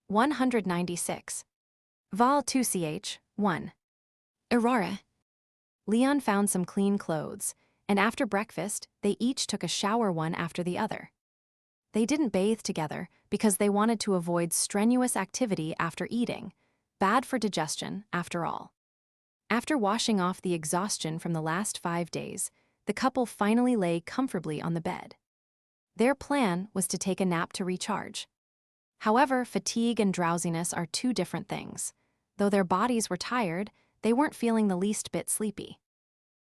196. Vol 2ch, 1. Aurora. Leon found some clean clothes, and after breakfast, they each took a shower one after the other. They didn't bathe together because they wanted to avoid strenuous activity after eating, bad for digestion, after all. After washing off the exhaustion from the last 5 days, the couple finally lay comfortably on the bed. Their plan was to take a nap to recharge. However, fatigue and drowsiness are two different things. Though their bodies were tired, they weren't feeling the least bit sleepy.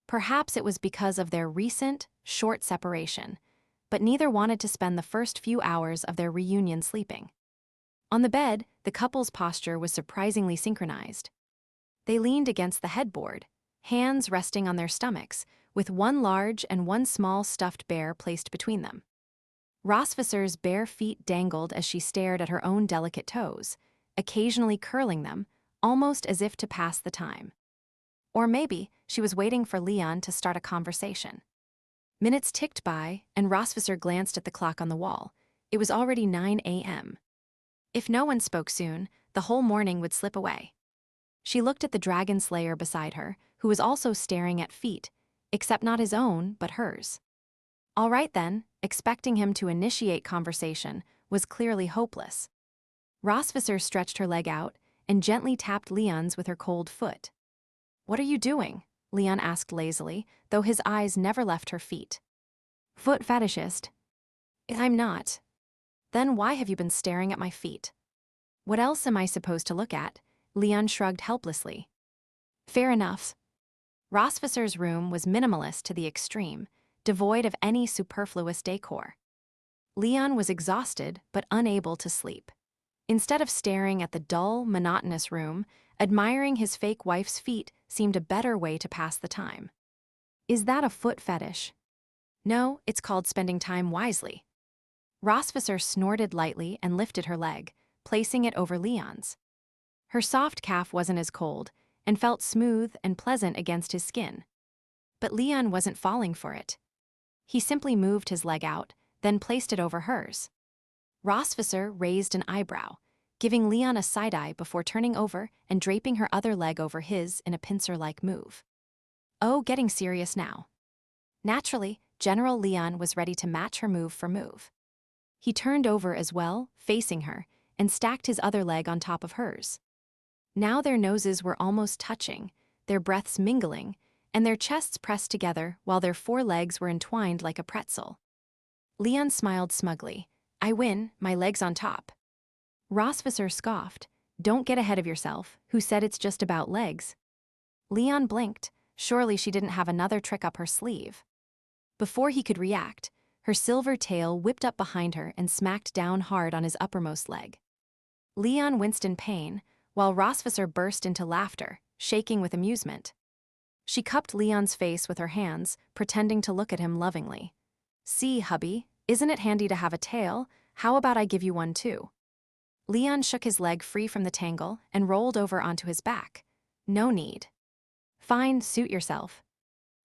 Perhaps it was because of their recent, short separation, but neither wanted to spend the first few hours of their reunion sleeping. On the bed, the couple's posture was surprisingly synchronized. They leaned against the headboard, hands resting on their stomachs, with one large and one small stuffed bear placed between them. Rosvisser's bare feet dangled as she stared at her own delicate toes, occasionally curling them, almost as if to pass the time. Or maybe she was waiting for Leon to start a conversation. Minutes ticked by, and Rosvisser glanced at the clock on the wall. It was already 9 a.m. If no one spoke soon, the whole morning would slip away. She looked at the dragon slayer beside her, who was also staring at feet, except not his own, but hers. All right then, expecting him to initiate conversation was clearly hopeless. Rosvisser stretched her leg out and gently tapped Leon's with her cold foot. "What are you doing?" Leon asked lazily, though his eyes never left her feet. "Foot fetishist." "I'm not." "Then why have you been staring at my feet?" "What else am I supposed to look at?" Leon shrugged helplessly. "Fair enough." Rosvisser's room was minimalist to the extreme, devoid of any superfluous decor. Leon was exhausted but unable to sleep. Instead of staring at the dull, monotonous room, admiring his fake wife's feet seemed a better way to pass the time. "Is that a foot fetish?" "No, it's called spending time wisely." Rosvisser snorted lightly and lifted her leg, placing it over Leon's. Her soft calf wasn't as cold, and felt smooth and pleasant against his skin. But Leon wasn't falling for it. He simply moved his leg out, then placed it over hers. Rosvisser raised an eyebrow, giving Leon a side-eye before turning over and draping her other leg over his in a pincer-like move. Oh, getting serious now. Naturally, General Leon was ready to match her move for move. He turned over as well, facing her, and stacked his other leg on top of hers. Now their noses were almost touching, their breaths mingling, and their chests pressed together while their forelegs were entwined like a pretzel. Leon smiled smugly. "I win, my leg's on top." Rosvisser scoffed. "Don't get ahead of yourself. Who said it's just about legs?" Leon blinked. Surely she didn't have another trick up her sleeve. Before he could react, her silver tail whipped up behind her and smacked down hard on his uppermost leg. Leon winced in pain, while Rosvisser burst into laughter, shaking with amusement. She cupped Leon's face with her hands, pretending to look at him lovingly. "See, hubby, isn't it handy to have a tail? How about I give you one too?" Leon shook his leg free from the tangle and rolled over onto his back. "No need." "Fine, suit yourself."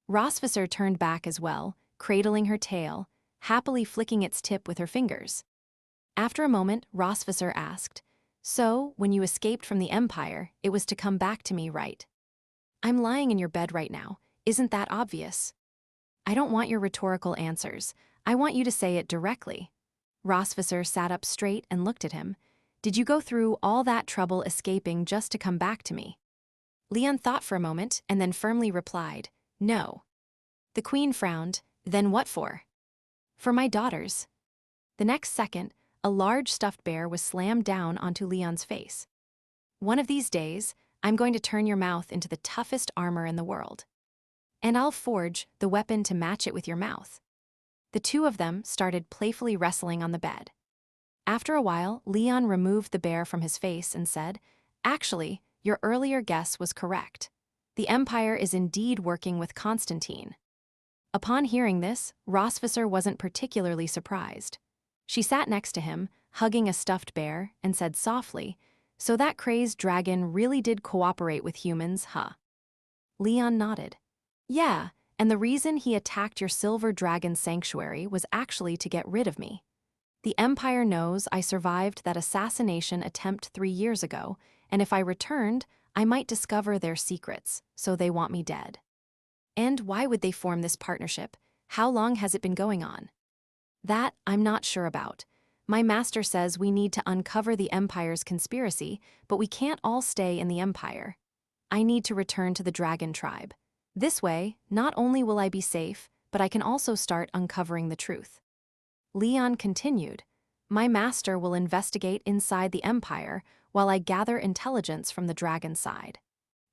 Rosvisser turned back as well, cradling her tail, happily flicking its tip with her fingers. After a moment, Rosvisser asked, "So, when you escaped from the Empire, it was to come back to me, right?" "I'm lying in your bed right now. Isn't that obvious?" "I don't want your rhetorical answers. I want you to say it directly." Rosvisser sat up straight and looked at him. "Did you go through all that trouble escaping just to come back to me?" Leon thought for a moment and then firmly replied, "No." The Queen frowned. "Then what for?" "For my daughters." The next second, a large stuffed bear was slammed down onto Leon's face. "One of these days, I'm going to turn your mouth into the toughest armor in the world. And I'll forge the weapon to match it with your mouth." The two of them started playfully wrestling on the bed. After a while, Leon removed the bear from his face and said, "Actually, your earlier guess was correct. The Empire is indeed working with Constantine." Upon hearing this, Rosvisser wasn't particularly surprised. She sat next to him, hugging a stuffed bear, and said softly, "So that crazed dragon really did cooperate with humans, huh?" Leon nodded. "Yeah, and the reason he attacked your Silver Dragon sanctuary was actually to get rid of me." The Empire knows I survived that assassination attempt 3 years ago, and if I returned, I might discover their secrets, so they want me dead. And why would they form this partnership? How long has it been going on? That I'm not sure about. My master says we need to uncover the Empire's conspiracy, but we can't all stay in the Empire. I need to return to the Dragon Tribe. This way, not only will I be safe, but I can also start uncovering the truth. Leon continued, my master will investigate inside the Empire while I gather intelligence from the dragon side.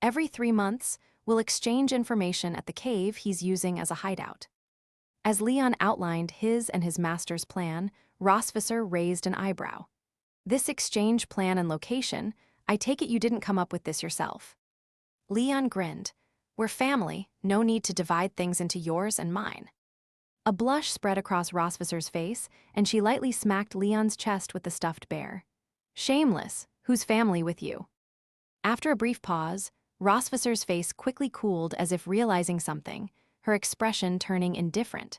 Every 3 months, we'll exchange information at the cave he's using as a hideout. As Leon outlined his and his master's plan, Rosvisser raised an eyebrow. This exchange plan and location, I take it you didn't come up with this yourself. Leon grinned. We're family, no need to divide things into yours and mine. A blush spread across Rosvisser's face, and she lightly smacked Leon's chest with the stuffed bear. Shameless, whose family with you? After a brief pause, Rosvisser's face quickly cooled as if realizing something, her expression turning indifferent.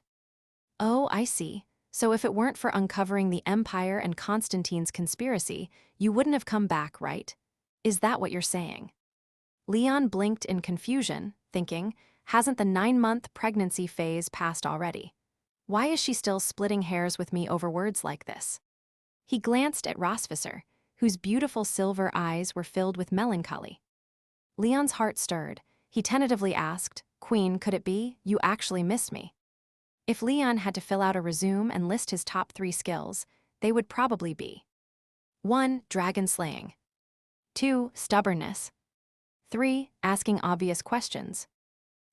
Oh, I see. So if it weren't for uncovering the Empire and Constantine's conspiracy, you wouldn't have come back, right? Is that what you're saying? Leon blinked in confusion, thinking, hasn't the 9-month pregnancy phase passed already? Why is she still splitting hairs with me over words like this? He glanced at Rosvisser, whose beautiful silver eyes were filled with melancholy. Leon's heart stirred. He tentatively asked, Queen, could it be you actually missed me? If Leon had to fill out a resume and list his top 3 skills, they would probably be 1. Dragon slaying. 2. Stubbornness. 3. Asking obvious questions.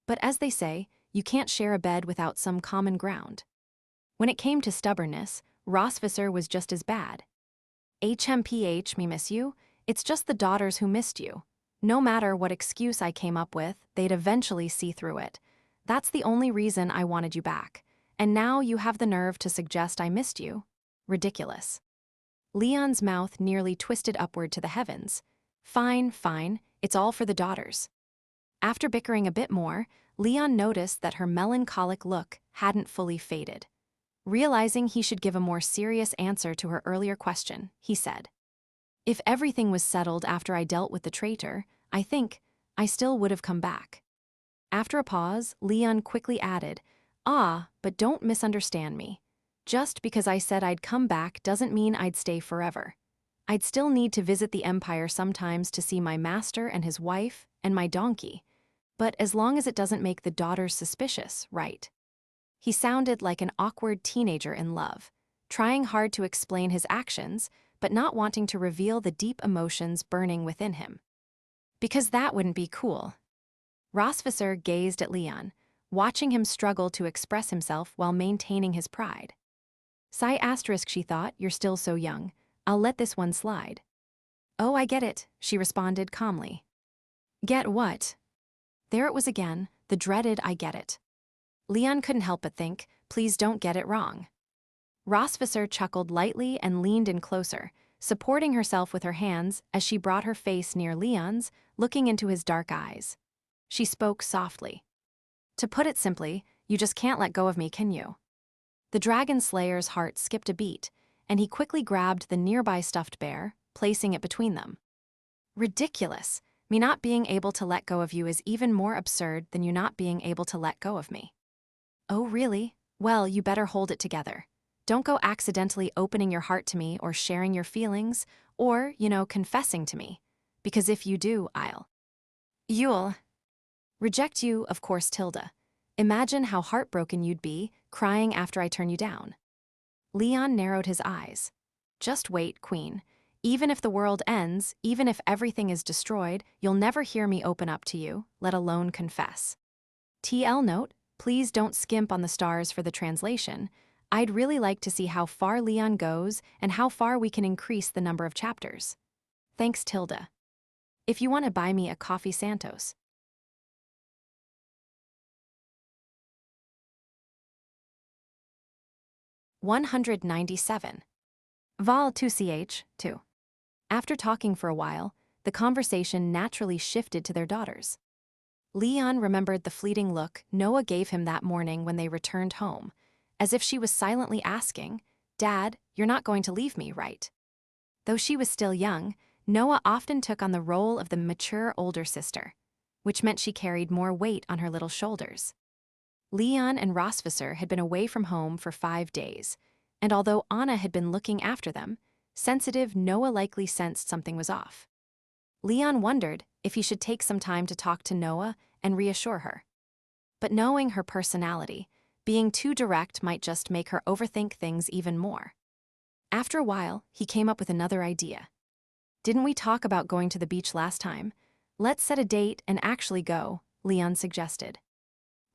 But as they say, you can't share a bed without some common ground. When it came to stubbornness, Rosvisser was just as bad. HMPH, me miss you? It's just the daughters who missed you. No matter what excuse I came up with, they'd eventually see through it. That's the only reason I wanted you back. And now you have the nerve to suggest I missed you? Ridiculous. Leon's mouth nearly twisted upward to the heavens. Fine, fine, it's all for the daughters. After bickering a bit more, Leon noticed that her melancholic look hadn't fully faded. Realizing he should give a more serious answer to her earlier question, he said, if everything was settled after I dealt with the traitor, I think I still would have come back. After a pause, Leon quickly added, but don't misunderstand me. Just because I said I'd come back doesn't mean I'd stay forever. I'd still need to visit the Empire sometimes to see my master and his wife and my donkey. But as long as it doesn't make the daughters suspicious, right? He sounded like an awkward teenager in love, trying hard to explain his actions, but not wanting to reveal the deep emotions burning within him. Because that wouldn't be cool. Rosvisser gazed at Leon, watching him struggle to express himself while maintaining his pride. Sigh asterisk, she thought, you're still so young. I'll let this one slide. Oh, I get it, she responded calmly. Get what? There it was again, the dreaded I get it. Leon couldn't help but think, please don't get it wrong. Rosvisser chuckled lightly and leaned in closer, supporting herself with her hands as she brought her face near Leon's, looking into his dark eyes. She spoke softly. To put it simply, you just can't let go of me, can you? The dragon slayer's heart skipped a beat, and he quickly grabbed the nearby stuffed bear, placing it between them. Ridiculous. Me not being able to let go of you is even more absurd than you not being able to let go of me. Oh, really? Well, you better hold it together. Don't go accidentally opening your heart to me or sharing your feelings or, confessing to me. Because if you do, You'll reject you, of course, Tilda. Imagine how heartbroken you'd be, crying after I turn you down. Leon narrowed his eyes. Just wait, Queen. Even if the world ends, even if everything is destroyed, you'll never hear me open up to you, let alone confess. TL note, please don't skimp on the stars for the translation. I'd really like to see how far Leon goes and how far we can increase the number of chapters. Thanks, Tilda. If you want to buy me a coffee Santos. $197. Vol 2ch, 2. After talking for a while, the conversation naturally shifted to their daughters. Leon remembered the fleeting look Noah gave him that morning when they returned home, as if she was silently asking, Dad, You're not going to leave me, right? Though she was still young, Noah often took on the role of the mature older sister, which meant she carried more weight on her little shoulders. Leon and Rosvisser had been away from home for 5 days, and although Anna had been looking after them, sensitive Noah likely sensed something was off. Leon wondered if he should take some time to talk to Noah and reassure her. But knowing her personality, being too direct might just make her overthink things even more. After a while, he came up with another idea. Didn't we talk about going to the beach last time? Let's set a date and actually go, Leon suggested.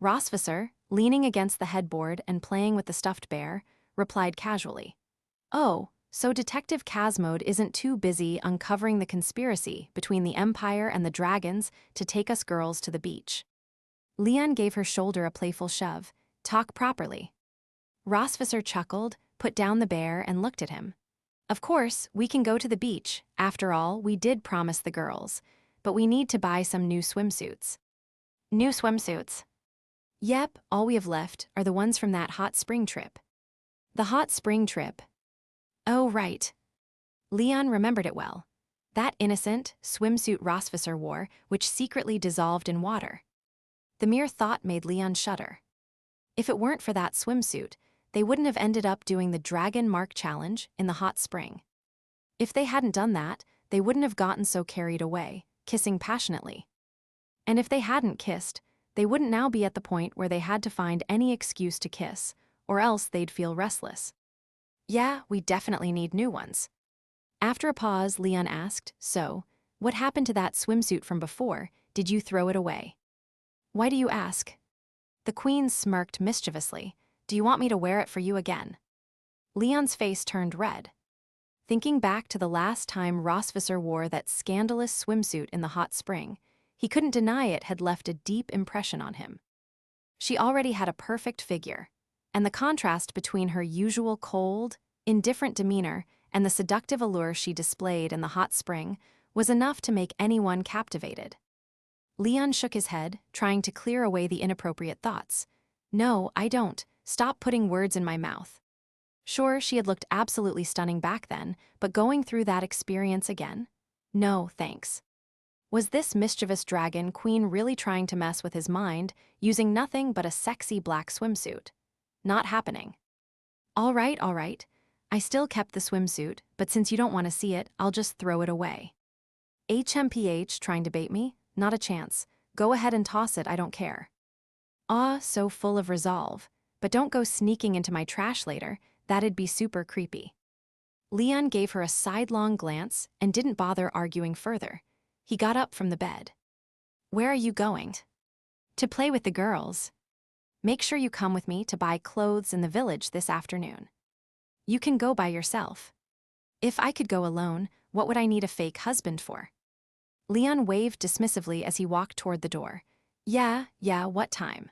Rosvisser, leaning against the headboard and playing with the stuffed bear, replied casually. Oh, so Detective Casmode isn't too busy uncovering the conspiracy between the Empire and the dragons to take us girls to the beach. Leon gave her shoulder a playful shove. Talk properly. Rosvisser chuckled, put down the bear, and looked at him. Of course, we can go to the beach. After all, we did promise the girls. But we need to buy some new swimsuits. New swimsuits? Yep, all we have left are the ones from that hot spring trip. The hot spring trip? Oh, right. Leon remembered it well. That innocent swimsuit Rosvisser wore, which secretly dissolved in water. The mere thought made Leon shudder. If it weren't for that swimsuit, they wouldn't have ended up doing the Dragon Mark Challenge in the hot spring. If they hadn't done that, they wouldn't have gotten so carried away, kissing passionately. And if they hadn't kissed, they wouldn't now be at the point where they had to find any excuse to kiss, or else they'd feel restless. Yeah, we definitely need new ones. After a pause, Leon asked, So, what happened to that swimsuit from before? Did you throw it away? Why do you ask? The Queen smirked mischievously. Do you want me to wear it for you again? Leon's face turned red. Thinking back to the last time Rosvisser wore that scandalous swimsuit in the hot spring, he couldn't deny it had left a deep impression on him. She already had a perfect figure, and the contrast between her usual cold, indifferent demeanor and the seductive allure she displayed in the hot spring was enough to make anyone captivated. Leon shook his head, trying to clear away the inappropriate thoughts. No, I don't. Stop putting words in my mouth. Sure, she had looked absolutely stunning back then, but going through that experience again? No, thanks. Was this mischievous dragon queen really trying to mess with his mind, using nothing but a sexy black swimsuit? Not happening. All right. I still kept the swimsuit, but since you don't want to see it, I'll just throw it away. HMPH trying to bait me? Not a chance. Go ahead and toss it, I don't care. So full of resolve. But don't go sneaking into my trash later, that'd be super creepy. Leon gave her a sidelong glance and didn't bother arguing further. He got up from the bed. Where are you going? To play with the girls. Make sure you come with me to buy clothes in the village this afternoon. You can go by yourself. If I could go alone, what would I need a fake husband for? Leon waved dismissively as he walked toward the door. Yeah, what time?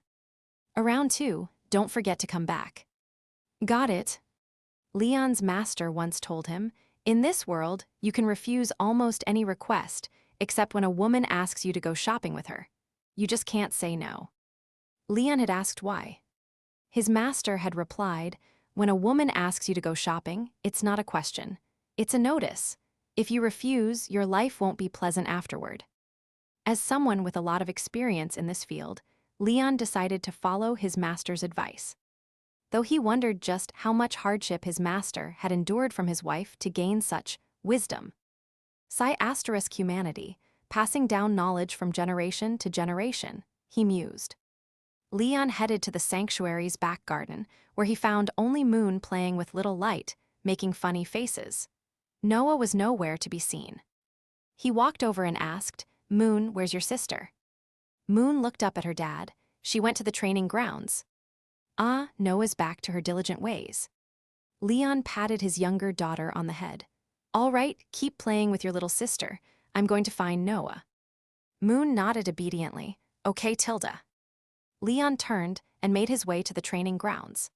Around 2, don't forget to come back. Got it. Leon's master once told him, in this world, you can refuse almost any request, except when a woman asks you to go shopping with her. You just can't say no. Leon had asked why. His master had replied, when a woman asks you to go shopping, it's not a question. It's a notice. If you refuse, your life won't be pleasant afterward. As someone with a lot of experience in this field, Leon decided to follow his master's advice. Though he wondered just how much hardship his master had endured from his wife to gain such wisdom. Humanity, passing down knowledge from generation to generation, he mused. Leon headed to the sanctuary's back garden, where he found only Moon playing with little Light, making funny faces. Noah was nowhere to be seen. He walked over and asked, Moon, where's your sister? Moon looked up at her dad. She went to the training grounds. Noah's back to her diligent ways. Leon patted his younger daughter on the head. All right, keep playing with your little sister. I'm going to find Noah. Moon nodded obediently. Okay, Tilda. Leon turned and made his way to the training grounds.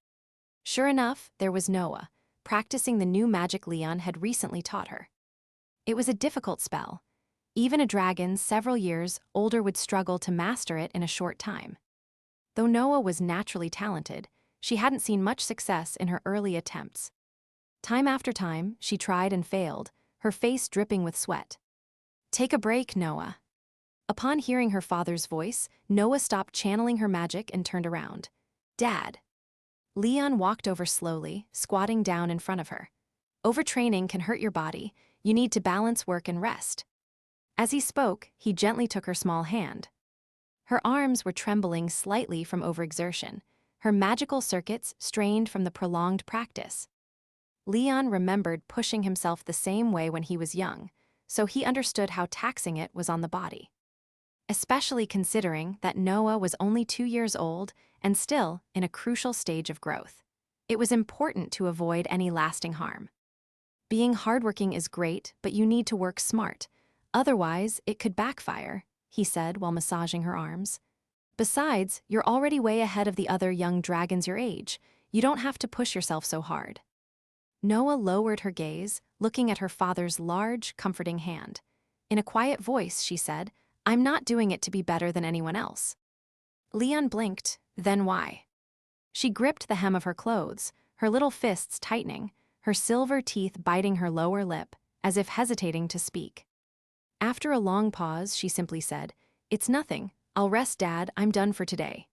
Sure enough, there was Noah, practicing the new magic Leon had recently taught her. It was a difficult spell. Even a dragon several years older would struggle to master it in a short time. Though Noah was naturally talented, she hadn't seen much success in her early attempts. Time after time, she tried and failed, her face dripping with sweat. "Take a break, Noah." Upon hearing her father's voice, Noah stopped channeling her magic and turned around. "Dad." Leon walked over slowly, squatting down in front of her. "Overtraining can hurt your body. You need to balance work and rest." As he spoke, he gently took her small hand. Her arms were trembling slightly from overexertion, her magical circuits strained from the prolonged practice. Leon remembered pushing himself the same way when he was young, so he understood how taxing it was on the body. Especially considering that Noah was only 2 years old and still in a crucial stage of growth. It was important to avoid any lasting harm. Being hardworking is great, but you need to work smart. Otherwise, it could backfire, he said while massaging her arms. Besides, you're already way ahead of the other young dragons your age. You don't have to push yourself so hard. Noah lowered her gaze, looking at her father's large, comforting hand. In a quiet voice, she said, "I'm not doing it to be better than anyone else." Leon blinked, then why? She gripped the hem of her clothes, her little fists tightening, her silver teeth biting her lower lip, as if hesitating to speak. After a long pause, she simply said, "It's nothing. I'll rest, Dad. I'm done for today."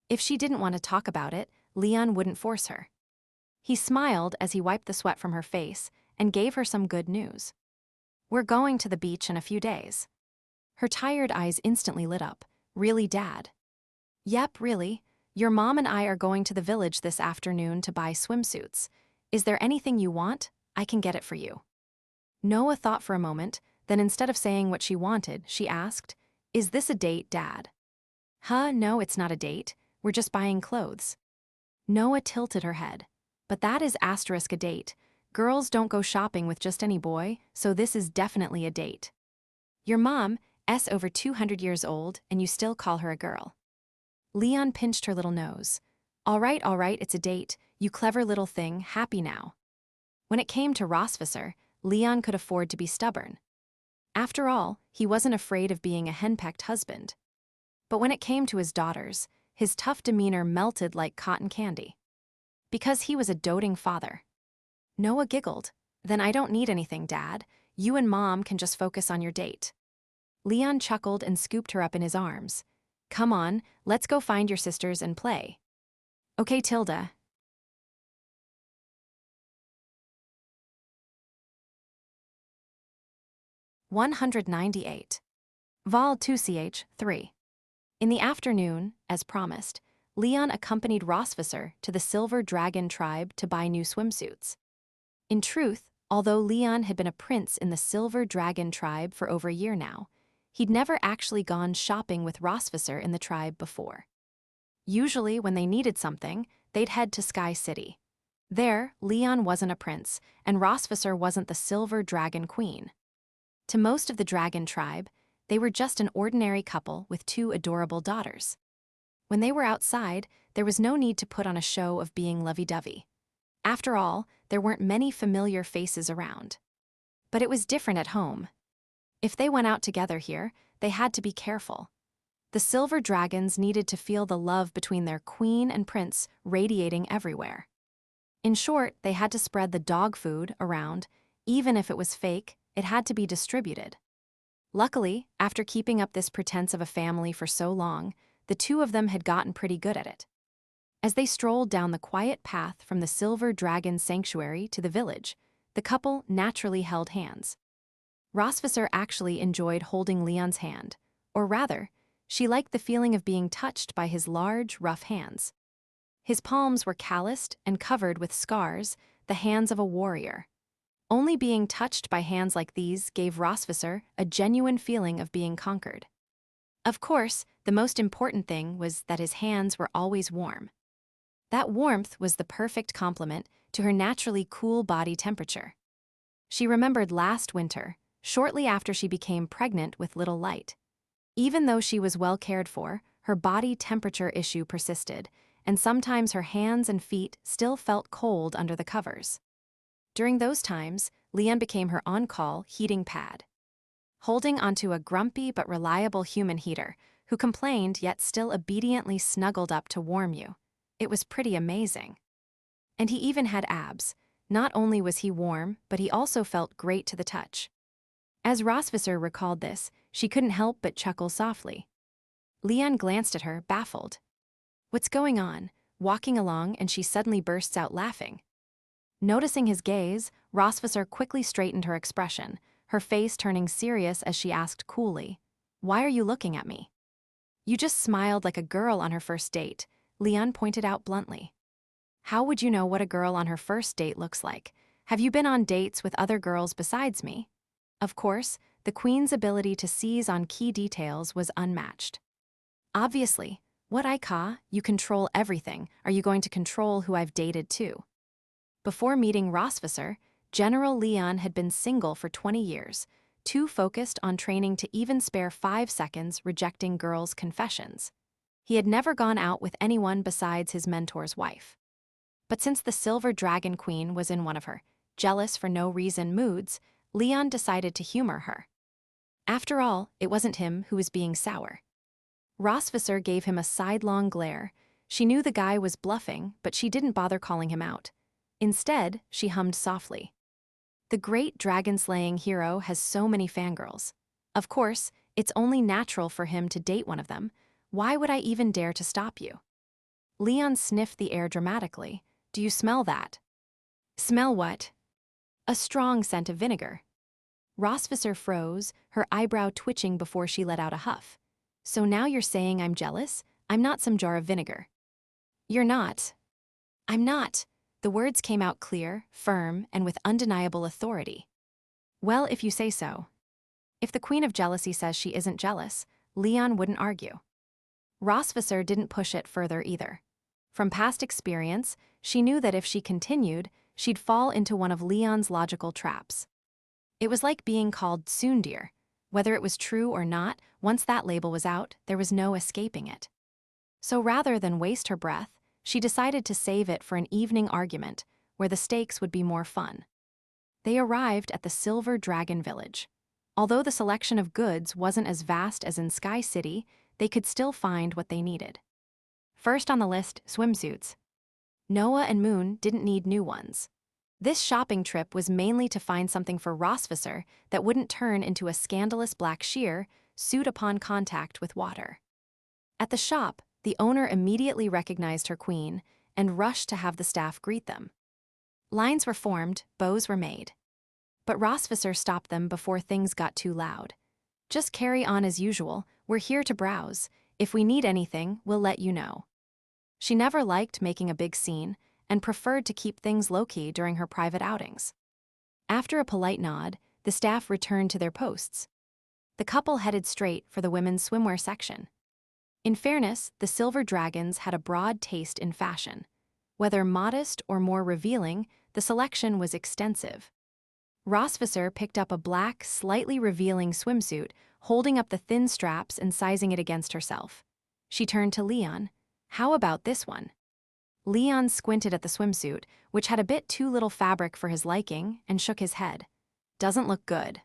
If she didn't want to talk about it, Leon wouldn't force her. He smiled as he wiped the sweat from her face and gave her some good news. "We're going to the beach in a few days." Her tired eyes instantly lit up. "Really, Dad?" "Yep, really. Your mom and I are going to the village this afternoon to buy swimsuits. Is there anything you want? I can get it for you." Noah thought for a moment, then instead of saying what she wanted, she asked, "Is this a date, Dad?" "Huh, no, it's not a date. We're just buying clothes." Noah tilted her head. "But that is asterisk a date. Girls don't go shopping with just any boy, so this is definitely a date. Your mom's over 200 years old, and you still call her a girl." Leon pinched her little nose. All right, it's a date. You clever little thing, happy now." When it came to Rosvisser, Leon could afford to be stubborn. After all, he wasn't afraid of being a henpecked husband. But when it came to his daughters, his tough demeanor melted like cotton candy. Because he was a doting father. Noah giggled. "Then I don't need anything, Dad. You and Mom can just focus on your date." Leon chuckled and scooped her up in his arms. "Come on, let's go find your sisters and play." "Okay, Tilda." "198. Vol 2ch 3. In the afternoon, as promised, Leon accompanied Rosvisser to the Silver Dragon tribe to buy new swimsuits. In truth, although Leon had been a prince in the Silver Dragon tribe for over a year now, he'd never actually gone shopping with Rosvisser in the tribe before. Usually, when they needed something, they'd head to Sky City. There, Leon wasn't a prince, and Rosvisser wasn't the Silver Dragon Queen. To most of the dragon tribe, they were just an ordinary couple with 2 adorable daughters. When they were outside, there was no need to put on a show of being lovey-dovey. After all, there weren't many familiar faces around. But it was different at home. If they went out together here, they had to be careful. The Silver Dragons needed to feel the love between their queen and prince radiating everywhere. In short, they had to spread the dog food around. Even if it was fake, it had to be distributed. Luckily, after keeping up this pretense of a family for so long, the 2 of them had gotten pretty good at it. As they strolled down the quiet path from the Silver Dragon Sanctuary to the village, the couple naturally held hands. Rosvisser actually enjoyed holding Leon's hand, or rather, she liked the feeling of being touched by his large, rough hands. His palms were calloused and covered with scars, the hands of a warrior. Only being touched by hands like these gave Rosvisser a genuine feeling of being conquered. Of course, the most important thing was that his hands were always warm. That warmth was the perfect complement to her naturally cool body temperature. She remembered last winter, shortly after she became pregnant with little Light. Even though she was well cared for, her body temperature issue persisted, and sometimes her hands and feet still felt cold under the covers. During those times, Leon became her on-call heating pad. Holding onto a grumpy but reliable human heater, who complained yet still obediently snuggled up to warm you. It was pretty amazing. And he even had abs. Not only was he warm, but he also felt great to the touch. As Rosvisser recalled this, she couldn't help but chuckle softly. Leon glanced at her, baffled. What's going on? Walking along, and she suddenly bursts out laughing. Noticing his gaze, Rosvisser quickly straightened her expression, her face turning serious as she asked coolly, "Why are you looking at me?" "You just smiled like a girl on her first date," Leon pointed out bluntly. "How would you know what a girl on her first date looks like? Have you been on dates with other girls besides me?" Of course, the Queen's ability to seize on key details was unmatched. "Obviously. What you control everything. Are you going to control who I've dated too?" Before meeting Rosvisser, General Leon had been single for 20 years, too focused on training to even spare 5 seconds rejecting girls' confessions. He had never gone out with anyone besides his mentor's wife. But since the Silver Dragon Queen was in one of her jealous for no reason moods, Leon decided to humor her. After all, it wasn't him who was being sour. Rosvisser gave him a sidelong glare. She knew the guy was bluffing, but she didn't bother calling him out. Instead, she hummed softly. "The great dragon-slaying hero has so many fangirls. Of course, it's only natural for him to date one of them. Why would I even dare to stop you?" Leon sniffed the air dramatically. "Do you smell that?" "Smell what?" "A strong scent of vinegar." Rosvisser froze, her eyebrow twitching before she let out a huff. "So now you're saying I'm jealous? I'm not some jar of vinegar." "You're not." "I'm not." The words came out clear, firm, and with undeniable authority. "Well, if you say so." If the Queen of Jealousy says she isn't jealous, Leon wouldn't argue. Rosvisser didn't push it further either. From past experience, she knew that if she continued, she'd fall into one of Leon's logical traps. It was like being called tsundere. Whether it was true or not, once that label was out, there was no escaping it. So rather than waste her breath, she decided to save it for an evening argument, where the stakes would be more fun. They arrived at the Silver Dragon Village. Although the selection of goods wasn't as vast as in Sky City, they could still find what they needed. First on the list, swimsuits. Noah and Moon didn't need new ones. This shopping trip was mainly to find something for Rosvisser that wouldn't turn into a scandalous black sheer suit upon contact with water. At the shop, the owner immediately recognized her queen and rushed to have the staff greet them. Lines were formed, bows were made. But Rosvisser stopped them before things got too loud. "Just carry on as usual, we're here to browse. If we need anything, we'll let you know." She never liked making a big scene and preferred to keep things low-key during her private outings. After a polite nod, the staff returned to their posts. The couple headed straight for the women's swimwear section. In fairness, the Silver Dragons had a broad taste in fashion. Whether modest or more revealing, the selection was extensive. Rosvisser picked up a black, slightly revealing swimsuit, holding up the thin straps and sizing it against herself. She turned to Leon. "How about this one?" Leon squinted at the swimsuit, which had a bit too little fabric for his liking, and shook his head. "Doesn't look good."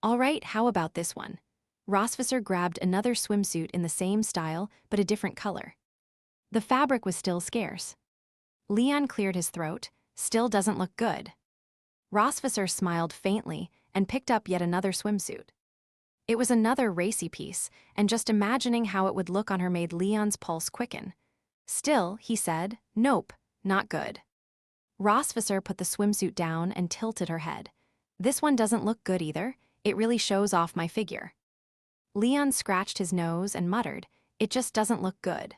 "All right, how about this one?" Rosvisser grabbed another swimsuit in the same style, but a different color. The fabric was still scarce. Leon cleared his throat. "Still doesn't look good." Rosvisser smiled faintly and picked up yet another swimsuit. It was another racy piece, and just imagining how it would look on her made Leon's pulse quicken. Still, he said, "Nope, not good." Rosvisser put the swimsuit down and tilted her head. "This one doesn't look good either. It really shows off my figure." Leon scratched his nose and muttered, "It just doesn't look good."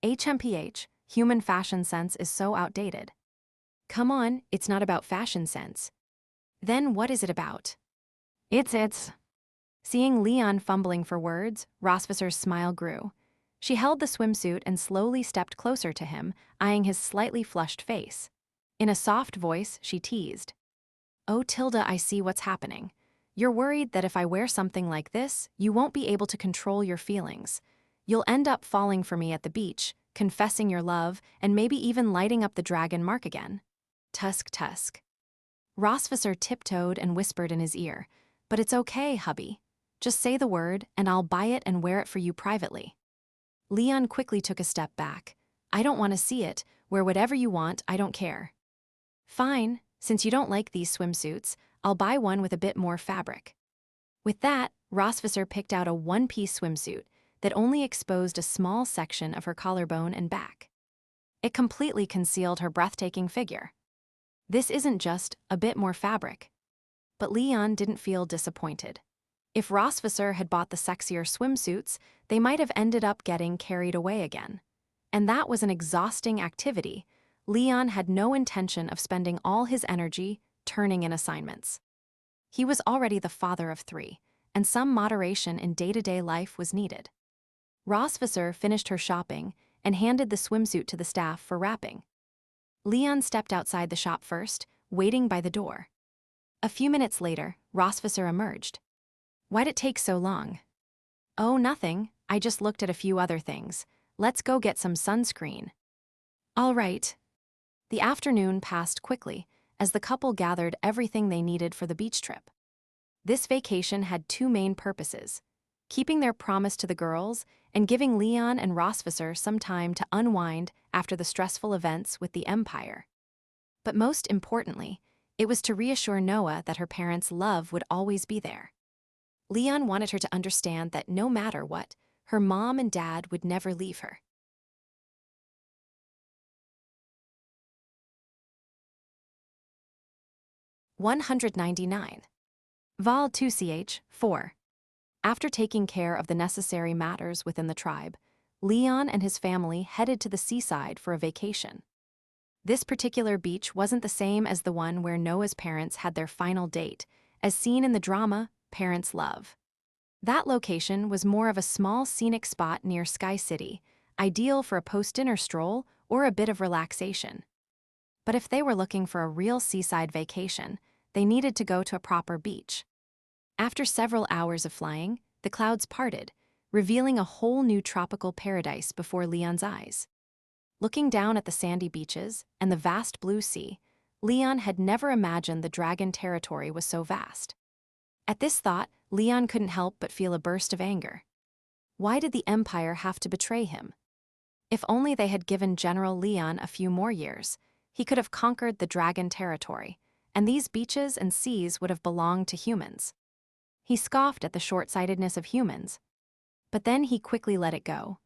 HMPH, human fashion sense is so outdated. Come on, it's not about fashion sense. Then what is it about? It's. Seeing Leon fumbling for words, Rosvisser's smile grew. She held the swimsuit and slowly stepped closer to him, eyeing his slightly flushed face. In a soft voice, she teased. "Oh, Tilda, I see what's happening. You're worried that if I wear something like this, you won't be able to control your feelings. You'll end up falling for me at the beach, confessing your love, and maybe even lighting up the dragon mark again." Tusk, tusk. Rosvisser tiptoed and whispered in his ear, "But it's okay, hubby. Just say the word, and I'll buy it and wear it for you privately." Leon quickly took a step back. "I don't want to see it. Wear whatever you want, I don't care." Fine, since you don't like these swimsuits, I'll buy one with a bit more fabric. With that, Rosvisser picked out a one-piece swimsuit that only exposed a small section of her collarbone and back. It completely concealed her breathtaking figure. This isn't just a bit more fabric. But Leon didn't feel disappointed. If Rosvisser had bought the sexier swimsuits, they might have ended up getting carried away again. And that was an exhausting activity. Leon had no intention of spending all his energy turning in assignments. He was already the father of 3, and some moderation in day-to-day life was needed. Rosvisser finished her shopping and handed the swimsuit to the staff for wrapping. Leon stepped outside the shop first, waiting by the door. A few minutes later, Rosvisser emerged. Why'd it take so long? Oh, nothing. I just looked at a few other things. Let's go get some sunscreen. All right. The afternoon passed quickly as the couple gathered everything they needed for the beach trip. This vacation had 2 main purposes: keeping their promise to the girls and giving Leon and Rosvisser some time to unwind after the stressful events with the Empire. But most importantly, it was to reassure Noah that her parents' love would always be there. Leon wanted her to understand that no matter what, her mom and dad would never leave her. $199. Vol 2ch 4. After taking care of the necessary matters within the tribe, Leon and his family headed to the seaside for a vacation. This particular beach wasn't the same as the one where Noah's parents had their final date, as seen in the drama Parents' Love. That location was more of a small scenic spot near Sky City, ideal for a post-dinner stroll or a bit of relaxation. But if they were looking for a real seaside vacation, they needed to go to a proper beach. After several hours of flying, the clouds parted, revealing a whole new tropical paradise before Leon's eyes. Looking down at the sandy beaches and the vast blue sea, Leon had never imagined the dragon territory was so vast. At this thought, Leon couldn't help but feel a burst of anger. Why did the Empire have to betray him? If only they had given General Leon a few more years, he could have conquered the dragon territory, and these beaches and seas would have belonged to humans. He scoffed at the short-sightedness of humans. But then he quickly let it go.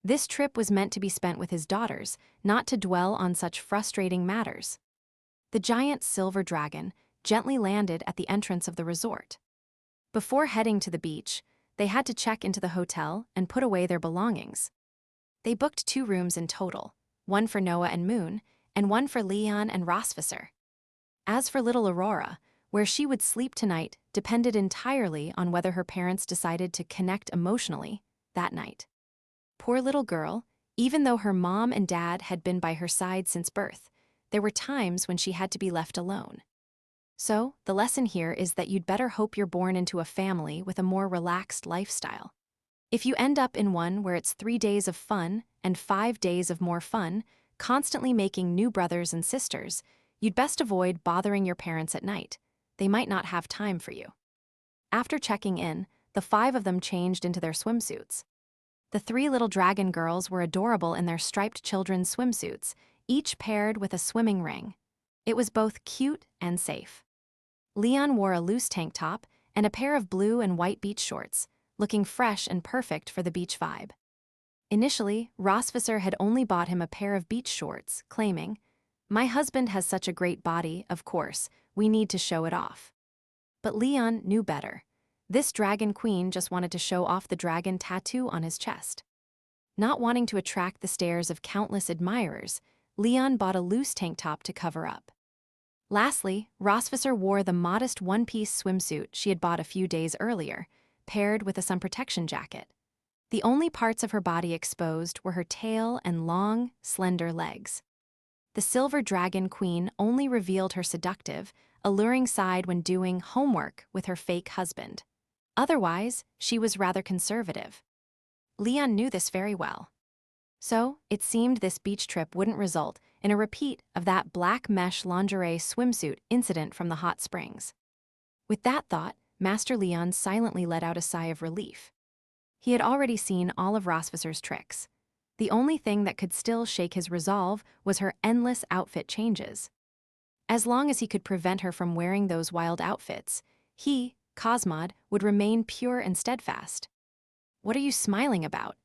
This trip was meant to be spent with his daughters, not to dwell on such frustrating matters. The giant silver dragon gently landed at the entrance of the resort. Before heading to the beach, they had to check into the hotel and put away their belongings. They booked 2 rooms in total, one for Noah and Moon, and one for Leon and Rosvisser. As for little Aurora, where she would sleep tonight depended entirely on whether her parents decided to connect emotionally that night. Poor little girl, even though her mom and dad had been by her side since birth, there were times when she had to be left alone. So, the lesson here is that you'd better hope you're born into a family with a more relaxed lifestyle. If you end up in one where it's 3 days of fun and 5 days of more fun, constantly making new brothers and sisters, you'd best avoid bothering your parents at night. They might not have time for you. After checking in, the 5 of them changed into their swimsuits. The 3 little dragon girls were adorable in their striped children's swimsuits, each paired with a swimming ring. It was both cute and safe. Leon wore a loose tank top and a pair of blue and white beach shorts, looking fresh and perfect for the beach vibe. Initially, Rosvisser had only bought him a pair of beach shorts, claiming, "My husband has such a great body, of course, we need to show it off." But Leon knew better. This dragon queen just wanted to show off the dragon tattoo on his chest. Not wanting to attract the stares of countless admirers, Leon bought a loose tank top to cover up. Lastly, Rosvisser wore the modest one-piece swimsuit she had bought a few days earlier, paired with a sun protection jacket. The only parts of her body exposed were her tail and long, slender legs. The Silver Dragon Queen only revealed her seductive, alluring side when doing homework with her fake husband. Otherwise, she was rather conservative. Leon knew this very well. So, it seemed this beach trip wouldn't result in a repeat of that black mesh lingerie swimsuit incident from the hot springs. With that thought, Master Leon silently let out a sigh of relief. He had already seen all of Rosvisser's tricks. The only thing that could still shake his resolve was her endless outfit changes. As long as he could prevent her from wearing those wild outfits, he, Cosmod, would remain pure and steadfast. What are you smiling about?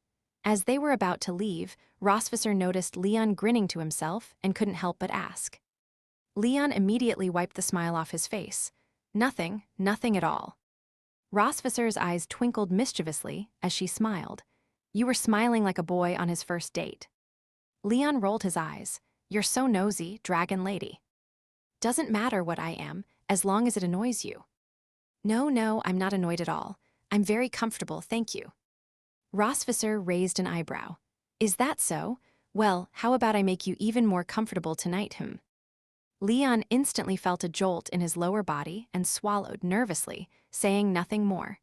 As they were about to leave, Rosvisser noticed Leon grinning to himself and couldn't help but ask. Leon immediately wiped the smile off his face. Nothing, nothing at all. Rosvisser's eyes twinkled mischievously as she smiled. You were smiling like a boy on his first date. Leon rolled his eyes. You're so nosy, dragon lady. Doesn't matter what I am, as long as it annoys you. No, I'm not annoyed at all. I'm very comfortable, thank you. Rosvisser raised an eyebrow. Is that so? Well, how about I make you even more comfortable tonight, Leon instantly felt a jolt in his lower body and swallowed nervously, saying nothing more.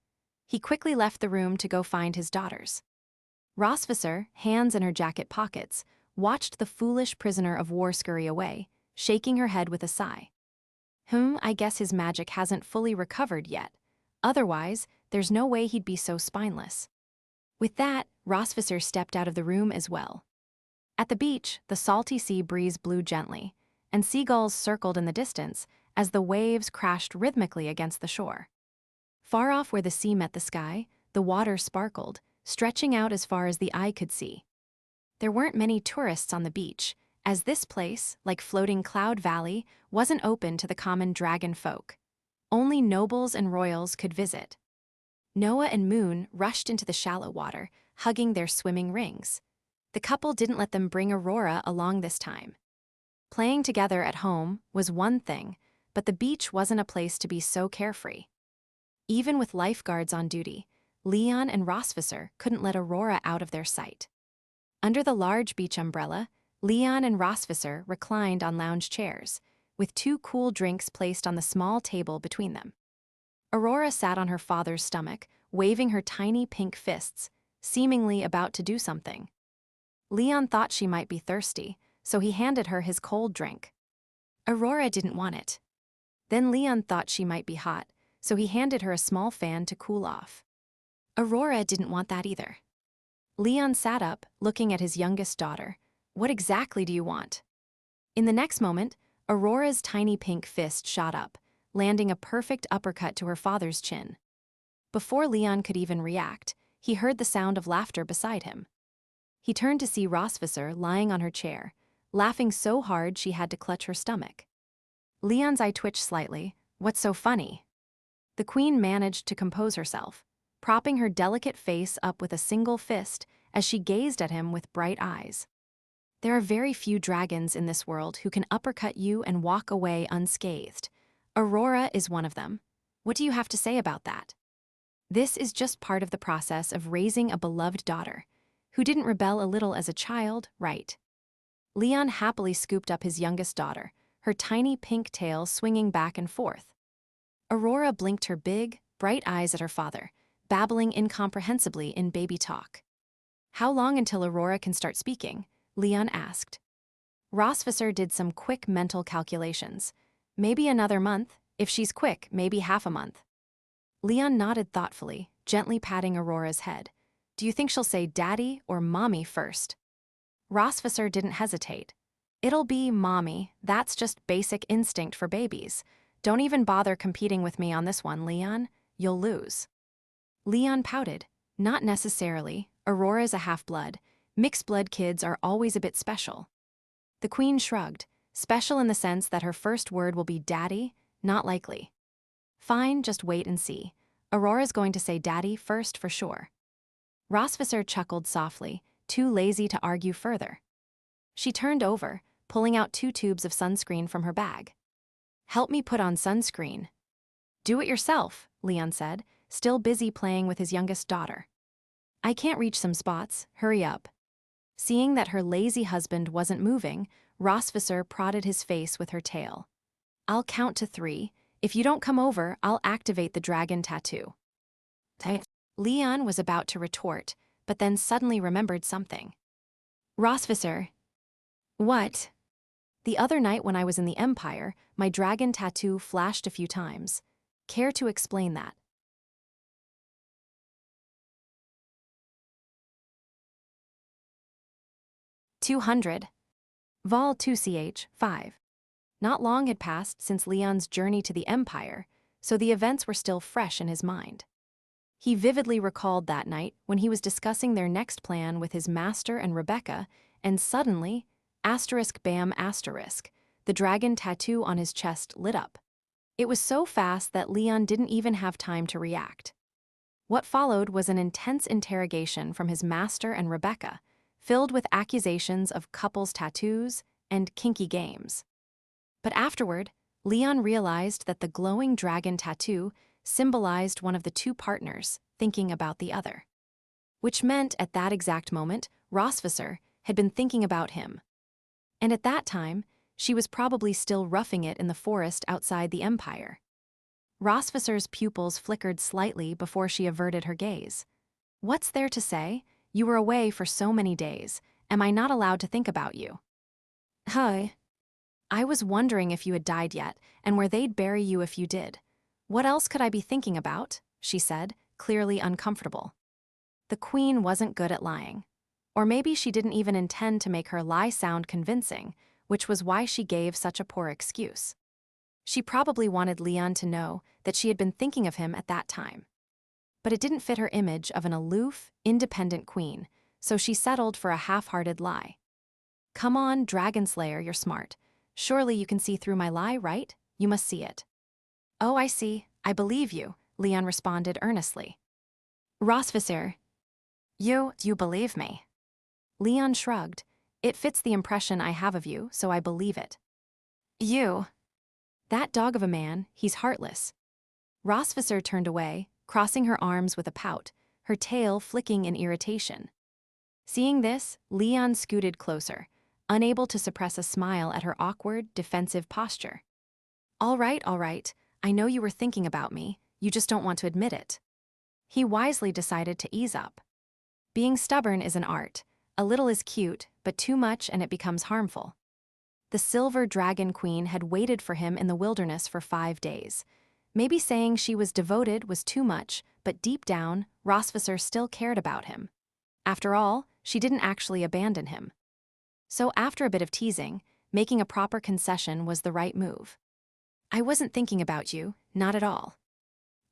He quickly left the room to go find his daughters. Rosvisser, hands in her jacket pockets, watched the foolish prisoner of war scurry away, shaking her head with a sigh. I guess his magic hasn't fully recovered yet. Otherwise, there's no way he'd be so spineless. With that, Rosvisser stepped out of the room as well. At the beach, the salty sea breeze blew gently, and seagulls circled in the distance as the waves crashed rhythmically against the shore. Far off where the sea met the sky, the water sparkled, stretching out as far as the eye could see. There weren't many tourists on the beach, as this place, like floating Cloud Valley, wasn't open to the common dragon folk. Only nobles and royals could visit. Noah and Moon rushed into the shallow water, hugging their swimming rings. The couple didn't let them bring Aurora along this time. Playing together at home was one thing, but the beach wasn't a place to be so carefree. Even with lifeguards on duty, Leon and Rosvisser couldn't let Aurora out of their sight. Under the large beach umbrella, Leon and Rosvisser reclined on lounge chairs, with 2 cool drinks placed on the small table between them. Aurora sat on her father's stomach, waving her tiny pink fists, seemingly about to do something. Leon thought she might be thirsty, so he handed her his cold drink. Aurora didn't want it. Then Leon thought she might be hot, so he handed her a small fan to cool off. Aurora didn't want that either. Leon sat up, looking at his youngest daughter. What exactly do you want? In the next moment, Aurora's tiny pink fist shot up, landing a perfect uppercut to her father's chin. Before Leon could even react, he heard the sound of laughter beside him. He turned to see Rosvisser lying on her chair, laughing so hard she had to clutch her stomach. Leon's eye twitched slightly. What's so funny? The queen managed to compose herself, propping her delicate face up with a single fist as she gazed at him with bright eyes. There are very few dragons in this world who can uppercut you and walk away unscathed. Aurora is one of them. What do you have to say about that? This is just part of the process of raising a beloved daughter, who didn't rebel a little as a child, right? Leon happily scooped up his youngest daughter, her tiny pink tail swinging back and forth. Aurora blinked her big, bright eyes at her father, babbling incomprehensibly in baby talk. How long until Aurora can start speaking? Leon asked. Rosvisser did some quick mental calculations. Maybe another month. If she's quick, maybe half a month. Leon nodded thoughtfully, gently patting Aurora's head. Do you think she'll say daddy or mommy first? Rosvisser didn't hesitate. It'll be mommy. That's just basic instinct for babies. Don't even bother competing with me on this one, Leon. You'll lose. Leon pouted. Not necessarily. Aurora's a half-blood. Mixed-blood kids are always a bit special. The queen shrugged. Special in the sense that her first word will be daddy? Not likely. Fine, just wait and see. Aurora's going to say daddy first for sure. Rosvisser chuckled softly, too lazy to argue further. She turned over, pulling out 2 tubes of sunscreen from her bag. Help me put on sunscreen. Do it yourself, Leon said, still busy playing with his youngest daughter. I can't reach some spots, hurry up. Seeing that her lazy husband wasn't moving, Rosvisser prodded his face with her tail. I'll count to 3. If you don't come over, I'll activate the dragon tattoo. Leon was about to retort, but then suddenly remembered something. Rosvisser. What? The other night when I was in the Empire, my dragon tattoo flashed a few times. Care to explain that? 200. Vol 2ch, 5. Not long had passed since Leon's journey to the Empire, so the events were still fresh in his mind. He vividly recalled that night when he was discussing their next plan with his master and Rebecca, and suddenly, *bam*, the dragon tattoo on his chest lit up. It was so fast that Leon didn't even have time to react. What followed was an intense interrogation from his master and Rebecca, filled with accusations of couples tattoos and kinky games. But afterward, Leon realized that the glowing dragon tattoo symbolized one of the two partners thinking about the other. Which meant at that exact moment, Rosvisser had been thinking about him. And at that time, she was probably still roughing it in the forest outside the Empire. Rosvisser's pupils flickered slightly before she averted her gaze. "What's there to say? You were away for so many days. Am I not allowed to think about you?" "Hi. I was wondering if you had died yet, and where they'd bury you if you did. What else could I be thinking about?" she said, clearly uncomfortable. The queen wasn't good at lying. Or maybe she didn't even intend to make her lie sound convincing, which was why she gave such a poor excuse. She probably wanted Leon to know that she had been thinking of him at that time. But it didn't fit her image of an aloof, independent queen, so she settled for a half-hearted lie. "Come on, Dragon Slayer, you're smart. Surely you can see through my lie, right? You must see it." "Oh, I see. I believe you," Leon responded earnestly. "Rosvisser, you believe me?" Leon shrugged. "It fits the impression I have of you, so I believe it." "You? That dog of a man, he's heartless." Rosvisser turned away, crossing her arms with a pout, her tail flicking in irritation. Seeing this, Leon scooted closer, unable to suppress a smile at her awkward, defensive posture. All right, I know you were thinking about me, you just don't want to admit it." He wisely decided to ease up. Being stubborn is an art. A little is cute, but too much and it becomes harmful. The Silver Dragon Queen had waited for him in the wilderness for 5 days. Maybe saying she was devoted was too much, but deep down, Rosvisser still cared about him. After all, she didn't actually abandon him. So after a bit of teasing, making a proper concession was the right move. "I wasn't thinking about you, not at all."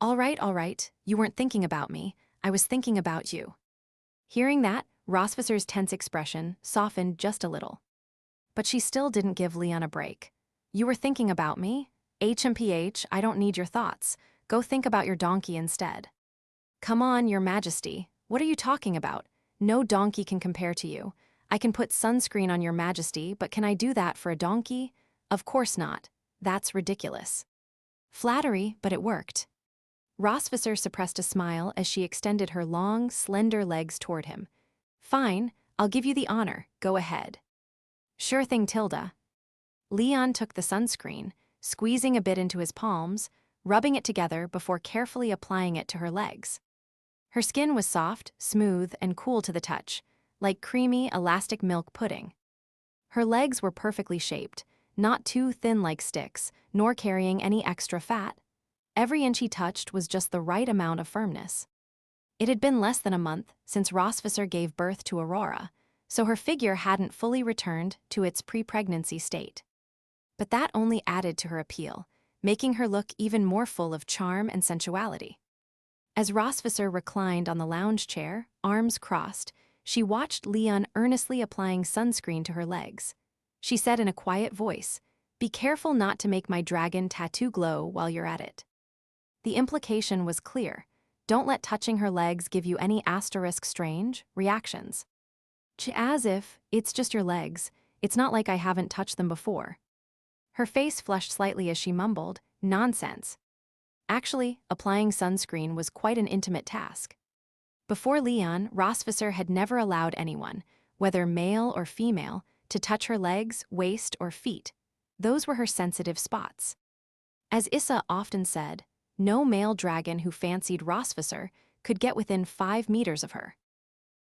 All right, you weren't thinking about me, I was thinking about you." Hearing that, Rosvisser's tense expression softened just a little. But she still didn't give Leon a break. "You were thinking about me? HMPH, I don't need your thoughts. Go think about your donkey instead." "Come on, your majesty. What are you talking about? No donkey can compare to you. I can put sunscreen on your majesty, but can I do that for a donkey? Of course not. That's ridiculous." Flattery, but it worked. Rosvisser suppressed a smile as she extended her long, slender legs toward him. "Fine, I'll give you the honor. Go ahead." "Sure thing, Tilda." Leon took the sunscreen, squeezing a bit into his palms, rubbing it together before carefully applying it to her legs. Her skin was soft, smooth, and cool to the touch, like creamy, elastic milk pudding. Her legs were perfectly shaped, not too thin like sticks, nor carrying any extra fat. Every inch he touched was just the right amount of firmness. It had been less than a month since Rosvisser gave birth to Aurora, so her figure hadn't fully returned to its pre-pregnancy state. But that only added to her appeal, making her look even more full of charm and sensuality. As Rosvisser reclined on the lounge chair, arms crossed, she watched Leon earnestly applying sunscreen to her legs. She said in a quiet voice, "Be careful not to make my dragon tattoo glow while you're at it." The implication was clear. Don't let touching her legs give you any strange reactions. As if, it's just your legs, it's not like I haven't touched them before. Her face flushed slightly as she mumbled, "Nonsense." Actually, applying sunscreen was quite an intimate task. Before Leon, Rosvisser had never allowed anyone, whether male or female, to touch her legs, waist, or feet. Those were her sensitive spots. As Issa often said, no male dragon who fancied Rosvisser could get within 5 meters of her.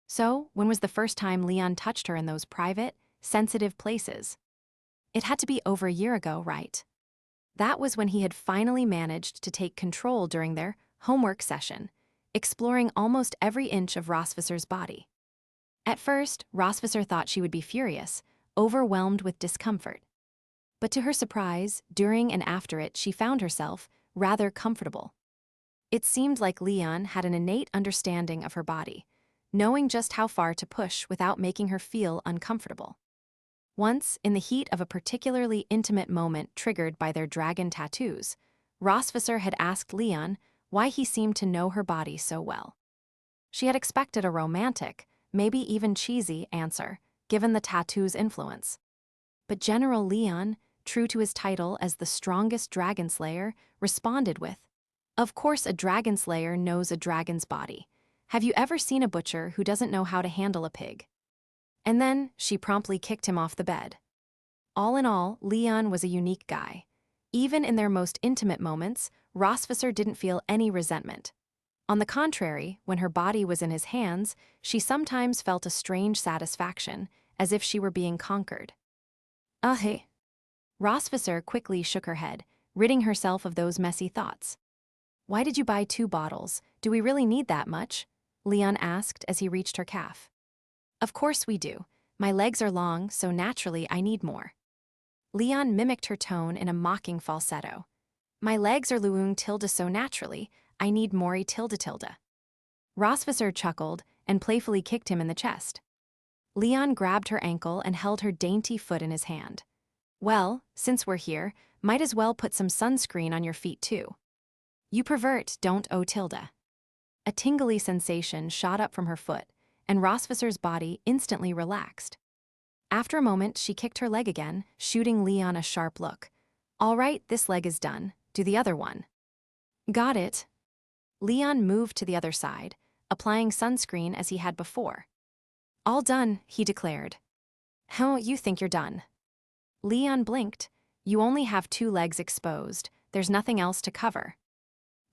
So, when was the first time Leon touched her in those private, sensitive places? It had to be over a year ago, right? That was when he had finally managed to take control during their homework session, exploring almost every inch of Rosvisser's body. At first, Rosvisser thought she would be furious, overwhelmed with discomfort. But to her surprise, during and after it, she found herself rather comfortable. It seemed like Leon had an innate understanding of her body, knowing just how far to push without making her feel uncomfortable. Once, in the heat of a particularly intimate moment triggered by their dragon tattoos, Rosvisser had asked Leon why he seemed to know her body so well. She had expected a romantic, maybe even cheesy, answer, given the tattoo's influence. But General Leon, true to his title as the strongest dragon slayer, responded with, "Of course a dragon slayer knows a dragon's body. Have you ever seen a butcher who doesn't know how to handle a pig?" And then she promptly kicked him off the bed. All in all, Leon was a unique guy. Even in their most intimate moments, Rosvisser didn't feel any resentment. On the contrary, when her body was in his hands, she sometimes felt a strange satisfaction, as if she were being conquered. Hey. Rosvisser quickly shook her head, ridding herself of those messy thoughts. "Why did you buy 2 bottles? Do we really need that much?" Leon asked as he reached her calf. "Of course we do. My legs are long, so naturally I need more." Leon mimicked her tone in a mocking falsetto. "My legs are luung tilde so naturally, I need mori tilde tilde." Rosvisser chuckled and playfully kicked him in the chest. Leon grabbed her ankle and held her dainty foot in his hand. "Well, since we're here, might as well put some sunscreen on your feet too." "You pervert, don't o tilde." A tingly sensation shot up from her foot, and Rosvisser's body instantly relaxed. After a moment, she kicked her leg again, shooting Leon a sharp look. "All right, this leg is done. Do the other one." "Got it." Leon moved to the other side, applying sunscreen as he had before. "All done," he declared. "How you think you're done?" Leon blinked. "You only have 2 legs exposed. There's nothing else to cover."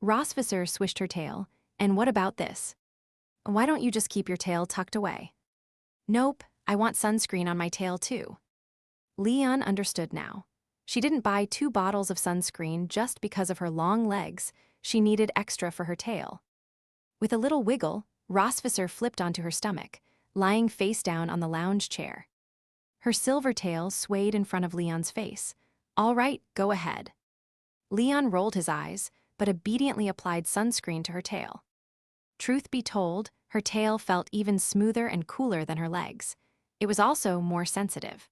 Rosvisser swished her tail. "And what about this? Why don't you just keep your tail tucked away?" "Nope, I want sunscreen on my tail too." Leon understood now. She didn't buy 2 bottles of sunscreen just because of her long legs. She needed extra for her tail. With a little wiggle, Rosvisser flipped onto her stomach, lying face down on the lounge chair. Her silver tail swayed in front of Leon's face. "All right, go ahead." Leon rolled his eyes, but obediently applied sunscreen to her tail. Truth be told, her tail felt even smoother and cooler than her legs. It was also more sensitive.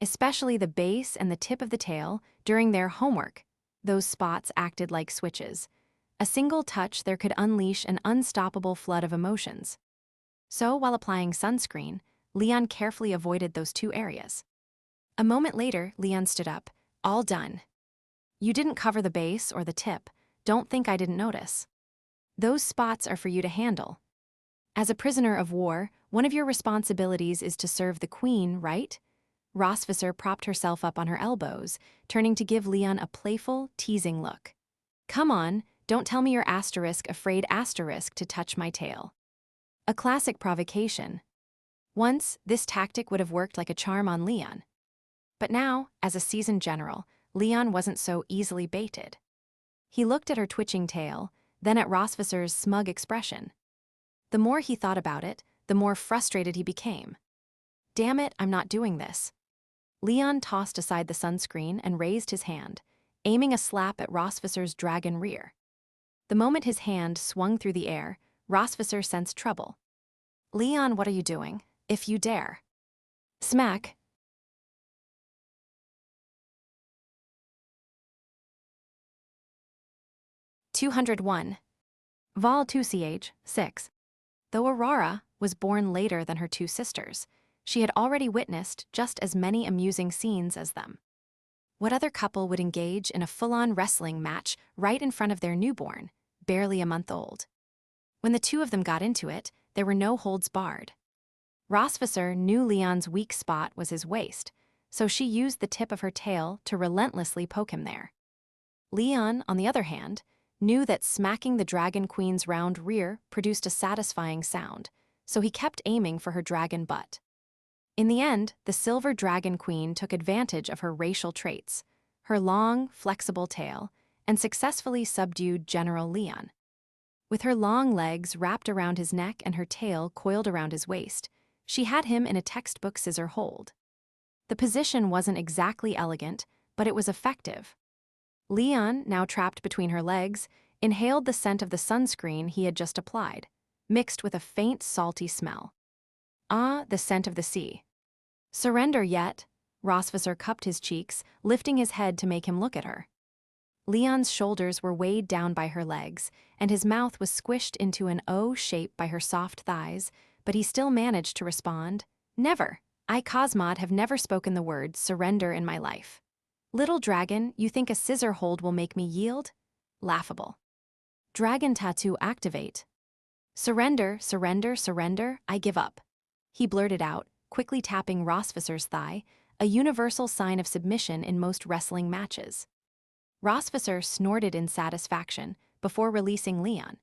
Especially the base and the tip of the tail during their homework. Those spots acted like switches. A single touch there could unleash an unstoppable flood of emotions. So while applying sunscreen, Leon carefully avoided those 2 areas. A moment later, Leon stood up. "All done." "You didn't cover the base or the tip. Don't think I didn't notice. Those spots are for you to handle. As a prisoner of war, one of your responsibilities is to serve the queen, right?" Rosvisser propped herself up on her elbows, turning to give Leon a playful, teasing look. "Come on, don't tell me you're afraid to touch my tail." A classic provocation. Once, this tactic would have worked like a charm on Leon. But now, as a seasoned general, Leon wasn't so easily baited. He looked at her twitching tail, then at Rosvisser's smug expression. The more he thought about it, the more frustrated he became. "Damn it, I'm not doing this." Leon tossed aside the sunscreen and raised his hand, aiming a slap at Rosvisser's dragon rear. The moment his hand swung through the air, Rosvisser sensed trouble. "Leon, what are you doing? If you dare." Smack. "201. Vol 2ch, 6. Though Aurora was born later than her 2 sisters, she had already witnessed just as many amusing scenes as them. What other couple would engage in a full-on wrestling match right in front of their newborn, barely a month old? When the 2 of them got into it, there were no holds barred. Rosvisser knew Leon's weak spot was his waist, so she used the tip of her tail to relentlessly poke him there. Leon, on the other hand, knew that smacking the Dragon Queen's round rear produced a satisfying sound, so he kept aiming for her dragon butt. In the end, the Silver Dragon Queen took advantage of her racial traits, her long, flexible tail, and successfully subdued General Leon. With her long legs wrapped around his neck and her tail coiled around his waist, she had him in a textbook scissor hold. The position wasn't exactly elegant, but it was effective. Leon, now trapped between her legs, inhaled the scent of the sunscreen he had just applied, mixed with a faint salty smell. Ah, the scent of the sea. Surrender yet? Rosvisser cupped his cheeks, lifting his head to make him look at her. Leon's shoulders were weighed down by her legs, and his mouth was squished into an O shape by her soft thighs, but he still managed to respond, "Never. I, Cosmod, have never spoken the word surrender in my life. Little dragon, you think a scissor hold will make me yield? Laughable. Dragon tattoo activate. Surrender, surrender, surrender, I give up," he blurted out, quickly tapping Rosvisser's thigh, a universal sign of submission in most wrestling matches. Rosvisser snorted in satisfaction before releasing Leon.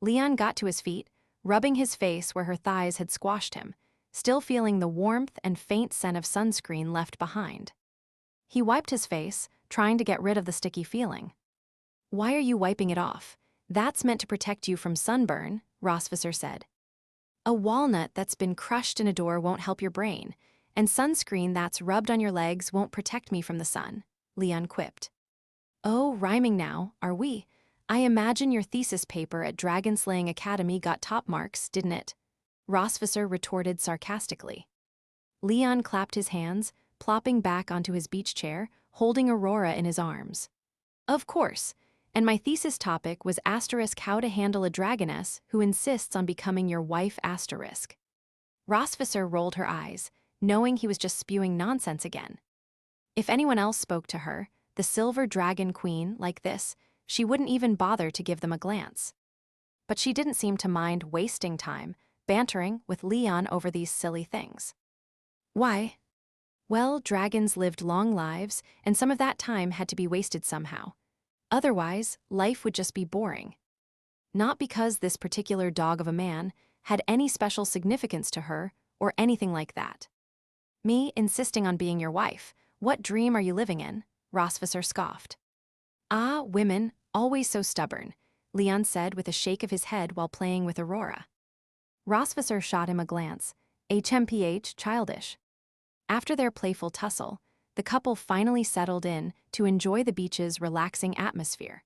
Leon got to his feet, rubbing his face where her thighs had squashed him, still feeling the warmth and faint scent of sunscreen left behind. He wiped his face, trying to get rid of the sticky feeling. "Why are you wiping it off? That's meant to protect you from sunburn," Rosvisser said. "A walnut that's been crushed in a door won't help your brain, and sunscreen that's rubbed on your legs won't protect me from the sun," Leon quipped. "Oh, rhyming now, are we? I imagine your thesis paper at Dragon Slaying Academy got top marks, didn't it?" Rosvisser retorted sarcastically. Leon clapped his hands, plopping back onto his beach chair, holding Aurora in his arms. "Of course, and my thesis topic was asterisk how to handle a dragoness who insists on becoming your wife asterisk." Rosvisser rolled her eyes, knowing he was just spewing nonsense again. If anyone else spoke to her, the Silver Dragon Queen, like this, she wouldn't even bother to give them a glance. But she didn't seem to mind wasting time, bantering with Leon over these silly things. Why? Well, dragons lived long lives, and some of that time had to be wasted somehow. Otherwise, life would just be boring. Not because this particular dog of a man had any special significance to her or anything like that. "Me insisting on being your wife, what dream are you living in?" Rosvisser scoffed. "Ah, women, always so stubborn," Leon said with a shake of his head while playing with Aurora. Rosvisser shot him a glance, HMPH childish. After their playful tussle, the couple finally settled in to enjoy the beach's relaxing atmosphere.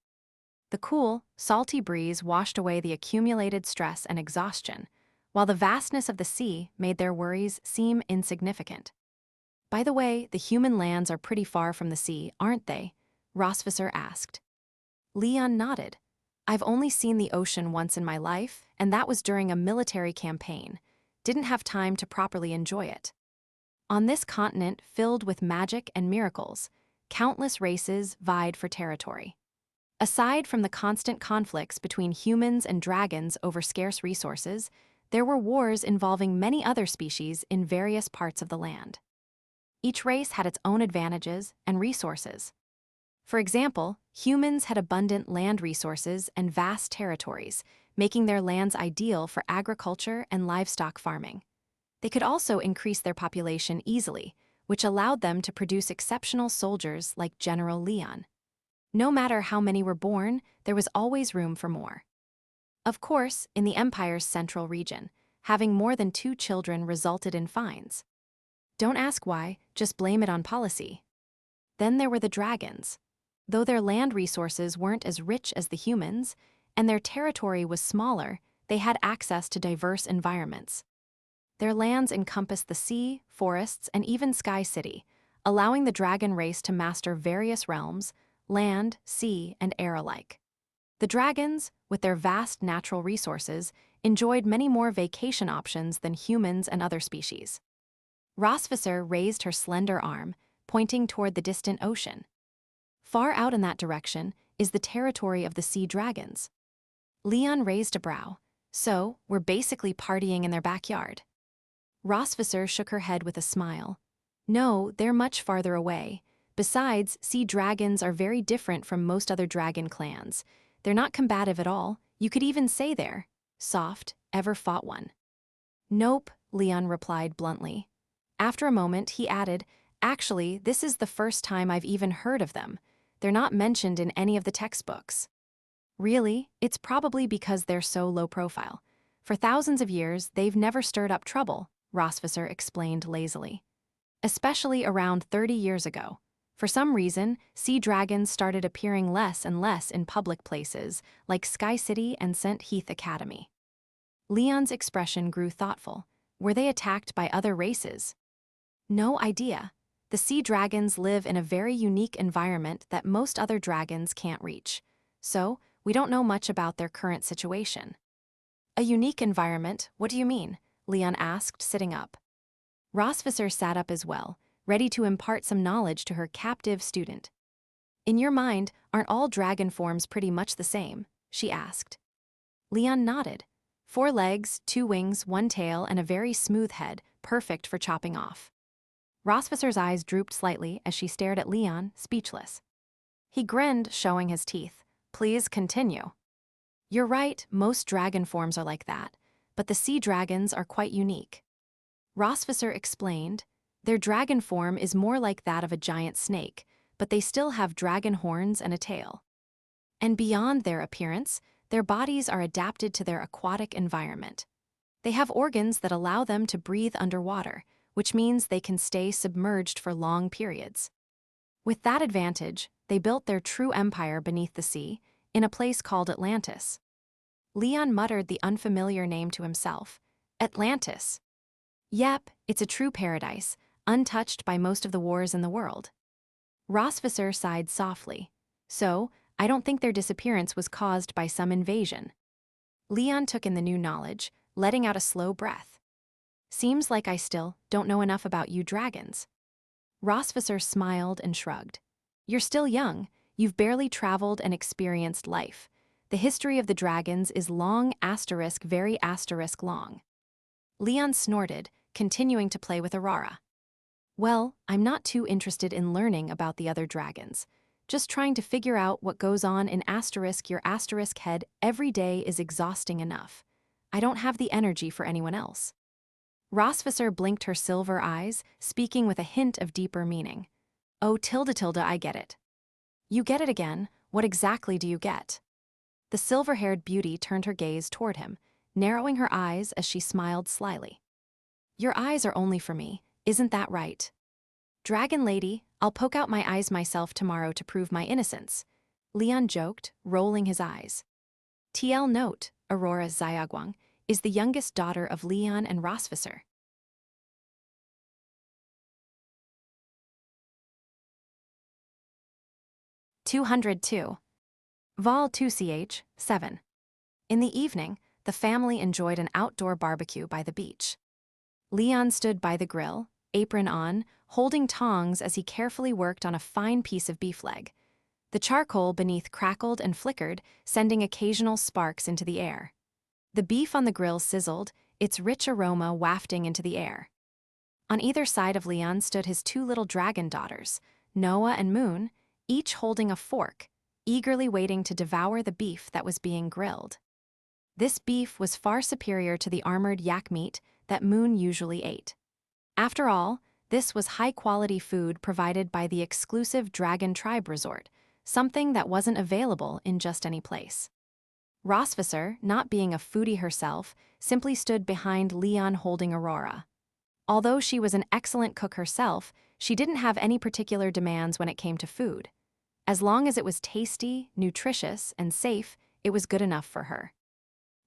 The cool, salty breeze washed away the accumulated stress and exhaustion, while the vastness of the sea made their worries seem insignificant. "By the way, the human lands are pretty far from the sea, aren't they?" Rosvisser asked. Leon nodded. "I've only seen the ocean once in my life, and that was during a military campaign. Didn't have time to properly enjoy it. On this continent filled with magic and miracles, countless races vied for territory. Aside from the constant conflicts between humans and dragons over scarce resources, there were wars involving many other species in various parts of the land. Each race had its own advantages and resources. For example, humans had abundant land resources and vast territories, making their lands ideal for agriculture and livestock farming. They could also increase their population easily, which allowed them to produce exceptional soldiers like General Leon. No matter how many were born, there was always room for more. Of course, in the Empire's central region, having more than 2 children resulted in fines. Don't ask why, just blame it on policy. Then there were the dragons. Though their land resources weren't as rich as the humans, and their territory was smaller, they had access to diverse environments. Their lands encompassed the sea, forests, and even Sky City, allowing the dragon race to master various realms, land, sea, and air alike. The dragons, with their vast natural resources, enjoyed many more vacation options than humans and other species. Rosvisser raised her slender arm, pointing toward the distant ocean. Far out in that direction is the territory of the sea dragons. Leon raised a brow. "So, we're basically partying in their backyard." Rosvisser shook her head with a smile. "No, they're much farther away. Besides, sea dragons are very different from most other dragon clans. They're not combative at all. You could even say they're soft. Ever fought one?" "Nope," Leon replied bluntly. After a moment, he added, "Actually, this is the first time I've even heard of them. They're not mentioned in any of the textbooks." "Really? It's probably because they're so low profile. For thousands of years, they've never stirred up trouble," Rosvisser explained lazily. "Especially around 30 years ago. For some reason, sea dragons started appearing less and less in public places, like Sky City and St. Heath Academy. Leon's expression grew thoughtful. Were they attacked by other races? No idea. The sea dragons live in a very unique environment that most other dragons can't reach. So, we don't know much about their current situation. A unique environment? What do you mean? Leon asked, sitting up. Rosvisser sat up as well, ready to impart some knowledge to her captive student. In your mind, aren't all dragon forms pretty much the same? She asked. Leon nodded. 4 legs, 2 wings, 1 tail, and a very smooth head, perfect for chopping off. Rosvisser's eyes drooped slightly as she stared at Leon, speechless. He grinned, showing his teeth. Please continue. You're right, most dragon forms are like that, but the sea dragons are quite unique. Rosvisser explained, their dragon form is more like that of a giant snake, but they still have dragon horns and a tail. And beyond their appearance, their bodies are adapted to their aquatic environment. They have organs that allow them to breathe underwater, which means they can stay submerged for long periods. With that advantage, they built their true empire beneath the sea, in a place called Atlantis. Leon muttered the unfamiliar name to himself. Atlantis. Yep, it's a true paradise, untouched by most of the wars in the world. Rosvisser sighed softly. So, I don't think their disappearance was caused by some invasion. Leon took in the new knowledge, letting out a slow breath. Seems like I still don't know enough about you dragons. Rosvisser smiled and shrugged. You're still young. You've barely traveled and experienced life. The history of the dragons is long *, very * long. Leon snorted, continuing to play with Aurora. Well, I'm not too interested in learning about the other dragons. Just trying to figure out what goes on in * your * head every day is exhausting enough. I don't have the energy for anyone else. Rosvisser blinked her silver eyes, speaking with a hint of deeper meaning. Oh, tilde, I get it. You get it again. What exactly do you get? The silver-haired beauty turned her gaze toward him, narrowing her eyes as she smiled slyly. Your eyes are only for me, isn't that right? Dragon lady, I'll poke out my eyes myself tomorrow to prove my innocence. Leon joked, rolling his eyes. TL note, Aurora Xiaoguang is the youngest daughter of Leon and Rosvisser. (202). Vol 2ch, 7. In the evening, the family enjoyed an outdoor barbecue by the beach. Leon stood by the grill, apron on, holding tongs as he carefully worked on a fine piece of beef leg. The charcoal beneath crackled and flickered, sending occasional sparks into the air. The beef on the grill sizzled, its rich aroma wafting into the air. On either side of Leon stood his 2 little dragon daughters, Noah and Moon, each holding a fork, eagerly waiting to devour the beef that was being grilled. This beef was far superior to the armored yak meat that Moon usually ate. After all, this was high-quality food provided by the exclusive Dragon Tribe Resort, something that wasn't available in just any place. Rosvisser, not being a foodie herself, simply stood behind Leon holding Aurora. Although she was an excellent cook herself, she didn't have any particular demands when it came to food. As long as it was tasty, nutritious, and safe, it was good enough for her.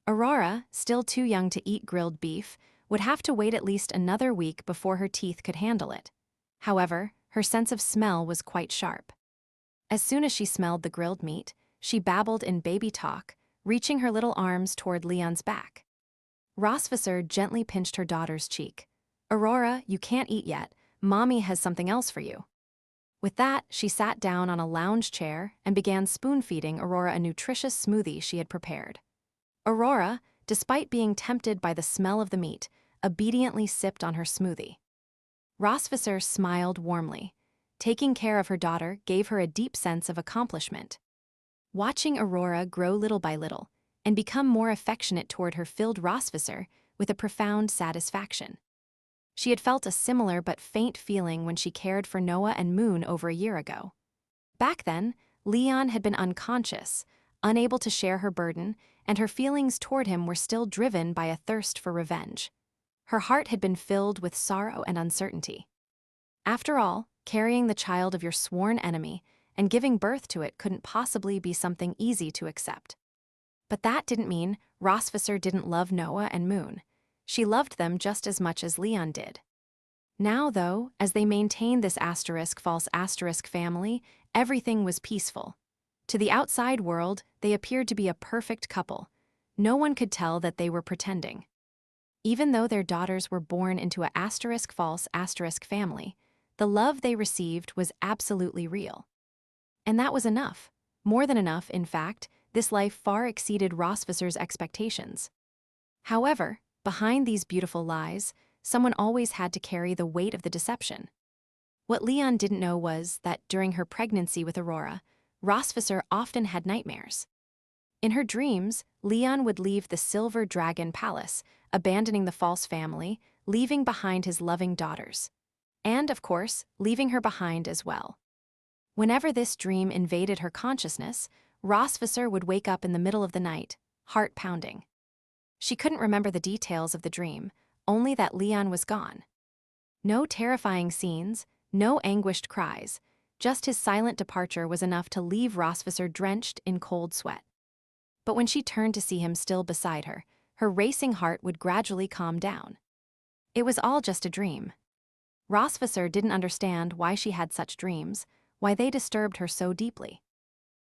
Aurora, still too young to eat grilled beef, would have to wait at least another week before her teeth could handle it. However, her sense of smell was quite sharp. As soon as she smelled the grilled meat, she babbled in baby talk, reaching her little arms toward Leon's back. Rosvisser gently pinched her daughter's cheek. Aurora, you can't eat yet. Mommy has something else for you. With that, she sat down on a lounge chair and began spoon-feeding Aurora a nutritious smoothie she had prepared. Aurora, despite being tempted by the smell of the meat, obediently sipped on her smoothie. Rosvisser smiled warmly. Taking care of her daughter gave her a deep sense of accomplishment. Watching Aurora grow little by little and become more affectionate toward her filled Rosvisser with a profound satisfaction. She had felt a similar but faint feeling when she cared for Noah and Moon over a year ago. Back then, Leon had been unconscious, unable to share her burden, and her feelings toward him were still driven by a thirst for revenge. Her heart had been filled with sorrow and uncertainty. After all, Carrying the child of your sworn enemy and giving birth to it couldn't possibly be something easy to accept. But that didn't mean Rosvisser didn't love Noah and Moon. She loved them just as much as Leon did. Now, though, as they maintained this false family, everything was peaceful. To the outside world, they appeared to be a perfect couple. No one could tell that they were pretending. Even though their daughters were born into a false family, the love they received was absolutely real. And that was enough. More than enough, in fact. This life far exceeded Rosvisser's expectations. However, behind these beautiful lies, someone always had to carry the weight of the deception. What Leon didn't know was that during her pregnancy with Aurora, Rosvisser often had nightmares. In her dreams, Leon would leave the Silver Dragon Palace, abandoning the false family, leaving behind his loving daughters. And, of course, leaving her behind as well. Whenever this dream invaded her consciousness, Rosvisser would wake up in the middle of the night, heart pounding. She couldn't remember the details of the dream, only that Leon was gone. No terrifying scenes, no anguished cries, just his silent departure was enough to leave Rosvisser drenched in cold sweat. But when she turned to see him still beside her, her racing heart would gradually calm down. It was all just a dream. Rosvisser didn't understand why she had such dreams, why they disturbed her so deeply.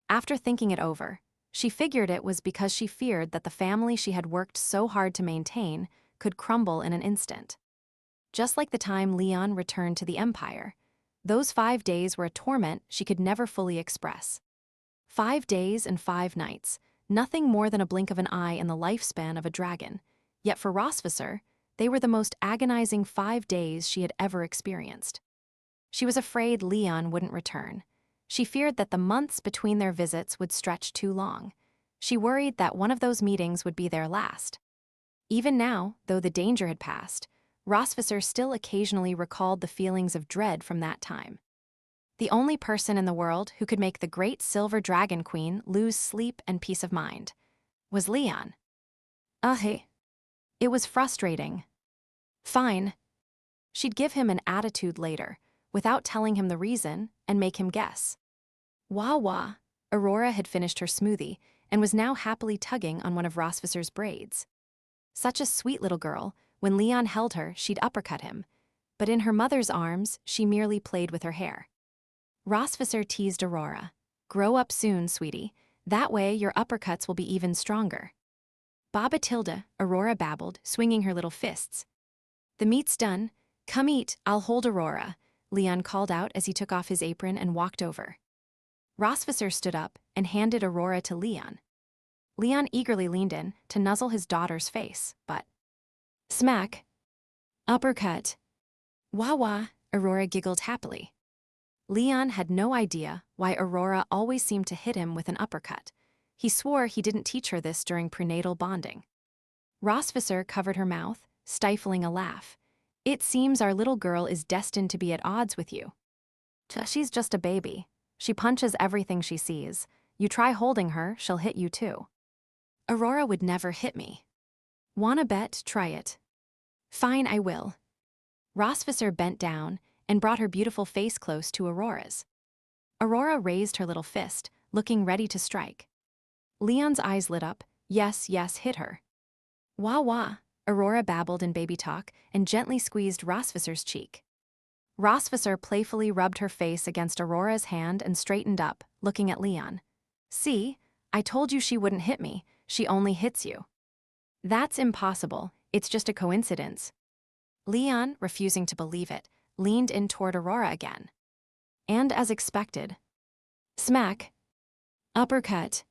After thinking it over, she figured it was because she feared that the family she had worked so hard to maintain could crumble in an instant. Just like the time Leon returned to the Empire, those 5 days were a torment she could never fully express. 5 days and 5 nights, nothing more than a blink of an eye in the lifespan of a dragon, yet for Rosvisser, they were the most agonizing 5 days she had ever experienced. She was afraid Leon wouldn't return. She feared that the months between their visits would stretch too long. She worried that one of those meetings would be their last. Even now, though the danger had passed, Rosvisser still occasionally recalled the feelings of dread from that time. The only person in the world who could make the great Silver Dragon Queen lose sleep and peace of mind was Leon. Hey. It was frustrating. Fine. She'd give him an attitude later, without telling him the reason, and make him guess. Wah. Aurora had finished her smoothie and was now happily tugging on one of Rosvisser's braids. Such a sweet little girl, when Leon held her, she'd uppercut him, but in her mother's arms, she merely played with her hair. Rosvisser teased Aurora. Grow up soon, sweetie. That way your uppercuts will be even stronger. Baba-Tilda, Aurora babbled, swinging her little fists. The meat's done. Come eat, I'll hold Aurora, Leon called out as he took off his apron and walked over. Rosvisser stood up and handed Aurora to Leon. Leon eagerly leaned in to nuzzle his daughter's face, but... Smack. Uppercut. Wah, Aurora giggled happily. Leon had no idea why Aurora always seemed to hit him with an uppercut. He swore he didn't teach her this during prenatal bonding. Rosvisser covered her mouth, stifling a laugh. It seems our little girl is destined to be at odds with you. She's just a baby. She punches everything she sees. You try holding her, she'll hit you too. Aurora would never hit me. Wanna bet? Try it. Fine, I will. Rosvisser bent down and brought her beautiful face close to Aurora's. Aurora raised her little fist, looking ready to strike. Leon's eyes lit up. Yes, hit her. Wah, Aurora babbled in baby talk and gently squeezed Rosvisser's cheek. Rosvisser playfully rubbed her face against Aurora's hand and straightened up, looking at Leon. See, I told you she wouldn't hit me, she only hits you. That's impossible, it's just a coincidence. Leon, refusing to believe it, leaned in toward Aurora again. And as expected. Smack. Uppercut.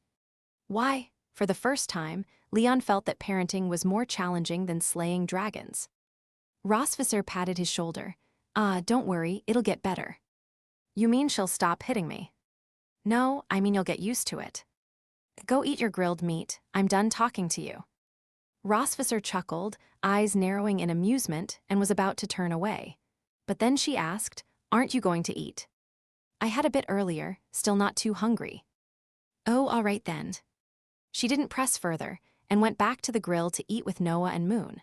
Why? For the first time, Leon felt that parenting was more challenging than slaying dragons. Rosvisser patted his shoulder. Don't worry, it'll get better. You mean she'll stop hitting me? No, I mean you'll get used to it. Go eat your grilled meat, I'm done talking to you. Rosvisser chuckled, eyes narrowing in amusement, and was about to turn away. But then she asked, Aren't you going to eat? I had a bit earlier, still not too hungry. Oh, all right then. She didn't press further, and went back to the grill to eat with Noah and Moon.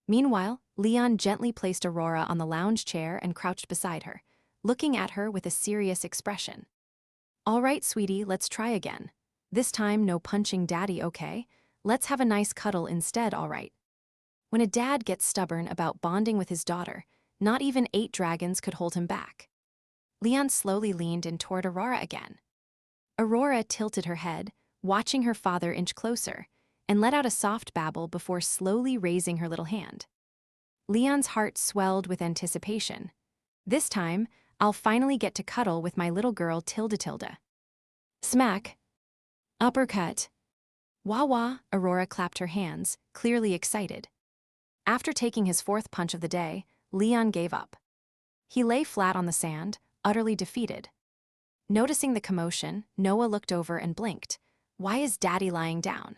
Meanwhile, Leon gently placed Aurora on the lounge chair and crouched beside her, looking at her with a serious expression. "All right, sweetie, let's try again. This time, no punching daddy, okay? Let's have a nice cuddle instead, all right?" When a dad gets stubborn about bonding with his daughter, not even 8 dragons could hold him back. Leon slowly leaned in toward Aurora again. Aurora tilted her head, watching her father inch closer, and let out a soft babble before slowly raising her little hand. Leon's heart swelled with anticipation. This time, I'll finally get to cuddle with my little girl Tilda. Smack. Uppercut. Wah wah, Aurora clapped her hands, clearly excited. After taking his 4th punch of the day, Leon gave up. He lay flat on the sand, utterly defeated. Noticing the commotion, Noah looked over and blinked. Why is Daddy lying down?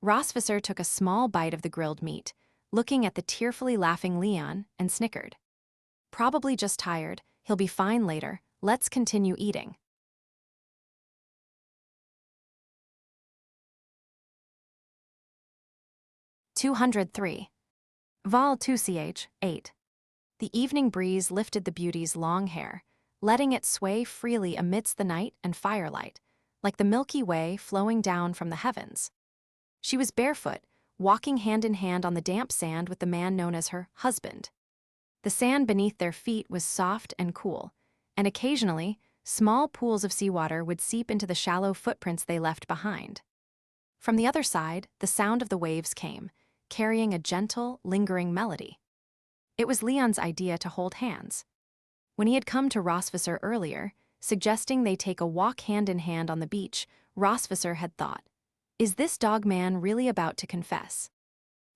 Rosvisser took a small bite of the grilled meat, looking at the tearfully laughing Leon, and snickered. Probably just tired, he'll be fine later, let's continue eating. (203) Vol 2ch, 8. The evening breeze lifted the beauty's long hair, letting it sway freely amidst the night and firelight, like the Milky Way flowing down from the heavens. She was barefoot, walking hand in hand on the damp sand with the man known as her husband. The sand beneath their feet was soft and cool, and occasionally, small pools of seawater would seep into the shallow footprints they left behind. From the other side, the sound of the waves came, carrying a gentle, lingering melody. It was Leon's idea to hold hands. When he had come to Rosvisser earlier, suggesting they take a walk hand in hand on the beach, Rosvisser had thought, "Is this dog man really about to confess?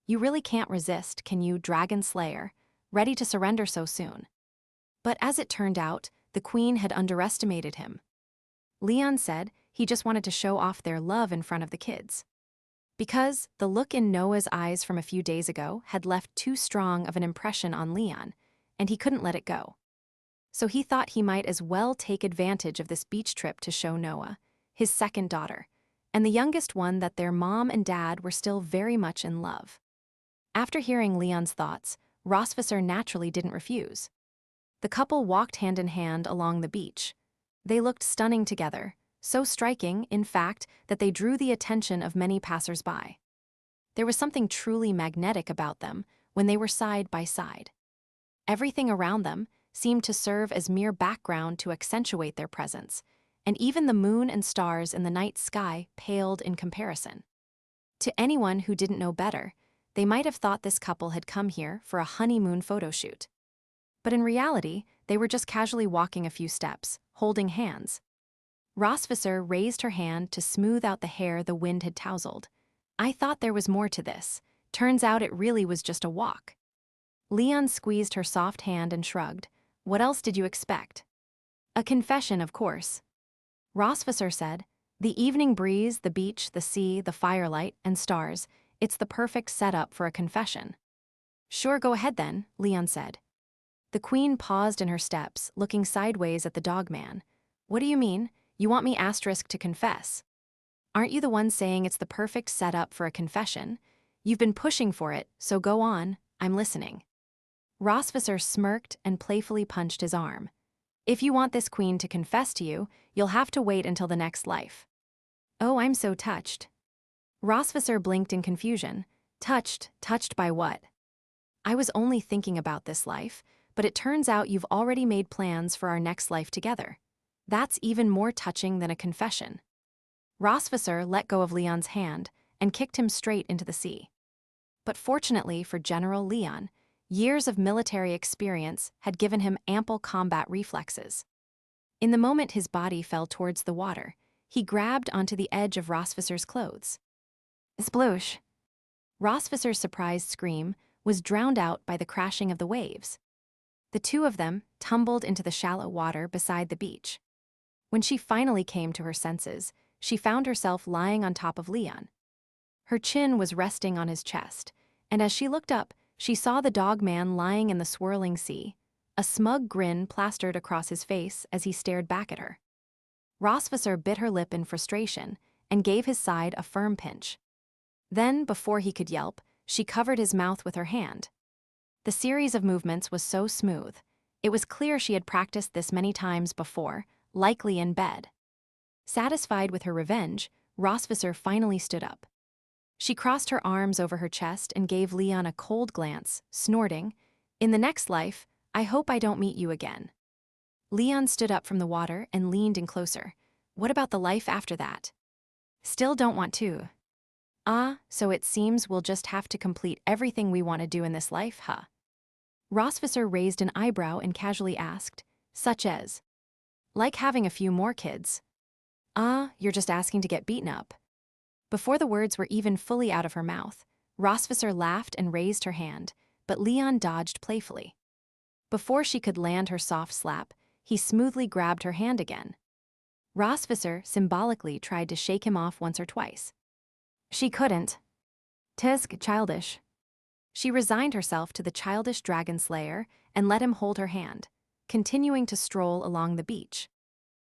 You really can't resist, can you, dragon slayer, ready to surrender so soon?" But as it turned out, the queen had underestimated him. Leon said he just wanted to show off their love in front of the kids. Because the look in Noah's eyes from a few days ago had left too strong of an impression on Leon, and he couldn't let it go. So he thought he might as well take advantage of this beach trip to show Noah, his 2nd daughter, and the youngest one, that their mom and dad were still very much in love. After hearing Leon's thoughts, Rosvisser naturally didn't refuse. The couple walked hand in hand along the beach. They looked stunning together, so striking, in fact, that they drew the attention of many passers-by. There was something truly magnetic about them when they were side by side. Everything around them seemed to serve as mere background to accentuate their presence, and even the moon and stars in the night sky paled in comparison. To anyone who didn't know better, they might have thought this couple had come here for a honeymoon photo shoot. But in reality, they were just casually walking a few steps, holding hands. Rosvisser raised her hand to smooth out the hair the wind had tousled. "I thought there was more to this. Turns out it really was just a walk." Leon squeezed her soft hand and shrugged. "What else did you expect?" "A confession, of course." Rosvisser said, "The evening breeze, the beach, the sea, the firelight, and stars, it's the perfect setup for a confession." "Sure, go ahead then," Leon said. The queen paused in her steps, looking sideways at the dog man. "What do you mean? You want me to confess? Aren't you the one saying it's the perfect setup for a confession? You've been pushing for it, so go on, I'm listening." Rosvisser smirked and playfully punched his arm. "If you want this queen to confess to you, you'll have to wait until the next life." "Oh, I'm so touched." Rosvisser blinked in confusion. Touched by what?" "I was only thinking about this life, but it turns out you've already made plans for our next life together. That's even more touching than a confession." Rosvisser let go of Leon's hand and kicked him straight into the sea. But fortunately for General Leon, years of military experience had given him ample combat reflexes. In the moment his body fell towards the water, he grabbed onto the edge of Rosvisser's clothes. Sploosh! Rosvisser's surprised scream was drowned out by the crashing of the waves. The two of them tumbled into the shallow water beside the beach. When she finally came to her senses, she found herself lying on top of Leon. Her chin was resting on his chest, and as she looked up, she saw the dog man lying in the swirling sea, a smug grin plastered across his face as he stared back at her. Rosvisser bit her lip in frustration and gave his side a firm pinch. Then, before he could yelp, she covered his mouth with her hand. The series of movements was so smooth, It was clear she had practiced this many times before, likely in bed. Satisfied with her revenge, Rosvisser finally stood up. She crossed her arms over her chest and gave Leon a cold glance, snorting, "In the next life, I hope I don't meet you again." Leon stood up from the water and leaned in closer. "What about the life after that?" "Still don't want to." "Ah, so it seems we'll just have to complete everything we want to do in this life, huh?" Rosvisser raised an eyebrow and casually asked, "Such as?" "Like having a few more kids." "Ah, you're just asking to get beaten up." Before the words were even fully out of her mouth, Rosvisser laughed and raised her hand, but Leon dodged playfully. Before she could land her soft slap, he smoothly grabbed her hand again. Rosvisser symbolically tried to shake him off once or twice. She couldn't. Tisk, childish. She resigned herself to the childish dragon slayer and let him hold her hand, continuing to stroll along the beach.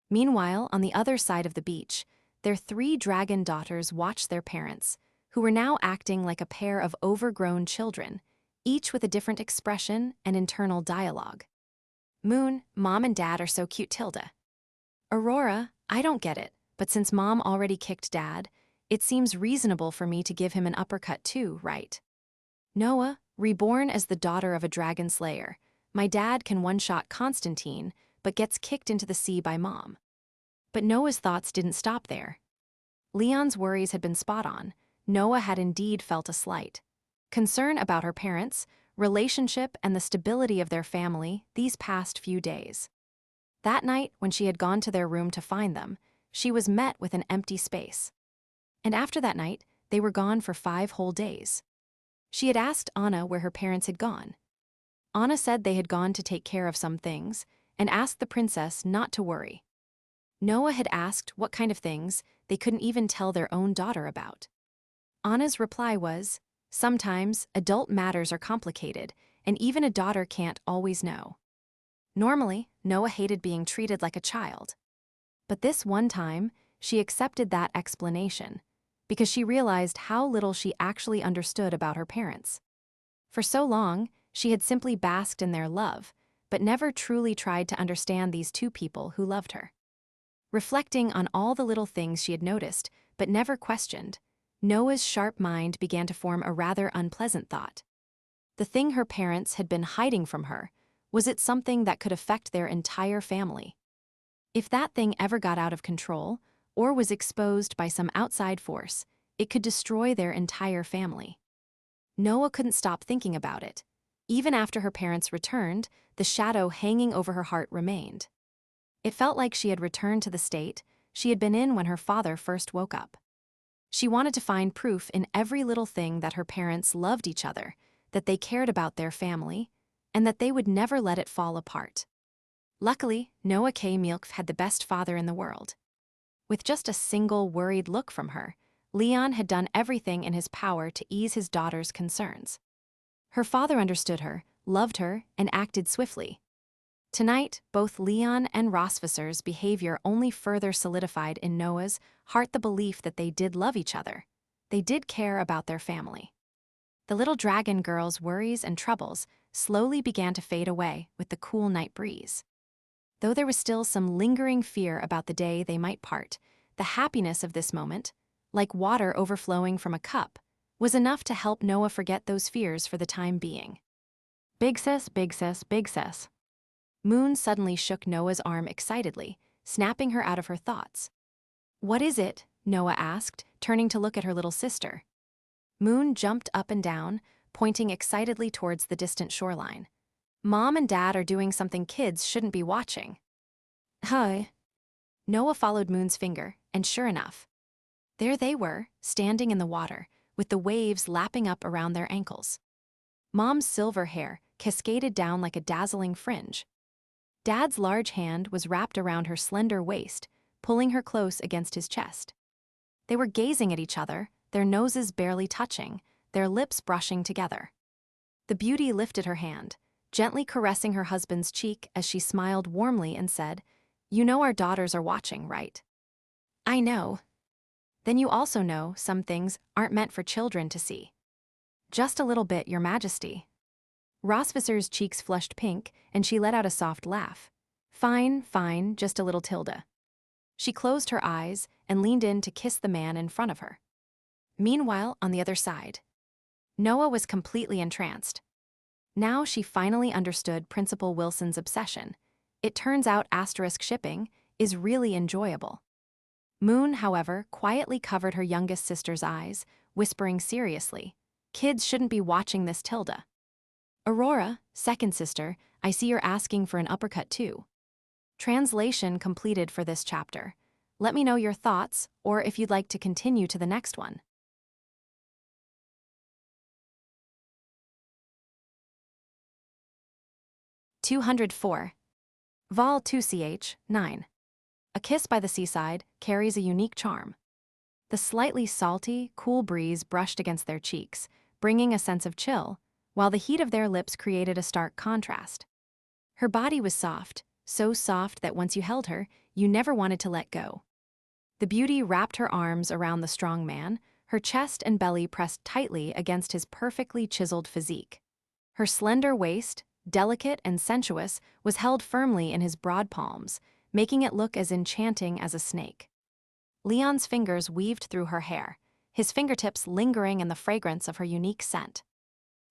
Meanwhile, on the other side of the beach, their 3 dragon daughters watched their parents, who were now acting like a pair of overgrown children, each with a different expression and internal dialogue. "Moon, Mom and Dad are so cute, Tilda." "Aurora, I don't get it, but since Mom already kicked Dad, it seems reasonable for me to give him an uppercut too, right?" "Noah, reborn as the daughter of a dragon slayer, my dad can one-shot Constantine, but gets kicked into the sea by Mom." But Noah's thoughts didn't stop there. Leon's worries had been spot on. Noah had indeed felt a slight concern about her parents, relationship, and the stability of their family these past few days. That night, when she had gone to their room to find them, she was met with an empty space. And after that night, they were gone for 5 whole days. She had asked Anna where her parents had gone. Anna said they had gone to take care of some things, and asked the princess not to worry. Noah had asked what kind of things they couldn't even tell their own daughter about. Anna's reply was, "Sometimes adult matters are complicated, and even a daughter can't always know." Normally, Noah hated being treated like a child. But this one time, she accepted that explanation, because she realized how little she actually understood about her parents. For so long, she had simply basked in their love, but never truly tried to understand these 2 people who loved her. Reflecting on all the little things she had noticed, but never questioned, Noah's sharp mind began to form a rather unpleasant thought. The thing her parents had been hiding from her, was it something that could affect their entire family? If that thing ever got out of control, or was exposed by some outside force, it could destroy their entire family. Noah couldn't stop thinking about it. Even after her parents returned, the shadow hanging over her heart remained. It felt like she had returned to the state she had been in when her father first woke up. She wanted to find proof in every little thing that her parents loved each other, that they cared about their family, and that they would never let it fall apart. Luckily, Noah K. Milk had the best father in the world. With just a single worried look from her, Leon had done everything in his power to ease his daughter's concerns. Her father understood her, loved her, and acted swiftly. Tonight, both Leon and Rosvisser's behavior only further solidified in Noah's heart the belief that they did love each other. They did care about their family. The little dragon girl's worries and troubles slowly began to fade away with the cool night breeze. Though there was still some lingering fear about the day they might part, the happiness of this moment, like water overflowing from a cup, was enough to help Noah forget those fears for the time being. "Big sis, big sis, big sis." Moon suddenly shook Noah's arm excitedly, snapping her out of her thoughts. "What is it?" Noah asked, turning to look at her little sister. Moon jumped up and down, pointing excitedly towards the distant shoreline. "Mom and Dad are doing something kids shouldn't be watching." "Hi." Noah followed Moon's finger, and sure enough, there they were, standing in the water, with the waves lapping up around their ankles. Mom's silver hair cascaded down like a dazzling fringe. Dad's large hand was wrapped around her slender waist, pulling her close against his chest. They were gazing at each other, their noses barely touching, their lips brushing together. The beauty lifted her hand, gently caressing her husband's cheek as she smiled warmly and said, "You know our daughters are watching, right?" "I know." "Then you also know some things aren't meant for children to see." "Just a little bit, Your Majesty." Rosvisser's cheeks flushed pink, and she let out a soft laugh. Fine, fine, just a little Tilda. She closed her eyes and leaned in to kiss the man in front of her. Meanwhile, on the other side, Noah was completely entranced. Now she finally understood Principal Wilson's obsession. It turns out asterisk shipping is really enjoyable. Moon, however, quietly covered her youngest sister's eyes, whispering seriously, "Kids shouldn't be watching this, Tilda." "Aurora, second sister, I see you're asking for an uppercut too." Translation completed for this chapter. Let me know your thoughts, or if you'd like to continue to the next one. (204) Vol 2ch. 9. A kiss by the seaside carries a unique charm. The slightly salty, cool breeze brushed against their cheeks, bringing a sense of chill, while the heat of their lips created a stark contrast. Her body was soft, so soft that once you held her, you never wanted to let go. The beauty wrapped her arms around the strong man, her chest and belly pressed tightly against his perfectly chiseled physique. Her slender waist, delicate and sensuous, was held firmly in his broad palms, making it look as enchanting as a snake. Leon's fingers weaved through her hair, his fingertips lingering in the fragrance of her unique scent.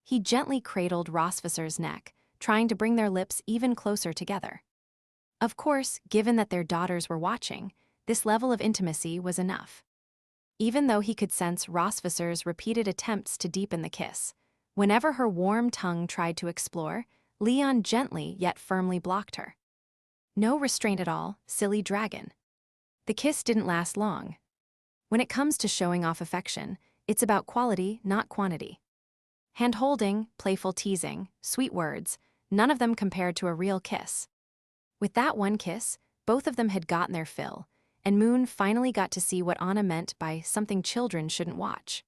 He gently cradled Rosvisser's neck, trying to bring their lips even closer together. Of course, given that their daughters were watching, this level of intimacy was enough. Even though he could sense Rosvisser's repeated attempts to deepen the kiss, whenever her warm tongue tried to explore, Leon gently yet firmly blocked her. No restraint at all, silly dragon. The kiss didn't last long. When it comes to showing off affection, it's about quality, not quantity. Hand-holding, playful teasing, sweet words, none of them compared to a real kiss. With that one kiss, both of them had gotten their fill, and Moon finally got to see what Anna meant by something children shouldn't watch.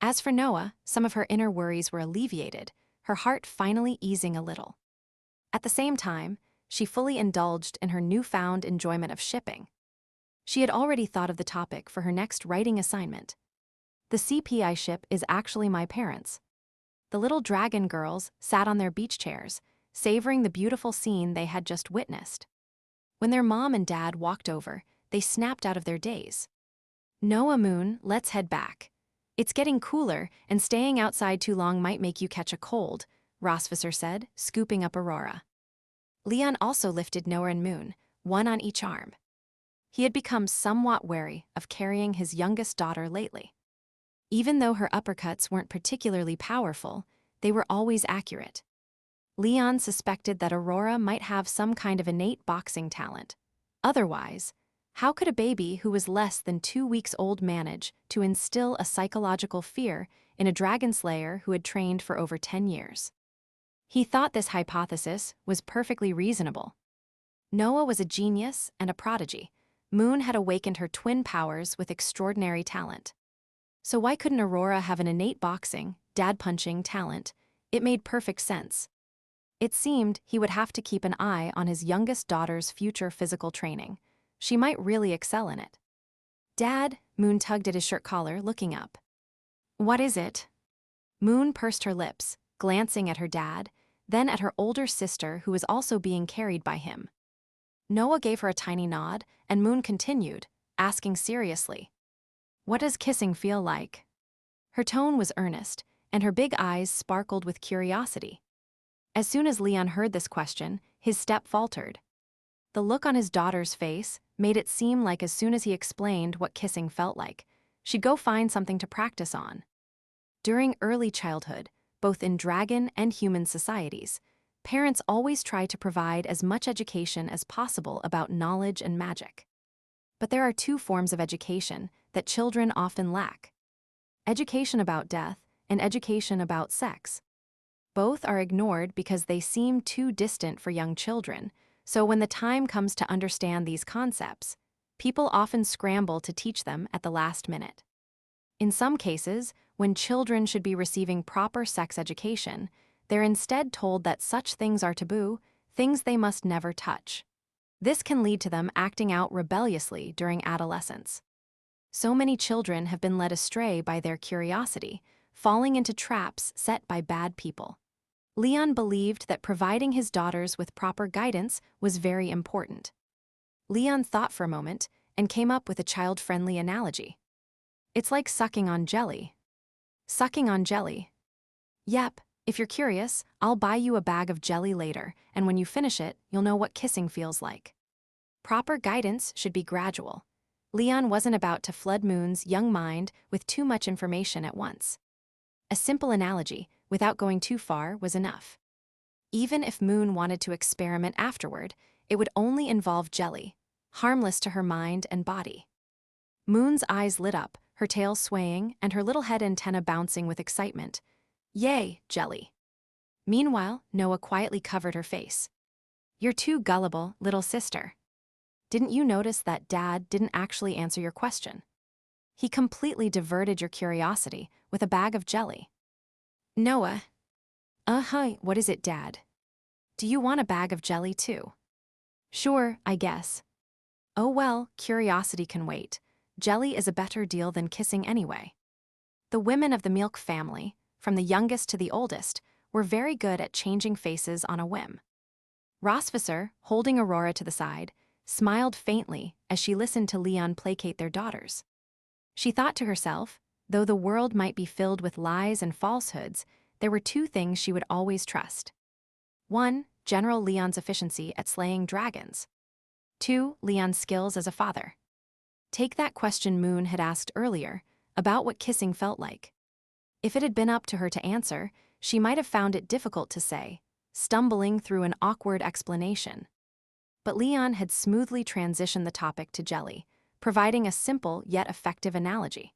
As for Noah, some of her inner worries were alleviated, her heart finally easing a little. At the same time, she fully indulged in her newfound enjoyment of shipping. She had already thought of the topic for her next writing assignment. The CP I ship is actually my parents. The little dragon girls sat on their beach chairs, savoring the beautiful scene they had just witnessed. When their mom and dad walked over, they snapped out of their daze. "Noah, Moon, let's head back. It's getting cooler, and staying outside too long might make you catch a cold," Rosvisser said, scooping up Aurora. Leon also lifted Noah and Moon, one on each arm. He had become somewhat wary of carrying his youngest daughter lately. Even though her uppercuts weren't particularly powerful, they were always accurate. Leon suspected that Aurora might have some kind of innate boxing talent. Otherwise, how could a baby who was less than 2 weeks old manage to instill a psychological fear in a dragon slayer who had trained for over 10 years? He thought this hypothesis was perfectly reasonable. Noah was a genius and a prodigy. Moon had awakened her twin powers with extraordinary talent. So why couldn't Aurora have an innate boxing, dad-punching talent? It made perfect sense. It seemed he would have to keep an eye on his youngest daughter's future physical training. She might really excel in it. "Dad," Moon tugged at his shirt collar, looking up. "What is it?" Moon pursed her lips, glancing at her dad, then at her older sister who was also being carried by him. Noah gave her a tiny nod, and Moon continued, asking seriously, "What does kissing feel like?" Her tone was earnest, and her big eyes sparkled with curiosity. As soon as Leon heard this question, his step faltered. The look on his daughter's face made it seem like as soon as he explained what kissing felt like, she'd go find something to practice on. During early childhood, both in dragon and human societies, parents always try to provide as much education as possible about knowledge and magic. But there are 2 forms of education that children often lack: education about death and education about sex. Both are ignored because they seem too distant for young children, so when the time comes to understand these concepts, people often scramble to teach them at the last minute. In some cases, when children should be receiving proper sex education, they're instead told that such things are taboo, things they must never touch. This can lead to them acting out rebelliously during adolescence. So many children have been led astray by their curiosity, falling into traps set by bad people. Leon believed that providing his daughters with proper guidance was very important. Leon thought for a moment and came up with a child-friendly analogy. It's like sucking on jelly. Sucking on jelly. Yep, if you're curious, I'll buy you a bag of jelly later, and when you finish it, you'll know what kissing feels like. Proper guidance should be gradual. Leon wasn't about to flood Moon's young mind with too much information at once. A simple analogy, without going too far, was enough. Even if Moon wanted to experiment afterward, it would only involve jelly, harmless to her mind and body. Moon's eyes lit up, her tail swaying and her little head antenna bouncing with excitement. Yay, jelly. Meanwhile, Noah quietly covered her face. You're too gullible, little sister. Didn't you notice that Dad didn't actually answer your question? He completely diverted your curiosity with a bag of jelly. Noah. What is it, Dad? Do you want a bag of jelly too? Sure, I guess. Oh well, curiosity can wait. Jelly is a better deal than kissing anyway. The women of the Milk family, from the youngest to the oldest, were very good at changing faces on a whim. Rosvisser, holding Aurora to the side, smiled faintly as she listened to Leon placate their daughters. She thought to herself, though the world might be filled with lies and falsehoods, there were two things she would always trust. 1. General Leon's efficiency at slaying dragons. 2. Leon's skills as a father. Take that question Moon had asked earlier, about what kissing felt like. If it had been up to her to answer, she might have found it difficult to say, stumbling through an awkward explanation. But Leon had smoothly transitioned the topic to jelly, providing a simple yet effective analogy.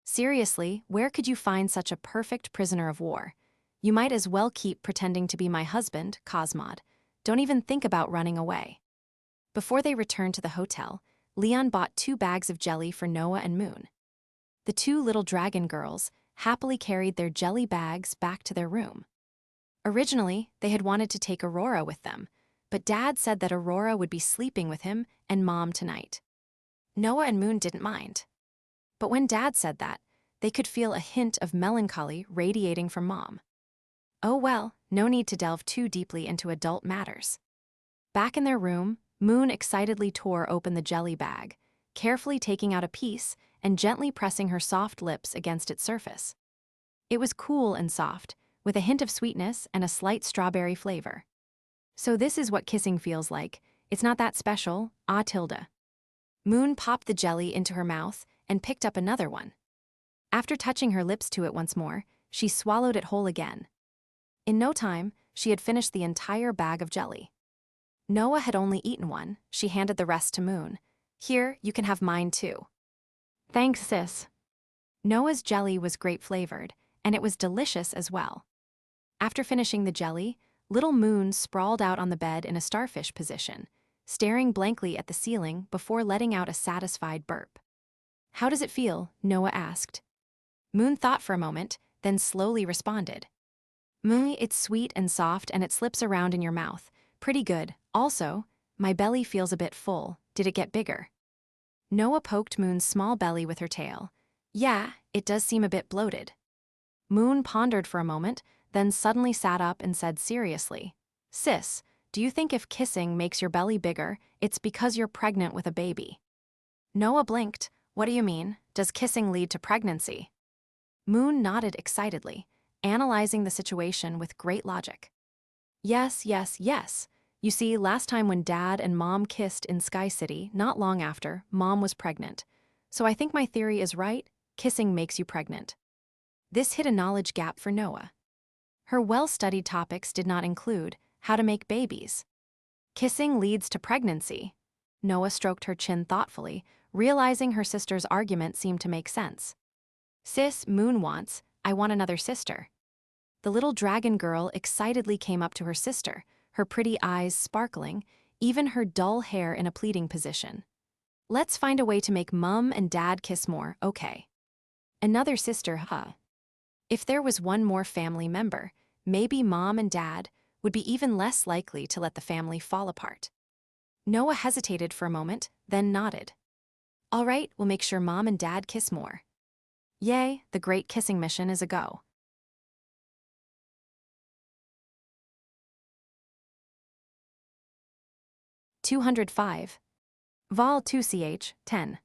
Seriously, where could you find such a perfect prisoner of war? You might as well keep pretending to be my husband, Cosmod. Don't even think about running away. Before they returned to the hotel, Leon bought 2 bags of jelly for Noah and Moon. The 2 little dragon girls happily carried their jelly bags back to their room. Originally, they had wanted to take Aurora with them, but Dad said that Aurora would be sleeping with him and Mom tonight. Noah and Moon didn't mind. But when Dad said that, they could feel a hint of melancholy radiating from Mom. Oh well, no need to delve too deeply into adult matters. Back in their room, Moon excitedly tore open the jelly bag, carefully taking out a piece and gently pressing her soft lips against its surface. It was cool and soft, with a hint of sweetness and a slight strawberry flavor. So this is what kissing feels like. It's not that special, Tilda. Moon popped the jelly into her mouth and picked up another one. After touching her lips to it once more, she swallowed it whole again. In no time, she had finished the entire bag of jelly. Noah had only eaten one. She handed the rest to Moon. Here, you can have mine too. Thanks, sis. Noah's jelly was grape-flavored, and it was delicious as well. After finishing the jelly, little Moon sprawled out on the bed in a starfish position, staring blankly at the ceiling before letting out a satisfied burp. How does it feel? Noah asked. Moon thought for a moment, then slowly responded. It's sweet and soft and it slips around in your mouth. Pretty good. Also, my belly feels a bit full. Did it get bigger? Noah poked Moon's small belly with her tail. Yeah, it does seem a bit bloated. Moon pondered for a moment, then suddenly sat up and said seriously, Sis, do you think if kissing makes your belly bigger, it's because you're pregnant with a baby? Noah blinked. What do you mean? Does kissing lead to pregnancy? Moon nodded excitedly, analyzing the situation with great logic. Yes. You see, last time when Dad and Mom kissed in Sky City, not long after, Mom was pregnant. So I think my theory is right, kissing makes you pregnant. This hit a knowledge gap for Noah. Her well-studied topics did not include how to make babies. Kissing leads to pregnancy. Noah stroked her chin thoughtfully, realizing her sister's argument seemed to make sense. Sis, Moon wants, I want another sister. The little dragon girl excitedly came up to her sister, her pretty eyes sparkling, even her dull hair in a pleading position. Let's find a way to make Mum and Dad kiss more, okay? Another sister, huh? If there was one more family member, maybe Mom and Dad would be even less likely to let the family fall apart. Noah hesitated for a moment, then nodded. All right, we'll make sure Mom and Dad kiss more. Yay, the great kissing mission is a go. 205. Vol 2ch, 10.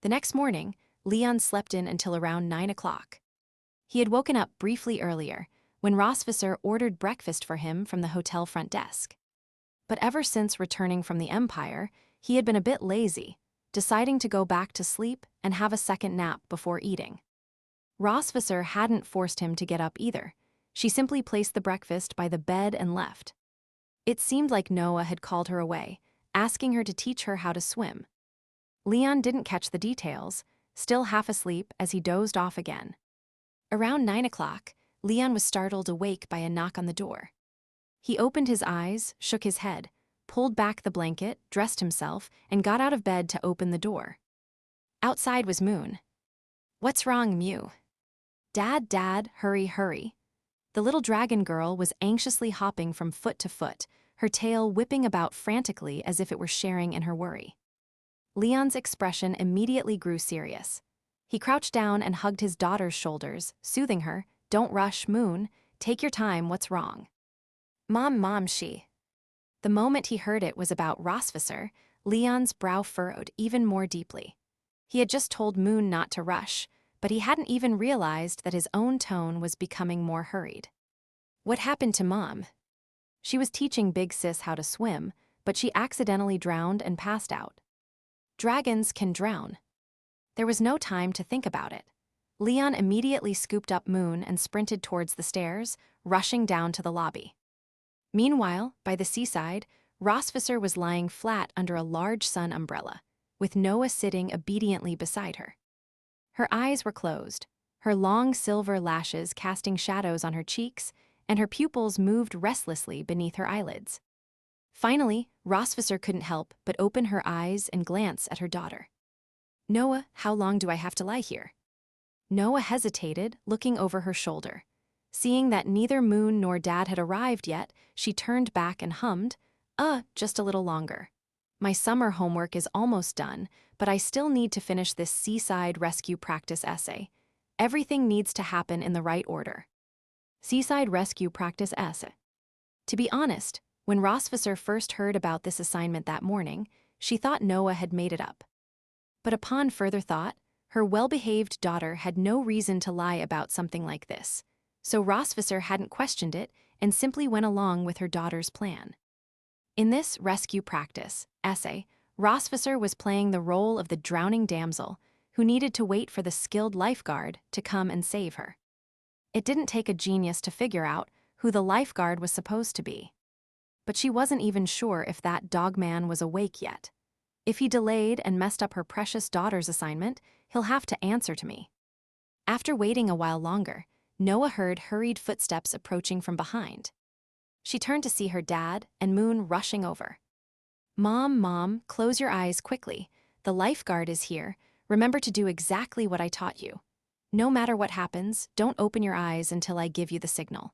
The next morning, Leon slept in until around 9 o'clock. He had woken up briefly earlier, when Rossvisser ordered breakfast for him from the hotel front desk. But ever since returning from the Empire, he had been a bit lazy, deciding to go back to sleep and have a second nap before eating. Rossvisser hadn't forced him to get up either. She simply placed the breakfast by the bed and left. It seemed like Noah had called her away, asking her to teach her how to swim. Leon didn't catch the details, still half asleep as he dozed off again. Around 9 o'clock, Leon was startled awake by a knock on the door. He opened his eyes, shook his head, pulled back the blanket, dressed himself, and got out of bed to open the door. Outside was Moon. "What's wrong, Mew?" Dad, hurry, hurry." The little dragon girl was anxiously hopping from foot to foot, her tail whipping about frantically as if it were sharing in her worry. Leon's expression immediately grew serious. He crouched down and hugged his daughter's shoulders, soothing her. "Don't rush, Moon. Take your time, what's wrong?" Mom, she." The moment he heard it was about Rossvisser, Leon's brow furrowed even more deeply. He had just told Moon not to rush, but he hadn't even realized that his own tone was becoming more hurried. "What happened to Mom?" She was teaching Big Sis how to swim, but she accidentally drowned and passed out. Dragons can drown. There was no time to think about it. Leon immediately scooped up Moon and sprinted towards the stairs, rushing down to the lobby. Meanwhile, by the seaside, Rossvisser was lying flat under a large sun umbrella, with Noah sitting obediently beside her. Her eyes were closed, her long silver lashes casting shadows on her cheeks, and her pupils moved restlessly beneath her eyelids. Finally, Rossvisser couldn't help but open her eyes and glance at her daughter. "Noah, how long do I have to lie here?" Noah hesitated, looking over her shoulder. Seeing that neither Moon nor Dad had arrived yet, she turned back and hummed, just a little longer. My summer homework is almost done, but I still need to finish this seaside rescue practice essay. Everything needs to happen in the right order." Seaside rescue practice essay. To be honest, when Rossvisser first heard about this assignment that morning, she thought Noah had made it up. But upon further thought, her well-behaved daughter had no reason to lie about something like this, so Rossvisser hadn't questioned it and simply went along with her daughter's plan. In this rescue practice essay, Rossvisser was playing the role of the drowning damsel who needed to wait for the skilled lifeguard to come and save her. It didn't take a genius to figure out who the lifeguard was supposed to be. But she wasn't even sure if that dogman was awake yet. If he delayed and messed up her precious daughter's assignment, he'll have to answer to me. After waiting a while longer, Noah heard hurried footsteps approaching from behind. She turned to see her dad and Moon rushing over. Mom, close your eyes quickly. The lifeguard is here. Remember to do exactly what I taught you. No matter what happens, don't open your eyes until I give you the signal."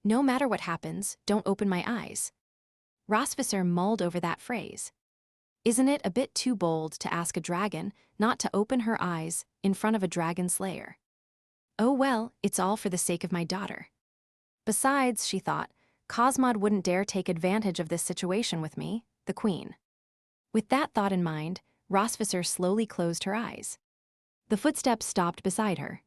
No matter what happens, don't open my eyes. Rossvisser mulled over that phrase. Isn't it a bit too bold to ask a dragon not to open her eyes in front of a dragon slayer? Oh well, it's all for the sake of my daughter. Besides, she thought, Cosmod wouldn't dare take advantage of this situation with me, the queen. With that thought in mind, Rossvisser slowly closed her eyes. The footsteps stopped beside her.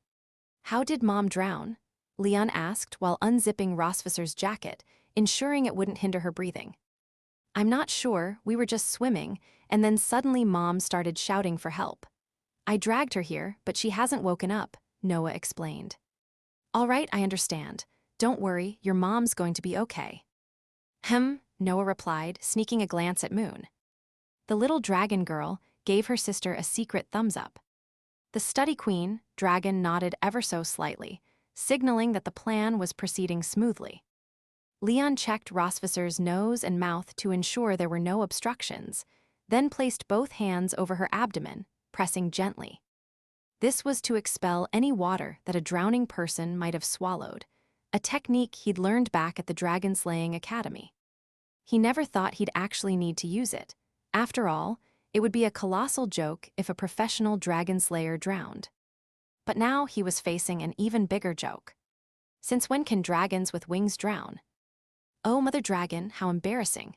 "How did Mom drown?" Leon asked while unzipping Rossvisser's jacket, ensuring it wouldn't hinder her breathing. "I'm not sure, we were just swimming, and then suddenly Mom started shouting for help. I dragged her here, but she hasn't woken up," Noah explained. "All right, I understand. Don't worry, your mom's going to be okay." Noah replied, sneaking a glance at Moon. The little dragon girl gave her sister a secret thumbs up. The study queen, Dragon, nodded ever so slightly, signaling that the plan was proceeding smoothly. Leon checked Rossvisser's nose and mouth to ensure there were no obstructions, then placed both hands over her abdomen, pressing gently. This was to expel any water that a drowning person might have swallowed, a technique he'd learned back at the Dragon Slaying Academy. He never thought he'd actually need to use it. After all, it would be a colossal joke if a professional dragon slayer drowned. But now he was facing an even bigger joke. Since when can dragons with wings drown? Oh, Mother Dragon, how embarrassing.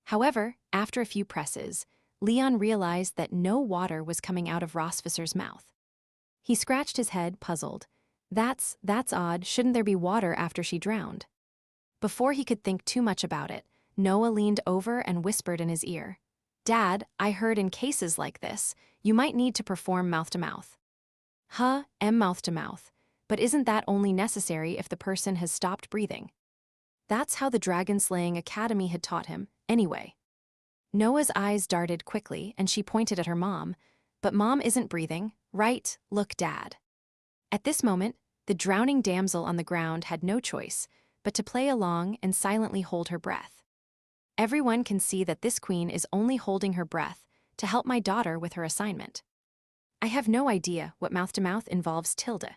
However, after a few presses, Leon realized that no water was coming out of Rosvisser's mouth. He scratched his head, puzzled. That's odd, shouldn't there be water after she drowned? Before he could think too much about it, Noah leaned over and whispered in his ear. Dad, I heard in cases like this, you might need to perform mouth-to-mouth. Mouth-to-mouth, but isn't that only necessary if the person has stopped breathing? That's how the Dragon-Slaying Academy had taught him, anyway. Noah's eyes darted quickly, and she pointed at her mom. But Mom isn't breathing, right? Look, Dad. At this moment, the drowning damsel on the ground had no choice but to play along and silently hold her breath. Everyone can see that this queen is only holding her breath to help my daughter with her assignment. I have no idea what mouth-to-mouth involves tilde.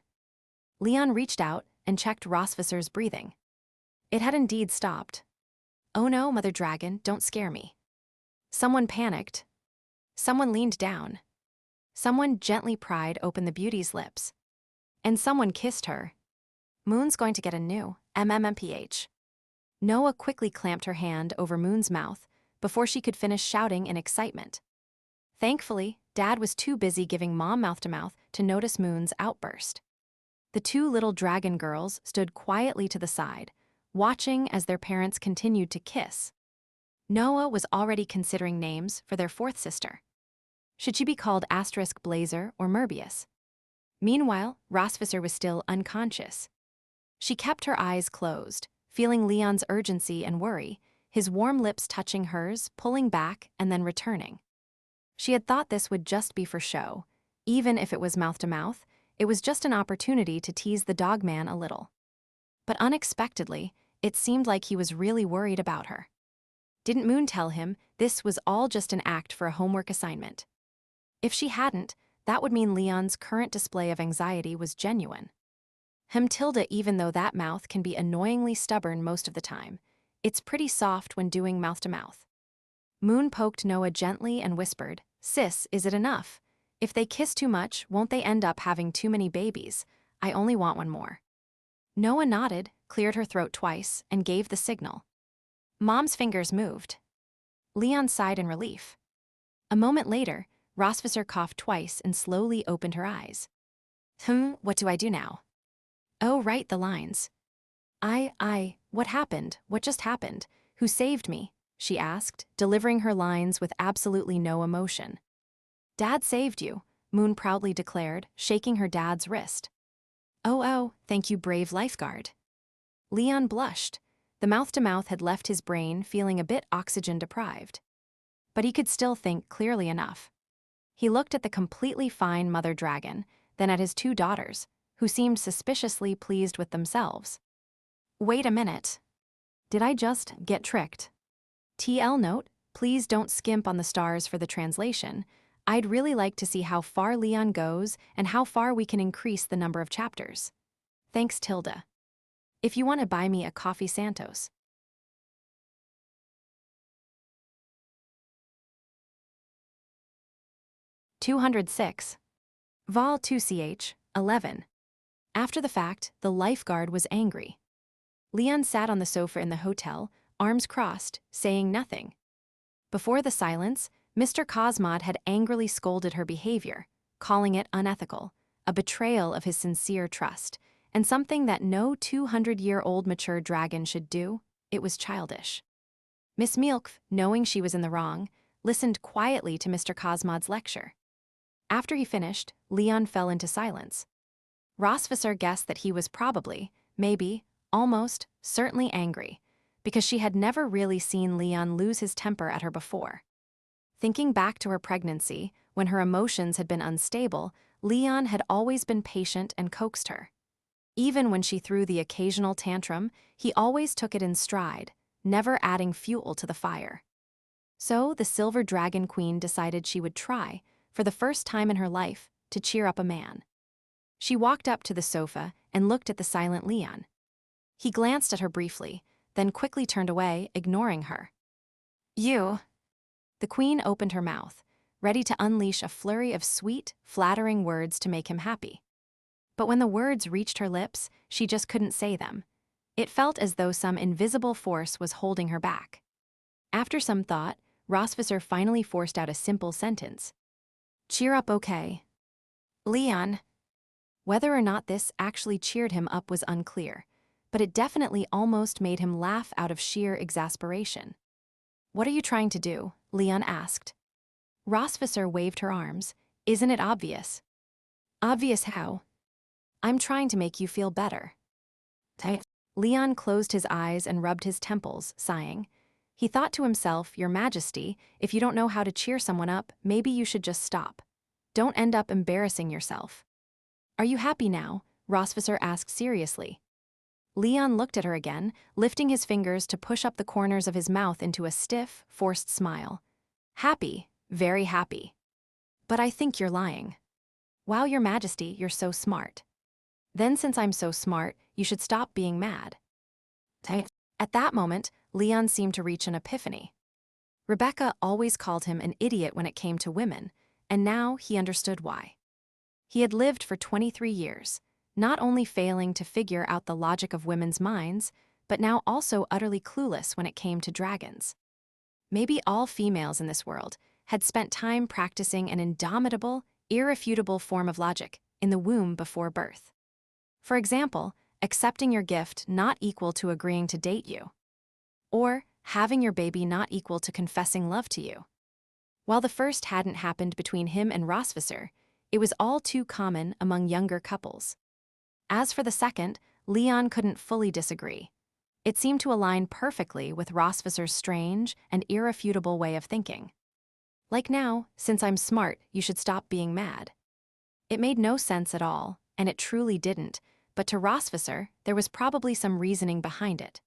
Leon reached out and checked Rosvisser's breathing. It had indeed stopped. Oh no, Mother Dragon, don't scare me. Someone panicked. Someone leaned down. Someone gently pried open the beauty's lips. And someone kissed her. Moon's going to get a new MMMPH. Noah quickly clamped her hand over Moon's mouth before she could finish shouting in excitement. Thankfully, Dad was too busy giving Mom mouth-to-mouth to notice Moon's outburst. The two little dragon girls stood quietly to the side, watching as their parents continued to kiss. Noah was already considering names for their fourth sister. Should she be called Blazer or Merbius? Meanwhile, Rosvisser was still unconscious. She kept her eyes closed, feeling Leon's urgency and worry, his warm lips touching hers, pulling back and then returning. She had thought this would just be for show. Even if it was mouth-to-mouth, it was just an opportunity to tease the dogman a little. But unexpectedly, it seemed like he was really worried about her. Didn't Moon tell him this was all just an act for a homework assignment? If she hadn't, that would mean Leon's current display of anxiety was genuine. Tilde, even though that mouth can be annoyingly stubborn most of the time, it's pretty soft when doing mouth-to-mouth. Moon poked Noah gently and whispered, Sis, is it enough? If they kiss too much, won't they end up having too many babies? I only want one more. Noah nodded, cleared her throat twice, and gave the signal. Mom's fingers moved. Leon sighed in relief. A moment later, Rosvisser coughed twice and slowly opened her eyes. What do I do now? Oh, right, the lines. What happened? What just happened? Who saved me? She asked, delivering her lines with absolutely no emotion. Dad saved you, Moon proudly declared, shaking her dad's wrist. Oh, thank you, brave lifeguard. Leon blushed. The mouth-to-mouth had left his brain feeling a bit oxygen-deprived. But he could still think clearly enough. He looked at the completely fine mother dragon, then at his two daughters, who seemed suspiciously pleased with themselves. Wait a minute. Did I just get tricked? TL note, please don't skimp on the stars for the translation. I'd really like to see how far Leon goes and how far we can increase the number of chapters. Thanks, Tilda. If you want to buy me a coffee Santos. (206) Vol 2ch, 11. After the fact, the lifeguard was angry. Leon sat on the sofa in the hotel, arms crossed, saying nothing. Before the silence, Mr. Cosmod had angrily scolded her behavior, calling it unethical, a betrayal of his sincere trust, and something that no 200-year-old mature dragon should do. It was childish. Miss Milk, knowing she was in the wrong, listened quietly to Mr. Cosmod's lecture. After he finished, Leon fell into silence. Rosvisser guessed that he was probably, maybe, almost, certainly angry, because she had never really seen Leon lose his temper at her before. Thinking back to her pregnancy, when her emotions had been unstable, Leon had always been patient and coaxed her. Even when she threw the occasional tantrum, he always took it in stride, never adding fuel to the fire. So the Silver Dragon Queen decided she would try, for the first time in her life, to cheer up a man. She walked up to the sofa and looked at the silent Leon. He glanced at her briefly, then quickly turned away, ignoring her. You. The queen opened her mouth, ready to unleash a flurry of sweet, flattering words to make him happy. But when the words reached her lips, she just couldn't say them. It felt as though some invisible force was holding her back. After some thought, Rosvisser finally forced out a simple sentence. Cheer up, okay? Leon. Whether or not this actually cheered him up was unclear, but it definitely almost made him laugh out of sheer exasperation. What are you trying to do? Leon asked. Rosvisser waved her arms. Isn't it obvious? Obvious how? I'm trying to make you feel better. Leon closed his eyes and rubbed his temples, sighing. He thought to himself, Your Majesty, if you don't know how to cheer someone up, maybe you should just stop. Don't end up embarrassing yourself. Are you happy now? Rosvisser asked seriously. Leon looked at her again, lifting his fingers to push up the corners of his mouth into a stiff, forced smile. Happy, very happy. But I think you're lying. Wow, Your Majesty, you're so smart. Then since I'm so smart, you should stop being mad. At that moment, Leon seemed to reach an epiphany. Rebecca always called him an idiot when it came to women, and now he understood why. He had lived for 23 years, not only failing to figure out the logic of women's minds, but now also utterly clueless when it came to dragons. Maybe all females in this world had spent time practicing an indomitable, irrefutable form of logic in the womb before birth. For example, accepting your gift not equal to agreeing to date you. Or having your baby not equal to confessing love to you. While the first hadn't happened between him and Rosvisser, it was all too common among younger couples. As for the second, Leon couldn't fully disagree. It seemed to align perfectly with Rosvisser's strange and irrefutable way of thinking. Like now, since I'm smart, you should stop being mad. It made no sense at all, and it truly didn't, but to Rosvisser, there was probably some reasoning behind it.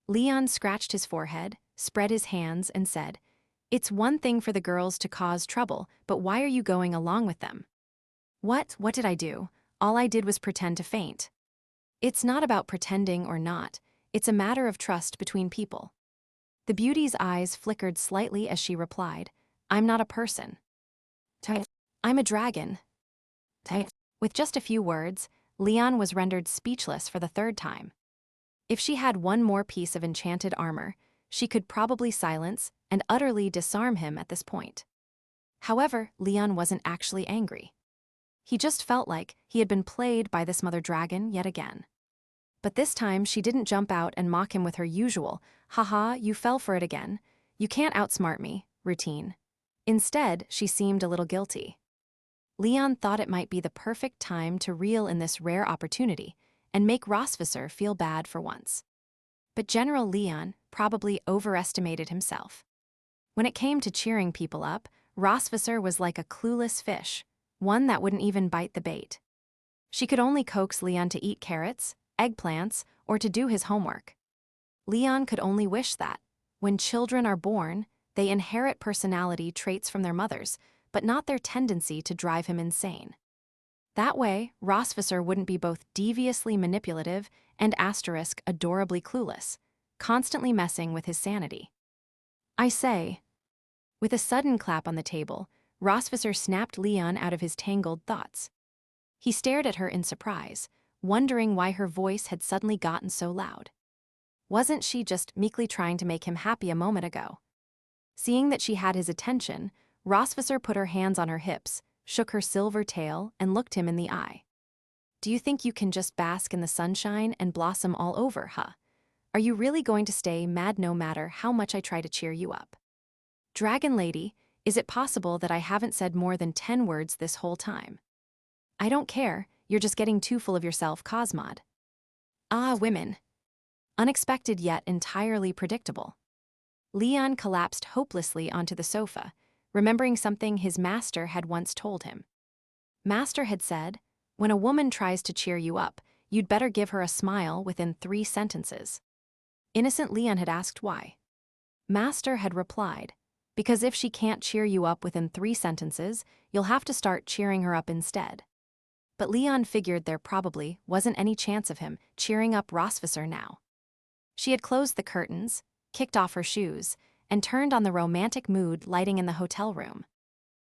Leon scratched his forehead, spread his hands, and said, It's one thing for the girls to cause trouble, but why are you going along with them? What did I do? All I did was pretend to faint. It's not about pretending or not, it's a matter of trust between people. The beauty's eyes flickered slightly as she replied, I'm not a person. I'm a dragon. With just a few words, Leon was rendered speechless for the third time. If she had one more piece of enchanted armor, she could probably silence and utterly disarm him at this point. However, Leon wasn't actually angry. He just felt like he had been played by this mother dragon yet again. But this time she didn't jump out and mock him with her usual, haha, you fell for it again, you can't outsmart me, routine. Instead, she seemed a little guilty. Leon thought it might be the perfect time to reel in this rare opportunity and make Rosvisser feel bad for once. But General Leon probably overestimated himself. When it came to cheering people up, Rosvisser was like a clueless fish, one that wouldn't even bite the bait. She could only coax Leon to eat carrots, eggplants, or to do his homework. Leon could only wish that, when children are born, they inherit personality traits from their mothers, but not their tendency to drive him insane. That way, Rosvisser wouldn't be both deviously manipulative and adorably clueless, constantly messing with his sanity. I say. With a sudden clap on the table, Rosvisser snapped Leon out of his tangled thoughts. He stared at her in surprise, wondering why her voice had suddenly gotten so loud. Wasn't she just meekly trying to make him happy a moment ago? Seeing that she had his attention, Rosvisser put her hands on her hips, shook her silver tail, and looked him in the eye. Do you think you can just bask in the sunshine and blossom all over, huh? Are you really going to stay mad no matter how much I try to cheer you up? Dragon Lady, is it possible that I haven't said more than 10 words this whole time? I don't care, you're just getting too full of yourself, Cosmod. Ah, women. Unexpected yet entirely predictable. Leon collapsed hopelessly onto the sofa, remembering something his master had once told him. Master had said, when a woman tries to cheer you up, you'd better give her a smile within 3 sentences. Innocent Leon had asked why. Master had replied, because if she can't cheer you up within 3 sentences, you'll have to start cheering her up instead. But Leon figured there probably wasn't any chance of him cheering up Rosvisser now. She had closed the curtains, kicked off her shoes, and turned on the romantic mood lighting in the hotel room.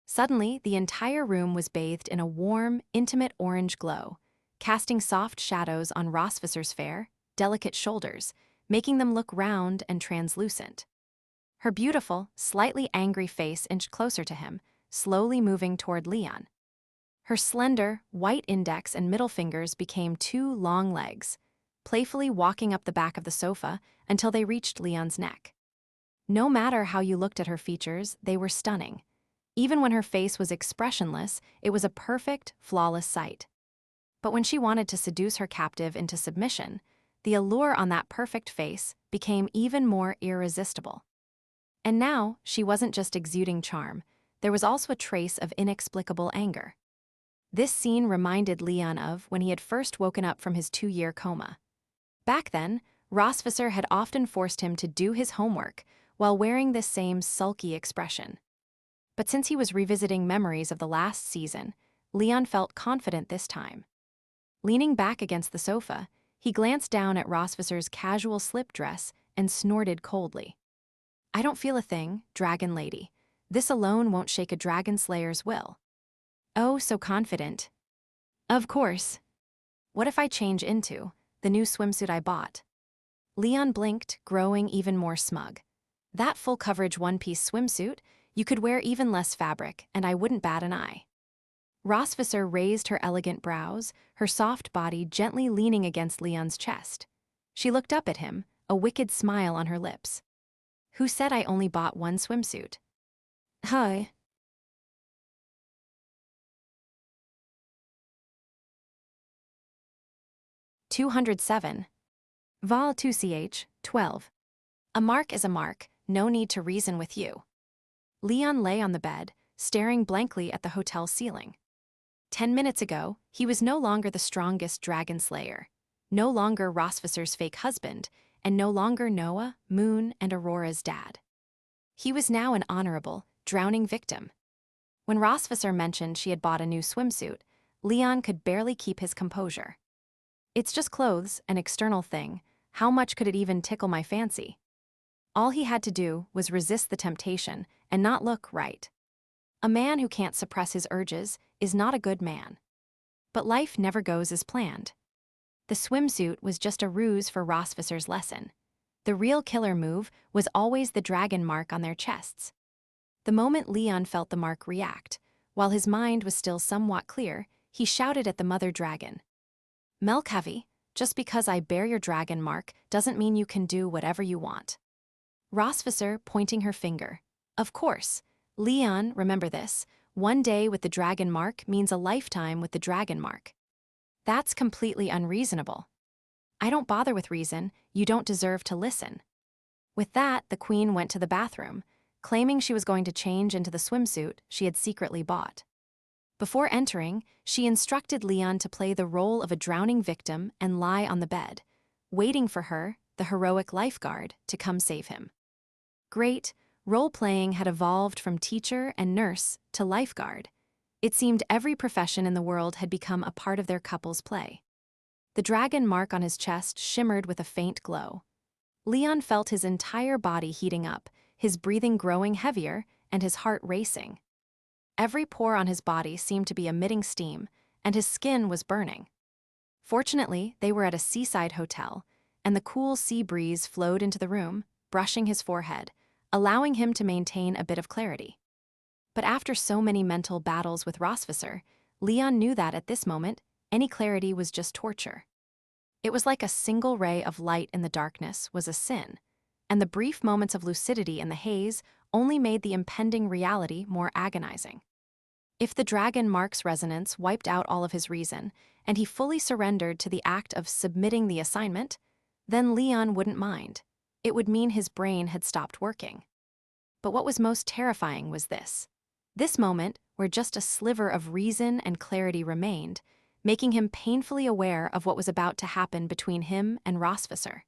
Suddenly, the entire room was bathed in a warm, intimate orange glow, casting soft shadows on Rosvisser's fair, delicate shoulders, making them look round and translucent. Her beautiful, slightly angry face inched closer to him, slowly moving toward Leon. Her slender, white index and middle fingers became two long legs, playfully walking up the back of the sofa until they reached Leon's neck. No matter how you looked at her features, they were stunning. Even when her face was expressionless, it was a perfect, flawless sight. But when she wanted to seduce her captive into submission, the allure on that perfect face became even more irresistible. And now, she wasn't just exuding charm, there was also a trace of inexplicable anger. This scene reminded Leon of when he had first woken up from his 2-year coma. Back then, Rosvisser had often forced him to do his homework while wearing this same sulky expression. But since he was revisiting memories of the last season, Leon felt confident this time. Leaning back against the sofa, he glanced down at Rosvisser's casual slip dress and snorted coldly. "I don't feel a thing, dragon lady. This alone won't shake a dragon slayer's will." "Oh, so confident." "Of course. What if I change into the new swimsuit I bought?" Leon blinked, growing even more smug. "That full-coverage one-piece swimsuit, you could wear even less fabric, and I wouldn't bat an eye." Rosvisser raised her elegant brows, her soft body gently leaning against Leon's chest. She looked up at him, a wicked smile on her lips. "Who said I only bought one swimsuit?" "Hi." "207. Vol 2ch, 12. A mark is a mark, no need to reason with you." Leon lay on the bed, staring blankly at the hotel ceiling. 10 minutes ago, he was no longer the strongest dragon slayer, no longer Rosvisser's fake husband, and no longer Noah, Moon, and Aurora's dad. He was now an honorable, drowning victim. When Rosvisser mentioned she had bought a new swimsuit, Leon could barely keep his composure. "It's just clothes, an external thing. How much could it even tickle my fancy?" All he had to do was resist the temptation and not look right. A man who can't suppress his urges is not a good man. But life never goes as planned. The swimsuit was just a ruse for Rosvisser's lesson. The real killer move was always the dragon mark on their chests. The moment Leon felt the mark react, while his mind was still somewhat clear, he shouted at the mother dragon. "Melkavi, just because I bear your dragon mark doesn't mean you can do whatever you want." Rosvisser pointing her finger. "Of course. Leon, remember this. One day with the dragon mark means a lifetime with the dragon mark." "That's completely unreasonable." "I don't bother with reason. You don't deserve to listen." With that, the queen went to the bathroom, claiming she was going to change into the swimsuit she had secretly bought. Before entering, she instructed Leon to play the role of a drowning victim and lie on the bed, waiting for her, the heroic lifeguard, to come save him. Great, role-playing had evolved from teacher and nurse to lifeguard. It seemed every profession in the world had become a part of their couple's play. The dragon mark on his chest shimmered with a faint glow. Leon felt his entire body heating up, his breathing growing heavier, and his heart racing. Every pore on his body seemed to be emitting steam, and his skin was burning. Fortunately, they were at a seaside hotel, and the cool sea breeze flowed into the room, brushing his forehead, allowing him to maintain a bit of clarity. But after so many mental battles with Rosvisser, Leon knew that at this moment, any clarity was just torture. It was like a single ray of light in the darkness was a sin, and the brief moments of lucidity in the haze only made the impending reality more agonizing. If the dragon mark's resonance wiped out all of his reason, and he fully surrendered to the act of submitting the assignment, then Leon wouldn't mind. It would mean his brain had stopped working. But what was most terrifying was this moment where just a sliver of reason and clarity remained, making him painfully aware of what was about to happen between him and Rosvisser.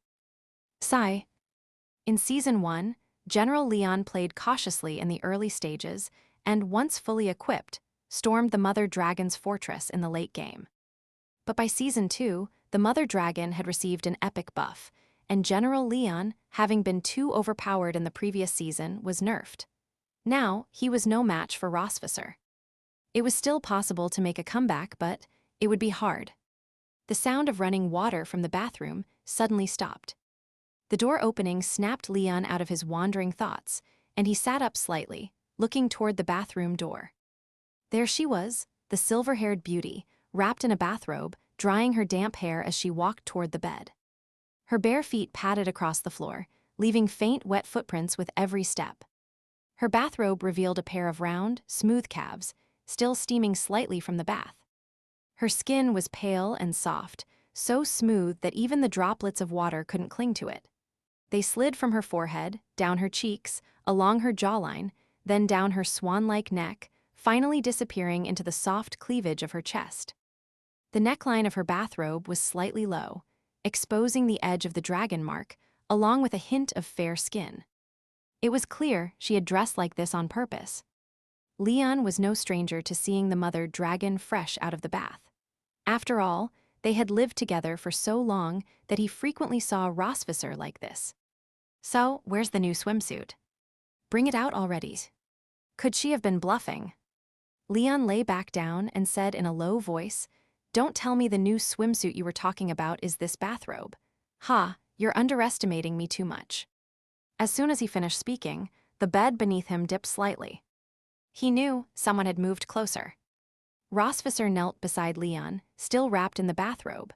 Sigh. In Season 1, General Leon played cautiously in the early stages and, once fully equipped, stormed the Mother Dragon's fortress in the late game. But by Season 2, the Mother Dragon had received an epic buff, and General Leon, having been too overpowered in the previous season, was nerfed. Now, he was no match for Rosvisser. It was still possible to make a comeback, but it would be hard. The sound of running water from the bathroom suddenly stopped. The door opening snapped Leon out of his wandering thoughts, and he sat up slightly, looking toward the bathroom door. There she was, the silver-haired beauty, wrapped in a bathrobe, drying her damp hair as she walked toward the bed. Her bare feet padded across the floor, leaving faint, wet footprints with every step. Her bathrobe revealed a pair of round, smooth calves, still steaming slightly from the bath. Her skin was pale and soft, so smooth that even the droplets of water couldn't cling to it. They slid from her forehead, down her cheeks, along her jawline, then down her swan-like neck, finally disappearing into the soft cleavage of her chest. The neckline of her bathrobe was slightly low, exposing the edge of the dragon mark, along with a hint of fair skin. It was clear she had dressed like this on purpose. Leon was no stranger to seeing the mother dragon fresh out of the bath. After all, they had lived together for so long that he frequently saw Rosvisser like this. So, where's the new swimsuit? Bring it out already. Could she have been bluffing? Leon lay back down and said in a low voice, "Don't tell me the new swimsuit you were talking about is this bathrobe. Ha, you're underestimating me too much." As soon as he finished speaking, the bed beneath him dipped slightly. He knew someone had moved closer. Rosvisser knelt beside Leon, still wrapped in the bathrobe.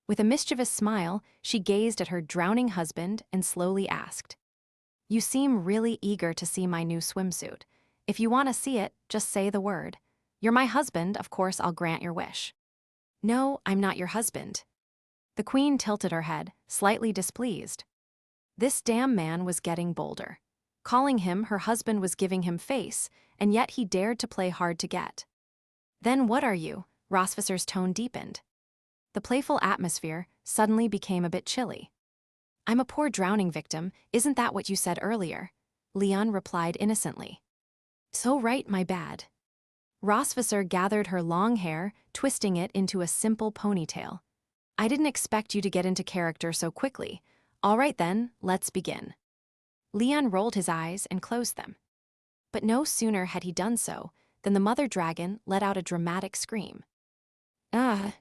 With a mischievous smile, she gazed at her drowning husband and slowly asked, "You seem really eager to see my new swimsuit. If you want to see it, just say the word. You're my husband, of course I'll grant your wish." "No, I'm not your husband." The queen tilted her head, slightly displeased. This damn man was getting bolder. Calling him her husband was giving him face, and yet he dared to play hard to get. "Then what are you?" Rosvisser's tone deepened. The playful atmosphere suddenly became a bit chilly. "I'm a poor drowning victim, isn't that what you said earlier?" Leon replied innocently. "So right, my bad." Rosvisser gathered her long hair, twisting it into a simple ponytail. "I didn't expect you to get into character so quickly. All right then, let's begin." Leon rolled his eyes and closed them. But no sooner had he done so than the mother dragon let out a dramatic scream. "Ah!"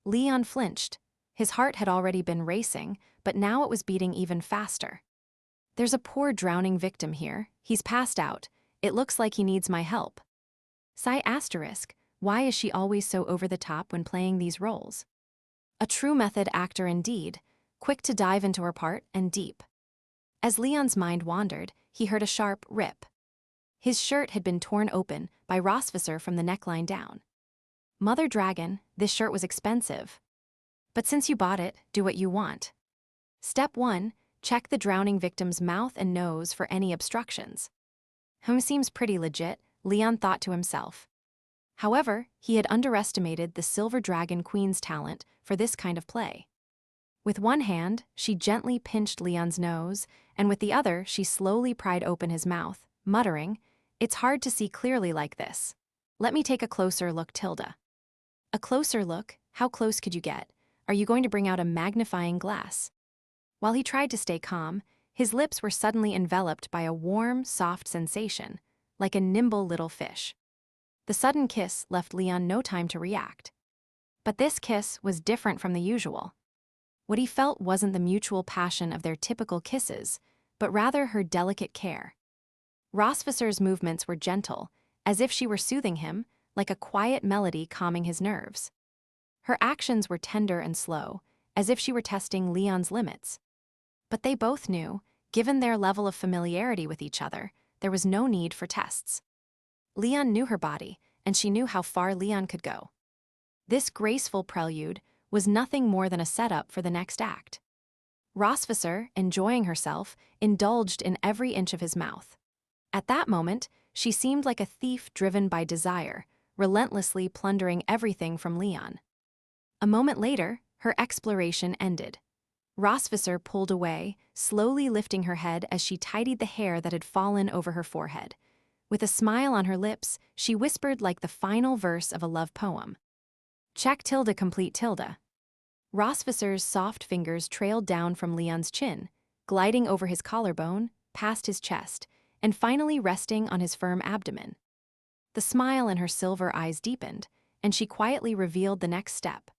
Leon flinched. His heart had already been racing, but now it was beating even faster. "There's a poor drowning victim here. He's passed out. It looks like he needs my help." Why is she always so over the top when playing these roles? A true method actor indeed, quick to dive into her part and deep. As Leon's mind wandered, he heard a sharp rip. His shirt had been torn open by Rosvisser from the neckline down. "Mother Dragon, this shirt was expensive. But since you bought it, do what you want. Step 1, check the drowning victim's mouth and nose for any obstructions." Seems pretty legit, Leon thought to himself. However, he had underestimated the Silver Dragon Queen's talent for this kind of play. With one hand, she gently pinched Leon's nose, and with the other she slowly pried open his mouth, muttering, "It's hard to see clearly like this. Let me take a closer look, Tilda." "A closer look? How close could you get? Are you going to bring out a magnifying glass?" While he tried to stay calm, his lips were suddenly enveloped by a warm, soft sensation, like a nimble little fish. The sudden kiss left Leon no time to react. But this kiss was different from the usual. What he felt wasn't the mutual passion of their typical kisses, but rather her delicate care. Rosvisser's movements were gentle, as if she were soothing him, like a quiet melody calming his nerves. Her actions were tender and slow, as if she were testing Leon's limits. But they both knew, given their level of familiarity with each other, there was no need for tests. Leon knew her body, and she knew how far Leon could go. This graceful prelude was nothing more than a setup for the next act. Rosvisser, enjoying herself, indulged in every inch of his mouth. At that moment, she seemed like a thief driven by desire, relentlessly plundering everything from Leon. A moment later, her exploration ended. Rosvisser pulled away, slowly lifting her head as she tidied the hair that had fallen over her forehead. With a smile on her lips, she whispered like the final verse of a love poem. "Check tilde complete tilde." Rosvisser's soft fingers trailed down from Leon's chin, gliding over his collarbone, past his chest, and finally resting on his firm abdomen. The smile in her silver eyes deepened, and she quietly revealed the next step.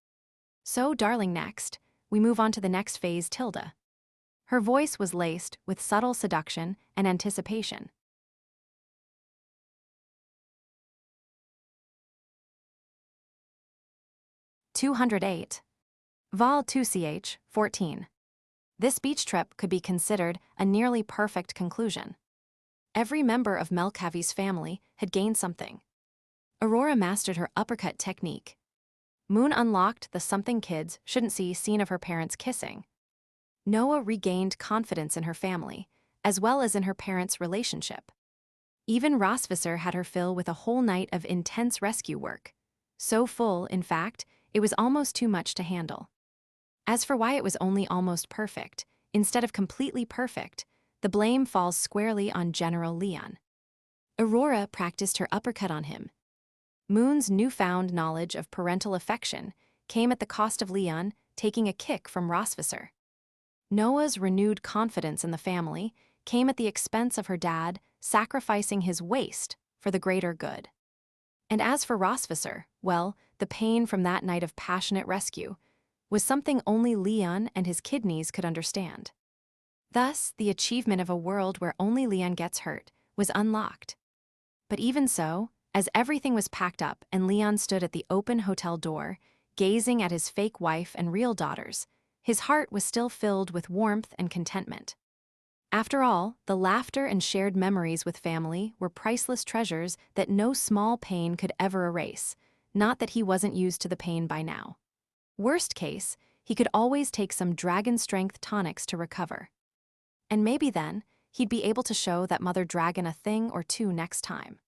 "So, darling, next, we move on to the next phase, Tilda." Her voice was laced with subtle seduction and anticipation. 208. Vol 2ch, 14. This beach trip could be considered a nearly perfect conclusion. Every member of Melcavi's family had gained something. Aurora mastered her uppercut technique. Moon unlocked the something kids shouldn't see scene of her parents kissing. Noah regained confidence in her family, as well as in her parents' relationship. Even Rosvisser had her fill with a whole night of intense rescue work. So full, in fact, it was almost too much to handle. As for why it was only almost perfect, instead of completely perfect, the blame falls squarely on General Leon. Aurora practiced her uppercut on him. Moon's newfound knowledge of parental affection came at the cost of Leon taking a kick from Rosvisser. Noah's renewed confidence in the family came at the expense of her dad sacrificing his waist for the greater good. And as for Rosvisser, well, the pain from that night of passionate rescue was something only Leon and his kidneys could understand. Thus, the achievement of a world where only Leon gets hurt was unlocked. But even so, as everything was packed up and Leon stood at the open hotel door, gazing at his fake wife and real daughters, his heart was still filled with warmth and contentment. After all, the laughter and shared memories with family were priceless treasures that no small pain could ever erase, not that he wasn't used to the pain by now. Worst case, he could always take some dragon strength tonics to recover. And maybe then, he'd be able to show that mother dragon a thing or two next time.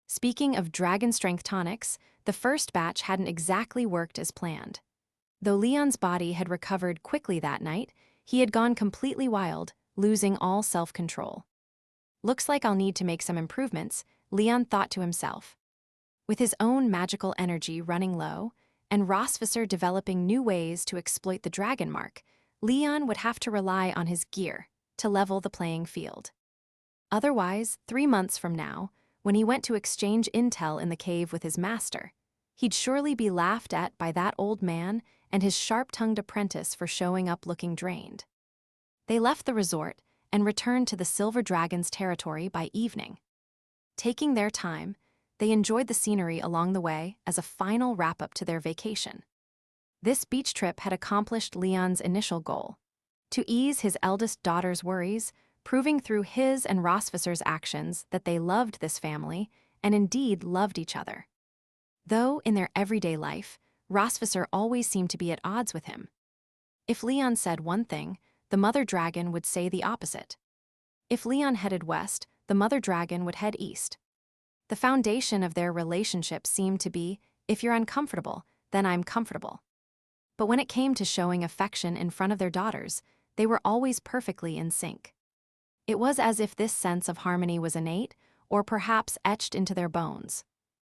Speaking of dragon strength tonics, the first batch hadn't exactly worked as planned. Though Leon's body had recovered quickly that night, he had gone completely wild, losing all self-control. Looks like I'll need to make some improvements, Leon thought to himself. With his own magical energy running low, and Rosvisser developing new ways to exploit the dragon mark, Leon would have to rely on his gear to level the playing field. Otherwise, 3 months from now, when he went to exchange intel in the cave with his master, he'd surely be laughed at by that old man and his sharp-tongued apprentice for showing up looking drained. They left the resort and returned to the Silver Dragon's territory by evening. Taking their time, they enjoyed the scenery along the way as a final wrap-up to their vacation. This beach trip had accomplished Leon's initial goal: to ease his eldest daughter's worries, proving through his and Rosvisser's actions that they loved this family and indeed loved each other. Though, in their everyday life, Rosvisser always seemed to be at odds with him. If Leon said one thing, the mother dragon would say the opposite. If Leon headed west, the mother dragon would head east. The foundation of their relationship seemed to be, if you're uncomfortable, then I'm comfortable. But when it came to showing affection in front of their daughters, they were always perfectly in sync. It was as if this sense of harmony was innate, or perhaps etched into their bones.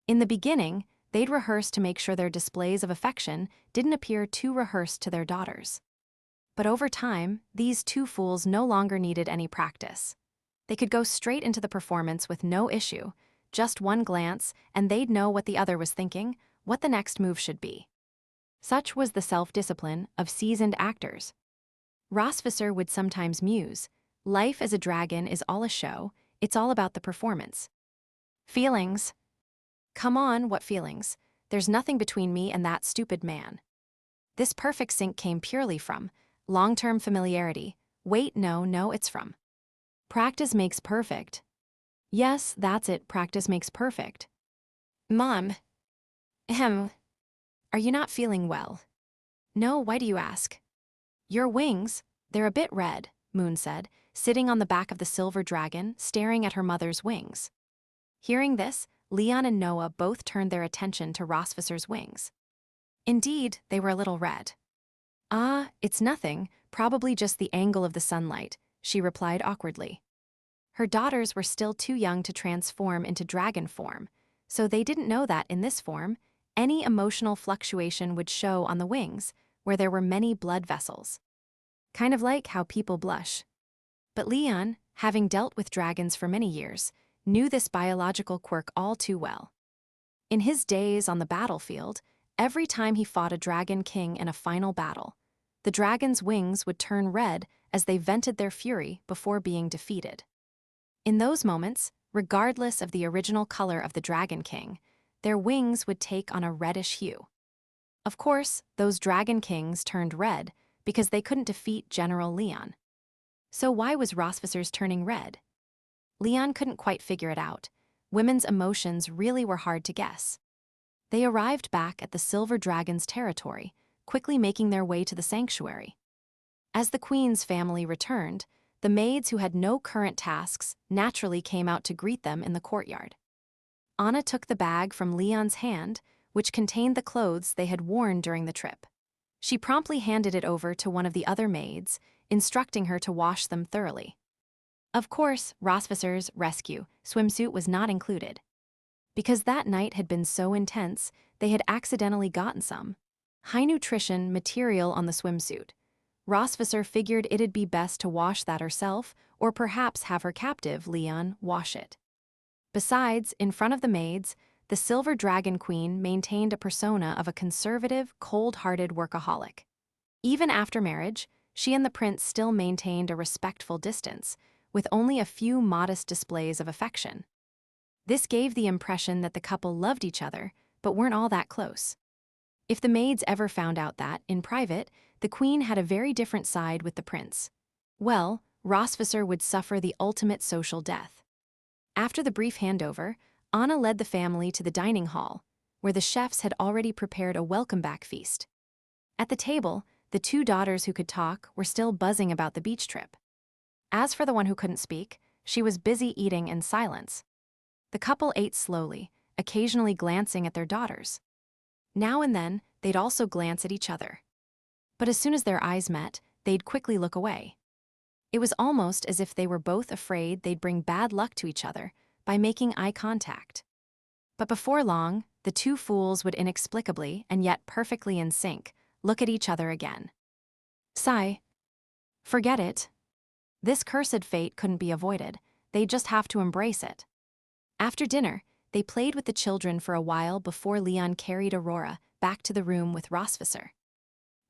In the beginning, they'd rehearse to make sure their displays of affection didn't appear too rehearsed to their daughters. But over time, these two fools no longer needed any practice. They could go straight into the performance with no issue, just one glance, and they'd know what the other was thinking, what the next move should be. Such was the self-discipline of seasoned actors. Rosvisser would sometimes muse, life as a dragon is all a show, it's all about the performance. Feelings. Come on, what feelings? There's nothing between me and that stupid man. This perfect sync came purely from long-term familiarity. Wait, no, it's from practice makes perfect. Yes, that's it, practice makes perfect. Mom. Are you not feeling well? No, why do you ask? Your wings, they're a bit red, Moon said, sitting on the back of the silver dragon, staring at her mother's wings. Hearing this, Leon and Noah both turned their attention to Rosvisser's wings. Indeed, they were a little red. Ah, it's nothing, probably just the angle of the sunlight, she replied awkwardly. Her daughters were still too young to transform into dragon form, so they didn't know that in this form, any emotional fluctuation would show on the wings, where there were many blood vessels. Kind of like how people blush. But Leon, having dealt with dragons for many years, knew this biological quirk all too well. In his days on the battlefield, every time he fought a dragon king in a final battle, the dragon's wings would turn red as they vented their fury before being defeated. In those moments, regardless of the original color of the Dragon King, their wings would take on a reddish hue. Of course, those Dragon Kings turned red because they couldn't defeat General Leon. So why was Rosvicer's turning red? Leon couldn't quite figure it out. Women's emotions really were hard to guess. They arrived back at the Silver Dragon's territory, quickly making their way to the sanctuary. As the Queen's family returned, the maids who had no current tasks naturally came out to greet them in the courtyard. Anna took the bag from Leon's hand, which contained the clothes they had worn during the trip. She promptly handed it over to one of the other maids, instructing her to wash them thoroughly. Of course, Rosvicer's rescue swimsuit was not included. Because that night had been so intense, they had accidentally gotten some high-nutrition material on the swimsuit. Rosvicer figured it'd be best to wash that herself, or perhaps have her captive, Leon, wash it. Besides, in front of the maids, the Silver Dragon Queen maintained a persona of a conservative, cold-hearted workaholic. Even after marriage, she and the prince still maintained a respectful distance, with only a few modest displays of affection. This gave the impression that the couple loved each other, but weren't all that close. If the maids ever found out that, in private, the queen had a very different side with the prince, well, Rosvicer would suffer the ultimate social death. After the brief handover, Anna led the family to the dining hall, where the chefs had already prepared a welcome-back feast. At the table, the two daughters who could talk were still buzzing about the beach trip. As for the one who couldn't speak, she was busy eating in silence. The couple ate slowly, occasionally glancing at their daughters. Now and then, they'd also glance at each other. But as soon as their eyes met, they'd quickly look away. It was almost as if they were both afraid they'd bring bad luck to each other by making eye contact. But before long, the two fools would inexplicably, and yet perfectly in sync, look at each other again. Sigh. Forget it. This cursed fate couldn't be avoided. They'd just have to embrace it. After dinner, they played with the children for a while before Leon carried Aurora back to the room with Rosvicer.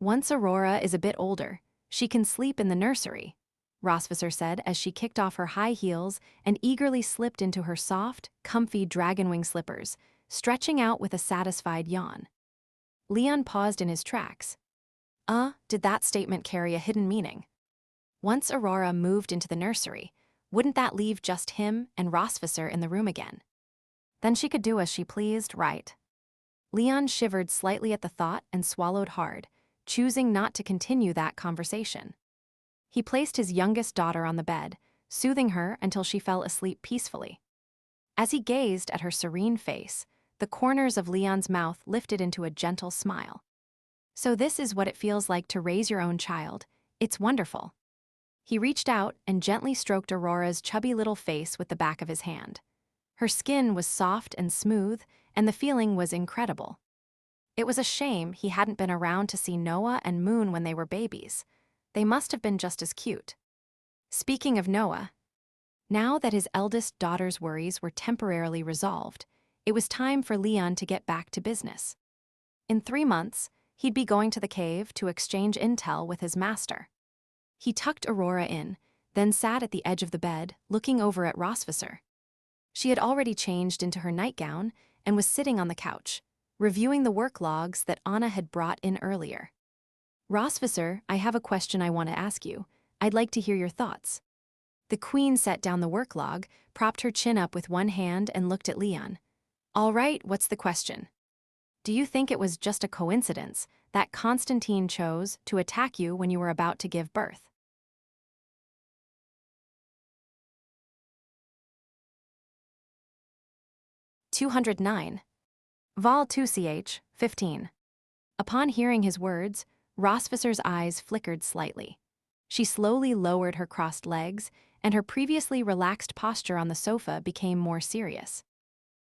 Once Aurora is a bit older, she can sleep in the nursery, Rosvicer said as she kicked off her high heels and eagerly slipped into her soft, comfy dragonwing slippers, stretching out with a satisfied yawn. Leon paused in his tracks. Did that statement carry a hidden meaning? Once Aurora moved into the nursery, wouldn't that leave just him and Rosvicer in the room again? Then she could do as she pleased, right? Leon shivered slightly at the thought and swallowed hard, choosing not to continue that conversation. He placed his youngest daughter on the bed, soothing her until she fell asleep peacefully. As he gazed at her serene face, the corners of Leon's mouth lifted into a gentle smile. So this is what it feels like to raise your own child. It's wonderful. He reached out and gently stroked Aurora's chubby little face with the back of his hand. Her skin was soft and smooth, and the feeling was incredible. It was a shame he hadn't been around to see Noah and Moon when they were babies. They must have been just as cute. Speaking of Noah, now that his eldest daughter's worries were temporarily resolved, it was time for Leon to get back to business. In 3 months, he'd be going to the cave to exchange intel with his master. He tucked Aurora in, then sat at the edge of the bed, looking over at Rosvicer. She had already changed into her nightgown and was sitting on the couch, reviewing the work logs that Anna had brought in earlier. Rosvicer, I have a question I want to ask you. I'd like to hear your thoughts. The queen set down the work log, propped her chin up with one hand and looked at Leon. All right, what's the question? Do you think it was just a coincidence that Constantine chose to attack you when you were about to give birth? (209) Vol 2ch, 15. Upon hearing his words, Rosvicer's eyes flickered slightly. She slowly lowered her crossed legs, and her previously relaxed posture on the sofa became more serious.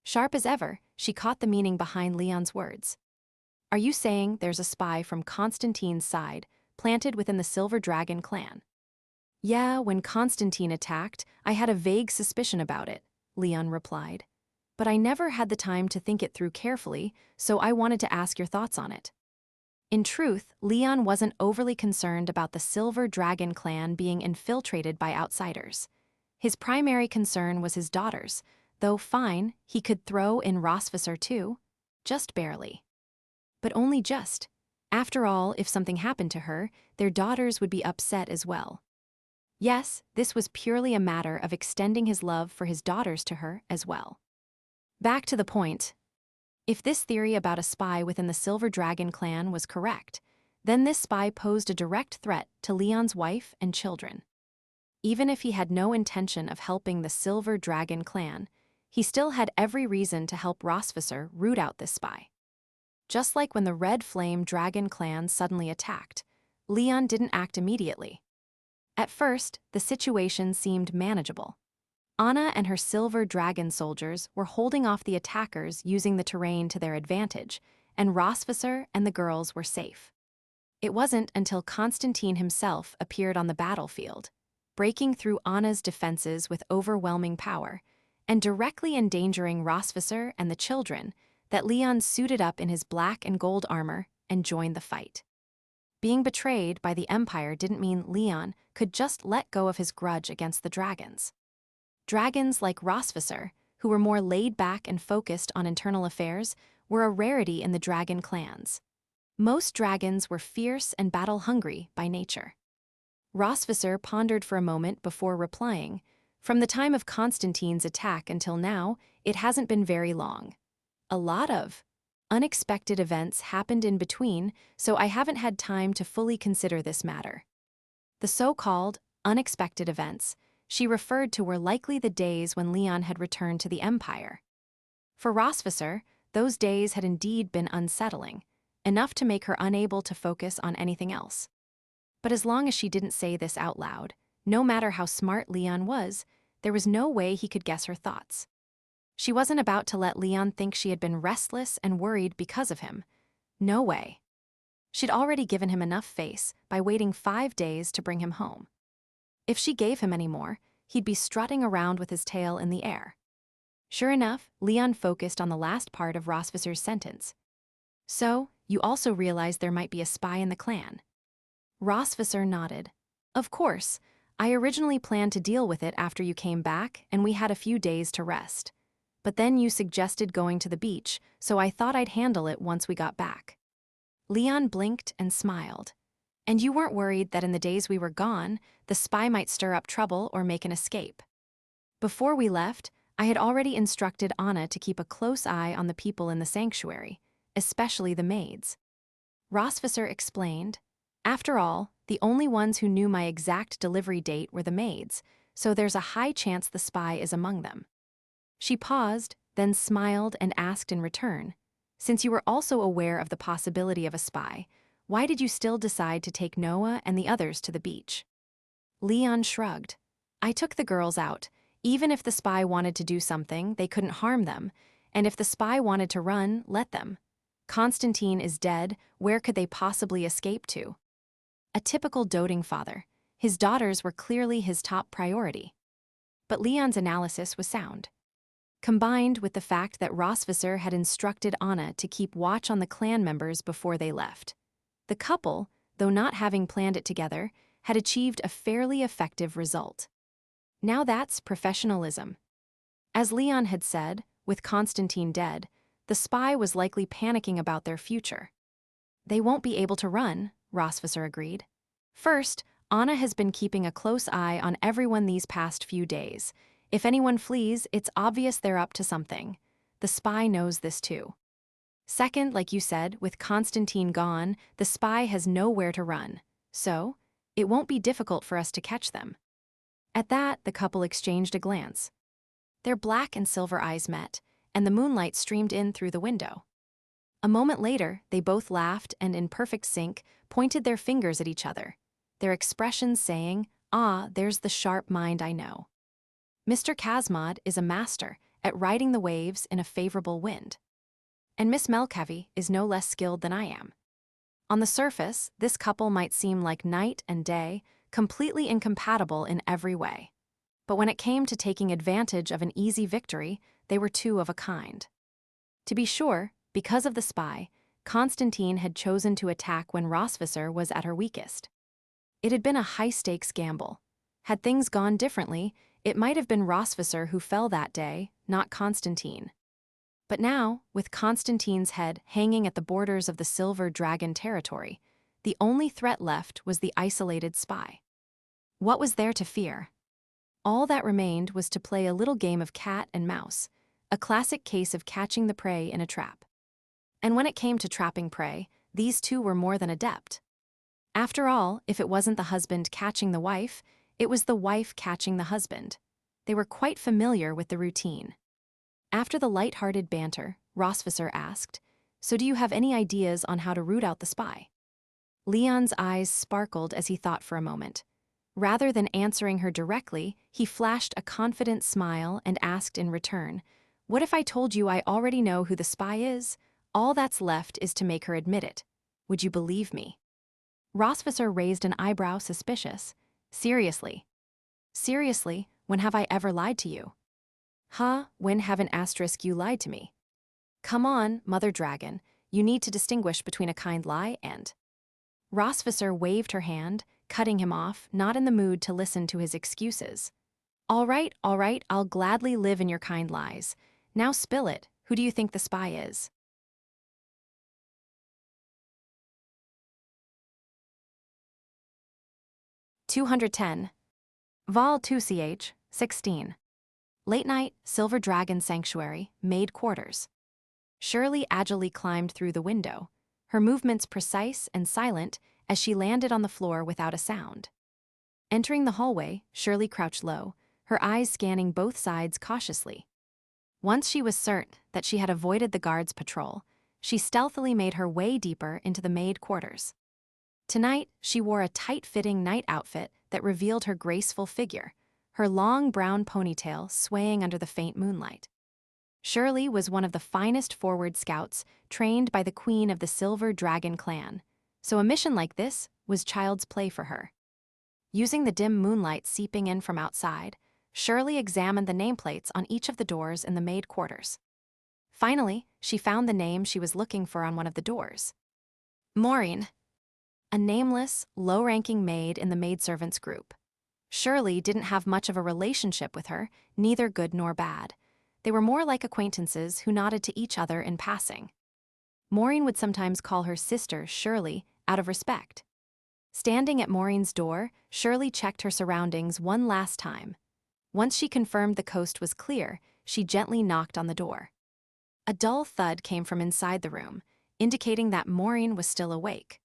Sharp as ever, she caught the meaning behind Leon's words. Are you saying there's a spy from Constantine's side, planted within the Silver Dragon clan? Yeah, when Constantine attacked, I had a vague suspicion about it, Leon replied. But I never had the time to think it through carefully, so I wanted to ask your thoughts on it. In truth, Leon wasn't overly concerned about the Silver Dragon clan being infiltrated by outsiders. His primary concern was his daughters, though fine, he could throw in Rosvisser too, just barely. But only just. After all, if something happened to her, their daughters would be upset as well. Yes, this was purely a matter of extending his love for his daughters to her as well. Back to the point. If this theory about a spy within the Silver Dragon clan was correct, then this spy posed a direct threat to Leon's wife and children. Even if he had no intention of helping the Silver Dragon clan, he still had every reason to help Rosvisser root out this spy. Just like when the Red Flame Dragon clan suddenly attacked, Leon didn't act immediately. At first, the situation seemed manageable. Anna and her Silver Dragon soldiers were holding off the attackers using the terrain to their advantage, and Rosvisser and the girls were safe. It wasn't until Constantine himself appeared on the battlefield, breaking through Anna's defenses with overwhelming power, and directly endangering Rosvisser and the children, that Leon suited up in his black and gold armor and joined the fight. Being betrayed by the Empire didn't mean Leon could just let go of his grudge against the dragons. Dragons like Rosvisser, who were more laid back and focused on internal affairs, were a rarity in the dragon clans. Most dragons were fierce and battle-hungry by nature. Rosvisser pondered for a moment before replying, "From the time of Constantine's attack until now, it hasn't been very long. A lot of unexpected events happened in between, so I haven't had time to fully consider this matter." The so-called unexpected events she referred to were likely the days when Leon had returned to the Empire. For Rosvisser, those days had indeed been unsettling, enough to make her unable to focus on anything else. But as long as she didn't say this out loud, no matter how smart Leon was, there was no way he could guess her thoughts. She wasn't about to let Leon think she had been restless and worried because of him. No way. She'd already given him enough face by waiting 5 days to bring him home. If she gave him any more, he'd be strutting around with his tail in the air. Sure enough, Leon focused on the last part of Rosvisser's sentence. "So, you also realize there might be a spy in the clan?" Rosvisser nodded. "Of course. I originally planned to deal with it after you came back, and we had a few days to rest. But then you suggested going to the beach, so I thought I'd handle it once we got back." Leon blinked and smiled. "And you weren't worried that in the days we were gone, the spy might stir up trouble or make an escape?" "Before we left, I had already instructed Anna to keep a close eye on the people in the sanctuary, especially the maids." Rosvisser explained, "After all, the only ones who knew my exact delivery date were the maids, so there's a high chance the spy is among them." She paused, then smiled and asked in return, "Since you were also aware of the possibility of a spy, why did you still decide to take Noah and the others to the beach?" Leon shrugged. "I took the girls out. Even if the spy wanted to do something, they couldn't harm them, and if the spy wanted to run, let them. Constantine is dead, where could they possibly escape to?" A typical doting father. His daughters were clearly his top priority. But Leon's analysis was sound. Combined with the fact that Rosvisser had instructed Anna to keep watch on the clan members before they left. The couple, though not having planned it together, had achieved a fairly effective result. Now that's professionalism. As Leon had said, with Constantine dead, the spy was likely panicking about their future. "They won't be able to run," Rosvisser agreed. "First, Anna has been keeping a close eye on everyone these past few days. If anyone flees, it's obvious they're up to something. The spy knows this too. Second, like you said, with Constantine gone, the spy has nowhere to run. So, it won't be difficult for us to catch them." At that, the couple exchanged a glance. Their black and silver eyes met, and the moonlight streamed in through the window. A moment later, they both laughed and, in perfect sync, pointed their fingers at each other, their expressions saying, "Ah, there's the sharp mind I know. Mr. Casmod is a master at riding the waves in a favorable wind. And Miss Melcavi is no less skilled than I am." On the surface, this couple might seem like night and day, completely incompatible in every way. But when it came to taking advantage of an easy victory, they were two of a kind. To be sure, because of the spy, Constantine had chosen to attack when Rosvisser was at her weakest. It had been a high-stakes gamble. Had things gone differently, it might have been Rosvisser who fell that day, not Constantine. But now, with Constantine's head hanging at the borders of the Silver Dragon territory, the only threat left was the isolated spy. What was there to fear? All that remained was to play a little game of cat and mouse, a classic case of catching the prey in a trap. And when it came to trapping prey, these two were more than adept. After all, if it wasn't the husband catching the wife, it was the wife catching the husband. They were quite familiar with the routine. After the light-hearted banter, Rosvisser asked, "So do you have any ideas on how to root out the spy?" Leon's eyes sparkled as he thought for a moment. Rather than answering her directly, he flashed a confident smile and asked in return, "What if I told you I already know who the spy is? All that's left is to make her admit it. Would you believe me?" Rosvisser raised an eyebrow, suspicious. "Seriously? Seriously, when have I ever lied to you?" "Huh, when haven't you lied to me?" "Come on, Mother Dragon, you need to distinguish between a kind lie and—" Rosvisser waved her hand, cutting him off, not in the mood to listen to his excuses. All right, I'll gladly live in your kind lies. Now spill it, who do you think the spy is?" "210. Vol 2ch, 16. Late night, Silver Dragon Sanctuary, maid quarters. Shirley agilely climbed through the window, her movements precise and silent as she landed on the floor without a sound. Entering the hallway, Shirley crouched low, her eyes scanning both sides cautiously. Once she was certain that she had avoided the guards' patrol, she stealthily made her way deeper into the maid quarters. Tonight, she wore a tight-fitting night outfit that revealed her graceful figure, her long brown ponytail swaying under the faint moonlight. Shirley was one of the finest forward scouts trained by the queen of the Silver Dragon clan, so a mission like this was child's play for her. Using the dim moonlight seeping in from outside, Shirley examined the nameplates on each of the doors in the maid quarters. Finally, she found the name she was looking for on one of the doors. Maureen. A nameless, low-ranking maid in the maidservants group. Shirley didn't have much of a relationship with her, neither good nor bad. They were more like acquaintances who nodded to each other in passing. Maureen would sometimes call her sister Shirley out of respect. Standing at Maureen's door, Shirley checked her surroundings one last time. Once she confirmed the coast was clear, she gently knocked on the door. A dull thud came from inside the room, indicating that Maureen was still awake.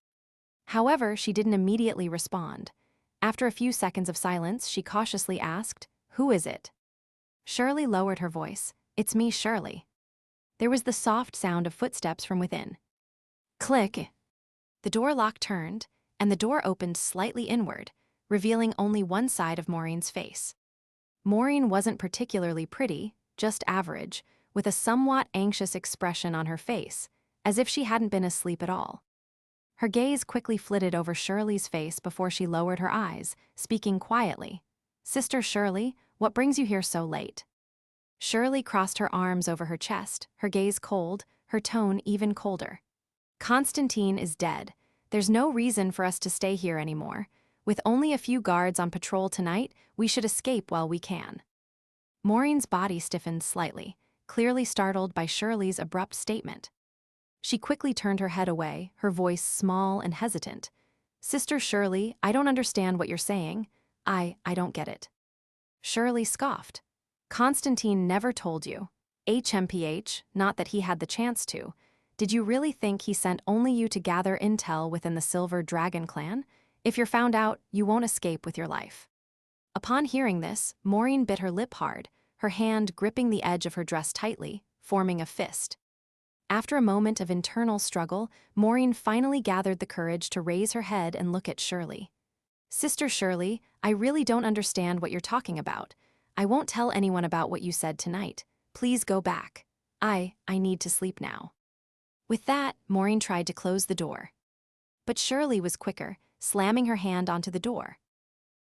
However, she didn't immediately respond. After a few seconds of silence, she cautiously asked, "Who is it?" Shirley lowered her voice. "It's me, Shirley." There was the soft sound of footsteps from within. Click. The door lock turned, and the door opened slightly inward, revealing only one side of Maureen's face. Maureen wasn't particularly pretty, just average, with a somewhat anxious expression on her face, as if she hadn't been asleep at all. Her gaze quickly flitted over Shirley's face before she lowered her eyes, speaking quietly. "Sister Shirley, what brings you here so late?" Shirley crossed her arms over her chest, her gaze cold, her tone even colder. "Constantine is dead. There's no reason for us to stay here anymore. With only a few guards on patrol tonight, we should escape while we can." Maureen's body stiffened slightly, clearly startled by Shirley's abrupt statement. She quickly turned her head away, her voice small and hesitant. "Sister Shirley, I don't understand what you're saying. I don't get it." Shirley scoffed. "Constantine never told you. HMPH, not that he had the chance to. Did you really think he sent only you to gather intel within the Silver Dragon clan? If you're found out, you won't escape with your life." Upon hearing this, Maureen bit her lip hard, her hand gripping the edge of her dress tightly, forming a fist. After a moment of internal struggle, Maureen finally gathered the courage to raise her head and look at Shirley. "Sister Shirley, I really don't understand what you're talking about. I won't tell anyone about what you said tonight. Please go back. I need to sleep now." With that, Maureen tried to close the door. But Shirley was quicker, slamming her hand onto the door.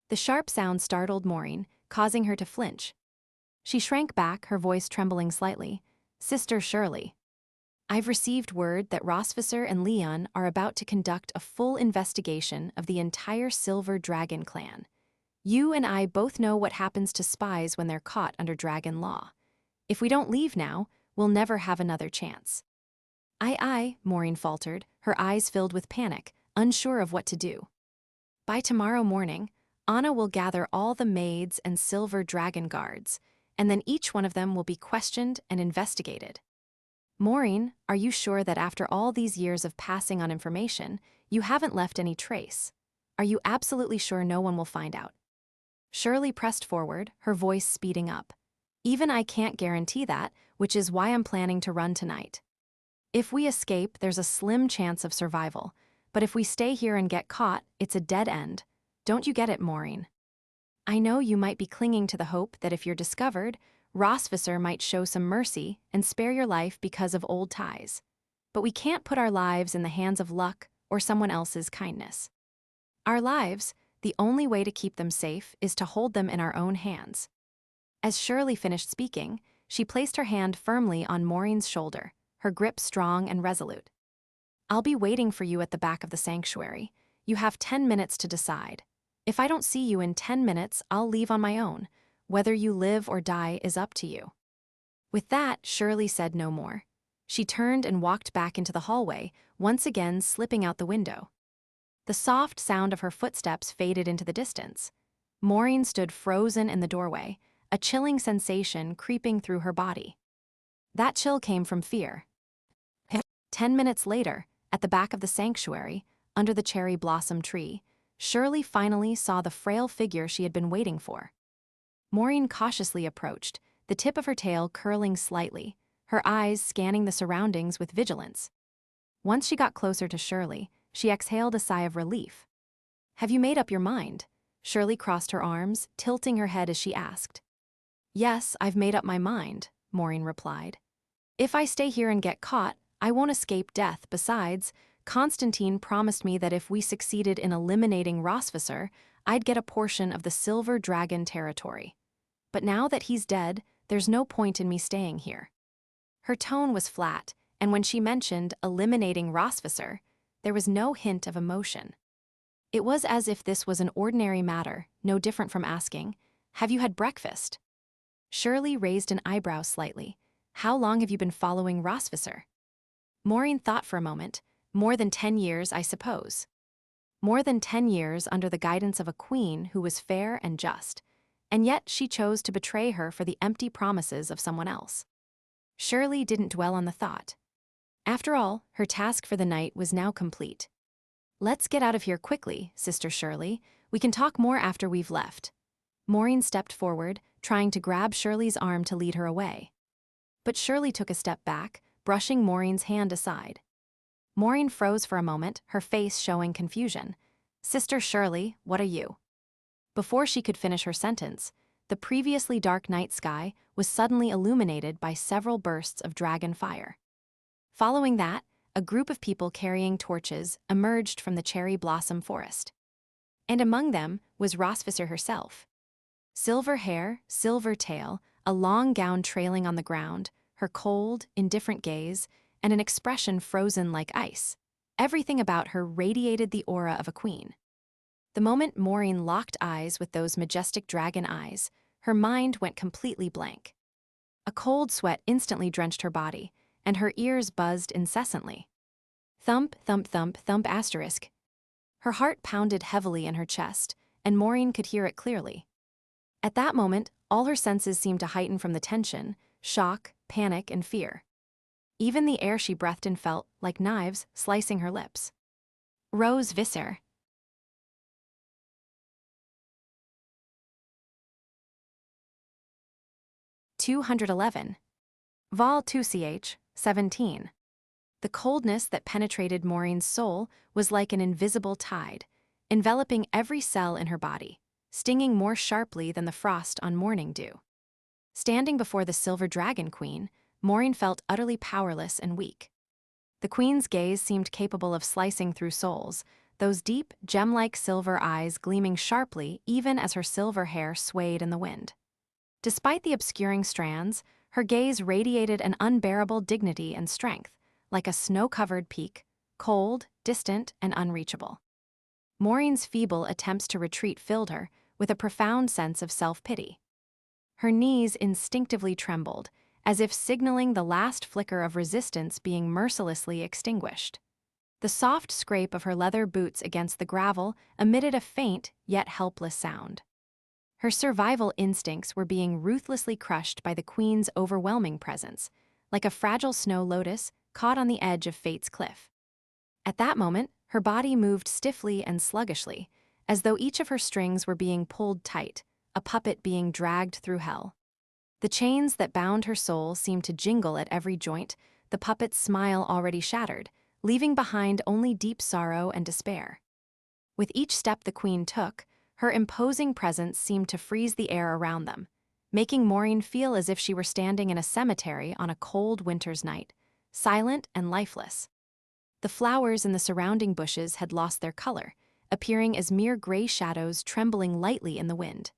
The sharp sound startled Maureen, causing her to flinch. She shrank back, her voice trembling slightly. "Sister Shirley." I've received word that Rosvisser and Leon are about to conduct a full investigation of the entire Silver Dragon clan. You and I both know what happens to spies when they're caught under dragon law. If we don't leave now, we'll never have another chance. Aye, Maureen faltered, her eyes filled with panic, unsure of what to do. By tomorrow morning, Anna will gather all the maids and Silver Dragon guards, and then each one of them will be questioned and investigated. Maureen, are you sure that after all these years of passing on information, you haven't left any trace? Are you absolutely sure no one will find out? Shirley pressed forward, her voice speeding up. Even I can't guarantee that, which is why I'm planning to run tonight. If we escape, there's a slim chance of survival, but if we stay here and get caught, it's a dead end. Don't you get it, Maureen? I know you might be clinging to the hope that if you're discovered, Rosvisser might show some mercy and spare your life because of old ties. But we can't put our lives in the hands of luck or someone else's kindness. Our lives, the only way to keep them safe is to hold them in our own hands. As Shirley finished speaking, she placed her hand firmly on Maureen's shoulder, her grip strong and resolute. I'll be waiting for you at the back of the sanctuary. You have 10 minutes to decide. If I don't see you in 10 minutes, I'll leave on my own. Whether you live or die is up to you. With that, Shirley said no more. She turned and walked back into the hallway, once again slipping out the window. The soft sound of her footsteps faded into the distance. Maureen stood frozen in the doorway, a chilling sensation creeping through her body. That chill came from fear. 10 minutes later, at the back of the sanctuary, under the cherry blossom tree, Shirley finally saw the frail figure she had been waiting for. Maureen cautiously approached, the tip of her tail curling slightly, her eyes scanning the surroundings with vigilance. Once she got closer to Shirley, she exhaled a sigh of relief. Have you made up your mind? Shirley crossed her arms, tilting her head as she asked. Yes, I've made up my mind, Maureen replied. If I stay here and get caught, I won't escape death. Besides, Constantine promised me that if we succeeded in eliminating Rosvisser, I'd get a portion of the Silver Dragon territory. But now that he's dead, there's no point in me staying here. Her tone was flat, and when she mentioned eliminating Rosvisser, there was no hint of emotion. It was as if this was an ordinary matter, no different from asking, "Have you had breakfast?" Shirley raised an eyebrow slightly. How long have you been following Rosvisser? Maureen thought for a moment. More than 10 years, I suppose. More than 10 years under the guidance of a queen who was fair and just, and yet she chose to betray her for the empty promises of someone else. Shirley didn't dwell on the thought. After all, her task for the night was now complete. Let's get out of here quickly, Sister Shirley. We can talk more after we've left. Maureen stepped forward, trying to grab Shirley's arm to lead her away. But Shirley took a step back, brushing Maureen's hand aside. Maureen froze for a moment, her face showing confusion. Sister Shirley, what are you? Before she could finish her sentence, the previously dark night sky was suddenly illuminated by several bursts of dragon fire. Following that, a group of people carrying torches emerged from the cherry blossom forest. And among them was Rosvisser herself. Silver hair, silver tail, a long gown trailing on the ground, her cold, indifferent gaze, and an expression frozen like ice. Everything about her radiated the aura of a queen. The moment Maureen locked eyes with those majestic dragon eyes, her mind went completely blank. A cold sweat instantly drenched her body, and her ears buzzed incessantly. Thump, thump, thump, thump asterisk. Her heart pounded heavily in her chest, and Maureen could hear it clearly. At that moment, all her senses seemed to heighten from the tension, shock, panic, and fear. Even the air she breathed in felt like knives slicing her lips. Rosvisser. (211). Vol 2ch, 17. The coldness that penetrated Maureen's soul was like an invisible tide, enveloping every cell in her body, stinging more sharply than the frost on morning dew. Standing before the Silver Dragon Queen, Maureen felt utterly powerless and weak. The queen's gaze seemed capable of slicing through souls, those deep, gem-like silver eyes gleaming sharply even as her silver hair swayed in the wind. Despite the obscuring strands, her gaze radiated an unbearable dignity and strength, like a snow-covered peak, cold, distant, and unreachable. Maureen's feeble attempts to retreat filled her with a profound sense of self-pity. Her knees instinctively trembled, as if signaling the last flicker of resistance being mercilessly extinguished. The soft scrape of her leather boots against the gravel emitted a faint yet helpless sound. Her survival instincts were being ruthlessly crushed by the Queen's overwhelming presence, like a fragile snow lotus caught on the edge of fate's cliff. At that moment, her body moved stiffly and sluggishly, as though each of her strings were being pulled tight, a puppet being dragged through hell. The chains that bound her soul seemed to jingle at every joint, the puppet's smile already shattered, leaving behind only deep sorrow and despair. With each step the Queen took, her imposing presence seemed to freeze the air around them, making Maureen feel as if she were standing in a cemetery on a cold winter's night, silent and lifeless. The flowers in the surrounding bushes had lost their color, appearing as mere gray shadows trembling lightly in the wind.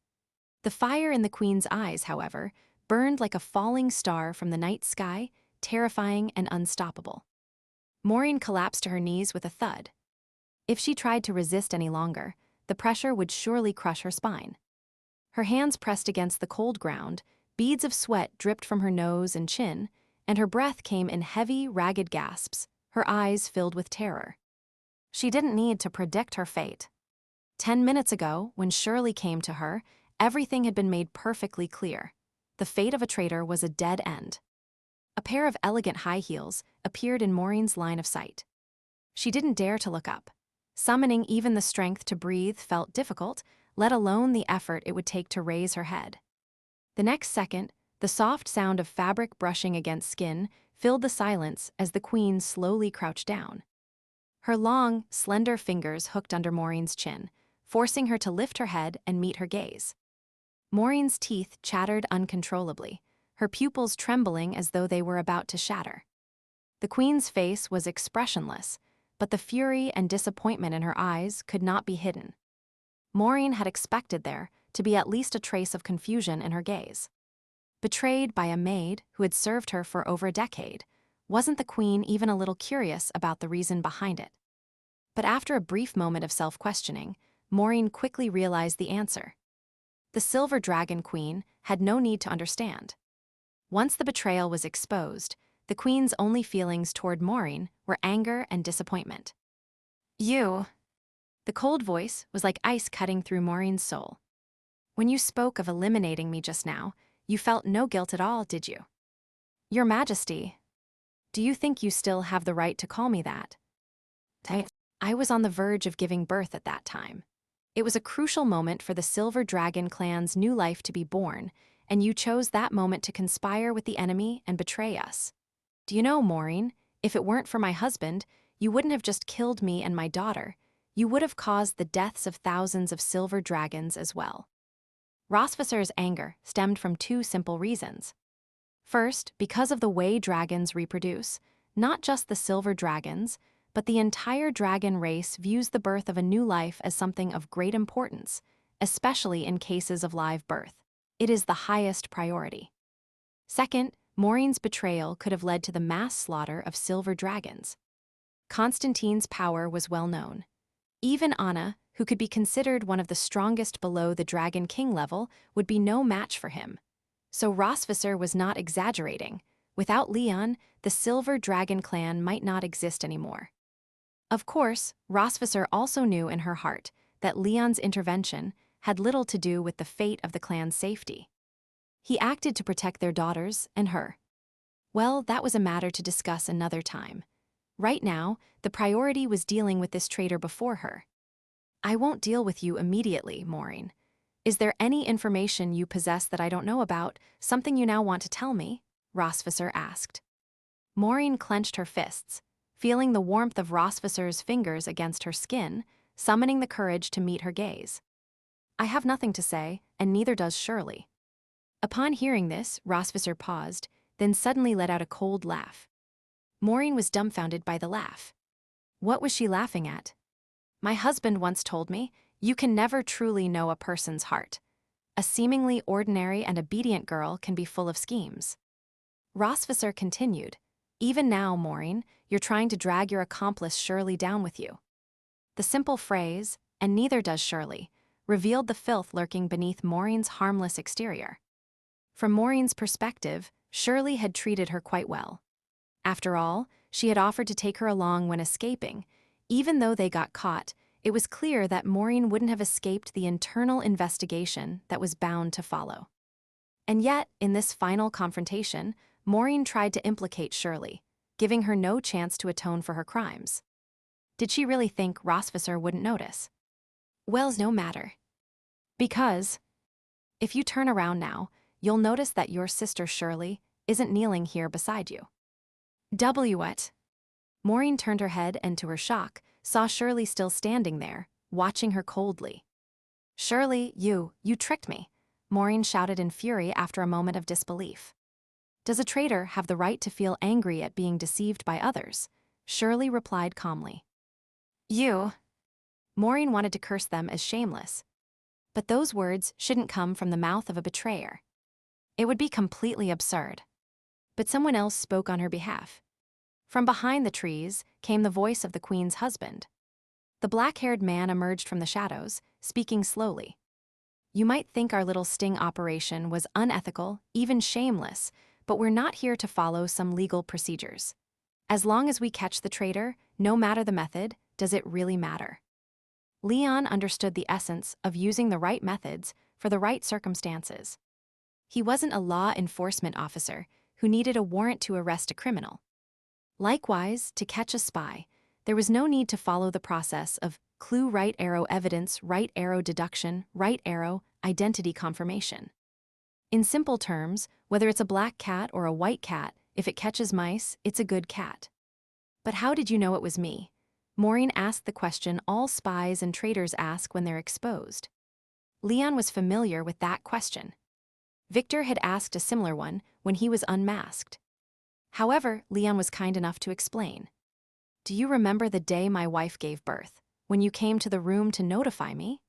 The fire in the Queen's eyes, however, burned like a falling star from the night sky, terrifying and unstoppable. Maureen collapsed to her knees with a thud. If she tried to resist any longer, the pressure would surely crush her spine. Her hands pressed against the cold ground, beads of sweat dripped from her nose and chin, and her breath came in heavy, ragged gasps, her eyes filled with terror. She didn't need to predict her fate. 10 minutes ago, when Shirley came to her, everything had been made perfectly clear. The fate of a traitor was a dead end. A pair of elegant high heels appeared in Maureen's line of sight. She didn't dare to look up. Summoning even the strength to breathe felt difficult, let alone the effort it would take to raise her head. The next second, the soft sound of fabric brushing against skin filled the silence as the Queen slowly crouched down. Her long, slender fingers hooked under Maureen's chin, forcing her to lift her head and meet her gaze. Maureen's teeth chattered uncontrollably, her pupils trembling as though they were about to shatter. The Queen's face was expressionless, but the fury and disappointment in her eyes could not be hidden. Maureen had expected there to be at least a trace of confusion in her gaze. Betrayed by a maid who had served her for over a decade, wasn't the Queen even a little curious about the reason behind it? But after a brief moment of self-questioning, Maureen quickly realized the answer. The Silver Dragon Queen had no need to understand. Once the betrayal was exposed, the Queen's only feelings toward Maureen were anger and disappointment. You. The cold voice was like ice cutting through Maureen's soul. When you spoke of eliminating me just now, you felt no guilt at all, did you? Your Majesty, do you think you still have the right to call me that? I was on the verge of giving birth at that time. It was a crucial moment for the Silver Dragon clan's new life to be born, and you chose that moment to conspire with the enemy and betray us. Do you know, Maureen, if it weren't for my husband, you wouldn't have just killed me and my daughter. You would have caused the deaths of thousands of silver dragons as well. Rosvisar's anger stemmed from two simple reasons. First, because of the way dragons reproduce, not just the silver dragons, but the entire dragon race views the birth of a new life as something of great importance, especially in cases of live birth. It is the highest priority. Second, Maureen's betrayal could have led to the mass slaughter of silver dragons. Constantine's power was well known. Even Anna, who could be considered one of the strongest below the Dragon King level, would be no match for him. So Rosvisar was not exaggerating. Without Leon, the Silver Dragon clan might not exist anymore. Of course, Rosvisar also knew in her heart that Leon's intervention had little to do with the fate of the clan's safety. He acted to protect their daughters and her. Well, that was a matter to discuss another time. Right now, the priority was dealing with this traitor before her. I won't deal with you immediately, Maureen. Is there any information you possess that I don't know about, something you now want to tell me? Rosvisar asked. Maureen clenched her fists, feeling the warmth of Rosvisar's fingers against her skin, summoning the courage to meet her gaze. I have nothing to say, and neither does Shirley. Upon hearing this, Rosvisar paused, then suddenly let out a cold laugh. Maureen was dumbfounded by the laugh. What was she laughing at? My husband once told me, you can never truly know a person's heart. A seemingly ordinary and obedient girl can be full of schemes. Rosvisar continued, Even now, Maureen, you're trying to drag your accomplice Shirley down with you." The simple phrase, "and neither does Shirley," revealed the filth lurking beneath Maureen's harmless exterior. From Maureen's perspective, Shirley had treated her quite well. After all, she had offered to take her along when escaping. Even though they got caught, it was clear that Maureen wouldn't have escaped the internal investigation that was bound to follow. And yet, in this final confrontation, Maureen tried to implicate Shirley, giving her no chance to atone for her crimes. Did she really think Rossvisser wouldn't notice? Well's no matter. Because, if you turn around now, you'll notice that your sister Shirley isn't kneeling here beside you. What? Maureen turned her head and, to her shock, saw Shirley still standing there, watching her coldly. "Shirley, you tricked me," Maureen shouted in fury after a moment of disbelief. "Does a traitor have the right to feel angry at being deceived by others?" Shirley replied calmly. "You." Maureen wanted to curse them as shameless. But those words shouldn't come from the mouth of a betrayer. It would be completely absurd. But someone else spoke on her behalf. From behind the trees came the voice of the Queen's husband. The black-haired man emerged from the shadows, speaking slowly. "You might think our little sting operation was unethical, even shameless, but we're not here to follow some legal procedures. As long as we catch the traitor, no matter the method, does it really matter?" Leon understood the essence of using the right methods for the right circumstances. He wasn't a law enforcement officer who needed a warrant to arrest a criminal. Likewise, to catch a spy, there was no need to follow the process of clue right arrow evidence, right arrow deduction, right arrow identity confirmation. In simple terms, whether it's a black cat or a white cat, if it catches mice, it's a good cat. "But how did you know it was me?" Maureen asked the question all spies and traitors ask when they're exposed. Leon was familiar with that question. Victor had asked a similar one when he was unmasked. However, Leon was kind enough to explain. "Do you remember the day my wife gave birth, when you came to the room to notify me?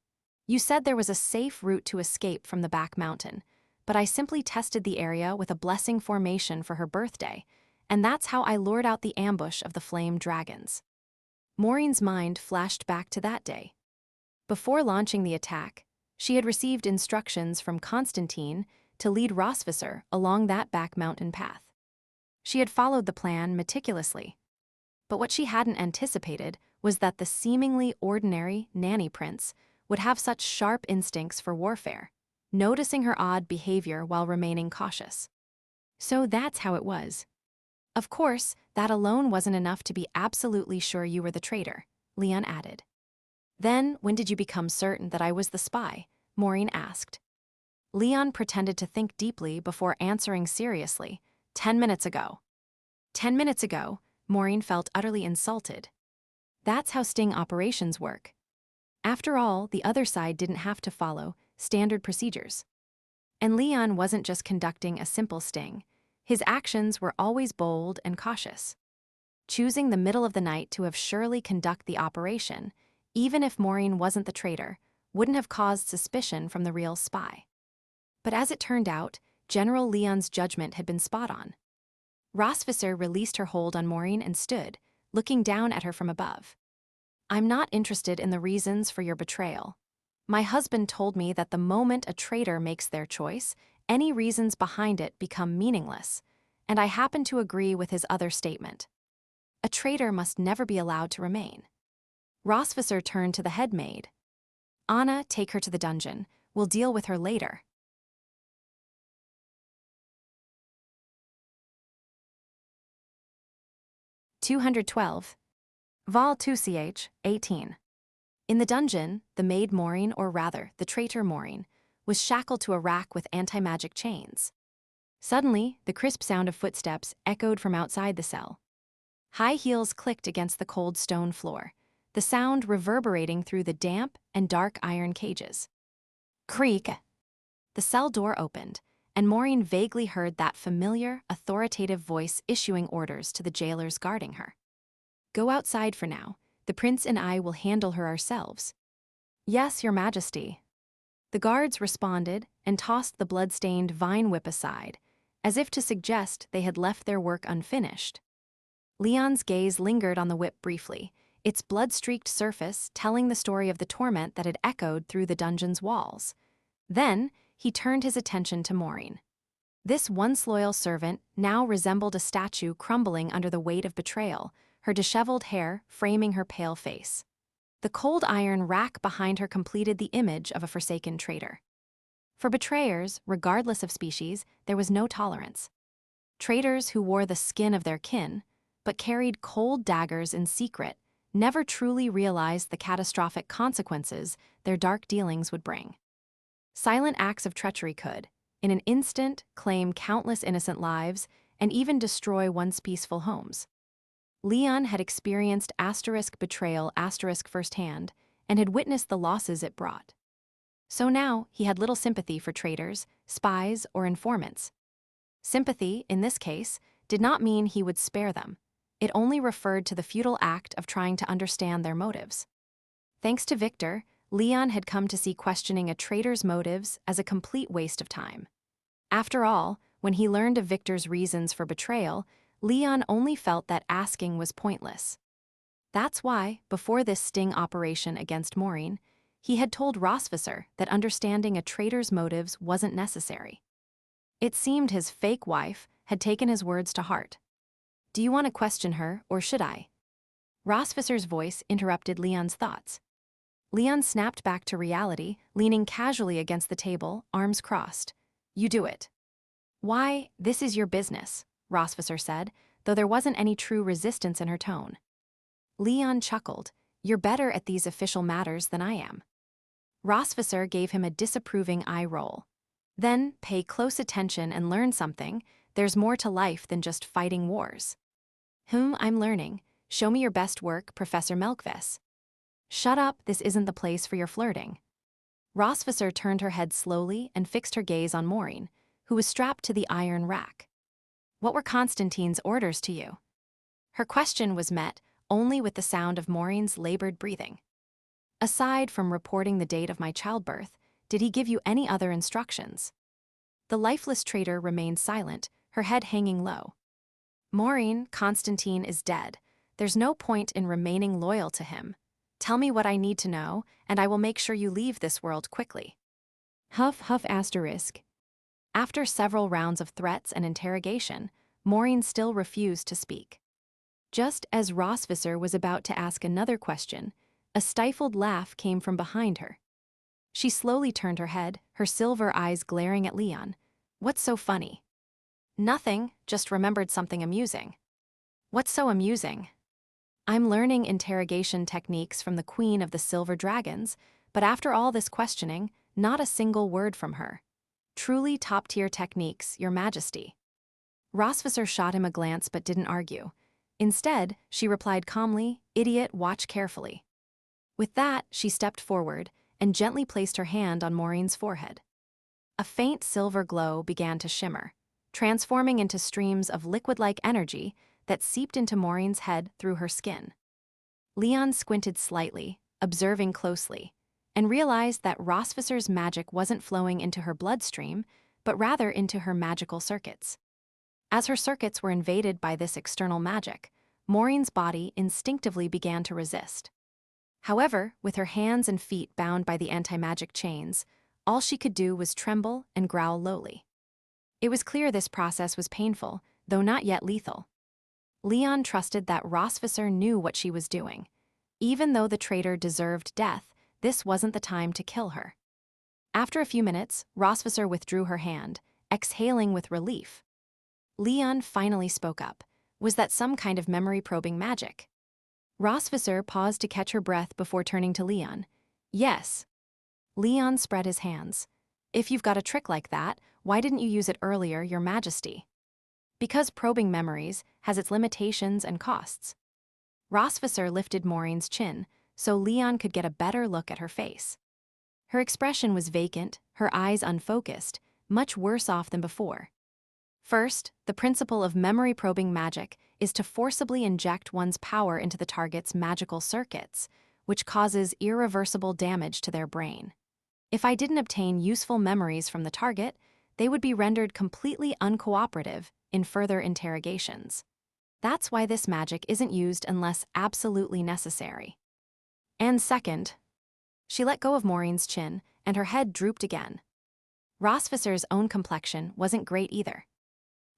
You said there was a safe route to escape from the back mountain, but I simply tested the area with a blessing formation for her birthday, and that's how I lured out the ambush of the flame dragons." Maureen's mind flashed back to that day. Before launching the attack, she had received instructions from Constantine to lead Rossvisser along that back mountain path. She had followed the plan meticulously. But what she hadn't anticipated was that the seemingly ordinary nanny prince would have such sharp instincts for warfare, noticing her odd behavior while remaining cautious. "So that's how it was. Of course, that alone wasn't enough to be absolutely sure you were the traitor," Leon added. "Then, when did you become certain that I was the spy?" Maureen asked. Leon pretended to think deeply before answering seriously. 10 minutes ago." 10 minutes ago, Maureen felt utterly insulted. That's how sting operations work. After all, the other side didn't have to follow standard procedures. And Leon wasn't just conducting a simple sting. His actions were always bold and cautious. Choosing the middle of the night to have Shirley conduct the operation, even if Maureen wasn't the traitor, wouldn't have caused suspicion from the real spy. But as it turned out, General Leon's judgment had been spot on. Rossvisser released her hold on Maureen and stood, looking down at her from above. "I'm not interested in the reasons for your betrayal. My husband told me that the moment a traitor makes their choice, any reasons behind it become meaningless, and I happen to agree with his other statement. A traitor must never be allowed to remain." Rossvisser turned to the head maid. "Anna, take her to the dungeon. We'll deal with her later." (212) Vol 2ch, 18. In the dungeon, the maid Maureen, or rather, the traitor Maureen, was shackled to a rack with anti-magic chains. Suddenly, the crisp sound of footsteps echoed from outside the cell. High heels clicked against the cold stone floor, the sound reverberating through the damp and dark iron cages. Creak! The cell door opened, and Maureen vaguely heard that familiar, authoritative voice issuing orders to the jailers guarding her. "Go outside for now. The prince and I will handle her ourselves." "Yes, your majesty." The guards responded and tossed the blood-stained vine whip aside, as if to suggest they had left their work unfinished. Leon's gaze lingered on the whip briefly, its blood-streaked surface telling the story of the torment that had echoed through the dungeon's walls. Then, he turned his attention to Maureen. This once loyal servant now resembled a statue crumbling under the weight of betrayal, her disheveled hair framing her pale face. The cold iron rack behind her completed the image of a forsaken traitor. For betrayers, regardless of species, there was no tolerance. Traitors who wore the skin of their kin, but carried cold daggers in secret, never truly realized the catastrophic consequences their dark dealings would bring. Silent acts of treachery could, in an instant, claim countless innocent lives and even destroy once peaceful homes. Leon had experienced betrayal firsthand and had witnessed the losses it brought. So now he had little sympathy for traitors, spies, or informants. Sympathy, in this case, did not mean he would spare them. It only referred to the futile act of trying to understand their motives. Thanks to Victor, Leon had come to see questioning a traitor's motives as a complete waste of time. After all, when he learned of Victor's reasons for betrayal, Leon only felt that asking was pointless. That's why, before this sting operation against Maureen, he had told Rossvisser that understanding a traitor's motives wasn't necessary. It seemed his fake wife had taken his words to heart. "Do you want to question her, or should I?" Rossvisser's voice interrupted Leon's thoughts. Leon snapped back to reality, leaning casually against the table, arms crossed. "You do it." "Why, this is your business," Rossvisser said, though there wasn't any true resistance in her tone. Leon chuckled. "You're better at these official matters than I am." Rossvisser gave him a disapproving eye roll. "Then pay close attention and learn something. There's more to life than just fighting wars." I'm learning. Show me your best work, Professor Melkves." "Shut up, this isn't the place for your flirting." Rossvisser turned her head slowly and fixed her gaze on Maureen, who was strapped to the iron rack. "What were Constantine's orders to you?" Her question was met only with the sound of Maureen's labored breathing. "Aside from reporting the date of my childbirth, did he give you any other instructions?" The lifeless traitor remained silent, her head hanging low. "Maureen, Constantine is dead. There's no point in remaining loyal to him. Tell me what I need to know, and I will make sure you leave this world quickly." Huff. After several rounds of threats and interrogation, Maureen still refused to speak. Just as Rossvisser was about to ask another question, a stifled laugh came from behind her. She slowly turned her head, her silver eyes glaring at Leon. "What's so funny?" "Nothing, just remembered something amusing." "What's so amusing?" "I'm learning interrogation techniques from the Queen of the Silver Dragons, but after all this questioning, not a single word from her. Truly top-tier techniques, Your Majesty." Rossvisser shot him a glance but didn't argue. Instead, she replied calmly, "Idiot, watch carefully." With that, she stepped forward and gently placed her hand on Maureen's forehead. A faint silver glow began to shimmer, transforming into streams of liquid-like energy that seeped into Maureen's head through her skin. Leon squinted slightly, observing closely, and realized that Rossvisser's magic wasn't flowing into her bloodstream, but rather into her magical circuits. As her circuits were invaded by this external magic, Maureen's body instinctively began to resist. However, with her hands and feet bound by the anti-magic chains, all she could do was tremble and growl lowly. It was clear this process was painful, though not yet lethal. Leon trusted that Rossvisser knew what she was doing. Even though the traitor deserved death, this wasn't the time to kill her. After a few minutes, Rossvisser withdrew her hand, exhaling with relief. Leon finally spoke up. Was that some kind of memory-probing magic? Rossvisser paused to catch her breath before turning to Leon. "Yes." Leon spread his hands. "If you've got a trick like that, why didn't you use it earlier, Your Majesty?" "Because probing memories has its limitations and costs." Rossvisser lifted Maureen's chin, so Leon could get a better look at her face. Her expression was vacant, her eyes unfocused, much worse off than before. First, the principle of memory-probing magic is to forcibly inject one's power into the target's magical circuits, which causes irreversible damage to their brain. If I didn't obtain useful memories from the target, they would be rendered completely uncooperative in further interrogations. That's why this magic isn't used unless absolutely necessary. And second, she let go of Maureen's chin, and her head drooped again. Rosficer's own complexion wasn't great either.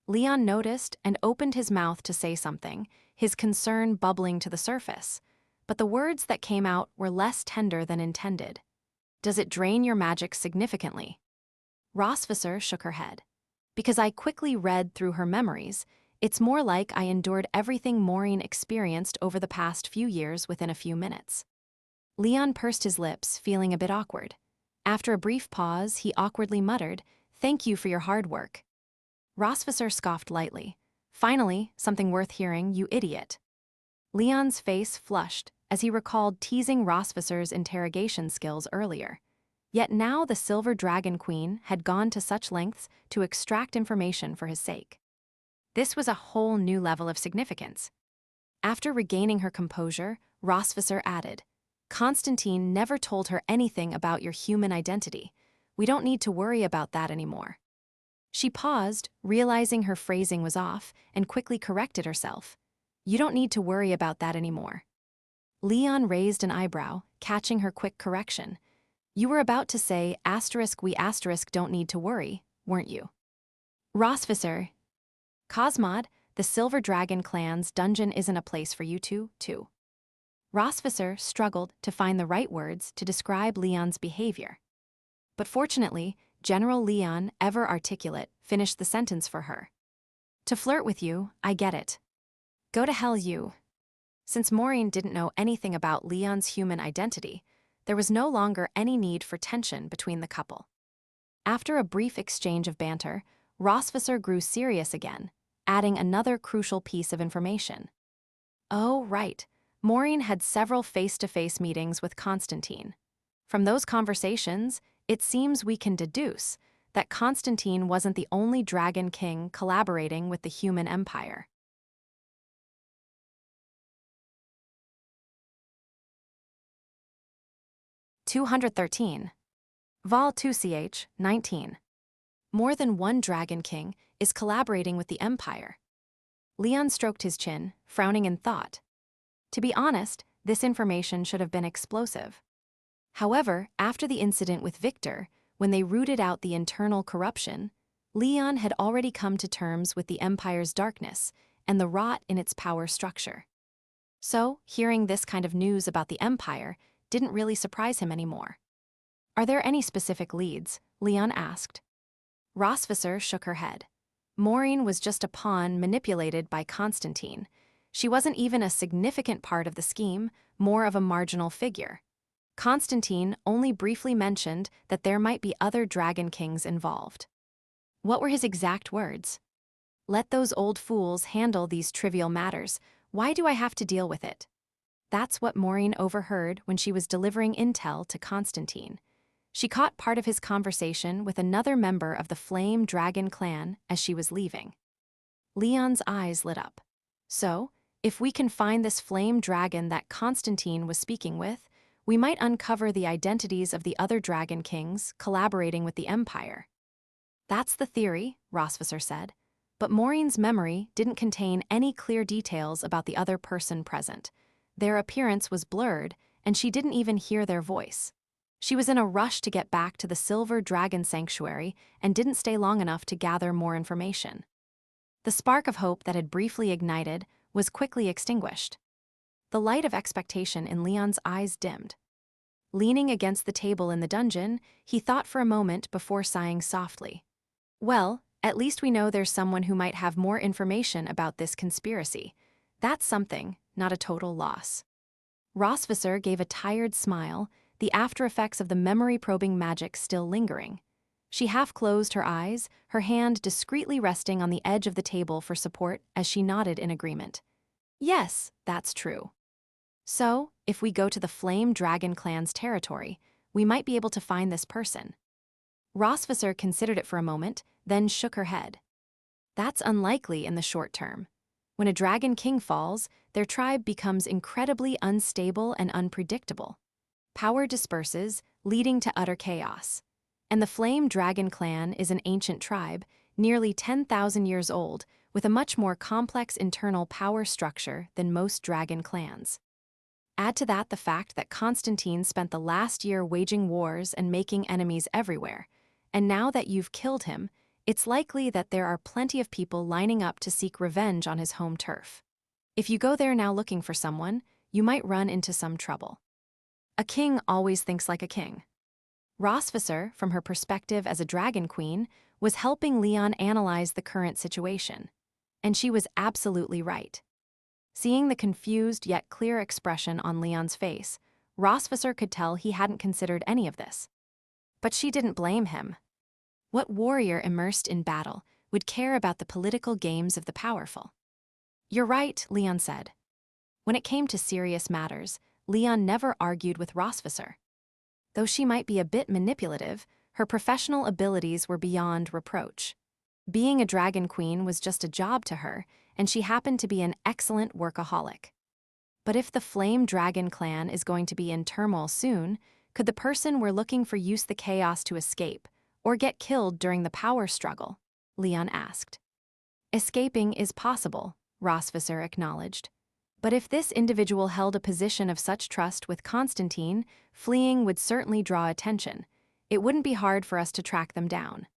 Leon noticed and opened his mouth to say something, his concern bubbling to the surface. But the words that came out were less tender than intended. Does it drain your magic significantly? Rosficer shook her head. Because I quickly read through her memories, it's more like I endured everything Maureen experienced over the past few years within a few minutes. Leon pursed his lips, feeling a bit awkward. After a brief pause, he awkwardly muttered, "Thank you for your hard work." Rosficer scoffed lightly. "Finally, something worth hearing, you idiot." Leon's face flushed as he recalled teasing Rosficer's interrogation skills earlier. Yet now the Silver Dragon Queen had gone to such lengths to extract information for his sake. This was a whole new level of significance. After regaining her composure, Rosficer added, "Constantine never told her anything about your human identity. We don't need to worry about that anymore." She paused, realizing her phrasing was off, and quickly corrected herself. "You don't need to worry about that anymore." Leon raised an eyebrow, catching her quick correction. "You were about to say we don't need to worry, weren't you?" Rosficer. "Cosmod, the Silver Dragon clan's dungeon isn't a place for you two. Rosficer struggled to find the right words to describe Leon's behavior. But fortunately, General Leon, ever articulate, finished the sentence for her. "To flirt with you, I get it. Go to hell, you." Since Maureen didn't know anything about Leon's human identity, there was no longer any need for tension between the couple. After a brief exchange of banter, Rosficer grew serious again, adding another crucial piece of information. Oh, right. Maureen had several face-to-face meetings with Constantine. From those conversations, it seems we can deduce that Constantine wasn't the only Dragon King collaborating with the human empire. (213) Vol 2ch 19. More than one Dragon King is collaborating with the Empire. Leon stroked his chin, frowning in thought. To be honest, this information should have been explosive. However, after the incident with Victor, when they rooted out the internal corruption, Leon had already come to terms with the Empire's darkness and the rot in its power structure. So, hearing this kind of news about the Empire didn't really surprise him anymore. "Are there any specific leads?" Leon asked. Rosficer shook her head. Maureen was just a pawn manipulated by Constantine. She wasn't even a significant part of the scheme, more of a marginal figure. Constantine only briefly mentioned that there might be other Dragon Kings involved. What were his exact words? "Let those old fools handle these trivial matters. Why do I have to deal with it?" That's what Maureen overheard when she was delivering intel to Constantine. She caught part of his conversation with another member of the Flame Dragon clan as she was leaving. Leon's eyes lit up. So, if we can find this flame dragon that Constantine was speaking with, we might uncover the identities of the other Dragon Kings collaborating with the Empire. "That's the theory," Rosficer said. But Maureen's memory didn't contain any clear details about the other person present. Their appearance was blurred, and she didn't even hear their voice. She was in a rush to get back to the Silver Dragon Sanctuary and didn't stay long enough to gather more information. The spark of hope that had briefly ignited was quickly extinguished. The light of expectation in Leon's eyes dimmed. Leaning against the table in the dungeon, he thought for a moment before sighing softly. "Well, at least we know there's someone who might have more information about this conspiracy. That's something, not a total loss." Rosficer gave a tired smile, the after-effects of the memory-probing magic still lingering. She half-closed her eyes, her hand discreetly resting on the edge of the table for support as she nodded in agreement. "Yes, that's true. So, if we go to the Flame Dragon clan's territory, we might be able to find this person." Rosficer considered it for a moment, then shook her head. "That's unlikely in the short term. When a Dragon King falls, their tribe becomes incredibly unstable and unpredictable. Power disperses, leading to utter chaos. And the Flame Dragon clan is an ancient tribe, nearly 10,000 years old, with a much more complex internal power structure than most dragon clans. Add to that the fact that Constantine spent the last year waging wars and making enemies everywhere, and now that you've killed him, it's likely that there are plenty of people lining up to seek revenge on his home turf. If you go there now looking for someone, you might run into some trouble. A king always thinks like a king. Rosvisser, from her perspective as a dragon queen, was helping Leon analyze the current situation. And she was absolutely right. Seeing the confused yet clear expression on Leon's face, Rosvisser could tell he hadn't considered any of this. But she didn't blame him. What warrior immersed in battle would care about the political games of the powerful? You're right, Leon said. When it came to serious matters, Leon never argued with Rosvisser. Though she might be a bit manipulative, her professional abilities were beyond reproach. Being a dragon queen was just a job to her, and she happened to be an excellent workaholic. But if the Flame Dragon clan is going to be in turmoil soon, could the person we're looking for use the chaos to escape, or get killed during the power struggle? Leon asked. Escaping is possible, Rosvisser acknowledged. But if this individual held a position of such trust with Constantine, fleeing would certainly draw attention. It wouldn't be hard for us to track them down.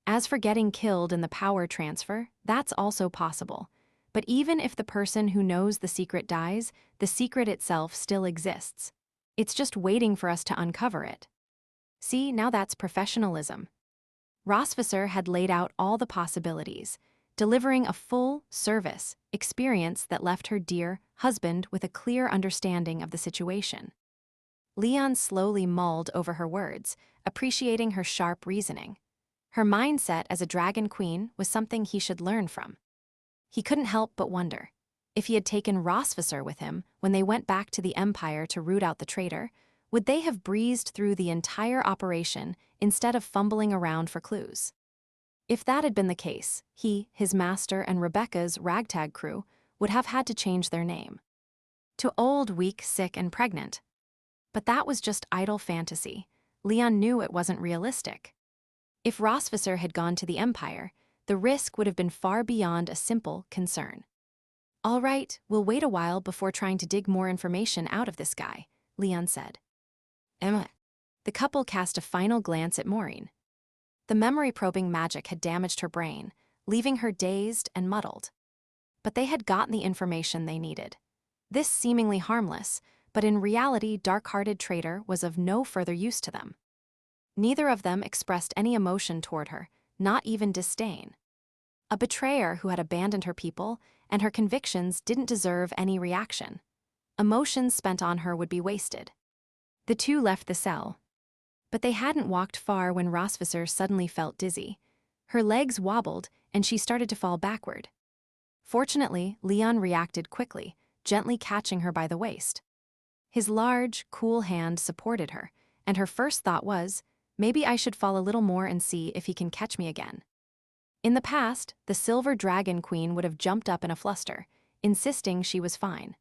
As for getting killed in the power transfer, that's also possible. But even if the person who knows the secret dies, the secret itself still exists. It's just waiting for us to uncover it. See, now that's professionalism. Rosvisser had laid out all the possibilities, delivering a full service experience that left her dear husband with a clear understanding of the situation. Leon slowly mulled over her words, appreciating her sharp reasoning. Her mindset as a dragon queen was something he should learn from. He couldn't help but wonder, if he had taken Rosvisser with him when they went back to the Empire to root out the traitor, would they have breezed through the entire operation instead of fumbling around for clues? If that had been the case, he, his master, and Rebecca's ragtag crew would have had to change their name to Old, Weak, Sick, and Pregnant. But that was just idle fantasy. Leon knew it wasn't realistic. If Rosvisser had gone to the Empire, the risk would have been far beyond a simple concern. All right, we'll wait a while before trying to dig more information out of this guy, Leon said. Emma. The couple cast a final glance at Maureen. The memory-probing magic had damaged her brain, leaving her dazed and muddled. But they had gotten the information they needed. This seemingly harmless, but in reality dark-hearted traitor was of no further use to them. Neither of them expressed any emotion toward her, not even disdain. A betrayer who had abandoned her people and her convictions didn't deserve any reaction. Emotions spent on her would be wasted. The two left the cell. But they hadn't walked far when Rosvisser suddenly felt dizzy. Her legs wobbled, and she started to fall backward. Fortunately, Leon reacted quickly, gently catching her by the waist. His large, cool hand supported her, and her first thought was, maybe I should fall a little more and see if he can catch me again. In the past, the Silver Dragon Queen would have jumped up in a fluster, insisting she was fine.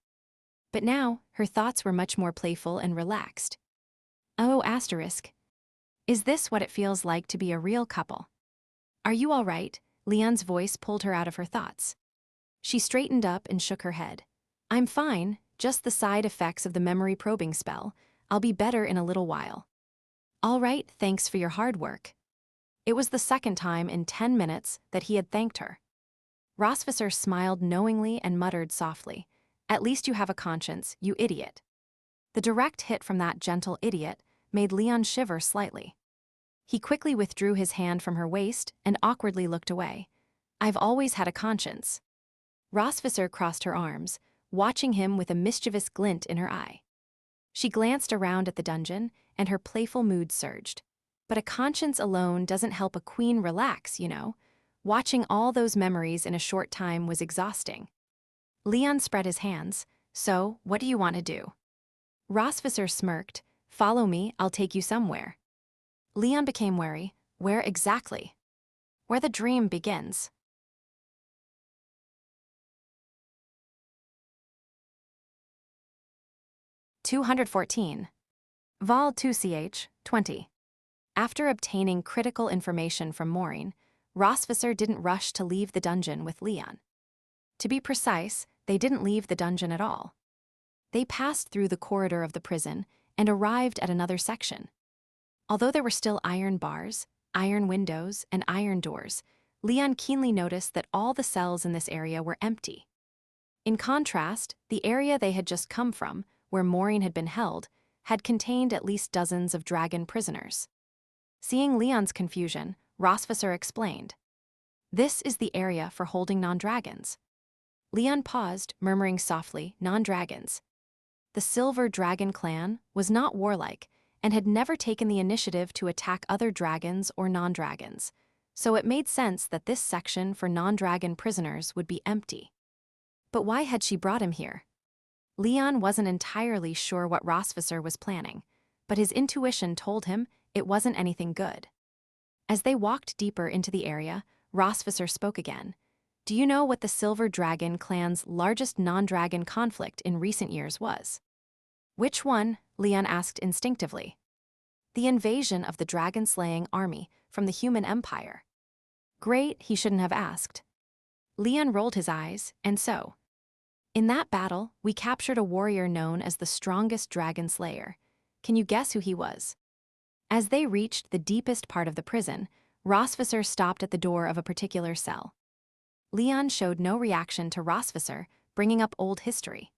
But now, her thoughts were much more playful and relaxed. Oh, asterisk. Is this what it feels like to be a real couple? Are you all right? Leon's voice pulled her out of her thoughts. She straightened up and shook her head. I'm fine, just the side effects of the memory probing spell. I'll be better in a little while. All right, thanks for your hard work. It was the second time in 10 minutes that he had thanked her. Rosvisser smiled knowingly and muttered softly, At least you have a conscience, you idiot. The direct hit from that gentle idiot made Leon shiver slightly. He quickly withdrew his hand from her waist and awkwardly looked away. I've always had a conscience. Rosvisser crossed her arms, watching him with a mischievous glint in her eye. She glanced around at the dungeon, and her playful mood surged. But a conscience alone doesn't help a queen relax, you know. Watching all those memories in a short time was exhausting. Leon spread his hands. So, what do you want to do? Rosvisser smirked. Follow me, I'll take you somewhere. Leon became wary. Where exactly? Where the dream begins. (214) Vol 2ch, 20. After obtaining critical information from Maureen, Rossvisser didn't rush to leave the dungeon with Leon. To be precise, they didn't leave the dungeon at all. They passed through the corridor of the prison and arrived at another section. Although there were still iron bars, iron windows, and iron doors, Leon keenly noticed that all the cells in this area were empty. In contrast, the area they had just come from, where Maureen had been held, had contained at least dozens of dragon prisoners. Seeing Leon's confusion, Rossvisser explained, "This is the area for holding non-dragons." Leon paused, murmuring softly, "Non-dragons." The Silver Dragon clan was not warlike and had never taken the initiative to attack other dragons or non-dragons, so it made sense that this section for non-dragon prisoners would be empty. But why had she brought him here? Leon wasn't entirely sure what Rossvisser was planning, but his intuition told him it wasn't anything good. As they walked deeper into the area, Rossvisser spoke again. "Do you know what the Silver Dragon clan's largest non-dragon conflict in recent years was?" "Which one?" Leon asked instinctively. "The invasion of the dragon-slaying army from the human empire." Great, he shouldn't have asked. Leon rolled his eyes, and so. "In that battle, we captured a warrior known as the strongest dragon slayer. Can you guess who he was?" As they reached the deepest part of the prison, Rossvisser stopped at the door of a particular cell. Leon showed no reaction to Rossvisser bringing up old history.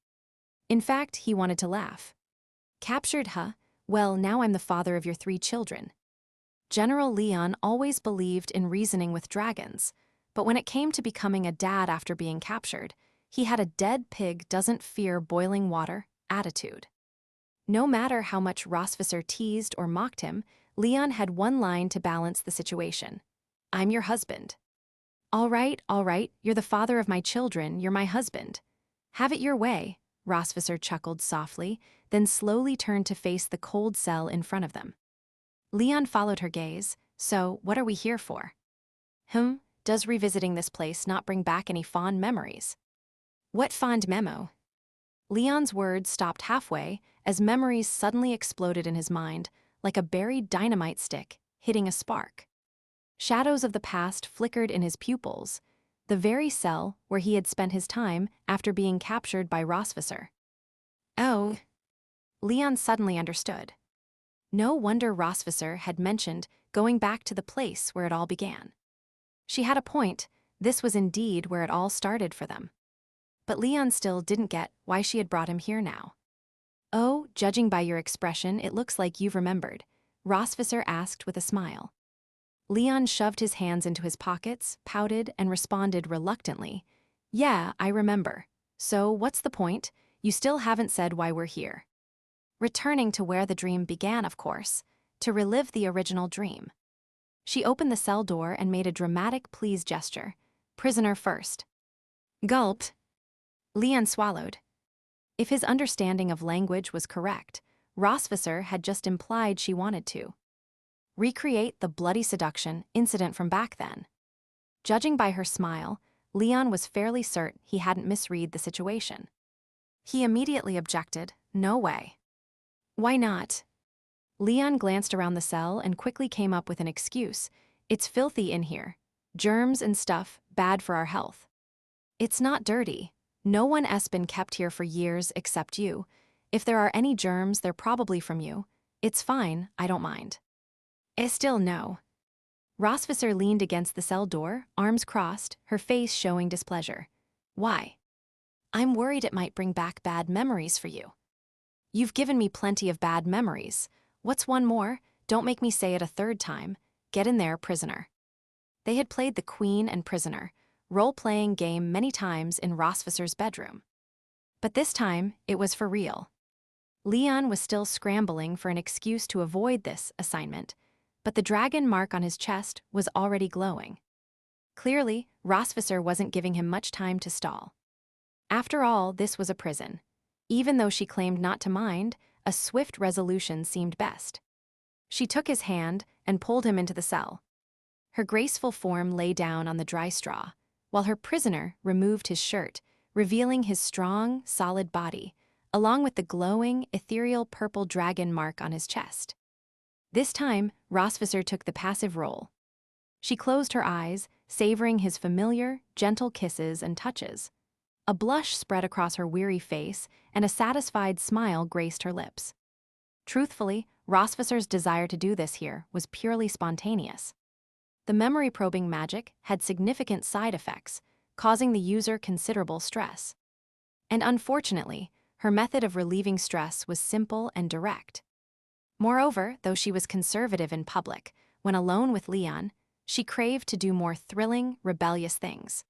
In fact, he wanted to laugh. "Captured, huh? Well, now I'm the father of your 3 children." General Leon always believed in reasoning with dragons, but when it came to becoming a dad after being captured, he had a dead pig doesn't fear boiling water attitude. No matter how much Rossvisser teased or mocked him, Leon had one line to balance the situation. "I'm your husband." All right, you're the father of my children, you're my husband." "Have it your way," Rossvisser chuckled softly, then slowly turned to face the cold cell in front of them. Leon followed her gaze. "So, what are we here for?" Does revisiting this place not bring back any fond memories?" "What fond memo?" Leon's words stopped halfway as memories suddenly exploded in his mind, like a buried dynamite stick hitting a spark. Shadows of the past flickered in his pupils, the very cell where he had spent his time after being captured by Rossvisser. Oh. Leon suddenly understood. No wonder Rossvisser had mentioned going back to the place where it all began. She had a point, this was indeed where it all started for them. But Leon still didn't get why she had brought him here now. "Oh, judging by your expression, it looks like you've remembered," Rossvisser asked with a smile. Leon shoved his hands into his pockets, pouted, and responded reluctantly, "Yeah, I remember. So what's the point? You still haven't said why we're here." "Returning to where the dream began, of course, to relive the original dream." She opened the cell door and made a dramatic please gesture. "Prisoner first." Gulped. Leon swallowed. If his understanding of language was correct, Rossvisser had just implied she wanted to recreate the bloody seduction incident from back then. Judging by her smile, Leon was fairly certain he hadn't misread the situation. He immediately objected, "No way." "Why not?" Leon glanced around the cell and quickly came up with an excuse. "It's filthy in here. Germs and stuff, bad for our health." "It's not dirty. No one has been kept here for years except you. If there are any germs, they're probably from you. It's fine, I don't mind." Still no." Rossvisser leaned against the cell door, arms crossed, her face showing displeasure. "Why?" "I'm worried it might bring back bad memories for you." "You've given me plenty of bad memories. What's one more? Don't make me say it a 3rd time. Get in there, prisoner." They had played the Queen and Prisoner, role-playing game many times in Rossvisser's bedroom. But this time, it was for real. Leon was still scrambling for an excuse to avoid this assignment, but the dragon mark on his chest was already glowing. Clearly, Rossvisser wasn't giving him much time to stall. After all, this was a prison. Even though she claimed not to mind, a swift resolution seemed best. She took his hand and pulled him into the cell. Her graceful form lay down on the dry straw, while her prisoner removed his shirt, revealing his strong, solid body, along with the glowing, ethereal purple dragon mark on his chest. This time, Rossvisser took the passive role. She closed her eyes, savoring his familiar, gentle kisses and touches. A blush spread across her weary face, and a satisfied smile graced her lips. Truthfully, Rosvisser's desire to do this here was purely spontaneous. The memory-probing magic had significant side effects, causing the user considerable stress. And unfortunately, her method of relieving stress was simple and direct. Moreover, though she was conservative in public, when alone with Leon, she craved to do more thrilling, rebellious things.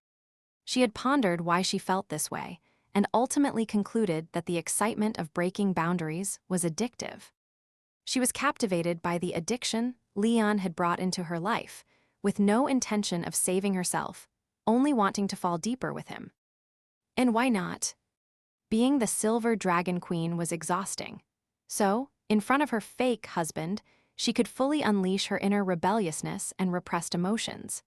She had pondered why she felt this way, and ultimately concluded that the excitement of breaking boundaries was addictive. She was captivated by the addiction Leon had brought into her life, with no intention of saving herself, only wanting to fall deeper with him. And why not? Being the Silver Dragon Queen was exhausting. So, in front of her fake husband, she could fully unleash her inner rebelliousness and repressed emotions.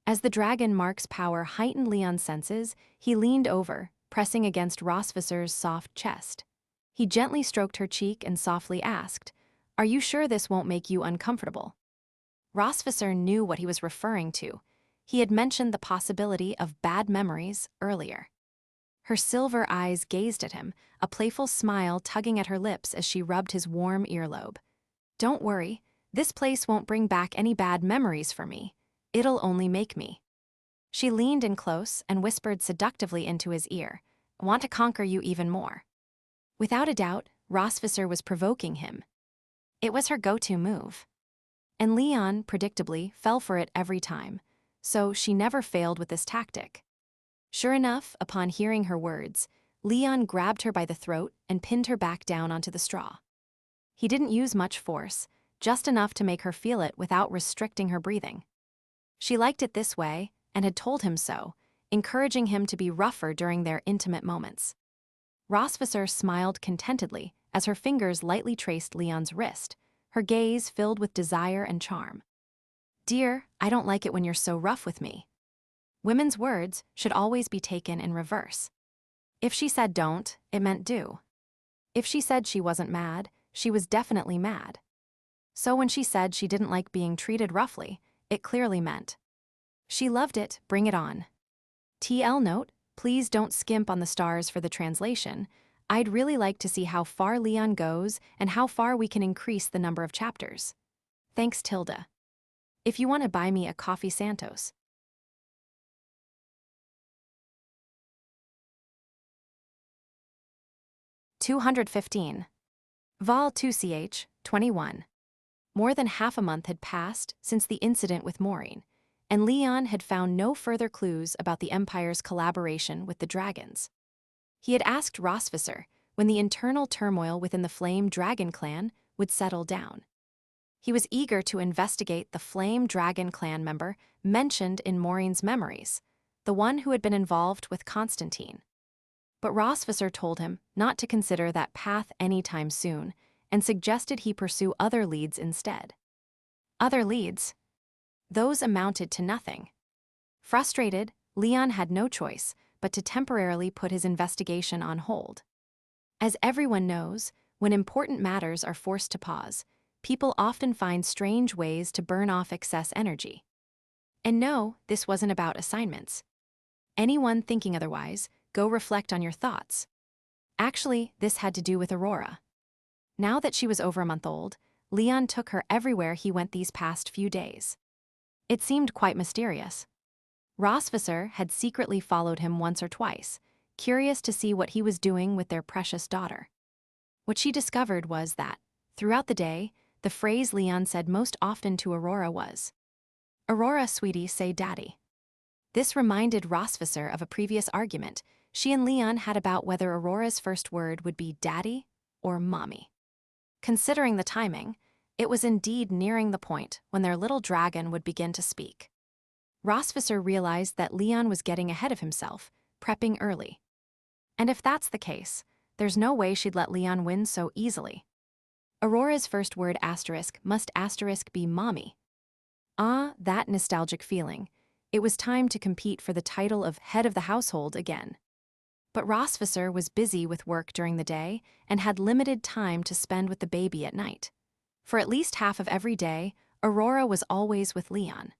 As the dragon mark's power heightened Leon's senses, he leaned over, pressing against Rosvisser's soft chest. He gently stroked her cheek and softly asked, "Are you sure this won't make you uncomfortable?" Rosvisser knew what he was referring to. He had mentioned the possibility of bad memories earlier. Her silver eyes gazed at him, a playful smile tugging at her lips as she rubbed his warm earlobe. "Don't worry, this place won't bring back any bad memories for me. It'll only make me." She leaned in close and whispered seductively into his ear, "I want to conquer you even more." Without a doubt, Rosvisser was provoking him. It was her go-to move. And Leon, predictably, fell for it every time, so she never failed with this tactic. Sure enough, upon hearing her words, Leon grabbed her by the throat and pinned her back down onto the straw. He didn't use much force, just enough to make her feel it without restricting her breathing. She liked it this way and had told him so, encouraging him to be rougher during their intimate moments. Rosvisser smiled contentedly as her fingers lightly traced Leon's wrist, her gaze filled with desire and charm. "Dear, I don't like it when you're so rough with me." Women's words should always be taken in reverse. If she said don't, it meant do. If she said she wasn't mad, she was definitely mad. So when she said she didn't like being treated roughly, it clearly meant she loved it, bring it on. TL note, please don't skimp on the stars for the translation. I'd really like to see how far Leon goes and how far we can increase the number of chapters. Thanks, Tilda. If you want to buy me a coffee Santos. $215. Vol 2ch, 21. More than half a month had passed since the incident with Maureen, and Leon had found no further clues about the Empire's collaboration with the dragons. He had asked Rosvisser when the internal turmoil within the Flame Dragon clan would settle down. He was eager to investigate the Flame Dragon clan member mentioned in Maureen's memories, the one who had been involved with Constantine. But Rosvisser told him not to consider that path anytime soon and suggested he pursue other leads instead. Other leads? Those amounted to nothing. Frustrated, Leon had no choice but to temporarily put his investigation on hold. As everyone knows, when important matters are forced to pause, people often find strange ways to burn off excess energy. And no, this wasn't about assignments. Anyone thinking otherwise, go reflect on your thoughts. Actually, this had to do with Aurora. Now that she was over a month old, Leon took her everywhere he went these past few days. It seemed quite mysterious. Rosvisser had secretly followed him once or twice, curious to see what he was doing with their precious daughter. What she discovered was that, throughout the day, the phrase Leon said most often to Aurora was, "Aurora, sweetie, say daddy." This reminded Rosvisser of a previous argument she and Leon had about whether Aurora's first word would be daddy or mommy. Considering the timing, it was indeed nearing the point when their little dragon would begin to speak. Rosvisser realized that Leon was getting ahead of himself, prepping early. And if that's the case, there's no way she'd let Leon win so easily. Aurora's first word must be mommy. Ah, that nostalgic feeling. It was time to compete for the title of head of the household again. But Rosvisser was busy with work during the day and had limited time to spend with the baby at night. For at least half of every day, Aurora was always with Leon.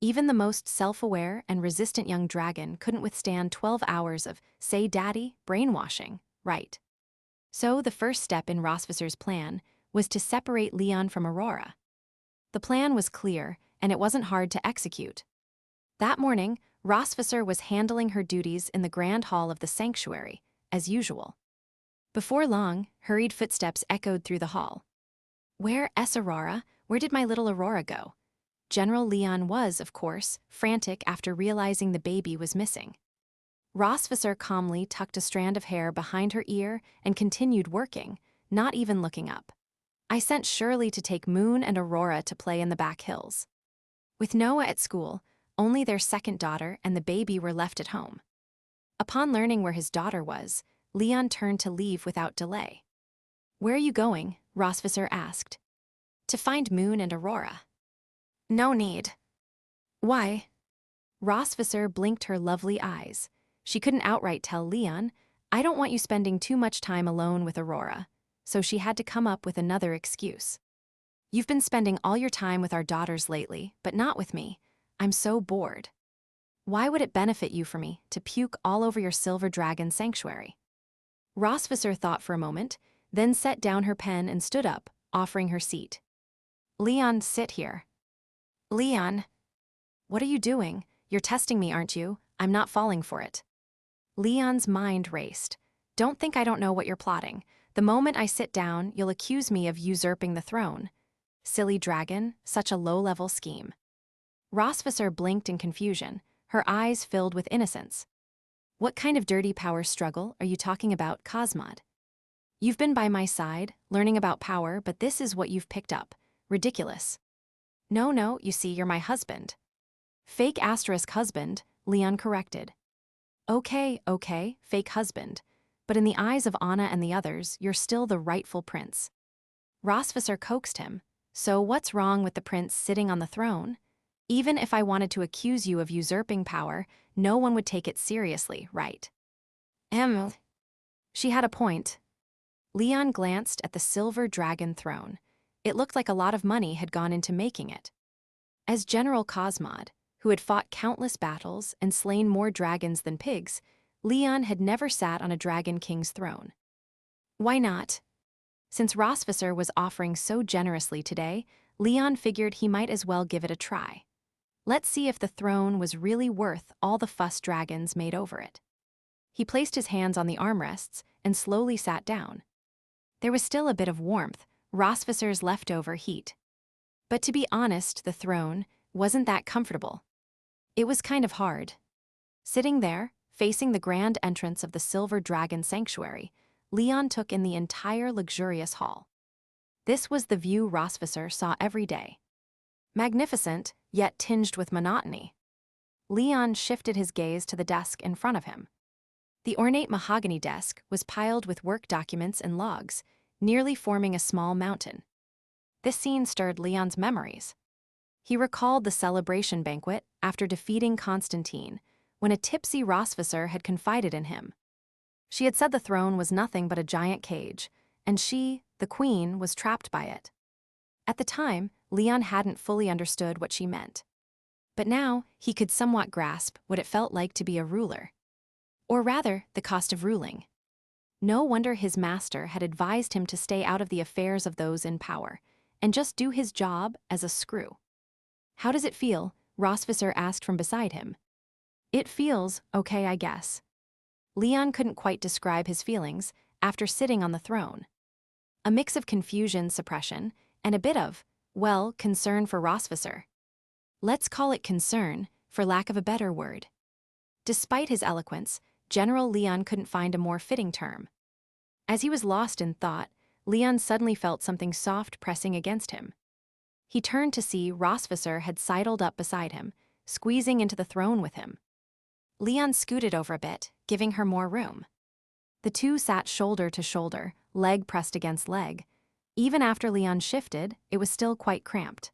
Even the most self-aware and resistant young dragon couldn't withstand 12 hours of, say daddy, brainwashing, right? So the first step in Rosvisser's plan was to separate Leon from Aurora. The plan was clear, and it wasn't hard to execute. That morning, Rosvisser was handling her duties in the grand hall of the sanctuary, as usual. Before long, hurried footsteps echoed through the hall. Where's Aurora? Where did my little Aurora go? General Leon was, of course, frantic after realizing the baby was missing. Rosvisser calmly tucked a strand of hair behind her ear and continued working, not even looking up. I sent Shirley to take Moon and Aurora to play in the back hills. With Noah at school, only their second daughter and the baby were left at home. Upon learning where his daughter was, Leon turned to leave without delay. Where are you going? Rosvisser asked. To find Moon and Aurora. No need. Why? Rosvisser blinked her lovely eyes. She couldn't outright tell Leon, I don't want you spending too much time alone with Aurora, so she had to come up with another excuse. You've been spending all your time with our daughters lately, but not with me. I'm so bored. Why would it benefit you for me to puke all over your Silver Dragon sanctuary? Rosvisser thought for a moment, then set down her pen and stood up, offering her seat. Leon, sit here. Leon. What are you doing? You're testing me, aren't you? I'm not falling for it. Leon's mind raced. Don't think I don't know what you're plotting. The moment I sit down, you'll accuse me of usurping the throne. Silly dragon, such a low-level scheme. Rosvisser blinked in confusion, her eyes filled with innocence. What kind of dirty power struggle are you talking about, Cosmod? You've been by my side, learning about power, but this is what you've picked up. Ridiculous. No, you see, you're my husband. Fake asterisk husband, Leon corrected. Okay, fake husband. But in the eyes of Anna and the others, you're still the rightful prince. Rosvisser coaxed him. So what's wrong with the prince sitting on the throne? Even if I wanted to accuse you of usurping power, no one would take it seriously, right? She had a point. Leon glanced at the Silver Dragon throne. It looked like a lot of money had gone into making it. As General Cosmod, who had fought countless battles and slain more dragons than pigs, Leon had never sat on a Dragon King's throne. Why not? Since Rosvisser was offering so generously today, Leon figured he might as well give it a try. Let's see if the throne was really worth all the fuss dragons made over it. He placed his hands on the armrests and slowly sat down. There was still a bit of warmth, Rosvisser's leftover heat. But to be honest, the throne wasn't that comfortable. It was kind of hard. Sitting there, facing the grand entrance of the Silver Dragon Sanctuary, Leon took in the entire luxurious hall. This was the view Rosvisser saw every day. Magnificent, yet tinged with monotony. Leon shifted his gaze to the desk in front of him. The ornate mahogany desk was piled with work documents and logs, nearly forming a small mountain. This scene stirred Leon's memories. He recalled the celebration banquet after defeating Constantine, when a tipsy Rosvisser had confided in him. She had said the throne was nothing but a giant cage, and she, the queen, was trapped by it. At the time, Leon hadn't fully understood what she meant. But now, he could somewhat grasp what it felt like to be a ruler. Or rather, the cost of ruling. No wonder his master had advised him to stay out of the affairs of those in power, and just do his job as a screw. How does it feel? Rosvisser asked from beside him. It feels okay, I guess. Leon couldn't quite describe his feelings after sitting on the throne. A mix of confusion, suppression, and a bit of, well, concern for Rosvisser. Let's call it concern, for lack of a better word. Despite his eloquence, General Leon couldn't find a more fitting term. As he was lost in thought, Leon suddenly felt something soft pressing against him. He turned to see Rosvisser had sidled up beside him, squeezing into the throne with him. Leon scooted over a bit, giving her more room. The two sat shoulder to shoulder, leg pressed against leg. Even after Leon shifted, it was still quite cramped.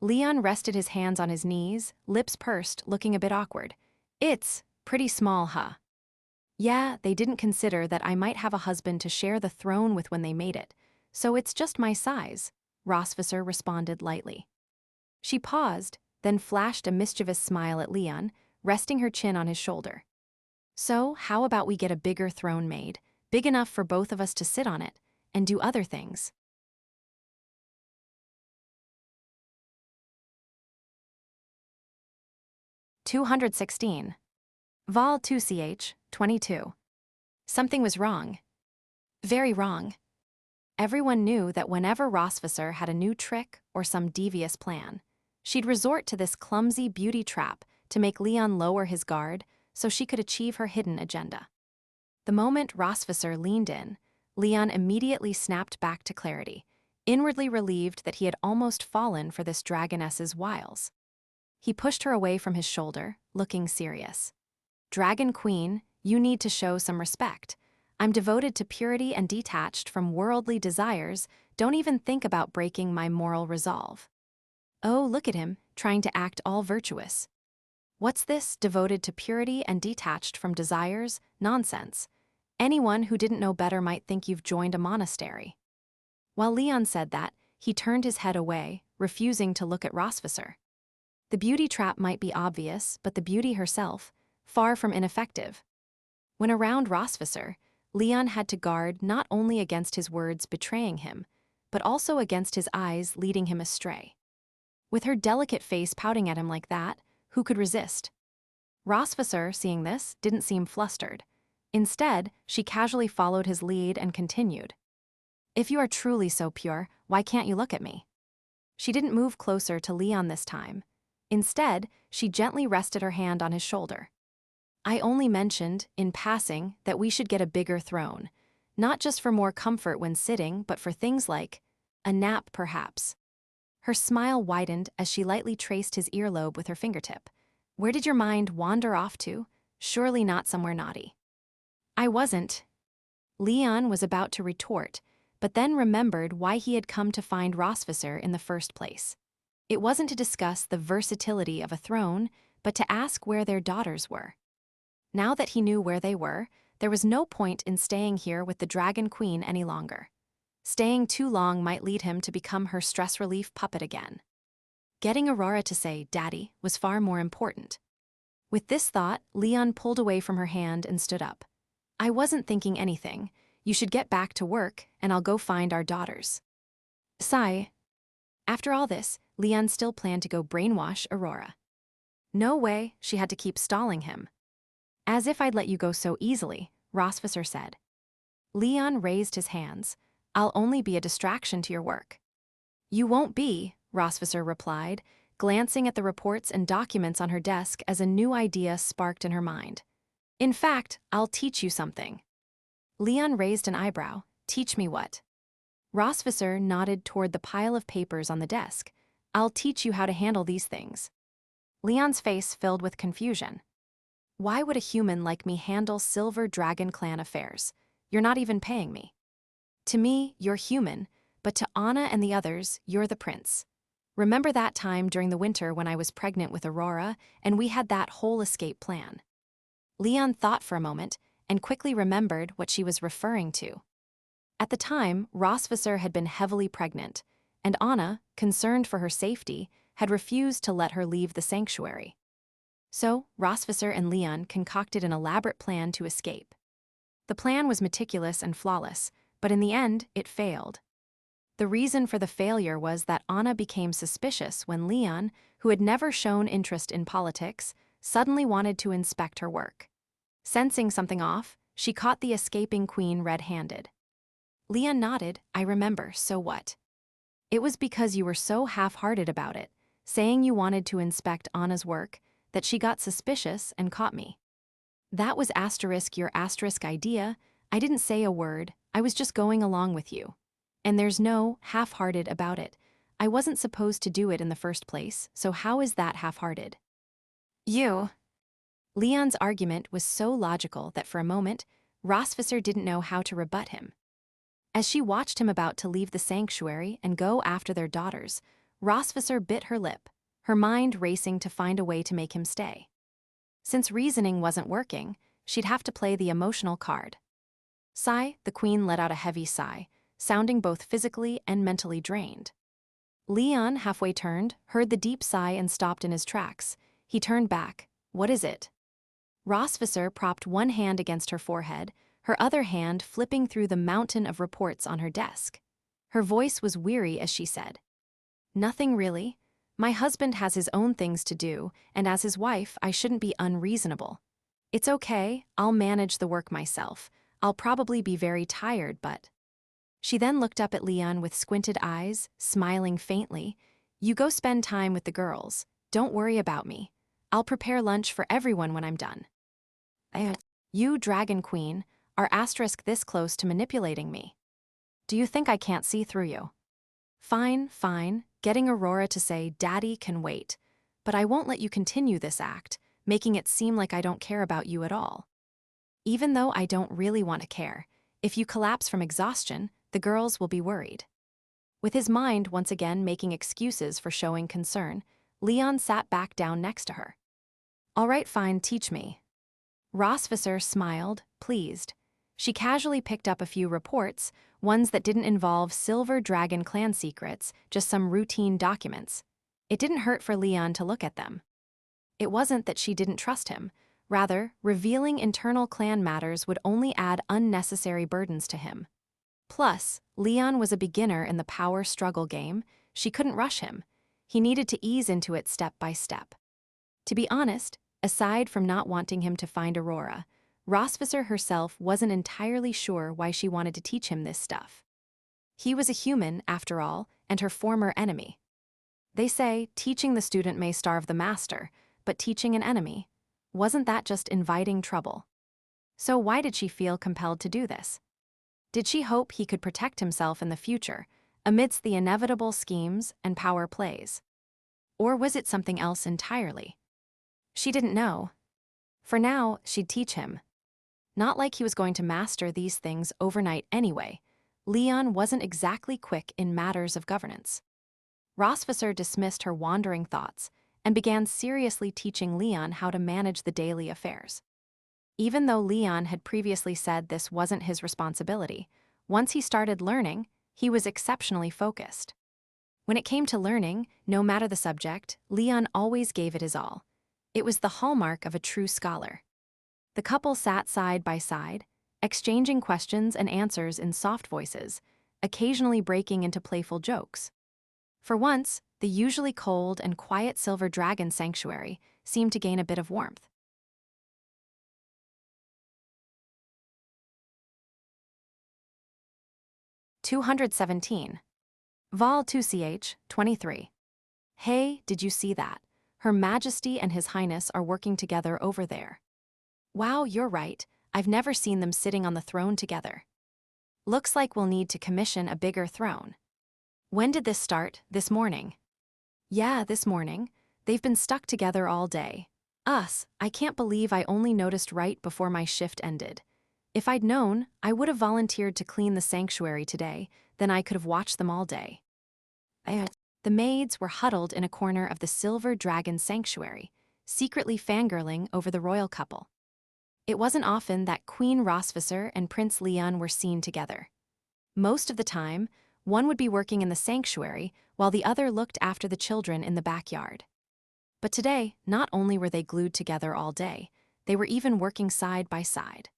Leon rested his hands on his knees, lips pursed, looking a bit awkward. It's pretty small, huh? Yeah, they didn't consider that I might have a husband to share the throne with when they made it, so it's just my size, Rosvisser responded lightly. She paused, then flashed a mischievous smile at Leon, resting her chin on his shoulder. So, how about we get a bigger throne made, big enough for both of us to sit on it, and do other things? (216). Vol 2ch, 22. Something was wrong. Very wrong. Everyone knew that whenever Rosvisser had a new trick or some devious plan, she'd resort to this clumsy beauty trap to make Leon lower his guard so she could achieve her hidden agenda. The moment Rosvisser leaned in, Leon immediately snapped back to clarity, inwardly relieved that he had almost fallen for this dragoness's wiles. He pushed her away from his shoulder, looking serious. "Dragon Queen, you need to show some respect. I'm devoted to purity and detached from worldly desires. Don't even think about breaking my moral resolve." Oh, look at him, trying to act all virtuous. What's this, devoted to purity and detached from desires? Nonsense. Anyone who didn't know better might think you've joined a monastery. While Leon said that, he turned his head away, refusing to look at Rosvisser. The beauty trap might be obvious, but the beauty herself, far from ineffective. When around Rosvisser, Leon had to guard not only against his words betraying him, but also against his eyes leading him astray. With her delicate face pouting at him like that, who could resist? Rosvisser, seeing this, didn't seem flustered. Instead, she casually followed his lead and continued. "If you are truly so pure, why can't you look at me?" She didn't move closer to Leon this time. Instead, she gently rested her hand on his shoulder. "I only mentioned, in passing, that we should get a bigger throne, not just for more comfort when sitting, but for things like a nap, perhaps." Her smile widened as she lightly traced his earlobe with her fingertip. "Where did your mind wander off to? Surely not somewhere naughty." "I wasn't." Leon was about to retort, but then remembered why he had come to find Rosvisser in the first place. It wasn't to discuss the versatility of a throne, but to ask where their daughters were. Now that he knew where they were, there was no point in staying here with the Dragon Queen any longer. Staying too long might lead him to become her stress relief puppet again. Getting Aurora to say "Daddy" was far more important. With this thought, Leon pulled away from her hand and stood up. "I wasn't thinking anything. You should get back to work, and I'll go find our daughters." Sigh. After all this, Leon still planned to go brainwash Aurora. No way, she had to keep stalling him. "As if I'd let you go so easily," Rosvisser said. Leon raised his hands. "I'll only be a distraction to your work." "You won't be," Rosvisser replied, glancing at the reports and documents on her desk as a new idea sparked in her mind. "In fact, I'll teach you something." Leon raised an eyebrow. "Teach me what?" Rosvisser nodded toward the pile of papers on the desk. "I'll teach you how to handle these things." Leon's face filled with confusion. "Why would a human like me handle Silver Dragon clan affairs? You're not even paying me." "To me, you're human, but to Anna and the others, you're the prince. Remember that time during the winter when I was pregnant with Aurora, and we had that whole escape plan?" Leon thought for a moment, and quickly remembered what she was referring to. At the time, Rosvisser had been heavily pregnant, and Anna, concerned for her safety, had refused to let her leave the sanctuary. So, Rosvisser and Leon concocted an elaborate plan to escape. The plan was meticulous and flawless, but in the end, it failed. The reason for the failure was that Anna became suspicious when Leon, who had never shown interest in politics, suddenly wanted to inspect her work. Sensing something off, she caught the escaping queen red-handed. Leon nodded. "I remember, so what?" "It was because you were so half-hearted about it, saying you wanted to inspect Anna's work, that she got suspicious and caught me. That was your idea. I didn't say a word, I was just going along with you. And there's no half-hearted about it. I wasn't supposed to do it in the first place, so how is that half-hearted?" "You." Leon's argument was so logical that for a moment, Rosvisser didn't know how to rebut him. As she watched him about to leave the sanctuary and go after their daughters, Rosvisser bit her lip, her mind racing to find a way to make him stay. Since reasoning wasn't working, she'd have to play the emotional card. Sigh, the queen let out a heavy sigh, sounding both physically and mentally drained. Leon, halfway turned, heard the deep sigh and stopped in his tracks. He turned back. What is it? Rossvisser propped one hand against her forehead, her other hand flipping through the mountain of reports on her desk. Her voice was weary as she said, "Nothing really. My husband has his own things to do, and as his wife, I shouldn't be unreasonable. It's okay, I'll manage the work myself. I'll probably be very tired, but..." She then looked up at Leon with squinted eyes, smiling faintly. "You go spend time with the girls. Don't worry about me. I'll prepare lunch for everyone when I'm done." You, Dragon Queen, are asterisk this close to manipulating me. Do you think I can't see through you? Fine, fine, getting Aurora to say, "Daddy can wait." But I won't let you continue this act, making it seem like I don't care about you at all. Even though I don't really want to care, if you collapse from exhaustion, the girls will be worried. With his mind once again making excuses for showing concern, Leon sat back down next to her. "All right, fine, teach me." Rossvisser smiled, pleased. She casually picked up a few reports, ones that didn't involve Silver Dragon clan secrets, just some routine documents. It didn't hurt for Leon to look at them. It wasn't that she didn't trust him. Rather, revealing internal clan matters would only add unnecessary burdens to him. Plus, Leon was a beginner in the power struggle game. She couldn't rush him. He needed to ease into it step by step. To be honest, aside from not wanting him to find Aurora, Rossvisser herself wasn't entirely sure why she wanted to teach him this stuff. He was a human, after all, and her former enemy. They say teaching the student may starve the master, but teaching an enemy, wasn't that just inviting trouble? So why did she feel compelled to do this? Did she hope he could protect himself in the future, amidst the inevitable schemes and power plays? Or was it something else entirely? She didn't know. For now, she'd teach him. Not like he was going to master these things overnight anyway. Leon wasn't exactly quick in matters of governance. Rossvisser dismissed her wandering thoughts and began seriously teaching Leon how to manage the daily affairs. Even though Leon had previously said this wasn't his responsibility, once he started learning, he was exceptionally focused. When it came to learning, no matter the subject, Leon always gave it his all. It was the hallmark of a true scholar. The couple sat side by side, exchanging questions and answers in soft voices, occasionally breaking into playful jokes. For once, the usually cold and quiet Silver Dragon sanctuary seemed to gain a bit of warmth. (217). Vol 2ch, 23. Hey, did you see that? Her Majesty and His Highness are working together over there. Wow, you're right. I've never seen them sitting on the throne together. Looks like we'll need to commission a bigger throne. When did this start? This morning? Yeah, this morning. They've been stuck together all day. I can't believe I only noticed right before my shift ended. If I'd known, I would have volunteered to clean the sanctuary today, then I could have watched them all day. The maids were huddled in a corner of the Silver Dragon sanctuary, secretly fangirling over the royal couple. It wasn't often that Queen Rossvisser and Prince Leon were seen together. Most of the time, one would be working in the sanctuary while the other looked after the children in the backyard. But today, not only were they glued together all day, they were even working side by side.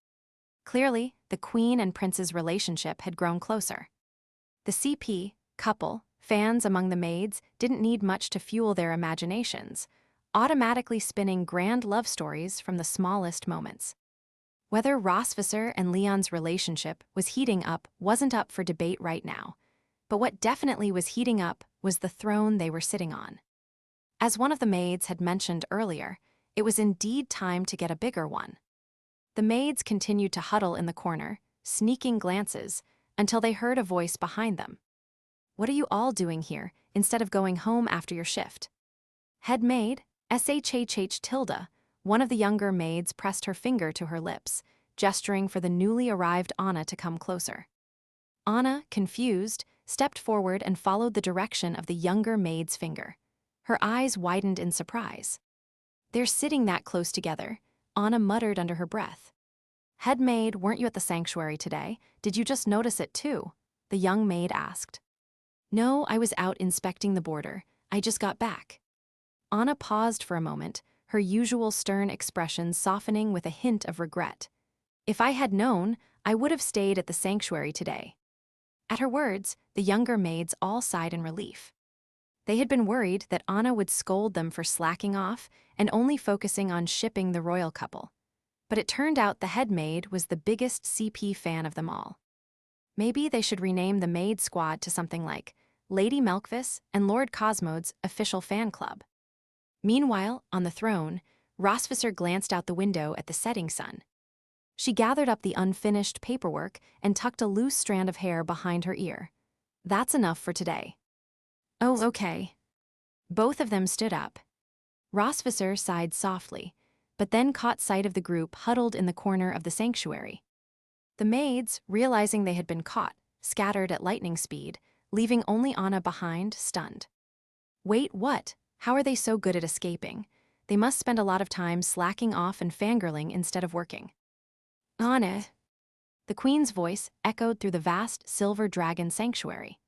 Clearly, the Queen and Prince's relationship had grown closer. The CP, couple, fans among the maids didn't need much to fuel their imaginations, automatically spinning grand love stories from the smallest moments. Whether Rossvisser and Leon's relationship was heating up wasn't up for debate right now, but what definitely was heating up was the throne they were sitting on. As one of the maids had mentioned earlier, it was indeed time to get a bigger one. The maids continued to huddle in the corner, sneaking glances, until they heard a voice behind them. What are you all doing here, instead of going home after your shift? Head maid, SHHH Tilda, one of the younger maids pressed her finger to her lips, gesturing for the newly arrived Anna to come closer. Anna, confused, stepped forward and followed the direction of the younger maid's finger. Her eyes widened in surprise. They're sitting that close together, Anna muttered under her breath. Head maid, weren't you at the sanctuary today? Did you just notice it too? The young maid asked. No, I was out inspecting the border. I just got back. Anna paused for a moment, her usual stern expression softening with a hint of regret. If I had known, I would have stayed at the sanctuary today. At her words, the younger maids all sighed in relief. They had been worried that Anna would scold them for slacking off and only focusing on shipping the royal couple. But it turned out the head maid was the biggest CP fan of them all. Maybe they should rename the maid squad to something like Lady Melkvis and Lord Cosmode's official fan club. Meanwhile, on the throne, Rosvisser glanced out the window at the setting sun. She gathered up the unfinished paperwork and tucked a loose strand of hair behind her ear. That's enough for today. Oh, okay. Both of them stood up. Rosvisser sighed softly, but then caught sight of the group huddled in the corner of the sanctuary. The maids, realizing they had been caught, scattered at lightning speed, leaving only Anna behind, stunned. Wait, what? How are they so good at escaping? They must spend a lot of time slacking off and fangirling instead of working. Anna. The queen's voice echoed through the vast Silver Dragon sanctuary.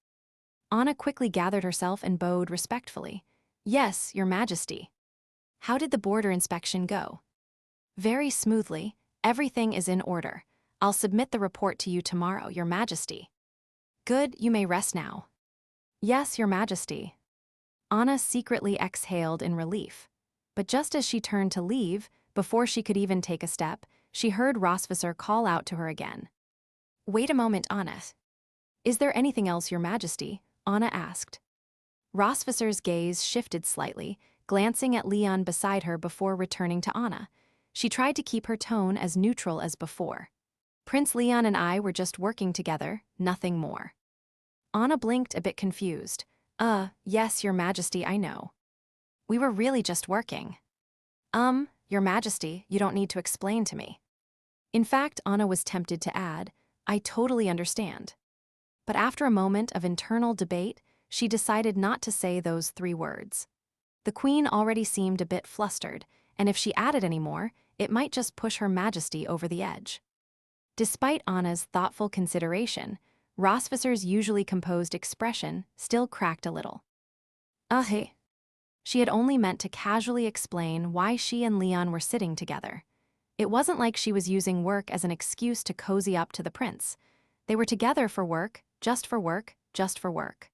Anna quickly gathered herself and bowed respectfully. Yes, your majesty. How did the border inspection go? Very smoothly. Everything is in order. I'll submit the report to you tomorrow, your majesty. Good, you may rest now. Yes, your majesty. Anna secretly exhaled in relief. But just as she turned to leave, before she could even take a step, she heard Rosvisser call out to her again. Wait a moment, Anna. Is there anything else, your majesty? Anna asked. Rosvisser's gaze shifted slightly, glancing at Leon beside her before returning to Anna. She tried to keep her tone as neutral as before. Prince Leon and I were just working together, nothing more. Anna blinked a bit confused. Yes, your majesty, I know. We were really just working. Your majesty, you don't need to explain to me. In fact, Anna was tempted to add, I totally understand. But after a moment of internal debate, she decided not to say those 3 words. The queen already seemed a bit flustered, and if she added any more, it might just push her majesty over the edge. Despite Anna's thoughtful consideration, Rosvisser's usually composed expression still cracked a little. Hey. She had only meant to casually explain why she and Leon were sitting together. It wasn't like she was using work as an excuse to cozy up to the prince. They were together for work, just for work, just for work.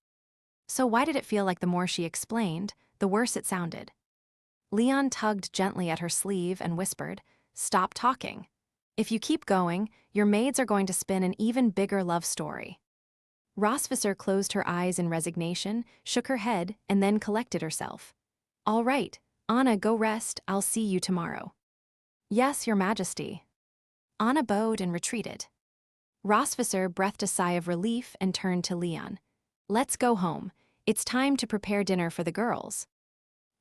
So why did it feel like the more she explained, the worse it sounded? Leon tugged gently at her sleeve and whispered, Stop talking. If you keep going, your maids are going to spin an even bigger love story. Rosvisser closed her eyes in resignation, shook her head, and then collected herself. All right, Anna, go rest. I'll see you tomorrow. Yes, your majesty. Anna bowed and retreated. Rosvisser breathed a sigh of relief and turned to Leon. Let's go home. It's time to prepare dinner for the girls.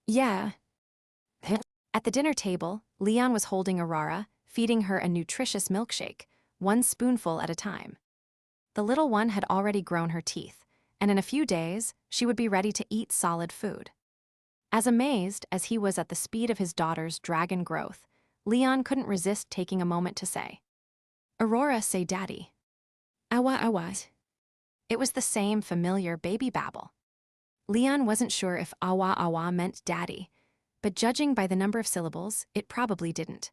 Yeah. At the dinner table, Leon was holding Aurora, feeding her a nutritious milkshake, 1 spoonful at a time. The little one had already grown her teeth, and in a few days, she would be ready to eat solid food. As amazed as he was at the speed of his daughter's dragon growth, Leon couldn't resist taking a moment to say, Aurora, say daddy. Awa awa. It was the same familiar baby babble. Leon wasn't sure if awa awa meant daddy, but judging by the number of syllables, it probably didn't.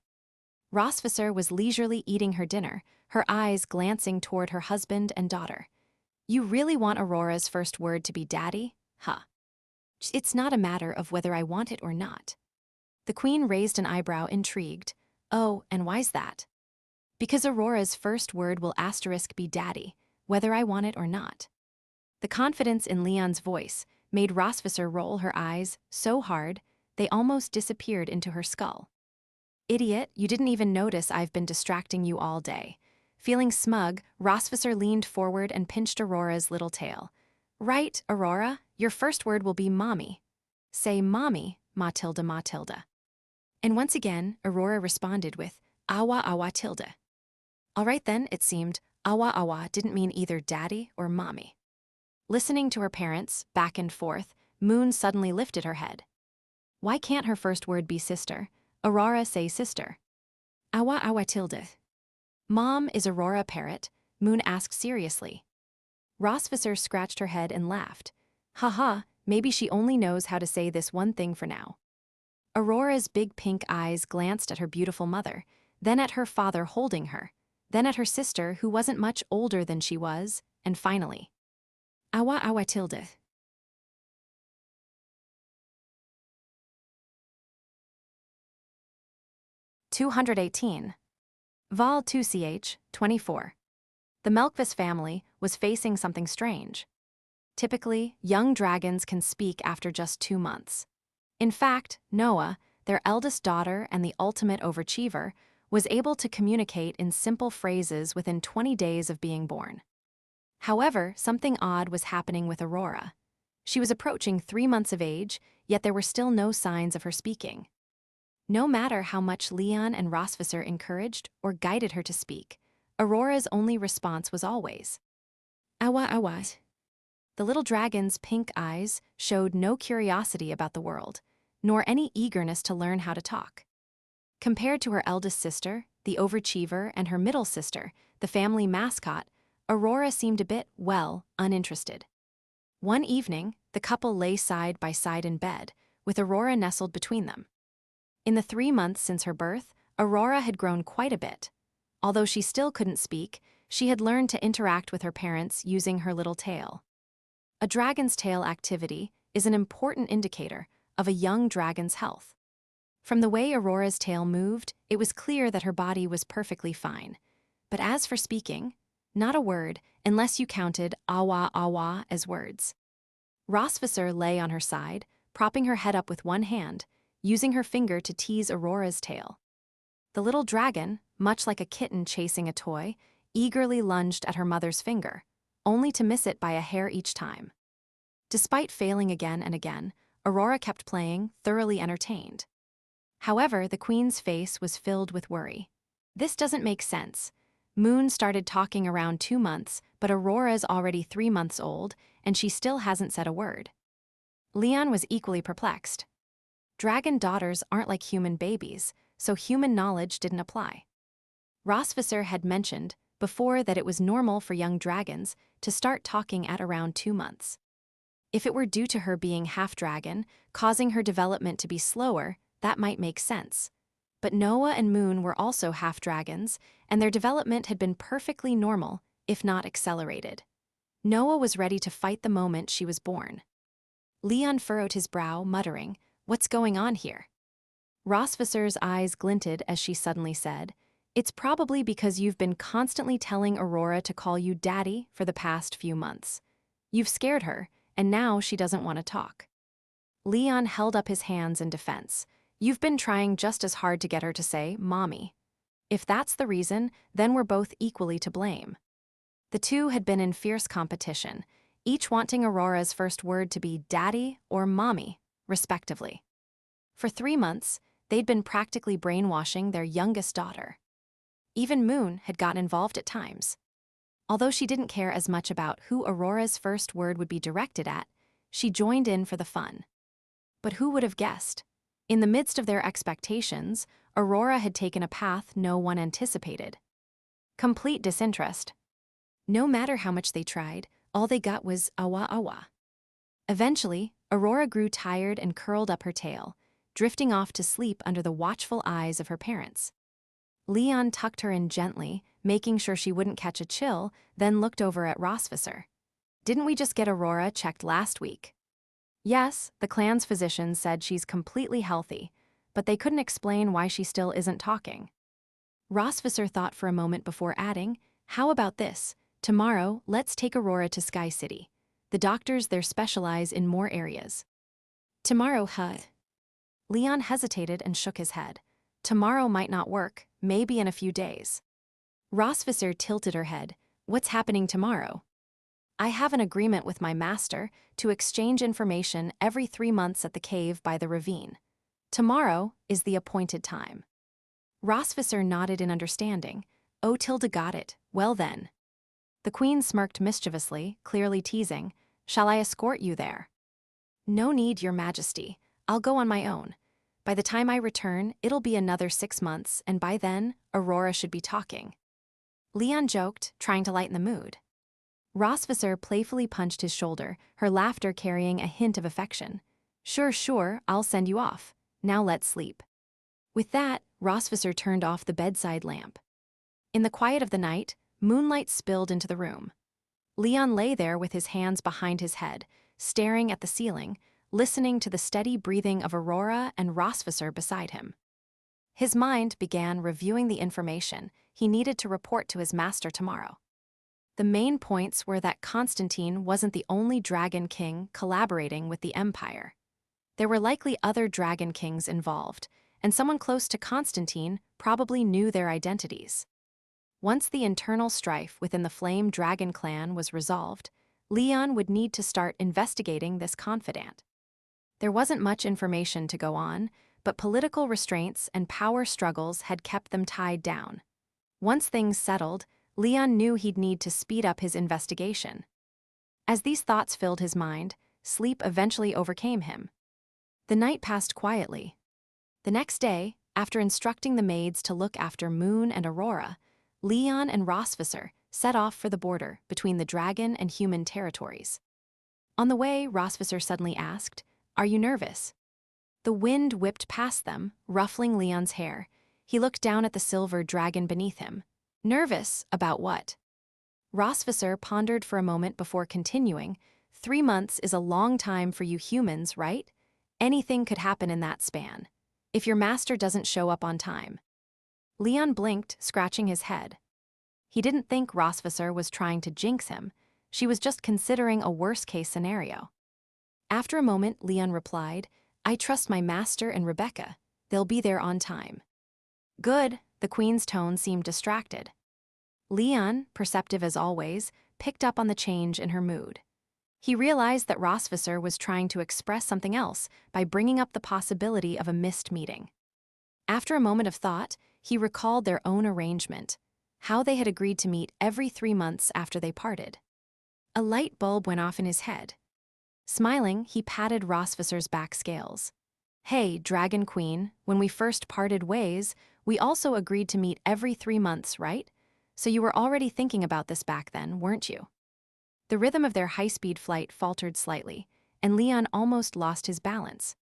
Rosvisser was leisurely eating her dinner, her eyes glancing toward her husband and daughter. You really want Aurora's first word to be daddy? Huh. It's not a matter of whether I want it or not. The queen raised an eyebrow, intrigued. Oh, and why's that? Because Aurora's first word will asterisk be daddy, whether I want it or not. The confidence in Leon's voice made Rosvisser roll her eyes so hard they almost disappeared into her skull. Idiot, you didn't even notice I've been distracting you all day. Feeling smug, Rosvisser leaned forward and pinched Aurora's little tail. Right, Aurora, your first word will be mommy. Say mommy, Matilda Matilda. And once again, Aurora responded with awa awa tilde. All right then, it seemed, awa awa didn't mean either daddy or mommy. Listening to her parents, back and forth, Moon suddenly lifted her head. Why can't her first word be sister? Aurora, say sister. Awa awa tilde. Mom, is Aurora a parrot? Moon asked seriously. Rosvisser scratched her head and laughed. Haha, maybe she only knows how to say this one thing for now. Aurora's big pink eyes glanced at her beautiful mother, then at her father holding her, then at her sister who wasn't much older than she was, and finally, Awa awa tilde. 218. Vol 2ch, 24. The Melkvis family was facing something strange. Typically, young dragons can speak after just 2 months. In fact, Noah, their eldest daughter and the ultimate overachiever, was able to communicate in simple phrases within 20 days of being born. However, something odd was happening with Aurora. She was approaching 3 months of age, yet there were still no signs of her speaking. No matter how much Leon and Rosvisser encouraged or guided her to speak, Aurora's only response was always, Awa awa. The little dragon's pink eyes showed no curiosity about the world, nor any eagerness to learn how to talk. Compared to her eldest sister, the overachiever, and her middle sister, the family mascot, Aurora seemed a bit, well, uninterested. One evening, the couple lay side by side in bed, with Aurora nestled between them. In the 3 months since her birth, Aurora had grown quite a bit. Although she still couldn't speak, she had learned to interact with her parents using her little tail. A dragon's tail activity is an important indicator of a young dragon's health. From the way Aurora's tail moved, it was clear that her body was perfectly fine. But as for speaking, not a word, unless you counted awa awa as words. Rosvisser lay on her side, propping her head up with one hand, using her finger to tease Aurora's tail. The little dragon, much like a kitten chasing a toy, eagerly lunged at her mother's finger, only to miss it by a hair each time. Despite failing again and again, Aurora kept playing, thoroughly entertained. However, the queen's face was filled with worry. This doesn't make sense. Moon started talking around 2 months, but Aurora's already 3 months old, and she still hasn't said a word. Leon was equally perplexed. Dragon daughters aren't like human babies, so human knowledge didn't apply. Rosvisser had mentioned before that it was normal for young dragons to start talking at around 2 months. If it were due to her being half-dragon, causing her development to be slower, that might make sense. But Noah and Moon were also half-dragons, and their development had been perfectly normal, if not accelerated. Noah was ready to fight the moment she was born. Leon furrowed his brow, muttering, "What's going on here?" Rosvisser's eyes glinted as she suddenly said, "It's probably because you've been constantly telling Aurora to call you Daddy for the past few months. You've scared her, and now she doesn't want to talk." Leon held up his hands in defense. "You've been trying just as hard to get her to say, Mommy. If that's the reason, then we're both equally to blame." The two had been in fierce competition, each wanting Aurora's first word to be Daddy or Mommy, respectively. For 3 months, they'd been practically brainwashing their youngest daughter. Even Moon had gotten involved at times. Although she didn't care as much about who Aurora's first word would be directed at, she joined in for the fun. But who would have guessed? In the midst of their expectations, Aurora had taken a path no one anticipated. Complete disinterest. No matter how much they tried, all they got was awa awa. Eventually, Aurora grew tired and curled up her tail, drifting off to sleep under the watchful eyes of her parents. Leon tucked her in gently, making sure she wouldn't catch a chill, then looked over at Rosvisser. "Didn't we just get Aurora checked last week?" "Yes, the clan's physician said she's completely healthy, but they couldn't explain why she still isn't talking." Rosvisser thought for a moment before adding, "How about this? Tomorrow, let's take Aurora to Sky City. The doctors there specialize in more areas." "Tomorrow, huh?" Leon hesitated and shook his head. "Tomorrow might not work, maybe in a few days." Rosvisser tilted her head. "What's happening tomorrow?" "I have an agreement with my master to exchange information every 3 months at the cave by the ravine. Tomorrow is the appointed time." Rosvisser nodded in understanding. "Oh, Tilda got it. Well then." The queen smirked mischievously, clearly teasing. "Shall I escort you there?" "No need, your majesty. I'll go on my own. By the time I return, it'll be another 6 months, and by then, Aurora should be talking." Leon joked, trying to lighten the mood. Rosvisser playfully punched his shoulder, her laughter carrying a hint of affection. Sure, sure, I'll send you off. Now let's sleep. With that, Rosvisser turned off the bedside lamp. In the quiet of the night, moonlight spilled into the room. Leon lay there with his hands behind his head, staring at the ceiling, listening to the steady breathing of Aurora and Rosvisser beside him. His mind began reviewing the information he needed to report to his master tomorrow. The main points were that Constantine wasn't the only Dragon King collaborating with the Empire. There were likely other Dragon Kings involved, and someone close to Constantine probably knew their identities. Once the internal strife within the Flame Dragon clan was resolved, Leon would need to start investigating this confidant. There wasn't much information to go on, but political restraints and power struggles had kept them tied down. Once things settled, Leon knew he'd need to speed up his investigation. As these thoughts filled his mind, sleep eventually overcame him. The night passed quietly. The next day, after instructing the maids to look after Moon and Aurora, Leon and Rosvisser set off for the border between the dragon and human territories. On the way, Rosvisser suddenly asked, "Are you nervous?" The wind whipped past them, ruffling Leon's hair. He looked down at the silver dragon beneath him. Nervous about what? Rosvisser pondered for a moment before continuing. 3 months is a long time for you humans, right? Anything could happen in that span. If your master doesn't show up on time. Leon blinked, scratching his head. He didn't think Rosvisser was trying to jinx him. She was just considering a worst-case scenario. After a moment, Leon replied, "I trust my master and Rebecca. They'll be there on time." Good, the queen's tone seemed distracted. Leon, perceptive as always, picked up on the change in her mood. He realized that Rosvisser was trying to express something else by bringing up the possibility of a missed meeting. After a moment of thought, he recalled their own arrangement, how they had agreed to meet every 3 months after they parted. A light bulb went off in his head. Smiling, he patted Rosvisser's back scales. "Hey, Dragon Queen, when we first parted ways, we also agreed to meet every 3 months, right? So you were already thinking about this back then, weren't you?" The rhythm of their high-speed flight faltered slightly, and Leon almost lost his balance.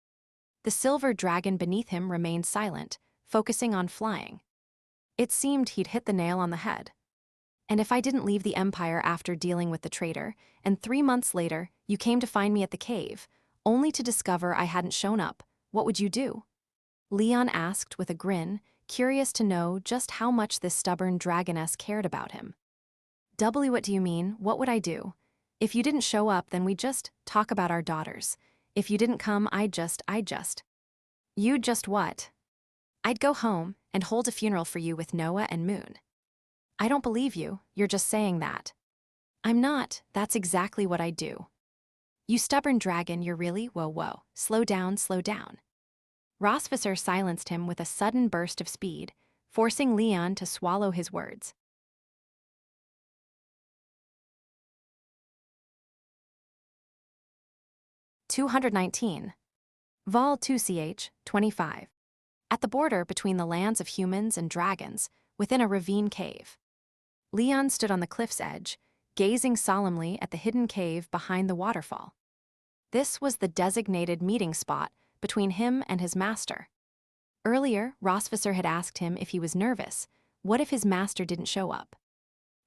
The silver dragon beneath him remained silent, focusing on flying. It seemed he'd hit the nail on the head. "And if I didn't leave the Empire after dealing with the traitor, and 3 months later you came to find me at the cave, only to discover I hadn't shown up, what would you do?" Leon asked with a grin, curious to know just how much this stubborn dragoness cared about him. What do you mean? What would I do? If you didn't show up, then we'd just talk about our daughters. If you didn't come, I'd just. You'd just what? I'd go home and hold a funeral for you with Noah and Moon. I don't believe you, you're just saying that. I'm not, that's exactly what I'd do. You stubborn dragon, you're really, whoa, slow down. Rosvisser silenced him with a sudden burst of speed, forcing Leon to swallow his words. "219. Vol 2ch, 25. At the border between the lands of humans and dragons, within a ravine cave. Leon stood on the cliff's edge, gazing solemnly at the hidden cave behind the waterfall. This was the designated meeting spot between him and his master. Earlier, Rosvisser had asked him if he was nervous. What if his master didn't show up?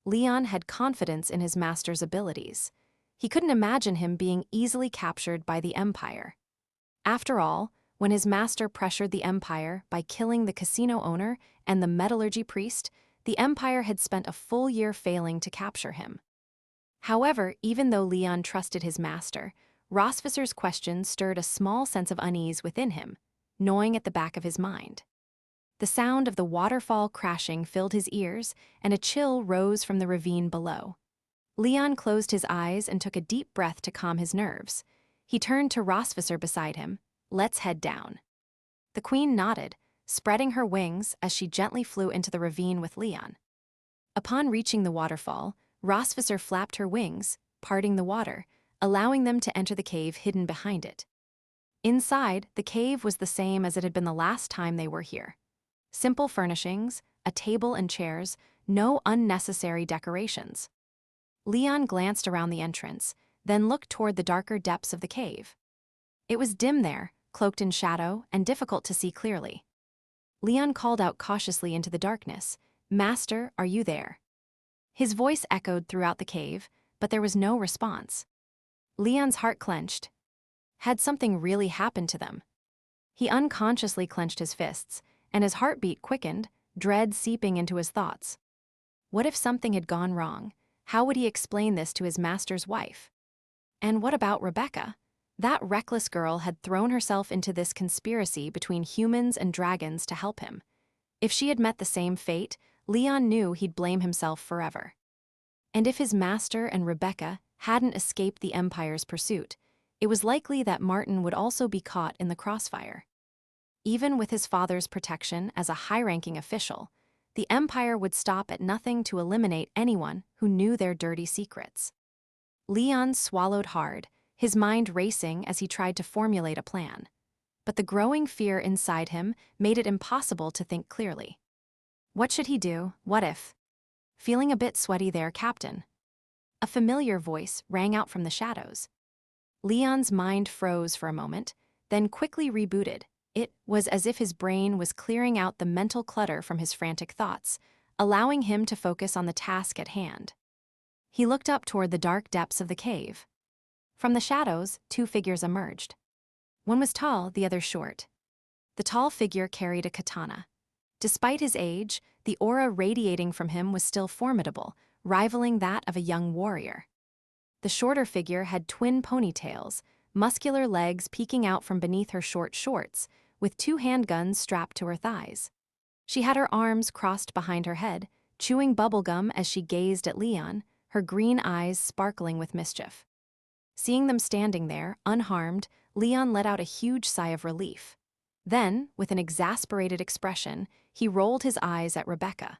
Leon had confidence in his master's abilities. He couldn't imagine him being easily captured by the Empire. After all, when his master pressured the Empire by killing the casino owner and the metallurgy priest, the Empire had spent a full year failing to capture him. However, even though Leon trusted his master, Rosvisser's questions stirred a small sense of unease within him, gnawing at the back of his mind. The sound of the waterfall crashing filled his ears, and a chill rose from the ravine below. Leon closed his eyes and took a deep breath to calm his nerves. He turned to Rosvisser beside him. "Let's head down." The queen nodded, spreading her wings as she gently flew into the ravine with Leon. Upon reaching the waterfall, Rosvisser flapped her wings, parting the water, allowing them to enter the cave hidden behind it. Inside, the cave was the same as it had been the last time they were here. Simple furnishings, a table and chairs, no unnecessary decorations. Leon glanced around the entrance, then looked toward the darker depths of the cave. It was dim there, cloaked in shadow, and difficult to see clearly. Leon called out cautiously into the darkness, "Master, are you there?" His voice echoed throughout the cave, but there was no response. Leon's heart clenched. Had something really happened to them? He unconsciously clenched his fists, and his heartbeat quickened, dread seeping into his thoughts. What if something had gone wrong? How would he explain this to his master's wife? And what about Rebecca? That reckless girl had thrown herself into this conspiracy between humans and dragons to help him. If she had met the same fate, Leon knew he'd blame himself forever. And if his master and Rebecca hadn't escaped the Empire's pursuit, it was likely that Martin would also be caught in the crossfire. Even with his father's protection as a high-ranking official, the Empire would stop at nothing to eliminate anyone who knew their dirty secrets. Leon swallowed hard, his mind racing as he tried to formulate a plan. But the growing fear inside him made it impossible to think clearly. What should he do? What if? Feeling a bit sweaty there, Captain. A familiar voice rang out from the shadows. Leon's mind froze for a moment, then quickly rebooted. It was as if his brain was clearing out the mental clutter from his frantic thoughts, allowing him to focus on the task at hand. He looked up toward the dark depths of the cave. From the shadows, two figures emerged. One was tall, the other short. The tall figure carried a katana. Despite his age, the aura radiating from him was still formidable, rivaling that of a young warrior. The shorter figure had twin ponytails, muscular legs peeking out from beneath her short shorts, with two handguns strapped to her thighs. She had her arms crossed behind her head, chewing bubblegum as she gazed at Leon, her green eyes sparkling with mischief. Seeing them standing there, unharmed, Leon let out a huge sigh of relief. Then, with an exasperated expression, he rolled his eyes at Rebecca.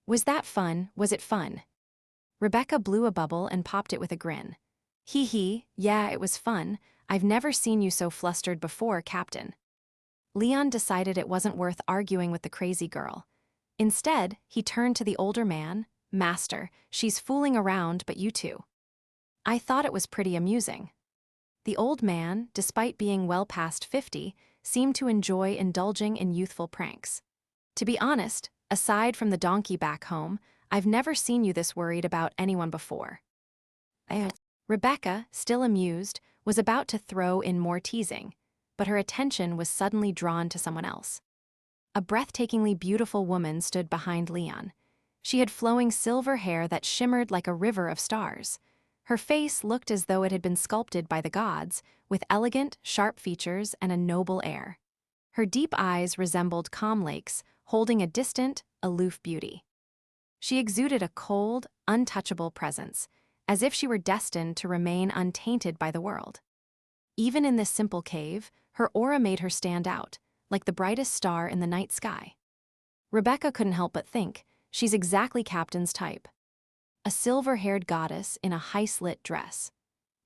Was that fun? Was it fun? Rebecca blew a bubble and popped it with a grin. Hee hee, yeah, it was fun. I've never seen you so flustered before, Captain. Leon decided it wasn't worth arguing with the crazy girl. Instead, he turned to the older man. Master, she's fooling around, but you two. I thought it was pretty amusing. The old man, despite being well past 50, seemed to enjoy indulging in youthful pranks. To be honest, aside from the donkey back home, I've never seen you this worried about anyone before. Rebecca, still amused, was about to throw in more teasing, but her attention was suddenly drawn to someone else. A breathtakingly beautiful woman stood behind Leon. She had flowing silver hair that shimmered like a river of stars. Her face looked as though it had been sculpted by the gods, with elegant, sharp features and a noble air. Her deep eyes resembled calm lakes, holding a distant, aloof beauty. She exuded a cold, untouchable presence, as if she were destined to remain untainted by the world. Even in this simple cave, her aura made her stand out, like the brightest star in the night sky. Rebecca couldn't help but think, she's exactly Captain's type. A silver-haired goddess in a high-slit dress.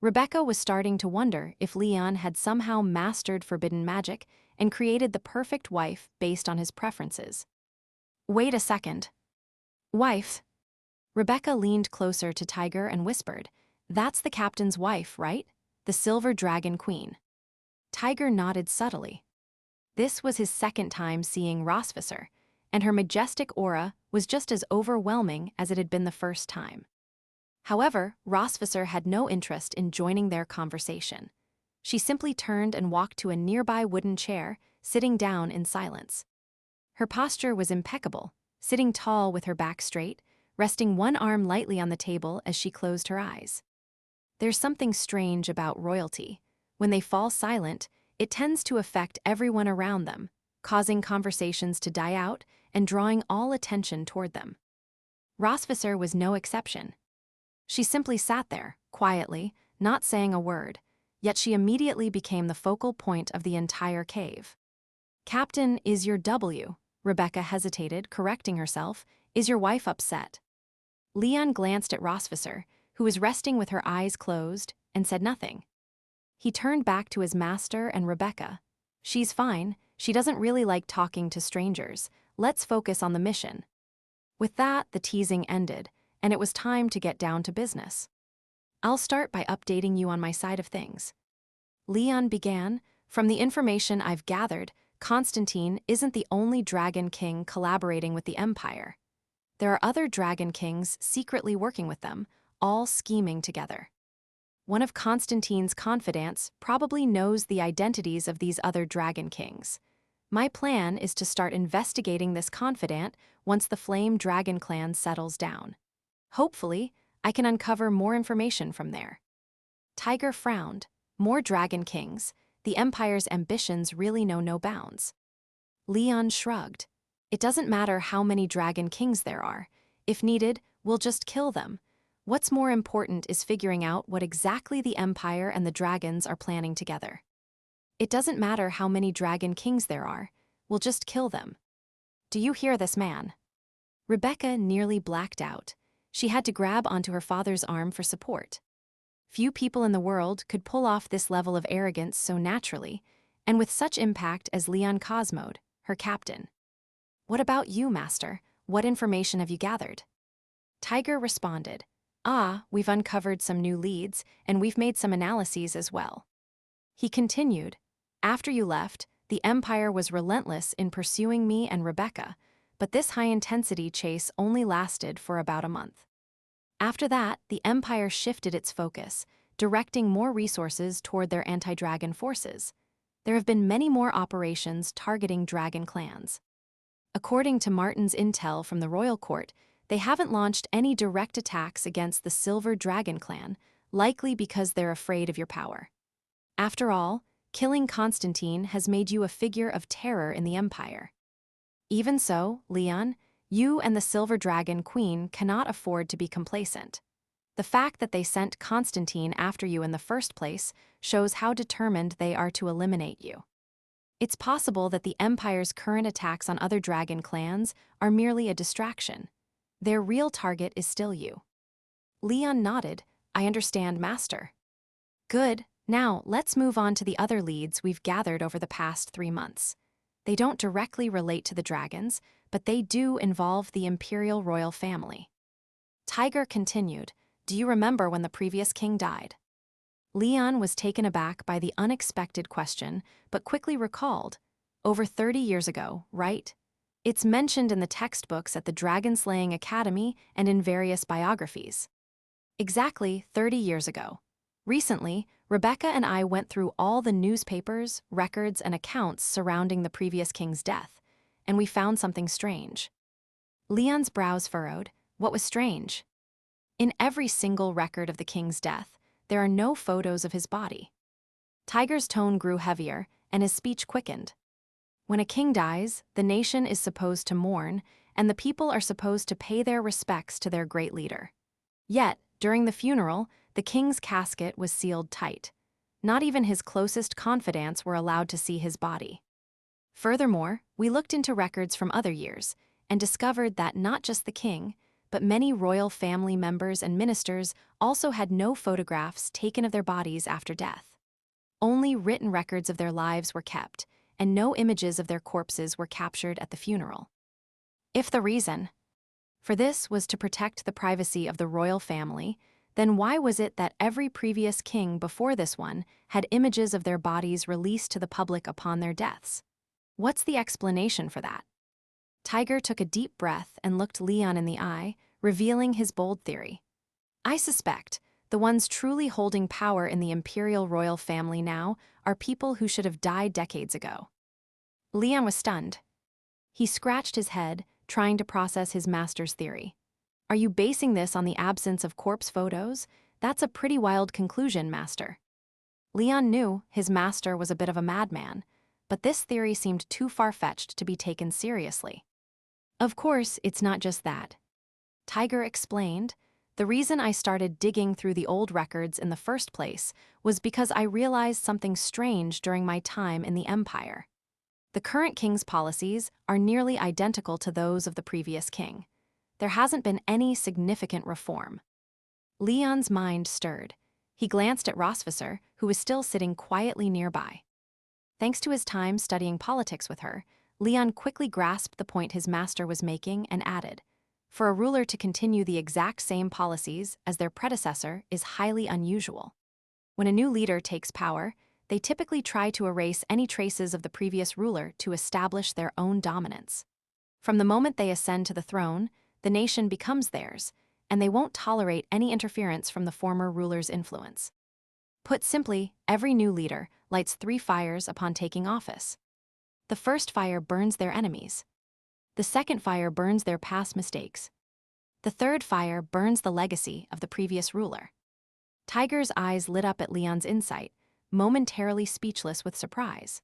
Rebecca was starting to wonder if Leon had somehow mastered forbidden magic and created the perfect wife based on his preferences. Wait a second. Wife? Rebecca leaned closer to Tiger and whispered, "That's the captain's wife, right? The Silver Dragon Queen." Tiger nodded subtly. This was his second time seeing Rosvisser, and her majestic aura was just as overwhelming as it had been the first time. However, Rosvisser had no interest in joining their conversation. She simply turned and walked to a nearby wooden chair, sitting down in silence. Her posture was impeccable, sitting tall with her back straight, resting one arm lightly on the table as she closed her eyes. There's something strange about royalty. When they fall silent, it tends to affect everyone around them, causing conversations to die out and drawing all attention toward them. Rosvisser was no exception. She simply sat there, quietly, not saying a word, yet she immediately became the focal point of the entire cave. "Captain, is your W?" Rebecca hesitated, correcting herself. "Is your wife upset?" Leon glanced at Rosvisser, who was resting with her eyes closed, and said nothing. He turned back to his master and Rebecca. "She's fine. She doesn't really like talking to strangers. Let's focus on the mission." With that, the teasing ended, and it was time to get down to business. I'll start by updating you on my side of things. Leon began. From the information I've gathered, Constantine isn't the only Dragon King collaborating with the Empire. There are other Dragon Kings secretly working with them, all scheming together. One of Constantine's confidants probably knows the identities of these other Dragon Kings. My plan is to start investigating this confidant once the Flame Dragon clan settles down. Hopefully, I can uncover more information from there. Tiger frowned. More Dragon Kings. The Empire's ambitions really know no bounds. Leon shrugged. It doesn't matter how many Dragon Kings there are. If needed, we'll just kill them. What's more important is figuring out what exactly the Empire and the dragons are planning together. It doesn't matter how many Dragon Kings there are. We'll just kill them. Do you hear this man? Rebecca nearly blacked out. She had to grab onto her father's arm for support. Few people in the world could pull off this level of arrogance so naturally, and with such impact as Leon Cosmode, her captain. What about you, Master? What information have you gathered? Tiger responded. We've uncovered some new leads, and we've made some analyses as well. He continued, after you left, the Empire was relentless in pursuing me and Rebecca, but this high-intensity chase only lasted for about a month. After that, the Empire shifted its focus, directing more resources toward their anti-dragon forces. There have been many more operations targeting dragon clans. According to Martin's intel from the royal court, they haven't launched any direct attacks against the Silver Dragon clan, likely because they're afraid of your power. After all, killing Constantine has made you a figure of terror in the Empire. Even so, Leon, you and the Silver Dragon Queen cannot afford to be complacent. The fact that they sent Constantine after you in the first place shows how determined they are to eliminate you. It's possible that the Empire's current attacks on other dragon clans are merely a distraction. Their real target is still you. Leon nodded. I understand, Master. Good. Now, let's move on to the other leads we've gathered over the past 3 months. They don't directly relate to the dragons, but they do involve the Imperial royal family. Tiger continued, do you remember when the previous king died? Leon was taken aback by the unexpected question, but quickly recalled. Over 30 years ago, right? It's mentioned in the textbooks at the Dragon-Slaying Academy and in various biographies. Exactly 30 years ago. Recently, Rebecca and I went through all the newspapers, records, and accounts surrounding the previous king's death, and we found something strange. Leon's brows furrowed. What was strange? In every single record of the king's death, there are no photos of his body. Tiger's tone grew heavier, and his speech quickened. When a king dies, the nation is supposed to mourn, and the people are supposed to pay their respects to their great leader. Yet, during the funeral, the king's casket was sealed tight. Not even his closest confidants were allowed to see his body. Furthermore, we looked into records from other years and discovered that not just the king, but many royal family members and ministers also had no photographs taken of their bodies after death. Only written records of their lives were kept, and no images of their corpses were captured at the funeral. If the reason for this was to protect the privacy of the royal family, then why was it that every previous king before this one had images of their bodies released to the public upon their deaths? What's the explanation for that? Tiger took a deep breath and looked Leon in the eye, revealing his bold theory. I suspect the ones truly holding power in the imperial royal family now are people who should have died decades ago. Leon was stunned. He scratched his head, trying to process his master's theory. Are you basing this on the absence of corpse photos? That's a pretty wild conclusion, Master. Leon knew his master was a bit of a madman, but this theory seemed too far-fetched to be taken seriously. Of course, it's not just that. Tiger explained, the reason I started digging through the old records in the first place was because I realized something strange during my time in the Empire. The current king's policies are nearly identical to those of the previous king. There hasn't been any significant reform. Leon's mind stirred. He glanced at Rosvisser, who was still sitting quietly nearby. Thanks to his time studying politics with her, Leon quickly grasped the point his master was making and added, For a ruler to continue the exact same policies as their predecessor is highly unusual. When a new leader takes power, they typically try to erase any traces of the previous ruler to establish their own dominance. From the moment they ascend to the throne, the nation becomes theirs, and they won't tolerate any interference from the former ruler's influence. Put simply, every new leader lights 3 fires upon taking office. The first fire burns their enemies. The second fire burns their past mistakes. The third fire burns the legacy of the previous ruler. Tiger's eyes lit up at Leon's insight, momentarily speechless with surprise.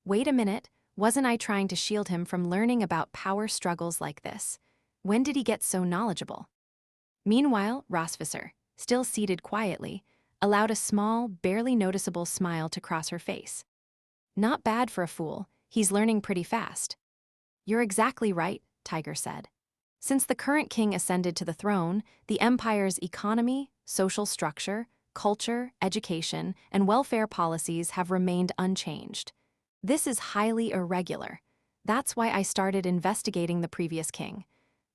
Wait a minute, wasn't I trying to shield him from learning about power struggles like this? When did he get so knowledgeable? Meanwhile, Rosvisser, still seated quietly, allowed a small, barely noticeable smile to cross her face. Not bad for a fool, he's learning pretty fast. You're exactly right, Tiger said. Since the current king ascended to the throne, the empire's economy, social structure, culture, education, and welfare policies have remained unchanged. This is highly irregular. That's why I started investigating the previous king.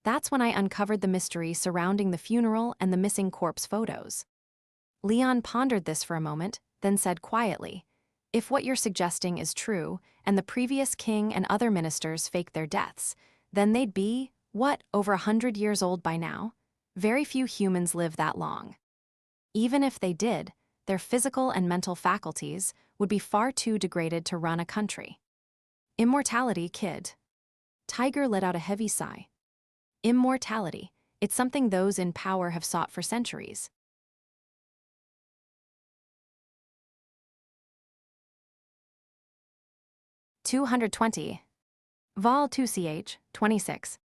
That's when I uncovered the mystery surrounding the funeral and the missing corpse photos. Leon pondered this for a moment, then said quietly, if what you're suggesting is true, and the previous king and other ministers faked their deaths, then they'd be, over 100 years old by now? Very few humans live that long. Even if they did, their physical and mental faculties would be far too degraded to run a country. Immortality, kid. Tiger let out a heavy sigh. Immortality, it's something those in power have sought for centuries. (220) Vol 2ch, 26.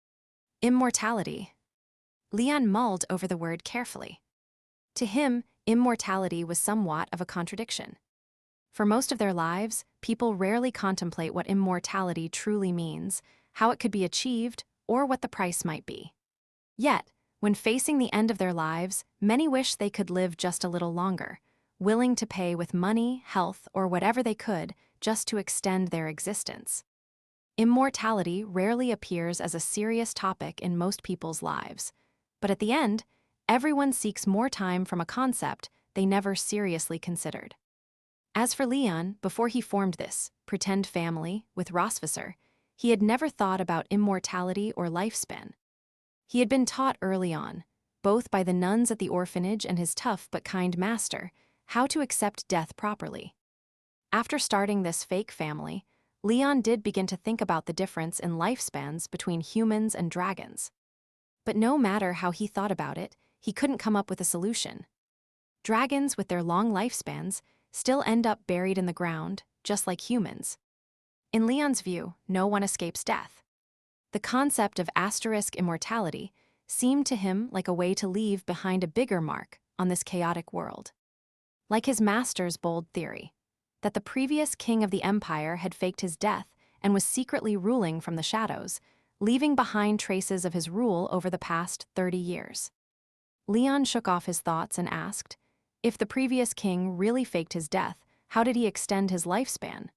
Immortality. Leon mulled over the word carefully. To him, immortality was somewhat of a contradiction. For most of their lives, people rarely contemplate what immortality truly means, how it could be achieved, or what the price might be. Yet, when facing the end of their lives, many wish they could live just a little longer, willing to pay with money, health, or whatever they could just to extend their existence. Immortality rarely appears as a serious topic in most people's lives, but at the end, everyone seeks more time from a concept they never seriously considered. As for Leon, before he formed this pretend family with Rosvisser, he had never thought about immortality or lifespan. He had been taught early on, both by the nuns at the orphanage and his tough but kind master, how to accept death properly. After starting this fake family, Leon did begin to think about the difference in lifespans between humans and dragons. But no matter how he thought about it, he couldn't come up with a solution. Dragons, with their long lifespans, still end up buried in the ground, just like humans. In Leon's view, no one escapes death. The concept of asterisk immortality seemed to him like a way to leave behind a bigger mark on this chaotic world. Like his master's bold theory, that the previous king of the empire had faked his death and was secretly ruling from the shadows, leaving behind traces of his rule over the past 30 years. Leon shook off his thoughts and asked, if the previous king really faked his death, how did he extend his lifespan?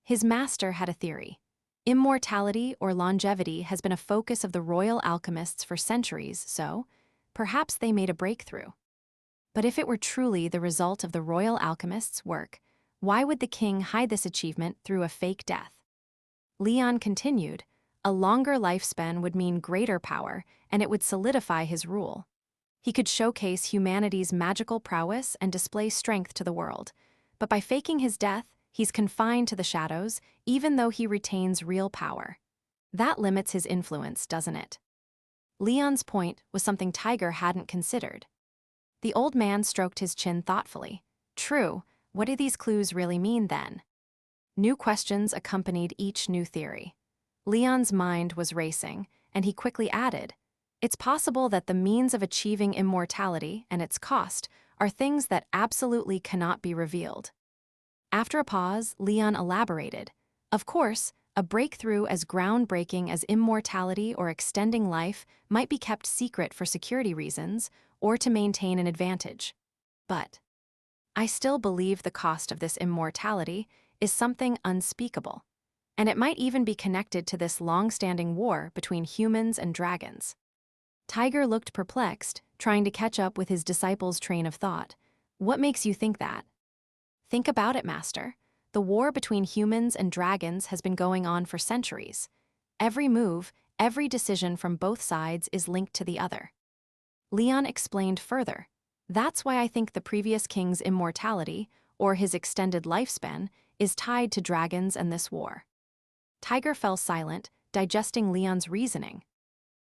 His master had a theory. Immortality or longevity has been a focus of the royal alchemists for centuries, so perhaps they made a breakthrough. But if it were truly the result of the royal alchemists' work, why would the king hide this achievement through a fake death? Leon continued, a longer lifespan would mean greater power, and it would solidify his rule. He could showcase humanity's magical prowess and display strength to the world. But by faking his death, he's confined to the shadows, even though he retains real power. That limits his influence, doesn't it? Leon's point was something Tiger hadn't considered. The old man stroked his chin thoughtfully. True, what do these clues really mean then? New questions accompanied each new theory. Leon's mind was racing, and he quickly added, it's possible that the means of achieving immortality and its cost are things that absolutely cannot be revealed. After a pause, Leon elaborated. Of course, a breakthrough as groundbreaking as immortality or extending life might be kept secret for security reasons or to maintain an advantage. But I still believe the cost of this immortality is something unspeakable, and it might even be connected to this long-standing war between humans and dragons. Tiger looked perplexed, trying to catch up with his disciple's train of thought. What makes you think that? Think about it, Master. The war between humans and dragons has been going on for centuries. Every move, every decision from both sides is linked to the other. Leon explained further. That's why I think the previous king's immortality, or his extended lifespan, is tied to dragons and this war. Tiger fell silent, digesting Leon's reasoning.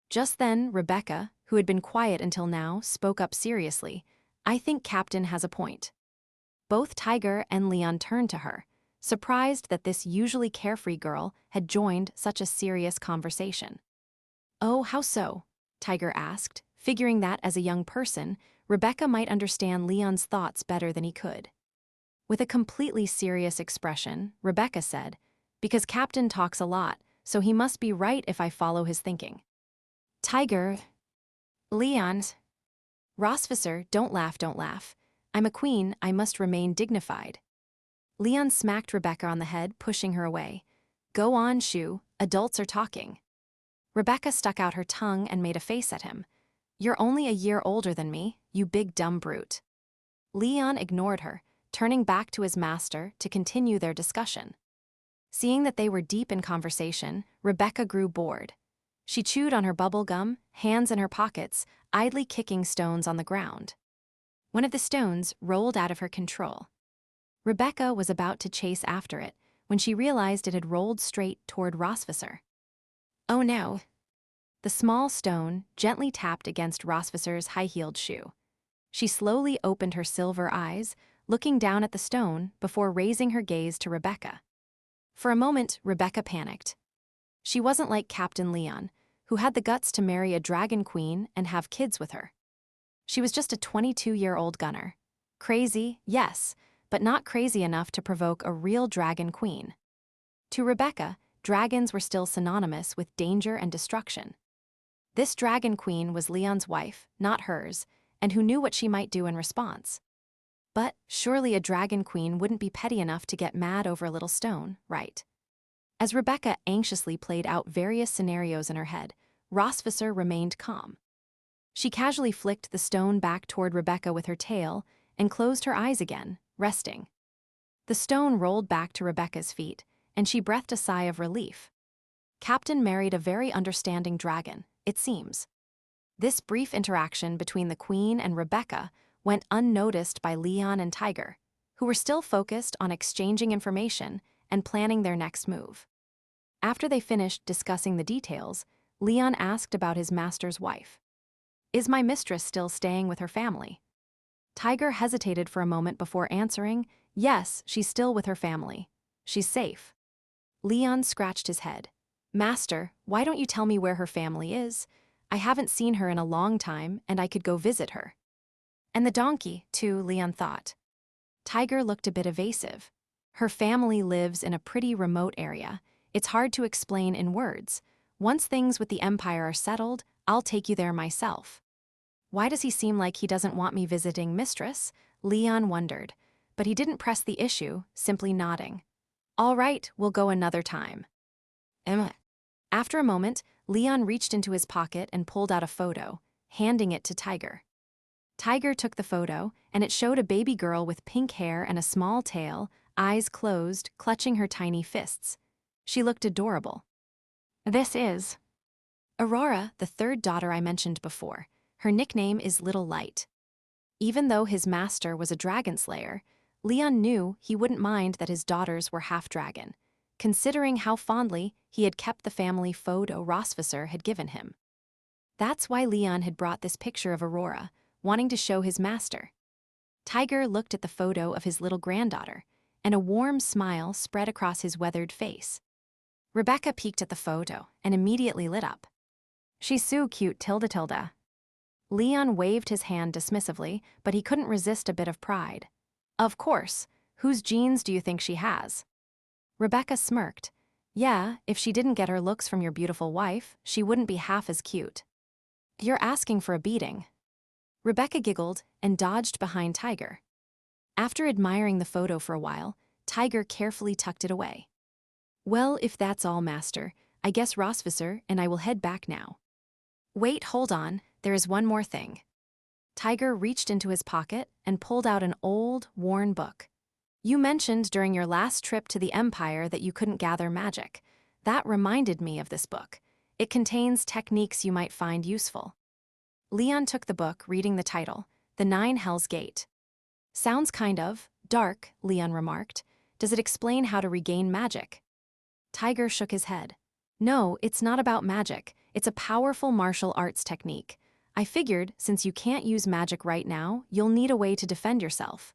Just then, Rebecca, who had been quiet until now, spoke up seriously. I think Captain has a point. Both Tiger and Leon turned to her, surprised that this usually carefree girl had joined such a serious conversation. Oh, how so? Tiger asked, figuring that as a young person, Rebecca might understand Leon's thoughts better than he could. With a completely serious expression, Rebecca said, because Captain talks a lot, so he must be right if I follow his thinking. Tiger, Leon, Rosvisser, don't laugh. I'm a queen, I must remain dignified. Leon smacked Rebecca on the head, pushing her away. Go on, Shu, adults are talking. Rebecca stuck out her tongue and made a face at him. You're only a year older than me, you big dumb brute. Leon ignored her, turning back to his master to continue their discussion. Seeing that they were deep in conversation, Rebecca grew bored. She chewed on her bubble gum, hands in her pockets, idly kicking stones on the ground. One of the stones rolled out of her control. Rebecca was about to chase after it when she realized it had rolled straight toward Rosvisser. Oh no! The small stone gently tapped against Rosvisser's high-heeled shoe. She slowly opened her silver eyes, looking down at the stone before raising her gaze to Rebecca. For a moment, Rebecca panicked. She wasn't like Captain Leon, who had the guts to marry a dragon queen and have kids with her. She was just a 22-year-old gunner. Crazy, yes, but not crazy enough to provoke a real dragon queen. To Rebecca, dragons were still synonymous with danger and destruction. This dragon queen was Leon's wife, not hers, and who knew what she might do in response. But surely a dragon queen wouldn't be petty enough to get mad over a little stone, right? As Rebecca anxiously played out various scenarios in her head, Rosvisser remained calm. She casually flicked the stone back toward Rebecca with her tail and closed her eyes again, resting. The stone rolled back to Rebecca's feet, and she breathed a sigh of relief. Captain married a very understanding dragon, it seems. This brief interaction between the Queen and Rebecca went unnoticed by Leon and Tiger, who were still focused on exchanging information and planning their next move. After they finished discussing the details, Leon asked about his master's wife. Is my mistress still staying with her family? Tiger hesitated for a moment before answering, yes, she's still with her family. She's safe. Leon scratched his head. Master, why don't you tell me where her family is? I haven't seen her in a long time, and I could go visit her. And the donkey, too, Leon thought. Tiger looked a bit evasive. Her family lives in a pretty remote area. It's hard to explain in words. Once things with the Empire are settled, I'll take you there myself. Why does he seem like he doesn't want me visiting Mistress? Leon wondered, but he didn't press the issue, simply nodding. All right, we'll go another time. After a moment, Leon reached into his pocket and pulled out a photo, handing it to Tiger. Tiger took the photo, and it showed a baby girl with pink hair and a small tail, eyes closed, clutching her tiny fists. She looked adorable. This is Aurora, the third daughter I mentioned before. Her nickname is Little Light. Even though his master was a dragon slayer, Leon knew he wouldn't mind that his daughters were half-dragon, considering how fondly he had kept the family photo Rosvisser had given him. That's why Leon had brought this picture of Aurora, wanting to show his master. Tiger looked at the photo of his little granddaughter, and a warm smile spread across his weathered face. Rebecca peeked at the photo and immediately lit up. She's so cute, tilde. Leon waved his hand dismissively, but he couldn't resist a bit of pride. Of course, whose genes do you think she has? Rebecca smirked. Yeah, if she didn't get her looks from your beautiful wife, she wouldn't be half as cute. You're asking for a beating. Rebecca giggled and dodged behind Tiger. After admiring the photo for a while, Tiger carefully tucked it away. Well, if that's all, Master, I guess Rosvisser and I will head back now. Wait, hold on. there is one more thing. Tiger reached into his pocket and pulled out an old, worn book. You mentioned during your last trip to the Empire that you couldn't gather magic. That reminded me of this book. It contains techniques you might find useful. Leon took the book, reading the title, The Nine Hells Gate. Sounds kind of dark, Leon remarked. Does it explain how to regain magic? Tiger shook his head. No, it's not about magic. It's a powerful martial arts technique. I figured, since you can't use magic right now, you'll need a way to defend yourself.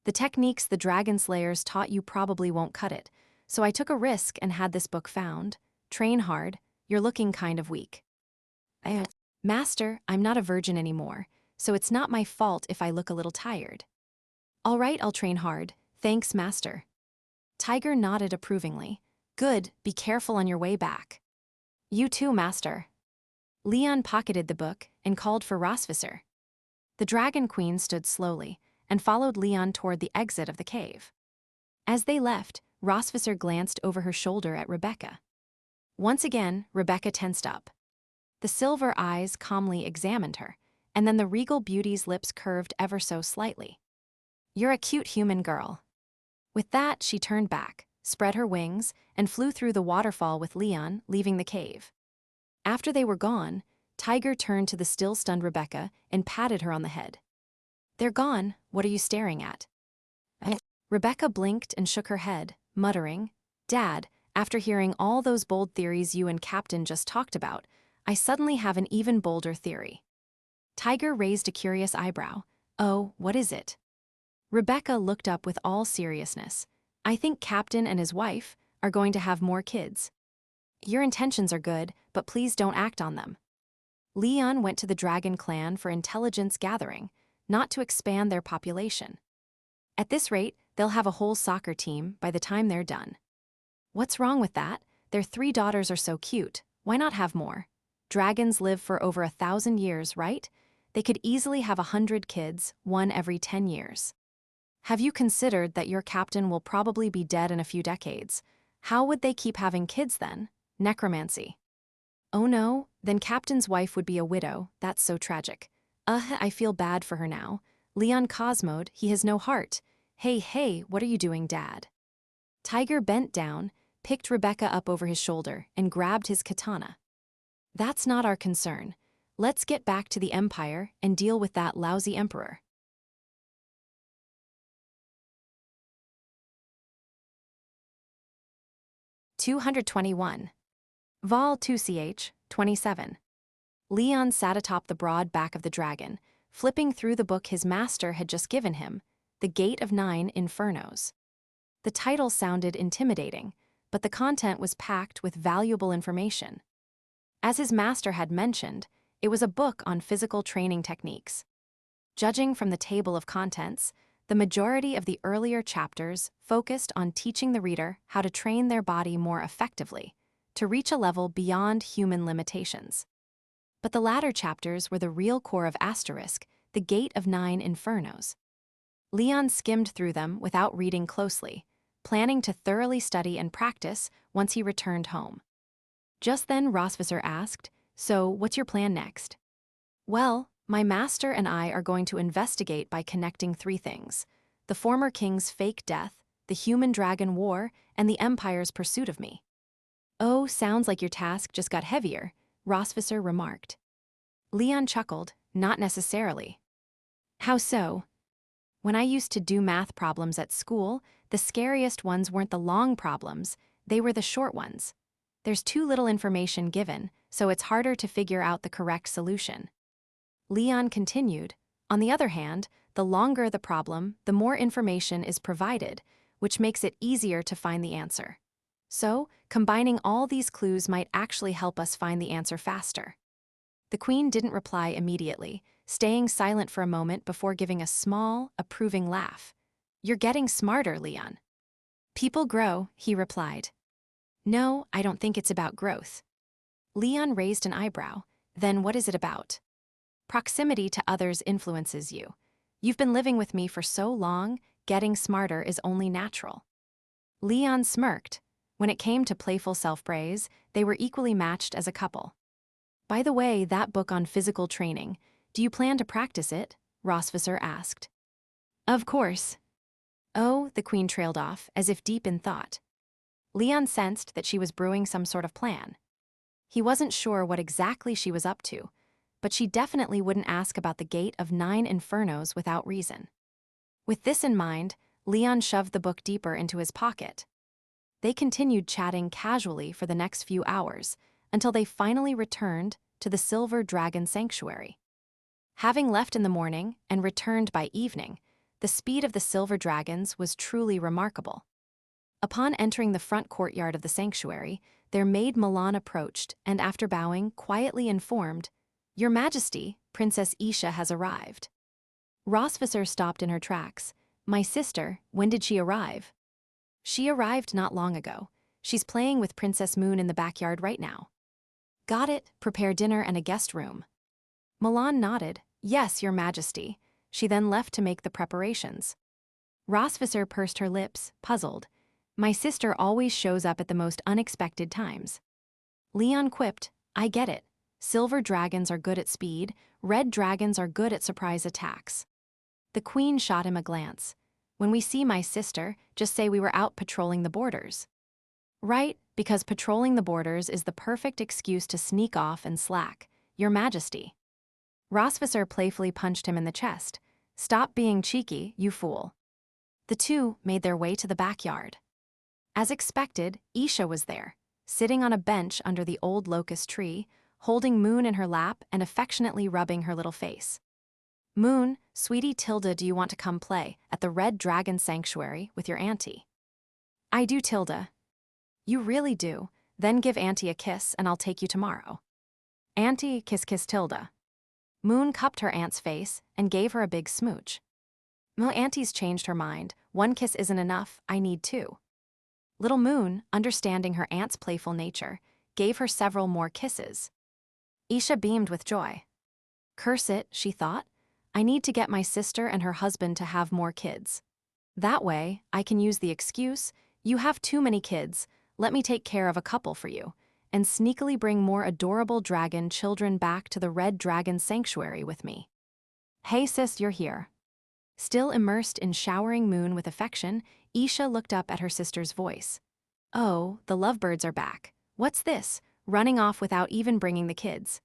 The techniques the Dragon Slayers taught you probably won't cut it, so I took a risk and had this book found. Train hard, you're looking kind of weak. Master, I'm not a virgin anymore, so it's not my fault if I look a little tired. All right, I'll train hard. Thanks, Master. Tiger nodded approvingly. Good, be careful on your way back. You too, Master. Leon pocketed the book and called for Rosvisser. The Dragon Queen stood slowly and followed Leon toward the exit of the cave. As they left, Rosvisser glanced over her shoulder at Rebecca. Once again, Rebecca tensed up. The silver eyes calmly examined her, and then the regal beauty's lips curved ever so slightly. You're a cute human girl. With that, she turned back, spread her wings, and flew through the waterfall with Leon, leaving the cave. After they were gone, Tiger turned to the still-stunned Rebecca and patted her on the head. They're gone, what are you staring at? Rebecca blinked and shook her head, muttering, Dad, after hearing all those bold theories you and Captain just talked about, I suddenly have an even bolder theory. Tiger raised a curious eyebrow. Oh, what is it? Rebecca looked up with all seriousness. I think Captain and his wife are going to have more kids. Your intentions are good, but please don't act on them. Leon went to the Dragon Clan for intelligence gathering, not to expand their population. At this rate, they'll have a whole soccer team by the time they're done. What's wrong with that? Their 3 daughters are so cute. Why not have more? Dragons live for over 1,000 years, right? They could easily have 100 kids, one every 10 years. Have you considered that your captain will probably be dead in a few decades? How would they keep having kids then? Necromancy. Oh no, then Captain's wife would be a widow. That's so tragic. I feel bad for her now. Leon Cosmode, he has no heart. Hey, what are you doing, Dad? Tiger bent down, picked Rebecca up over his shoulder, and grabbed his katana. That's not our concern. Let's get back to the Empire and deal with that lousy emperor. (221). Vol 2ch, 27. Leon sat atop the broad back of the dragon, flipping through the book his master had just given him, The Gate of 9 Infernos. The title sounded intimidating, but the content was packed with valuable information. As his master had mentioned, it was a book on physical training techniques. Judging from the table of contents, the majority of the earlier chapters focused on teaching the reader how to train their body more effectively, to reach a level beyond human limitations. But the latter chapters were the real core of Asterisk, The Gate of 9 Infernos. Leon skimmed through them without reading closely, planning to thoroughly study and practice once he returned home. Just then Rosvisser asked, So, what's your plan next? Well, my master and I are going to investigate by connecting 3 things: the former king's fake death, the human dragon war, and the Empire's pursuit of me. Oh, sounds like your task just got heavier, Rosvisser remarked. Leon chuckled, not necessarily. How so? When I used to do math problems at school, the scariest ones weren't the long problems, they were the short ones. There's too little information given, so it's harder to figure out the correct solution. Leon continued, on the other hand, the longer the problem, the more information is provided, which makes it easier to find the answer. So, combining all these clues might actually help us find the answer faster. The Queen didn't reply immediately, staying silent for a moment before giving a small, approving laugh. You're getting smarter, Leon. People grow, he replied. No, I don't think it's about growth. Leon raised an eyebrow. Then what is it about? Proximity to others influences you. You've been living with me for so long, getting smarter is only natural. Leon smirked. When it came to playful self-praise, they were equally matched as a couple. by the way, that book on physical training, do you plan to practice it? Rosvisser asked. Of course. Oh, the queen trailed off, as if deep in thought. Leon sensed that she was brewing some sort of plan. He wasn't sure what exactly she was up to, but she definitely wouldn't ask about the Gate of 9 Infernos without reason. With this in mind, Leon shoved the book deeper into his pocket. They continued chatting casually for the next few hours, until they finally returned to the Silver Dragon Sanctuary. Having left in the morning and returned by evening, the speed of the Silver Dragons was truly remarkable. Upon entering the front courtyard of the sanctuary, their maid Milan approached and, after bowing, quietly informed, "Your Majesty, Princess Isha has arrived." Rosvisser stopped in her tracks. "My sister, when did she arrive?" "She arrived not long ago. She's playing with Princess Moon in the backyard right now." "Got it, prepare dinner and a guest room." Milan nodded. "Yes, Your Majesty." She then left to make the preparations. Rosvisser pursed her lips, puzzled. "My sister always shows up at the most unexpected times." Leon quipped, "I get it. Silver dragons are good at speed, red dragons are good at surprise attacks." The queen shot him a glance. "When we see my sister, just say we were out patrolling the borders." "Right, because patrolling the borders is the perfect excuse to sneak off and slack, Your Majesty." Rosvisser playfully punched him in the chest. "Stop being cheeky, you fool." The two made their way to the backyard. As expected, Isha was there, sitting on a bench under the old locust tree, holding Moon in her lap and affectionately rubbing her little face. "Moon, sweetie Tilda, do you want to come play at the Red Dragon Sanctuary with your auntie?" "I do, Tilda." "You really do? Then give auntie a kiss and I'll take you tomorrow." "Auntie, kiss kiss Tilda." Moon cupped her aunt's face and gave her a big smooch. "Well, auntie's changed her mind. One kiss isn't enough, I need two." Little Moon, understanding her aunt's playful nature, gave her several more kisses. Isha beamed with joy. "Curse it," she thought. "I need to get my sister and her husband to have more kids. That way, I can use the excuse, 'You have too many kids, let me take care of a couple for you,' and sneakily bring more adorable dragon children back to the Red Dragon Sanctuary with me." "Hey sis, you're here." Still immersed in showering Moon with affection, Isha looked up at her sister's voice. "Oh, the lovebirds are back. What's this, running off without even bringing the kids?"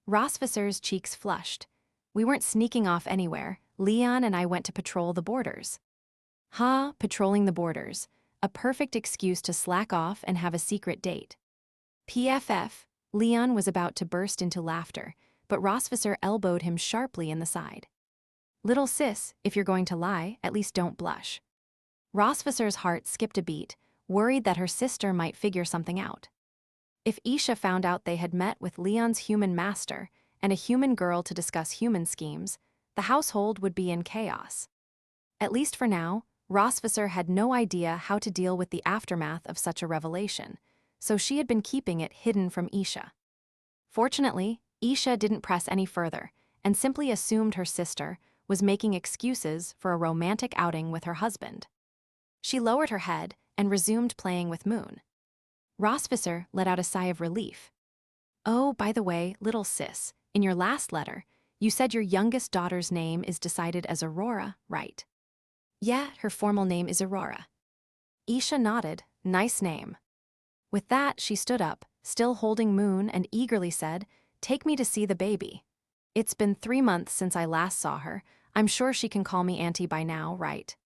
Rosvisser's cheeks flushed. "We weren't sneaking off anywhere. Leon and I went to patrol the borders." "Ha, patrolling the borders. A perfect excuse to slack off and have a secret date." PFF, Leon was about to burst into laughter, but Rosvisser elbowed him sharply in the side. "Little sis, if you're going to lie, at least don't blush." Rosvisser's heart skipped a beat, worried that her sister might figure something out. If Isha found out they had met with Leon's human master and a human girl to discuss human schemes, the household would be in chaos. At least for now, Rosvisser had no idea how to deal with the aftermath of such a revelation, so she had been keeping it hidden from Isha. Fortunately, Isha didn't press any further and simply assumed her sister was making excuses for a romantic outing with her husband. She lowered her head and resumed playing with Moon. Rosvisser let out a sigh of relief. "Oh, by the way, little sis, in your last letter, you said your youngest daughter's name is decided as Aurora, right?" "Yeah, her formal name is Aurora." Isha nodded. "Nice name." With that, she stood up, still holding Moon, and eagerly said, "Take me to see the baby. It's been 3 months since I last saw her. I'm sure she can call me auntie by now, right?"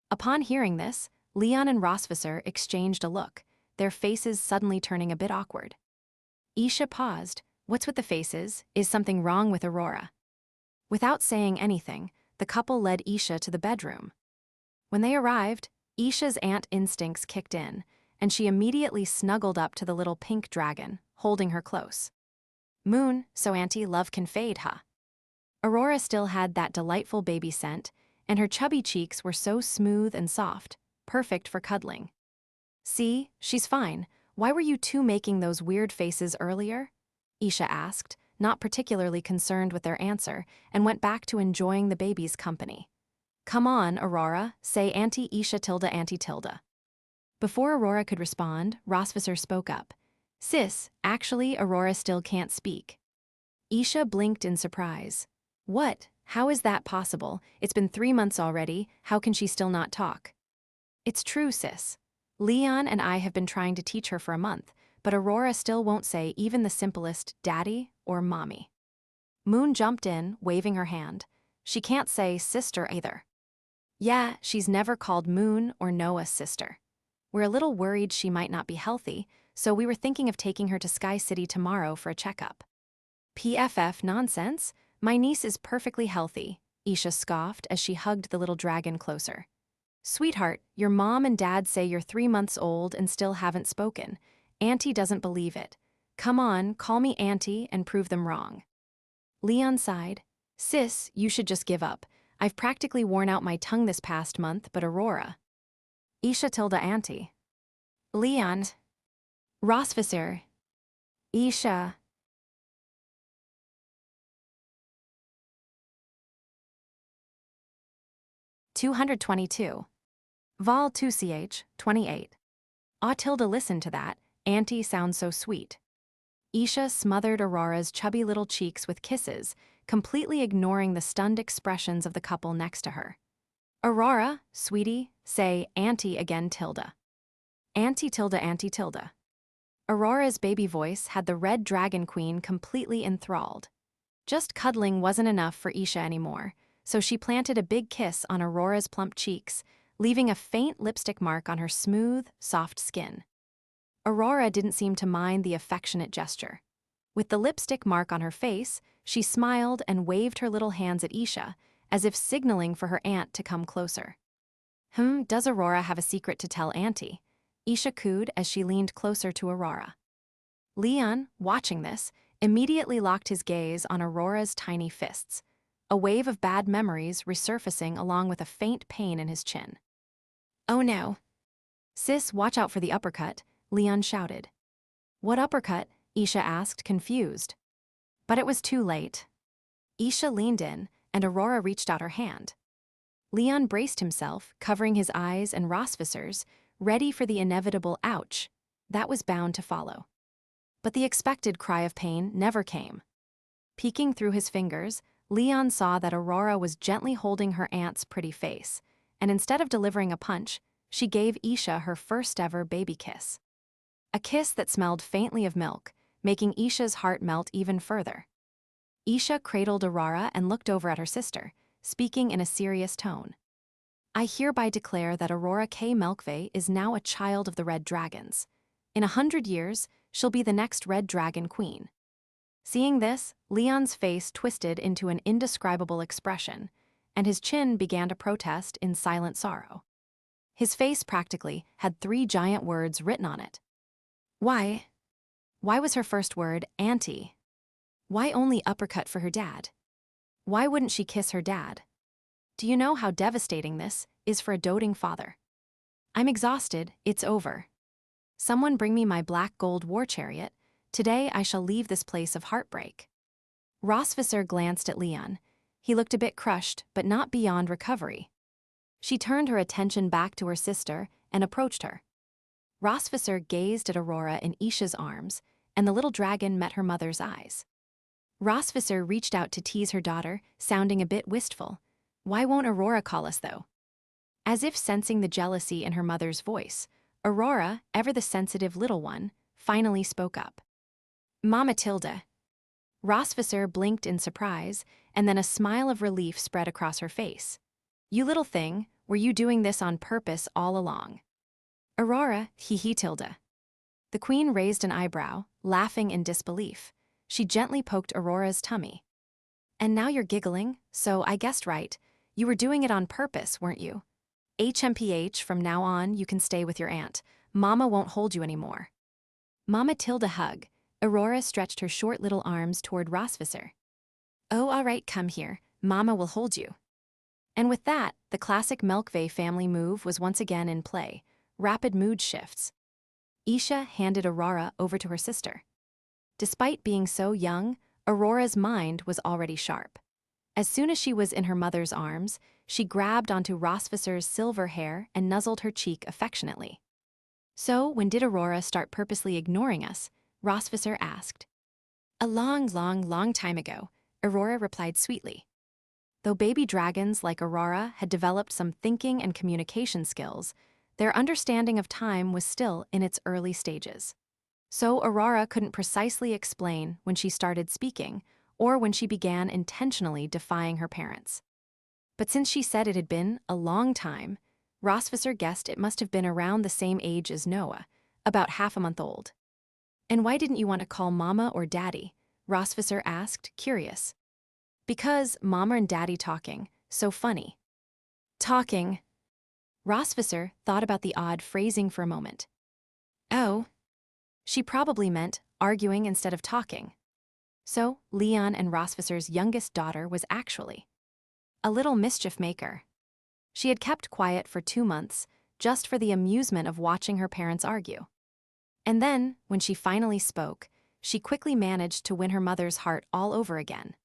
Upon hearing this, Leon and Rosvisser exchanged a look, their faces suddenly turning a bit awkward. Isha paused. "What's with the faces? Is something wrong with Aurora?" Without saying anything, the couple led Isha to the bedroom. When they arrived, Isha's aunt instincts kicked in, and she immediately snuggled up to the little pink dragon, holding her close. "Moon, so auntie love can fade, huh?" Aurora still had that delightful baby scent, and her chubby cheeks were so smooth and soft, perfect for cuddling. "See, she's fine. Why were you two making those weird faces earlier?" Isha asked, not particularly concerned with their answer, and went back to enjoying the baby's company. "Come on, Aurora, say Auntie Isha Tilda Auntie Tilda." Before Aurora could respond, Rosvisser spoke up. Sis, actually, Aurora still can't speak. Isha blinked in surprise. What? How is that possible? It's been 3 months already. How can she still not talk? It's true, sis. Leon and I have been trying to teach her for a month, but Aurora still won't say even the simplest daddy or mommy. Moon jumped in, waving her hand. She can't say sister either. Yeah, she's never called Moon or Noah sister. We're a little worried she might not be healthy, so we were thinking of taking her to Sky City tomorrow for a checkup. PFF nonsense? My niece is perfectly healthy, Isha scoffed as she hugged the little dragon closer. Sweetheart, your mom and dad say you're 3 months old and still haven't spoken. Auntie doesn't believe it. Come on, call me Auntie and prove them wrong. Leon sighed. Sis, you should just give up. I've practically worn out my tongue this past month, but Aurora. Isha tilda Auntie. Leon. Rosvisser. Isha. $222. Vol 2ch, 28. Ah tilde listen to that, Auntie sounds so sweet. Isha smothered Aurora's chubby little cheeks with kisses, completely ignoring the stunned expressions of the couple next to her. Aurora, sweetie, say Auntie again tilde. Auntie tilde Auntie tilde. Aurora's baby voice had the Red Dragon Queen completely enthralled. Just cuddling wasn't enough for Isha anymore, so she planted a big kiss on Aurora's plump cheeks, leaving a faint lipstick mark on her smooth, soft skin. Aurora didn't seem to mind the affectionate gesture. With the lipstick mark on her face, she smiled and waved her little hands at Isha, as if signaling for her aunt to come closer. Does Aurora have a secret to tell Auntie? Isha cooed as she leaned closer to Aurora. Leon, watching this, immediately locked his gaze on Aurora's tiny fists, a wave of bad memories resurfacing along with a faint pain in his chin. Oh no. Sis, watch out for the uppercut, Leon shouted. What uppercut? Isha asked, confused. But it was too late. Isha leaned in, and Aurora reached out her hand. Leon braced himself, covering his eyes and Rosvisser's, ready for the inevitable ouch that was bound to follow. But the expected cry of pain never came. Peeking through his fingers, Leon saw that Aurora was gently holding her aunt's pretty face, and instead of delivering a punch, she gave Isha her first ever baby kiss. A kiss that smelled faintly of milk, making Isha's heart melt even further. Isha cradled Aurora and looked over at her sister, speaking in a serious tone. I hereby declare that Aurora K. Melkveh is now a child of the Red Dragons. In 100 years, she'll be the next Red Dragon Queen. Seeing this, Leon's face twisted into an indescribable expression, and his chin began to protest in silent sorrow. His face practically had 3 giant words written on it. Why? Why was her first word Auntie? Why only uppercut for her dad? Why wouldn't she kiss her dad? Do you know how devastating this is for a doting father? I'm exhausted, it's over. Someone bring me my black gold war chariot. Today I shall leave this place of heartbreak. Rosvisser glanced at Leon. He looked a bit crushed, but not beyond recovery. She turned her attention back to her sister and approached her. Rosvisser gazed at Aurora in Isha's arms, and the little dragon met her mother's eyes. Rosvisser reached out to tease her daughter, sounding a bit wistful. Why won't Aurora call us, though? As if sensing the jealousy in her mother's voice, Aurora, ever the sensitive little one, finally spoke up. Mama Tilda. Rosvisser blinked in surprise, and then a smile of relief spread across her face. You little thing, were you doing this on purpose all along? Aurora, hee Tilda. The queen raised an eyebrow, laughing in disbelief. She gently poked Aurora's tummy. And now you're giggling, so I guessed right. You were doing it on purpose, weren't you? HMPH, from now on, you can stay with your aunt. Mama won't hold you anymore. Mama Tilda hug. Aurora stretched her short little arms toward Rosvisser. Oh, all right, come here. Mama will hold you. And with that, the classic Melkveh family move was once again in play. Rapid mood shifts. Isha handed Aurora over to her sister. Despite being so young, Aurora's mind was already sharp. As soon as she was in her mother's arms, she grabbed onto Rosvisser's silver hair and nuzzled her cheek affectionately. So, when did Aurora start purposely ignoring us? Rosvisser asked. A long, long, long time ago, Aurora replied sweetly. Though baby dragons like Aurora had developed some thinking and communication skills, their understanding of time was still in its early stages. So Aurora couldn't precisely explain when she started speaking or when she began intentionally defying her parents. But since she said it had been a long time, Rosvisser guessed it must have been around the same age as Noah, about half a month old. And why didn't you want to call Mama or Daddy? Rosvisser asked, curious. Because Mama and Daddy talking, so funny. Talking. Rosvisser thought about the odd phrasing for a moment. Oh. She probably meant arguing instead of talking. So, Leon and Rosvisser's youngest daughter was actually a little mischief maker. She had kept quiet for 2 months, just for the amusement of watching her parents argue. And then, when she finally spoke, she quickly managed to win her mother's heart all over again.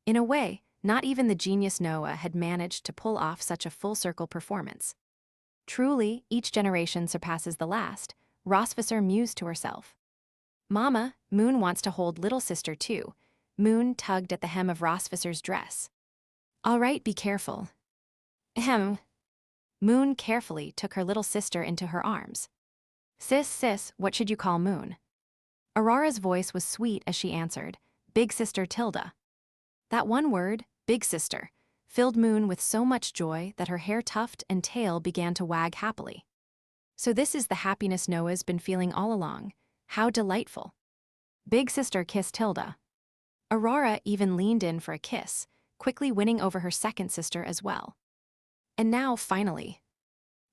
In a way, not even the genius Noah had managed to pull off such a full-circle performance. Truly, each generation surpasses the last, Rosvisser mused to herself. Mama, Moon wants to hold little sister too. Moon tugged at the hem of Rosvisser's dress. All right, be careful. Ahem. Moon carefully took her little sister into her arms. Sis, what should you call Moon? Aurora's voice was sweet as she answered, Big Sister Tilda. That one word, Big Sister, filled Moon with so much joy that her hair tuft and tail began to wag happily. So this is the happiness Noah's been feeling all along. How delightful. Big Sister kissed Tilda. Aurora even leaned in for a kiss, quickly winning over her second sister as well. And now, finally,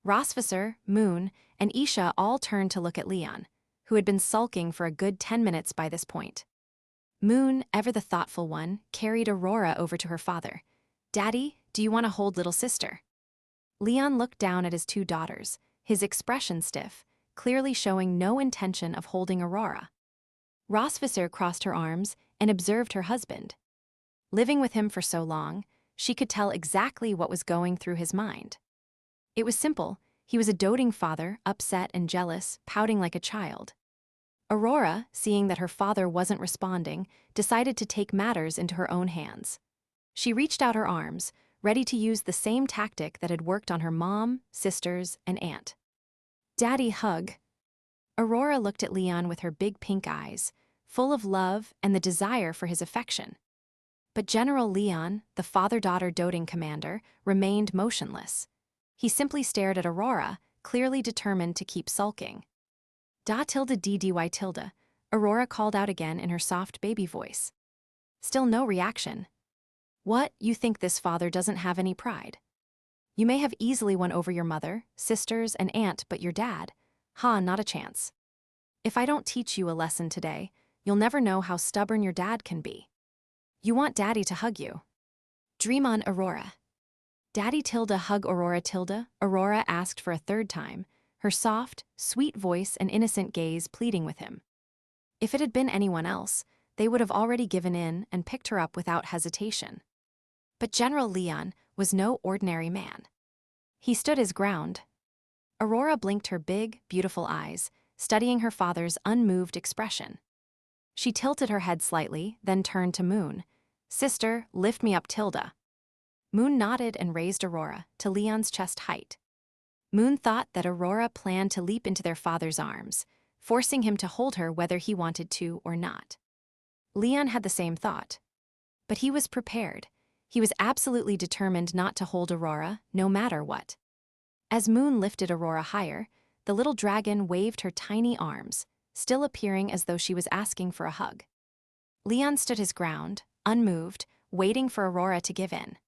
Rosvisser, Moon, and Isha all turned to look at Leon, who had been sulking for a good 10 minutes by this point. Moon, ever the thoughtful one, carried Aurora over to her father. Daddy, do you want to hold little sister? Leon looked down at his 2 daughters, his expression stiff, clearly showing no intention of holding Aurora. Rosvisser crossed her arms and observed her husband. Living with him for so long, she could tell exactly what was going through his mind. It was simple. He was a doting father, upset and jealous, pouting like a child. Aurora, seeing that her father wasn't responding, decided to take matters into her own hands. She reached out her arms, ready to use the same tactic that had worked on her mom, sisters, and aunt. Daddy, hug. Aurora looked at Leon with her big pink eyes, full of love and the desire for his affection. But General Leon, the father-daughter doting commander, remained motionless. He simply stared at Aurora, clearly determined to keep sulking. Da tilde ddy tilde, Aurora called out again in her soft baby voice. Still no reaction. What, you think this father doesn't have any pride? You may have easily won over your mother, sisters, and aunt, but your dad? Not a chance. If I don't teach you a lesson today, you'll never know how stubborn your dad can be. You want Daddy to hug you. Dream on, Aurora. Daddy tilde hug Aurora tilde, Aurora asked for a 3rd time, her soft, sweet voice and innocent gaze pleading with him. If it had been anyone else, they would have already given in and picked her up without hesitation. But General Leon was no ordinary man. He stood his ground. Aurora blinked her big, beautiful eyes, studying her father's unmoved expression. She tilted her head slightly, then turned to Moon. Sister, lift me up, Tilda. Moon nodded and raised Aurora to Leon's chest height. Moon thought that Aurora planned to leap into their father's arms, forcing him to hold her whether he wanted to or not. Leon had the same thought. But he was prepared. He was absolutely determined not to hold Aurora, no matter what. As Moon lifted Aurora higher, the little dragon waved her tiny arms, still appearing as though she was asking for a hug. Leon stood his ground, unmoved, waiting for Aurora to give in.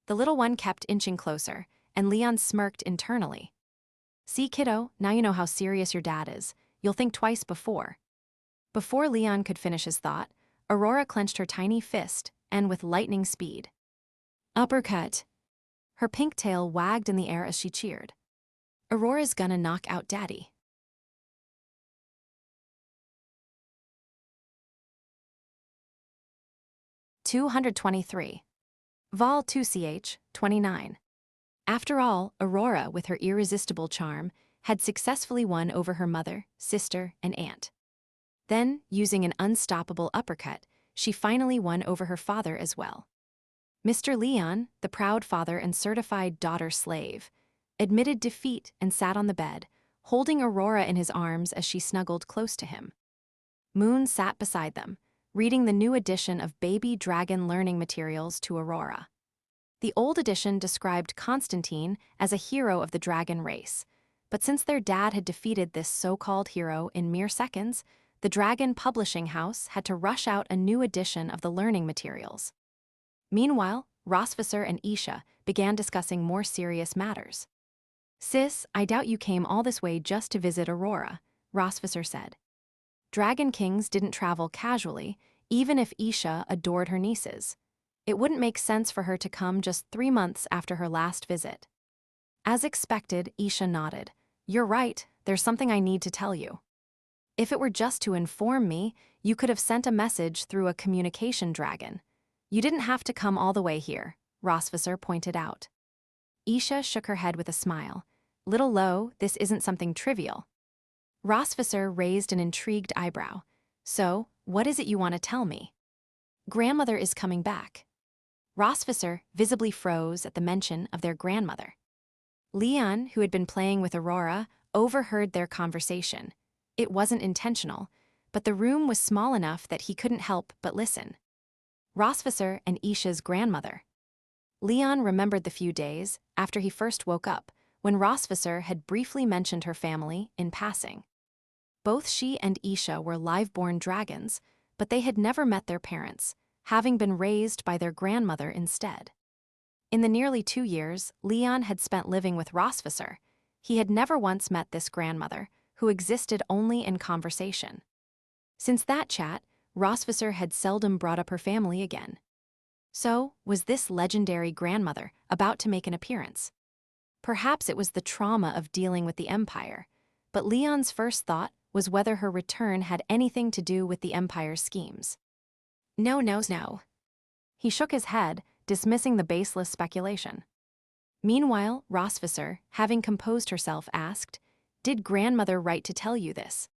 The little one kept inching closer, and Leon smirked internally. See, kiddo, now you know how serious your dad is. You'll think twice before. Before Leon could finish his thought, Aurora clenched her tiny fist, and with lightning speed. Uppercut. Her pink tail wagged in the air as she cheered. Aurora's gonna knock out Daddy. (223). Vol 2ch, 29. After all, Aurora, with her irresistible charm, had successfully won over her mother, sister, and aunt. Then, using an unstoppable uppercut, she finally won over her father as well. Mr. Leon, the proud father and certified daughter slave, admitted defeat and sat on the bed, holding Aurora in his arms as she snuggled close to him. Moon sat beside them, reading the new edition of Baby Dragon learning materials to Aurora. The old edition described Constantine as a hero of the dragon race, but since their dad had defeated this so-called hero in mere seconds, the Dragon Publishing House had to rush out a new edition of the learning materials. Meanwhile, Rosvisser and Isha began discussing more serious matters. "Sis, I doubt you came all this way just to visit Aurora," Rosvisser said. Dragon Kings didn't travel casually, even if Isha adored her nieces. It wouldn't make sense for her to come just 3 months after her last visit. As expected, Isha nodded. "You're right, there's something I need to tell you. If it were just to inform me, you could have sent a message through a communication dragon. You didn't have to come all the way here," Rosvisser pointed out. Isha shook her head with a smile. "Little low, this isn't something trivial." Rosvisser raised an intrigued eyebrow. "So, what is it you want to tell me?" "Grandmother is coming back." Rosvisser visibly froze at the mention of their grandmother. Leon, who had been playing with Aurora, overheard their conversation. It wasn't intentional, but the room was small enough that he couldn't help but listen. Rosvisser and Isha's grandmother. Leon remembered the few days, after he first woke up, when Rosvisser had briefly mentioned her family in passing. Both she and Isha were live-born dragons, but they had never met their parents, having been raised by their grandmother instead. In the nearly 2 years Leon had spent living with Rosvisser, he had never once met this grandmother, who existed only in conversation. Since that chat, Rosvisser had seldom brought up her family again. So, was this legendary grandmother about to make an appearance? Perhaps it was the trauma of dealing with the Empire, but Leon's first thought was whether her return had anything to do with the Empire's schemes. No. He shook his head, dismissing the baseless speculation. Meanwhile, Rosvisser, having composed herself, asked, "Did grandmother write to tell you this?"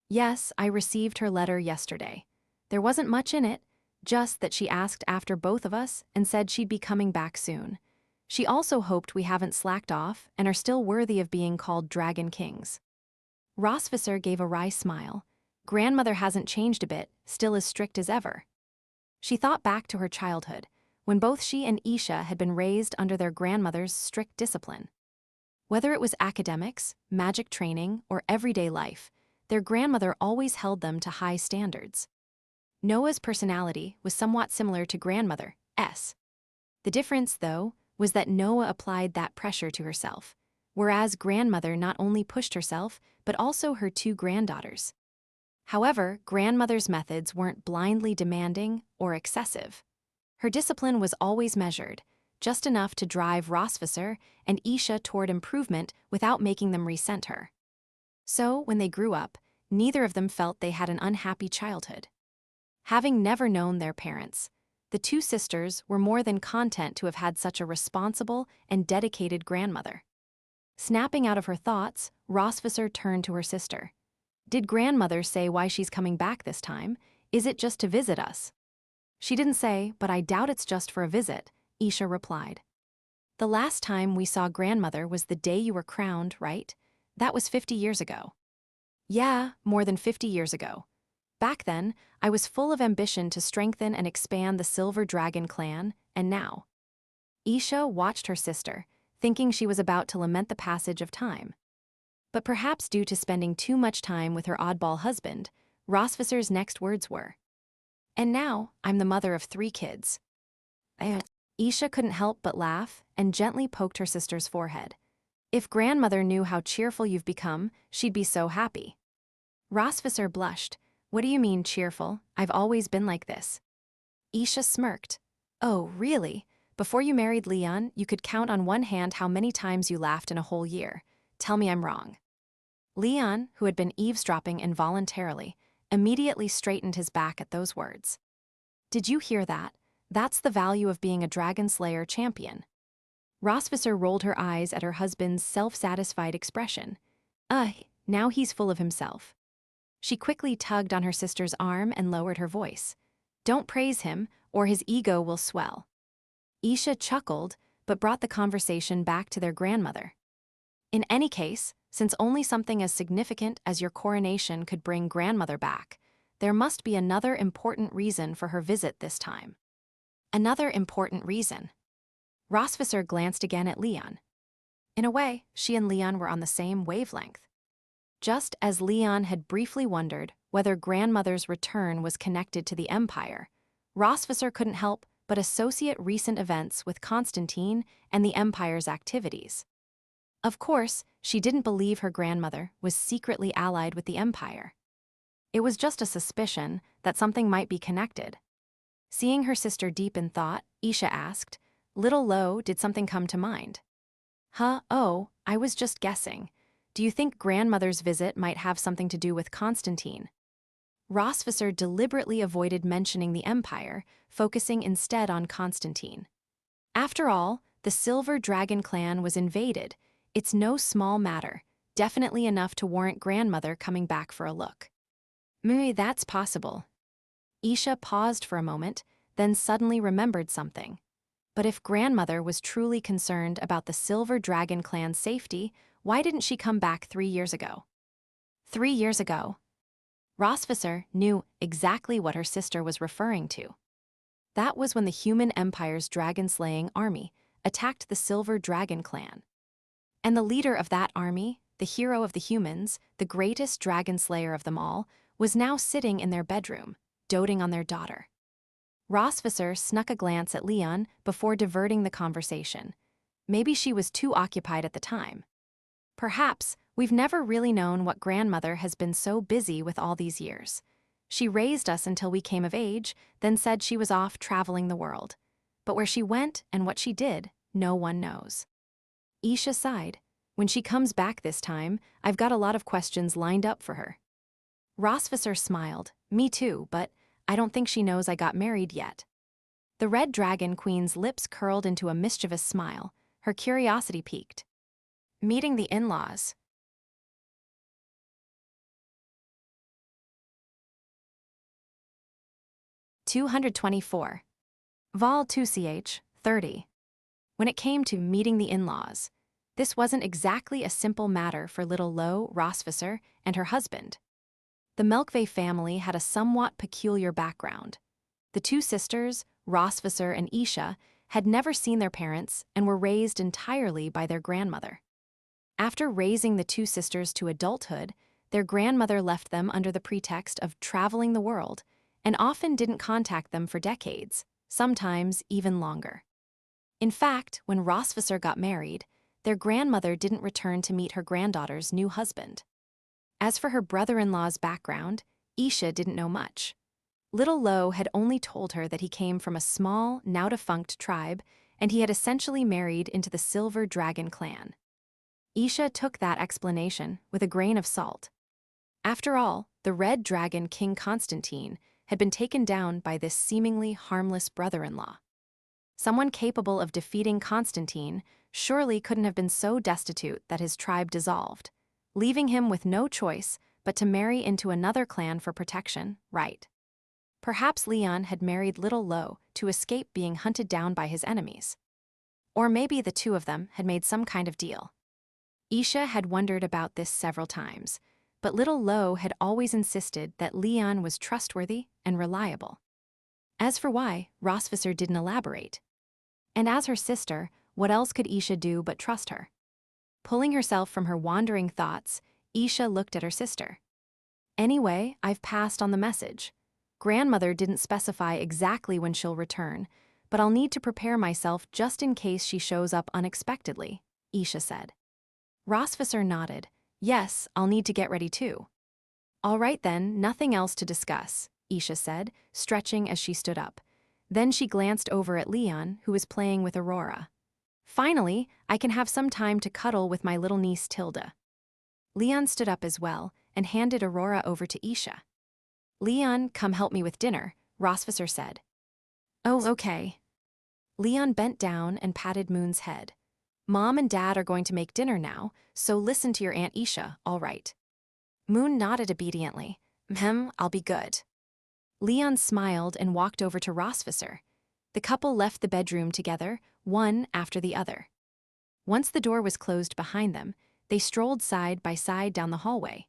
"Yes, I received her letter yesterday. There wasn't much in it, just that she asked after both of us and said she'd be coming back soon. She also hoped we haven't slacked off and are still worthy of being called Dragon Kings." Rosvisser gave a wry smile. Grandmother hasn't changed a bit, still as strict as ever. She thought back to her childhood, when both she and Isha had been raised under their grandmother's strict discipline. Whether it was academics, magic training, or everyday life, their grandmother always held them to high standards. Noah's personality was somewhat similar to grandmother's. The difference, though, was that Noah applied that pressure to herself, whereas grandmother not only pushed herself, but also her 2 granddaughters. However, grandmother's methods weren't blindly demanding or excessive. Her discipline was always measured, just enough to drive Rosvisser and Isha toward improvement without making them resent her. So, when they grew up, neither of them felt they had an unhappy childhood. Having never known their parents, the 2 sisters were more than content to have had such a responsible and dedicated grandmother. Snapping out of her thoughts, Rosvisser turned to her sister. "Did grandmother say why she's coming back this time? Is it just to visit us?" "She didn't say, but I doubt it's just for a visit," Isha replied. "The last time we saw grandmother was the day you were crowned, right? That was 50 years ago." "Yeah, more than 50 years ago. Back then, I was full of ambition to strengthen and expand the Silver Dragon clan, and now." Isha watched her sister, thinking she was about to lament the passage of time. But perhaps due to spending too much time with her oddball husband, Rosvisser's next words were, "And now, I'm the mother of 3 kids." Isha couldn't help but laugh and gently poked her sister's forehead. "If grandmother knew how cheerful you've become, she'd be so happy." Rosvisser blushed. "What do you mean, cheerful? I've always been like this." Isha smirked. "Oh, really? Before you married Leon, you could count on one hand how many times you laughed in a whole year. Tell me I'm wrong." Leon, who had been eavesdropping involuntarily, immediately straightened his back at those words. "Did you hear that? That's the value of being a Dragon Slayer champion." Rosvisser rolled her eyes at her husband's self-satisfied expression. Now he's full of himself." She quickly tugged on her sister's arm and lowered her voice. "Don't praise him, or his ego will swell." Isha chuckled, but brought the conversation back to their grandmother. In any case, since only something as significant as your coronation could bring grandmother back, there must be another important reason for her visit this time. Another important reason. Rosvisser glanced again at Leon. In a way, she and Leon were on the same wavelength. Just as Leon had briefly wondered whether grandmother's return was connected to the Empire, Rosvisser couldn't help but associate recent events with Constantine and the Empire's activities. Of course, she didn't believe her grandmother was secretly allied with the Empire. It was just a suspicion that something might be connected. Seeing her sister deep in thought, Isha asked, "Little Lo, did something come to mind?" Oh, I was just guessing. Do you think grandmother's visit might have something to do with Constantine?" Rosvisser deliberately avoided mentioning the Empire, focusing instead on Constantine. After all, the Silver Dragon clan was invaded. It's no small matter, definitely enough to warrant grandmother coming back for a look. Maybe that's possible. Isha paused for a moment, then suddenly remembered something. But if grandmother was truly concerned about the Silver Dragon clan's safety, why didn't she come back 3 years ago? 3 years ago. Rosvisser knew exactly what her sister was referring to. That was when the human empire's dragon-slaying army attacked the Silver Dragon clan. And the leader of that army, the hero of the humans, the greatest dragon slayer of them all, was now sitting in their bedroom, doting on their daughter. Rosvisser snuck a glance at Leon before diverting the conversation. Maybe she was too occupied at the time. Perhaps we've never really known what grandmother has been so busy with all these years. She raised us until we came of age, then said she was off traveling the world. But where she went and what she did, no one knows. Isha sighed. When she comes back this time, I've got a lot of questions lined up for her. Rosvisser smiled. Me too, but I don't think she knows I got married yet. The Red Dragon Queen's lips curled into a mischievous smile. Her curiosity piqued. Meeting the in-laws. (224). Vol 2ch, 30. When it came to meeting the in-laws, this wasn't exactly a simple matter for little Lo Rosvisser and her husband. The Melkve family had a somewhat peculiar background. The two sisters, Rosvisser and Isha, had never seen their parents and were raised entirely by their grandmother. After raising the two sisters to adulthood, their grandmother left them under the pretext of traveling the world and often didn't contact them for decades, sometimes even longer. In fact, when Rosvisser got married, their grandmother didn't return to meet her granddaughter's new husband. As for her brother-in-law's background, Isha didn't know much. Little Lo had only told her that he came from a small, now-defunct tribe, and he had essentially married into the Silver Dragon clan. Isha took that explanation with a grain of salt. After all, the Red Dragon King Constantine had been taken down by this seemingly harmless brother-in-law. Someone capable of defeating Constantine surely couldn't have been so destitute that his tribe dissolved, leaving him with no choice but to marry into another clan for protection, right? Perhaps Leon had married little Lo to escape being hunted down by his enemies. Or maybe the two of them had made some kind of deal. Isha had wondered about this several times, but little Lo had always insisted that Leon was trustworthy and reliable. As for why, Rosvisser didn't elaborate. And as her sister, what else could Isha do but trust her? Pulling herself from her wandering thoughts, Isha looked at her sister. Anyway, I've passed on the message. Grandmother didn't specify exactly when she'll return, but I'll need to prepare myself just in case she shows up unexpectedly, Isha said. Rosvisser nodded. Yes, I'll need to get ready too. All right then, nothing else to discuss, Isha said, stretching as she stood up. Then she glanced over at Leon, who was playing with Aurora. Finally, I can have some time to cuddle with my little niece Tilda. Leon stood up as well and handed Aurora over to Isha. Leon, come help me with dinner, Rosvisser said. Oh, okay. Leon bent down and patted Moon's head. Mom and Dad are going to make dinner now, so listen to your Aunt Isha, all right. Moon nodded obediently. I'll be good. Leon smiled and walked over to Rosvisser. The couple left the bedroom together, one after the other. Once the door was closed behind them, they strolled side by side down the hallway.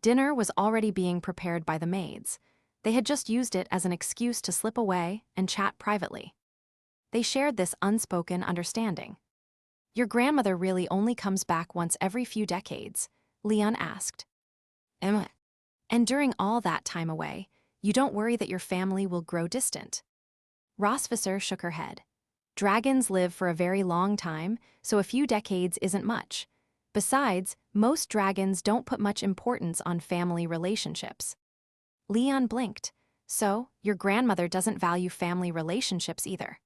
Dinner was already being prepared by the maids. They had just used it as an excuse to slip away and chat privately. They shared this unspoken understanding. Your grandmother really only comes back once every few decades, Leon asked. And during all that time away, you don't worry that your family will grow distant? Rosvisser shook her head. Dragons live for a very long time, so a few decades isn't much. Besides, most dragons don't put much importance on family relationships. Leon blinked. So, your grandmother doesn't value family relationships either.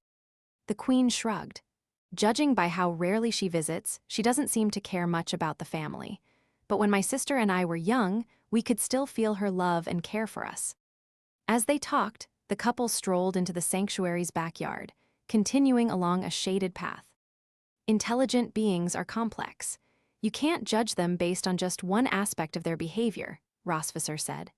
The queen shrugged. Judging by how rarely she visits, she doesn't seem to care much about the family. But when my sister and I were young, we could still feel her love and care for us. As they talked, the couple strolled into the sanctuary's backyard, continuing along a shaded path. Intelligent beings are complex. You can't judge them based on just one aspect of their behavior, Rosvisser said.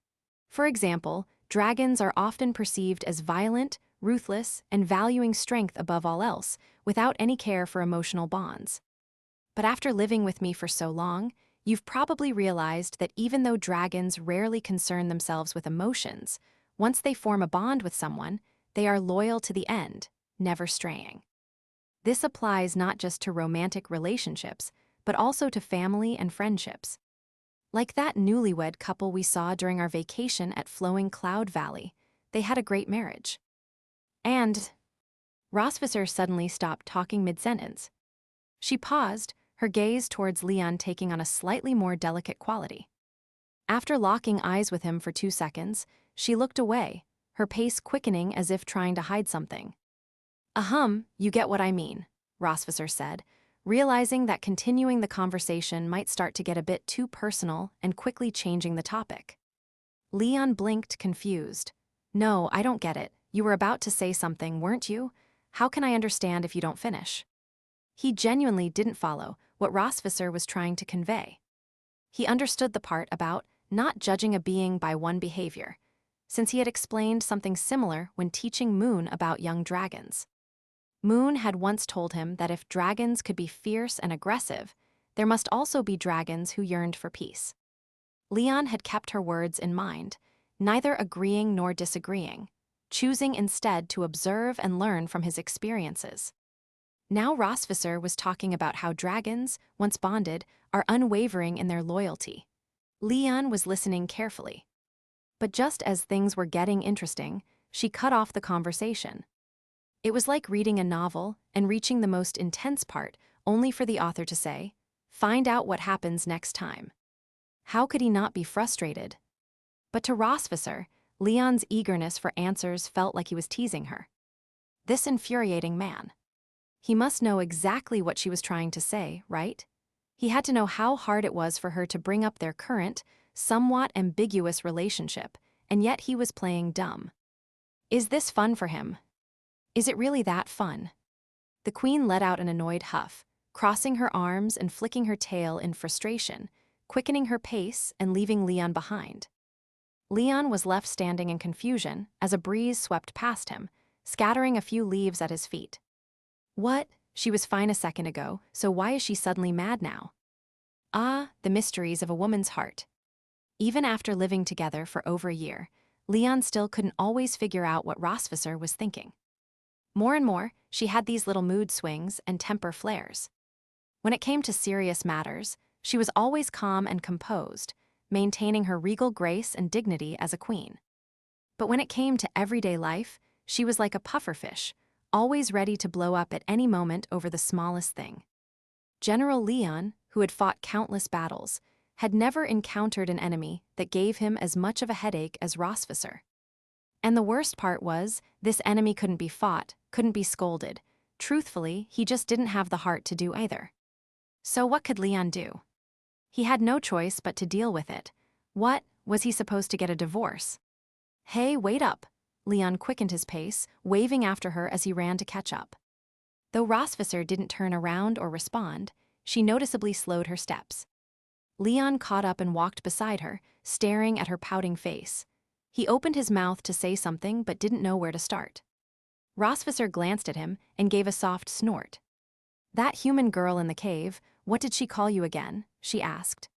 For example, dragons are often perceived as violent, ruthless, and valuing strength above all else, without any care for emotional bonds. But after living with me for so long, you've probably realized that even though dragons rarely concern themselves with emotions, once they form a bond with someone, they are loyal to the end, never straying. This applies not just to romantic relationships, but also to family and friendships. Like that newlywed couple we saw during our vacation at Flowing Cloud Valley, they had a great marriage. And Rosvisser suddenly stopped talking mid-sentence. She paused, her gaze towards Leon taking on a slightly more delicate quality. After locking eyes with him for 2 seconds, she looked away, her pace quickening as if trying to hide something. You get what I mean, Rosvisser said, realizing that continuing the conversation might start to get a bit too personal and quickly changing the topic. Leon blinked, confused. No, I don't get it. You were about to say something, weren't you? How can I understand if you don't finish? He genuinely didn't follow what Rosvisser was trying to convey. He understood the part about not judging a being by one behavior, since he had explained something similar when teaching Moon about young dragons. Moon had once told him that if dragons could be fierce and aggressive, there must also be dragons who yearned for peace. Leon had kept her words in mind, neither agreeing nor disagreeing, choosing instead to observe and learn from his experiences. Now Rosvisser was talking about how dragons, once bonded, are unwavering in their loyalty. Leon was listening carefully. But just as things were getting interesting, she cut off the conversation. It was like reading a novel and reaching the most intense part, only for the author to say, "Find out what happens next time." How could he not be frustrated? But to Rosvisser, Leon's eagerness for answers felt like he was teasing her. This infuriating man. He must know exactly what she was trying to say, right? He had to know how hard it was for her to bring up their current, somewhat ambiguous relationship, and yet he was playing dumb. Is this fun for him? Is it really that fun? The queen let out an annoyed huff, crossing her arms and flicking her tail in frustration, quickening her pace and leaving Leon behind. Leon was left standing in confusion as a breeze swept past him, scattering a few leaves at his feet. What? She was fine a second ago, so why is she suddenly mad now? Ah, the mysteries of a woman's heart. Even after living together for over a year, Leon still couldn't always figure out what Rosvisser was thinking. More and more, she had these little mood swings and temper flares. When it came to serious matters, she was always calm and composed, maintaining her regal grace and dignity as a queen. But when it came to everyday life, she was like a pufferfish, always ready to blow up at any moment over the smallest thing. General Leon, who had fought countless battles, had never encountered an enemy that gave him as much of a headache as Rosvisser. And the worst part was, this enemy couldn't be fought, couldn't be scolded. Truthfully, he just didn't have the heart to do either. So what could Leon do? He had no choice but to deal with it. What, was he supposed to get a divorce? Hey, wait up! Leon quickened his pace, waving after her as he ran to catch up. Though Rosvisser didn't turn around or respond, she noticeably slowed her steps. Leon caught up and walked beside her, staring at her pouting face. He opened his mouth to say something but didn't know where to start. Rosvisser glanced at him and gave a soft snort. "That human girl in the cave, what did she call you again?" she asked.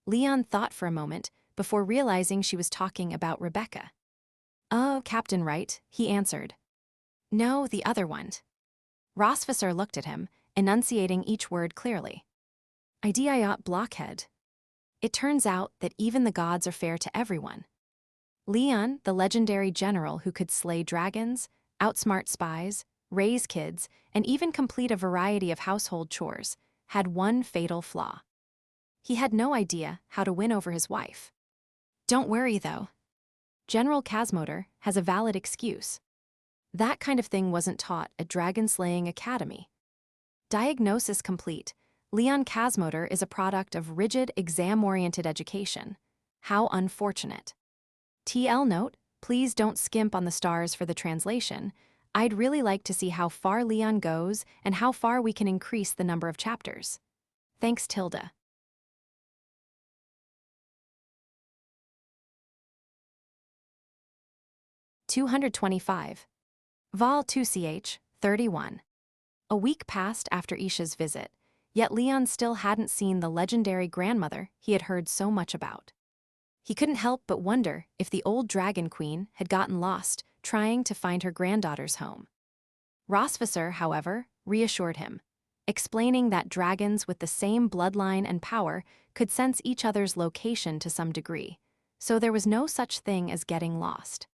Leon thought for a moment before realizing she was talking about Rebecca. "Oh, Captain Wright," he answered. "No, the other one." Rosvisser looked at him, enunciating each word clearly. "Idiot blockhead. It turns out that even the gods are fair to everyone. Leon, the legendary general who could slay dragons, outsmart spies, raise kids, and even complete a variety of household chores, had one fatal flaw. He had no idea how to win over his wife. Don't worry, though. General Casmoter has a valid excuse. That kind of thing wasn't taught at Dragon-Slaying Academy. Diagnosis complete. Leon Casmoter is a product of rigid, exam-oriented education. How unfortunate. TL note, please don't skimp on the stars for the translation. I'd really like to see how far Leon goes and how far we can increase the number of chapters. Thanks, Tilda." (225) Vol 2ch, 31. A week passed after Isha's visit, yet Leon still hadn't seen the legendary grandmother he had heard so much about. He couldn't help but wonder if the old dragon queen had gotten lost trying to find her granddaughter's home. Rosvisser, however, reassured him, explaining that dragons with the same bloodline and power could sense each other's location to some degree, so there was no such thing as getting lost.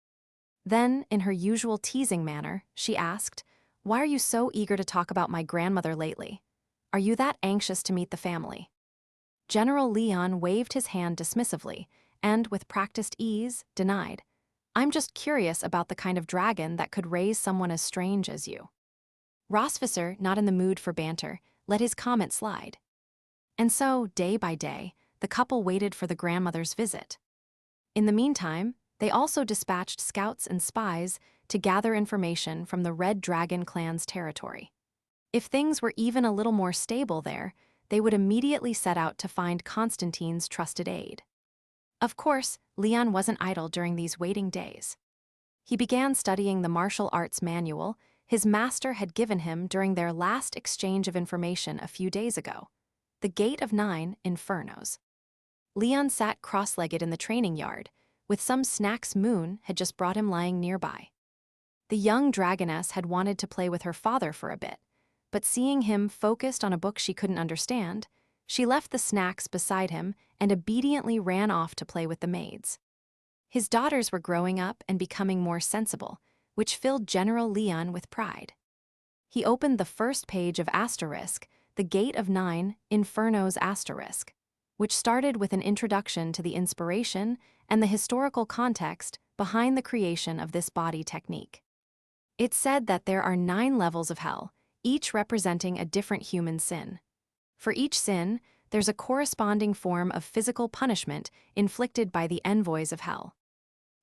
Then, in her usual teasing manner, she asked, "Why are you so eager to talk about my grandmother lately? Are you that anxious to meet the family?" General Leon waved his hand dismissively and, with practiced ease, denied, "I'm just curious about the kind of dragon that could raise someone as strange as you." Rosvisser, not in the mood for banter, let his comment slide. And so, day by day, the couple waited for the grandmother's visit. In the meantime, they also dispatched scouts and spies to gather information from the Red Dragon clan's territory. If things were even a little more stable there, they would immediately set out to find Constantine's trusted aid. Of course, Leon wasn't idle during these waiting days. He began studying the martial arts manual his master had given him during their last exchange of information a few days ago, the Gate of 9 Infernos. Leon sat cross-legged in the training yard, with some snacks Moon had just brought him lying nearby. The young dragoness had wanted to play with her father for a bit, but seeing him focused on a book she couldn't understand, she left the snacks beside him and obediently ran off to play with the maids. His daughters were growing up and becoming more sensible, which filled General Leon with pride. He opened the first page of Asterisk, the Gate of 9 Infernos Asterisk, which started with an introduction to the inspiration and the historical context behind the creation of this body technique. It said that there are 9 levels of hell, each representing a different human sin. For each sin, there's a corresponding form of physical punishment inflicted by the envoys of hell.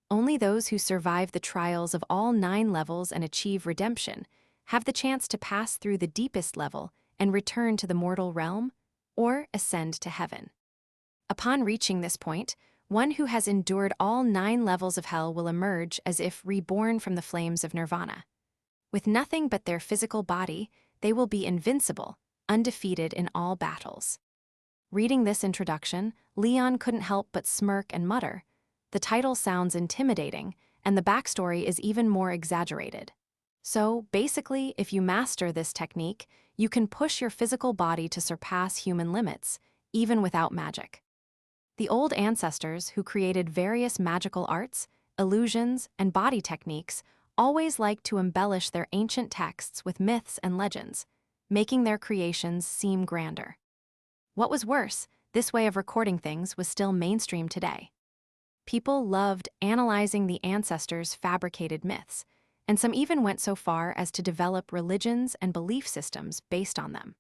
Only those who survive the trials of all 9 levels and achieve redemption have the chance to pass through the deepest level and return to the mortal realm, or ascend to heaven. Upon reaching this point, one who has endured all 9 levels of hell will emerge as if reborn from the flames of nirvana. With nothing but their physical body, they will be invincible, undefeated in all battles. Reading this introduction, Leon couldn't help but smirk and mutter, "The title sounds intimidating, and the backstory is even more exaggerated. So, basically, if you master this technique, you can push your physical body to surpass human limits, even without magic." The old ancestors who created various magical arts, illusions, and body techniques always liked to embellish their ancient texts with myths and legends, making their creations seem grander. What was worse, this way of recording things was still mainstream today. People loved analyzing the ancestors' fabricated myths, and some even went so far as to develop religions and belief systems based on them.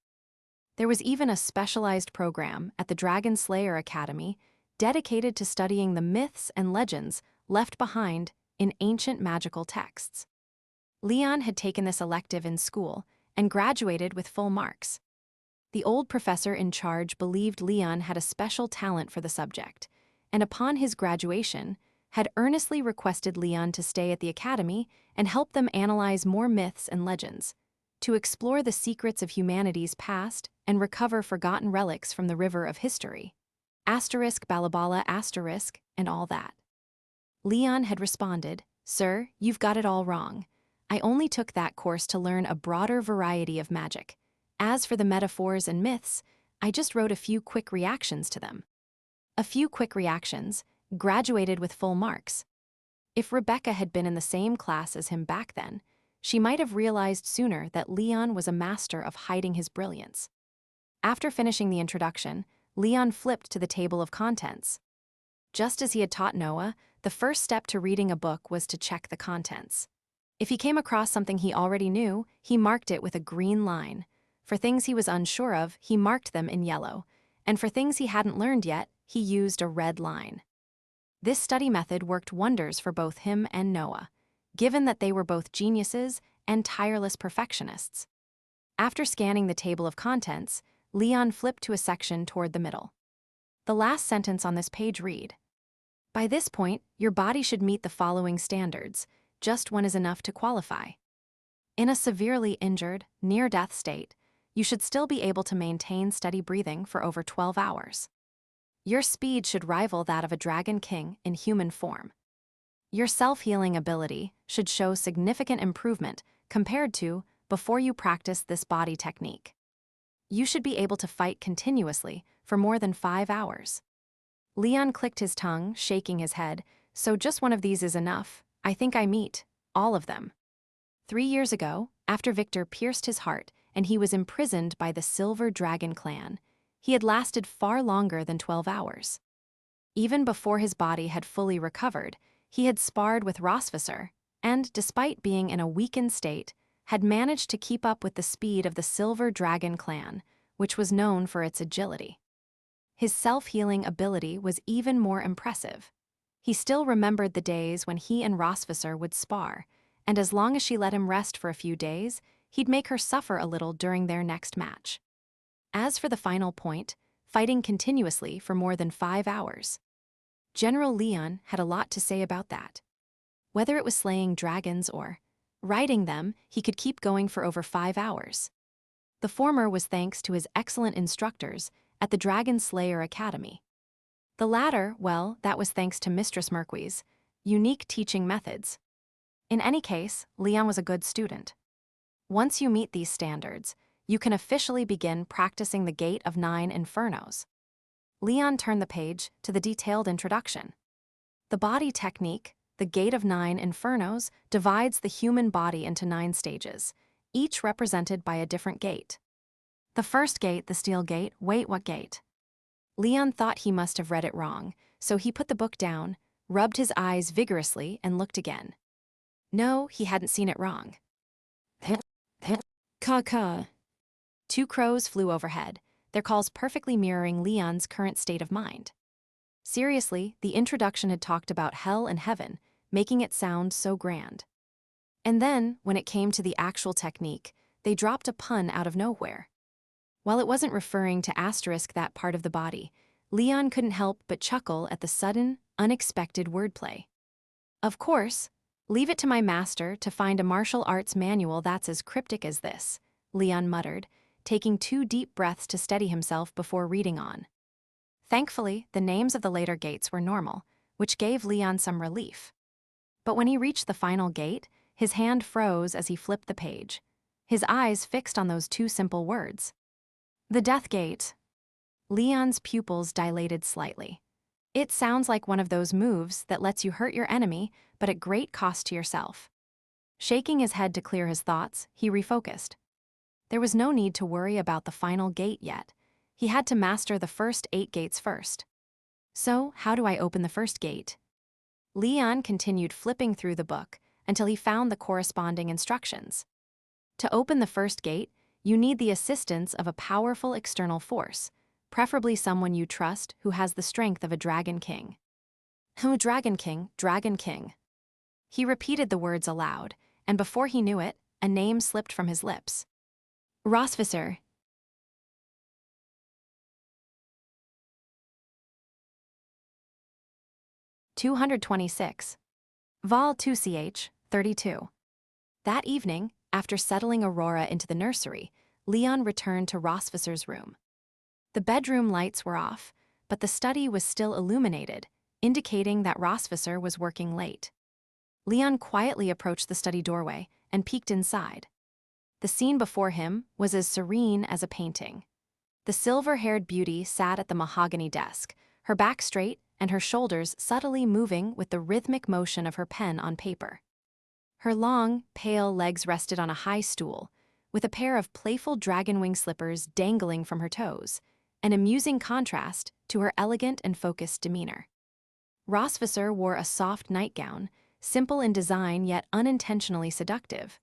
There was even a specialized program at the Dragon Slayer Academy dedicated to studying the myths and legends left behind in ancient magical texts. Leon had taken this elective in school and graduated with full marks. The old professor in charge believed Leon had a special talent for the subject, and upon his graduation, had earnestly requested Leon to stay at the academy and help them analyze more myths and legends, to explore the secrets of humanity's past and recover forgotten relics from the river of history. Asterisk balabala asterisk and all that. Leon had responded, "Sir, you've got it all wrong. I only took that course to learn a broader variety of magic. As for the metaphors and myths, I just wrote a few quick reactions to them." A few quick reactions, graduated with full marks. If Rebecca had been in the same class as him back then, she might have realized sooner that Leon was a master of hiding his brilliance. After finishing the introduction, Leon flipped to the table of contents. Just as he had taught Noah, the first step to reading a book was to check the contents. If he came across something he already knew, he marked it with a green line. For things he was unsure of, he marked them in yellow, and for things he hadn't learned yet, he used a red line. This study method worked wonders for both him and Noah, given that they were both geniuses and tireless perfectionists. After scanning the table of contents, Leon flipped to a section toward the middle. The last sentence on this page read, "By this point, your body should meet the following standards. Just one is enough to qualify. In a severely injured, near-death state, you should still be able to maintain steady breathing for over 12 hours. Your speed should rival that of a dragon king in human form. Your self-healing ability should show significant improvement compared to before you practiced this body technique. You should be able to fight continuously for more than 5 hours." Leon clicked his tongue, shaking his head. "So just one of these is enough. I think I meet all of them." 3 years ago, after Victor pierced his heart and he was imprisoned by the Silver Dragon clan, he had lasted far longer than 12 hours. Even before his body had fully recovered, he had sparred with Rosvisser, and despite being in a weakened state, had managed to keep up with the speed of the Silver Dragon clan, which was known for its agility. His self-healing ability was even more impressive. He still remembered the days when he and Rosvisser would spar, and as long as she let him rest for a few days, he'd make her suffer a little during their next match. As for the final point, fighting continuously for more than 5 hours, General Leon had a lot to say about that. Whether it was slaying dragons or riding them, he could keep going for over 5 hours. The former was thanks to his excellent instructors at the Dragon Slayer Academy. The latter, well, that was thanks to Mistress Merquis's unique teaching methods. In any case, Leon was a good student. Once you meet these standards, you can officially begin practicing the Gate of 9 Infernos. Leon turned the page to the detailed introduction. The body technique, the Gate of 9 Infernos, divides the human body into 9 stages, each represented by a different gate. The first gate, the steel gate, wait, what gate? Leon thought he must have read it wrong, so he put the book down, rubbed his eyes vigorously, and looked again. No, he hadn't seen it wrong. Caw-caw. 2 crows flew overhead, their calls perfectly mirroring Leon's current state of mind. Seriously, the introduction had talked about hell and heaven, making it sound so grand. And then, when it came to the actual technique, they dropped a pun out of nowhere. While it wasn't referring to asterisk that part of the body, Leon couldn't help but chuckle at the sudden, unexpected wordplay. Of course, leave it to my master to find a martial arts manual that's as cryptic as this, Leon muttered, taking 2 deep breaths to steady himself before reading on. Thankfully, the names of the later gates were normal, which gave Leon some relief. But when he reached the final gate, his hand froze as he flipped the page, his eyes fixed on those 2 simple words. The Death Gate. Leon's pupils dilated slightly. It sounds like one of those moves that lets you hurt your enemy, but at great cost to yourself. Shaking his head to clear his thoughts, he refocused. There was no need to worry about the final gate yet. He had to master the first 8 gates first. So, how do I open the first gate? Leon continued flipping through the book until he found the corresponding instructions. To open the first gate, you need the assistance of a powerful external force, preferably someone you trust who has the strength of a Dragon King. Oh, Dragon King, Dragon King. He repeated the words aloud, and before he knew it, a name slipped from his lips. Rosvisser. 226. Vol 2ch, 32. That evening, after settling Aurora into the nursery, Leon returned to Rossvisser's room. The bedroom lights were off, but the study was still illuminated, indicating that Rossvisser was working late. Leon quietly approached the study doorway and peeked inside. The scene before him was as serene as a painting. The silver-haired beauty sat at the mahogany desk, her back straight and her shoulders subtly moving with the rhythmic motion of her pen on paper. Her long, pale legs rested on a high stool, with a pair of playful dragon-wing slippers dangling from her toes, an amusing contrast to her elegant and focused demeanor. Rossvisser wore a soft nightgown, simple in design yet unintentionally seductive.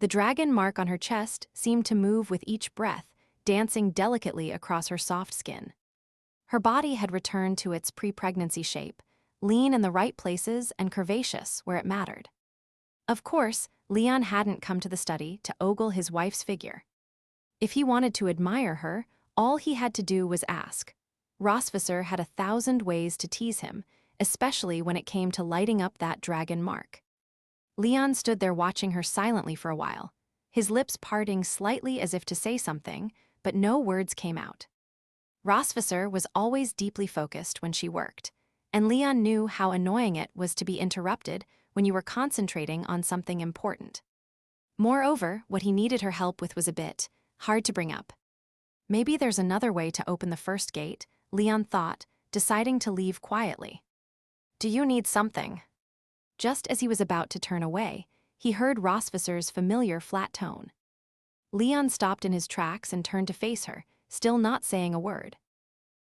The dragon mark on her chest seemed to move with each breath, dancing delicately across her soft skin. Her body had returned to its pre-pregnancy shape, lean in the right places and curvaceous where it mattered. Of course, Leon hadn't come to the study to ogle his wife's figure. If he wanted to admire her, all he had to do was ask. Rossvisser had 1,000 ways to tease him, especially when it came to lighting up that dragon mark. Leon stood there watching her silently for a while, his lips parting slightly as if to say something, but no words came out. Rossvisser was always deeply focused when she worked, and Leon knew how annoying it was to be interrupted when you were concentrating on something important. Moreover, what he needed her help with was a bit hard to bring up. Maybe there's another way to open the first gate, Leon thought, deciding to leave quietly. Do you need something? Just as he was about to turn away, he heard Rossvisser's familiar flat tone. Leon stopped in his tracks and turned to face her, still not saying a word.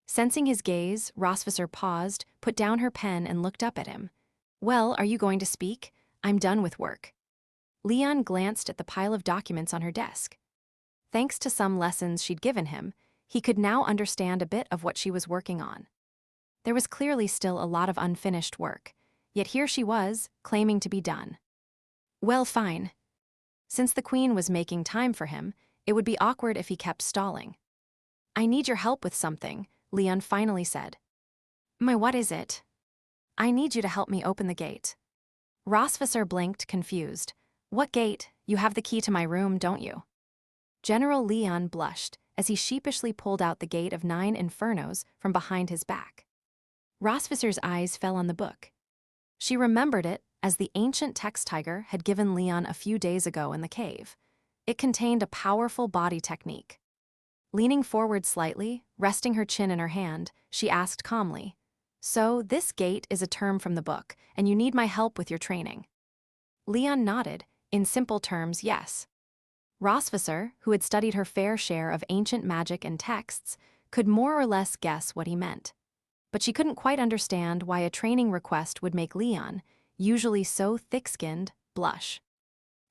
Sensing his gaze, Rossvisser paused, put down her pen and looked up at him. Well, are you going to speak? I'm done with work. Leon glanced at the pile of documents on her desk. Thanks to some lessons she'd given him, he could now understand a bit of what she was working on. There was clearly still a lot of unfinished work, yet here she was, claiming to be done. Well, fine. Since the Queen was making time for him, it would be awkward if he kept stalling. I need your help with something, Leon finally said. What is it? I need you to help me open the gate. Rossvisser blinked, confused. What gate? You have the key to my room, don't you? General Leon blushed as he sheepishly pulled out the Gate of 9 Infernos from behind his back. Rossvisser's eyes fell on the book. She remembered it as the ancient text tiger had given Leon a few days ago in the cave. It contained a powerful body technique. Leaning forward slightly, resting her chin in her hand, she asked calmly, So, this gate is a term from the book, and you need my help with your training. Leon nodded, in simple terms, yes. Rossvisser, who had studied her fair share of ancient magic and texts, could more or less guess what he meant. But she couldn't quite understand why a training request would make Leon, usually so thick-skinned, blush.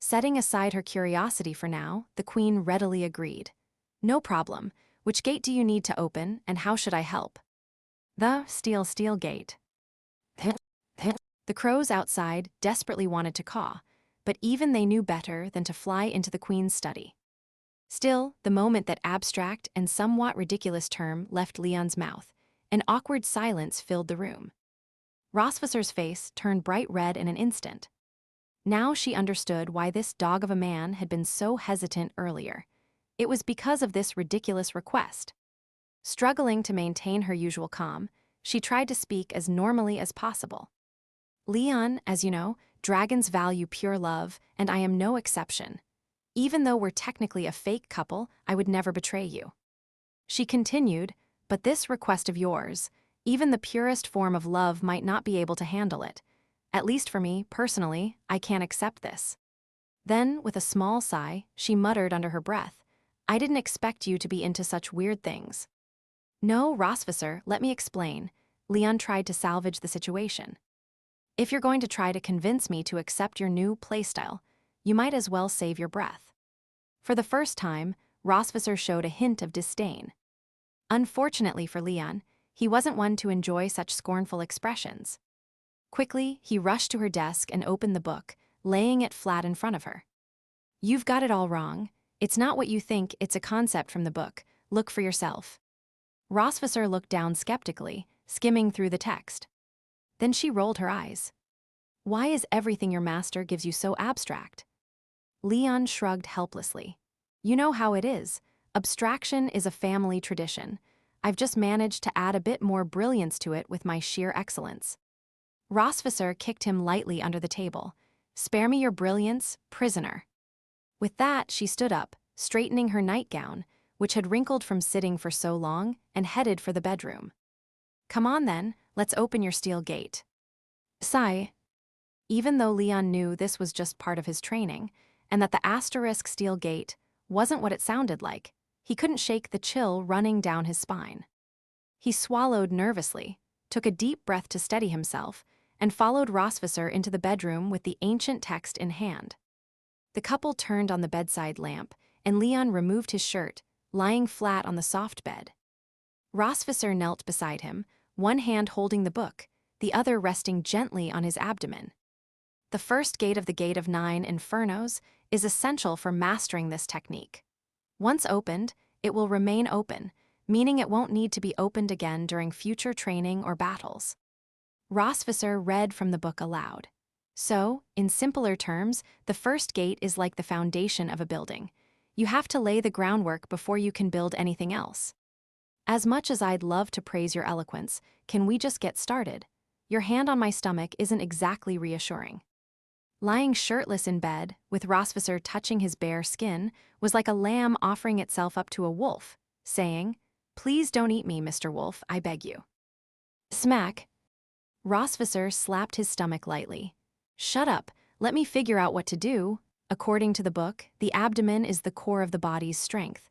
Setting aside her curiosity for now, the Queen readily agreed. No problem. Which gate do you need to open, and how should I help? The steel gate. The crows outside desperately wanted to caw, but even they knew better than to fly into the Queen's study. Still, the moment that abstract and somewhat ridiculous term left Leon's mouth, an awkward silence filled the room. Rossvisser's face turned bright red in an instant. Now she understood why this dog of a man had been so hesitant earlier. It was because of this ridiculous request. Struggling to maintain her usual calm, she tried to speak as normally as possible. Leon, as you know, dragons value pure love, and I am no exception. Even though we're technically a fake couple, I would never betray you. She continued, but this request of yours, even the purest form of love might not be able to handle it. At least for me, personally, I can't accept this. Then, with a small sigh, she muttered under her breath, I didn't expect you to be into such weird things. No, Rossvisser, let me explain. Leon tried to salvage the situation. If you're going to try to convince me to accept your new playstyle, you might as well save your breath. For the first time, Rossvisser showed a hint of disdain. Unfortunately for Leon, he wasn't one to enjoy such scornful expressions. Quickly, he rushed to her desk and opened the book, laying it flat in front of her. You've got it all wrong. It's not what you think, it's a concept from the book. Look for yourself. Rossvisser looked down skeptically, skimming through the text. Then she rolled her eyes. Why is everything your master gives you so abstract? Leon shrugged helplessly. You know how it is. Abstraction is a family tradition. I've just managed to add a bit more brilliance to it with my sheer excellence. Rosvisser kicked him lightly under the table. Spare me your brilliance, prisoner. With that, she stood up, straightening her nightgown, which had wrinkled from sitting for so long, and headed for the bedroom. Come on then, let's open your steel gate. Sigh. Even though Leon knew this was just part of his training, and that the asterisk steel gate wasn't what it sounded like, he couldn't shake the chill running down his spine. He swallowed nervously, took a deep breath to steady himself, and followed Rosvisser into the bedroom with the ancient text in hand. The couple turned on the bedside lamp, and Leon removed his shirt, lying flat on the soft bed. Rosvisser knelt beside him, one hand holding the book, the other resting gently on his abdomen. The first gate of the Gate of Nine Infernos is essential for mastering this technique. Once opened, it will remain open, meaning it won't need to be opened again during future training or battles. Rosvisser read from the book aloud. So, in simpler terms, the first gate is like the foundation of a building. You have to lay the groundwork before you can build anything else. As much as I'd love to praise your eloquence, can we just get started? Your hand on my stomach isn't exactly reassuring. Lying shirtless in bed, with Rosvisser touching his bare skin, was like a lamb offering itself up to a wolf, saying, "Please don't eat me, Mr. Wolf, I beg you." Smack. Rosvisser slapped his stomach lightly. Shut up, let me figure out what to do. According to the book, the abdomen is the core of the body's strength.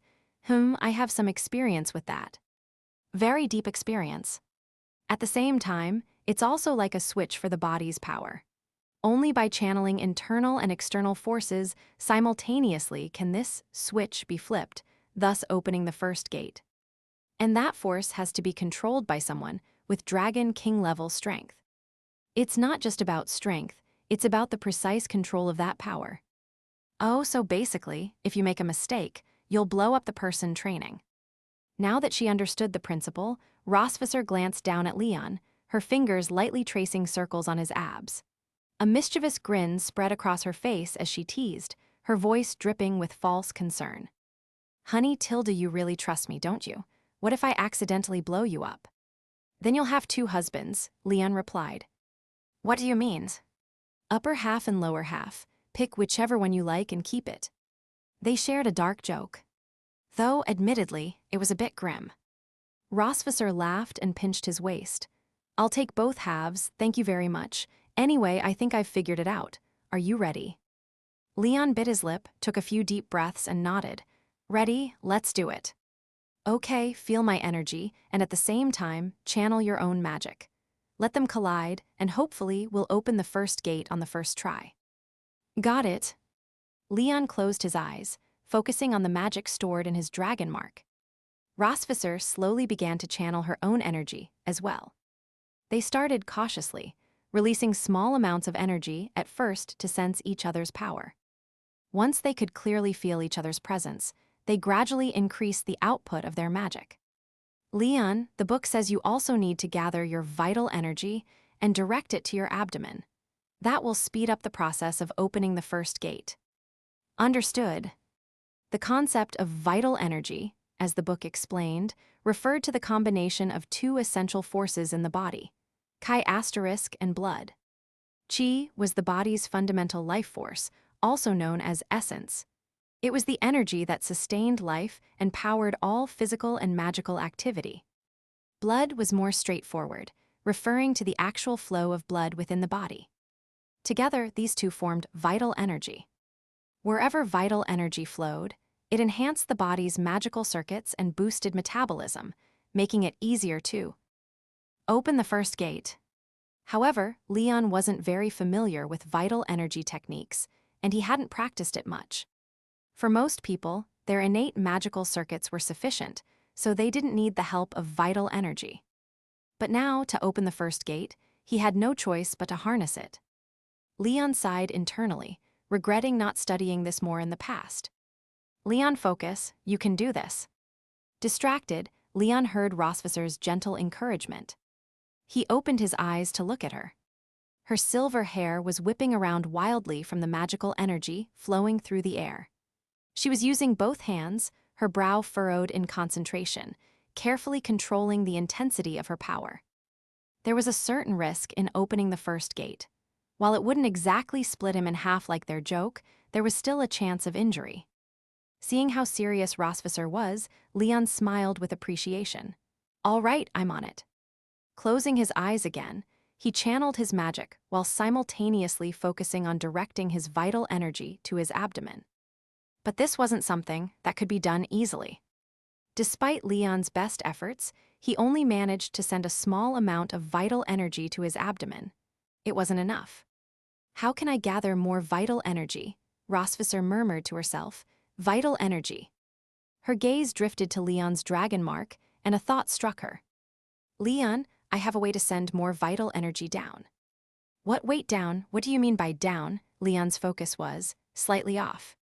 I have some experience with that. Very deep experience. At the same time, it's also like a switch for the body's power. Only by channeling internal and external forces simultaneously can this switch be flipped, thus opening the first gate. And that force has to be controlled by someone with Dragon King level strength. It's not just about strength, it's about the precise control of that power. Oh, so basically, if you make a mistake, you'll blow up the person training. Now that she understood the principle, Rosvisser glanced down at Leon, her fingers lightly tracing circles on his abs. A mischievous grin spread across her face as she teased, her voice dripping with false concern. Honey Tilda, you really trust me, don't you? What if I accidentally blow you up? Then you'll have two husbands, Leon replied. What do you mean? Upper half and lower half. Pick whichever one you like and keep it. They shared a dark joke. Though, admittedly, it was a bit grim. Rosvisser laughed and pinched his waist. I'll take both halves, thank you very much. Anyway, I think I've figured it out. Are you ready? Leon bit his lip, took a few deep breaths, and nodded. Ready, let's do it. Okay, feel my energy, and at the same time, channel your own magic. Let them collide, and hopefully we'll open the first gate on the first try. Got it. Leon closed his eyes, focusing on the magic stored in his dragon mark. Rosvisser slowly began to channel her own energy as well. They started cautiously, releasing small amounts of energy at first to sense each other's power. Once they could clearly feel each other's presence, they gradually increased the output of their magic. Leon, the book says you also need to gather your vital energy and direct it to your abdomen. That will speed up the process of opening the first gate. Understood. The concept of vital energy, as the book explained, referred to the combination of two essential forces in the body, Chi asterisk and blood. Chi was the body's fundamental life force, also known as essence. It was the energy that sustained life and powered all physical and magical activity. Blood was more straightforward, referring to the actual flow of blood within the body. Together, these two formed vital energy. Wherever vital energy flowed, it enhanced the body's magical circuits and boosted metabolism, making it easier to open the first gate. However, Leon wasn't very familiar with vital energy techniques, and he hadn't practiced it much. For most people, their innate magical circuits were sufficient, so they didn't need the help of vital energy. But now, to open the first gate, he had no choice but to harness it. Leon sighed internally, regretting not studying this more in the past. Leon, focus, you can do this. Distracted, Leon heard Rosvisser's gentle encouragement. He opened his eyes to look at her. Her silver hair was whipping around wildly from the magical energy flowing through the air. She was using both hands, her brow furrowed in concentration, carefully controlling the intensity of her power. There was a certain risk in opening the first gate. While it wouldn't exactly split him in half like their joke, there was still a chance of injury. Seeing how serious Rosvisser was, Leon smiled with appreciation. "All right, I'm on it." Closing his eyes again, he channeled his magic while simultaneously focusing on directing his vital energy to his abdomen. But this wasn't something that could be done easily. Despite Leon's best efforts, he only managed to send a small amount of vital energy to his abdomen. It wasn't enough. "How can I gather more vital energy?" Rosvisser murmured to herself. Vital energy. Her gaze drifted to Leon's dragon mark, and a thought struck her. "Leon, I have a way to send more vital energy down." "What, wait, down? What do you mean by down?" Leon's focus was slightly off.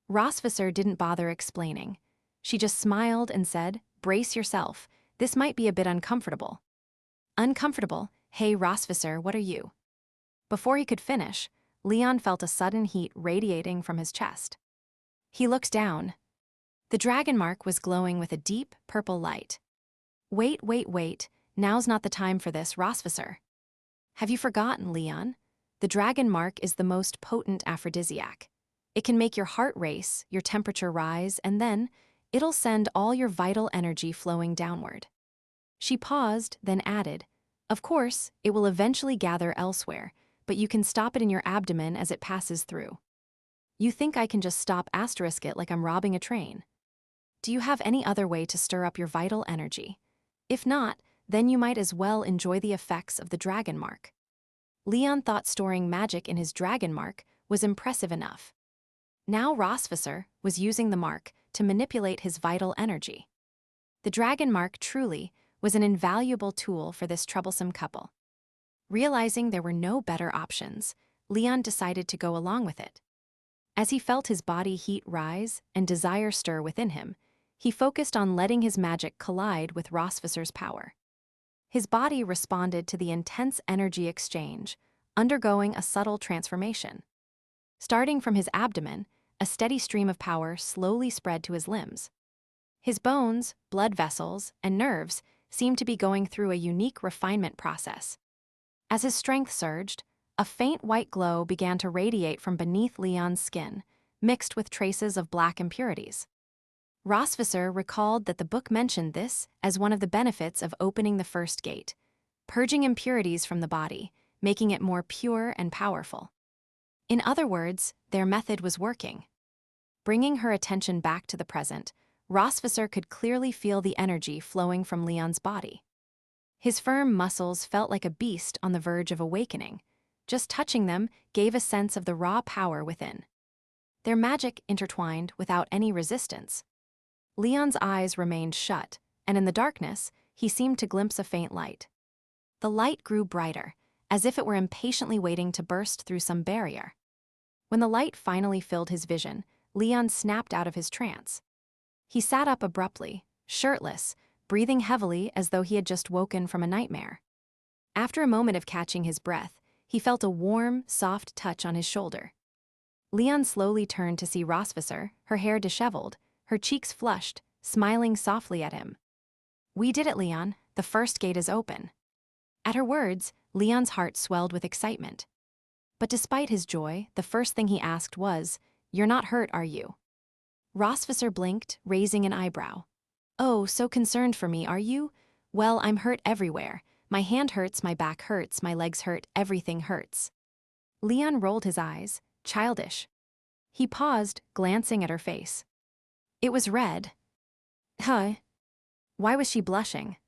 Rosvisser didn't bother explaining. She just smiled and said, "Brace yourself. This might be a bit uncomfortable." "Uncomfortable? Hey, Rosvisser, what are you?" Before he could finish, Leon felt a sudden heat radiating from his chest. He looked down. The dragon mark was glowing with a deep, purple light. Wait. Now's not the time for this, Rosvisser." "Have you forgotten, Leon? The dragon mark is the most potent aphrodisiac. It can make your heart race, your temperature rise, and then it'll send all your vital energy flowing downward." She paused, then added, "Of course, it will eventually gather elsewhere, but you can stop it in your abdomen as it passes through." "You think I can just stop asterisk it like I'm robbing a train? Do you have any other way to stir up your vital energy? If not, then you might as well enjoy the effects of the dragon mark." Leon thought storing magic in his dragon mark was impressive enough. Now Rosvisser was using the mark to manipulate his vital energy. The dragon mark truly was an invaluable tool for this troublesome couple. Realizing there were no better options, Leon decided to go along with it. As he felt his body heat rise and desire stir within him, he focused on letting his magic collide with Rosvisser's power. His body responded to the intense energy exchange, undergoing a subtle transformation. Starting from his abdomen, a steady stream of power slowly spread to his limbs. His bones, blood vessels, and nerves seemed to be going through a unique refinement process. As his strength surged, a faint white glow began to radiate from beneath Leon's skin, mixed with traces of black impurities. Rosvisser recalled that the book mentioned this as one of the benefits of opening the first gate, purging impurities from the body, making it more pure and powerful. In other words, their method was working. Bringing her attention back to the present, Rosvisser could clearly feel the energy flowing from Leon's body. His firm muscles felt like a beast on the verge of awakening. Just touching them gave a sense of the raw power within. Their magic intertwined without any resistance. Leon's eyes remained shut, and in the darkness, he seemed to glimpse a faint light. The light grew brighter, as if it were impatiently waiting to burst through some barrier. When the light finally filled his vision, Leon snapped out of his trance. He sat up abruptly, shirtless, breathing heavily as though he had just woken from a nightmare. After a moment of catching his breath, he felt a warm, soft touch on his shoulder. Leon slowly turned to see Rosvisser, her hair disheveled, her cheeks flushed, smiling softly at him. "We did it, Leon. The first gate is open." At her words, Leon's heart swelled with excitement. But despite his joy, the first thing he asked was, "You're not hurt, are you?" Rosvisser blinked, raising an eyebrow. "Oh, so concerned for me, are you? Well, I'm hurt everywhere. My hand hurts, my back hurts, my legs hurt, everything hurts." Leon rolled his eyes, childish. He paused, glancing at her face. It was red. Huh? Why was she blushing?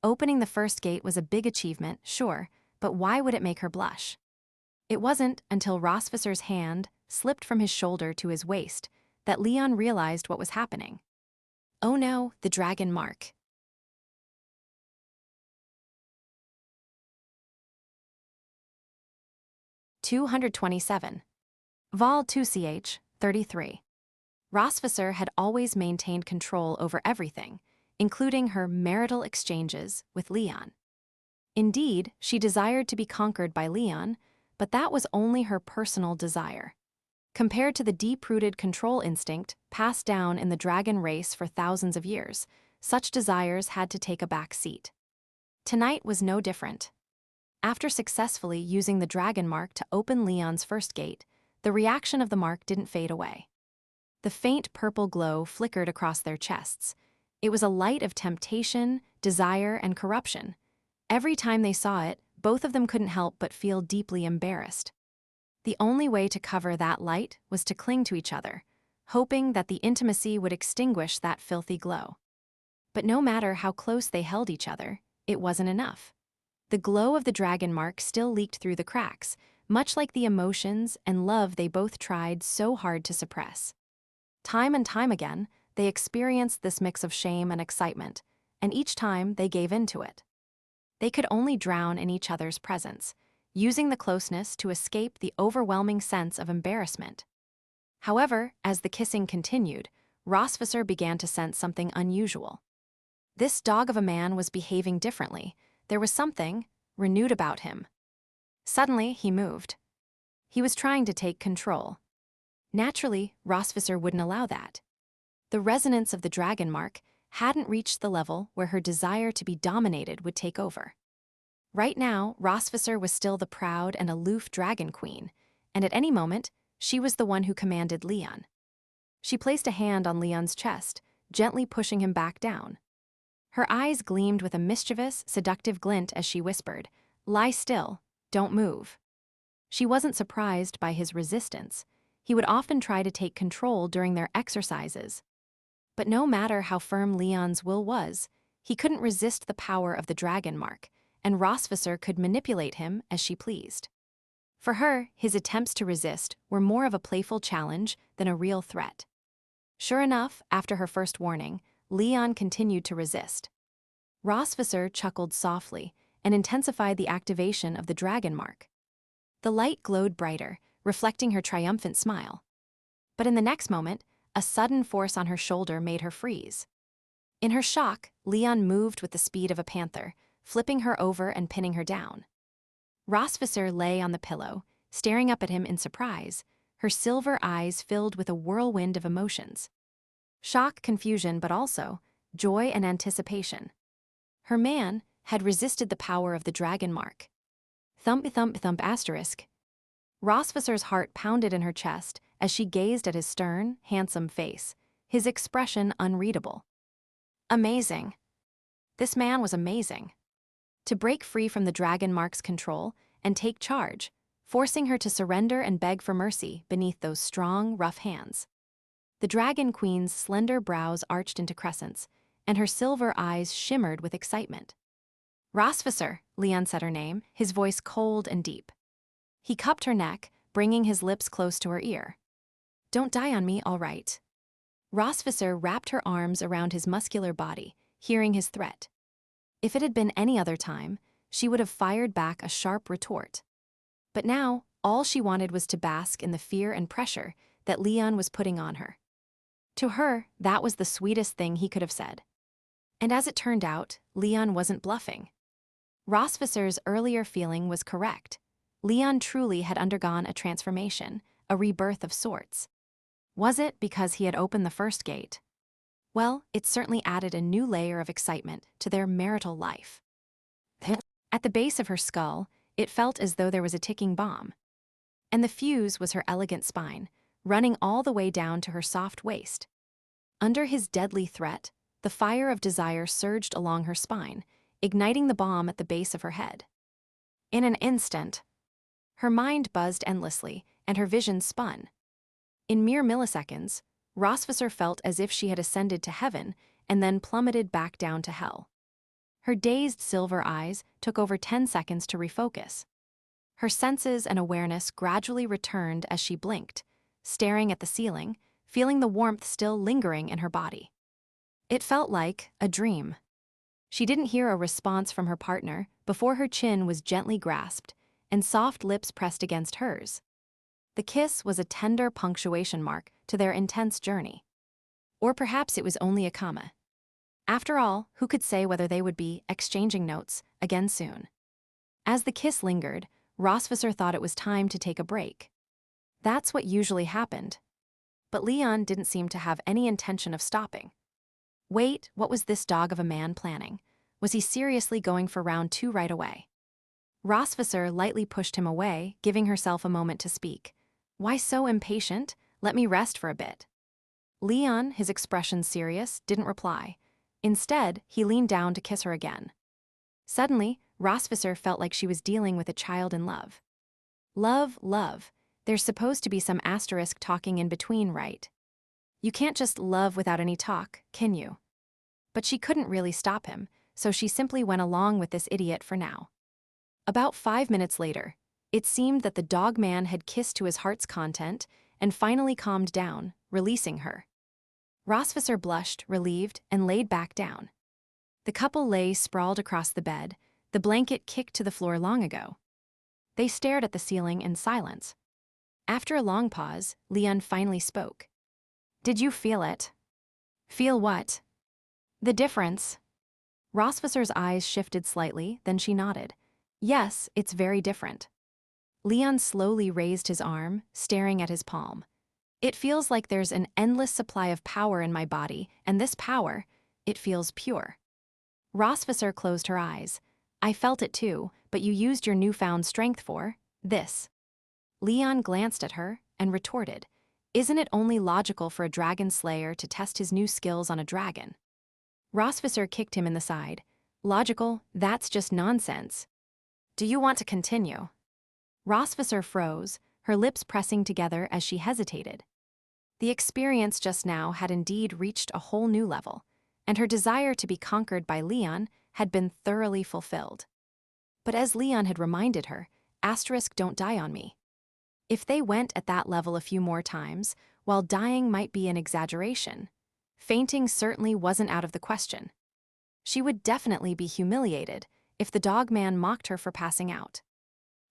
Opening the first gate was a big achievement, sure, but why would it make her blush? It wasn't until Rosvisser's hand slipped from his shoulder to his waist that Leon realized what was happening. Oh no, the dragon mark. (227). Vol 2ch, 33. Rosvisser had always maintained control over everything, including her marital exchanges with Leon. Indeed, she desired to be conquered by Leon, but that was only her personal desire. Compared to the deep-rooted control instinct passed down in the dragon race for thousands of years, such desires had to take a back seat. Tonight was no different. After successfully using the dragon mark to open Leon's first gate, the reaction of the mark didn't fade away. The faint purple glow flickered across their chests. It was a light of temptation, desire, and corruption. Every time they saw it, both of them couldn't help but feel deeply embarrassed. The only way to cover that light was to cling to each other, hoping that the intimacy would extinguish that filthy glow. But no matter how close they held each other, it wasn't enough. The glow of the dragon mark still leaked through the cracks, much like the emotions and love they both tried so hard to suppress. Time and time again, they experienced this mix of shame and excitement, and each time they gave in to it. They could only drown in each other's presence, using the closeness to escape the overwhelming sense of embarrassment. However, as the kissing continued, Rosvisser began to sense something unusual. This dog of a man was behaving differently. There was something renewed about him. Suddenly, he moved. He was trying to take control. Naturally, Rosvisser wouldn't allow that. The resonance of the dragon mark hadn't reached the level where her desire to be dominated would take over. Right now, Rosvisser was still the proud and aloof dragon queen, and at any moment, she was the one who commanded Leon. She placed a hand on Leon's chest, gently pushing him back down. Her eyes gleamed with a mischievous, seductive glint as she whispered, "Lie still, don't move." She wasn't surprised by his resistance. He would often try to take control during their exercises. But no matter how firm Leon's will was, he couldn't resist the power of the dragon mark, and Rosvisser could manipulate him as she pleased. For her, his attempts to resist were more of a playful challenge than a real threat. Sure enough, after her first warning, Leon continued to resist. Rosvisser chuckled softly and intensified the activation of the dragon mark. The light glowed brighter, reflecting her triumphant smile. But in the next moment, a sudden force on her shoulder made her freeze. In her shock, Leon moved with the speed of a panther, flipping her over and pinning her down. Rosvisser lay on the pillow, staring up at him in surprise, her silver eyes filled with a whirlwind of emotions. Shock, confusion, but also joy and anticipation. Her man had resisted the power of the dragon mark. Thump, thump, thump, asterisk. Rosvisser's heart pounded in her chest as she gazed at his stern, handsome face, his expression unreadable. Amazing. This man was amazing. To break free from the dragon mark's control and take charge, forcing her to surrender and beg for mercy beneath those strong, rough hands. The dragon queen's slender brows arched into crescents, and her silver eyes shimmered with excitement. Rosvisser, Leon said her name, his voice cold and deep. He cupped her neck, bringing his lips close to her ear. Don't die on me, all right. Rosvisser wrapped her arms around his muscular body, hearing his threat. If it had been any other time, she would have fired back a sharp retort. But now, all she wanted was to bask in the fear and pressure that Leon was putting on her. To her, that was the sweetest thing he could have said. And as it turned out, Leon wasn't bluffing. Rosvisser's earlier feeling was correct. Leon truly had undergone a transformation, a rebirth of sorts. Was it because he had opened the first gate? Well, it certainly added a new layer of excitement to their marital life. At the base of her skull, it felt as though there was a ticking bomb. And the fuse was her elegant spine, running all the way down to her soft waist. Under his deadly threat, the fire of desire surged along her spine, igniting the bomb at the base of her head. In an instant, her mind buzzed endlessly, and her vision spun. In mere milliseconds, Rosvisser felt as if she had ascended to heaven and then plummeted back down to hell. Her dazed silver eyes took over 10 seconds to refocus. Her senses and awareness gradually returned as she blinked, staring at the ceiling, feeling the warmth still lingering in her body. It felt like a dream. She didn't hear a response from her partner before her chin was gently grasped and soft lips pressed against hers. The kiss was a tender punctuation mark to their intense journey. Or perhaps it was only a comma. After all, who could say whether they would be exchanging notes again soon? As the kiss lingered, Rosvisser thought it was time to take a break. That's what usually happened. But Leon didn't seem to have any intention of stopping. Wait, what was this dog of a man planning? Was he seriously going for round 2 right away? Rosvisser lightly pushed him away, giving herself a moment to speak. Why so impatient? Let me rest for a bit. Leon, his expression serious, didn't reply. Instead, he leaned down to kiss her again. Suddenly, Rosvisser felt like she was dealing with a child in love. Love, love. There's supposed to be some asterisk talking in between, right? You can't just love without any talk, can you? But she couldn't really stop him, so she simply went along with this idiot for now. About 5 minutes later, it seemed that the dog man had kissed to his heart's content and finally calmed down, releasing her. Rosvisser blushed, relieved, and laid back down. The couple lay sprawled across the bed, the blanket kicked to the floor long ago. They stared at the ceiling in silence. After a long pause, Leon finally spoke. Did you feel it? Feel what? The difference. Rosvisser's eyes shifted slightly, then she nodded. Yes, it's very different. Leon slowly raised his arm, staring at his palm. It feels like there's an endless supply of power in my body, and this power, it feels pure. Rosvisser closed her eyes. I felt it too, but you used your newfound strength for this. Leon glanced at her and retorted, isn't it only logical for a dragon slayer to test his new skills on a dragon? Rosvisser kicked him in the side. Logical, that's just nonsense. Do you want to continue? Rosvisser froze, her lips pressing together as she hesitated. The experience just now had indeed reached a whole new level, and her desire to be conquered by Leon had been thoroughly fulfilled. But as Leon had reminded her, asterisk don't die on me. If they went at that level a few more times, while dying might be an exaggeration, fainting certainly wasn't out of the question. She would definitely be humiliated if the dog man mocked her for passing out.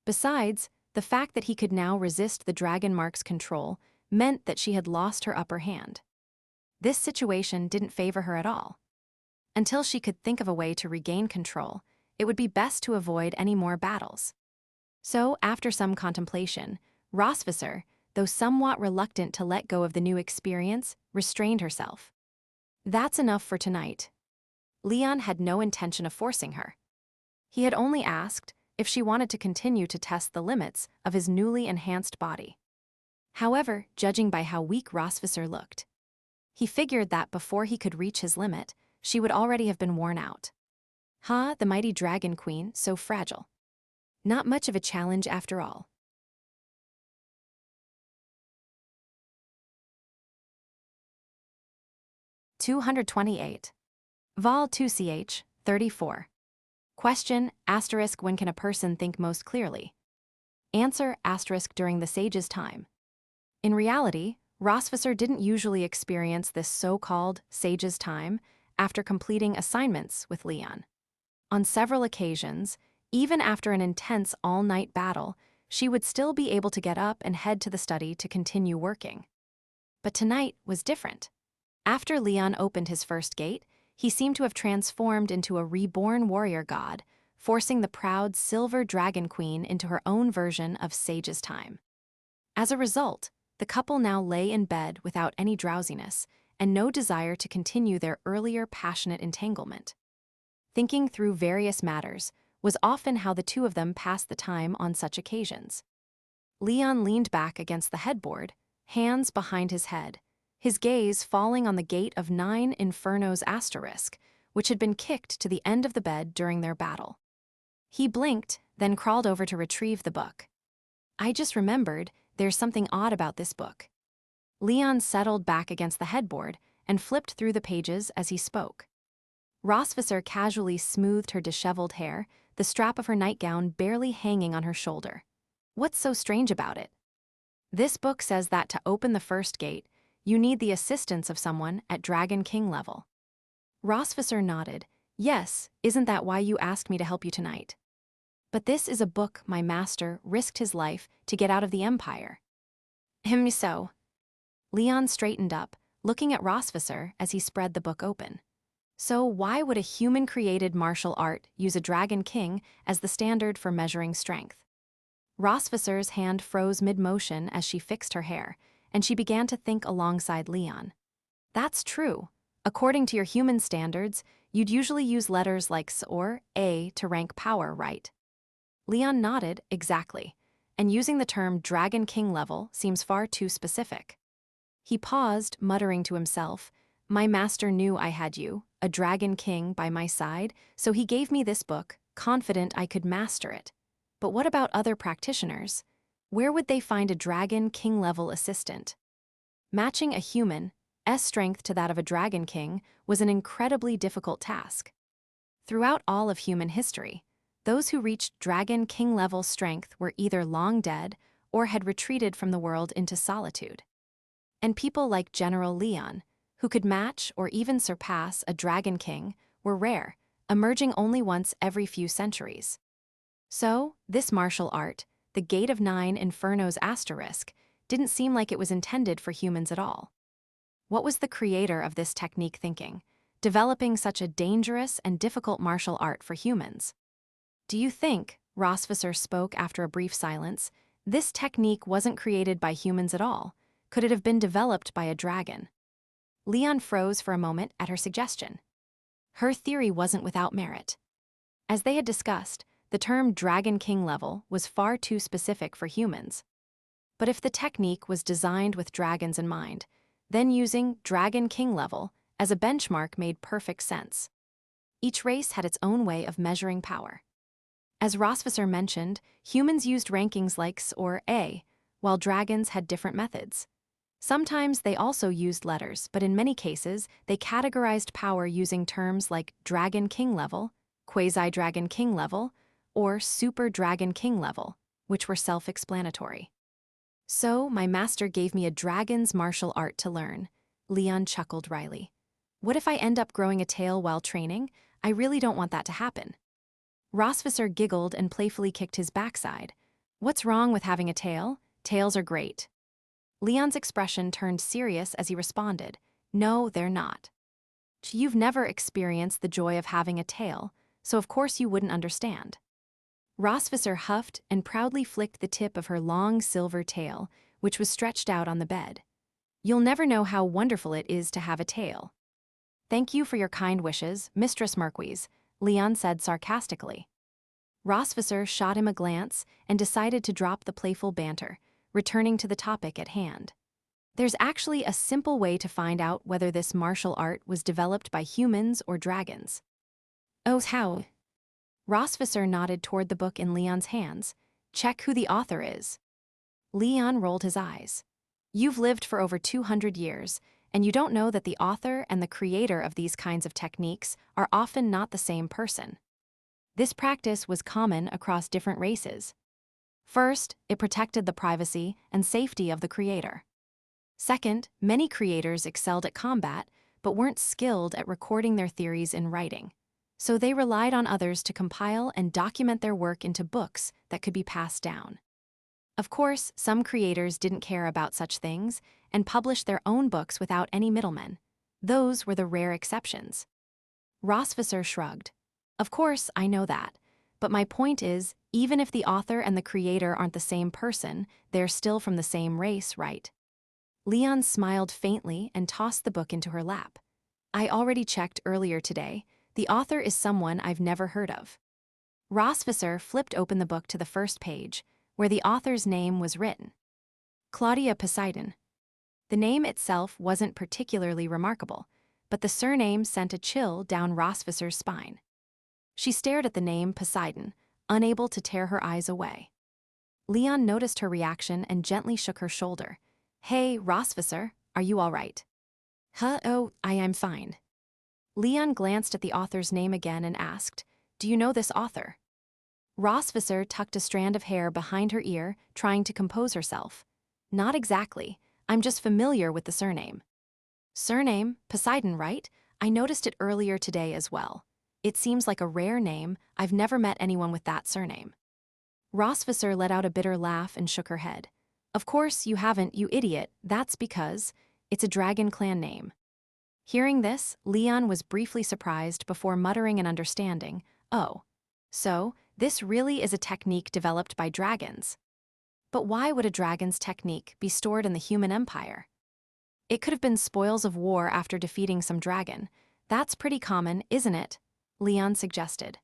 Besides, the fact that he could now resist the dragon mark's control meant that she had lost her upper hand. This situation didn't favor her at all. Until she could think of a way to regain control, it would be best to avoid any more battles. So, after some contemplation, Rosvisser, though somewhat reluctant to let go of the new experience, restrained herself. That's enough for tonight. Leon had no intention of forcing her. He had only asked if she wanted to continue to test the limits of his newly enhanced body. However, judging by how weak Rosvisser looked, he figured that before he could reach his limit, she would already have been worn out. The mighty dragon queen, so fragile. Not much of a challenge after all. (228). Vol 2ch, 34. Question, asterisk when can a person think most clearly? Answer, asterisk during the sage's time. In reality, Rosvisser didn't usually experience this so-called sage's time after completing assignments with Leon. On several occasions, even after an intense all-night battle, she would still be able to get up and head to the study to continue working. But tonight was different. After Leon opened his first gate, he seemed to have transformed into a reborn warrior god, forcing the proud Silver Dragon Queen into her own version of sage's time. As a result, the couple now lay in bed without any drowsiness and no desire to continue their earlier passionate entanglement. Thinking through various matters was often how the two of them passed the time on such occasions. Leon leaned back against the headboard, hands behind his head, his gaze falling on the gate of 9 Inferno's asterisk, which had been kicked to the end of the bed during their battle. He blinked, then crawled over to retrieve the book. I just remembered there's something odd about this book. Leon settled back against the headboard and flipped through the pages as he spoke. Rosvisser casually smoothed her disheveled hair, the strap of her nightgown barely hanging on her shoulder. What's so strange about it? This book says that to open the first gate, you need the assistance of someone at Dragon King level. Rosvisser nodded. Yes, isn't that why you asked me to help you tonight? But this is a book my master risked his life to get out of the Empire. So. Leon straightened up, looking at Rosvisser as he spread the book open. So why would a human-created martial art use a dragon king as the standard for measuring strength? Rosvisser's hand froze mid-motion as she fixed her hair, and she began to think alongside Leon. That's true. According to your human standards, you'd usually use letters like S or A to rank power, right? Leon nodded, exactly. And using the term Dragon King level seems far too specific. He paused, muttering to himself, "My master knew I had you, a Dragon King, by my side, so he gave me this book, confident I could master it. But what about other practitioners? Where would they find a Dragon King level assistant?" Matching a human, S strength to that of a Dragon King was an incredibly difficult task. Throughout all of human history, those who reached Dragon King level strength were either long dead or had retreated from the world into solitude. And people like General Leon, who could match or even surpass a Dragon King, were rare, emerging only once every few centuries. So, this martial art, the Gate of Nine Inferno's asterisk, didn't seem like it was intended for humans at all. What was the creator of this technique thinking, developing such a dangerous and difficult martial art for humans? "Do you think," Rosvisser spoke after a brief silence, "this technique wasn't created by humans at all? Could it have been developed by a dragon?" Leon froze for a moment at her suggestion. Her theory wasn't without merit. As they had discussed, the term Dragon King level was far too specific for humans. But if the technique was designed with dragons in mind, then using Dragon King level as a benchmark made perfect sense. Each race had its own way of measuring power. As Rosvisser mentioned, humans used rankings like S or A, while dragons had different methods. Sometimes they also used letters, but in many cases, they categorized power using terms like Dragon King level, Quasi-Dragon King level, or Super Dragon King level, which were self-explanatory. "So, my master gave me a dragon's martial art to learn," Leon chuckled wryly. "What if I end up growing a tail while training? I really don't want that to happen." Rosvisser giggled and playfully kicked his backside. "What's wrong with having a tail? Tails are great." Leon's expression turned serious as he responded, "No, they're not. You've never experienced the joy of having a tail, so of course you wouldn't understand." Rosvisser huffed and proudly flicked the tip of her long silver tail, which was stretched out on the bed. "You'll never know how wonderful it is to have a tail." "Thank you for your kind wishes, Mistress Marquise," Leon said sarcastically. Rosvisser shot him a glance and decided to drop the playful banter, returning to the topic at hand. "There's actually a simple way to find out whether this martial art was developed by humans or dragons." "Oh, how?" Rosvisser nodded toward the book in Leon's hands. "Check who the author is." Leon rolled his eyes. "You've lived for over 200 years, and you don't know that the author and the creator of these kinds of techniques are often not the same person. This practice was common across different races. First, it protected the privacy and safety of the creator. Second, many creators excelled at combat but weren't skilled at recording their theories in writing, so they relied on others to compile and document their work into books that could be passed down. Of course, some creators didn't care about such things and published their own books without any middlemen. Those were the rare exceptions." Rosvisser shrugged. "Of course, I know that. But my point is, even if the author and the creator aren't the same person, they're still from the same race, right?" Leon smiled faintly and tossed the book into her lap. "I already checked earlier today. The author is someone I've never heard of." Rosvisser flipped open the book to the first page, where the author's name was written. Claudia Poseidon. The name itself wasn't particularly remarkable, but the surname sent a chill down Rosvisser's spine. She stared at the name Poseidon, unable to tear her eyes away. Leon noticed her reaction and gently shook her shoulder. "Hey, Rosvisser, are you all right?" Oh, I am fine." Leon glanced at the author's name again and asked, "Do you know this author?" Rosvisser tucked a strand of hair behind her ear, trying to compose herself. "Not exactly. I'm just familiar with the surname." "Surname? Poseidon, right? I noticed it earlier today as well. It seems like a rare name. I've never met anyone with that surname." Rosvisser let out a bitter laugh and shook her head. "Of course you haven't, you idiot. That's because it's a dragon clan name." Hearing this, Leon was briefly surprised before muttering an understanding, "Oh, so this really is a technique developed by dragons." But why would a dragon's technique be stored in the human empire? It could have been spoils of war after defeating some dragon. That's pretty common, isn't it? Leon suggested.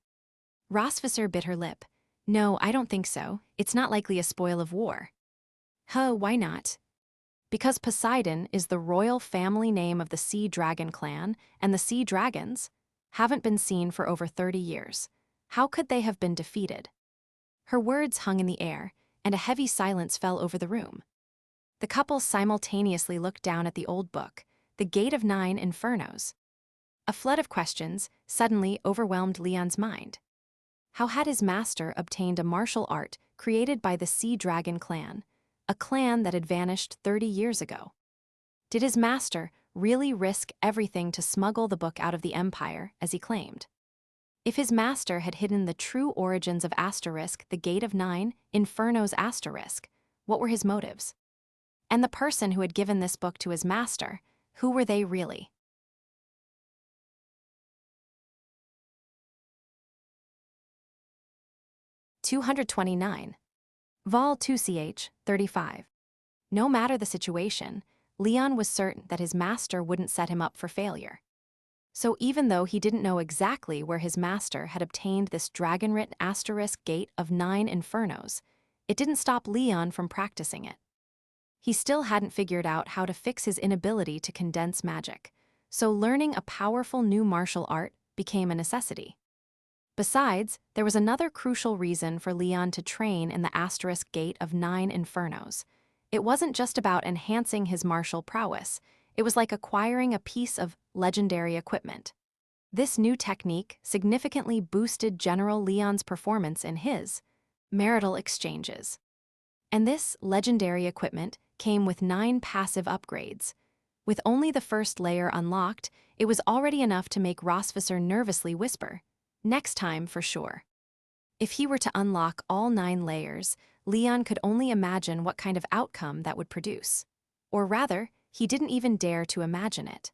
Rosvisser bit her lip. No, I don't think so. It's not likely a spoil of war. Huh, why not? Because Poseidon is the royal family name of the Sea Dragon clan, and the Sea Dragons haven't been seen for over 30 years. How could they have been defeated? Her words hung in the air, and a heavy silence fell over the room. The couple simultaneously looked down at the old book, The Gate of 9 Infernos. A flood of questions suddenly overwhelmed Leon's mind. How had his master obtained a martial art created by the Sea Dragon clan, a clan that had vanished 30 years ago? Did his master really risk everything to smuggle the book out of the empire, as he claimed? If his master had hidden the true origins of Asterisk, the Gate of 9, Inferno's Asterisk, what were his motives? And the person who had given this book to his master, who were they really? (229). Vol 2ch, 35. No matter the situation, Leon was certain that his master wouldn't set him up for failure. So even though he didn't know exactly where his master had obtained this dragon-written Asterisk Gate of 9 Infernos, it didn't stop Leon from practicing it. He still hadn't figured out how to fix his inability to condense magic, so learning a powerful new martial art became a necessity. Besides, there was another crucial reason for Leon to train in the Asterisk Gate of 9 Infernos. It wasn't just about enhancing his martial prowess, it was like acquiring a piece of legendary equipment. This new technique significantly boosted General Leon's performance in his marital exchanges. And this legendary equipment came with 9 passive upgrades. With only the first layer unlocked, it was already enough to make Rosvisser nervously whisper, "Next time for sure." If he were to unlock all 9 layers, Leon could only imagine what kind of outcome that would produce. Or rather, he didn't even dare to imagine it.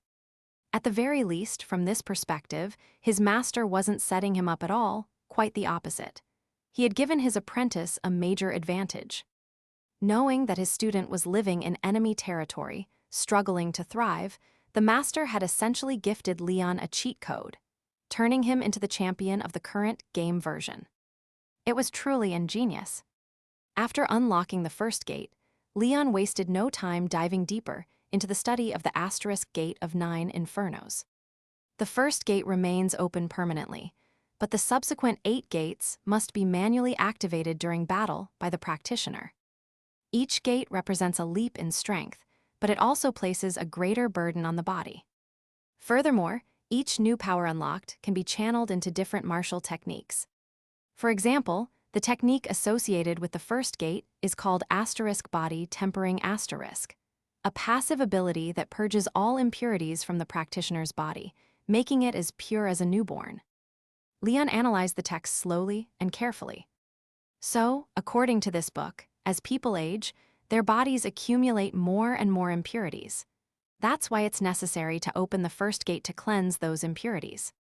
At the very least, from this perspective, his master wasn't setting him up at all, quite the opposite. He had given his apprentice a major advantage. Knowing that his student was living in enemy territory, struggling to thrive, the master had essentially gifted Leon a cheat code, turning him into the champion of the current game version. It was truly ingenious. After unlocking the first gate, Leon wasted no time diving deeper into the study of the Asterisk Gate of 9 Infernos. The first gate remains open permanently, but the subsequent 8 gates must be manually activated during battle by the practitioner. Each gate represents a leap in strength, but it also places a greater burden on the body. Furthermore, each new power unlocked can be channeled into different martial techniques. For example, the technique associated with the first gate is called Asterisk Body Tempering Asterisk, a passive ability that purges all impurities from the practitioner's body, making it as pure as a newborn. Leon analyzed the text slowly and carefully. So, according to this book, as people age, their bodies accumulate more and more impurities. That's why it's necessary to open the first gate to cleanse those impurities.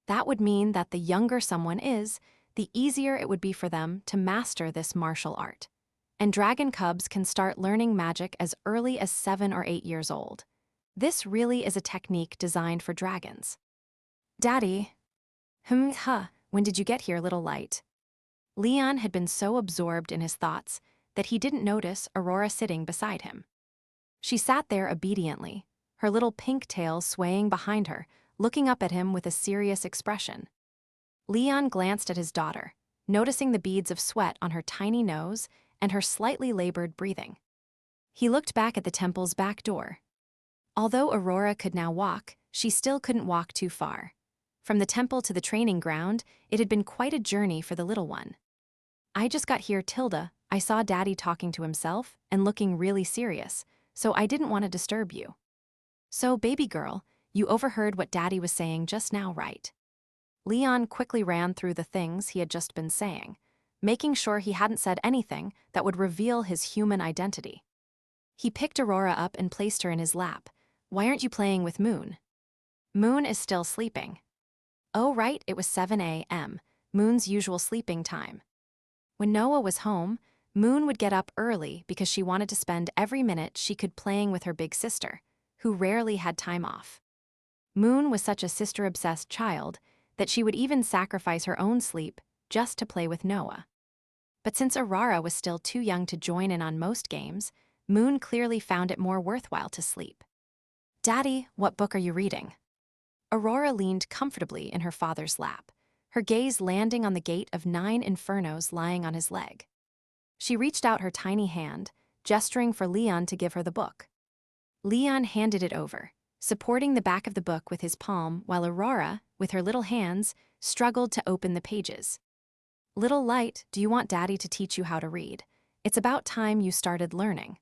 That would mean that the younger someone is, the easier it would be for them to master this martial art. And dragon cubs can start learning magic as early as 7 or 8 years old. This really is a technique designed for dragons. Daddy. When did you get here, little light? Leon had been so absorbed in his thoughts that he didn't notice Aurora sitting beside him. She sat there obediently, her little pink tail swaying behind her, looking up at him with a serious expression. Leon glanced at his daughter, noticing the beads of sweat on her tiny nose and her slightly labored breathing. He looked back at the temple's back door. Although Aurora could now walk, she still couldn't walk too far. From the temple to the training ground, it had been quite a journey for the little one. I just got here, Tilda. I saw Daddy talking to himself and looking really serious, so I didn't want to disturb you. So, baby girl, you overheard what Daddy was saying just now, right? Leon quickly ran through the things he had just been saying, making sure he hadn't said anything that would reveal his human identity. He picked Aurora up and placed her in his lap. Why aren't you playing with Moon? Moon is still sleeping. Oh, right, it was 7 a.m., Moon's usual sleeping time. When Noah was home, Moon would get up early because she wanted to spend every minute she could playing with her big sister, who rarely had time off. Moon was such a sister-obsessed child that she would even sacrifice her own sleep just to play with Noah. But since Aurora was still too young to join in on most games, Moon clearly found it more worthwhile to sleep. "Daddy, what book are you reading?" Aurora leaned comfortably in her father's lap, her gaze landing on the Gate of 9 Infernos lying on his leg. She reached out her tiny hand, gesturing for Leon to give her the book. Leon handed it over, supporting the back of the book with his palm while Aurora, with her little hands, struggled to open the pages. "Little light, do you want Daddy to teach you how to read? It's about time you started learning."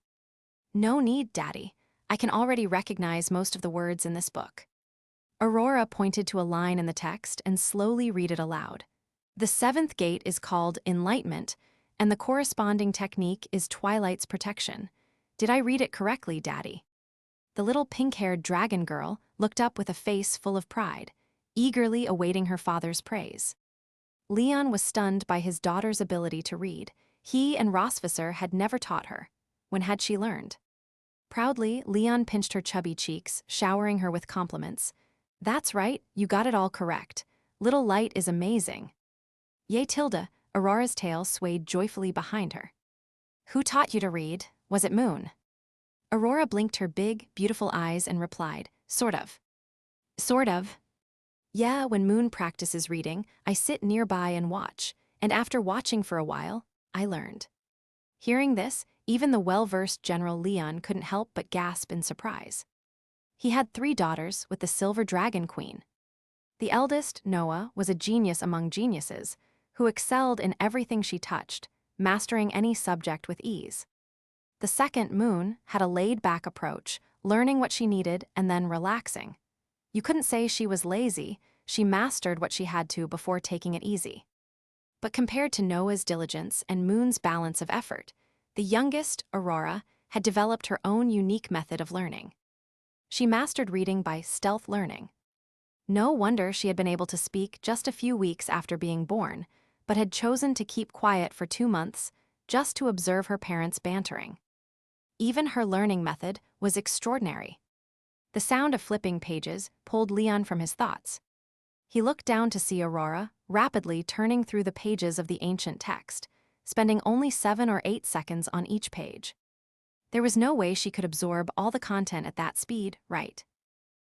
"No need, Daddy. I can already recognize most of the words in this book." Aurora pointed to a line in the text and slowly read it aloud. "The 7th gate is called Enlightenment, and the corresponding technique is Twilight's Protection. Did I read it correctly, Daddy?" The little pink-haired dragon girl looked up with a face full of pride, eagerly awaiting her father's praise. Leon was stunned by his daughter's ability to read. He and Rosvisser had never taught her. When had she learned? Proudly, Leon pinched her chubby cheeks, showering her with compliments. "That's right, you got it all correct. Little Light is amazing." "Yay, Tilda," Aurora's tail swayed joyfully behind her. "Who taught you to read? Was it Moon?" Aurora blinked her big, beautiful eyes and replied, "Sort of." "Sort of?" "Yeah, when Moon practices reading, I sit nearby and watch, and after watching for a while, I learned." Hearing this, even the well-versed General Leon couldn't help but gasp in surprise. He had 3 daughters with the Silver Dragon Queen. The eldest, Noah, was a genius among geniuses, who excelled in everything she touched, mastering any subject with ease. The second, Moon, had a laid-back approach, learning what she needed and then relaxing. You couldn't say she was lazy, she mastered what she had to before taking it easy. But compared to Noah's diligence and Moon's balance of effort, the youngest, Aurora, had developed her own unique method of learning. She mastered reading by stealth learning. No wonder she had been able to speak just a few weeks after being born, but had chosen to keep quiet for 2 months just to observe her parents bantering. Even her learning method was extraordinary. The sound of flipping pages pulled Leon from his thoughts. He looked down to see Aurora rapidly turning through the pages of the ancient text, spending only 7 or 8 seconds on each page. There was no way she could absorb all the content at that speed, right?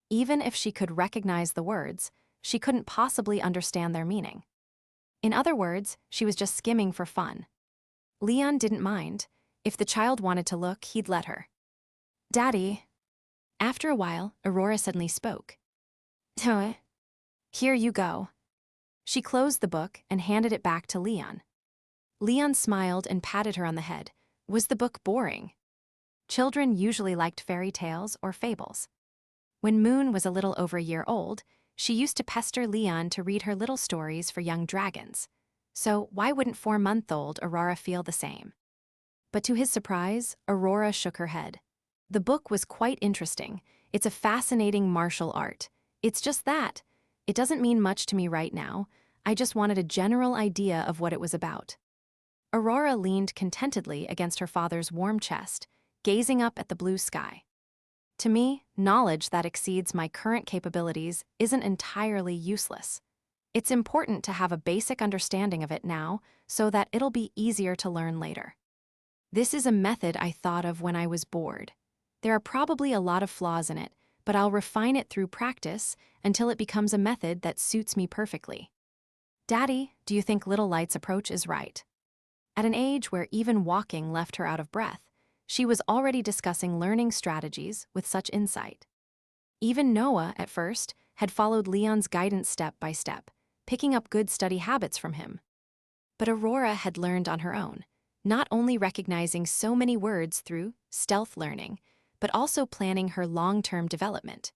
Even if she could recognize the words, she couldn't possibly understand their meaning. In other words, she was just skimming for fun. Leon didn't mind. If the child wanted to look, he'd let her. "Daddy." After a while, Aurora suddenly spoke. "Here you go." She closed the book and handed it back to Leon. Leon smiled and patted her on the head. Was the book boring? Children usually liked fairy tales or fables. When Moon was a little over a year old, she used to pester Leon to read her little stories for young dragons. So why wouldn't 4-month-old Aurora feel the same? But to his surprise, Aurora shook her head. The book was quite interesting. It's a fascinating martial art. It's just that. It doesn't mean much to me right now. I just wanted a general idea of what it was about. Aurora leaned contentedly against her father's warm chest, gazing up at the blue sky. To me, knowledge that exceeds my current capabilities isn't entirely useless. It's important to have a basic understanding of it now so that it'll be easier to learn later. This is a method I thought of when I was bored. There are probably a lot of flaws in it, but I'll refine it through practice until it becomes a method that suits me perfectly. Daddy, do you think Little Light's approach is right? At an age where even walking left her out of breath, she was already discussing learning strategies with such insight. Even Noah, at first, had followed Leon's guidance step by step, picking up good study habits from him. But Aurora had learned on her own, not only recognizing so many words through stealth learning, but also planning her long-term development.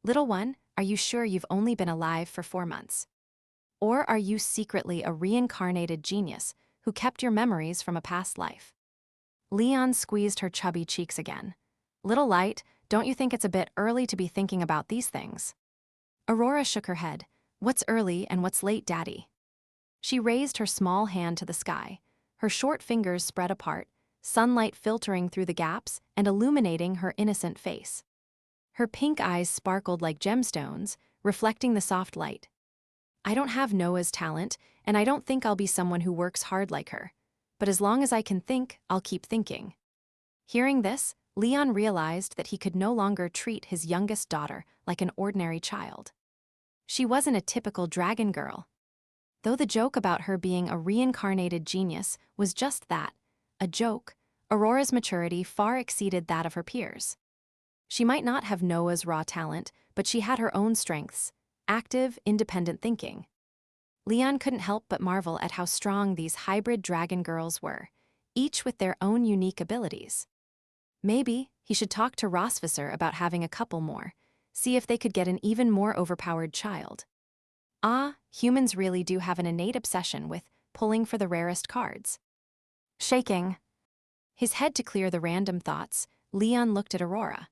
Little one, are you sure you've only been alive for 4 months? Or are you secretly a reincarnated genius who kept your memories from a past life? Leon squeezed her chubby cheeks again. Little Light, don't you think it's a bit early to be thinking about these things? Aurora shook her head. What's early and what's late, Daddy? She raised her small hand to the sky, her short fingers spread apart, sunlight filtering through the gaps and illuminating her innocent face. Her pink eyes sparkled like gemstones, reflecting the soft light. I don't have Noah's talent, and I don't think I'll be someone who works hard like her. But as long as I can think, I'll keep thinking. Hearing this, Leon realized that he could no longer treat his youngest daughter like an ordinary child. She wasn't a typical dragon girl. Though the joke about her being a reincarnated genius was just that, a joke, Aurora's maturity far exceeded that of her peers. She might not have Noah's raw talent, but she had her own strengths, active, independent thinking. Leon couldn't help but marvel at how strong these hybrid dragon girls were, each with their own unique abilities. Maybe he should talk to Rosvisser about having a couple more, see if they could get an even more overpowered child. Ah, humans really do have an innate obsession with pulling for the rarest cards. Shaking his head to clear the random thoughts, Leon looked at Aurora.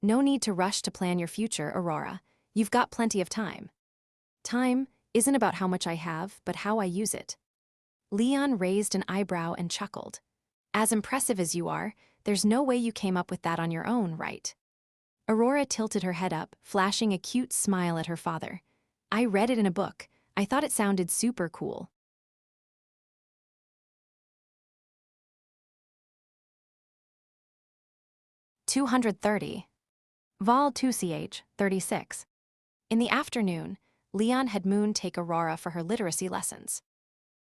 No need to rush to plan your future, Aurora. You've got plenty of time. Time isn't about how much I have, but how I use it. Leon raised an eyebrow and chuckled. As impressive as you are, there's no way you came up with that on your own, right? Aurora tilted her head up, flashing a cute smile at her father. I read it in a book. I thought it sounded super cool. "230. Vol 2ch, 36. In the afternoon, Leon had Moon take Aurora for her literacy lessons.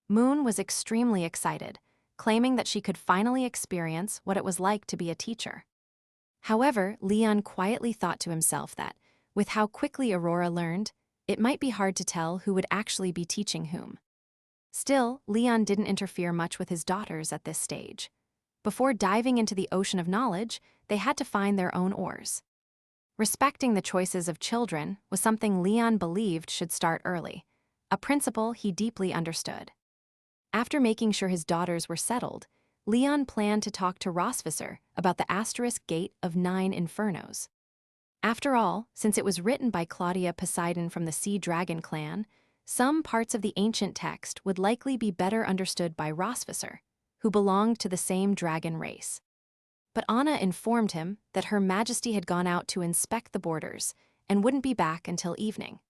Moon was extremely excited, claiming that she could finally experience what it was like to be a teacher. However, Leon quietly thought to himself that, with how quickly Aurora learned, it might be hard to tell who would actually be teaching whom. Still, Leon didn't interfere much with his daughters at this stage. Before diving into the ocean of knowledge, they had to find their own oars. Respecting the choices of children was something Leon believed should start early, a principle he deeply understood. After making sure his daughters were settled, Leon planned to talk to Rosvisser about the asterisk gate of 9 infernos. After all, since it was written by Claudia Poseidon from the Sea Dragon clan, some parts of the ancient text would likely be better understood by Rosvisser, who belonged to the same dragon race. But Anna informed him that Her Majesty had gone out to inspect the borders and wouldn't be back until evening.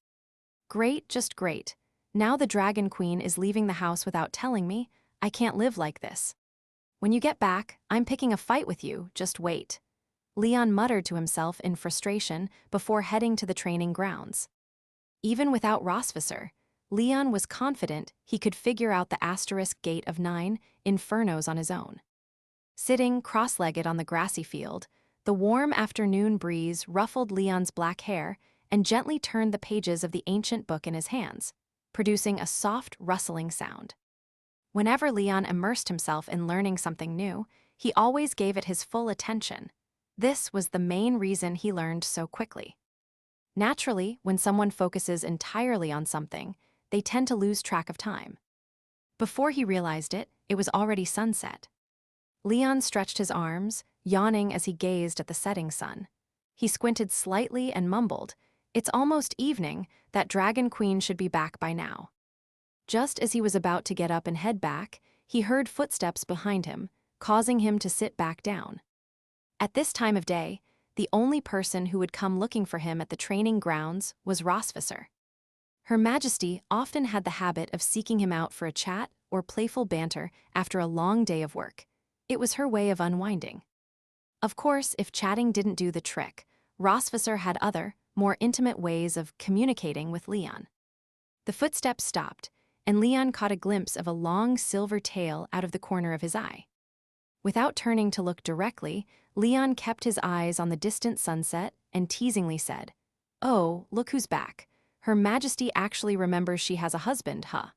Great, just great. Now the Dragon Queen is leaving the house without telling me. I can't live like this. When you get back, I'm picking a fight with you, just wait. Leon muttered to himself in frustration before heading to the training grounds. Even without Rosvisser, Leon was confident he could figure out the asterisk gate of 9 infernos on his own. Sitting cross-legged on the grassy field, the warm afternoon breeze ruffled Leon's black hair and gently turned the pages of the ancient book in his hands, producing a soft, rustling sound. Whenever Leon immersed himself in learning something new, he always gave it his full attention. This was the main reason he learned so quickly. Naturally, when someone focuses entirely on something, they tend to lose track of time. Before he realized it, it was already sunset. Leon stretched his arms, yawning as he gazed at the setting sun. He squinted slightly and mumbled, "It's almost evening, that Dragon Queen should be back by now." Just as he was about to get up and head back, he heard footsteps behind him, causing him to sit back down. At this time of day, the only person who would come looking for him at the training grounds was Rosvisser. Her Majesty often had the habit of seeking him out for a chat or playful banter after a long day of work. It was her way of unwinding. Of course, if chatting didn't do the trick, Rosvisser had other, more intimate ways of communicating with Leon. The footsteps stopped, and Leon caught a glimpse of a long silver tail out of the corner of his eye. Without turning to look directly, Leon kept his eyes on the distant sunset and teasingly said, "Oh, look who's back. Her Majesty actually remembers she has a husband, huh?"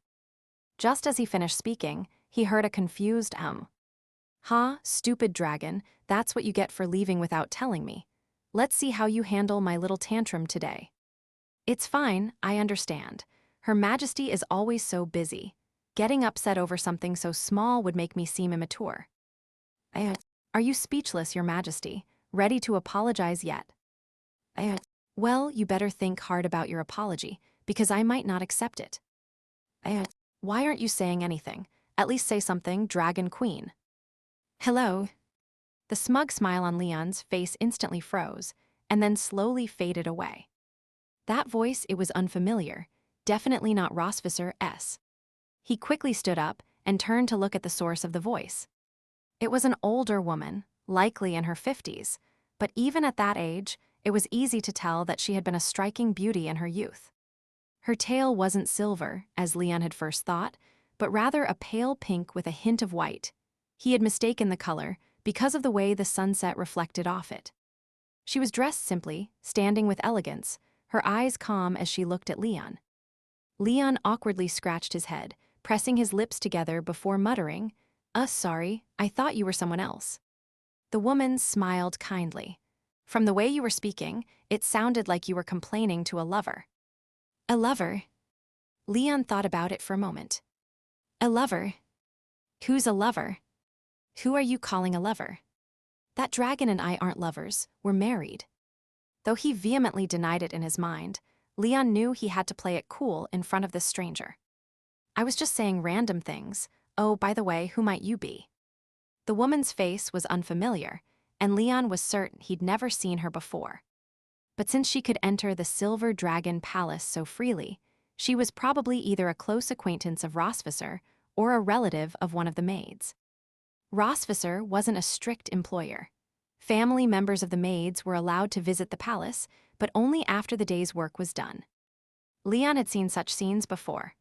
Just as he finished speaking, he heard a confused "Ha, stupid dragon, that's what you get for leaving without telling me. Let's see how you handle my little tantrum today." "It's fine, I understand. Her Majesty is always so busy. Getting upset over something so small would make me seem immature." "Are you speechless, Your Majesty? Ready to apologize yet?" Well, you better think hard about your apology, because I might not accept it. Why aren't you saying anything? At least say something, Dragon Queen. Hello. The smug smile on Leon's face instantly froze, and then slowly faded away. That voice, it was unfamiliar, definitely not Rosvisser. He quickly stood up and turned to look at the source of the voice. It was an older woman, likely in her 50s, but even at that age, it was easy to tell that she had been a striking beauty in her youth. Her tail wasn't silver, as Leon had first thought, but rather a pale pink with a hint of white. He had mistaken the color because of the way the sunset reflected off it. She was dressed simply, standing with elegance, her eyes calm as she looked at Leon. Leon awkwardly scratched his head, pressing his lips together before muttering, Sorry, I thought you were someone else." The woman smiled kindly. "From the way you were speaking, it sounded like you were complaining to a lover." "A lover?" Leon thought about it for a moment. "A lover? Who's a lover? Who are you calling a lover? That dragon and I aren't lovers, we're married." Though he vehemently denied it in his mind, Leon knew he had to play it cool in front of this stranger. "I was just saying random things. Oh, by the way, who might you be?" The woman's face was unfamiliar, and Leon was certain he'd never seen her before. But since she could enter the Silver Dragon Palace so freely, she was probably either a close acquaintance of Rosvisser or a relative of one of the maids. Rosvisser wasn't a strict employer. Family members of the maids were allowed to visit the palace, but only after the day's work was done. Leon had seen such scenes before.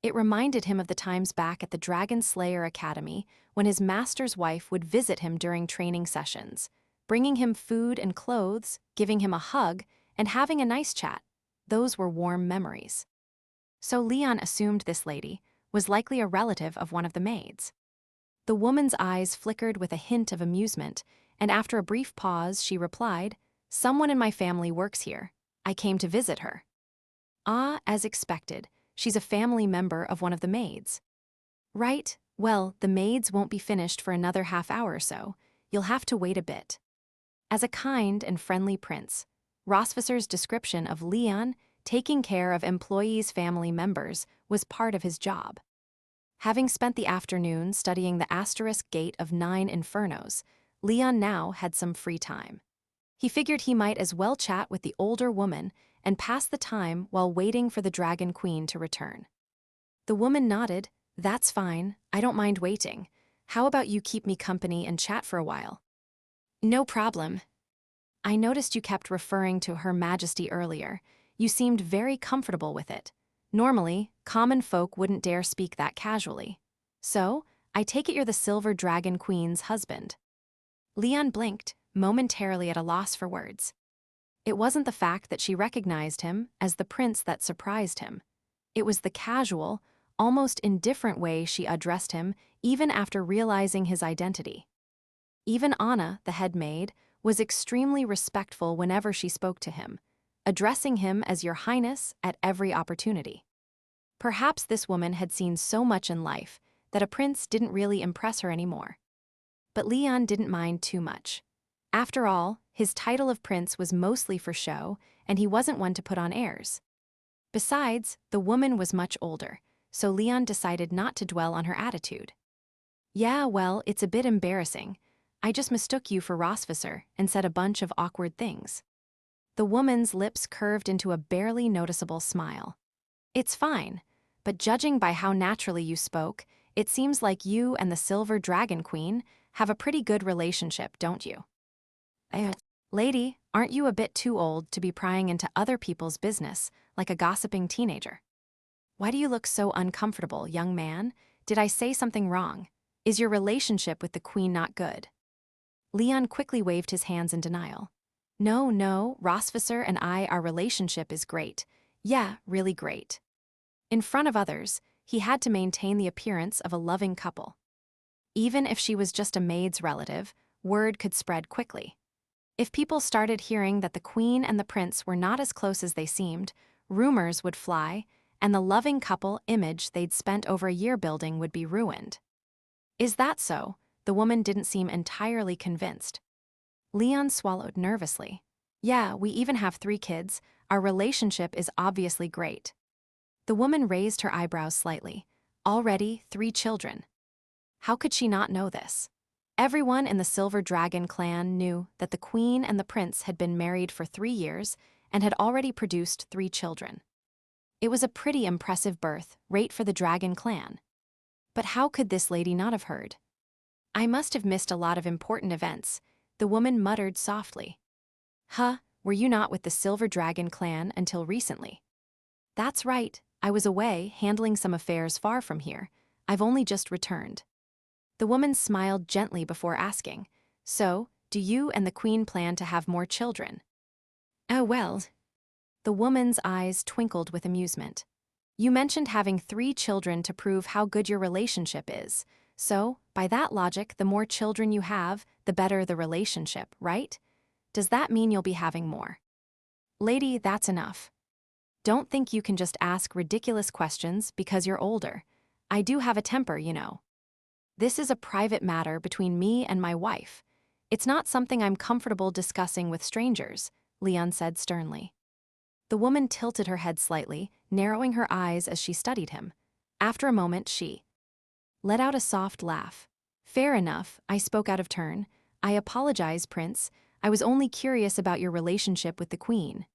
It reminded him of the times back at the Dragon Slayer Academy when his master's wife would visit him during training sessions, bringing him food and clothes, giving him a hug, and having a nice chat. Those were warm memories. So Leon assumed this lady was likely a relative of one of the maids. The woman's eyes flickered with a hint of amusement, and after a brief pause, she replied, "Someone in my family works here. I came to visit her." "Ah, as expected. She's a family member of one of the maids." "Right. Well, the maids won't be finished for another half-hour or so. You'll have to wait a bit." As a kind and friendly prince, Rosvisser's description of Leon taking care of employees' family members was part of his job. Having spent the afternoon studying the asterisk gate of 9 infernos, Leon now had some free time. He figured he might as well chat with the older woman and pass the time while waiting for the Dragon Queen to return. The woman nodded. "That's fine, I don't mind waiting. How about you keep me company and chat for a while?" "No problem. I noticed you kept referring to Her Majesty earlier. You seemed very comfortable with it. Normally, common folk wouldn't dare speak that casually. So, I take it you're the Silver Dragon Queen's husband." Leon blinked, momentarily at a loss for words. It wasn't the fact that she recognized him as the prince that surprised him. It was the casual, almost indifferent way she addressed him even after realizing his identity. Even Anna, the head maid, was extremely respectful whenever she spoke to him, addressing him as Your Highness at every opportunity. Perhaps this woman had seen so much in life that a prince didn't really impress her anymore. But Leon didn't mind too much. After all, his title of prince was mostly for show, and he wasn't one to put on airs. Besides, the woman was much older, so Leon decided not to dwell on her attitude. "Yeah, well, it's a bit embarrassing. I just mistook you for Rosvisser and said a bunch of awkward things." The woman's lips curved into a barely noticeable smile. "It's fine, but judging by how naturally you spoke, it seems like you and the Silver Dragon Queen have a pretty good relationship, don't you?" "Lady, aren't you a bit too old to be prying into other people's business like a gossiping teenager?" "Why do you look so uncomfortable, young man? Did I say something wrong? Is your relationship with the queen not good?" Leon quickly waved his hands in denial. No, Rosvisser and our relationship is great. Yeah, really great." In front of others, he had to maintain the appearance of a loving couple. Even if she was just a maid's relative, word could spread quickly. If people started hearing that the queen and the prince were not as close as they seemed, rumors would fly, and the loving couple image they'd spent over a year building would be ruined. "Is that so?" The woman didn't seem entirely convinced. Leon swallowed nervously. Yeah, we even have 3 kids. Our relationship is obviously great. The woman raised her eyebrows slightly. Already 3 children. How could she not know this? Everyone in the Silver Dragon clan knew that the queen and the prince had been married for 3 years and had already produced 3 children. It was a pretty impressive birth rate for the dragon clan. But how could this lady not have heard? I must have missed a lot of important events, the woman muttered softly. Huh, were you not with the Silver Dragon clan until recently? That's right, I was away handling some affairs far from here. I've only just returned. The woman smiled gently before asking, So, do you and the queen plan to have more children? Oh well. The woman's eyes twinkled with amusement. You mentioned having 3 children to prove how good your relationship is. So, by that logic, the more children you have, the better the relationship, right? Does that mean you'll be having more? Lady, that's enough. Don't think you can just ask ridiculous questions because you're older. I do have a temper, you know. This is a private matter between me and my wife. It's not something I'm comfortable discussing with strangers, Leon said sternly. The woman tilted her head slightly, narrowing her eyes as she studied him. After a moment, she let out a soft laugh. Fair enough, I spoke out of turn. I apologize, Prince. I was only curious about your relationship with the queen.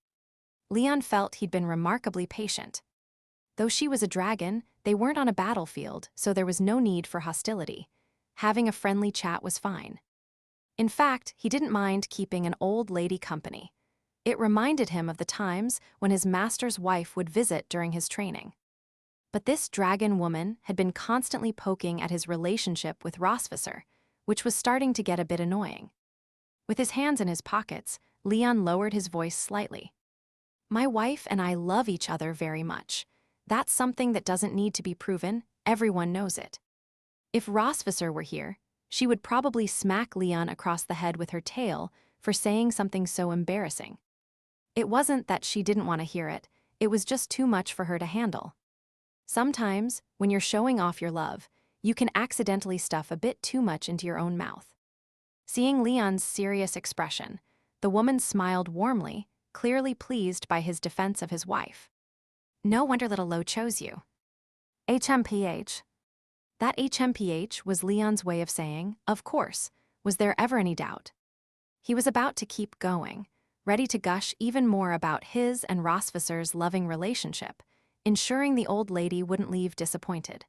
Leon felt he'd been remarkably patient. Though she was a dragon, they weren't on a battlefield, so there was no need for hostility. Having a friendly chat was fine. In fact, he didn't mind keeping an old lady company. It reminded him of the times when his master's wife would visit during his training. But this dragon woman had been constantly poking at his relationship with Rosvisser, which was starting to get a bit annoying. With his hands in his pockets, Leon lowered his voice slightly. My wife and I love each other very much. That's something that doesn't need to be proven, everyone knows it. If Rosvisser were here, she would probably smack Leon across the head with her tail for saying something so embarrassing. It wasn't that she didn't want to hear it, it was just too much for her to handle. Sometimes, when you're showing off your love, you can accidentally stuff a bit too much into your own mouth. Seeing Leon's serious expression, the woman smiled warmly, clearly pleased by his defense of his wife. No wonder little Lo chose you. HMPH. That HMPH was Leon's way of saying, of course, was there ever any doubt? He was about to keep going, ready to gush even more about his and Rosvisser's loving relationship, ensuring the old lady wouldn't leave disappointed.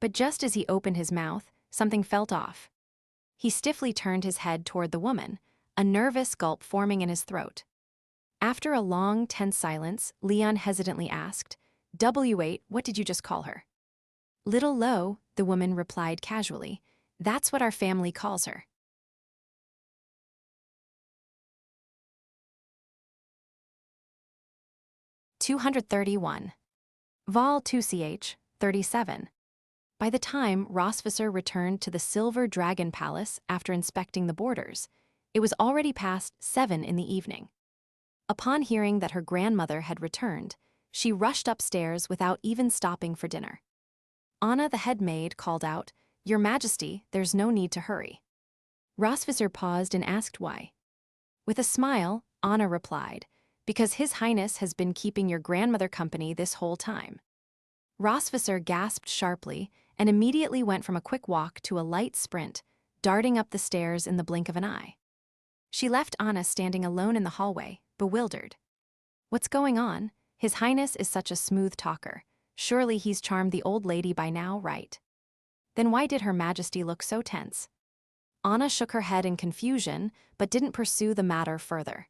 But just as he opened his mouth, something felt off. He stiffly turned his head toward the woman, a nervous gulp forming in his throat. After a long, tense silence, Leon hesitantly asked, W8, what did you just call her? Little Lo, the woman replied casually. That's what our family calls her. (231) Vol 2ch, 37. By the time Rosvisser returned to the Silver Dragon Palace after inspecting the borders, it was already past 7 in the evening. Upon hearing that her grandmother had returned, she rushed upstairs without even stopping for dinner. Anna, the head maid, called out, Your Majesty, there's no need to hurry. Rosvisser paused and asked why. With a smile, Anna replied, Because His Highness has been keeping your grandmother company this whole time. Rosvisser gasped sharply and immediately went from a quick walk to a light sprint, darting up the stairs in the blink of an eye. She left Anna standing alone in the hallway, bewildered. What's going on? His Highness is such a smooth talker. Surely he's charmed the old lady by now, right? Then why did Her Majesty look so tense? Anna shook her head in confusion, but didn't pursue the matter further.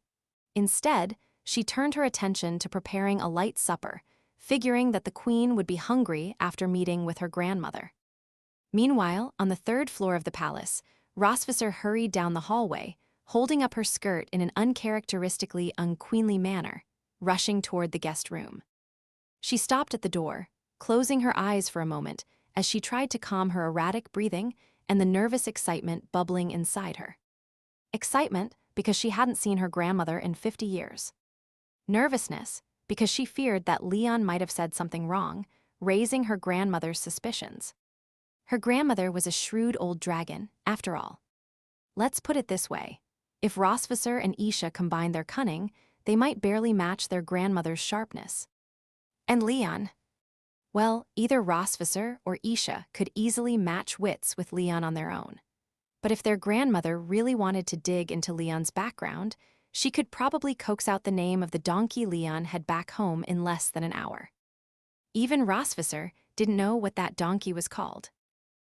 Instead, she turned her attention to preparing a light supper, figuring that the queen would be hungry after meeting with her grandmother. Meanwhile, on the 3rd floor of the palace, Rosvisser hurried down the hallway, holding up her skirt in an uncharacteristically unqueenly manner, rushing toward the guest room. She stopped at the door, closing her eyes for a moment as she tried to calm her erratic breathing and the nervous excitement bubbling inside her. Excitement because she hadn't seen her grandmother in 50 years. Nervousness because she feared that Leon might have said something wrong, raising her grandmother's suspicions. Her grandmother was a shrewd old dragon, after all. Let's put it this way. If Rosvisser and Isha combined their cunning, they might barely match their grandmother's sharpness. And Leon? Well, either Rosvisser or Isha could easily match wits with Leon on their own. But if their grandmother really wanted to dig into Leon's background, she could probably coax out the name of the donkey Leon had back home in less than an hour. Even Rosvisser didn't know what that donkey was called.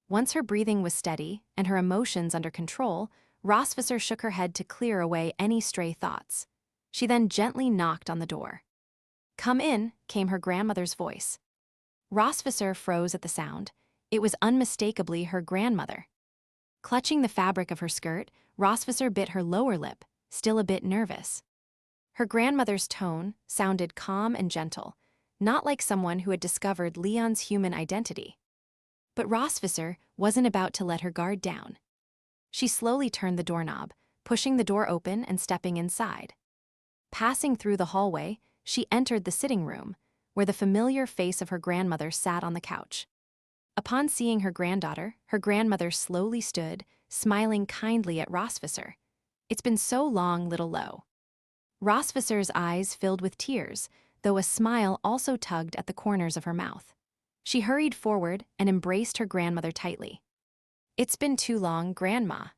Once her breathing was steady and her emotions under control, Rosvisser shook her head to clear away any stray thoughts. She then gently knocked on the door. "Come in," came her grandmother's voice. Rosvisser froze at the sound. It was unmistakably her grandmother. Clutching the fabric of her skirt, Rosvisser bit her lower lip, still a bit nervous. Her grandmother's tone sounded calm and gentle, not like someone who had discovered Leon's human identity. But Rosvisser wasn't about to let her guard down. She slowly turned the doorknob, pushing the door open and stepping inside. Passing through the hallway, she entered the sitting room, where the familiar face of her grandmother sat on the couch. Upon seeing her granddaughter, her grandmother slowly stood, smiling kindly at Rosvisser. "It's been so long, little Lo." Rosvisser's eyes filled with tears, though a smile also tugged at the corners of her mouth. She hurried forward and embraced her grandmother tightly. "It's been too long, Grandma."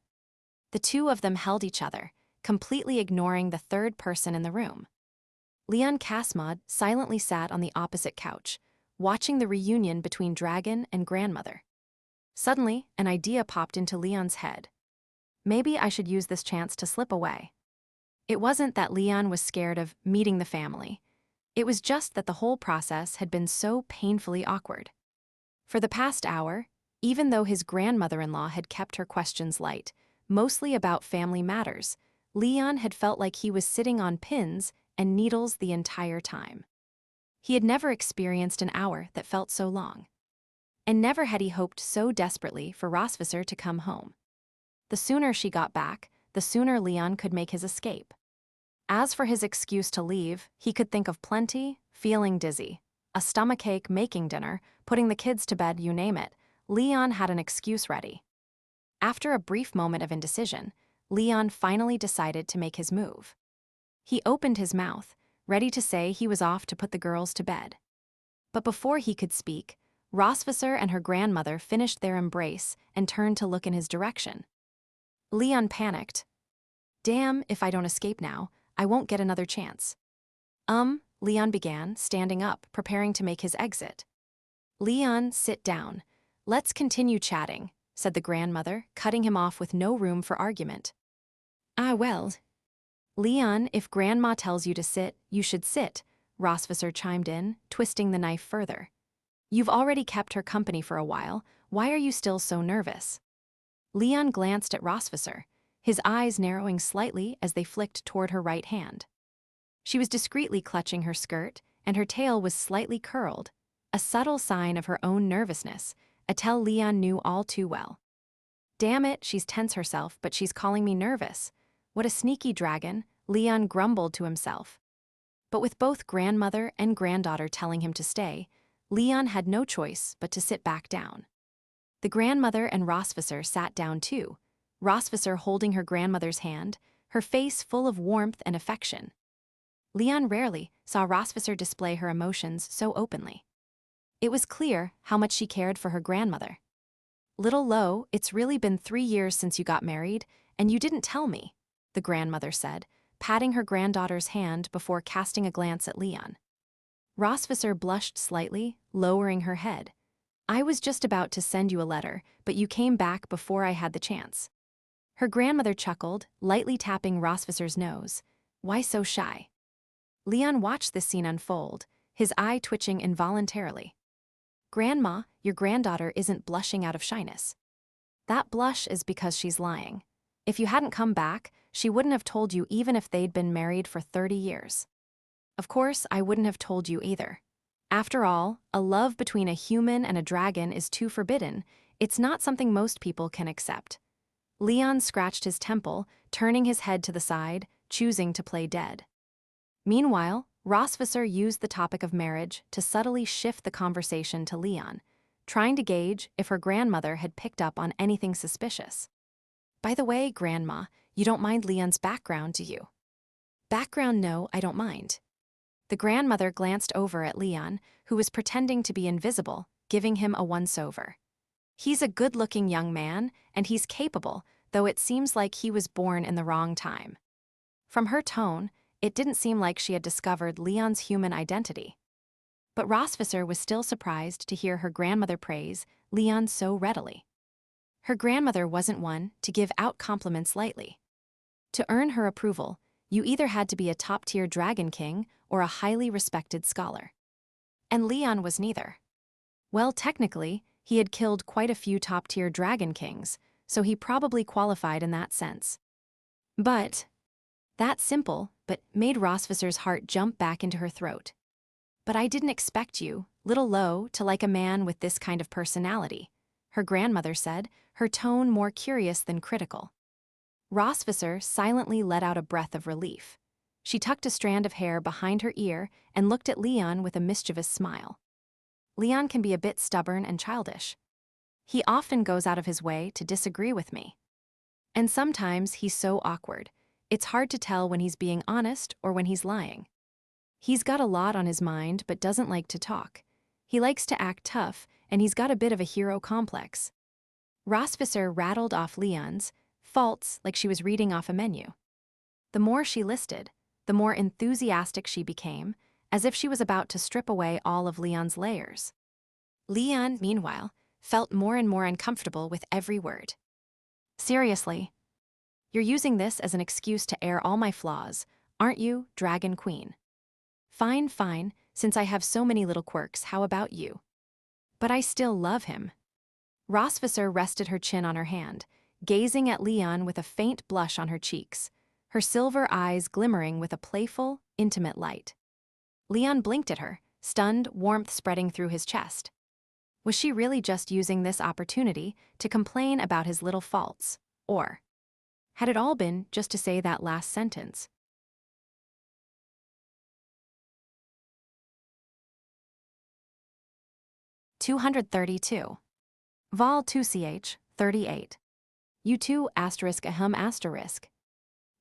The two of them held each other, completely ignoring the third person in the room. Leon Casmod silently sat on the opposite couch, watching the reunion between Dragon and grandmother. Suddenly, an idea popped into Leon's head. Maybe I should use this chance to slip away. It wasn't that Leon was scared of meeting the family. It was just that the whole process had been so painfully awkward. For the past hour, even though his grandmother-in-law had kept her questions light, mostly about family matters, Leon had felt like he was sitting on pins and needles the entire time. He had never experienced an hour that felt so long. And never had he hoped so desperately for Rosvisser to come home. The sooner she got back, the sooner Leon could make his escape. As for his excuse to leave, he could think of plenty: feeling dizzy, a stomachache, making dinner, putting the kids to bed, you name it. Leon had an excuse ready. After a brief moment of indecision, Leon finally decided to make his move. He opened his mouth, ready to say he was off to put the girls to bed. But before he could speak, Rosvisser and her grandmother finished their embrace and turned to look in his direction. Leon panicked. "Damn, if I don't escape now, I won't get another chance." Leon began, standing up, preparing to make his exit. "Leon, sit down. Let's continue chatting," said the grandmother, cutting him off with no room for argument. "Ah, well." "Leon, if Grandma tells you to sit, you should sit," Rosvisser chimed in, twisting the knife further. "You've already kept her company for a while. Why are you still so nervous?" Leon glanced at Rosvisser, his eyes narrowing slightly as they flicked toward her right hand. She was discreetly clutching her skirt, and her tail was slightly curled, a subtle sign of her own nervousness, a tell Leon knew all too well. "Damn it, she's tense herself, but she's calling me nervous. What a sneaky dragon," Leon grumbled to himself. But with both grandmother and granddaughter telling him to stay, Leon had no choice but to sit back down. The grandmother and Rosvisser sat down too, Rosvisser holding her grandmother's hand, her face full of warmth and affection. Leon rarely saw Rosvisser display her emotions so openly. It was clear how much she cared for her grandmother. "Little Lo, it's really been 3 years since you got married, and you didn't tell me," the grandmother said, patting her granddaughter's hand before casting a glance at Leon. Rosvisser blushed slightly, lowering her head. "I was just about to send you a letter, but you came back before I had the chance." Her grandmother chuckled, lightly tapping Rosvisser's nose. "Why so shy?" Leon watched this scene unfold, his eye twitching involuntarily. "Grandma, your granddaughter isn't blushing out of shyness. That blush is because she's lying. If you hadn't come back, she wouldn't have told you even if they'd been married for 30 years. Of course, I wouldn't have told you either. After all, a love between a human and a dragon is too forbidden. It's not something most people can accept." Leon scratched his temple, turning his head to the side, choosing to play dead. Meanwhile, Rosvisser used the topic of marriage to subtly shift the conversation to Leon, trying to gauge if her grandmother had picked up on anything suspicious. "By the way, Grandma, You don't mind Leon's background, do you? Background, no, I don't mind. The grandmother glanced over at Leon, who was pretending to be invisible, giving him a once-over. He's a good-looking young man, and he's capable, though it seems like he was born in the wrong time. From her tone, it didn't seem like she had discovered Leon's human identity. But Rosvisser was still surprised to hear her grandmother praise Leon so readily. Her grandmother wasn't one to give out compliments lightly. To earn her approval, you either had to be a top-tier dragon king or a highly respected scholar. And Leon was neither. Well, technically, he had killed quite a few top-tier dragon kings, so he probably qualified in that sense. But that simple, but made Rosvisser's heart jump back into her throat. But I didn't expect you, little Lo, to like a man with this kind of personality, her grandmother said, her tone more curious than critical. Rosvisser silently let out a breath of relief. She tucked a strand of hair behind her ear and looked at Leon with a mischievous smile. Leon can be a bit stubborn and childish. He often goes out of his way to disagree with me. And sometimes he's so awkward, it's hard to tell when he's being honest or when he's lying. He's got a lot on his mind but doesn't like to talk. He likes to act tough, and he's got a bit of a hero complex. Rosvisser rattled off Leon's faults like she was reading off a menu. The more she listed, the more enthusiastic she became, as if she was about to strip away all of Leon's layers. Leon, meanwhile, felt more and more uncomfortable with every word. Seriously, you're using this as an excuse to air all my flaws, aren't you, Dragon Queen? Fine, fine, since I have so many little quirks, how about you? But I still love him. Rosvisser rested her chin on her hand, gazing at Leon with a faint blush on her cheeks, her silver eyes glimmering with a playful, intimate light. Leon blinked at her, stunned warmth spreading through his chest. Was she really just using this opportunity to complain about his little faults, or had it all been just to say that last sentence? (232) Vol 2ch, 38. U2 asterisk ahem asterisk.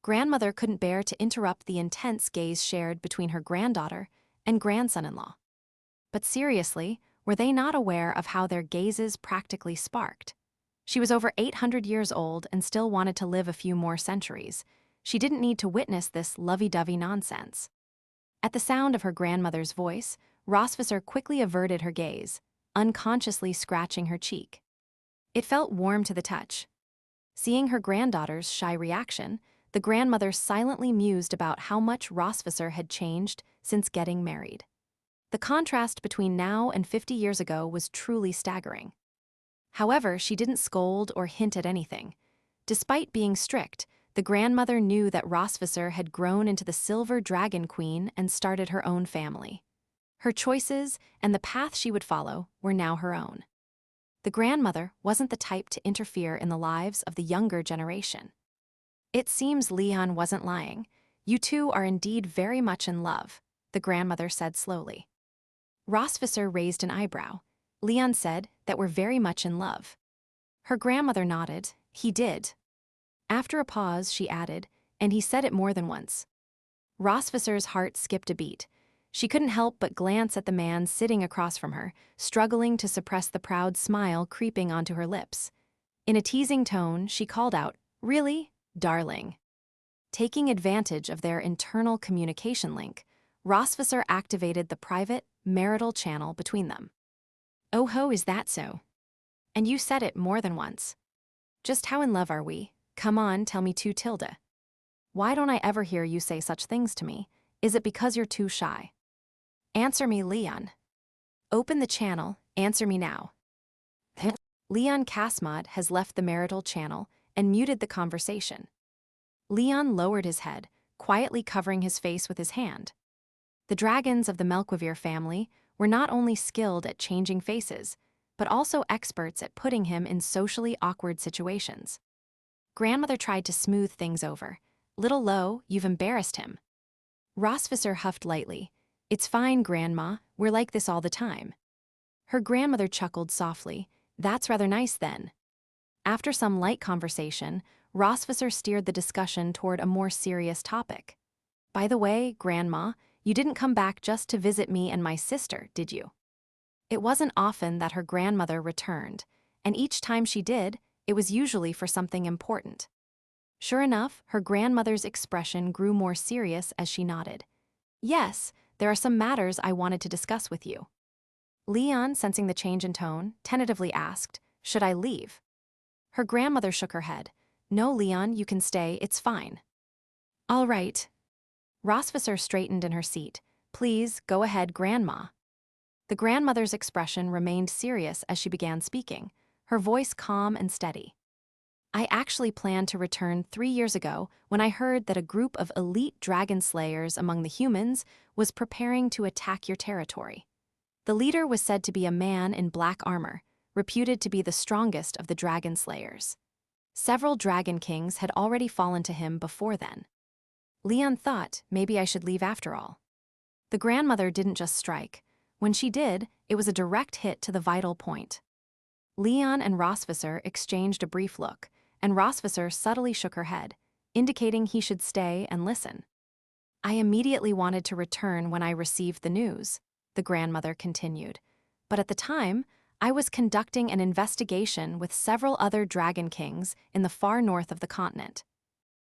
Grandmother couldn't bear to interrupt the intense gaze shared between her granddaughter and grandson-in-law. But seriously, were they not aware of how their gazes practically sparked? She was over 800 years old and still wanted to live a few more centuries. She didn't need to witness this lovey-dovey nonsense. At the sound of her grandmother's voice, Rosvisser quickly averted her gaze, unconsciously scratching her cheek. It felt warm to the touch. Seeing her granddaughter's shy reaction, the grandmother silently mused about how much Rosvisser had changed since getting married. The contrast between now and 50 years ago was truly staggering. However, she didn't scold or hint at anything. Despite being strict, the grandmother knew that Rosvisser had grown into the Silver Dragon Queen and started her own family. Her choices and the path she would follow were now her own. The grandmother wasn't the type to interfere in the lives of the younger generation. It seems Leon wasn't lying. You two are indeed very much in love, the grandmother said slowly. Rosvisser raised an eyebrow. Leon said that we're very much in love. Her grandmother nodded. He did. After a pause, she added, and he said it more than once. Rosvisser's heart skipped a beat. She couldn't help but glance at the man sitting across from her, struggling to suppress the proud smile creeping onto her lips. In a teasing tone, she called out, "Really, darling?" Taking advantage of their internal communication link, Rosvisser activated the private, marital channel between them. "Oh ho, is that so? And you said it more than once. Just how in love are we? Come on, tell me too, Tilda. Why don't I ever hear you say such things to me? Is it because you're too shy? Answer me, Leon. Open the channel, answer me now." Leon Kasmod has left the marital channel and muted the conversation. Leon lowered his head, quietly covering his face with his hand. The dragons of the Melquivir family were not only skilled at changing faces, but also experts at putting him in socially awkward situations. Grandmother tried to smooth things over. "Little Lo, you've embarrassed him." Rosvisser huffed lightly. "It's fine, Grandma, we're like this all the time." Her grandmother chuckled softly. "That's rather nice then." After some light conversation, Rossvisor steered the discussion toward a more serious topic. By the way, Grandma, you didn't come back just to visit me and my sister, did you? It wasn't often that her grandmother returned, and each time she did, it was usually for something important. Sure enough, her grandmother's expression grew more serious as she nodded. Yes, there are some matters I wanted to discuss with you. Leon, sensing the change in tone, tentatively asked, "Should I leave?" Her grandmother shook her head. "No, Leon, you can stay, it's fine." "All right." Rossvisor straightened in her seat. "Please, go ahead, Grandma." The grandmother's expression remained serious as she began speaking, her voice calm and steady. "I actually planned to return 3 years ago when I heard that a group of elite dragon slayers among the humans was preparing to attack your territory. The leader was said to be a man in black armor, reputed to be the strongest of the dragon slayers. Several dragon kings had already fallen to him before then. Leon thought maybe I should leave after all. The grandmother didn't just strike. When she did, it was a direct hit to the vital point. Leon and Rossvisor exchanged a brief look, and Rossvisor subtly shook her head, indicating he should stay and listen. "I immediately wanted to return when I received the news," the grandmother continued. "But at the time, I was conducting an investigation with several other dragon kings in the far north of the continent.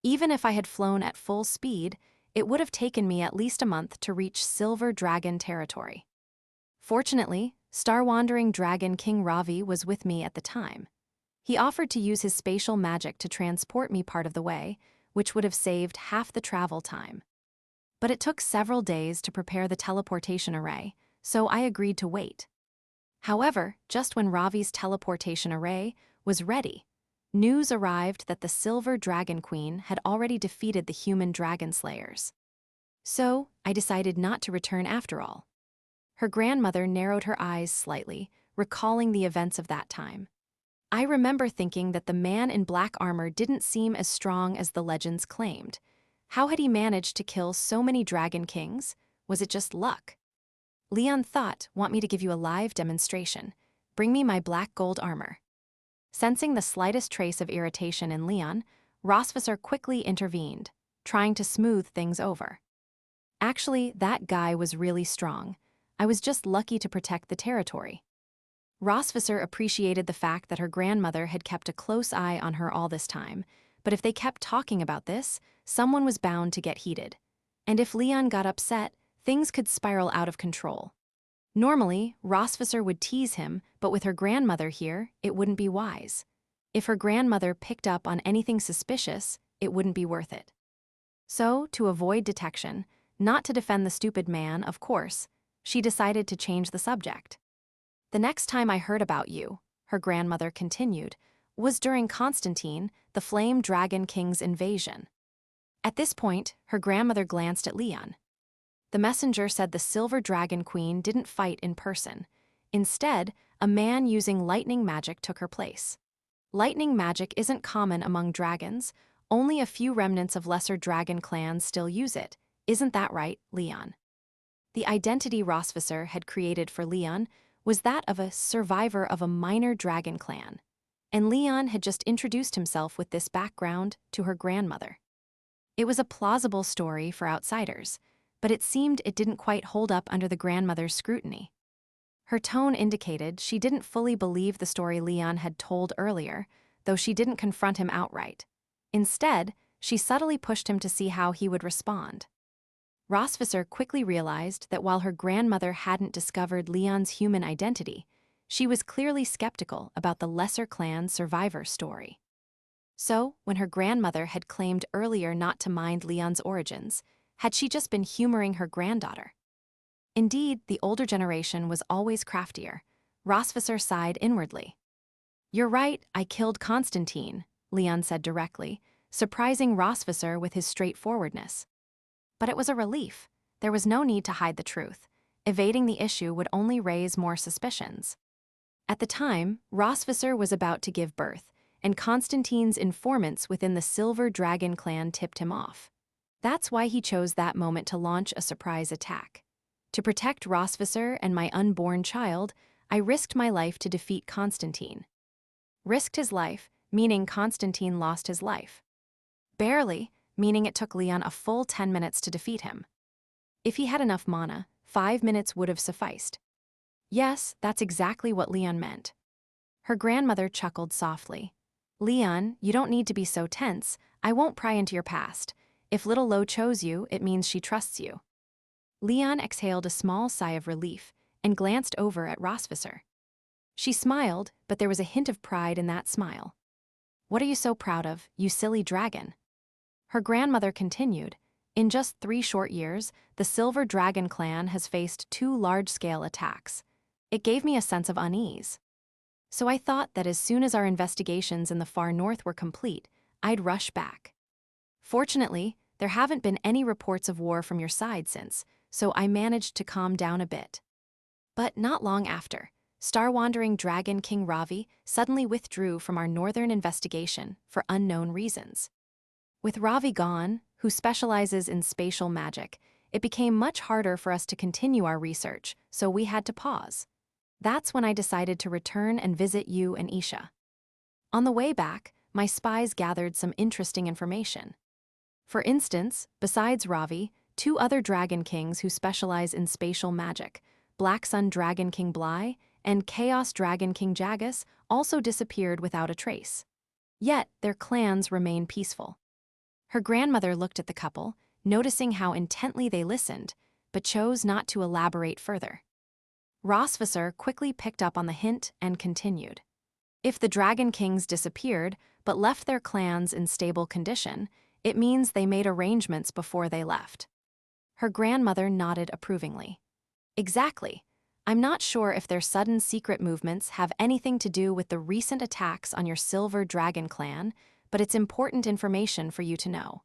Even if I had flown at full speed, it would have taken me at least a month to reach Silver Dragon territory. Fortunately, star-wandering dragon King Ravi was with me at the time. He offered to use his spatial magic to transport me part of the way, which would have saved half the travel time. But it took several days to prepare the teleportation array, so I agreed to wait. However, just when Ravi's teleportation array was ready, news arrived that the Silver Dragon Queen had already defeated the human dragon slayers. So, I decided not to return after all." Her grandmother narrowed her eyes slightly, recalling the events of that time. "I remember thinking that the man in black armor didn't seem as strong as the legends claimed. How had he managed to kill so many dragon kings? Was it just luck?" Leon thought, "Want me to give you a live demonstration? Bring me my black gold armor." Sensing the slightest trace of irritation in Leon, Rossvisor quickly intervened, trying to smooth things over. "Actually, that guy was really strong. I was just lucky to protect the territory." Rossvisor appreciated the fact that her grandmother had kept a close eye on her all this time, but if they kept talking about this, someone was bound to get heated. And if Leon got upset, things could spiral out of control. Normally, Rossvisor would tease him, but with her grandmother here, it wouldn't be wise. If her grandmother picked up on anything suspicious, it wouldn't be worth it. So, to avoid detection, not to defend the stupid man, of course, she decided to change the subject. "The next time I heard about you," her grandmother continued, "was during Constantine, the Flame Dragon King's invasion." At this point, her grandmother glanced at Leon. The messenger said the Silver Dragon Queen didn't fight in person. Instead, a man using lightning magic took her place. Lightning magic isn't common among dragons. Only a few remnants of lesser dragon clans still use it. Isn't that right, Leon? The identity Rossvisor had created for Leon was that of a survivor of a minor dragon clan, and Leon had just introduced himself with this background to her grandmother. It was a plausible story for outsiders, but it seemed it didn't quite hold up under the grandmother's scrutiny. Her tone indicated she didn't fully believe the story Leon had told earlier, though she didn't confront him outright. Instead, she subtly pushed him to see how he would respond. Rossvisor quickly realized that while her grandmother hadn't discovered Leon's human identity, she was clearly skeptical about the lesser clan survivor story. So, when her grandmother had claimed earlier not to mind Leon's origins, had she just been humoring her granddaughter? Indeed, the older generation was always craftier. Rossvisor sighed inwardly. "You're right, I killed Constantine," Leon said directly, surprising Rossvisor with his straightforwardness. But it was a relief. There was no need to hide the truth. Evading the issue would only raise more suspicions. At the time, Rossvisor was about to give birth, and Constantine's informants within the Silver Dragon clan tipped him off. That's why he chose that moment to launch a surprise attack. To protect Rossvisor and my unborn child, I risked my life to defeat Constantine. Risked his life, meaning Constantine lost his life. Barely, meaning it took Leon a full 10 minutes to defeat him. If he had enough mana, 5 minutes would have sufficed. Yes, that's exactly what Leon meant. Her grandmother chuckled softly. Leon, you don't need to be so tense. I won't pry into your past. If little Lo chose you, it means she trusts you. Leon exhaled a small sigh of relief and glanced over at Rosvisser. She smiled, but there was a hint of pride in that smile. What are you so proud of, you silly dragon? Her grandmother continued. In just 3 short years, the Silver Dragon clan has faced 2 large-scale attacks. It gave me a sense of unease. So I thought that as soon as our investigations in the far north were complete, I'd rush back. Fortunately, there haven't been any reports of war from your side since, so I managed to calm down a bit. But not long after, star-wandering dragon King Ravi suddenly withdrew from our northern investigation for unknown reasons. With Ravi gone, who specializes in spatial magic, it became much harder for us to continue our research, so we had to pause. That's when I decided to return and visit you and Isha. On the way back, my spies gathered some interesting information. For instance, besides Ravi, 2 other dragon kings who specialize in spatial magic, Black Sun Dragon King Bly and Chaos Dragon King Jagus, also disappeared without a trace. Yet, their clans remain peaceful. Her grandmother looked at the couple, noticing how intently they listened, but chose not to elaborate further. Rosvisser quickly picked up on the hint and continued. If the Dragon Kings disappeared, but left their clans in stable condition, it means they made arrangements before they left. Her grandmother nodded approvingly. Exactly. I'm not sure if their sudden secret movements have anything to do with the recent attacks on your Silver Dragon clan, but it's important information for you to know.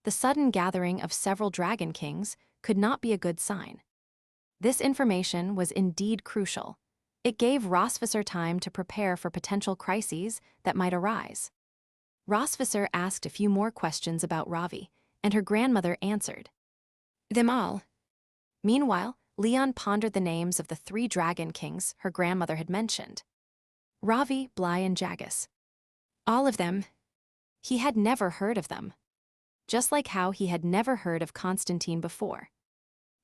The sudden gathering of several Dragon Kings could not be a good sign. This information was indeed crucial. It gave Rosvisser time to prepare for potential crises that might arise. Rosvisser asked a few more questions about Ravi, and her grandmother answered them all. Meanwhile, Leon pondered the names of the 3 Dragon Kings her grandmother had mentioned. Ravi, Bly, and Jagus. All of them. He had never heard of them. Just like how he had never heard of Constantine before.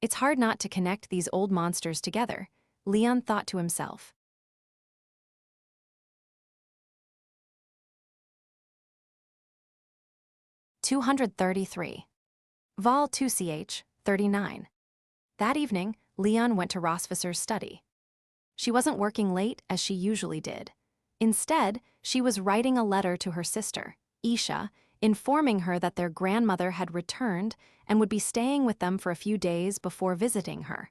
It's hard not to connect these old monsters together, Leon thought to himself. (233). Vol 2ch, 39. That evening, Leon went to Rosvisser's study. She wasn't working late as she usually did. Instead, she was writing a letter to her sister, Isha, informing her that their grandmother had returned and would be staying with them for a few days before visiting her.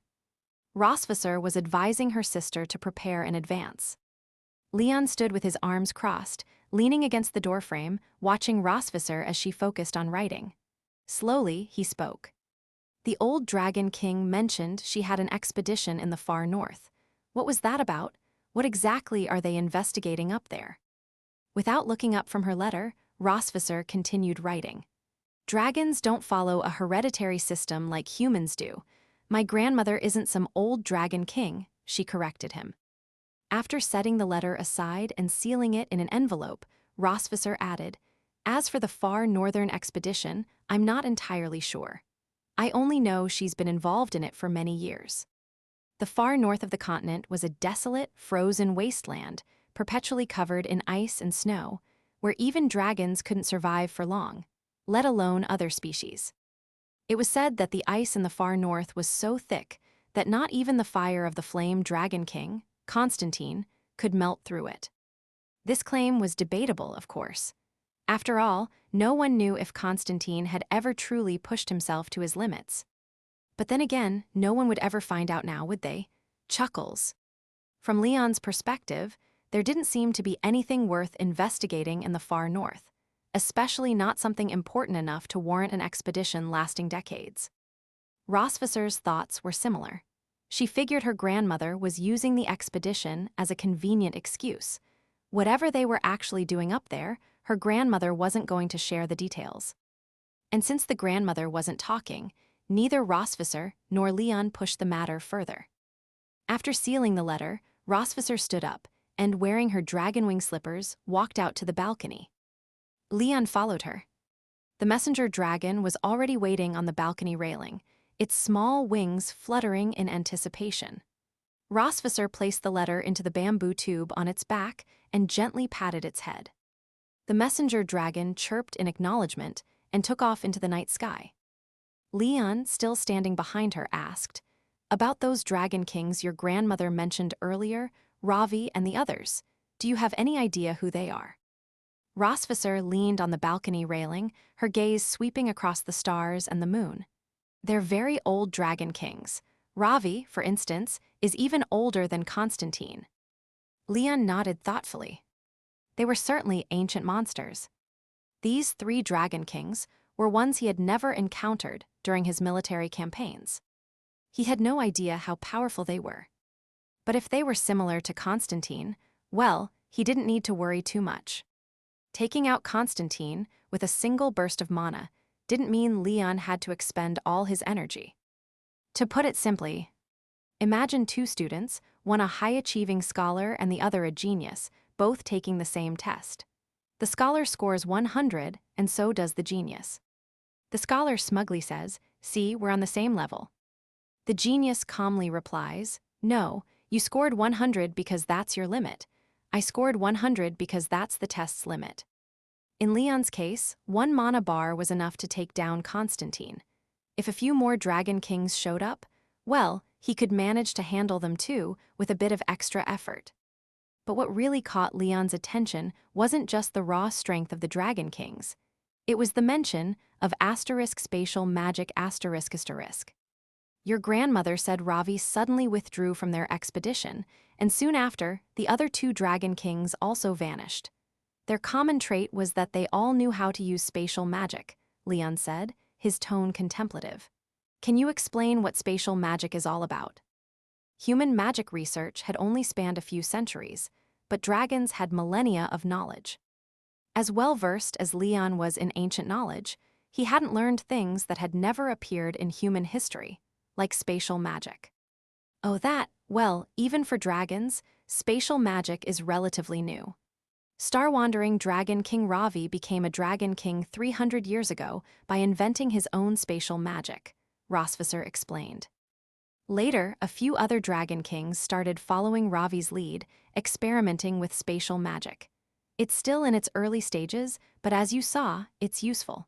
Rosvisser was advising her sister to prepare in advance. Leon stood with his arms crossed, leaning against the doorframe, watching Rosvisser as she focused on writing. Slowly, he spoke. The old Dragon King mentioned she had an expedition in the far north. What was that about? What exactly are they investigating up there? Without looking up from her letter, Rosvisser continued writing. Dragons don't follow a hereditary system like humans do. My grandmother isn't some old dragon king, she corrected him. After setting the letter aside and sealing it in an envelope, Rosvisser added, As for the far northern expedition, I'm not entirely sure. I only know she's been involved in it for many years. The far north of the continent was a desolate, frozen wasteland, perpetually covered in ice and snow, where even dragons couldn't survive for long, let alone other species. It was said that the ice in the far north was so thick that not even the fire of the flame Dragon King, Constantine, could melt through it. This claim was debatable, of course. After all, no one knew if Constantine had ever truly pushed himself to his limits. But then again, no one would ever find out now, would they? Chuckles. From Leon's perspective, there didn't seem to be anything worth investigating in the far north, especially not something important enough to warrant an expedition lasting decades. Rosvisser's thoughts were similar. She figured her grandmother was using the expedition as a convenient excuse. Whatever they were actually doing up there, her grandmother wasn't going to share the details. And since the grandmother wasn't talking, neither Rosvisser nor Leon pushed the matter further. After sealing the letter, Rosvisser stood up and, wearing her dragon wing slippers, walked out to the balcony. Leon followed her. The messenger dragon was already waiting on the balcony railing, its small wings fluttering in anticipation. Rosvisser placed the letter into the bamboo tube on its back and gently patted its head. The messenger dragon chirped in acknowledgement and took off into the night sky. Leon, still standing behind her, asked, "About those dragon kings your grandmother mentioned earlier, Ravi and the others, do you have any idea who they are?" Rosvisser leaned on the balcony railing, her gaze sweeping across the stars and the moon. "They're very old dragon kings. Ravi, for instance, is even older than Constantine." Leon nodded thoughtfully. They were certainly ancient monsters. These 3 dragon kings were ones he had never encountered during his military campaigns. He had no idea how powerful they were. But if they were similar to Constantine, well, he didn't need to worry too much. Taking out Constantine with a single burst of mana didn't mean Leon had to expend all his energy. To put it simply, imagine 2 students, one a high-achieving scholar and the other a genius, both taking the same test. The scholar scores 100, and so does the genius. The scholar smugly says, "See, we're on the same level." The genius calmly replies, "No, you scored 100 because that's your limit. I scored 100 because that's the test's limit." In Leon's case, 1 mana bar was enough to take down Constantine. If a few more dragon kings showed up, well, he could manage to handle them too with a bit of extra effort. But what really caught Leon's attention wasn't just the raw strength of the dragon kings. It was the mention of spatial magic ***. Your grandmother said Ravi suddenly withdrew from their expedition, and soon after, the other 2 dragon kings also vanished. Their common trait was that they all knew how to use spatial magic, Leon said, his tone contemplative. "Can you explain what spatial magic is all about?" Human magic research had only spanned a few centuries, but dragons had millennia of knowledge. As well-versed as Leon was in ancient knowledge, he hadn't learned things that had never appeared in human history, like spatial magic. Oh, well, even for dragons, spatial magic is relatively new. Star-wandering dragon King Ravi became a dragon king 300 years ago by inventing his own spatial magic, Rosvisser explained. Later, a few other dragon kings started following Ravi's lead, experimenting with spatial magic. It's still in its early stages, but as you saw, it's useful.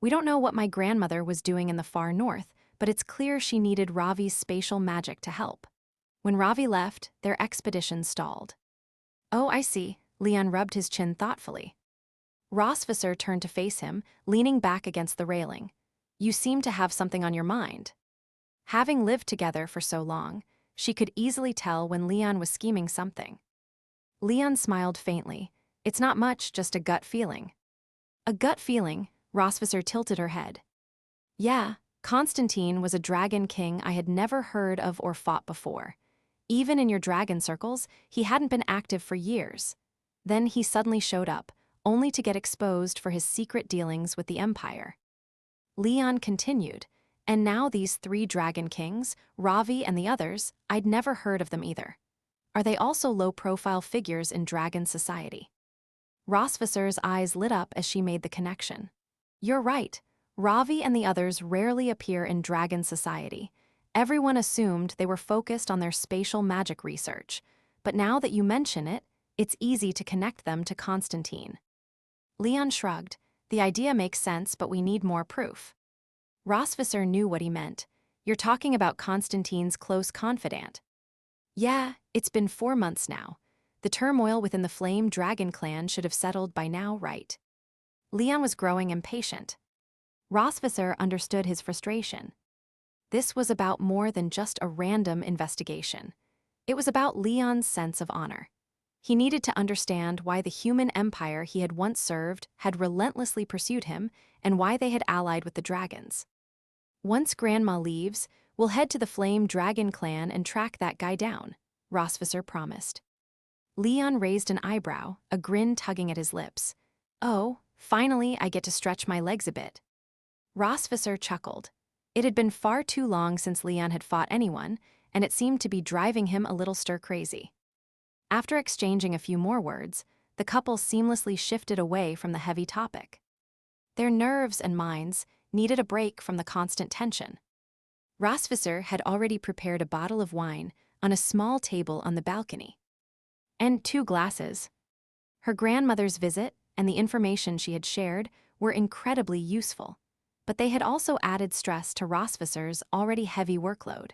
We don't know what my grandmother was doing in the far north, but it's clear she needed Ravi's spatial magic to help. When Ravi left, their expedition stalled. "Oh, I see," Leon rubbed his chin thoughtfully. Rosvisser turned to face him, leaning back against the railing. "You seem to have something on your mind." Having lived together for so long, she could easily tell when Leon was scheming something. Leon smiled faintly. "It's not much, just a gut feeling." "A gut feeling?" Rosvisser tilted her head. "Yeah, Constantine was a dragon king I had never heard of or fought before. Even in your dragon circles, he hadn't been active for years. Then he suddenly showed up, only to get exposed for his secret dealings with the Empire." Leon continued, "And now these 3 dragon kings, Ravi and the others, I'd never heard of them either. Are they also low-profile figures in dragon society?" Rosvisser's eyes lit up as she made the connection. "You're right. Ravi and the others rarely appear in dragon society. Everyone assumed they were focused on their spatial magic research, but now that you mention it, it's easy to connect them to Constantine." Leon shrugged. "The idea makes sense, but we need more proof." Rosvisser knew what he meant. "You're talking about Constantine's close confidant." "Yeah, it's been 4 months now. The turmoil within the Flame Dragon clan should have settled by now, right?" Leon was growing impatient. Rosvisser understood his frustration. This was about more than just a random investigation. It was about Leon's sense of honor. He needed to understand why the human empire he had once served had relentlessly pursued him and why they had allied with the dragons. "Once Grandma leaves, we'll head to the Flame Dragon clan and track that guy down," Rosvisser promised. Leon raised an eyebrow, a grin tugging at his lips. "Oh, finally I get to stretch my legs a bit." Rosvisser chuckled. It had been far too long since Leon had fought anyone, and it seemed to be driving him a little stir-crazy. After exchanging a few more words, the couple seamlessly shifted away from the heavy topic. Their nerves and minds needed a break from the constant tension. Rosvisser had already prepared a bottle of wine on a small table on the balcony. And 2 glasses. Her grandmother's visit and the information she had shared were incredibly useful, but they had also added stress to Rosvisser's already heavy workload.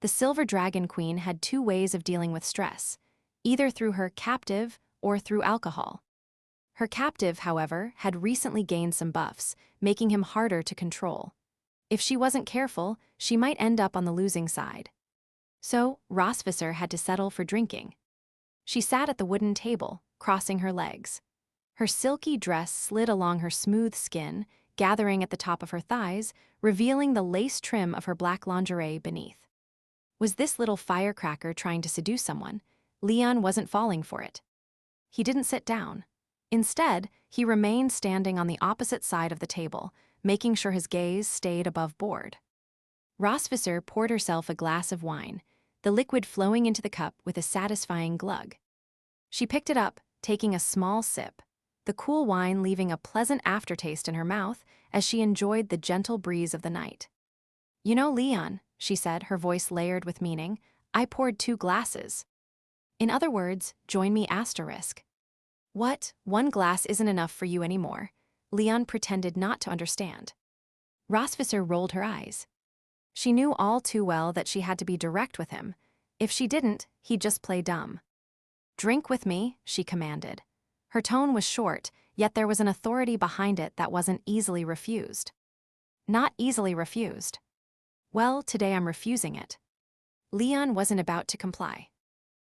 The Silver Dragon Queen had 2 ways of dealing with stress, either through her captive or through alcohol. Her captive, however, had recently gained some buffs, making him harder to control. If she wasn't careful, she might end up on the losing side. So, Rosvisser had to settle for drinking. She sat at the wooden table, crossing her legs. Her silky dress slid along her smooth skin, gathering at the top of her thighs, revealing the lace trim of her black lingerie beneath. Was this little firecracker trying to seduce someone? Leon wasn't falling for it. He didn't sit down. Instead, he remained standing on the opposite side of the table, making sure his gaze stayed above board. Rosvisser poured herself a glass of wine, the liquid flowing into the cup with a satisfying glug. She picked it up, taking a small sip, the cool wine leaving a pleasant aftertaste in her mouth as she enjoyed the gentle breeze of the night. "You know, Leon," she said, her voice layered with meaning, "I poured 2 glasses. In other words, join me asterisk." "What? 1 glass isn't enough for you anymore?" Leon pretended not to understand. Rosvisser rolled her eyes. She knew all too well that she had to be direct with him. If she didn't, he'd just play dumb. "Drink with me," she commanded. Her tone was short, yet there was an authority behind it that wasn't easily refused. Not easily refused. Well, today I'm refusing it. Leon wasn't about to comply.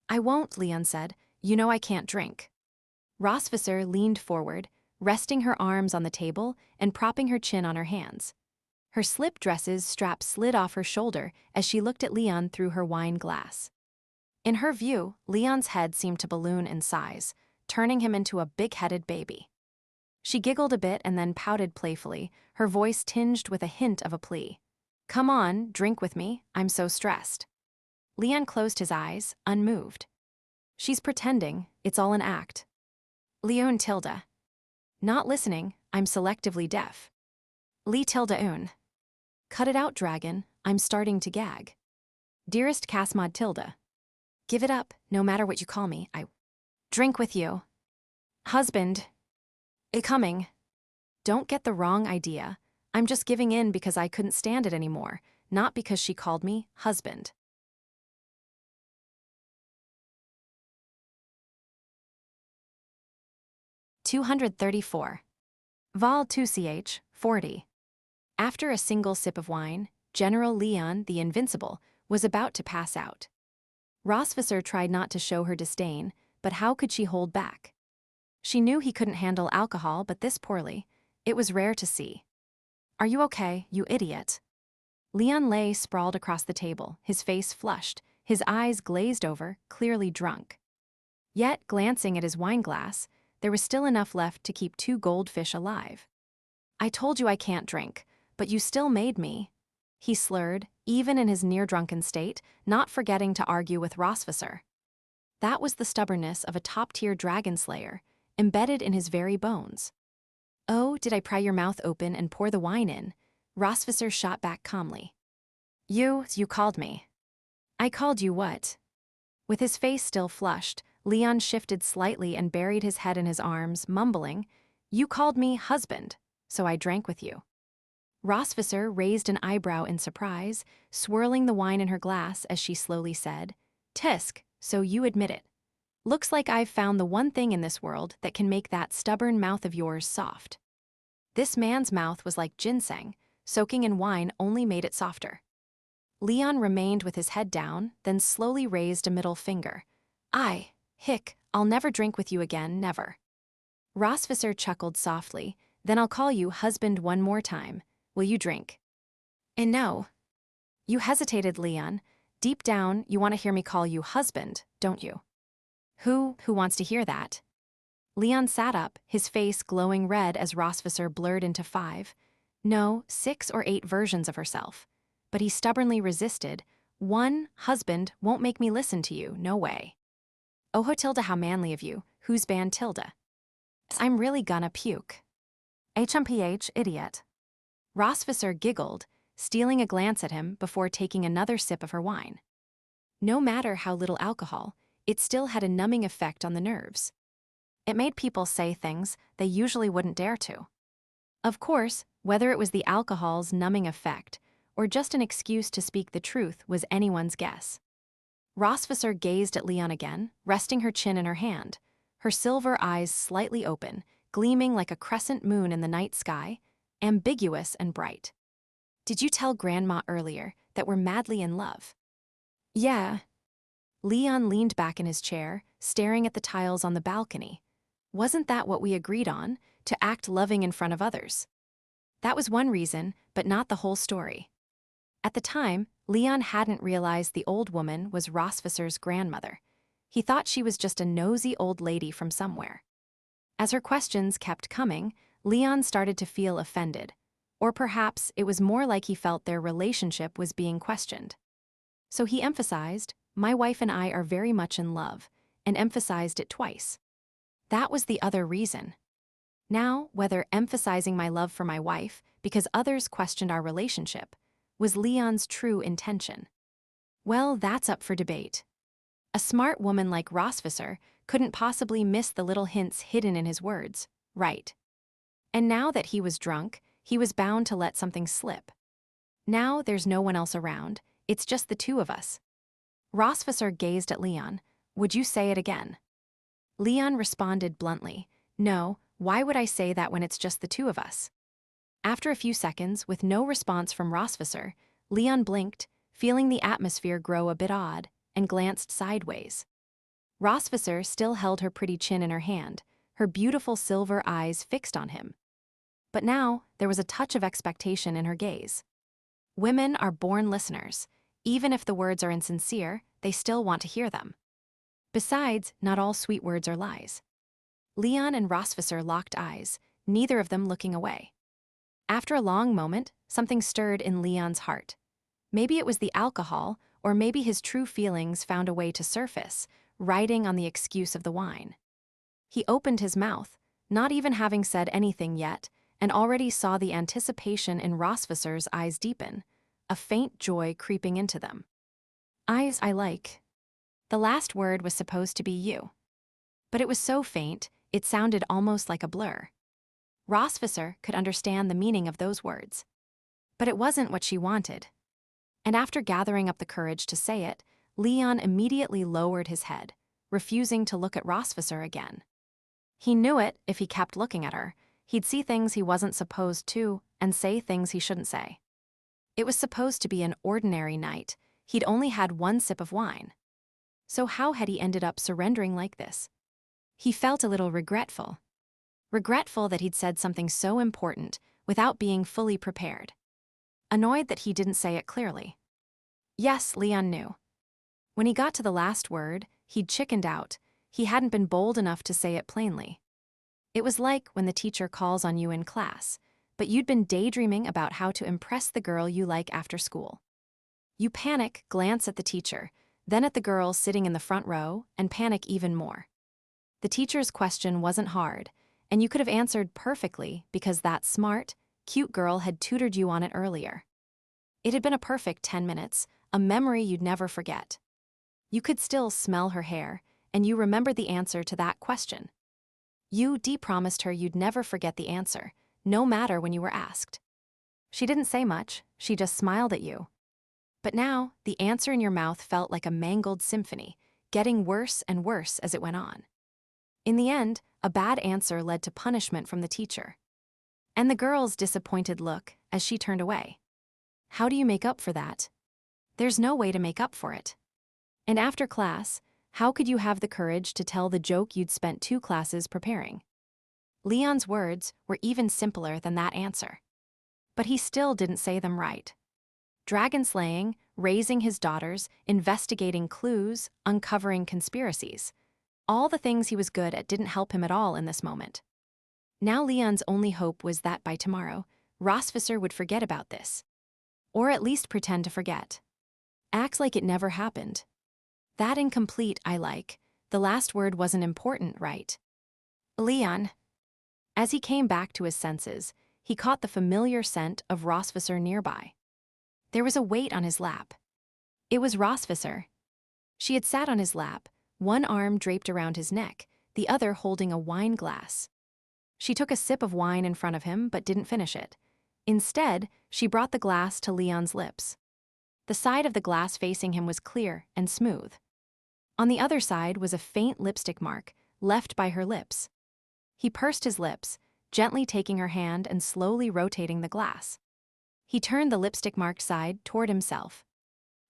"I won't," Leon said. "You know I can't drink." Rosvisser leaned forward, resting her arms on the table and propping her chin on her hands. Her slip dress's strap slid off her shoulder as she looked at Leon through her wine glass. In her view, Leon's head seemed to balloon in size, turning him into a big-headed baby. She giggled a bit and then pouted playfully, her voice tinged with a hint of a plea. "Come on, drink with me, I'm so stressed." Leon closed his eyes, unmoved. "She's pretending, it's all an act." Leon tilde. "Not listening, I'm selectively deaf." Lee tilde un. "Cut it out, dragon, I'm starting to gag." "Dearest Casmod tilde. Give it up, no matter what you call me, I drink with you. Husband. Coming. Don't get the wrong idea. I'm just giving in because I couldn't stand it anymore, not because she called me husband." "234. Vol 2ch, 40. After a single sip of wine, General Leon, the Invincible, was about to pass out. Rosvisser tried not to show her disdain, but how could she hold back? She knew he couldn't handle alcohol, but this poorly. It was rare to see. "Are you okay, you idiot?" Leon lay sprawled across the table, his face flushed, his eyes glazed over, clearly drunk. Yet, glancing at his wine glass, there was still enough left to keep 2 goldfish alive. "I told you I can't drink, but you still made me," he slurred, even in his near-drunken state, not forgetting to argue with Rosvisser. That was the stubbornness of a top-tier dragon slayer, embedded in his very bones. "Oh, did I pry your mouth open and pour the wine in?" Rosvisser shot back calmly. You called me." "I called you what?" With his face still flushed, Leon shifted slightly and buried his head in his arms, mumbling, "You called me husband, so I drank with you." Rosvisser raised an eyebrow in surprise, swirling the wine in her glass as she slowly said, "Tisk, so you admit it. Looks like I've found the one thing in this world that can make that stubborn mouth of yours soft." This man's mouth was like ginseng, soaking in wine only made it softer. Leon remained with his head down, then slowly raised a middle finger. I'll never drink with you again, never." Rosvisser chuckled softly, "Then I'll call you husband one more time. Will you drink?" "And no." You hesitated, Leon. Deep down, you want to hear me call you husband, don't you? Who wants to hear that?" Leon sat up, his face glowing red as Rosvisser blurred into 5. No, 6 or 8 versions of herself. But he stubbornly resisted. "One husband won't make me listen to you, no way." Oh Tilda, how manly of you. Who's banned Tilda? I'm really gonna puke. HMPH, idiot. Rossvisser giggled, stealing a glance at him before taking another sip of her wine. No matter how little alcohol, it still had a numbing effect on the nerves. It made people say things they usually wouldn't dare to. Of course, whether it was the alcohol's numbing effect or just an excuse to speak the truth was anyone's guess. Rossvisser gazed at Leon again, resting her chin in her hand, her silver eyes slightly open, gleaming like a crescent moon in the night sky, ambiguous and bright. Did you tell Grandma earlier that we're madly in love? Yeah. Leon leaned back in his chair, staring at the tiles on the balcony. Wasn't that what we agreed on, to act loving in front of others? That was one reason, but not the whole story. At the time, Leon hadn't realized the old woman was Rossvisser's grandmother. He thought she was just a nosy old lady from somewhere. As her questions kept coming, Leon started to feel offended. Or perhaps it was more like he felt their relationship was being questioned. So he emphasized, "My wife and I are very much in love," and emphasized it twice. That was the other reason. Now, whether emphasizing my love for my wife because others questioned our relationship was Leon's true intention. Well, that's up for debate. A smart woman like Rossvisser couldn't possibly miss the little hints hidden in his words, right? And now that he was drunk, he was bound to let something slip. Now there's no one else around, it's just the two of us. Rossvisser gazed at Leon. Would you say it again? Leon responded bluntly, no, why would I say that when it's just the two of us? After a few seconds, with no response from Rossvisser, Leon blinked, feeling the atmosphere grow a bit odd, and glanced sideways. Rossvisser still held her pretty chin in her hand, her beautiful silver eyes fixed on him. But now, there was a touch of expectation in her gaze. Women are born listeners. Even if the words are insincere, they still want to hear them. Besides, not all sweet words are lies. Leon and Rossvisser locked eyes, neither of them looking away. After a long moment, something stirred in Leon's heart. Maybe it was the alcohol, or maybe his true feelings found a way to surface, riding on the excuse of the wine. He opened his mouth, not even having said anything yet, and already saw the anticipation in Rossvisser's eyes deepen, a faint joy creeping into them. Eyes I like. The last word was supposed to be you. But it was so faint, it sounded almost like a blur. Rossvisser could understand the meaning of those words. But it wasn't what she wanted. And after gathering up the courage to say it, Leon immediately lowered his head, refusing to look at Rossvisser again. He knew it, if he kept looking at her, he'd see things he wasn't supposed to and say things he shouldn't say. It was supposed to be an ordinary night. He'd only had one sip of wine. So how had he ended up surrendering like this? He felt a little regretful. Regretful that he'd said something so important without being fully prepared. Annoyed that he didn't say it clearly. Yes, Leon knew. When he got to the last word, he'd chickened out. He hadn't been bold enough to say it plainly. It was like when the teacher calls on you in class, but you'd been daydreaming about how to impress the girl you like after school. You panic, glance at the teacher, then at the girl sitting in the front row, and panic even more. The teacher's question wasn't hard, and you could have answered perfectly because that smart, cute girl had tutored you on it earlier. It had been a perfect 10 minutes, a memory you'd never forget. You could still smell her hair, and you remembered the answer to that question. You promised her you'd never forget the answer, no matter when you were asked. She didn't say much, she just smiled at you. But now, the answer in your mouth felt like a mangled symphony, getting worse and worse as it went on. In the end, a bad answer led to punishment from the teacher. And the girl's disappointed look as she turned away. How do you make up for that? There's no way to make up for it. And after class, how could you have the courage to tell the joke you'd spent 2 classes preparing? Leon's words were even simpler than that answer. But he still didn't say them right. Dragon slaying, raising his daughters, investigating clues, uncovering conspiracies. All the things he was good at didn't help him at all in this moment. Now Leon's only hope was that by tomorrow, Rossvisser would forget about this. Or at least pretend to forget. Act like it never happened. That incomplete I like, The last word wasn't important, right? Leon. As he came back to his senses, he caught the familiar scent of Rosvisser nearby. There was a weight on his lap. It was Rosvisser. She had sat on his lap, one arm draped around his neck, the other holding a wine glass. She took a sip of wine in front of him but didn't finish it. Instead, she brought the glass to Leon's lips. The side of the glass facing him was clear and smooth. On the other side was a faint lipstick mark, left by her lips. He pursed his lips, gently taking her hand and slowly rotating the glass. He turned the lipstick-marked side toward himself.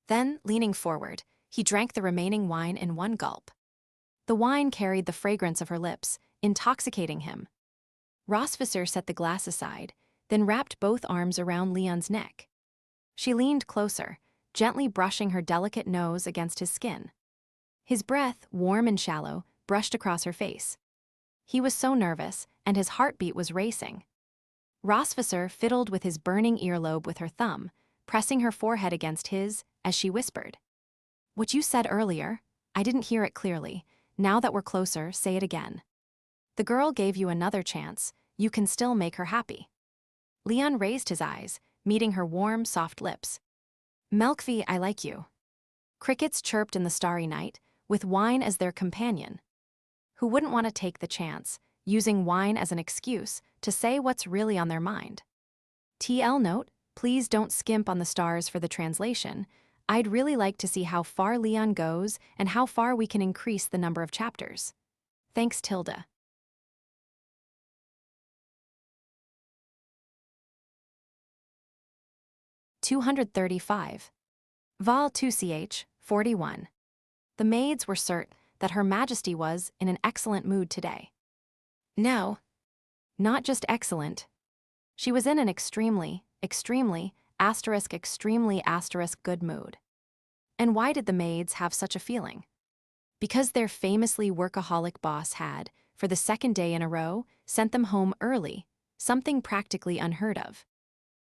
Then, leaning forward, he drank the remaining wine in one gulp. The wine carried the fragrance of her lips, intoxicating him. Rosvisser set the glass aside, then wrapped both arms around Leon's neck. She leaned closer, gently brushing her delicate nose against his skin. His breath, warm and shallow, brushed across her face. He was so nervous, and his heartbeat was racing. Rosvisser fiddled with his burning earlobe with her thumb, pressing her forehead against his, as she whispered. "What you said earlier, I didn't hear it clearly. Now that we're closer, say it again. The girl gave you another chance. You can still make her happy." Leon raised his eyes, meeting her warm, soft lips. "Melkvi, I like you." Crickets chirped in the starry night, with wine as their companion. Who wouldn't want to take the chance, using wine as an excuse to say what's really on their mind? TL note, please don't skimp on the stars for the translation. I'd really like to see how far Leon goes and how far we can increase the number of chapters. Thanks, Tilda. $235. Vol 2ch, 41. The maids were certain that Her Majesty was in an excellent mood today. No, not just excellent. She was in an extremely good mood. And why did the maids have such a feeling? Because their famously workaholic boss had, for the second day in a row, sent them home early, something practically unheard of.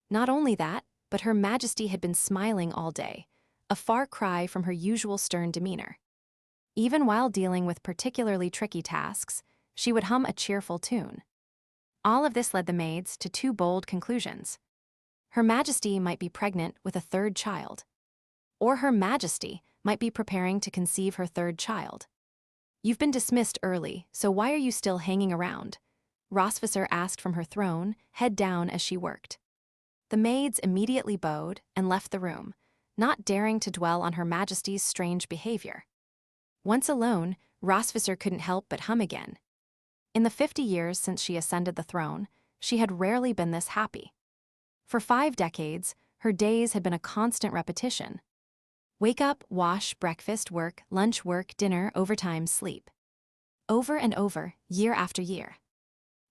Not only that, but Her Majesty had been smiling all day, a far cry from her usual stern demeanor. Even while dealing with particularly tricky tasks, she would hum a cheerful tune. All of this led the maids to two bold conclusions. Her Majesty might be pregnant with a third child. Or Her Majesty might be preparing to conceive her third child. "You've been dismissed early, so why are you still hanging around?" Rosvisser asked from her throne, head down as she worked. The maids immediately bowed and left the room, not daring to dwell on Her Majesty's strange behavior. Once alone, Rosvisser couldn't help but hum again. In the 50 years since she ascended the throne, she had rarely been this happy. For 5 decades, her days had been a constant repetition. Wake up, wash, breakfast, work, lunch, work, dinner, overtime, sleep. Over and over, year after year.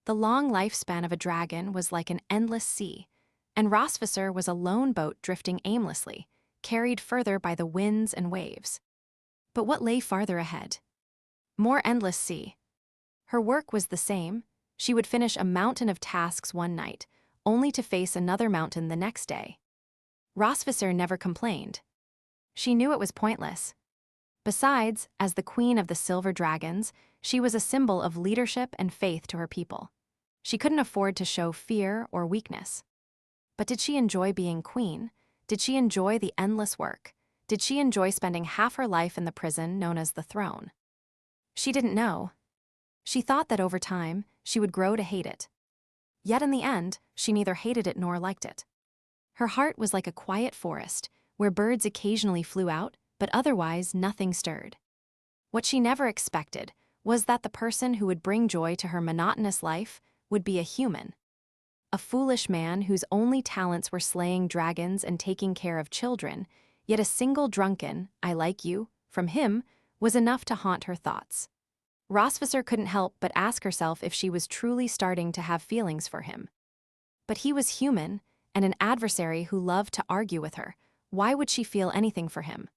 The long lifespan of a dragon was like an endless sea, and Rosvisser was a lone boat drifting aimlessly, carried further by the winds and waves. But what lay farther ahead? More endless sea. Her work was the same. She would finish a mountain of tasks one night, only to face another mountain the next day. Rosvisser never complained. She knew it was pointless. Besides, as the queen of the Silver Dragons, she was a symbol of leadership and faith to her people. She couldn't afford to show fear or weakness. But did she enjoy being queen? Did she enjoy the endless work? Did she enjoy spending half her life in the prison known as the throne? She didn't know. She thought that over time, she would grow to hate it. Yet in the end, she neither hated it nor liked it. Her heart was like a quiet forest, where birds occasionally flew out, but otherwise nothing stirred. What she never expected was that the person who would bring joy to her monotonous life would be a human. A foolish man whose only talents were slaying dragons and taking care of children, yet a single drunken, "I like you," from him was enough to haunt her thoughts. Rosvisser couldn't help but ask herself if she was truly starting to have feelings for him. But he was human, and an adversary who loved to argue with her. Why would she feel anything for him?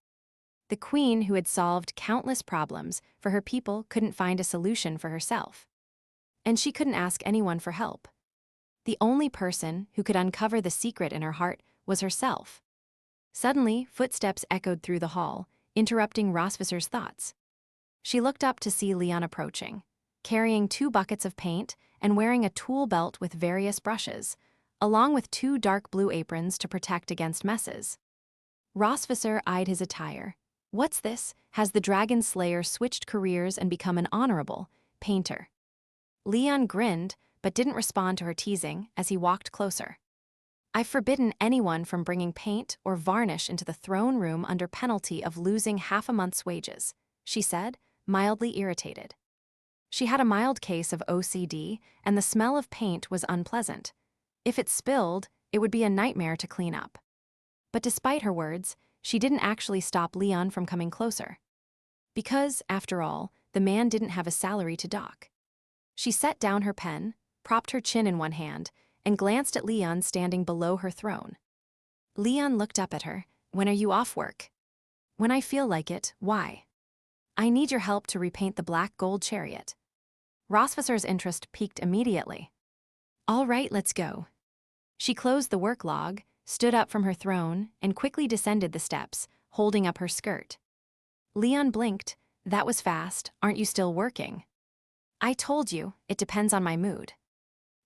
The queen who had solved countless problems for her people couldn't find a solution for herself. And she couldn't ask anyone for help. The only person who could uncover the secret in her heart was herself. Suddenly, footsteps echoed through the hall, interrupting Rosvisser's thoughts. She looked up to see Leon approaching, carrying 2 buckets of paint and wearing a tool belt with various brushes, along with 2 dark blue aprons to protect against messes. Rosvisser eyed his attire. What's this? Has the Dragon Slayer switched careers and become an honorable painter? Leon grinned, but didn't respond to her teasing as he walked closer. I've forbidden anyone from bringing paint or varnish into the throne room under penalty of losing half a month's wages, she said, mildly irritated. She had a mild case of OCD, and the smell of paint was unpleasant. If it spilled, it would be a nightmare to clean up. But despite her words, she didn't actually stop Leon from coming closer. Because, after all, the man didn't have a salary to dock. She set down her pen, propped her chin in one hand, and glanced at Leon standing below her throne. Leon looked up at her. When are you off work? When I feel like it. Why? I need your help to repaint the black gold chariot. Rosvisser's interest piqued immediately. All right, let's go. She closed the work log, stood up from her throne, and quickly descended the steps, holding up her skirt. Leon blinked. That was fast. Aren't you still working? I told you, it depends on my mood.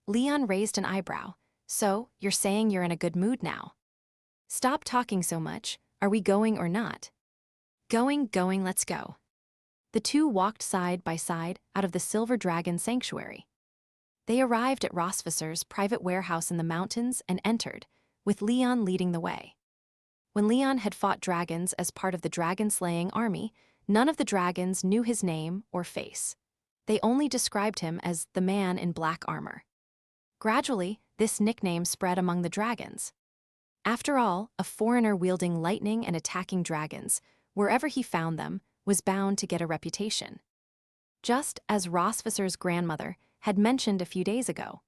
Leon raised an eyebrow. So, you're saying you're in a good mood now? Stop talking so much. Are we going or not? Going, let's go. The two walked side by side out of the Silver Dragon sanctuary. They arrived at Rosvisser's private warehouse in the mountains and entered, with Leon leading the way. When Leon had fought dragons as part of the dragon-slaying army, none of the dragons knew his name or face. They only described him as the man in black armor. Gradually, this nickname spread among the dragons. After all, a foreigner wielding lightning and attacking dragons, wherever he found them, was bound to get a reputation. Just as Rosvisser's grandmother had mentioned a few days ago.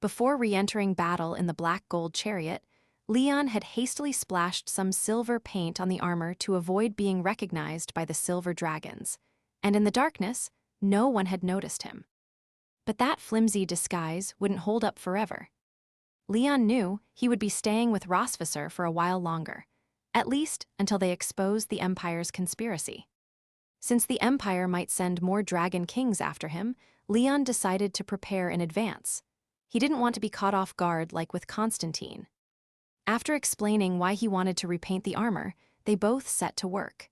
Before re-entering battle in the black gold chariot, Leon had hastily splashed some silver paint on the armor to avoid being recognized by the silver dragons, and in the darkness, no one had noticed him. But that flimsy disguise wouldn't hold up forever. Leon knew he would be staying with Rosvisser for a while longer, at least until they exposed the Empire's conspiracy. Since the Empire might send more Dragon Kings after him, Leon decided to prepare in advance. He didn't want to be caught off guard like with Constantine. After explaining why he wanted to repaint the armor, they both set to work.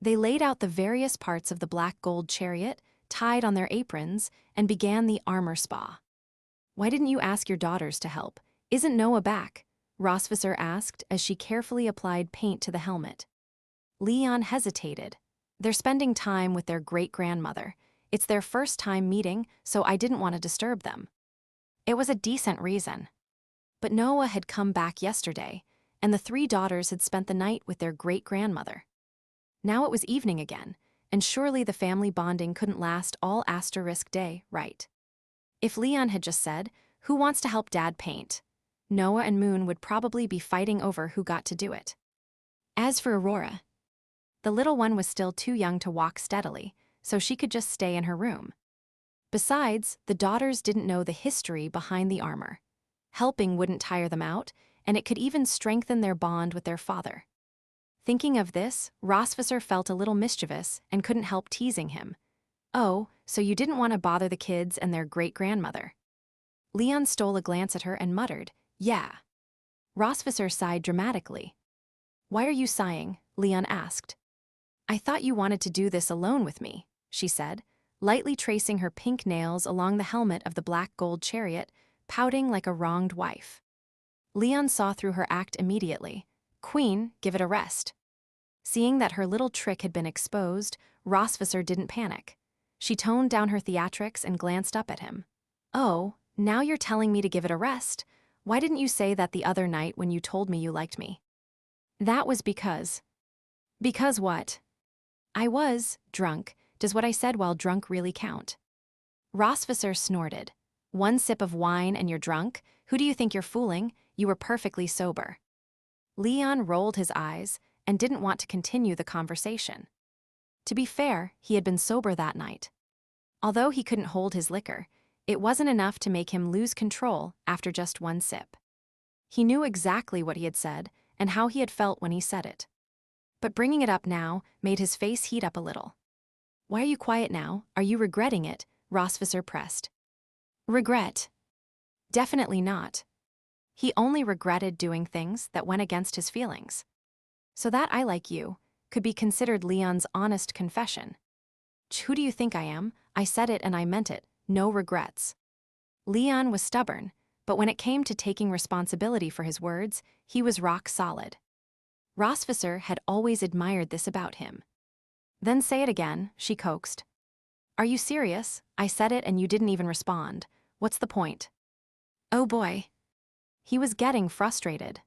They laid out the various parts of the black gold chariot, tied on their aprons, and began the armor spa. Why didn't you ask your daughters to help? Isn't Noah back? Rosvisser asked as she carefully applied paint to the helmet. Leon hesitated. They're spending time with their great-grandmother. It's their first time meeting, so I didn't want to disturb them. It was a decent reason. But Noah had come back yesterday, and the 3 daughters had spent the night with their great-grandmother. Now it was evening again, and surely the family bonding couldn't last all asterisk day, right? If Leon had just said, "Who wants to help Dad paint?" Noah and Moon would probably be fighting over who got to do it. As for Aurora, the little one was still too young to walk steadily, so she could just stay in her room. Besides, the daughters didn't know the history behind the armor. Helping wouldn't tire them out, and it could even strengthen their bond with their father. Thinking of this, Rosvisser felt a little mischievous and couldn't help teasing him. Oh, so you didn't want to bother the kids and their great-grandmother. Leon stole a glance at her and muttered, "Yeah." Rosvisser sighed dramatically. "Why are you sighing?" Leon asked. "I thought you wanted to do this alone with me," she said, lightly tracing her pink nails along the helmet of the black gold chariot, pouting like a wronged wife. Leon saw through her act immediately. "Queen, give it a rest." Seeing that her little trick had been exposed, Rosvisser didn't panic. She toned down her theatrics and glanced up at him. "Oh, now you're telling me to give it a rest? Why didn't you say that the other night when you told me you liked me?" "That was because." "Because what?" "I was drunk. Does what I said while drunk really count?" Rosvisser snorted. "1 sip of wine and you're drunk? Who do you think you're fooling? You were perfectly sober." Leon rolled his eyes and didn't want to continue the conversation. To be fair, he had been sober that night. Although he couldn't hold his liquor, it wasn't enough to make him lose control after just 1 sip. He knew exactly what he had said and how he had felt when he said it. But bringing it up now made his face heat up a little. Why are you quiet now? Are you regretting it? Rosvisser pressed. Regret? Definitely not. He only regretted doing things that went against his feelings. So that I like you could be considered Leon's honest confession. Who do you think I am? I said it and I meant it. No regrets. Leon was stubborn, but when it came to taking responsibility for his words, he was rock solid. Rosvisser had always admired this about him. Then say it again, she coaxed. Are you serious? I said it and you didn't even respond. What's the point? Oh boy. He was getting frustrated.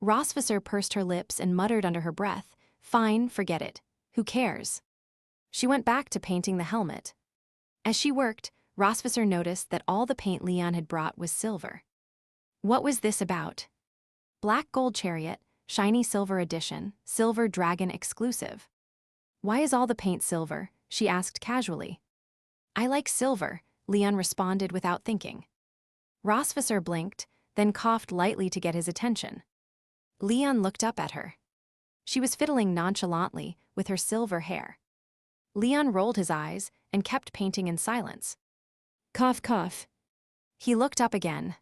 Rosvisser pursed her lips and muttered under her breath, Fine, forget it. Who cares? She went back to painting the helmet. As she worked, Rosvisser noticed that all the paint Leon had brought was silver. What was this about? Black gold chariot, shiny silver edition, Silver Dragon exclusive. Why is all the paint silver? She asked casually. I like silver, Leon responded without thinking. Rosvisser blinked, then coughed lightly to get his attention. Leon looked up at her. She was fiddling nonchalantly with her silver hair. Leon rolled his eyes and kept painting in silence. Cough, cough. He looked up again.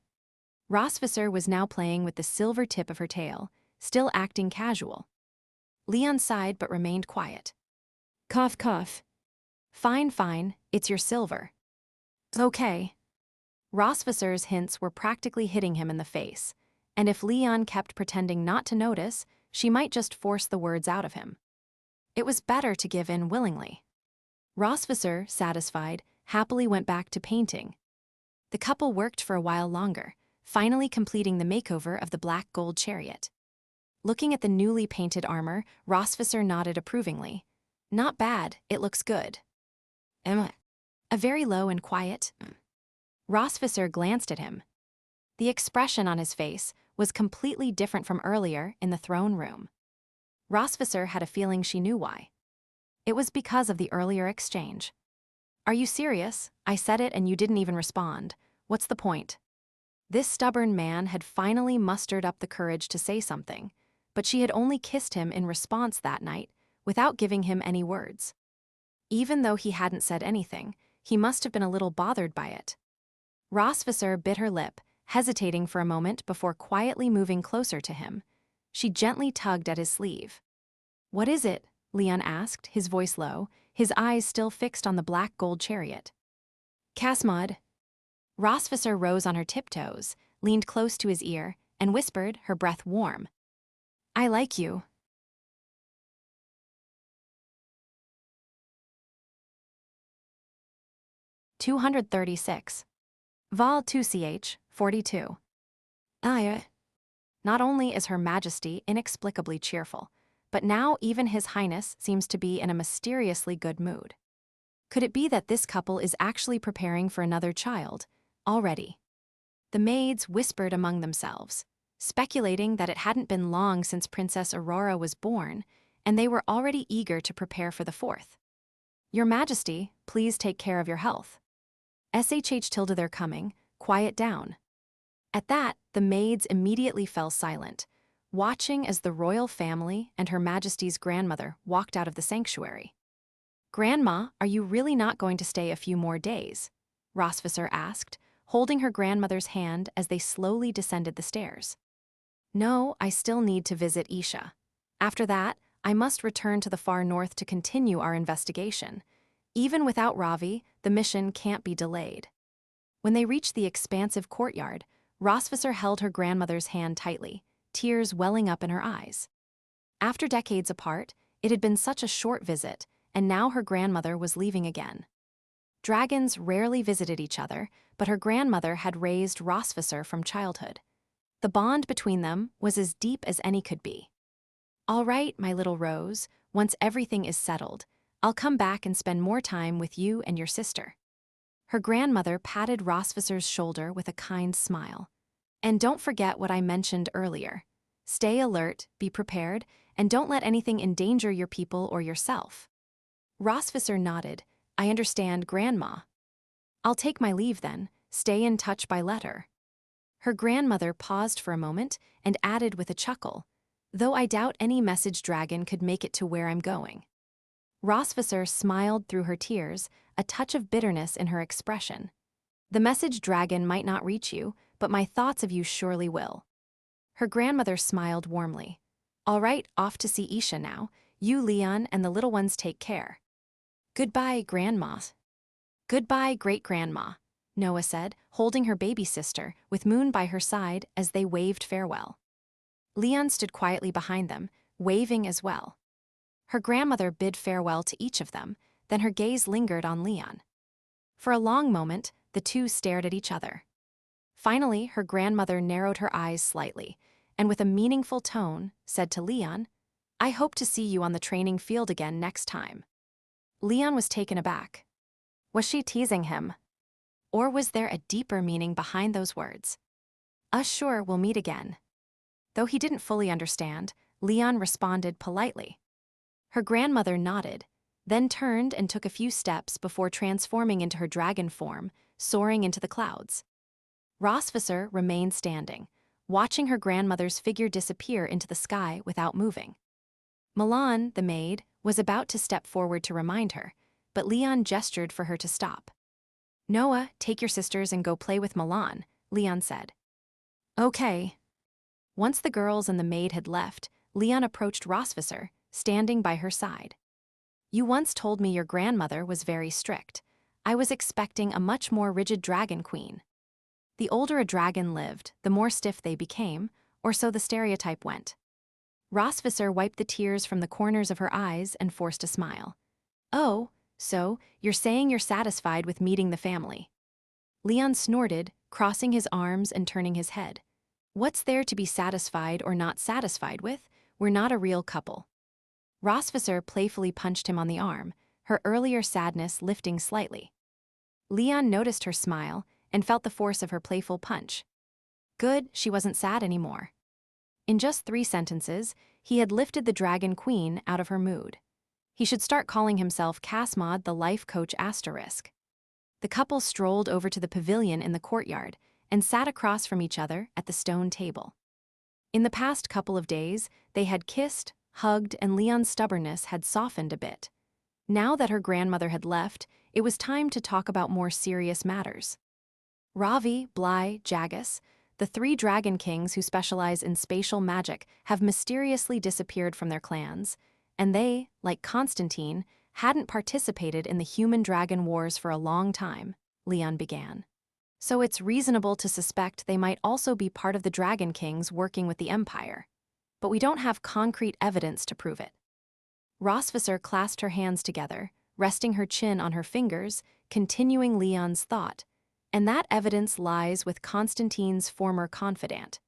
Rosvisser was now playing with the silver tip of her tail, still acting casual. Leon sighed but remained quiet. Cough, cough. Fine, fine, it's your silver. Okay. Rosvisser's hints were practically hitting him in the face, and if Leon kept pretending not to notice, she might just force the words out of him. It was better to give in willingly. Rosvisser, satisfied, happily went back to painting. The couple worked for a while longer, finally completing the makeover of the black gold chariot. Looking at the newly painted armor, Rosvisser nodded approvingly. Not bad, it looks good. Emma. A very low and quiet. Rosvisser glanced at him. The expression on his face was completely different from earlier in the throne room. Rosvisser had a feeling she knew why. It was because of the earlier exchange. Are you serious? I said it and you didn't even respond. What's the point? This stubborn man had finally mustered up the courage to say something, but she had only kissed him in response that night, without giving him any words. Even though he hadn't said anything, he must have been a little bothered by it. Rosvisser bit her lip, hesitating for a moment before quietly moving closer to him. She gently tugged at his sleeve. What is it? Leon asked, his voice low, his eyes still fixed on the black gold chariot. Casmod. Rosvisser rose on her tiptoes, leaned close to his ear, and whispered, her breath warm. I like you. (236). Vol 2ch, 42. Not only is Her Majesty inexplicably cheerful, but now even His Highness seems to be in a mysteriously good mood. Could it be that this couple is actually preparing for another child, already? The maids whispered among themselves, speculating that it hadn't been long since Princess Aurora was born, and they were already eager to prepare for the fourth. Your Majesty, please take care of your health. SHH tilde they're coming, quiet down. At that, the maids immediately fell silent, watching as the royal family and Her Majesty's grandmother walked out of the sanctuary. Grandma, are you really not going to stay a few more days? Rosvisser asked, holding her grandmother's hand as they slowly descended the stairs. No, I still need to visit Isha. After that, I must return to the far north to continue our investigation. Even without Ravi, the mission can't be delayed. When they reached the expansive courtyard, Rosvisser held her grandmother's hand tightly, tears welling up in her eyes. After decades apart, it had been such a short visit, and now her grandmother was leaving again. Dragons rarely visited each other, but her grandmother had raised Rosvisser from childhood. The bond between them was as deep as any could be. All right, my little Rose, once everything is settled, I'll come back and spend more time with you and your sister. Her grandmother patted Rosvisser's shoulder with a kind smile. And don't forget what I mentioned earlier. Stay alert, be prepared, and don't let anything endanger your people or yourself. Rosvisser nodded. I understand, Grandma. I'll take my leave then, stay in touch by letter. Her grandmother paused for a moment and added with a chuckle, though I doubt any message dragon could make it to where I'm going. Rosvisser smiled through her tears, a touch of bitterness in her expression. The message dragon might not reach you, but my thoughts of you surely will. Her grandmother smiled warmly. All right, off to see Isha now. You, Leon, and the little ones take care. Goodbye, Grandma. Goodbye, great-grandma, Noah said, holding her baby sister, with Moon by her side as they waved farewell. Leon stood quietly behind them, waving as well. Her grandmother bid farewell to each of them, then her gaze lingered on Leon. For a long moment, the two stared at each other. Finally, her grandmother narrowed her eyes slightly, and with a meaningful tone, said to Leon, I hope to see you on the training field again next time. Leon was taken aback. Was she teasing him? Or was there a deeper meaning behind those words? Sure, we'll meet again. Though he didn't fully understand, Leon responded politely. Her grandmother nodded, then turned and took a few steps before transforming into her dragon form, soaring into the clouds. Rosvisser remained standing, watching her grandmother's figure disappear into the sky without moving. Milan, the maid, was about to step forward to remind her, but Leon gestured for her to stop. Noah, take your sisters and go play with Milan, Leon said. Okay. Once the girls and the maid had left, Leon approached Rosvisser, standing by her side. You once told me your grandmother was very strict. I was expecting a much more rigid dragon queen. The older a dragon lived, the more stiff they became, or so the stereotype went. Rosvisser wiped the tears from the corners of her eyes and forced a smile. Oh, so, you're saying you're satisfied with meeting the family. Leon snorted, crossing his arms and turning his head. What's there to be satisfied or not satisfied with? We're not a real couple. Rosvisser playfully punched him on the arm, her earlier sadness lifting slightly. Leon noticed her smile and felt the force of her playful punch. Good, she wasn't sad anymore. In just 3 sentences, he had lifted the dragon queen out of her mood. He should start calling himself Casmod the life coach asterisk. The couple strolled over to the pavilion in the courtyard and sat across from each other at the stone table. In the past couple of days, they had kissed, hugged, and Leon's stubbornness had softened a bit. Now that her grandmother had left, it was time to talk about more serious matters. Ravi, Bly, Jagus, the 3 dragon kings who specialize in spatial magic, have mysteriously disappeared from their clans, and they, like Constantine, hadn't participated in the human-dragon wars for a long time, Leon began. So it's reasonable to suspect they might also be part of the Dragon Kings working with the Empire. But we don't have concrete evidence to prove it. Rosvisser clasped her hands together, resting her chin on her fingers, continuing Leon's thought. And that evidence lies with Constantine's former confidant.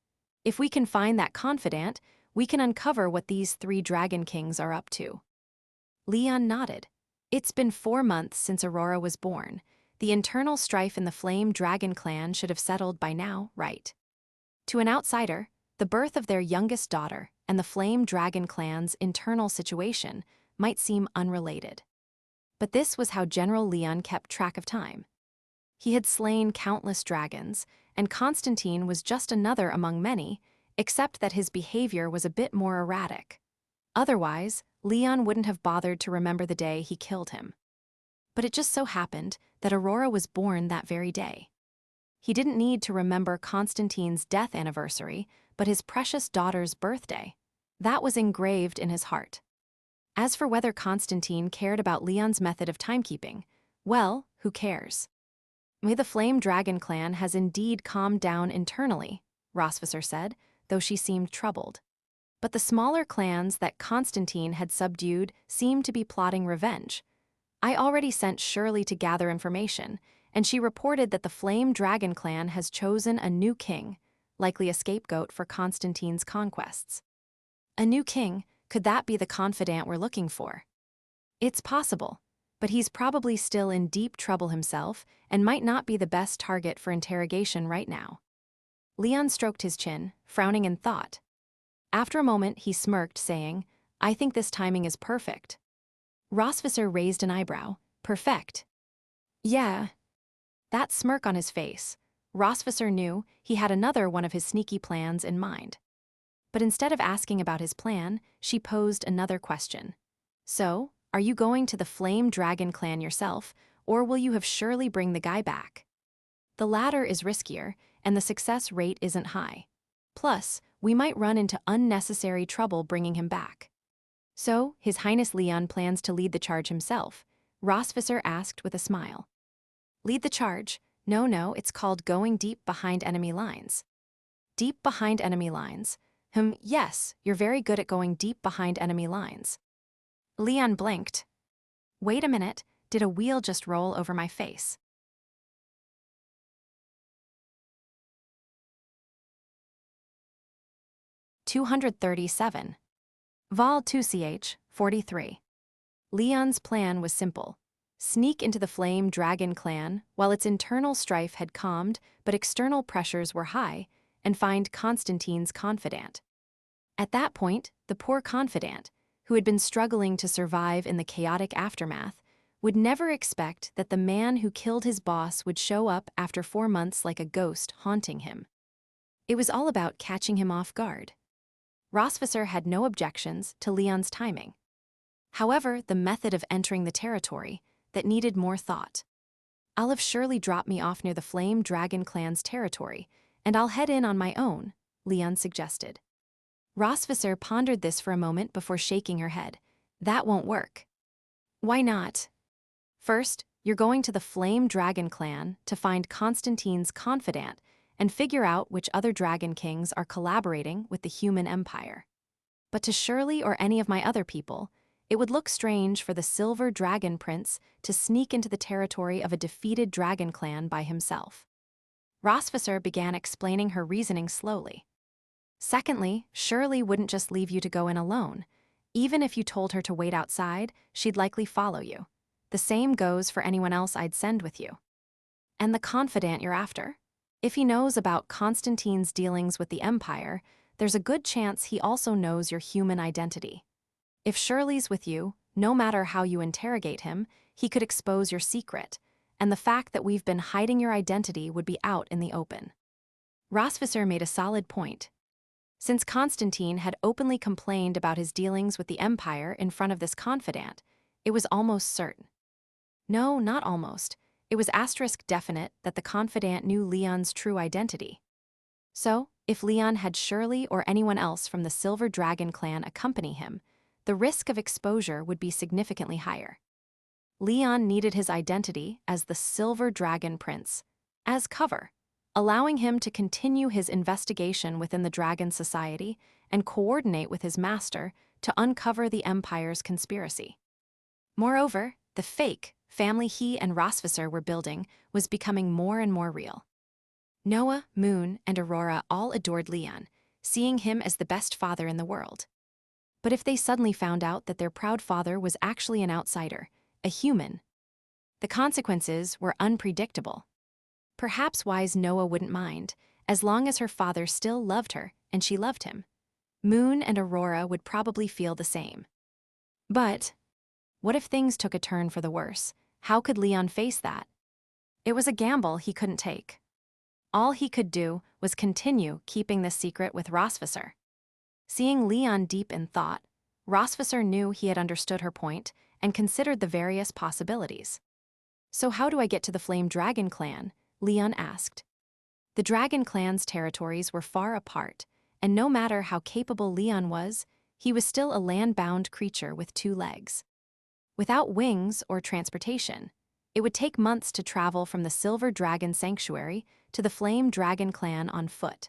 If we can find that confidant, we can uncover what these 3 Dragon Kings are up to. Leon nodded. It's been 4 months since Aurora was born. The internal strife in the Flame Dragon clan should have settled by now, right? To an outsider, the birth of their youngest daughter and the Flame Dragon clan's internal situation might seem unrelated. But this was how General Leon kept track of time. He had slain countless dragons, and Constantine was just another among many, except that his behavior was a bit more erratic. Otherwise, Leon wouldn't have bothered to remember the day he killed him. But it just so happened that Aurora was born that very day. He didn't need to remember Constantine's death anniversary, but his precious daughter's birthday. That was engraved in his heart. As for whether Constantine cared about Leon's method of timekeeping, well, who cares? The Flame Dragon clan has indeed calmed down internally, Rosvisser said, though she seemed troubled. But the smaller clans that Constantine had subdued seemed to be plotting revenge. I already sent Shirley to gather information, and she reported that the Flame Dragon clan has chosen a new king, likely a scapegoat for Constantine's conquests. A new king, could that be the confidant we're looking for? It's possible, but he's probably still in deep trouble himself and might not be the best target for interrogation right now. Leon stroked his chin, frowning in thought. After a moment, he smirked, saying, I think this timing is perfect. Rosvisser raised an eyebrow. Perfect. Yeah. That smirk on his face, Rosvisser knew he had another one of his sneaky plans in mind. But instead of asking about his plan, she posed another question. So, Are you going to the Flame Dragon clan yourself, or will you have surely bring the guy back? The latter is riskier, and the success rate isn't high. Plus, we might run into unnecessary trouble bringing him back. So, His Highness Leon plans to lead the charge himself, Rosvisser asked with a smile. Lead the charge? No, it's called going deep behind enemy lines. Deep behind enemy lines? Yes, you're very good at going deep behind enemy lines. Leon blinked. Wait a minute, did a wheel just roll over my face? $237. Vol 2ch, 43. Leon's plan was simple. Sneak into the Flame Dragon clan while its internal strife had calmed but external pressures were high, and find Constantine's confidant. At that point, the poor confidant, who had been struggling to survive in the chaotic aftermath, would never expect that the man who killed his boss would show up after 4 months like a ghost haunting him. It was all about catching him off guard. Rosvisser had no objections to Leon's timing. However, the method of entering the territory, that needed more thought. I'll have surely dropped me off near the Flame Dragon clan's territory, and I'll head in on my own, Leon suggested. Rosvisser pondered this for a moment before shaking her head. That won't work. Why not? First, you're going to the Flame Dragon clan to find Constantine's confidant and figure out which other dragon kings are collaborating with the human empire. But to Shirley or any of my other people, it would look strange for the Silver Dragon Prince to sneak into the territory of a defeated dragon clan by himself. Rosvisser began explaining her reasoning slowly. Secondly, Shirley wouldn't just leave you to go in alone. Even if you told her to wait outside, she'd likely follow you. The same goes for anyone else I'd send with you. And the confidant you're after? If he knows about Constantine's dealings with the Empire, there's a good chance he also knows your human identity. If Shirley's with you, no matter how you interrogate him, he could expose your secret, and the fact that we've been hiding your identity would be out in the open. Rosvisser made a solid point. Since Constantine had openly complained about his dealings with the Empire in front of this confidant, it was almost certain. No, not almost. It was definite that the confidant knew Leon's true identity. So, if Leon had Shirley or anyone else from the Silver Dragon clan accompany him, the risk of exposure would be significantly higher. Leon needed his identity as the Silver Dragon Prince as cover, allowing him to continue his investigation within the Dragon Society and coordinate with his master to uncover the Empire's conspiracy. Moreover, the fake family he and Rosvisser were building was becoming more and more real. Noah, Moon, and Aurora all adored Leon, seeing him as the best father in the world. But if they suddenly found out that their proud father was actually an outsider, a human, the consequences were unpredictable. Perhaps wise Noah wouldn't mind, as long as her father still loved her and she loved him. Moon and Aurora would probably feel the same. But what if things took a turn for the worse? How could Leon face that? It was a gamble he couldn't take. All he could do was continue keeping this secret with Rosvisser. Seeing Leon deep in thought, Rosvisser knew he had understood her point and considered the various possibilities. So how do I get to the Flame Dragon clan? Leon asked. The Dragon clan's territories were far apart, and no matter how capable Leon was, he was still a land-bound creature with 2 legs. Without wings or transportation, it would take months to travel from the Silver Dragon Sanctuary to the Flame Dragon clan on foot.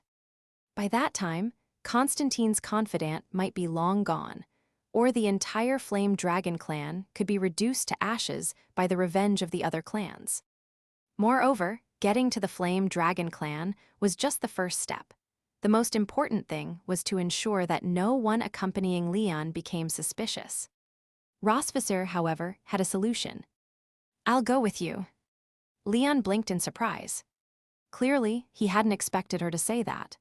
By that time, Constantine's confidant might be long gone, or the entire Flame Dragon clan could be reduced to ashes by the revenge of the other clans. Moreover, getting to the Flame Dragon clan was just the first step. The most important thing was to ensure that no one accompanying Leon became suspicious. Rosvisser, however, had a solution. I'll go with you. Leon blinked in surprise. Clearly, he hadn't expected her to say that.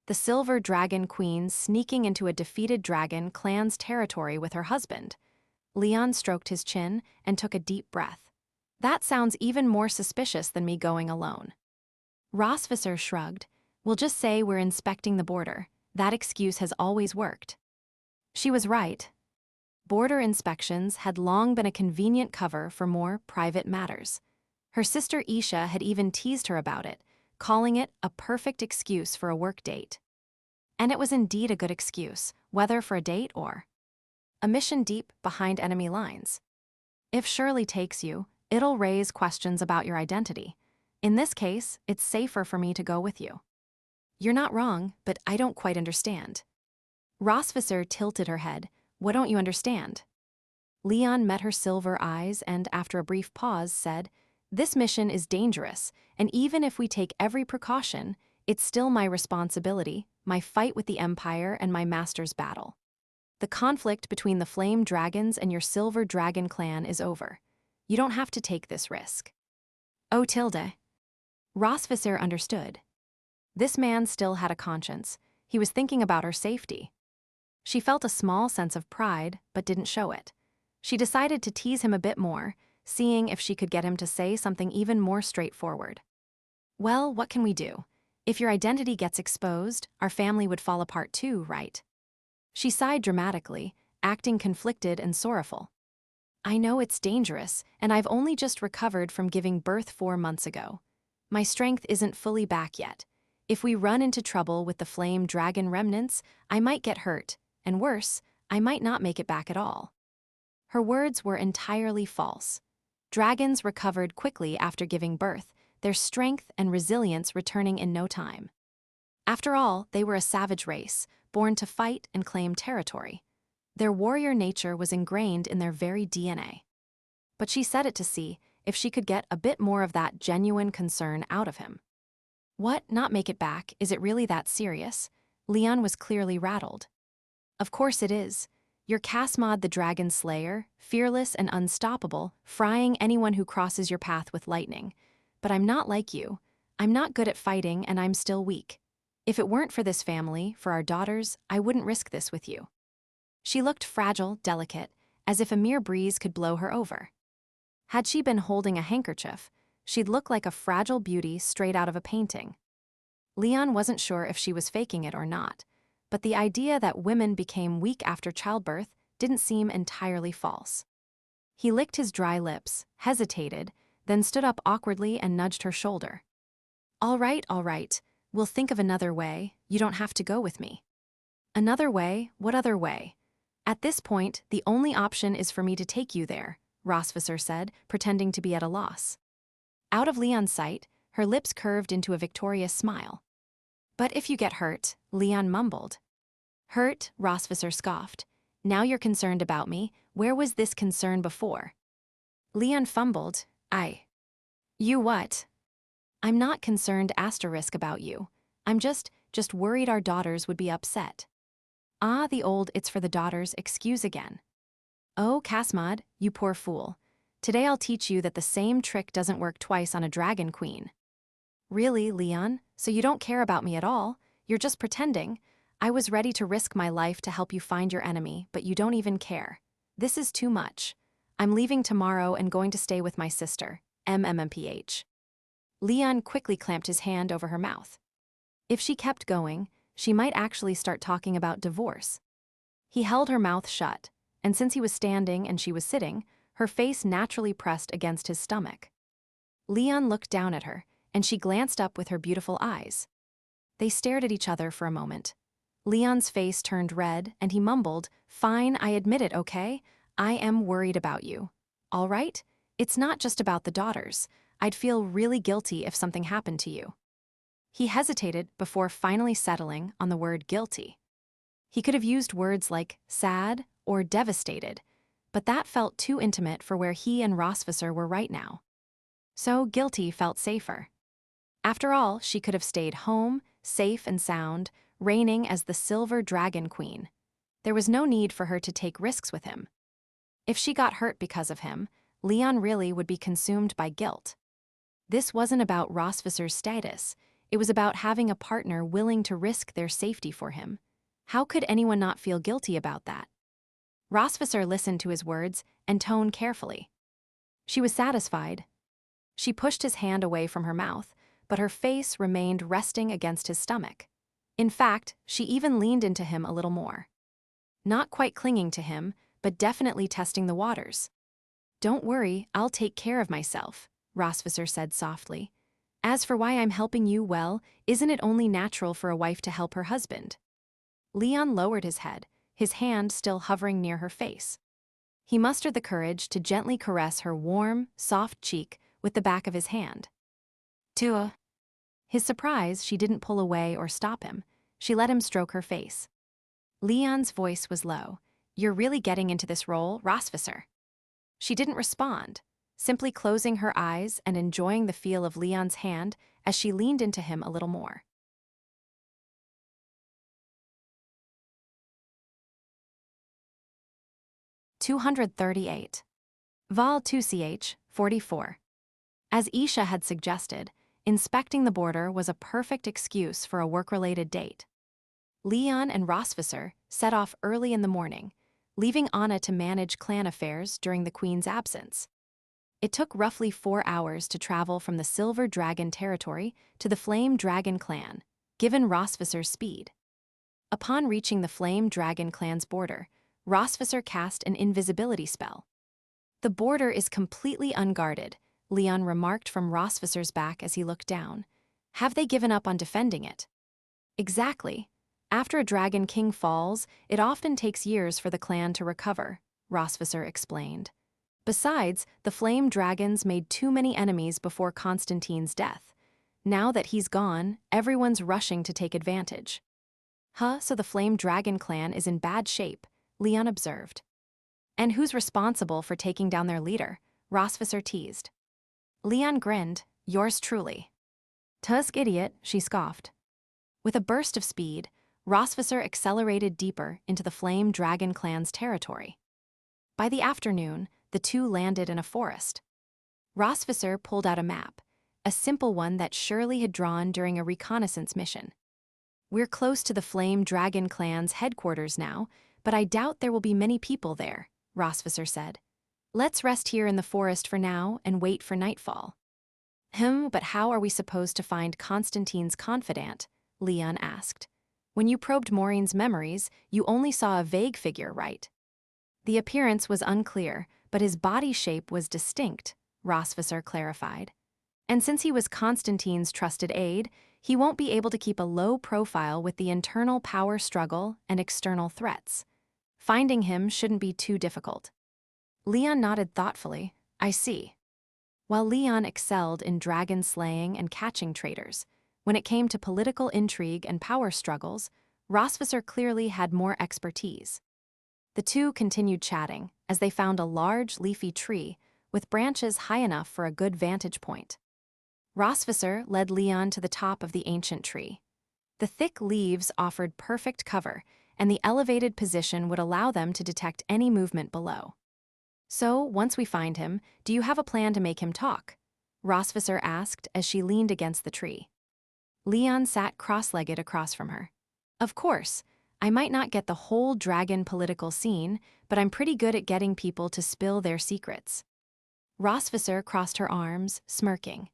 The Silver Dragon Queen sneaking into a defeated dragon clan's territory with her husband. Leon stroked his chin and took a deep breath. That sounds even more suspicious than me going alone. Rosvisser shrugged. We'll just say we're inspecting the border. That excuse has always worked. She was right. Border inspections had long been a convenient cover for more private matters. Her sister Isha had even teased her about it, calling it a perfect excuse for a work date. And it was indeed a good excuse, whether for a date or a mission deep behind enemy lines. If Shirley takes you, it'll raise questions about your identity. In this case, it's safer for me to go with you. You're not wrong, but I don't quite understand. Rosvisser tilted her head. What don't you understand? Leon met her silver eyes and, after a brief pause, said, This mission is dangerous, and even if we take every precaution, it's still my responsibility, my fight with the Empire and my master's battle. The conflict between the Flame Dragons and your Silver Dragon clan is over. You don't have to take this risk. Oh, Tilde. Rosvisser understood. This man still had a conscience. He was thinking about her safety. She felt a small sense of pride, but didn't show it. She decided to tease him a bit more, seeing if she could get him to say something even more straightforward. Well, what can we do? If your identity gets exposed, our family would fall apart too, right? She sighed dramatically, acting conflicted and sorrowful. I know it's dangerous, and I've only just recovered from giving birth 4 months ago. My strength isn't fully back yet. If we run into trouble with the Flame Dragon remnants, I might get hurt, and worse, I might not make it back at all. Her words were entirely false. Dragons recovered quickly after giving birth, their strength and resilience returning in no time. After all, they were a savage race, born to fight and claim territory. Their warrior nature was ingrained in their very DNA. But she said it to see if she could get a bit more of that genuine concern out of him. What, not make it back, is it really that serious? Leon was clearly rattled. Of course it is. You're Casmod the Dragon Slayer, fearless and unstoppable, frying anyone who crosses your path with lightning. But I'm not like you. I'm not good at fighting and I'm still weak. If it weren't for this family, for our daughters, I wouldn't risk this with you. She looked fragile, delicate, as if a mere breeze could blow her over. Had she been holding a handkerchief, she'd look like a fragile beauty straight out of a painting. Leon wasn't sure if she was faking it or not, but the idea that women became weak after childbirth didn't seem entirely false. He licked his dry lips, hesitated, then stood up awkwardly and nudged her shoulder. All right, we'll think of another way. You don't have to go with me. Another way? What other way? At this point, the only option is for me to take you there, Rosvisser said, pretending to be at a loss. Out of Leon's sight, her lips curved into a victorious smile. But if you get hurt, Leon mumbled. Hurt? Rosvisser scoffed. Now you're concerned about me. Where was this concern before? Leon fumbled. You what? I'm not concerned about you. I'm just worried our daughters would be upset. Ah, the old it's for the daughters excuse again. Oh, Casmod, you poor fool. Today I'll teach you that the same trick doesn't work twice on a dragon queen. Really, Leon? So you don't care about me at all? You're just pretending? I was ready to risk my life to help you find your enemy, but you don't even care. This is too much. I'm leaving tomorrow and going to stay with my sister, MMMPH. Leon quickly clamped his hand over her mouth. If she kept going, she might actually start talking about divorce. He held her mouth shut, and since he was standing and she was sitting, her face naturally pressed against his stomach. Leon looked down at her, and she glanced up with her beautiful eyes. They stared at each other for a moment. Leon's face turned red, and he mumbled, Fine, I admit it, okay? I am worried about you. All right? It's not just about the daughters. I'd feel really guilty if something happened to you. He hesitated before finally settling on the word guilty. He could have used words like sad or devastated, but that felt too intimate for where he and Rosvisser were right now. So guilty felt safer. After all, she could have stayed home, safe and sound, reigning as the Silver Dragon Queen. There was no need for her to take risks with him. If she got hurt because of him, Leon really would be consumed by guilt. This wasn't about Rosvisser's status. It was about having a partner willing to risk their safety for him. How could anyone not feel guilty about that? Rosvisser listened to his words and tone carefully. She was satisfied. She pushed his hand away from her mouth, but her face remained resting against his stomach. In fact, she even leaned into him a little more. Not quite clinging to him, but definitely testing the waters. Don't worry, I'll take care of myself, Rosvisser said softly. As for why I'm helping you, well, isn't it only natural for a wife to help her husband? Leon lowered his head, his hand still hovering near her face. He mustered the courage to gently caress her warm, soft cheek with the back of his hand. To his surprise, she didn't pull away or stop him. She let him stroke her face. Leon's voice was low. You're really getting into this role, Rosvisser. She didn't respond, simply closing her eyes and enjoying the feel of Leon's hand as she leaned into him a little more. (238) Vol 2ch, 44. As Isha had suggested, inspecting the border was a perfect excuse for a work-related date. Leon and Rosvisser set off early in the morning, leaving Anna to manage clan affairs during the Queen's absence. It took roughly 4 hours to travel from the Silver Dragon territory to the Flame Dragon clan, given Rosvisser's speed. Upon reaching the Flame Dragon clan's border, Rosvisser cast an invisibility spell. The border is completely unguarded, Leon remarked from Rosvisser's back as he looked down. Have they given up on defending it? Exactly. After a dragon king falls, it often takes years for the clan to recover, Rosvisser explained. Besides, the flame dragons made too many enemies before Constantine's death. Now that he's gone, everyone's rushing to take advantage. So the flame dragon clan is in bad shape, Leon observed. And who's responsible for taking down their leader? Rosvisser teased. Leon grinned, yours truly. Tusk idiot, she scoffed. With a burst of speed, Rosvisser accelerated deeper into the Flame Dragon clan's territory. By the afternoon, the two landed in a forest. Rosvisser pulled out a map, a simple one that Shirley had drawn during a reconnaissance mission. We're close to the Flame Dragon clan's headquarters now, but I doubt there will be many people there, Rosvisser said. Let's rest here in the forest for now and wait for nightfall. But how are we supposed to find Constantine's confidant? Leon asked. When you probed Maureen's memories, you only saw a vague figure, right? The appearance was unclear, but his body shape was distinct, Rosvisser clarified. And since he was Constantine's trusted aide, he won't be able to keep a low profile with the internal power struggle and external threats. Finding him shouldn't be too difficult. Leon nodded thoughtfully. I see. While Leon excelled in dragon slaying and catching traitors, when it came to political intrigue and power struggles, Rosvisser clearly had more expertise. The two continued chatting as they found a large, leafy tree with branches high enough for a good vantage point. Rosvisser led Leon to the top of the ancient tree. The thick leaves offered perfect cover, and the elevated position would allow them to detect any movement below. So, once we find him, do you have a plan to make him talk? Rosvisser asked as she leaned against the tree. Leon sat cross-legged across from her. Of course, I might not get the whole dragon political scene, but I'm pretty good at getting people to spill their secrets. Rosvisser crossed her arms, smirking.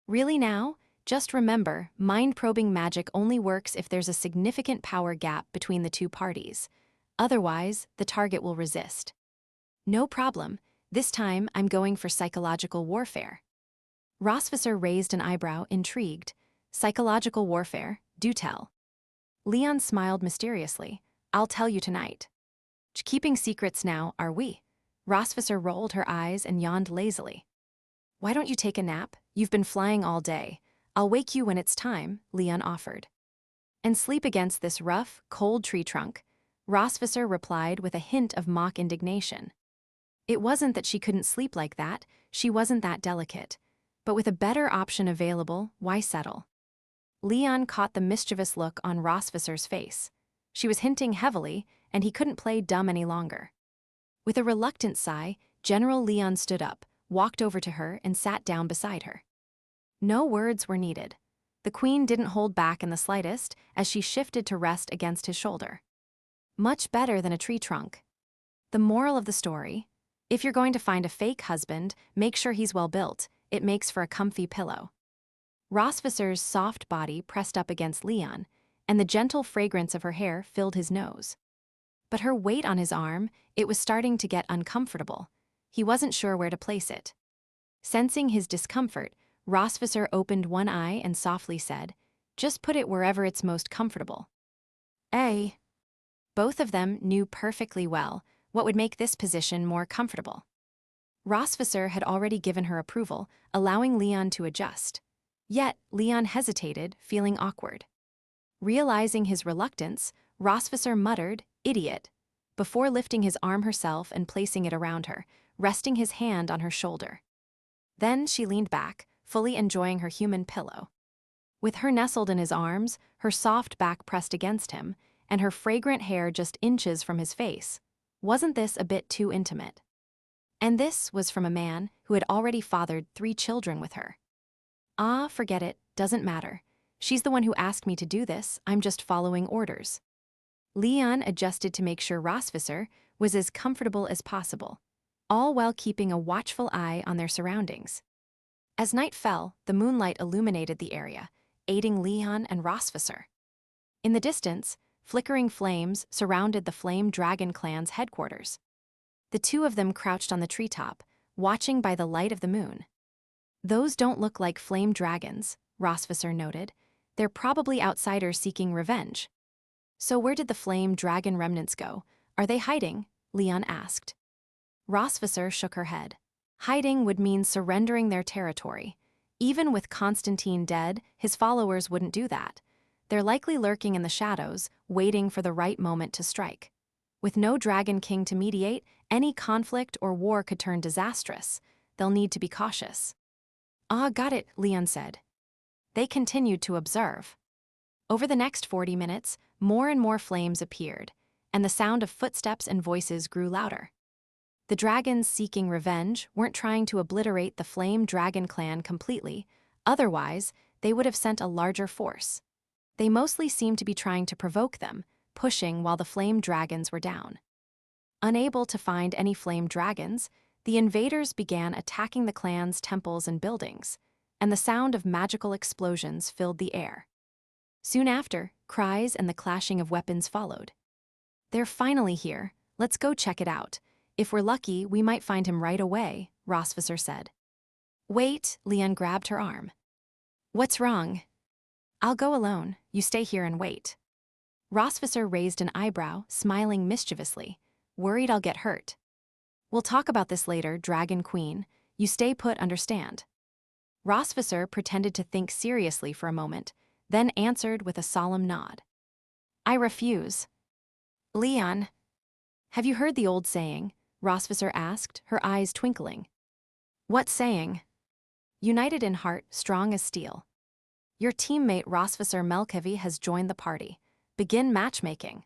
Really now? Just remember, mind-probing magic only works if there's a significant power gap between the two parties. Otherwise, the target will resist. No problem. This time, I'm going for psychological warfare. Rosvisser raised an eyebrow, intrigued. Psychological warfare? Do tell. Leon smiled mysteriously. I'll tell you tonight. Keeping secrets now, are we? Rosvisser rolled her eyes and yawned lazily. Why don't you take a nap? You've been flying all day. I'll wake you when it's time, Leon offered. And sleep against this rough, cold tree trunk, Rosvisser replied with a hint of mock indignation. It wasn't that she couldn't sleep like that, she wasn't that delicate. But with a better option available, why settle? Leon caught the mischievous look on Rosvisser's face. She was hinting heavily, and he couldn't play dumb any longer. With a reluctant sigh, General Leon stood up, walked over to her, and sat down beside her. No words were needed. The Queen didn't hold back in the slightest as she shifted to rest against his shoulder. Much better than a tree trunk. The moral of the story: if you're going to find a fake husband, make sure he's well built. It makes for a comfy pillow. Rosvisser's soft body pressed up against Leon, and the gentle fragrance of her hair filled his nose. But her weight on his arm, it was starting to get uncomfortable. He wasn't sure where to place it. Sensing his discomfort, Rosvisser opened one eye and softly said, "Just put it wherever it's most comfortable." Eh? Both of them knew perfectly well what would make this position more comfortable. Rosvisser had already given her approval, allowing Leon to adjust. Yet, Leon hesitated, feeling awkward. Realizing his reluctance, Rosvisser muttered, "Idiot," before lifting his arm herself and placing it around her, resting his hand on her shoulder. Then she leaned back, fully enjoying her human pillow. With her nestled in his arms, her soft back pressed against him, and her fragrant hair just inches from his face, wasn't this a bit too intimate? And this was from a man who had already fathered 3 children with her. Ah, forget it, doesn't matter. She's the one who asked me to do this, I'm just following orders. Leon adjusted to make sure Rosvisser was as comfortable as possible, all while keeping a watchful eye on their surroundings. As night fell, the moonlight illuminated the area, aiding Leon and Rosvisser. In the distance, flickering flames surrounded the Flame Dragon clan's headquarters. The two of them crouched on the treetop, watching by the light of the moon. "Those don't look like flame dragons," Rosvisser noted. "They're probably outsiders seeking revenge." "So where did the flame dragon remnants go? Are they hiding?" Leon asked. Rosvisser shook her head. Hiding would mean surrendering their territory. Even with Constantine dead, his followers wouldn't do that. They're likely lurking in the shadows, waiting for the right moment to strike. With no Dragon King to mediate, any conflict or war could turn disastrous. They'll need to be cautious. "Ah, got it," Leon said. They continued to observe. Over the next 40 minutes, more and more flames appeared, and the sound of footsteps and voices grew louder. The dragons seeking revenge weren't trying to obliterate the Flame Dragon clan completely, otherwise, they would have sent a larger force. They mostly seemed to be trying to provoke them, pushing while the flame dragons were down. Unable to find any flame dragons, the invaders began attacking the clan's temples and buildings, and the sound of magical explosions filled the air. Soon after, cries and the clashing of weapons followed. "They're finally here. Let's go check it out. If we're lucky, we might find him right away," Rosvisser said. "Wait," Leon grabbed her arm. "What's wrong?" "I'll go alone. You stay here and wait." Rosvisser raised an eyebrow, smiling mischievously, "Worried I'll get hurt." "We'll talk about this later, Dragon Queen. You stay put, understand?" Rosvisser pretended to think seriously for a moment, then answered with a solemn nod. "I refuse." "Leon." "Have you heard the old saying?" Rosvisser asked, her eyes twinkling. "What saying?" "United in heart, strong as steel." "Your teammate Rosvisser Melkevi has joined the party. Begin matchmaking."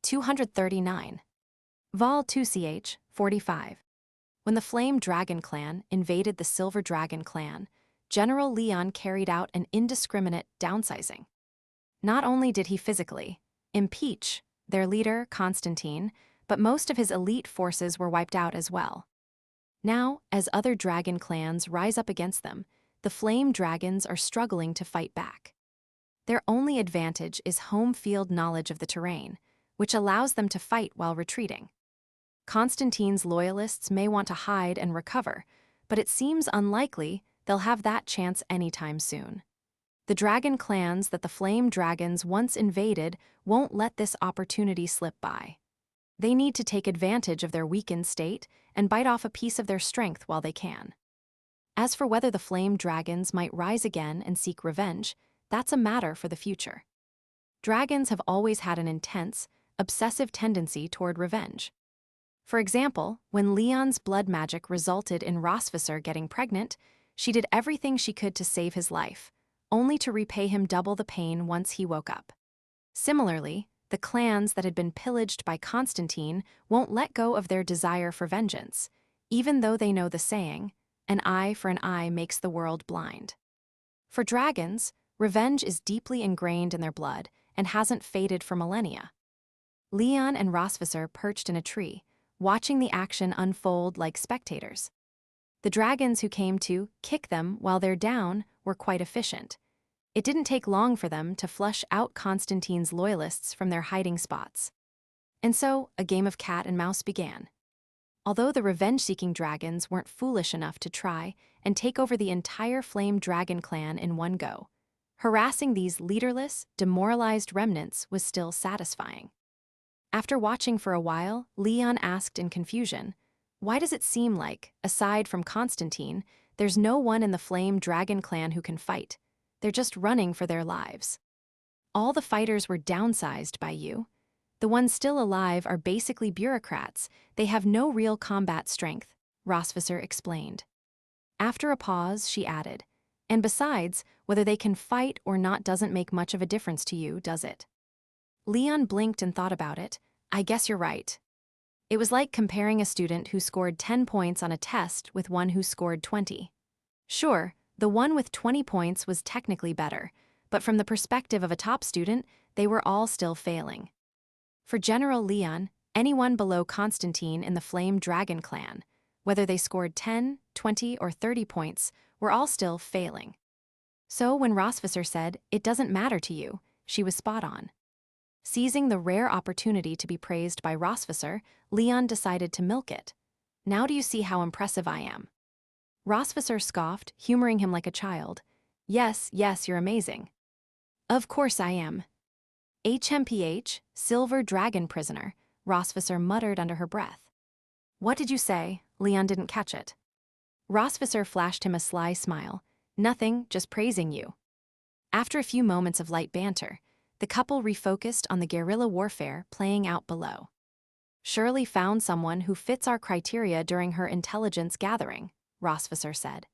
(239) Vol 2ch, 45. When the Flame Dragon clan invaded the Silver Dragon clan, General Leon carried out an indiscriminate downsizing. Not only did he physically impeach their leader, Constantine, but most of his elite forces were wiped out as well. Now, as other dragon clans rise up against them, the Flame Dragons are struggling to fight back. Their only advantage is home field knowledge of the terrain, which allows them to fight while retreating. Constantine's loyalists may want to hide and recover, but it seems unlikely they'll have that chance anytime soon. The dragon clans that the Flame Dragons once invaded won't let this opportunity slip by. They need to take advantage of their weakened state and bite off a piece of their strength while they can. As for whether the Flame Dragons might rise again and seek revenge, that's a matter for the future. Dragons have always had an intense, obsessive tendency toward revenge. For example, when Leon's blood magic resulted in Rosvisser getting pregnant, she did everything she could to save his life, only to repay him double the pain once he woke up. Similarly, the clans that had been pillaged by Constantine won't let go of their desire for vengeance, even though they know the saying, "An eye for an eye makes the world blind." For dragons, revenge is deeply ingrained in their blood and hasn't faded for millennia. Leon and Rosvisser perched in a tree, watching the action unfold like spectators. The dragons who came to kick them while they're down were quite efficient. It didn't take long for them to flush out Constantine's loyalists from their hiding spots. And so, a game of cat and mouse began. Although the revenge-seeking dragons weren't foolish enough to try and take over the entire Flame Dragon clan in one go, harassing these leaderless, demoralized remnants was still satisfying. After watching for a while, Leon asked in confusion, "Why does it seem like, aside from Constantine, there's no one in the Flame Dragon clan who can fight? They're just running for their lives. All the fighters were downsized by you. The ones still alive are basically bureaucrats. They have no real combat strength," Rosvisser explained. After a pause, she added, "And besides, whether they can fight or not doesn't make much of a difference to you, does it?" Leon blinked and thought about it. "I guess you're right." It was like comparing a student who scored 10 points on a test with one who scored 20. Sure, the one with 20 points was technically better, but from the perspective of a top student, they were all still failing. For General Leon, anyone below Constantine in the Flame Dragon clan, whether they scored 10, 20, or 30 points, were all still failing. So when Rosvisser said, "It doesn't matter to you," she was spot on. Seizing the rare opportunity to be praised by Rosvisser, Leon decided to milk it. "Now do you see how impressive I am?" Rosvisser scoffed, humoring him like a child. Yes, you're amazing." "Of course I am." "HMPH, Silver Dragon Prisoner," Rosvisser muttered under her breath. "What did you say?" Leon didn't catch it. Rosvisser flashed him a sly smile. "Nothing, just praising you." After a few moments of light banter, the couple refocused on the guerrilla warfare playing out below. "Shirley found someone who fits our criteria during her intelligence gathering," Rosvisser said.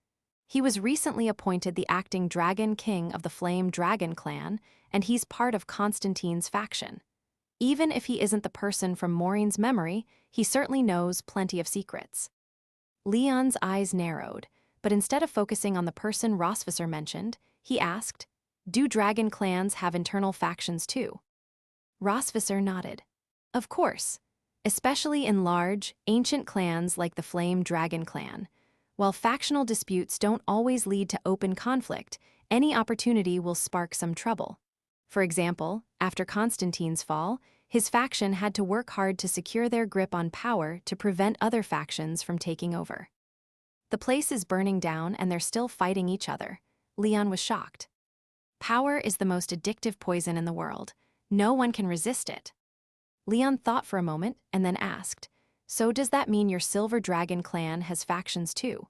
"He was recently appointed the acting Dragon King of the Flame Dragon clan, and he's part of Constantine's faction. Even if he isn't the person from Maureen's memory, he certainly knows plenty of secrets." Leon's eyes narrowed, but instead of focusing on the person Rosvisser mentioned, he asked, "Do dragon clans have internal factions too?" Rosvisser nodded. "Of course, especially in large, ancient clans like the Flame Dragon clan. While factional disputes don't always lead to open conflict, any opportunity will spark some trouble. For example, after Constantine's fall, his faction had to work hard to secure their grip on power to prevent other factions from taking over. The place is burning down and they're still fighting each other." Leon was shocked. "Power is the most addictive poison in the world. No one can resist it." Leon thought for a moment and then asked, "So does that mean your Silver Dragon clan has factions too?"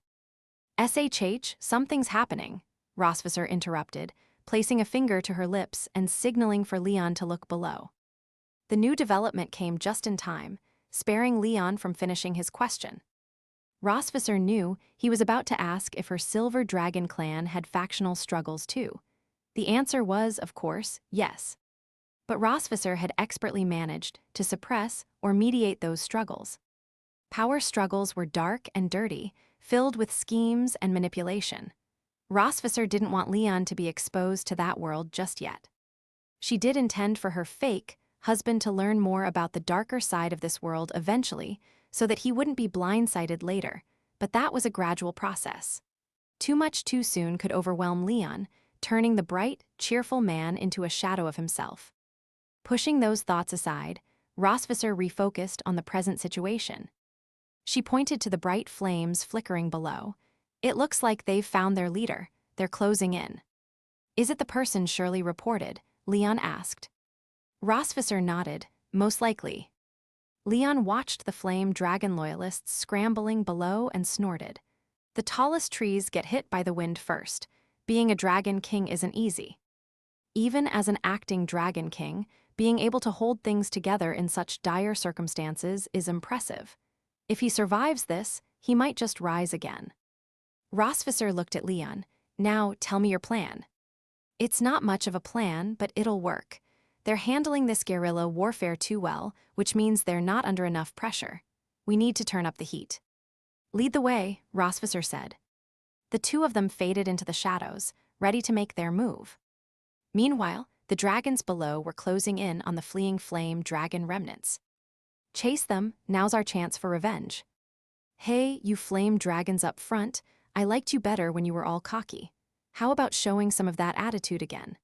"SHH, something's happening," Rosvisser interrupted, placing a finger to her lips and signaling for Leon to look below. The new development came just in time, sparing Leon from finishing his question. Rosvisser knew he was about to ask if her Silver Dragon clan had factional struggles too. The answer was, of course, yes. But Rosvisser had expertly managed to suppress or mediate those struggles. Power struggles were dark and dirty, filled with schemes and manipulation. Rosvisser didn't want Leon to be exposed to that world just yet. She did intend for her fake husband to learn more about the darker side of this world eventually, so that he wouldn't be blindsided later, but that was a gradual process. Too much too soon could overwhelm Leon, turning the bright, cheerful man into a shadow of himself. Pushing those thoughts aside, Rosvisser refocused on the present situation. She pointed to the bright flames flickering below. "It looks like they've found their leader. They're closing in." "Is it the person Shirley reported?" Leon asked. Rosvisser nodded, "Most likely." Leon watched the Flame Dragon loyalists scrambling below and snorted. The tallest trees get hit by the wind first. Being a Dragon King isn't easy. Even as an acting Dragon King, being able to hold things together in such dire circumstances is impressive. If he survives this, he might just rise again. Rosvisser looked at Leon. "Now, tell me your plan." "It's not much of a plan, but it'll work. They're handling this guerrilla warfare too well, which means they're not under enough pressure. We need to turn up the heat." "Lead the way," Rosvisser said. The two of them faded into the shadows, ready to make their move. Meanwhile, the dragons below were closing in on the fleeing Flame Dragon remnants. "Chase them, now's our chance for revenge." "Hey, you flame dragons up front, I liked you better when you were all cocky. How about showing some of that attitude again?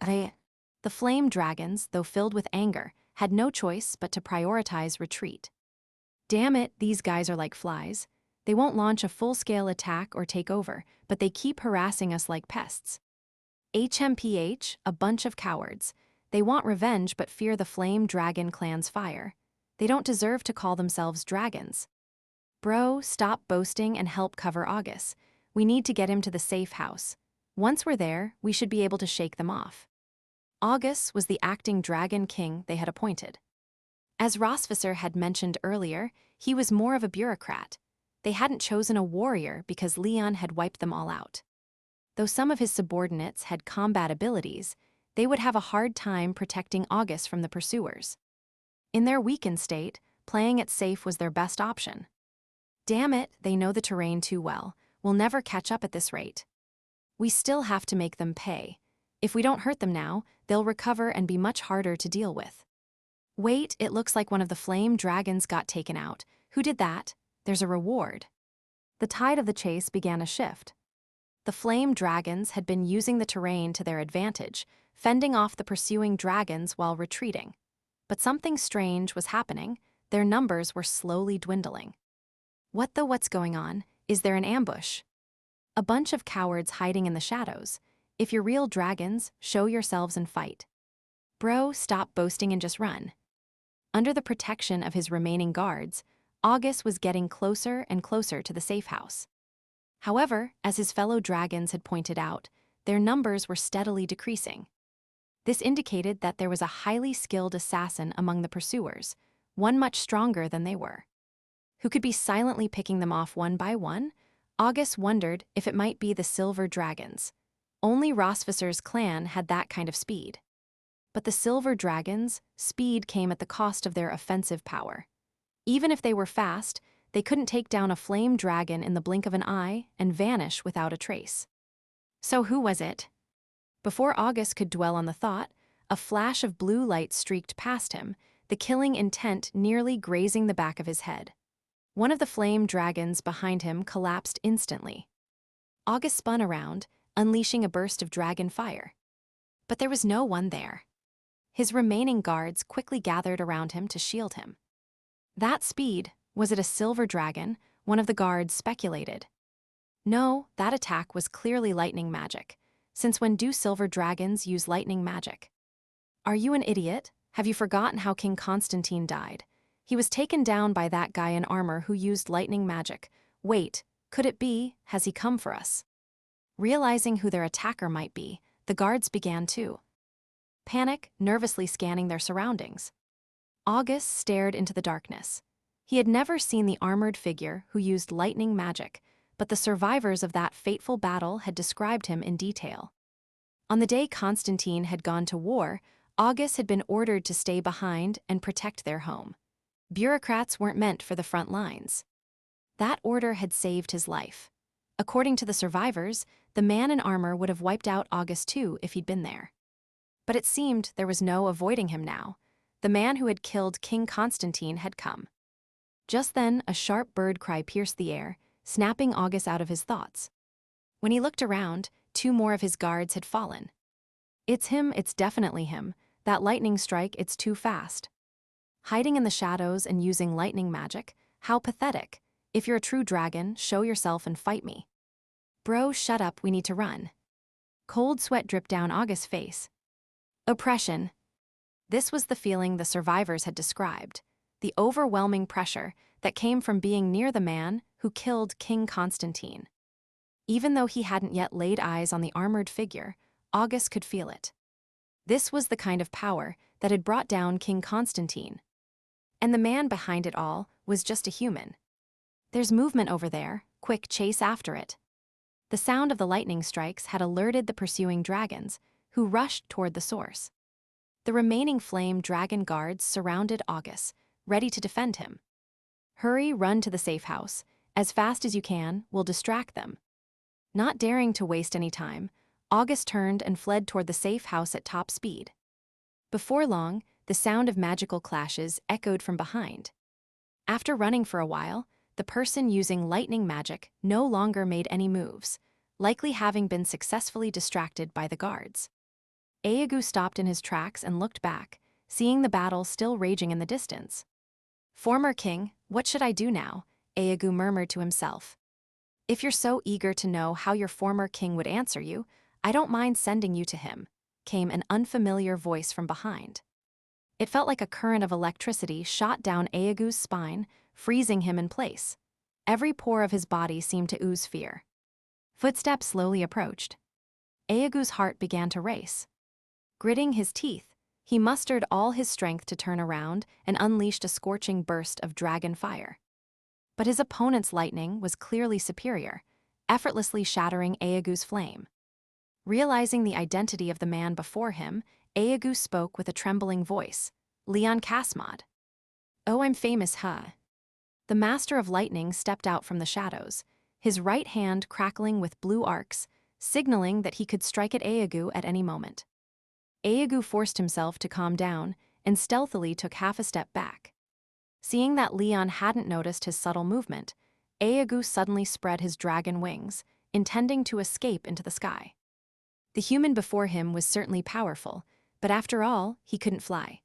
The flame dragons, though filled with anger, had no choice but to prioritize retreat. Damn it, these guys are like flies. They won't launch a full-scale attack or take over, but they keep harassing us like pests. HMPH, a bunch of cowards. They want revenge but fear the flame dragon clan's fire. They don't deserve to call themselves dragons. Bro, stop boasting and help cover August. We need to get him to the safe house. Once we're there, we should be able to shake them off. August was the acting dragon king they had appointed. As Rosvisser had mentioned earlier, he was more of a bureaucrat. They hadn't chosen a warrior because Leon had wiped them all out. Though some of his subordinates had combat abilities, they would have a hard time protecting August from the pursuers. In their weakened state, playing it safe was their best option. Damn it, they know the terrain too well. We'll never catch up at this rate. We still have to make them pay. If we don't hurt them now, they'll recover and be much harder to deal with. Wait, it looks like one of the flame dragons got taken out. Who did that? There's a reward. The tide of the chase began to shift. The flame dragons had been using the terrain to their advantage, fending off the pursuing dragons while retreating. But something strange was happening. Their numbers were slowly dwindling. What's going on? Is there an ambush? A bunch of cowards hiding in the shadows. If you're real dragons, show yourselves and fight. Bro, stop boasting and just run. Under the protection of his remaining guards, August was getting closer and closer to the safe house. However, as his fellow dragons had pointed out, their numbers were steadily decreasing. This indicated that there was a highly skilled assassin among the pursuers, one much stronger than they were. Who could be silently picking them off one by one? August wondered if it might be the Silver Dragons. Only Rosvisser's clan had that kind of speed. But the Silver Dragons' speed came at the cost of their offensive power. Even if they were fast, they couldn't take down a flame dragon in the blink of an eye and vanish without a trace. So who was it? Before August could dwell on the thought, a flash of blue light streaked past him, the killing intent nearly grazing the back of his head. One of the flame dragons behind him collapsed instantly. August spun around, unleashing a burst of dragon fire. But there was no one there. His remaining guards quickly gathered around him to shield him. That speed, was it a silver dragon? One of the guards speculated. No, that attack was clearly lightning magic. Since when do silver dragons use lightning magic? Are you an idiot? Have you forgotten how King Constantine died? He was taken down by that guy in armor who used lightning magic. Wait, could it be? Has he come for us? Realizing who their attacker might be, the guards began to panic, nervously scanning their surroundings. August stared into the darkness. He had never seen the armored figure who used lightning magic, but the survivors of that fateful battle had described him in detail. On the day Constantine had gone to war, August had been ordered to stay behind and protect their home. Bureaucrats weren't meant for the front lines. That order had saved his life. According to the survivors, the man in armor would have wiped out August too if he'd been there. But it seemed there was no avoiding him now. The man who had killed King Constantine had come. Just then, a sharp bird cry pierced the air, snapping August out of his thoughts. When he looked around, 2 more of his guards had fallen. It's him, it's definitely him. That lightning strike, it's too fast. Hiding in the shadows and using lightning magic? How pathetic. If you're a true dragon, show yourself and fight me. Bro, shut up, we need to run. Cold sweat dripped down August's face. Oppression. This was the feeling the survivors had described, the overwhelming pressure that came from being near the man who killed King Constantine. Even though he hadn't yet laid eyes on the armored figure, August could feel it. This was the kind of power that had brought down King Constantine. And the man behind it all was just a human. There's movement over there, quick, chase after it. The sound of the lightning strikes had alerted the pursuing dragons, who rushed toward the source. The remaining flame dragon guards surrounded August, ready to defend him. Hurry, run to the safe house. As fast as you can, we'll distract them. Not daring to waste any time, August turned and fled toward the safe house at top speed. Before long, the sound of magical clashes echoed from behind. After running for a while, the person using lightning magic no longer made any moves. likely having been successfully distracted by the guards. Eagu stopped in his tracks and looked back, seeing the battle still raging in the distance. "Former king, what should I do now?" Eagu murmured to himself. "If you're so eager to know how your former king would answer you, I don't mind sending you to him," came an unfamiliar voice from behind. It felt like a current of electricity shot down Eagu's spine, freezing him in place. Every pore of his body seemed to ooze fear. Footsteps slowly approached. Eagu's heart began to race. Gritting his teeth, he mustered all his strength to turn around and unleashed a scorching burst of dragon fire. But his opponent's lightning was clearly superior, effortlessly shattering Eagu's flame. Realizing the identity of the man before him, Eagu spoke with a trembling voice. "Leon Kasmod." "Oh, I'm famous, huh?" The Master of Lightning stepped out from the shadows, his right hand crackling with blue arcs, signaling that he could strike at Eagu at any moment. Eagu forced himself to calm down and stealthily took half a step back. Seeing that Leon hadn't noticed his subtle movement, Eagu suddenly spread his dragon wings, intending to escape into the sky. The human before him was certainly powerful, but after all, he couldn't fly.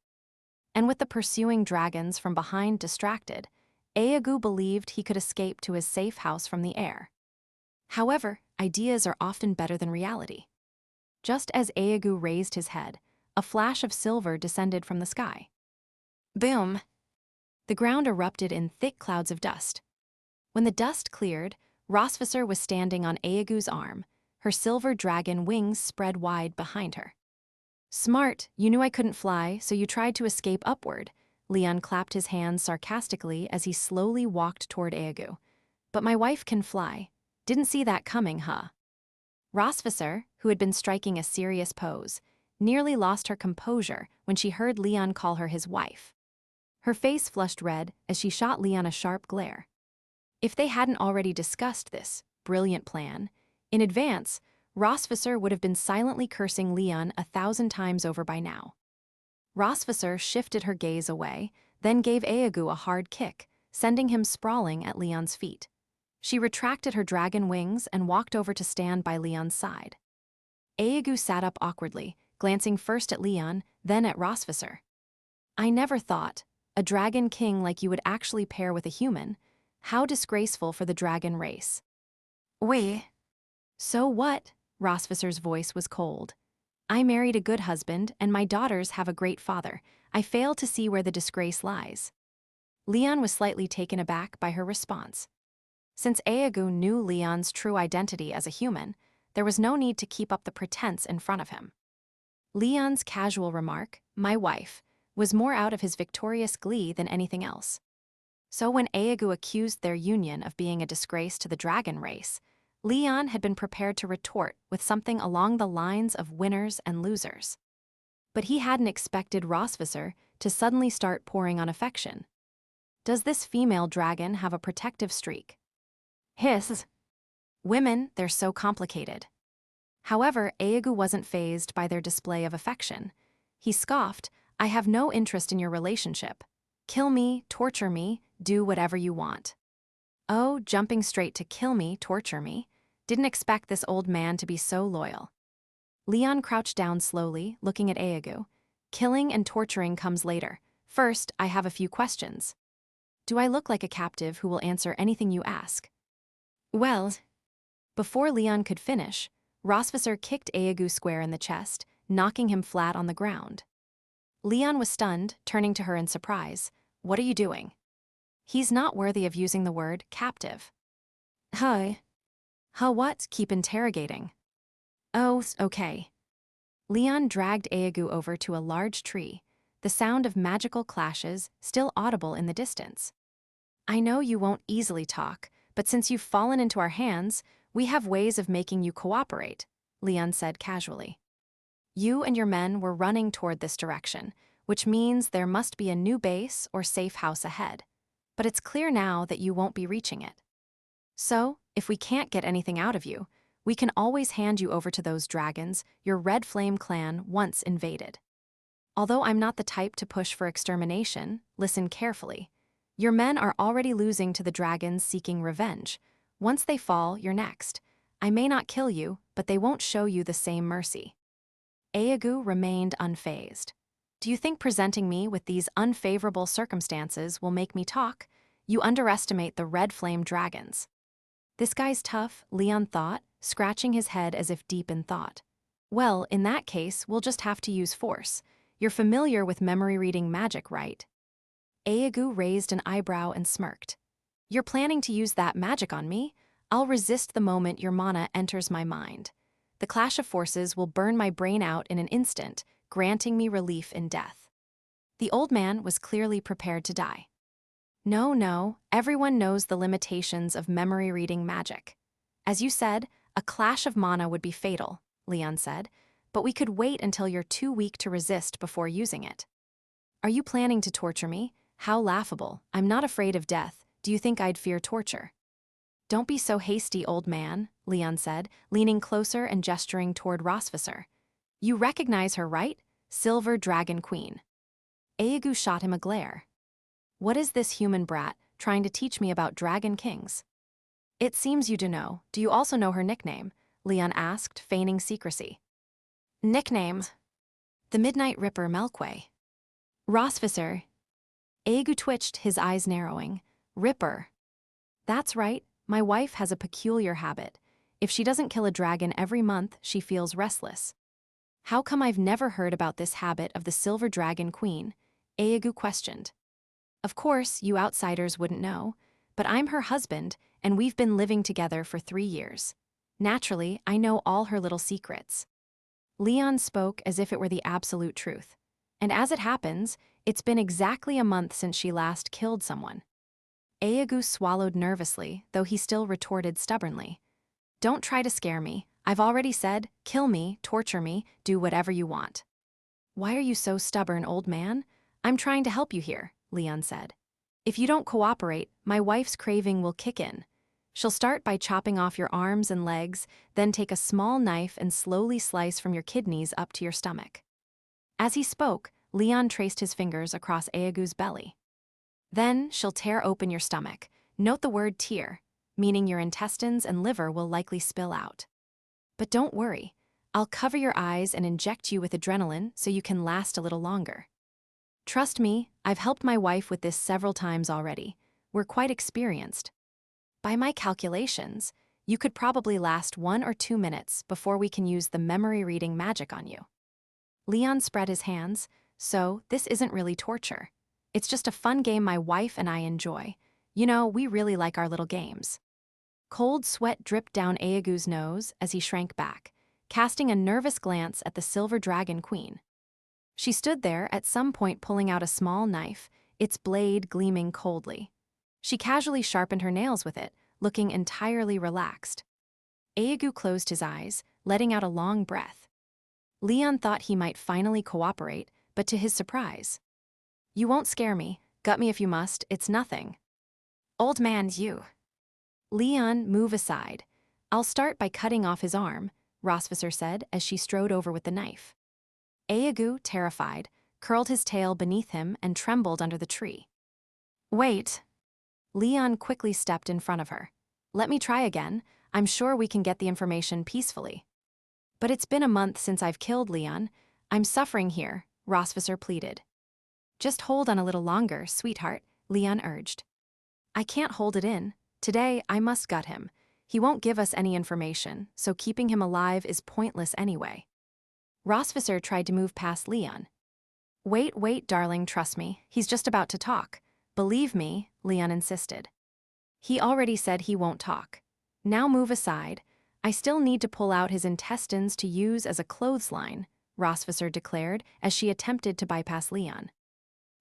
And with the pursuing dragons from behind distracted, Eagu believed he could escape to his safe house from the air. However, ideas are often better than reality. Just as Eagu raised his head, a flash of silver descended from the sky. Boom! The ground erupted in thick clouds of dust. When the dust cleared, Rosvisser was standing on Eagu's arm, her silver dragon wings spread wide behind her. "Smart, you knew I couldn't fly, so you tried to escape upward." Leon clapped his hands sarcastically as he slowly walked toward Eagu. "But my wife can fly. Didn't see that coming, huh?" Rosvisser, who had been striking a serious pose, nearly lost her composure when she heard Leon call her his wife. Her face flushed red as she shot Leon a sharp glare. If they hadn't already discussed this brilliant plan in advance, Rosvisser would have been silently cursing Leon 1,000 times over by now. Rosvisser shifted her gaze away, then gave Eagu a hard kick, sending him sprawling at Leon's feet. She retracted her dragon wings and walked over to stand by Leon's side. Eagu sat up awkwardly, glancing first at Leon, then at Rosvisser. "I never thought a dragon king like you would actually pair with a human. How disgraceful for the dragon race." "We." "So what?" Rosvisser's voice was cold. "I married a good husband, and my daughters have a great father. I fail to see where the disgrace lies." Leon was slightly taken aback by her response. Since Eagu knew Leon's true identity as a human, there was no need to keep up the pretense in front of him. Leon's casual remark, "my wife," was more out of his victorious glee than anything else. So when Eagu accused their union of being a disgrace to the dragon race, Leon had been prepared to retort with something along the lines of winners and losers. But he hadn't expected Rosvisser to suddenly start pouring on affection. Does this female dragon have a protective streak? Hiss. Women, they're so complicated. However, Eagu wasn't fazed by their display of affection. He scoffed, "I have no interest in your relationship. Kill me, torture me, do whatever you want." Oh, jumping straight to kill me, torture me. Didn't expect this old man to be so loyal. Leon crouched down slowly, looking at Eagu. "Killing and torturing comes later. First, I have a few questions. Do I look like a captive who will answer anything you ask?" "Well." Before Leon could finish, Rosvisser kicked Eagu square in the chest, knocking him flat on the ground. Leon was stunned, turning to her in surprise. "What are you doing?" "He's not worthy of using the word captive." "Huh? Huh what?" Keep interrogating. "Oh, okay." Leon dragged Eagu over to a large tree, the sound of magical clashes still audible in the distance. "I know you won't easily talk, but since you've fallen into our hands, we have ways of making you cooperate," Leon said casually. "You and your men were running toward this direction, which means there must be a new base or safe house ahead. But it's clear now that you won't be reaching it. So, if we can't get anything out of you, we can always hand you over to those dragons your Red Flame clan once invaded. Although I'm not the type to push for extermination, listen carefully. Your men are already losing to the dragons seeking revenge. Once they fall, you're next. I may not kill you, but they won't show you the same mercy. Eagu remained unfazed. Do you think presenting me with these unfavorable circumstances will make me talk? You underestimate the red flame dragons. This guy's tough, Leon thought, scratching his head as if deep in thought. Well, in that case, we'll just have to use force. You're familiar with memory-reading magic, right? Eagu raised an eyebrow and smirked. You're planning to use that magic on me? I'll resist the moment your mana enters my mind. The clash of forces will burn my brain out in an instant, granting me relief in death. The old man was clearly prepared to die. No, everyone knows the limitations of memory-reading magic. As you said, a clash of mana would be fatal, Leon said, but we could wait until you're too weak to resist before using it. Are you planning to torture me? How laughable. I'm not afraid of death. Do you think I'd fear torture? Don't be so hasty, old man, Leon said, leaning closer and gesturing toward Rosvisser. You recognize her, right? Silver Dragon Queen. Eagu shot him a glare. What is this human brat trying to teach me about dragon kings? It seems you do know. Do you also know her nickname? Leon asked, feigning secrecy. Nickname? The Midnight Ripper Melquay. Rosvisser. Eagu twitched, his eyes narrowing. Ripper. That's right. My wife has a peculiar habit. If she doesn't kill a dragon every month, she feels restless. How come I've never heard about this habit of the Silver Dragon Queen? Eagu questioned. Of course, you outsiders wouldn't know, but I'm her husband, and we've been living together for 3 years. Naturally, I know all her little secrets. Leon spoke as if it were the absolute truth. And as it happens, it's been exactly a month since she last killed someone. Eagu swallowed nervously, though he still retorted stubbornly. Don't try to scare me. I've already said, kill me, torture me, do whatever you want. Why are you so stubborn, old man? I'm trying to help you here, Leon said. If you don't cooperate, my wife's craving will kick in. She'll start by chopping off your arms and legs, then take a small knife and slowly slice from your kidneys up to your stomach. As he spoke, Leon traced his fingers across Eagu's belly. Then she'll tear open your stomach. Note the word tear, meaning your intestines and liver will likely spill out. But don't worry, I'll cover your eyes and inject you with adrenaline so you can last a little longer. Trust me, I've helped my wife with this several times already. We're quite experienced. By my calculations, you could probably last 1 or 2 minutes before we can use the memory-reading magic on you. Leon spread his hands, so this isn't really torture. It's just a fun game my wife and I enjoy. You know, we really like our little games. Cold sweat dripped down Eagu's nose as he shrank back, casting a nervous glance at the Silver Dragon Queen. She stood there, at some point pulling out a small knife, its blade gleaming coldly. She casually sharpened her nails with it, looking entirely relaxed. Eagu closed his eyes, letting out a long breath. Leon thought he might finally cooperate, but to his surprise. You won't scare me. Gut me if you must. It's nothing. Old man, you. Leon, move aside. I'll start by cutting off his arm, Rosvisser said as she strode over with the knife. Eagu, terrified, curled his tail beneath him and trembled under the tree. Wait. Leon quickly stepped in front of her. Let me try again. I'm sure we can get the information peacefully. But it's been a month since I've killed Leon. I'm suffering here, Rosvisser pleaded. Just hold on a little longer, sweetheart, Leon urged. I can't hold it in. Today, I must gut him. He won't give us any information, so keeping him alive is pointless anyway. Rosvisser tried to move past Leon. Wait, darling, trust me. He's just about to talk. Believe me, Leon insisted. He already said he won't talk. Now move aside. I still need to pull out his intestines to use as a clothesline, Rosvisser declared as she attempted to bypass Leon.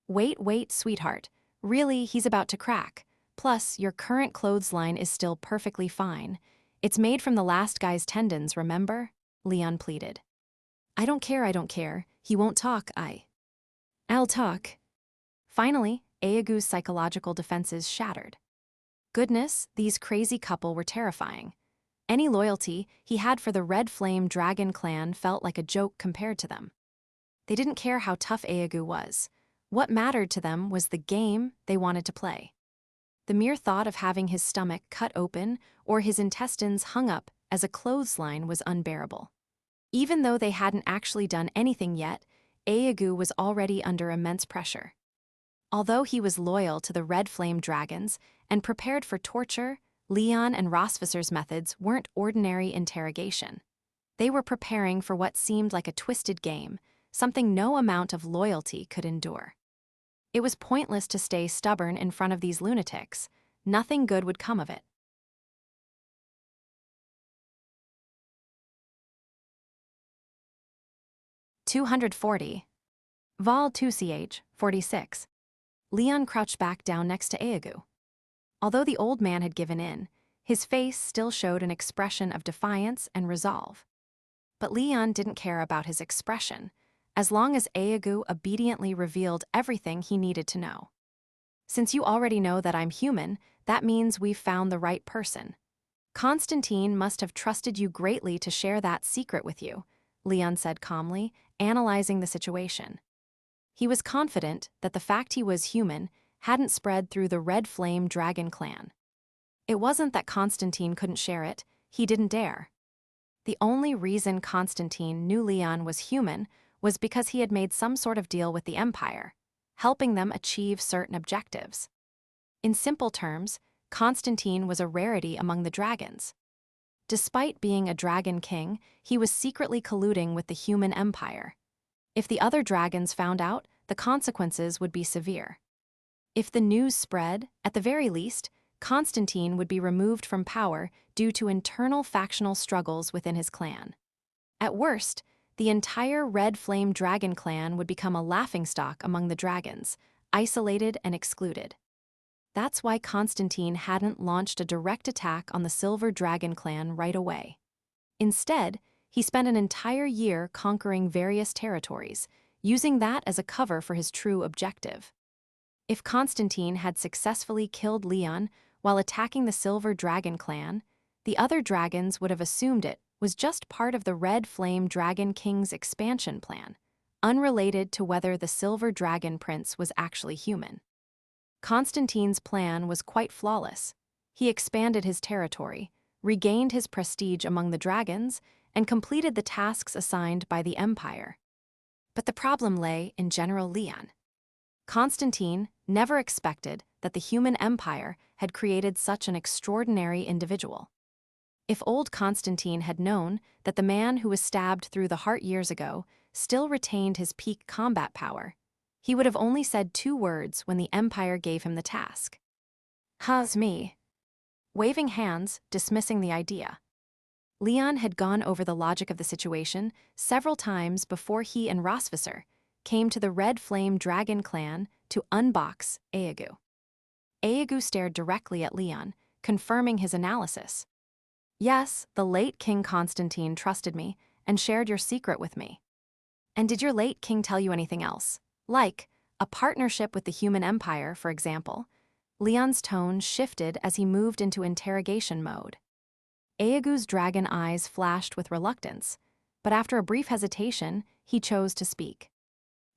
Wait, sweetheart. Really, he's about to crack. Plus, your current clothesline is still perfectly fine. It's made from the last guy's tendons, remember? Leon pleaded. I don't care. He won't talk, I'll talk. Finally, Eagu's psychological defenses shattered. Goodness, these crazy couple were terrifying. Any loyalty he had for the Red Flame Dragon clan felt like a joke compared to them. They didn't care how tough Eagu was. What mattered to them was the game they wanted to play. The mere thought of having his stomach cut open or his intestines hung up as a clothesline was unbearable. Even though they hadn't actually done anything yet, Eagu was already under immense pressure. Although he was loyal to the Red Flame Dragons and prepared for torture, Leon and Rosvisser's methods weren't ordinary interrogation. They were preparing for what seemed like a twisted game, something no amount of loyalty could endure. It was pointless to stay stubborn in front of these lunatics. Nothing good would come of it. "240. Vol 2ch, 46. Leon crouched back down next to Eagu. Although the old man had given in, his face still showed an expression of defiance and resolve. But Leon didn't care about his expression, as long as Eagu obediently revealed everything he needed to know. "Since you already know that I'm human, that means we've found the right person. Constantine must have trusted you greatly to share that secret with you," Leon said calmly, analyzing the situation. He was confident that the fact he was human hadn't spread through the Red Flame Dragon clan. It wasn't that Constantine couldn't share it, he didn't dare. The only reason Constantine knew Leon was human was because he had made some sort of deal with the Empire, helping them achieve certain objectives. In simple terms, Constantine was a rarity among the dragons. Despite being a dragon king, he was secretly colluding with the human empire. If the other dragons found out, the consequences would be severe. If the news spread, at the very least, Constantine would be removed from power due to internal factional struggles within his clan. At worst, the entire Red Flame Dragon clan would become a laughingstock among the dragons, isolated and excluded. That's why Constantine hadn't launched a direct attack on the Silver Dragon clan right away. Instead, he spent an entire year conquering various territories, using that as a cover for his true objective. If Constantine had successfully killed Leon while attacking the Silver Dragon clan, the other dragons would have assumed it was just part of the Red Flame Dragon King's expansion plan, unrelated to whether the Silver Dragon Prince was actually human. Constantine's plan was quite flawless. He expanded his territory, regained his prestige among the dragons, and completed the tasks assigned by the Empire. But the problem lay in General Leon. Constantine never expected that the human empire had created such an extraordinary individual. If old Constantine had known that the man who was stabbed through the heart years ago still retained his peak combat power, he would have only said 2 words when the Empire gave him the task. "How's me?" Waving hands, dismissing the idea. Leon had gone over the logic of the situation several times before he and Rosvisser came to the Red Flame Dragon clan to unbox Eagu. Eagu stared directly at Leon, confirming his analysis. "Yes, the late King Constantine trusted me and shared your secret with me." "And did your late king tell you anything else? Like a partnership with the human empire, for example?" Leon's tone shifted as he moved into interrogation mode. Eagu's dragon eyes flashed with reluctance, but after a brief hesitation, he chose to speak.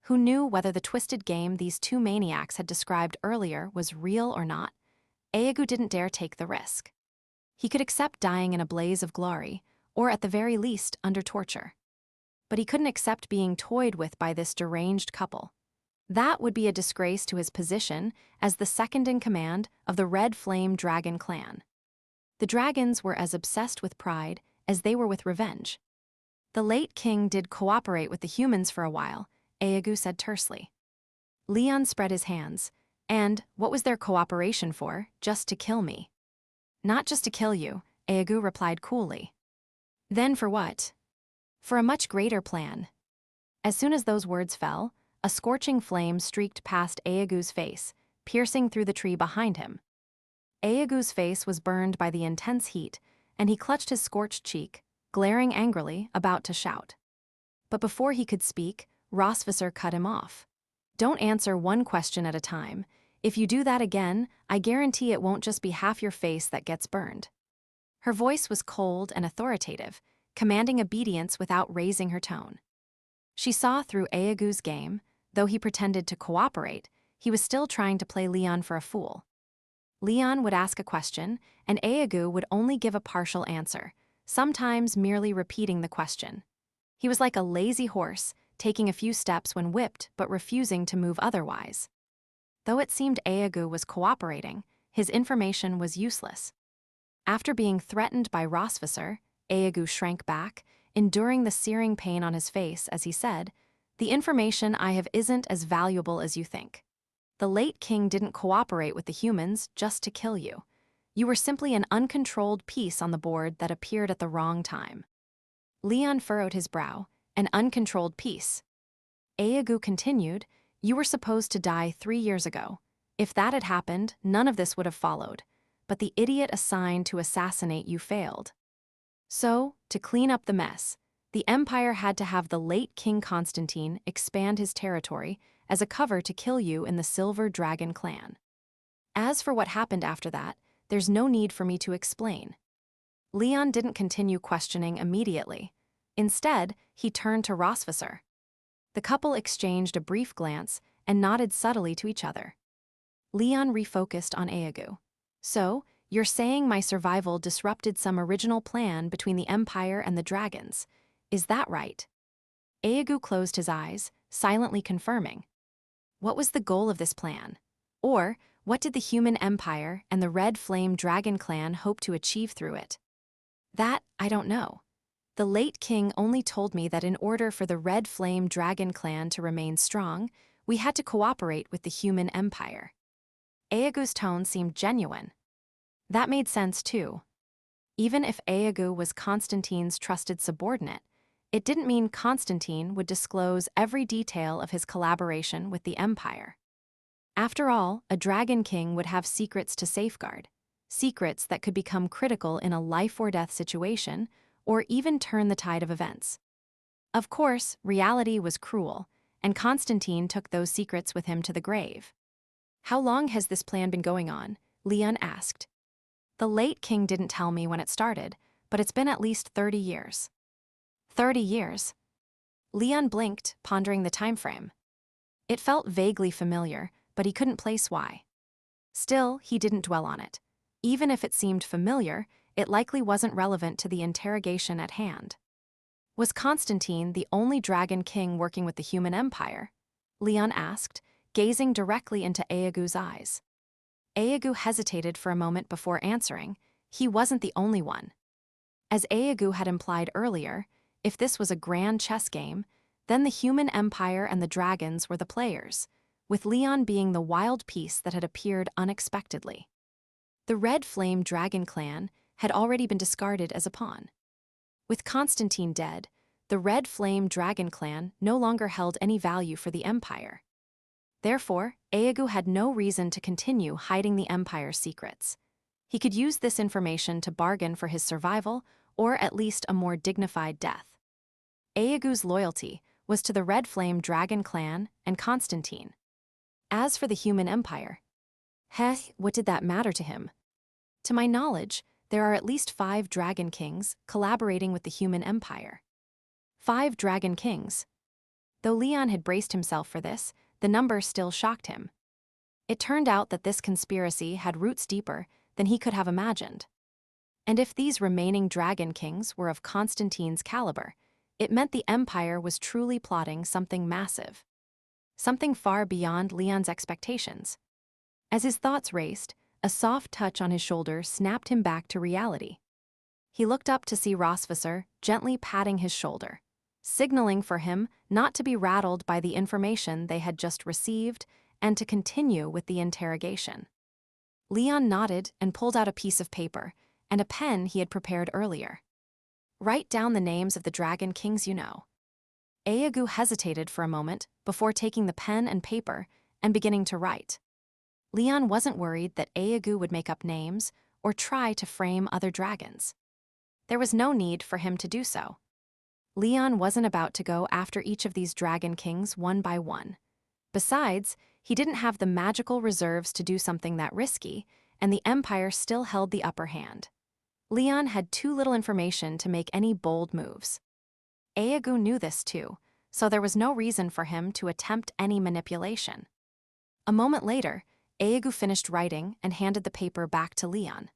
Who knew whether the twisted game these 2 maniacs had described earlier was real or not? Eagu didn't dare take the risk. He could accept dying in a blaze of glory, or at the very least, under torture. But he couldn't accept being toyed with by this deranged couple. That would be a disgrace to his position as the second-in-command of the Red Flame Dragon clan. The dragons were as obsessed with pride as they were with revenge. "The late king did cooperate with the humans for a while," Eagu said tersely. Leon spread his hands. "And what was their cooperation for? Just to kill me?" "Not just to kill you," Eagu replied coolly. "Then for what?" "For a much greater plan." As soon as those words fell, a scorching flame streaked past Eagu's face, piercing through the tree behind him. Eagu's face was burned by the intense heat, and he clutched his scorched cheek, glaring angrily, about to shout. But before he could speak, Rosvisser cut him off. "Don't answer one question at a time. If you do that again, I guarantee it won't just be half your face that gets burned." Her voice was cold and authoritative, commanding obedience without raising her tone. She saw through Eagu's game. Though he pretended to cooperate, he was still trying to play Leon for a fool. Leon would ask a question, and Eagu would only give a partial answer, sometimes merely repeating the question. He was like a lazy horse, taking a few steps when whipped but refusing to move otherwise. Though it seemed Eagu was cooperating, his information was useless. After being threatened by Rosvisser, Eagu shrank back, enduring the searing pain on his face as he said, "The information I have isn't as valuable as you think. The late king didn't cooperate with the humans just to kill you. You were simply an uncontrolled piece on the board that appeared at the wrong time." Leon furrowed his brow. An uncontrolled piece. Eagu continued, "You were supposed to die 3 years ago. If that had happened, none of this would have followed. But the idiot assigned to assassinate you failed. So, to clean up the mess, the Empire had to have the late King Constantine expand his territory as a cover to kill you in the Silver Dragon clan. As for what happened after that, there's no need for me to explain." Leon didn't continue questioning immediately. Instead, he turned to Rosvisser. The couple exchanged a brief glance and nodded subtly to each other. Leon refocused on Eagu. "So, you're saying my survival disrupted some original plan between the Empire and the dragons. Is that right?" Eagu closed his eyes, silently confirming. What was the goal of this plan? Or, what did the human Empire and the Red Flame Dragon clan hope to achieve through it? That, I don't know. The late king only told me that in order for the Red Flame Dragon clan to remain strong, we had to cooperate with the human Empire. Eagu's tone seemed genuine. That made sense too. Even if Eagu was Constantine's trusted subordinate, it didn't mean Constantine would disclose every detail of his collaboration with the Empire. After all, a Dragon King would have secrets to safeguard, secrets that could become critical in a life-or-death situation, or even turn the tide of events. Of course, reality was cruel, and Constantine took those secrets with him to the grave. "How long has this plan been going on?" Leon asked. "The late king didn't tell me when it started, but it's been at least 30 years. 30 years? Leon blinked, pondering the time frame. It felt vaguely familiar, but he couldn't place why. Still, he didn't dwell on it. Even if it seemed familiar, it likely wasn't relevant to the interrogation at hand. Was Constantine the only Dragon King working with the human Empire? Leon asked, gazing directly into Eagu's eyes. Eagu hesitated for a moment before answering. He wasn't the only one. As Eagu had implied earlier, if this was a grand chess game, then the human Empire and the dragons were the players, with Leon being the wild piece that had appeared unexpectedly. The Red Flame Dragon clan had already been discarded as a pawn. With Constantine dead, the Red Flame Dragon clan no longer held any value for the Empire. Therefore, Eagu had no reason to continue hiding the Empire's secrets. He could use this information to bargain for his survival, or at least a more dignified death. Eagu's loyalty was to the Red Flame Dragon clan and Constantine. As for the human Empire, what did that matter to him? To my knowledge, there are at least 5 Dragon Kings collaborating with the human Empire. 5 Dragon Kings. Though Leon had braced himself for this, the number still shocked him. It turned out that this conspiracy had roots deeper than he could have imagined. And if these remaining Dragon Kings were of Constantine's caliber, it meant the Empire was truly plotting something massive. Something far beyond Leon's expectations. As his thoughts raced, a soft touch on his shoulder snapped him back to reality. He looked up to see Rosvisser gently patting his shoulder, signaling for him not to be rattled by the information they had just received and to continue with the interrogation. Leon nodded and pulled out a piece of paper and a pen he had prepared earlier. "Write down the names of the Dragon Kings you know." Eagu hesitated for a moment before taking the pen and paper and beginning to write. Leon wasn't worried that Eagu would make up names or try to frame other dragons. There was no need for him to do so. Leon wasn't about to go after each of these Dragon Kings one by one. Besides, he didn't have the magical reserves to do something that risky, and the Empire still held the upper hand. Leon had too little information to make any bold moves. Eagu knew this too, so there was no reason for him to attempt any manipulation. A moment later, Eagu finished writing and handed the paper back to Leon.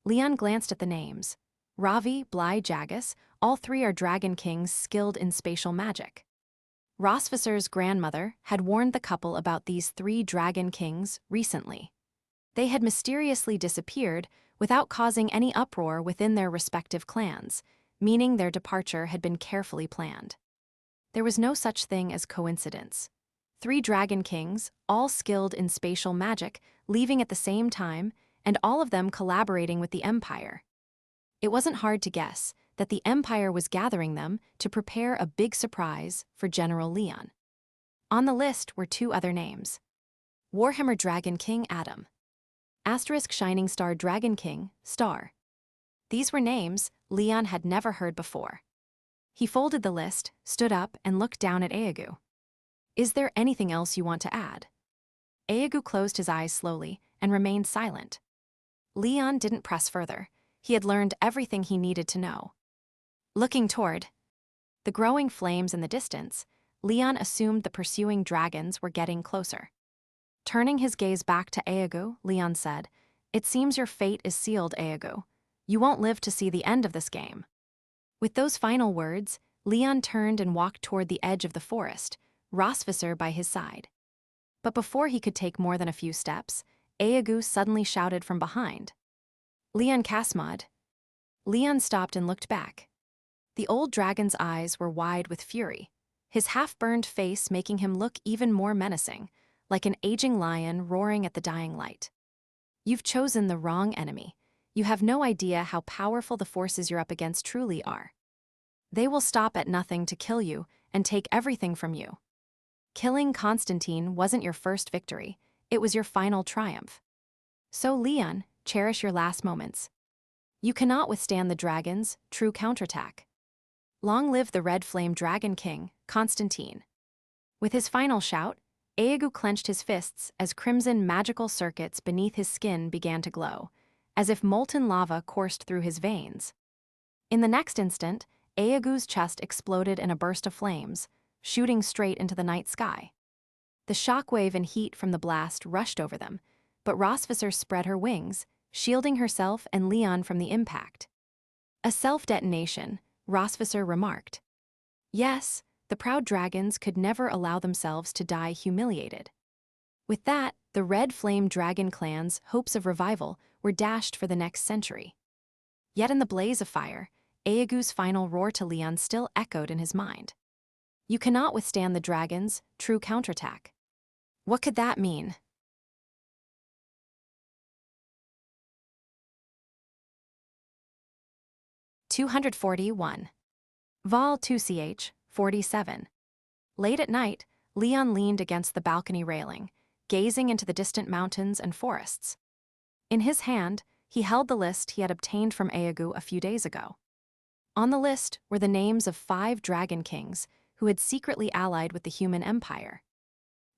Leon glanced at the names. Ravi, Bly, Jagus, all three are dragon kings skilled in spatial magic. Rosvisar's grandmother had warned the couple about these three dragon kings recently. They had mysteriously disappeared without causing any uproar within their respective clans, meaning their departure had been carefully planned. There was no such thing as coincidence. Three dragon kings, all skilled in spatial magic, leaving at the same time, and all of them collaborating with the Empire. It wasn't hard to guess that the Empire was gathering them to prepare a big surprise for General Leon. On the list were two other names: Warhammer Dragon King Adam, * Shining Star Dragon King Star. These were names Leon had never heard before. He folded the list, stood up, and looked down at Eagu. "Is there anything else you want to add?" Eagu closed his eyes slowly and remained silent. Leon didn't press further. He had learned everything he needed to know. Looking toward the growing flames in the distance, Leon assumed the pursuing dragons were getting closer. Turning his gaze back to Eagu, Leon said, "It seems your fate is sealed, Eagu. You won't live to see the end of this game." With those final words, Leon turned and walked toward the edge of the forest, Rosvisar by his side. But before he could take more than a few steps, Eagu suddenly shouted from behind, "Leon Kasmod." Leon stopped and looked back. The old dragon's eyes were wide with fury, his half-burned face making him look even more menacing, like an aging lion roaring at the dying light. "You've chosen the wrong enemy. You have no idea how powerful the forces you're up against truly are. They will stop at nothing to kill you and take everything from you. Killing Constantine wasn't your first victory, it was your final triumph. So Leon, cherish your last moments. You cannot withstand the dragon's true counterattack. Long live the Red Flame Dragon King, Constantine." With his final shout, Eagu clenched his fists as crimson magical circuits beneath his skin began to glow, as if molten lava coursed through his veins. In the next instant, Eagu's chest exploded in a burst of flames, shooting straight into the night sky. The shockwave and heat from the blast rushed over them, but Rosvisar spread her wings, shielding herself and Leon from the impact. "A self-detonation," Rosvisar remarked. Yes, the proud dragons could never allow themselves to die humiliated. With that, the Red Flame Dragon clan's hopes of revival were dashed for the next century. Yet in the blaze of fire, Eagu's final roar to Leon still echoed in his mind. You cannot withstand the dragon's true counterattack. What could that mean? #241. Vol 2ch, 47. Late at night, Leon leaned against the balcony railing, gazing into the distant mountains and forests. In his hand, he held the list he had obtained from Eagu a few days ago. On the list were the names of 5 dragon kings who had secretly allied with the human empire.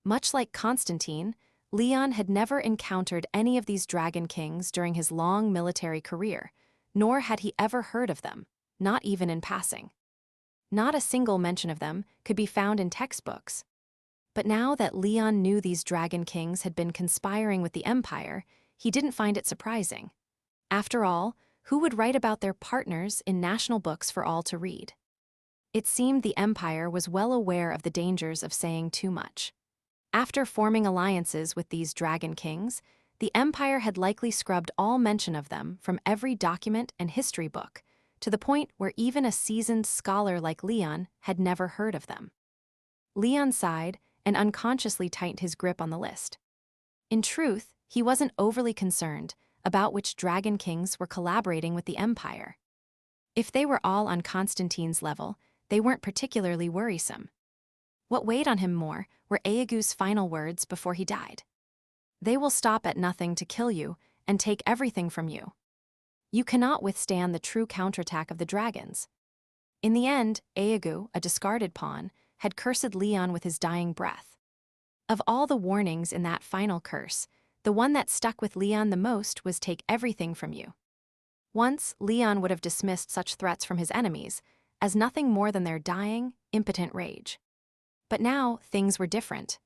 Much like Constantine, Leon had never encountered any of these dragon kings during his long military career, nor had he ever heard of them, not even in passing. Not a single mention of them could be found in textbooks. But now that Leon knew these dragon kings had been conspiring with the Empire, he didn't find it surprising. After all, who would write about their partners in national books for all to read? It seemed the Empire was well aware of the dangers of saying too much. After forming alliances with these dragon kings, the Empire had likely scrubbed all mention of them from every document and history book, to the point where even a seasoned scholar like Leon had never heard of them. Leon sighed and unconsciously tightened his grip on the list. In truth, he wasn't overly concerned about which dragon kings were collaborating with the Empire. If they were all on Constantine's level, they weren't particularly worrisome. What weighed on him more were Eagu's final words before he died. They will stop at nothing to kill you and take everything from you. You cannot withstand the true counterattack of the dragons. In the end, Eagu, a discarded pawn, had cursed Leon with his dying breath. Of all the warnings in that final curse, the one that stuck with Leon the most was take everything from you. Once, Leon would have dismissed such threats from his enemies as nothing more than their dying, impotent rage. But now, things were different.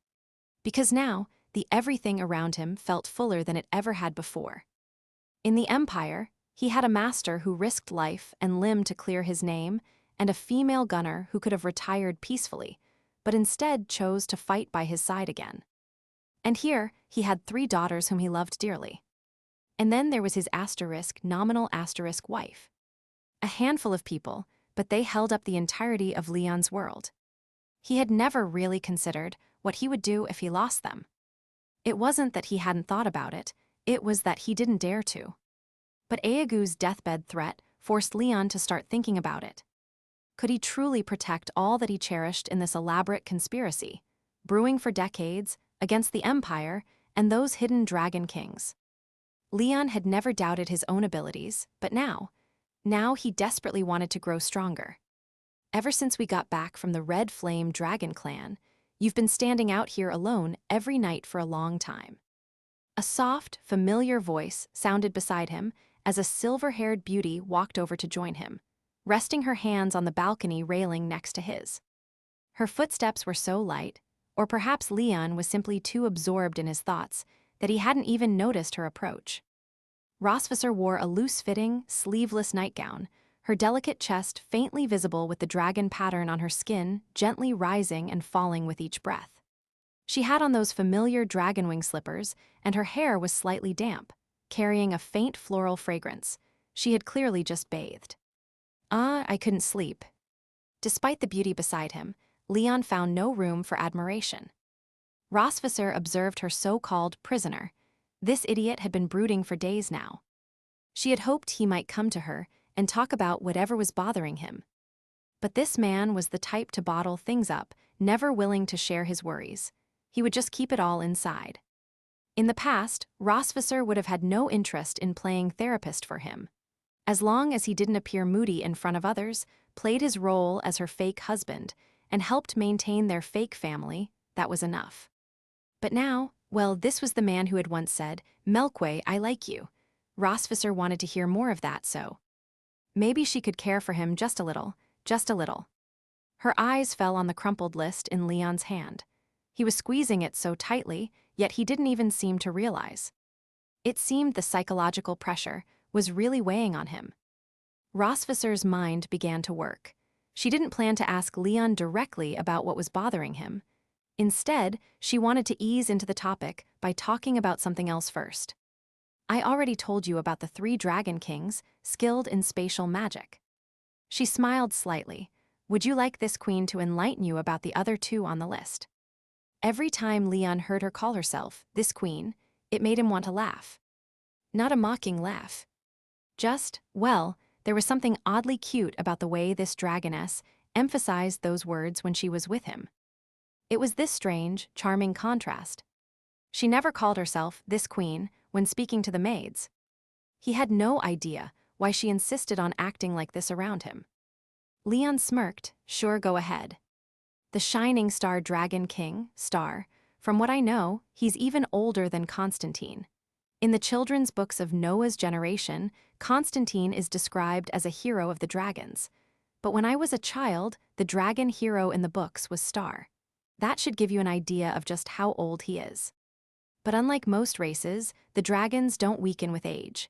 Because now, the everything around him felt fuller than it ever had before. In the Empire, He had a master who risked life and limb to clear his name, and a female gunner who could have retired peacefully, but instead chose to fight by his side again. And here, he had 3 daughters whom he loved dearly. And then there was his nominal wife. A handful of people, but they held up the entirety of Leon's world. He had never really considered what he would do if he lost them. It wasn't that he hadn't thought about it, it was that he didn't dare to. But Eagu's deathbed threat forced Leon to start thinking about it. Could he truly protect all that he cherished in this elaborate conspiracy, brewing for decades, against the Empire and those hidden dragon kings? Leon had never doubted his own abilities, but now he desperately wanted to grow stronger. Ever since we got back from the Red Flame Dragon Clan, you've been standing out here alone every night for a long time. A soft, familiar voice sounded beside him as a silver-haired beauty walked over to join him, resting her hands on the balcony railing next to his. Her footsteps were so light, or perhaps Leon was simply too absorbed in his thoughts, that he hadn't even noticed her approach. Rosvisser wore a loose-fitting, sleeveless nightgown, her delicate chest faintly visible with the dragon pattern on her skin gently rising and falling with each breath. She had on those familiar dragon wing slippers, and her hair was slightly damp, carrying a faint floral fragrance. She had clearly just bathed. I couldn't sleep. Despite the beauty beside him, Leon found no room for admiration. Rosvisser observed her so-called prisoner. This idiot had been brooding for days now. She had hoped he might come to her and talk about whatever was bothering him. But this man was the type to bottle things up, never willing to share his worries. He would just keep it all inside. In the past, Rosvisser would have had no interest in playing therapist for him. As long as he didn't appear moody in front of others, played his role as her fake husband, and helped maintain their fake family, that was enough. But now, well, this was the man who had once said, "Melkwe, I like you." Rosvisser wanted to hear more of that, so maybe she could care for him just a little, just a little. Her eyes fell on the crumpled list in Leon's hand. He was squeezing it so tightly, yet he didn't even seem to realize. It seemed the psychological pressure was really weighing on him. Rosvisser's mind began to work. She didn't plan to ask Leon directly about what was bothering him. Instead, she wanted to ease into the topic by talking about something else first. "I already told you about the 3 dragon kings, skilled in spatial magic." She smiled slightly. "Would you like this queen to enlighten you about the other 2 on the list?" Every time Leon heard her call herself, this queen, it made him want to laugh. Not a mocking laugh. Just, well, there was something oddly cute about the way this dragoness emphasized those words when she was with him. It was this strange, charming contrast. She never called herself this queen when speaking to the maids. He had no idea why she insisted on acting like this around him. Leon smirked. "Sure, go ahead." The Shining Star Dragon King, Star, from what I know, he's even older than Constantine. In the children's books of Noah's generation, Constantine is described as a hero of the dragons. But when I was a child, the dragon hero in the books was Star. That should give you an idea of just how old he is. But unlike most races, the dragons don't weaken with age.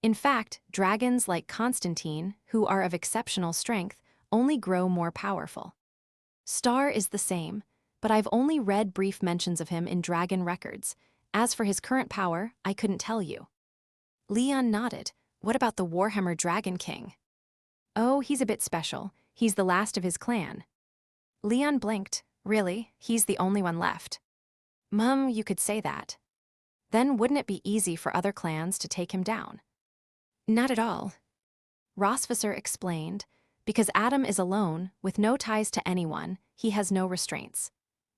In fact, dragons like Constantine, who are of exceptional strength, only grow more powerful. Star is the same, but I've only read brief mentions of him in dragon records. As for his current power, I couldn't tell you. Leon nodded. "What about the Warhammer Dragon King?" "Oh, he's a bit special. He's the last of his clan." Leon blinked. "Really? He's the only one left?" "Mum, you could say that. Then wouldn't it be easy for other clans to take him down?" "Not at all," Rosvisser explained. "Because Adam is alone, with no ties to anyone, he has no restraints.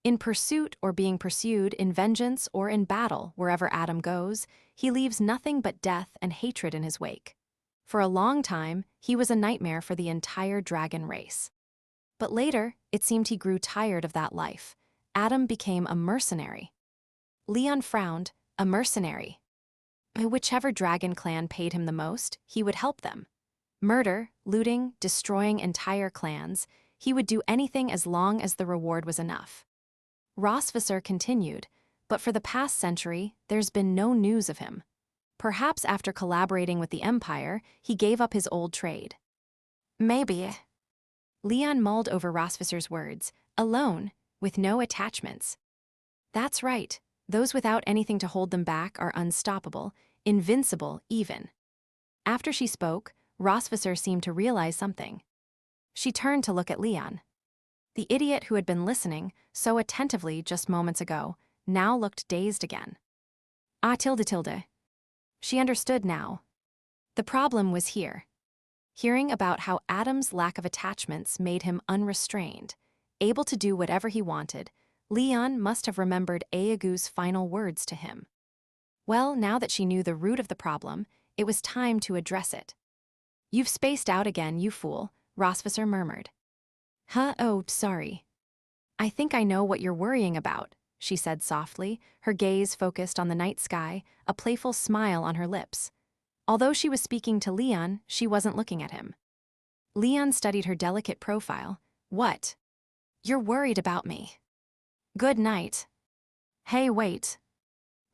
In pursuit or being pursued, in vengeance or in battle, wherever Adam goes, he leaves nothing but death and hatred in his wake. For a long time, he was a nightmare for the entire dragon race. But later, it seemed he grew tired of that life. Adam became a mercenary." Leon frowned. "A mercenary?" "Whichever dragon clan paid him the most, he would help them. Murder, looting, destroying entire clans, he would do anything as long as the reward was enough." Rosvisser continued, "But for the past century, there's been no news of him. Perhaps after collaborating with the Empire, he gave up his old trade. Maybe. Leon mulled over Rosvisser's words, alone, with no attachments. That's right. Those without anything to hold them back are unstoppable, invincible even. After she spoke, Rosvisser seemed to realize something. She turned to look at Leon. The idiot who had been listening so attentively just moments ago now looked dazed again. Ah, tilde. She understood now. The problem was here. Hearing about how Adam's lack of attachments made him unrestrained, able to do whatever he wanted, Leon must have remembered Eagu's final words to him. Well, now that she knew the root of the problem, it was time to address it. You've spaced out again, you fool, Rosvisser murmured. Huh, oh, sorry. I think I know what you're worrying about, she said softly, her gaze focused on the night sky, a playful smile on her lips. Although she was speaking to Leon, she wasn't looking at him. Leon studied her delicate profile. What? You're worried about me. Good night. Hey, wait.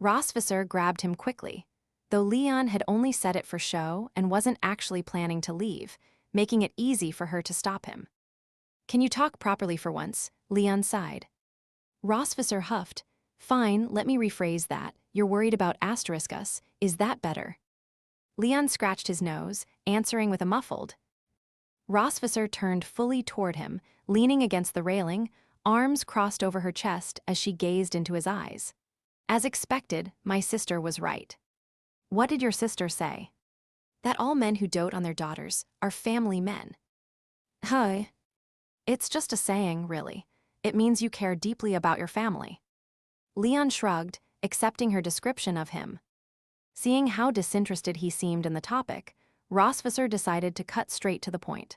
Rosvisser grabbed him quickly, though Leon had only said it for show and wasn't actually planning to leave, making it easy for her to stop him. Can you talk properly for once? Leon sighed. Rosvisser huffed. Fine, let me rephrase that. You're worried about Asteriskus. Is that better? Leon scratched his nose, answering with a muffled. Rosvisser turned fully toward him, leaning against the railing, arms crossed over her chest as she gazed into his eyes. As expected, my sister was right. What did your sister say? That all men who dote on their daughters are family men. Huh. It's just a saying, really. It means you care deeply about your family. Leon shrugged, accepting her description of him. Seeing how disinterested he seemed in the topic, Rosvisser decided to cut straight to the point.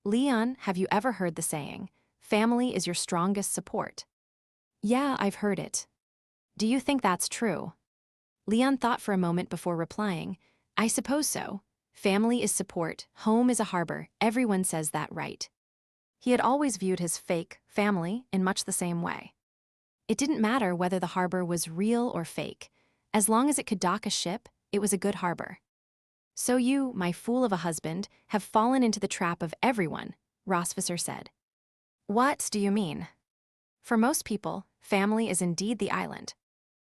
Leon, have you ever heard the saying, family is your strongest support? Yeah, I've heard it. Do you think that's true? Leon thought for a moment before replying, I suppose so. Family is support, home is a harbor, everyone says that, right? He had always viewed his fake family in much the same way. It didn't matter whether the harbor was real or fake. As long as it could dock a ship, it was a good harbor. So you, my fool of a husband, have fallen into the trap of everyone, Rosvisser said. What do you mean? For most people, family is indeed the island,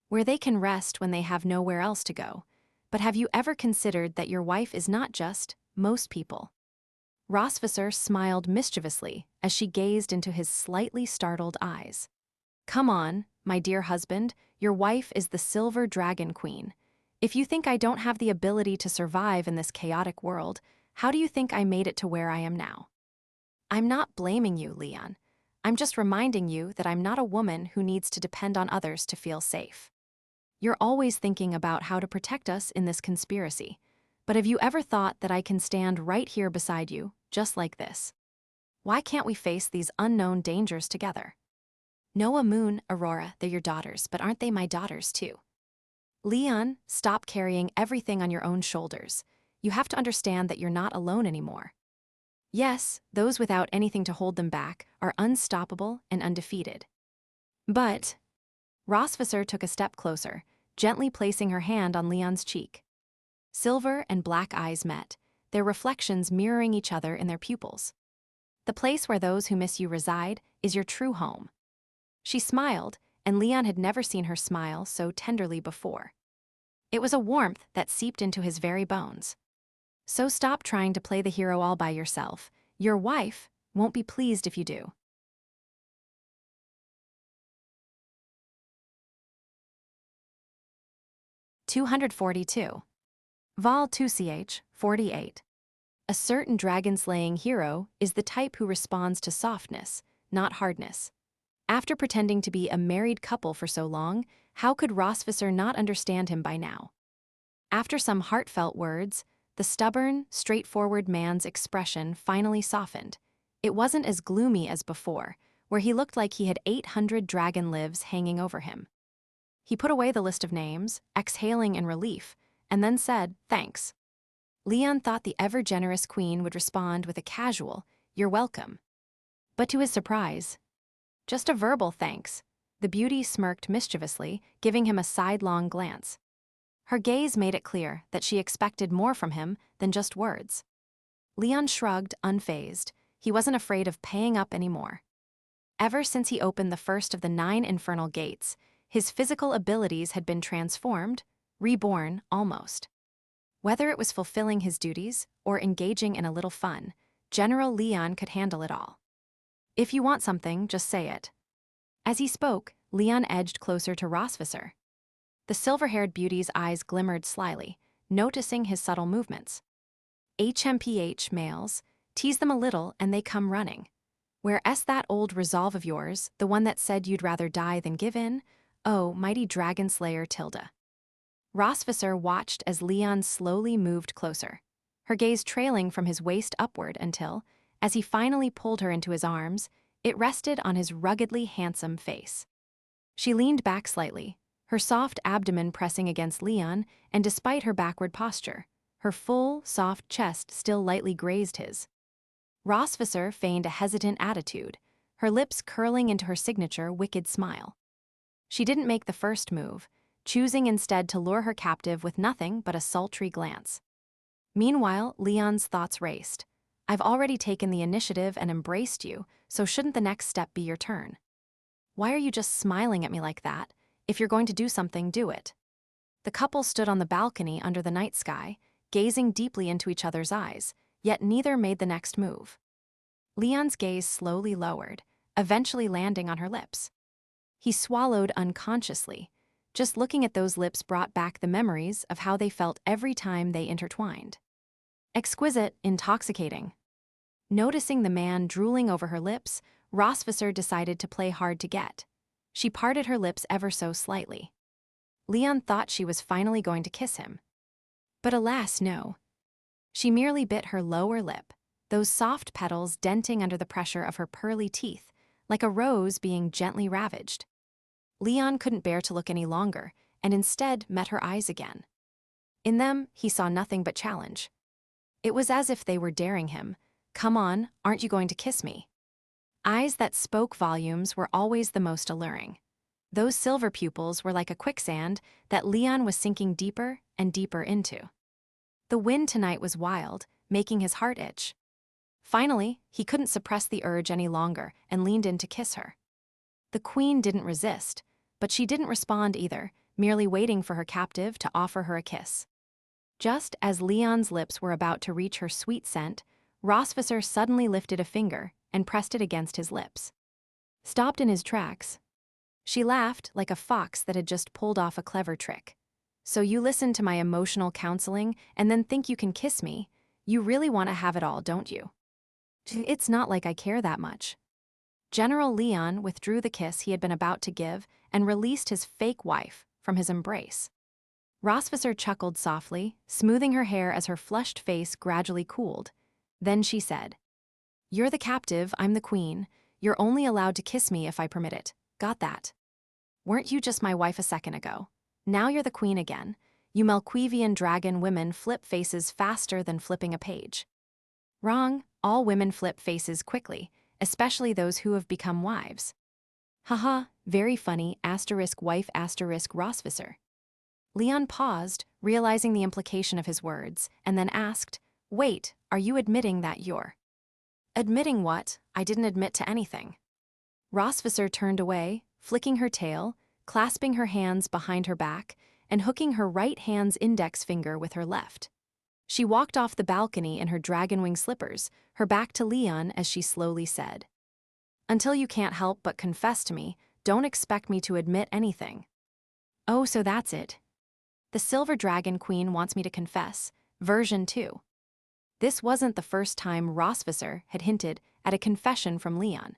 where they can rest when they have nowhere else to go. But have you ever considered that your wife is not just most people? Rosvisser smiled mischievously as she gazed into his slightly startled eyes. Come on, my dear husband, your wife is the Silver Dragon Queen. If you think I don't have the ability to survive in this chaotic world, how do you think I made it to where I am now? I'm not blaming you, Leon. I'm just reminding you that I'm not a woman who needs to depend on others to feel safe. You're always thinking about how to protect us in this conspiracy. But have you ever thought that I can stand right here beside you, just like this? Why can't we face these unknown dangers together? Noah, Moon, Aurora, they're your daughters, but aren't they my daughters too? Leon, stop carrying everything on your own shoulders. You have to understand that you're not alone anymore. Yes, those without anything to hold them back are unstoppable and undefeated. But Rosvisser took a step closer, gently placing her hand on Leon's cheek. Silver and black eyes met, their reflections mirroring each other in their pupils. The place where those who miss you reside is your true home. She smiled, and Leon had never seen her smile so tenderly before. It was a warmth that seeped into his very bones. So stop trying to play the hero all by yourself. Your wife won't be pleased if you do. (242). Vol 2ch, 48. A certain dragon-slaying hero is the type who responds to softness, not hardness. After pretending to be a married couple for so long, how could Rosvisser not understand him by now? After some heartfelt words, the stubborn, straightforward man's expression finally softened. It wasn't as gloomy as before, where he looked like he had 800 dragon lives hanging over him. He put away the list of names, exhaling in relief, and then said, thanks. Leon thought the ever-generous queen would respond with a casual, you're welcome. But to his surprise, just a verbal thanks. The beauty smirked mischievously, giving him a sidelong glance. Her gaze made it clear that she expected more from him than just words. Leon shrugged, unfazed. He wasn't afraid of paying up anymore. Ever since he opened the first of the 9 infernal gates, his physical abilities had been transformed, reborn almost. Whether it was fulfilling his duties or engaging in a little fun, General Leon could handle it all. If you want something, just say it. As he spoke, Leon edged closer to Rosvisser. The silver-haired beauty's eyes glimmered slyly, noticing his subtle movements. HMPH males, tease them a little and they come running. Whereas that old resolve of yours, the one that said you'd rather die than give in, oh, mighty dragon slayer Tilda. Rosvisser watched as Leon slowly moved closer, her gaze trailing from his waist upward until, as he finally pulled her into his arms, it rested on his ruggedly handsome face. She leaned back slightly, her soft abdomen pressing against Leon, and despite her backward posture, her full, soft chest still lightly grazed his. Rosvisser feigned a hesitant attitude, her lips curling into her signature wicked smile. She didn't make the first move, choosing instead to lure her captive with nothing but a sultry glance. Meanwhile, Leon's thoughts raced. I've already taken the initiative and embraced you, so shouldn't the next step be your turn? Why are you just smiling at me like that? If you're going to do something, do it. The couple stood on the balcony under the night sky, gazing deeply into each other's eyes, yet neither made the next move. Leon's gaze slowly lowered, eventually landing on her lips. He swallowed unconsciously. Just looking at those lips brought back the memories of how they felt every time they intertwined. Exquisite, intoxicating. Noticing the man drooling over her lips, Rosvisser decided to play hard to get. She parted her lips ever so slightly. Leon thought she was finally going to kiss him. But alas, no. She merely bit her lower lip, those soft petals denting under the pressure of her pearly teeth, like a rose being gently ravaged. Leon couldn't bear to look any longer, and instead met her eyes again. In them, he saw nothing but challenge. It was as if they were daring him. Come on, aren't you going to kiss me? Eyes that spoke volumes were always the most alluring. Those silver pupils were like a quicksand that Leon was sinking deeper and deeper into. The wind tonight was wild, making his heart itch. Finally, he couldn't suppress the urge any longer and leaned in to kiss her. The queen didn't resist, but she didn't respond either, merely waiting for her captive to offer her a kiss. Just as Leon's lips were about to reach her sweet scent, Rosvisser suddenly lifted a finger and pressed it against his lips. Stopped in his tracks. She laughed like a fox that had just pulled off a clever trick. So you listen to my emotional counseling and then think you can kiss me? You really want to have it all, don't you? It's not like I care that much. General Leon withdrew the kiss he had been about to give and released his fake wife from his embrace. Rosvisser chuckled softly, smoothing her hair as her flushed face gradually cooled. Then she said, "You're the captive, I'm the queen. You're only allowed to kiss me if I permit it. Got that? Weren't you just my wife a second ago? Now you're the queen again. You Melquivian dragon women flip faces faster than flipping a page." Wrong, all women flip faces quickly, especially those who have become wives. Haha, very funny, wife Rosvisser. Leon paused, realizing the implication of his words, and then asked, "Wait, are you admitting that you're—" "Admitting what? I didn't admit to anything." Rosvisser turned away, flicking her tail, clasping her hands behind her back, and hooking her right hand's index finger with her left. She walked off the balcony in her dragonwing slippers, her back to Leon as she slowly said, "Until you can't help but confess to me, don't expect me to admit anything." "Oh, so that's it. The Silver Dragon Queen wants me to confess, version 2. This wasn't the first time Rosvisser had hinted at a confession from Leon.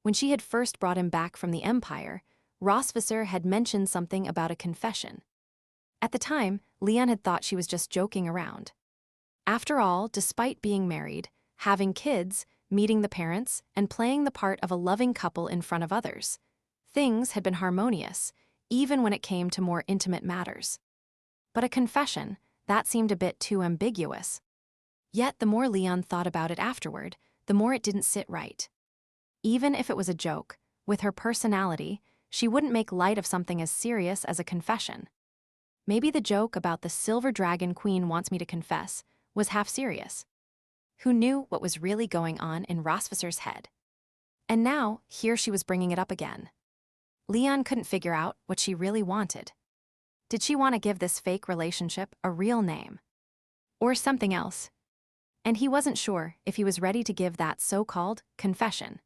When she had first brought him back from the Empire, Rosvisser had mentioned something about a confession. At the time, Leon had thought she was just joking around. After all, despite being married, having kids, meeting the parents, and playing the part of a loving couple in front of others, things had been harmonious, even when it came to more intimate matters. But a confession, that seemed a bit too ambiguous. Yet the more Leon thought about it afterward, the more it didn't sit right. Even if it was a joke, with her personality, she wouldn't make light of something as serious as a confession. Maybe the joke about the Silver Dragon Queen wants me to confess was half serious. Who knew what was really going on in Rosvicer's head? And now, here she was bringing it up again. Leon couldn't figure out what she really wanted. Did she want to give this fake relationship a real name? Or something else? And he wasn't sure if he was ready to give that so-called confession.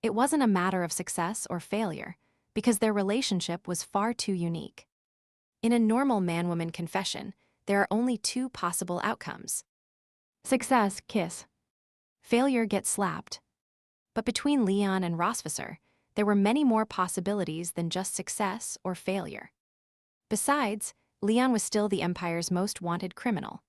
It wasn't a matter of success or failure, because their relationship was far too unique. In a normal man-woman confession, there are only two possible outcomes. Success, kiss. Failure, get slapped. But between Leon and Rosvicer, there were many more possibilities than just success or failure. Besides, Leon was still the Empire's most wanted criminal.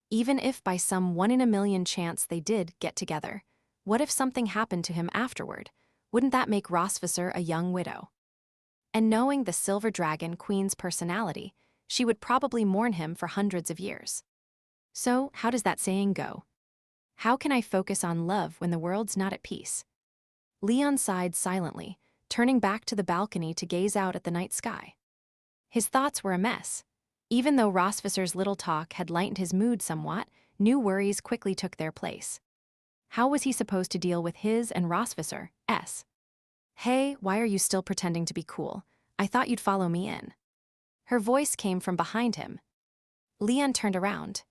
Even if by some 1 in a million chance they did get together, what if something happened to him afterward? Wouldn't that make Rosvicer a young widow? And knowing the Silver Dragon Queen's personality, she would probably mourn him for hundreds of years. So, how does that saying go? How can I focus on love when the world's not at peace? Leon sighed silently, turning back to the balcony to gaze out at the night sky. His thoughts were a mess. Even though Rosvicer's little talk had lightened his mood somewhat, new worries quickly took their place. How was he supposed to deal with his and Rosvicer's? Hey, why are you still pretending to be cool? I thought you'd follow me in. Her voice came from behind him. Leon turned around.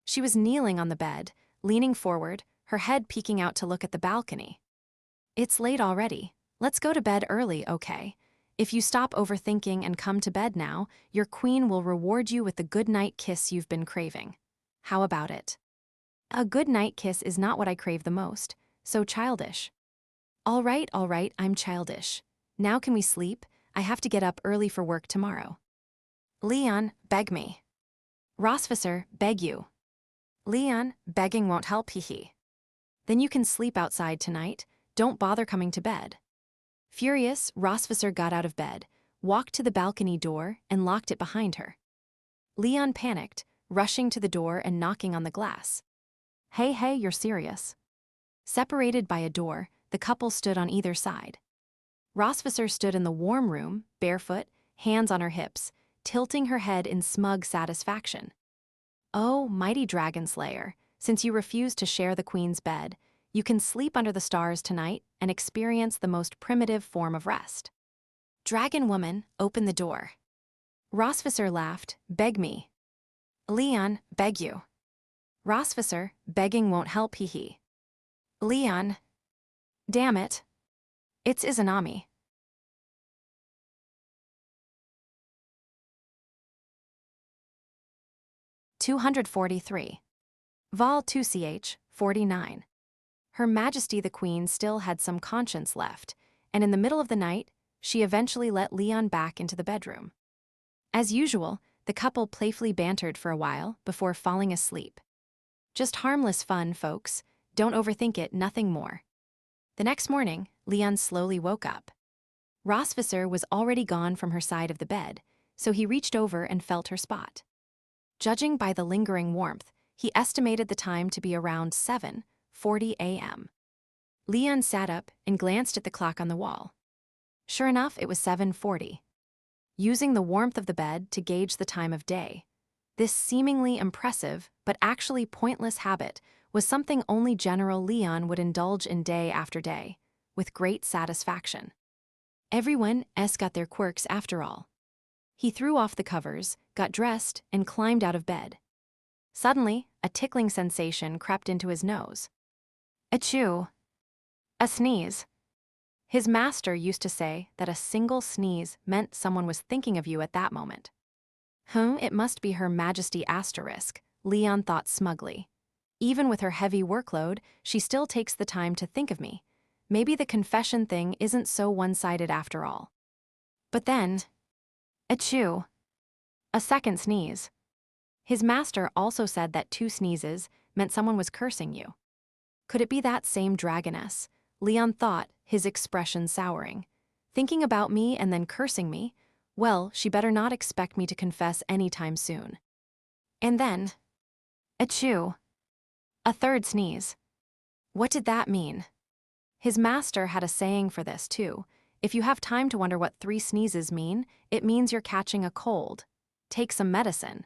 She was kneeling on the bed, leaning forward, her head peeking out to look at the balcony. It's late already. Let's go to bed early, okay? If you stop overthinking and come to bed now, your queen will reward you with the good-night kiss you've been craving. How about it? A good-night kiss is not what I crave the most, so childish. All right, I'm childish. Now can we sleep? I have to get up early for work tomorrow. Leon, beg me. Rosvicer, beg you. Leon, begging won't help, hee. Then you can sleep outside tonight. Don't bother coming to bed. Furious, Rosvicer got out of bed, walked to the balcony door, and locked it behind her. Leon panicked, rushing to the door and knocking on the glass. Hey, you're serious. Separated by a door, the couple stood on either side. Rosvicer stood in the warm room, barefoot, hands on her hips, tilting her head in smug satisfaction. Oh, mighty dragon slayer, since you refuse to share the queen's bed, you can sleep under the stars tonight and experience the most primitive form of rest. Dragon woman, open the door. Rosvicer laughed, beg me. Leon, beg you. Rosvicer, begging won't help, hee. Leon. Damn it. It's Izanami. (243). Vol 2ch, 49. Her Majesty the Queen still had some conscience left, and in the middle of the night, she eventually let Leon back into the bedroom. As usual, the couple playfully bantered for a while before falling asleep. Just harmless fun, folks. Don't overthink it, nothing more. The next morning, Leon slowly woke up. Rosvicer was already gone from her side of the bed, so he reached over and felt her spot. Judging by the lingering warmth, he estimated the time to be around 7:40 a.m. Leon sat up and glanced at the clock on the wall. Sure enough, it was 7:40. Using the warmth of the bed to gauge the time of day, this seemingly impressive but actually pointless habit was something only General Leon would indulge in day after day, with great satisfaction. Everyone got their quirks after all. He threw off the covers, got dressed, and climbed out of bed. Suddenly, a tickling sensation crept into his nose. Achoo! A sneeze. His master used to say that a single sneeze meant someone was thinking of you at that moment. It must be Her Majesty asterisk, Leon thought smugly. Even with her heavy workload, she still takes the time to think of me. Maybe the confession thing isn't so one-sided after all. But then, achoo! A second sneeze. His master also said that 2 sneezes meant someone was cursing you. Could it be that same dragoness? Leon thought, his expression souring. Thinking about me and then cursing me? Well, she better not expect me to confess anytime soon. And then, achoo! A third sneeze. What did that mean? His master had a saying for this, too. If you have time to wonder what 3 sneezes mean, it means you're catching a cold. Take some medicine."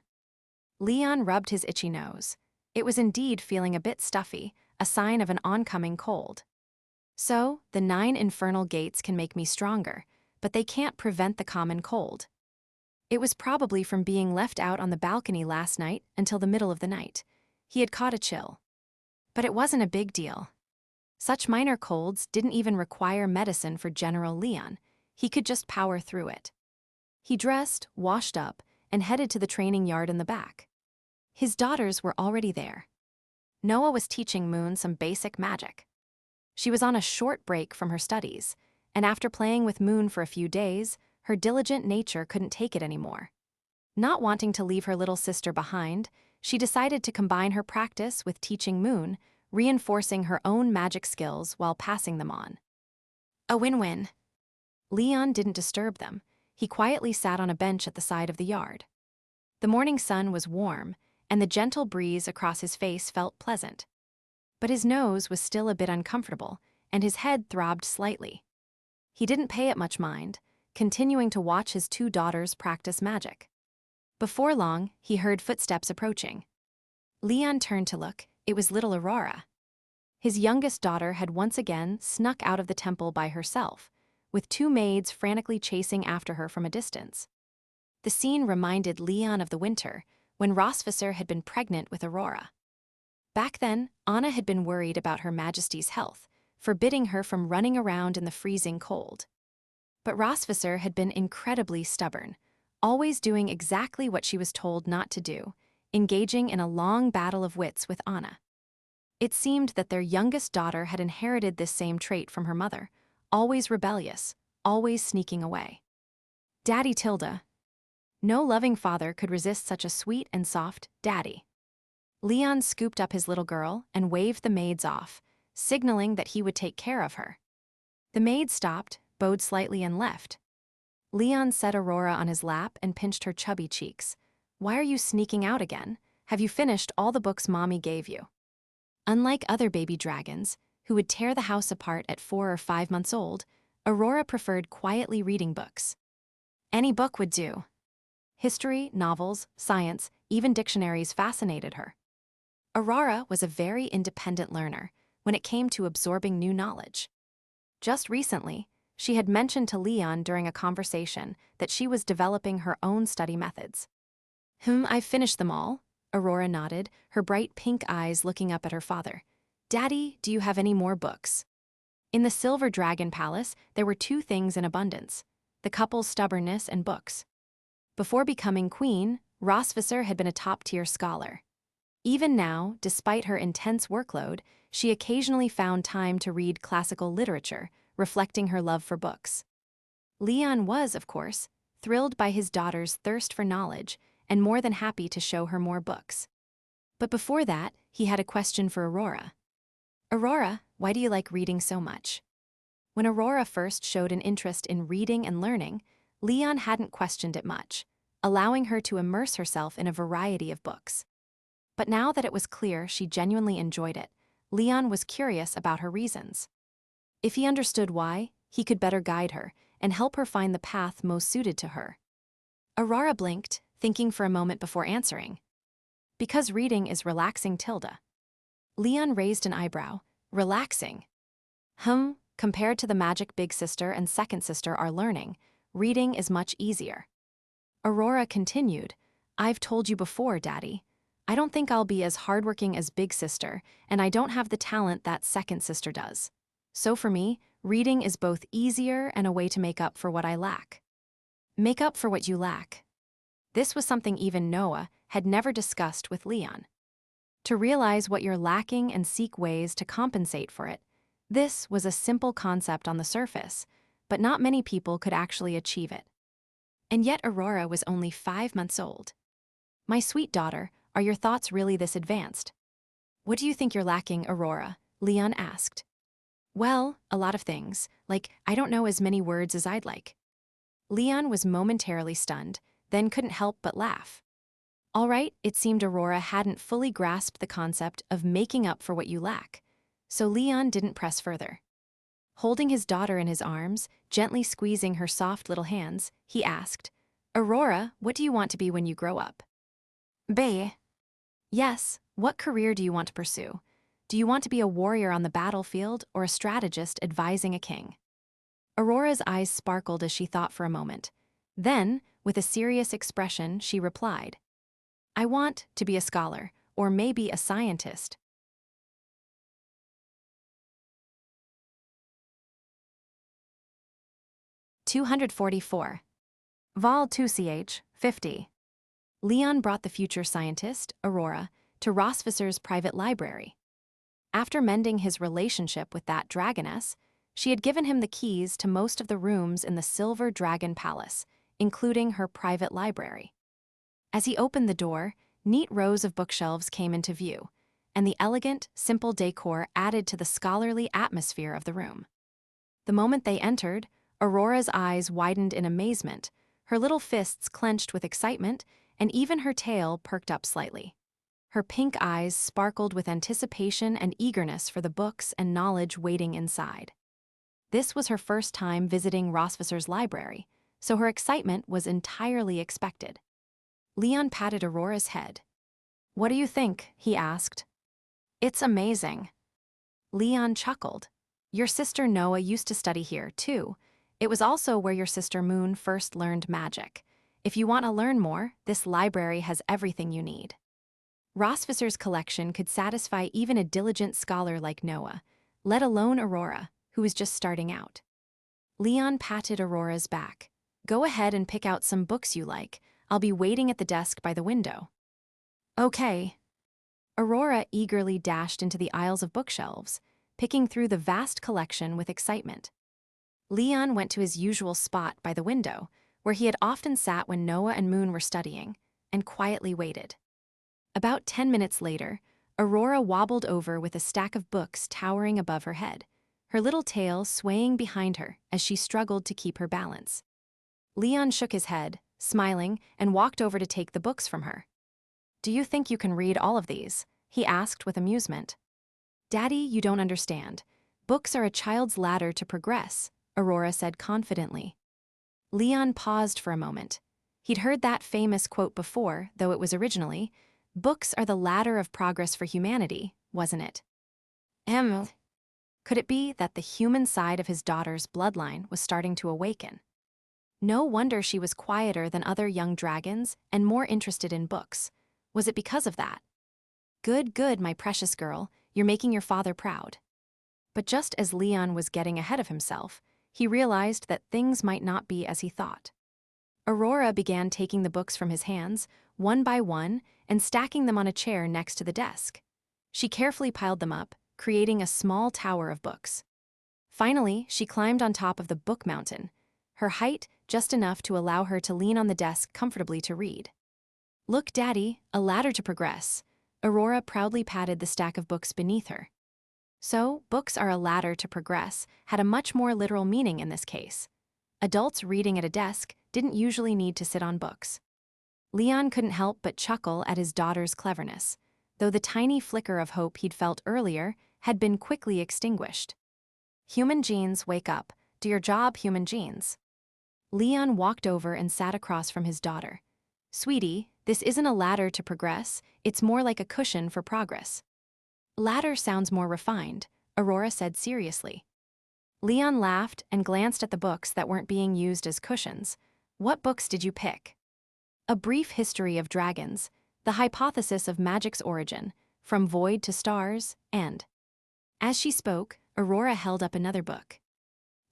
Leon rubbed his itchy nose. It was indeed feeling a bit stuffy, a sign of an oncoming cold. "So, the 9 infernal gates can make me stronger, but they can't prevent the common cold. It was probably from being left out on the balcony last night until the middle of the night. He had caught a chill. But it wasn't a big deal. Such minor colds didn't even require medicine for General Leon. He could just power through it." He dressed, washed up, and headed to the training yard in the back. His daughters were already there. Noah was teaching Moon some basic magic. She was on a short break from her studies, and after playing with Moon for a few days, her diligent nature couldn't take it anymore. Not wanting to leave her little sister behind, she decided to combine her practice with teaching Moon, reinforcing her own magic skills while passing them on. A win-win. Leon didn't disturb them. He quietly sat on a bench at the side of the yard. The morning sun was warm, and the gentle breeze across his face felt pleasant. But his nose was still a bit uncomfortable, and his head throbbed slightly. He didn't pay it much mind, continuing to watch his 2 daughters practice magic. Before long, he heard footsteps approaching. Leon turned to look. It was little Aurora. His youngest daughter had once again snuck out of the temple by herself, with 2 maids frantically chasing after her from a distance. The scene reminded Leon of the winter, when Rosvisser had been pregnant with Aurora. Back then, Anna had been worried about Her Majesty's health, forbidding her from running around in the freezing cold. But Rosvisser had been incredibly stubborn, always doing exactly what she was told not to do, engaging in a long battle of wits with Anna. It seemed that their youngest daughter had inherited this same trait from her mother, always rebellious, always sneaking away. Daddy Tilda. No loving father could resist such a sweet and soft daddy. Leon scooped up his little girl and waved the maids off, signaling that he would take care of her. The maids stopped, bowed slightly, and left. Leon set Aurora on his lap and pinched her chubby cheeks. "Why are you sneaking out again? Have you finished all the books Mommy gave you?" Unlike other baby dragons, who would tear the house apart at 4 or 5 months old, Aurora preferred quietly reading books. Any book would do. History, novels, science, even dictionaries fascinated her. Aurora was a very independent learner when it came to absorbing new knowledge. Just recently, she had mentioned to Leon during a conversation that she was developing her own study methods. I've finished them all," Aurora nodded, her bright pink eyes looking up at her father. "Daddy, do you have any more books?" In the Silver Dragon Palace, there were 2 things in abundance: the couple's stubbornness and books. Before becoming queen, Rosvisser had been a top-tier scholar. Even now, despite her intense workload, she occasionally found time to read classical literature, reflecting her love for books. Leon was, of course, thrilled by his daughter's thirst for knowledge and more than happy to show her more books. But before that, he had a question for Aurora. "Aurora, why do you like reading so much?" When Aurora first showed an interest in reading and learning, Leon hadn't questioned it much, allowing her to immerse herself in a variety of books. But now that it was clear she genuinely enjoyed it, Leon was curious about her reasons. If he understood why, he could better guide her and help her find the path most suited to her. Aurora blinked, thinking for a moment before answering. "Because reading is relaxing, Tilda." Leon raised an eyebrow. "Relaxing?" Compared to the magic big sister and second sister are learning, reading is much easier." Aurora continued, "I've told you before, Daddy. I don't think I'll be as hardworking as big sister, and I don't have the talent that second sister does. So for me, reading is both easier and a way to make up for what I lack." Make up for what you lack. This was something even Noah had never discussed with Leon. To realize what you're lacking and seek ways to compensate for it. This was a simple concept on the surface, but not many people could actually achieve it. And yet Aurora was only 5 months old. "My sweet daughter, are your thoughts really this advanced?" "What do you think you're lacking, Aurora?" Leon asked. "Well, a lot of things, like I don't know as many words as I'd like." Leon was momentarily stunned, then couldn't help but laugh. All right, it seemed Aurora hadn't fully grasped the concept of making up for what you lack, so Leon didn't press further. Holding his daughter in his arms, gently squeezing her soft little hands, he asked, Aurora, what do you want to be when you grow up? B. Yes, what career do you want to pursue? Do you want to be a warrior on the battlefield or a strategist advising a king? Aurora's eyes sparkled as she thought for a moment. Then, with a serious expression, she replied, I want to be a scholar, or maybe a scientist. 244. Vol 2ch, 50. Leon brought the future scientist, Aurora, to Rosvisser's private library. After mending his relationship with that dragoness, she had given him the keys to most of the rooms in the Silver Dragon Palace, including her private library. As he opened the door, neat rows of bookshelves came into view, and the elegant, simple decor added to the scholarly atmosphere of the room. The moment they entered, Aurora's eyes widened in amazement, her little fists clenched with excitement, and even her tail perked up slightly. Her pink eyes sparkled with anticipation and eagerness for the books and knowledge waiting inside. This was her first time visiting Rosvisser's library, so her excitement was entirely expected. Leon patted Aurora's head. What do you think? He asked. It's amazing. Leon chuckled. Your sister Noah used to study here, too. It was also where your sister Moon first learned magic. If you want to learn more, this library has everything you need. Rosvisser's collection could satisfy even a diligent scholar like Noah, let alone Aurora, who was just starting out. Leon patted Aurora's back. Go ahead and pick out some books you like. I'll be waiting at the desk by the window. Okay. Aurora eagerly dashed into the aisles of bookshelves, picking through the vast collection with excitement. Leon went to his usual spot by the window, where he had often sat when Noah and Moon were studying, and quietly waited. About 10 minutes later, Aurora wobbled over with a stack of books towering above her head, her little tail swaying behind her as she struggled to keep her balance. Leon shook his head, smiling, and walked over to take the books from her. Do you think you can read all of these? He asked with amusement. Daddy, you don't understand. Books are a child's ladder to progress, Aurora said confidently. Leon paused for a moment. He'd heard that famous quote before, though it was originally, books are the ladder of progress for humanity, wasn't it? Could it be that the human side of his daughter's bloodline was starting to awaken? No wonder she was quieter than other young dragons and more interested in books. Was it because of that? Good, good, my precious girl, you're making your father proud. But just as Leon was getting ahead of himself, he realized that things might not be as he thought. Aurora began taking the books from his hands, one by one, and stacking them on a chair next to the desk. She carefully piled them up, creating a small tower of books. Finally, she climbed on top of the book mountain, her height just enough to allow her to lean on the desk comfortably to read. Look, Daddy, a ladder to progress. Aurora proudly patted the stack of books beneath her. So, books are a ladder to progress had a much more literal meaning in this case. Adults reading at a desk didn't usually need to sit on books. Leon couldn't help but chuckle at his daughter's cleverness, though the tiny flicker of hope he'd felt earlier had been quickly extinguished. Human genes, wake up. Do your job, human genes. Leon walked over and sat across from his daughter. Sweetie, this isn't a ladder to progress, it's more like a cushion for progress. Ladder sounds more refined, Aurora said seriously. Leon laughed and glanced at the books that weren't being used as cushions. What books did you pick? A Brief History of Dragons, The Hypothesis of Magic's Origin, From Void to Stars, and... As she spoke, Aurora held up another book.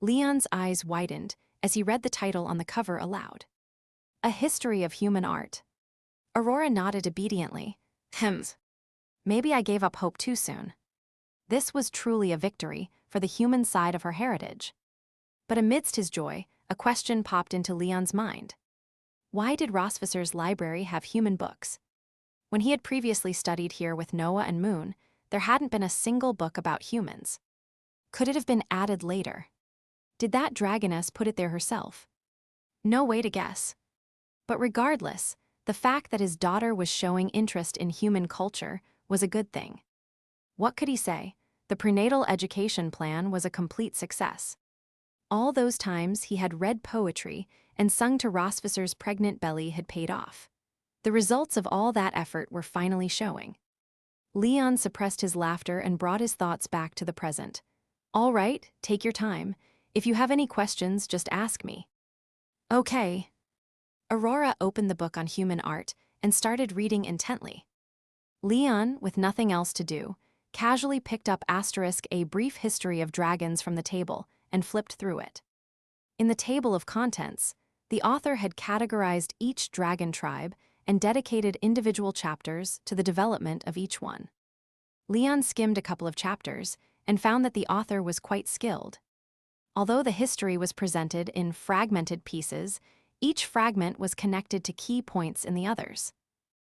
Leon's eyes widened as he read the title on the cover aloud. A History of Human Art. Aurora nodded obediently. Maybe I gave up hope too soon. This was truly a victory for the human side of her heritage. But amidst his joy, a question popped into Leon's mind. Why did Rosvisser's library have human books? When he had previously studied here with Noah and Moon, there hadn't been a single book about humans. Could it have been added later? Did that dragoness put it there herself? No way to guess. But regardless, the fact that his daughter was showing interest in human culture was a good thing. What could he say? The prenatal education plan was a complete success. All those times he had read poetry and sung to Rosvisser's pregnant belly had paid off. The results of all that effort were finally showing. Leon suppressed his laughter and brought his thoughts back to the present. "All right, take your time. If you have any questions, just ask me." "Okay." Aurora opened the book on human art and started reading intently. Leon, with nothing else to do, casually picked up *A Brief History of Dragons from the table and flipped through it. In the table of contents, the author had categorized each dragon tribe and dedicated individual chapters to the development of each one. Leon skimmed a couple of chapters and found that the author was quite skilled. Although the history was presented in fragmented pieces, each fragment was connected to key points in the others.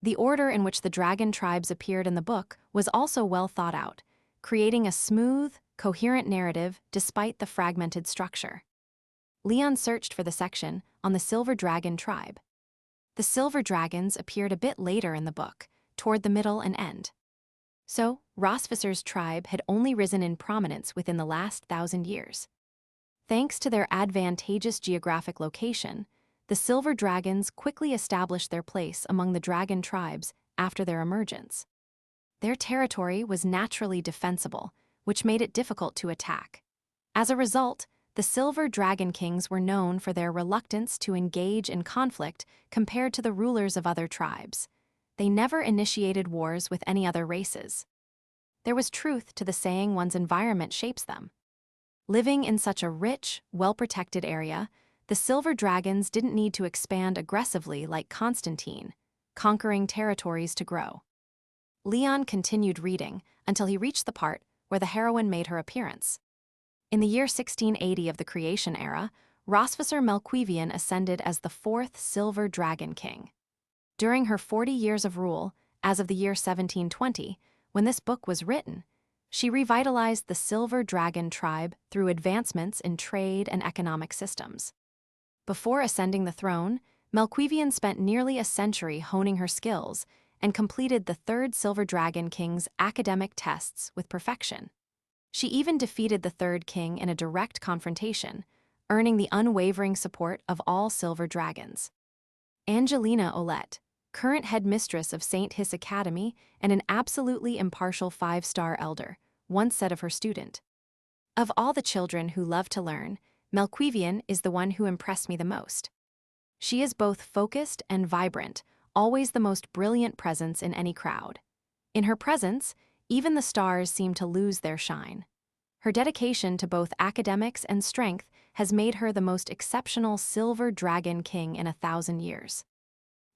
The order in which the dragon tribes appeared in the book was also well thought out, creating a smooth, coherent narrative despite the fragmented structure. Leon searched for the section on the Silver Dragon tribe. The Silver Dragons appeared a bit later in the book, toward the middle and end. So, Rosvisser's tribe had only risen in prominence within the last 1,000 years. Thanks to their advantageous geographic location, the Silver Dragons quickly established their place among the dragon tribes after their emergence. Their territory was naturally defensible, which made it difficult to attack. As a result, the Silver Dragon Kings were known for their reluctance to engage in conflict compared to the rulers of other tribes. They never initiated wars with any other races. There was truth to the saying one's environment shapes them. Living in such a rich, well-protected area, the Silver Dragons didn't need to expand aggressively like Constantine, conquering territories to grow. Leon continued reading until he reached the part where the heroine made her appearance. In the year 1680 of the creation era, Rosvisser Melquivian ascended as the 4th Silver Dragon King. During her 40 years of rule, as of the year 1720, when this book was written, she revitalized the Silver Dragon tribe through advancements in trade and economic systems. Before ascending the throne, Melquivian spent nearly a century honing her skills and completed the 3rd Silver Dragon King's academic tests with perfection. She even defeated the 3rd king in a direct confrontation, earning the unwavering support of all Silver Dragons. Angelina Olette, current headmistress of St. Hiss Academy and an absolutely impartial 5-star elder, once said of her student, "Of all the children who love to learn, Melquivian is the one who impressed me the most. She is both focused and vibrant, always the most brilliant presence in any crowd. In her presence, even the stars seem to lose their shine. Her dedication to both academics and strength has made her the most exceptional Silver Dragon King in 1,000 years."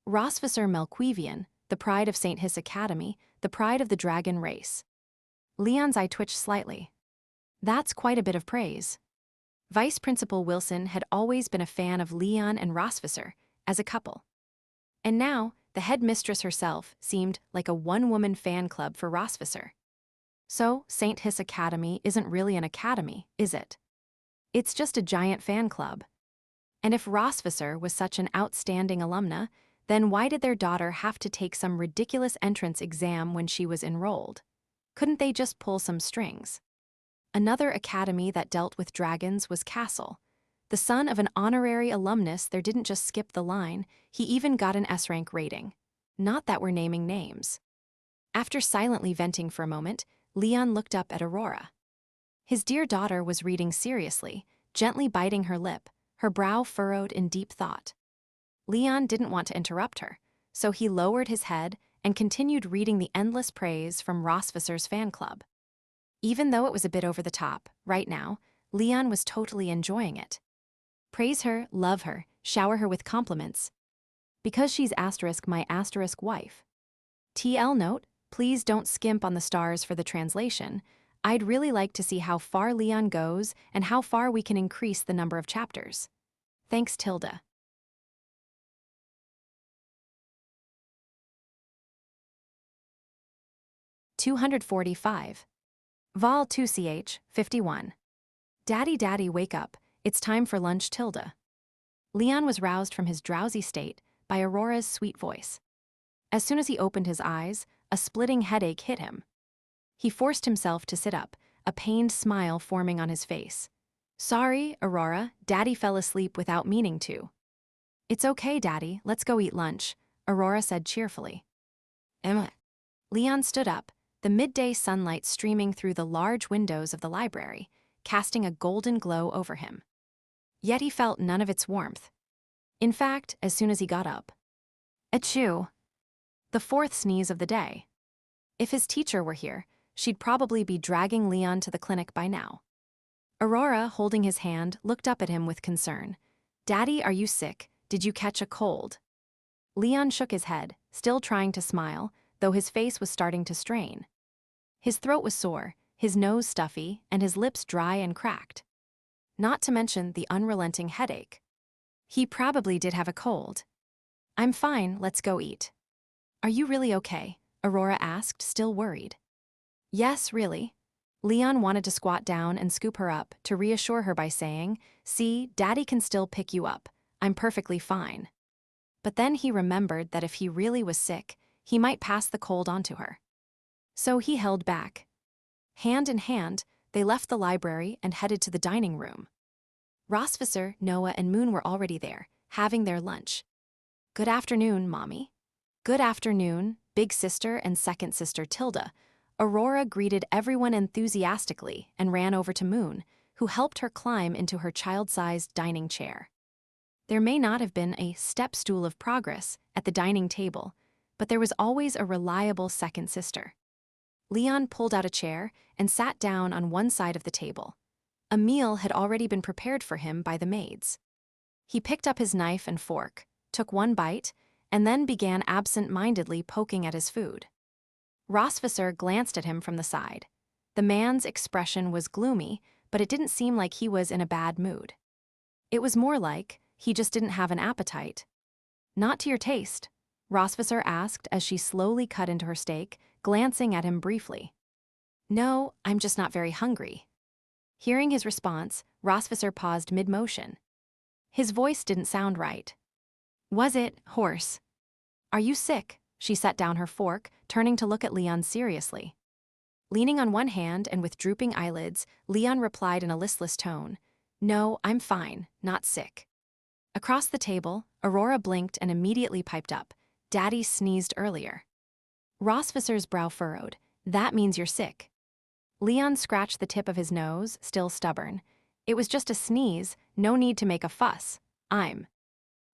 Rosvisser Melquivian, the pride of St. Hiss Academy, the pride of the dragon race. Leon's eye twitched slightly. That's quite a bit of praise. Vice Principal Wilson had always been a fan of Leon and Rosvisser as a couple. And now, the headmistress herself seemed like a one-woman fan club for Rosvisser. So, St. Hiss Academy isn't really an academy, is it? It's just a giant fan club. And if Rosvisser was such an outstanding alumna, then why did their daughter have to take some ridiculous entrance exam when she was enrolled? Couldn't they just pull some strings? Another academy that dealt with dragons was Castle. The son of an honorary alumnus there didn't just skip the line, he even got an S-rank rating. Not that we're naming names. After silently venting for a moment, Leon looked up at Aurora. His dear daughter was reading seriously, gently biting her lip, her brow furrowed in deep thought. Leon didn't want to interrupt her, so he lowered his head and continued reading the endless praise from Rosvisser's fan club. Even though it was a bit over the top, right now, Leon was totally enjoying it. Praise her, love her, shower her with compliments. Because she's my wife. TL note, please don't skimp on the stars for the translation. I'd really like to see how far Leon goes and how far we can increase the number of chapters. Thanks, Tilda. $245. Vol 2ch, 51. Daddy, Daddy, wake up. It's time for lunch, Tilda. Leon was roused from his drowsy state by Aurora's sweet voice. As soon as he opened his eyes, a splitting headache hit him. He forced himself to sit up, a pained smile forming on his face. Sorry, Aurora, Daddy fell asleep without meaning to. It's okay, Daddy, let's go eat lunch, Aurora said cheerfully. Emma. Leon stood up, the midday sunlight streaming through the large windows of the library, casting a golden glow over him. Yet he felt none of its warmth. In fact, as soon as he got up. Achoo! The fourth sneeze of the day. If his teacher were here, she'd probably be dragging Leon to the clinic by now. Aurora, holding his hand, looked up at him with concern. Daddy, are you sick? Did you catch a cold? Leon shook his head, still trying to smile, though his face was starting to strain. His throat was sore, his nose stuffy, and his lips dry and cracked. Not to mention the unrelenting headache. He probably did have a cold. I'm fine, let's go eat. Are you really okay? Aurora asked, still worried. Yes, really. Leon wanted to squat down and scoop her up to reassure her by saying, See, Daddy can still pick you up. I'm perfectly fine. But then he remembered that if he really was sick, he might pass the cold on to her. So he held back. Hand in hand, they left the library and headed to the dining room. Rosvisser, Noah, and Moon were already there, having their lunch. Good afternoon, Mommy. Good afternoon, big sister and second sister Tilda. Aurora greeted everyone enthusiastically and ran over to Moon, who helped her climb into her child-sized dining chair. There may not have been a step stool of progress at the dining table, but there was always a reliable second sister. Leon pulled out a chair and sat down on one side of the table. A meal had already been prepared for him by the maids. He picked up his knife and fork, took one bite, and then began absent-mindedly poking at his food. Rosvisser glanced at him from the side. The man's expression was gloomy, but it didn't seem like he was in a bad mood. It was more like he just didn't have an appetite. Not to your taste? Rosvisser asked as she slowly cut into her steak, glancing at him briefly. No, I'm just not very hungry. Hearing his response, Rosvisser paused mid-motion. His voice didn't sound right. Was it, horse? Are you sick? She set down her fork, turning to look at Leon seriously. Leaning on one hand and with drooping eyelids, Leon replied in a listless tone, No, I'm fine, not sick. Across the table, Aurora blinked and immediately piped up. Daddy sneezed earlier. Rosvisser's brow furrowed. That means you're sick. Leon scratched the tip of his nose, still stubborn. It was just a sneeze, no need to make a fuss. I'm.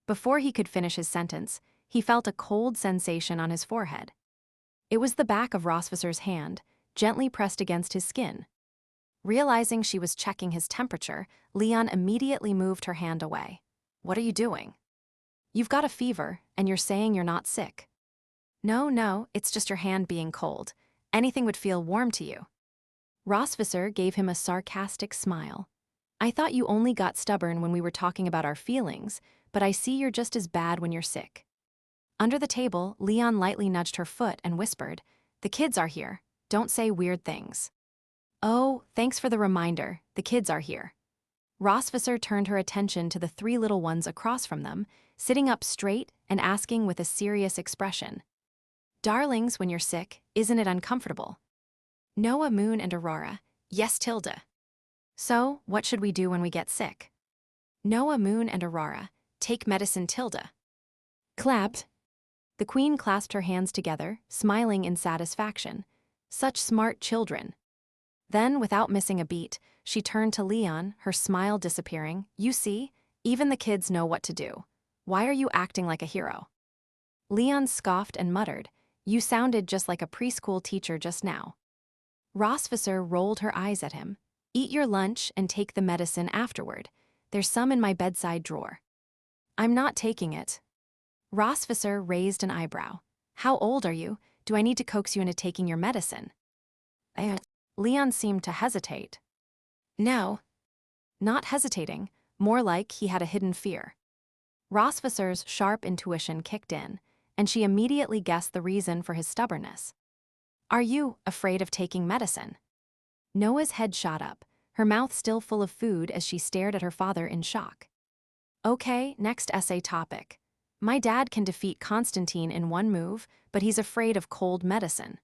Before he could finish his sentence, he felt a cold sensation on his forehead. It was the back of Rosvisser's hand, gently pressed against his skin. Realizing she was checking his temperature, Leon immediately moved her hand away. What are you doing? You've got a fever, and you're saying you're not sick. No, it's just your hand being cold. Anything would feel warm to you. Rosvisser gave him a sarcastic smile. I thought you only got stubborn when we were talking about our feelings, but I see you're just as bad when you're sick. Under the table, Leon lightly nudged her foot and whispered, The kids are here. Don't say weird things. Oh, thanks for the reminder. The kids are here. Rosvisser turned her attention to the three little ones across from them, sitting up straight and asking with a serious expression. Darlings, when you're sick, isn't it uncomfortable? Noah, Moon, and Aurora. Yes, Tilda. So, what should we do when we get sick? Noah, Moon, and Aurora. Take medicine, Tilda. Clapped. The queen clasped her hands together, smiling in satisfaction. Such smart children. Then, without missing a beat, she turned to Leon, her smile disappearing. You see, even the kids know what to do. Why are you acting like a hero? Leon scoffed and muttered, You sounded just like a preschool teacher just now. Rosvisser rolled her eyes at him. Eat your lunch and take the medicine afterward. There's some in my bedside drawer. I'm not taking it. Rosvisser raised an eyebrow. How old are you? Do I need to coax you into taking your medicine? Leon seemed to hesitate. No. Not hesitating, more like he had a hidden fear. Rosvisser's sharp intuition kicked in, and she immediately guessed the reason for his stubbornness. Are you afraid of taking medicine? Noah's head shot up, her mouth still full of food as she stared at her father in shock. Okay, next essay topic. My dad can defeat Constantine in one move, but he's afraid of cold medicine.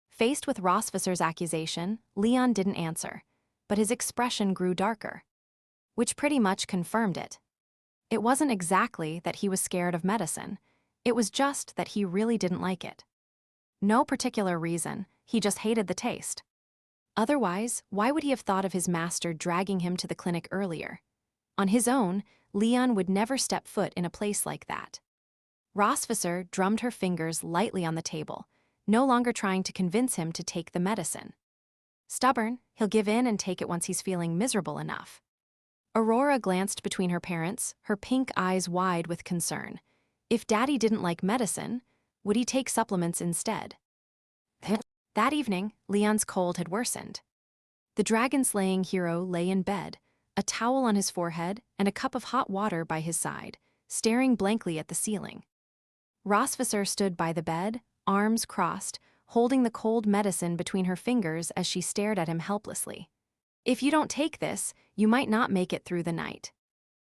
Faced with Rosvisser's accusation, Leon didn't answer, but his expression grew darker. Which pretty much confirmed it. It wasn't exactly that he was scared of medicine. It was just that he really didn't like it. No particular reason, he just hated the taste. Otherwise, why would he have thought of his master dragging him to the clinic earlier? On his own, Leon would never step foot in a place like that. Rosvisser drummed her fingers lightly on the table, no longer trying to convince him to take the medicine. Stubborn, he'll give in and take it once he's feeling miserable enough. Aurora glanced between her parents, her pink eyes wide with concern. If Daddy didn't like medicine, would he take supplements instead? That evening, Leon's cold had worsened. The dragon-slaying hero lay in bed, a towel on his forehead and a cup of hot water by his side, staring blankly at the ceiling. Rosvisser stood by the bed, arms crossed, holding the cold medicine between her fingers as she stared at him helplessly. If you don't take this, you might not make it through the night.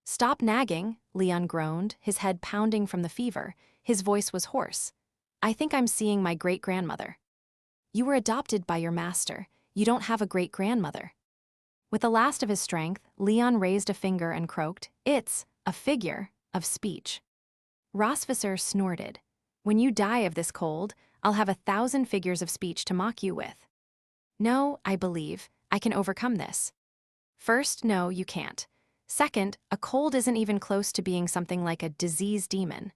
Stop nagging, Leon groaned, his head pounding from the fever. His voice was hoarse. I think I'm seeing my great-grandmother. You were adopted by your master. You don't have a great-grandmother. With the last of his strength, Leon raised a finger and croaked, "It's a figure of speech." Rosvisser snorted. When you die of this cold, I'll have 1,000 figures of speech to mock you with. No, I believe, I can overcome this. First, no, you can't. Second, a cold isn't even close to being something like a disease demon.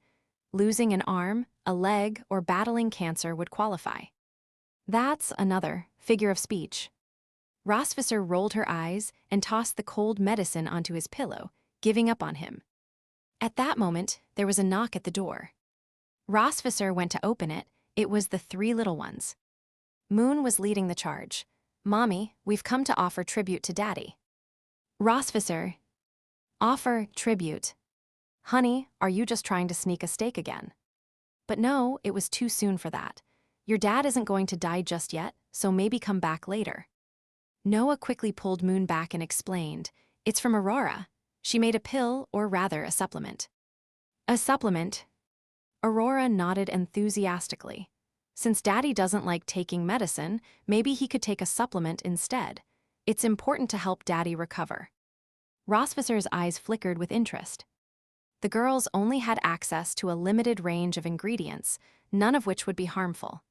Losing an arm, a leg, or battling cancer would qualify. That's another figure of speech. Rosvisser rolled her eyes and tossed the cold medicine onto his pillow, giving up on him. At that moment, there was a knock at the door. Rosvisser went to open it. It was the three little ones. Moon was leading the charge. Mommy, we've come to offer tribute to Daddy. Rosvisser. Offer tribute. Honey, are you just trying to sneak a steak again? But no, it was too soon for that. Your dad isn't going to die just yet, so maybe come back later. Noah quickly pulled Moon back and explained, it's from Aurora. She made a pill, or rather a supplement. A supplement? Aurora nodded enthusiastically. Since Daddy doesn't like taking medicine, maybe he could take a supplement instead. It's important to help Daddy recover. Rosvisser's eyes flickered with interest. The girls only had access to a limited range of ingredients, none of which would be harmful.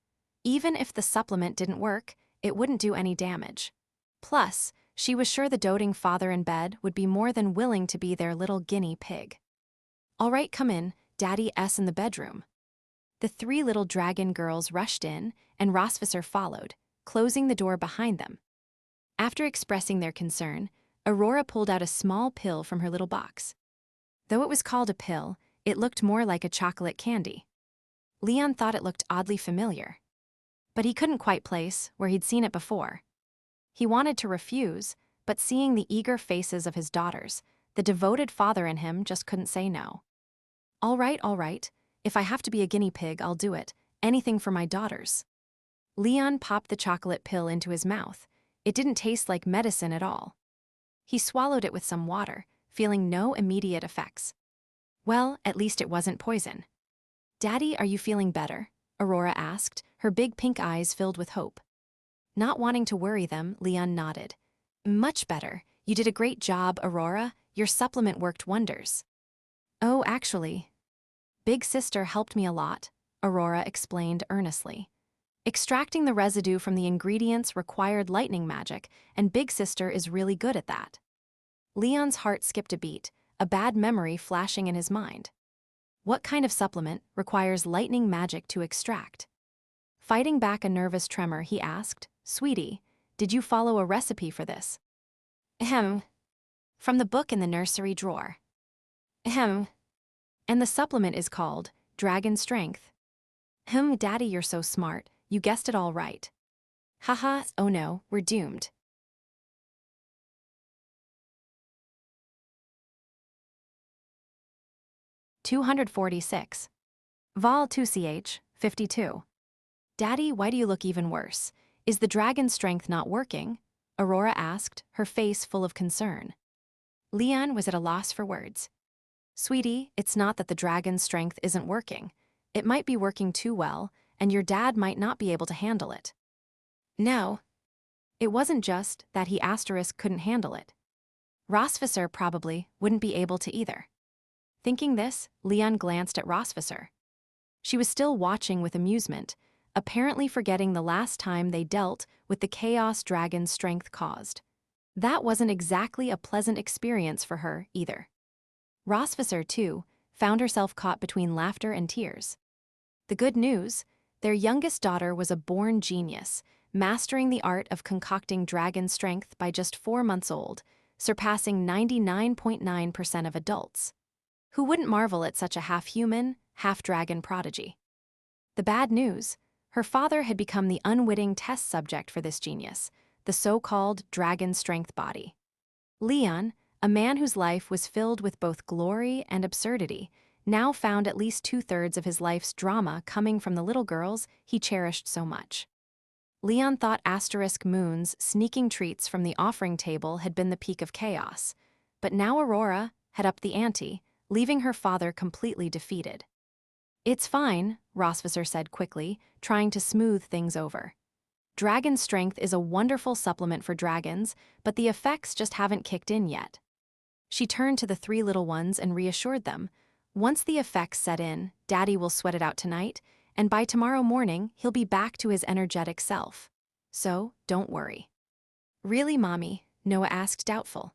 Even if the supplement didn't work, it wouldn't do any damage. Plus, she was sure the doting father in bed would be more than willing to be their little guinea pig. All right, come in, Daddy's in the bedroom. The three little dragon girls rushed in, and Rosvisser followed, closing the door behind them. After expressing their concern, Aurora pulled out a small pill from her little box. Though it was called a pill, it looked more like a chocolate candy. Leon thought it looked oddly familiar. But he couldn't quite place where he'd seen it before. He wanted to refuse, but seeing the eager faces of his daughters, the devoted father in him just couldn't say no. All right. If I have to be a guinea pig, I'll do it. Anything for my daughters. Leon popped the chocolate pill into his mouth. It didn't taste like medicine at all. He swallowed it with some water, feeling no immediate effects. Well, at least it wasn't poison. Daddy, are you feeling better? Aurora asked, her big pink eyes filled with hope. Not wanting to worry them, Leon nodded. Much better. You did a great job, Aurora. Your supplement worked wonders. Oh, actually, Big Sister helped me a lot, Aurora explained earnestly. Extracting the residue from the ingredients required lightning magic, and Big Sister is really good at that. Leon's heart skipped a beat, a bad memory flashing in his mind. What kind of supplement requires lightning magic to extract? Fighting back a nervous tremor, he asked, Sweetie, did you follow a recipe for this? Ahem. From the book in the nursery drawer. Ahem. And the supplement is called Dragon Strength. Daddy, you're so smart. You guessed it all right. Haha, oh no, we're doomed. "246. Vol 2ch, 52. Daddy, why do you look even worse? Is the dragon strength not working? Aurora asked, her face full of concern. Leon was at a loss for words. Sweetie, it's not that the dragon's strength isn't working. It might be working too well, and your dad might not be able to handle it. No. It wasn't just that he couldn't handle it. Rosvisser probably wouldn't be able to either. Thinking this, Leon glanced at Rosvisser. She was still watching with amusement, apparently forgetting the last time they dealt with the chaos dragon's strength caused. That wasn't exactly a pleasant experience for her, either. Rosvisser, too, found herself caught between laughter and tears. The good news, their youngest daughter was a born genius, mastering the art of concocting dragon strength by just 4 months old, surpassing 99.9% of adults. Who wouldn't marvel at such a half-human, half-dragon prodigy? The bad news, her father had become the unwitting test subject for this genius, the so-called dragon strength body. Leon, a man whose life was filled with both glory and absurdity, now found at least 2/3 of his life's drama coming from the little girls he cherished so much. Leon thought Moon's sneaking treats from the offering table had been the peak of chaos, but now Aurora had upped the ante, leaving her father completely defeated. "It's fine," Rosvisser said quickly, trying to smooth things over. "Dragon strength is a wonderful supplement for dragons, but the effects just haven't kicked in yet." She turned to the 3 little ones and reassured them, "Once the effects set in, Daddy will sweat it out tonight, and by tomorrow morning, he'll be back to his energetic self. So, don't worry." "Really, Mommy?" Noah asked, doubtful.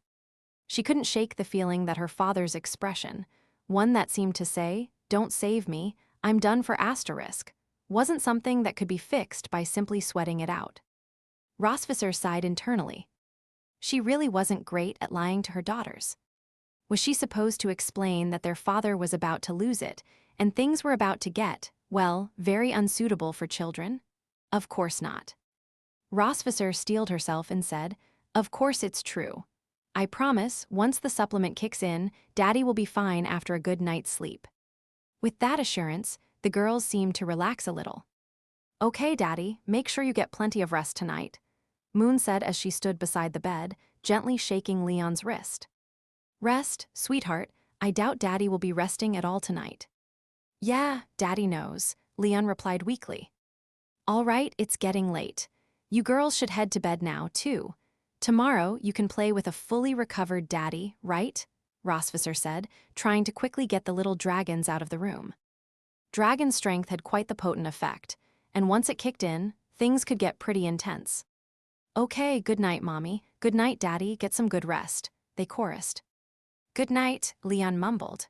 She couldn't shake the feeling that her father's expression, one that seemed to say, "Don't save me, I'm done for asterisk," wasn't something that could be fixed by simply sweating it out. Rosvisser sighed internally. She really wasn't great at lying to her daughters. Was she supposed to explain that their father was about to lose it, and things were about to get, well, very unsuitable for children? Of course not. Rosvisser steeled herself and said, "Of course it's true. I promise, once the supplement kicks in, Daddy will be fine after a good night's sleep." With that assurance, the girls seemed to relax a little. "Okay, Daddy, make sure you get plenty of rest tonight," Moon said as she stood beside the bed, gently shaking Leon's wrist. "Rest, sweetheart, I doubt Daddy will be resting at all tonight." "Yeah, Daddy knows," Leon replied weakly. "All right, it's getting late. You girls should head to bed now, too. Tomorrow you can play with a fully recovered Daddy, right?" Rosvisser said, trying to quickly get the little dragons out of the room. Dragon strength had quite the potent effect, and once it kicked in, things could get pretty intense. "Okay, good night, Mommy. Good night, Daddy, get some good rest," they chorused. "Good night," Leon mumbled.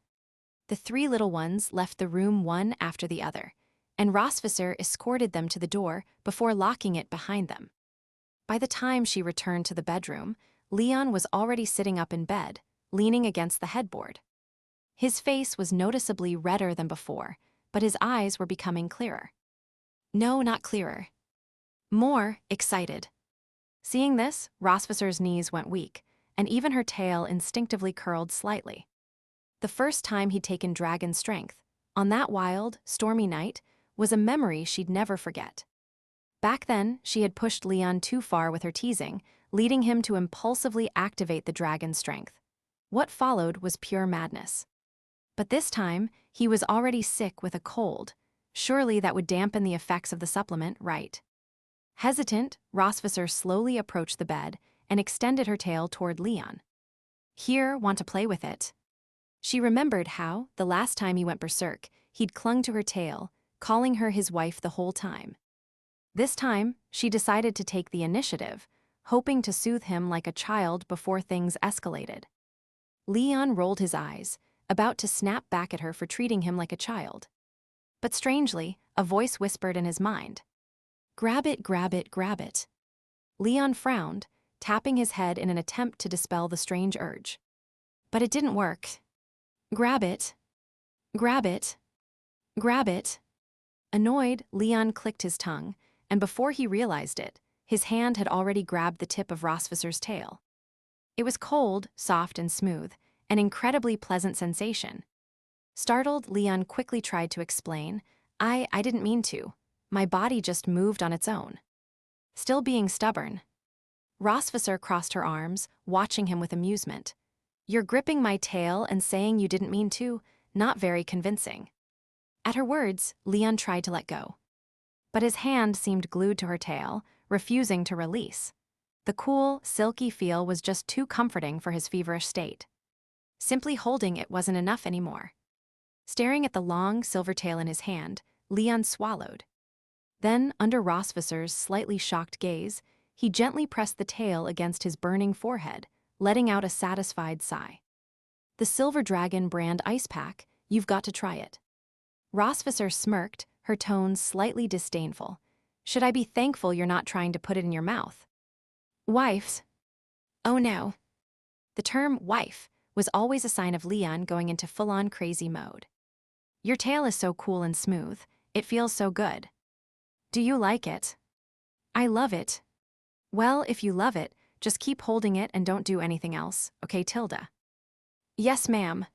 The 3 little ones left the room one after the other, and Rosvisser escorted them to the door before locking it behind them. By the time she returned to the bedroom, Leon was already sitting up in bed, leaning against the headboard. His face was noticeably redder than before, but his eyes were becoming clearer. No, not clearer. More excited. Seeing this, Rosvisser's knees went weak, and even her tail instinctively curled slightly. The first time he'd taken dragon strength, on that wild, stormy night, was a memory she'd never forget. Back then, she had pushed Leon too far with her teasing, leading him to impulsively activate the dragon strength. What followed was pure madness. But this time, he was already sick with a cold. Surely that would dampen the effects of the supplement, right? Hesitant, Rosvisser slowly approached the bed and extended her tail toward Leon. "Here, want to play with it?" She remembered how, the last time he went berserk, he'd clung to her tail, calling her his wife the whole time. This time, she decided to take the initiative, hoping to soothe him like a child before things escalated. Leon rolled his eyes, about to snap back at her for treating him like a child. But strangely, a voice whispered in his mind, "Grab it, grab it, grab it." Leon frowned, tapping his head in an attempt to dispel the strange urge. But it didn't work. "Grab it. Grab it. Grab it." Annoyed, Leon clicked his tongue, and before he realized it, his hand had already grabbed the tip of Rosvisser's tail. It was cold, soft, and smooth, an incredibly pleasant sensation. Startled, Leon quickly tried to explain, I didn't mean to. My body just moved on its own." Still being stubborn, Rosvisser crossed her arms, watching him with amusement. "You're gripping my tail and saying you didn't mean to, not very convincing." At her words, Leon tried to let go. But his hand seemed glued to her tail, refusing to release. The cool, silky feel was just too comforting for his feverish state. Simply holding it wasn't enough anymore. Staring at the long silver tail in his hand, Leon swallowed. Then, under Rosvisser's slightly shocked gaze, he gently pressed the tail against his burning forehead, letting out a satisfied sigh. The Silver Dragon brand ice pack, you've got to try it. Rosvisser smirked, her tones slightly disdainful. Should I be thankful you're not trying to put it in your mouth? Wives? Oh no. The term wife was always a sign of Leon going into full-on crazy mode. Your tail is so cool and smooth, it feels so good. Do you like it? I love it. Well, if you love it, just keep holding it and don't do anything else, okay, Tilda? Yes, ma'am.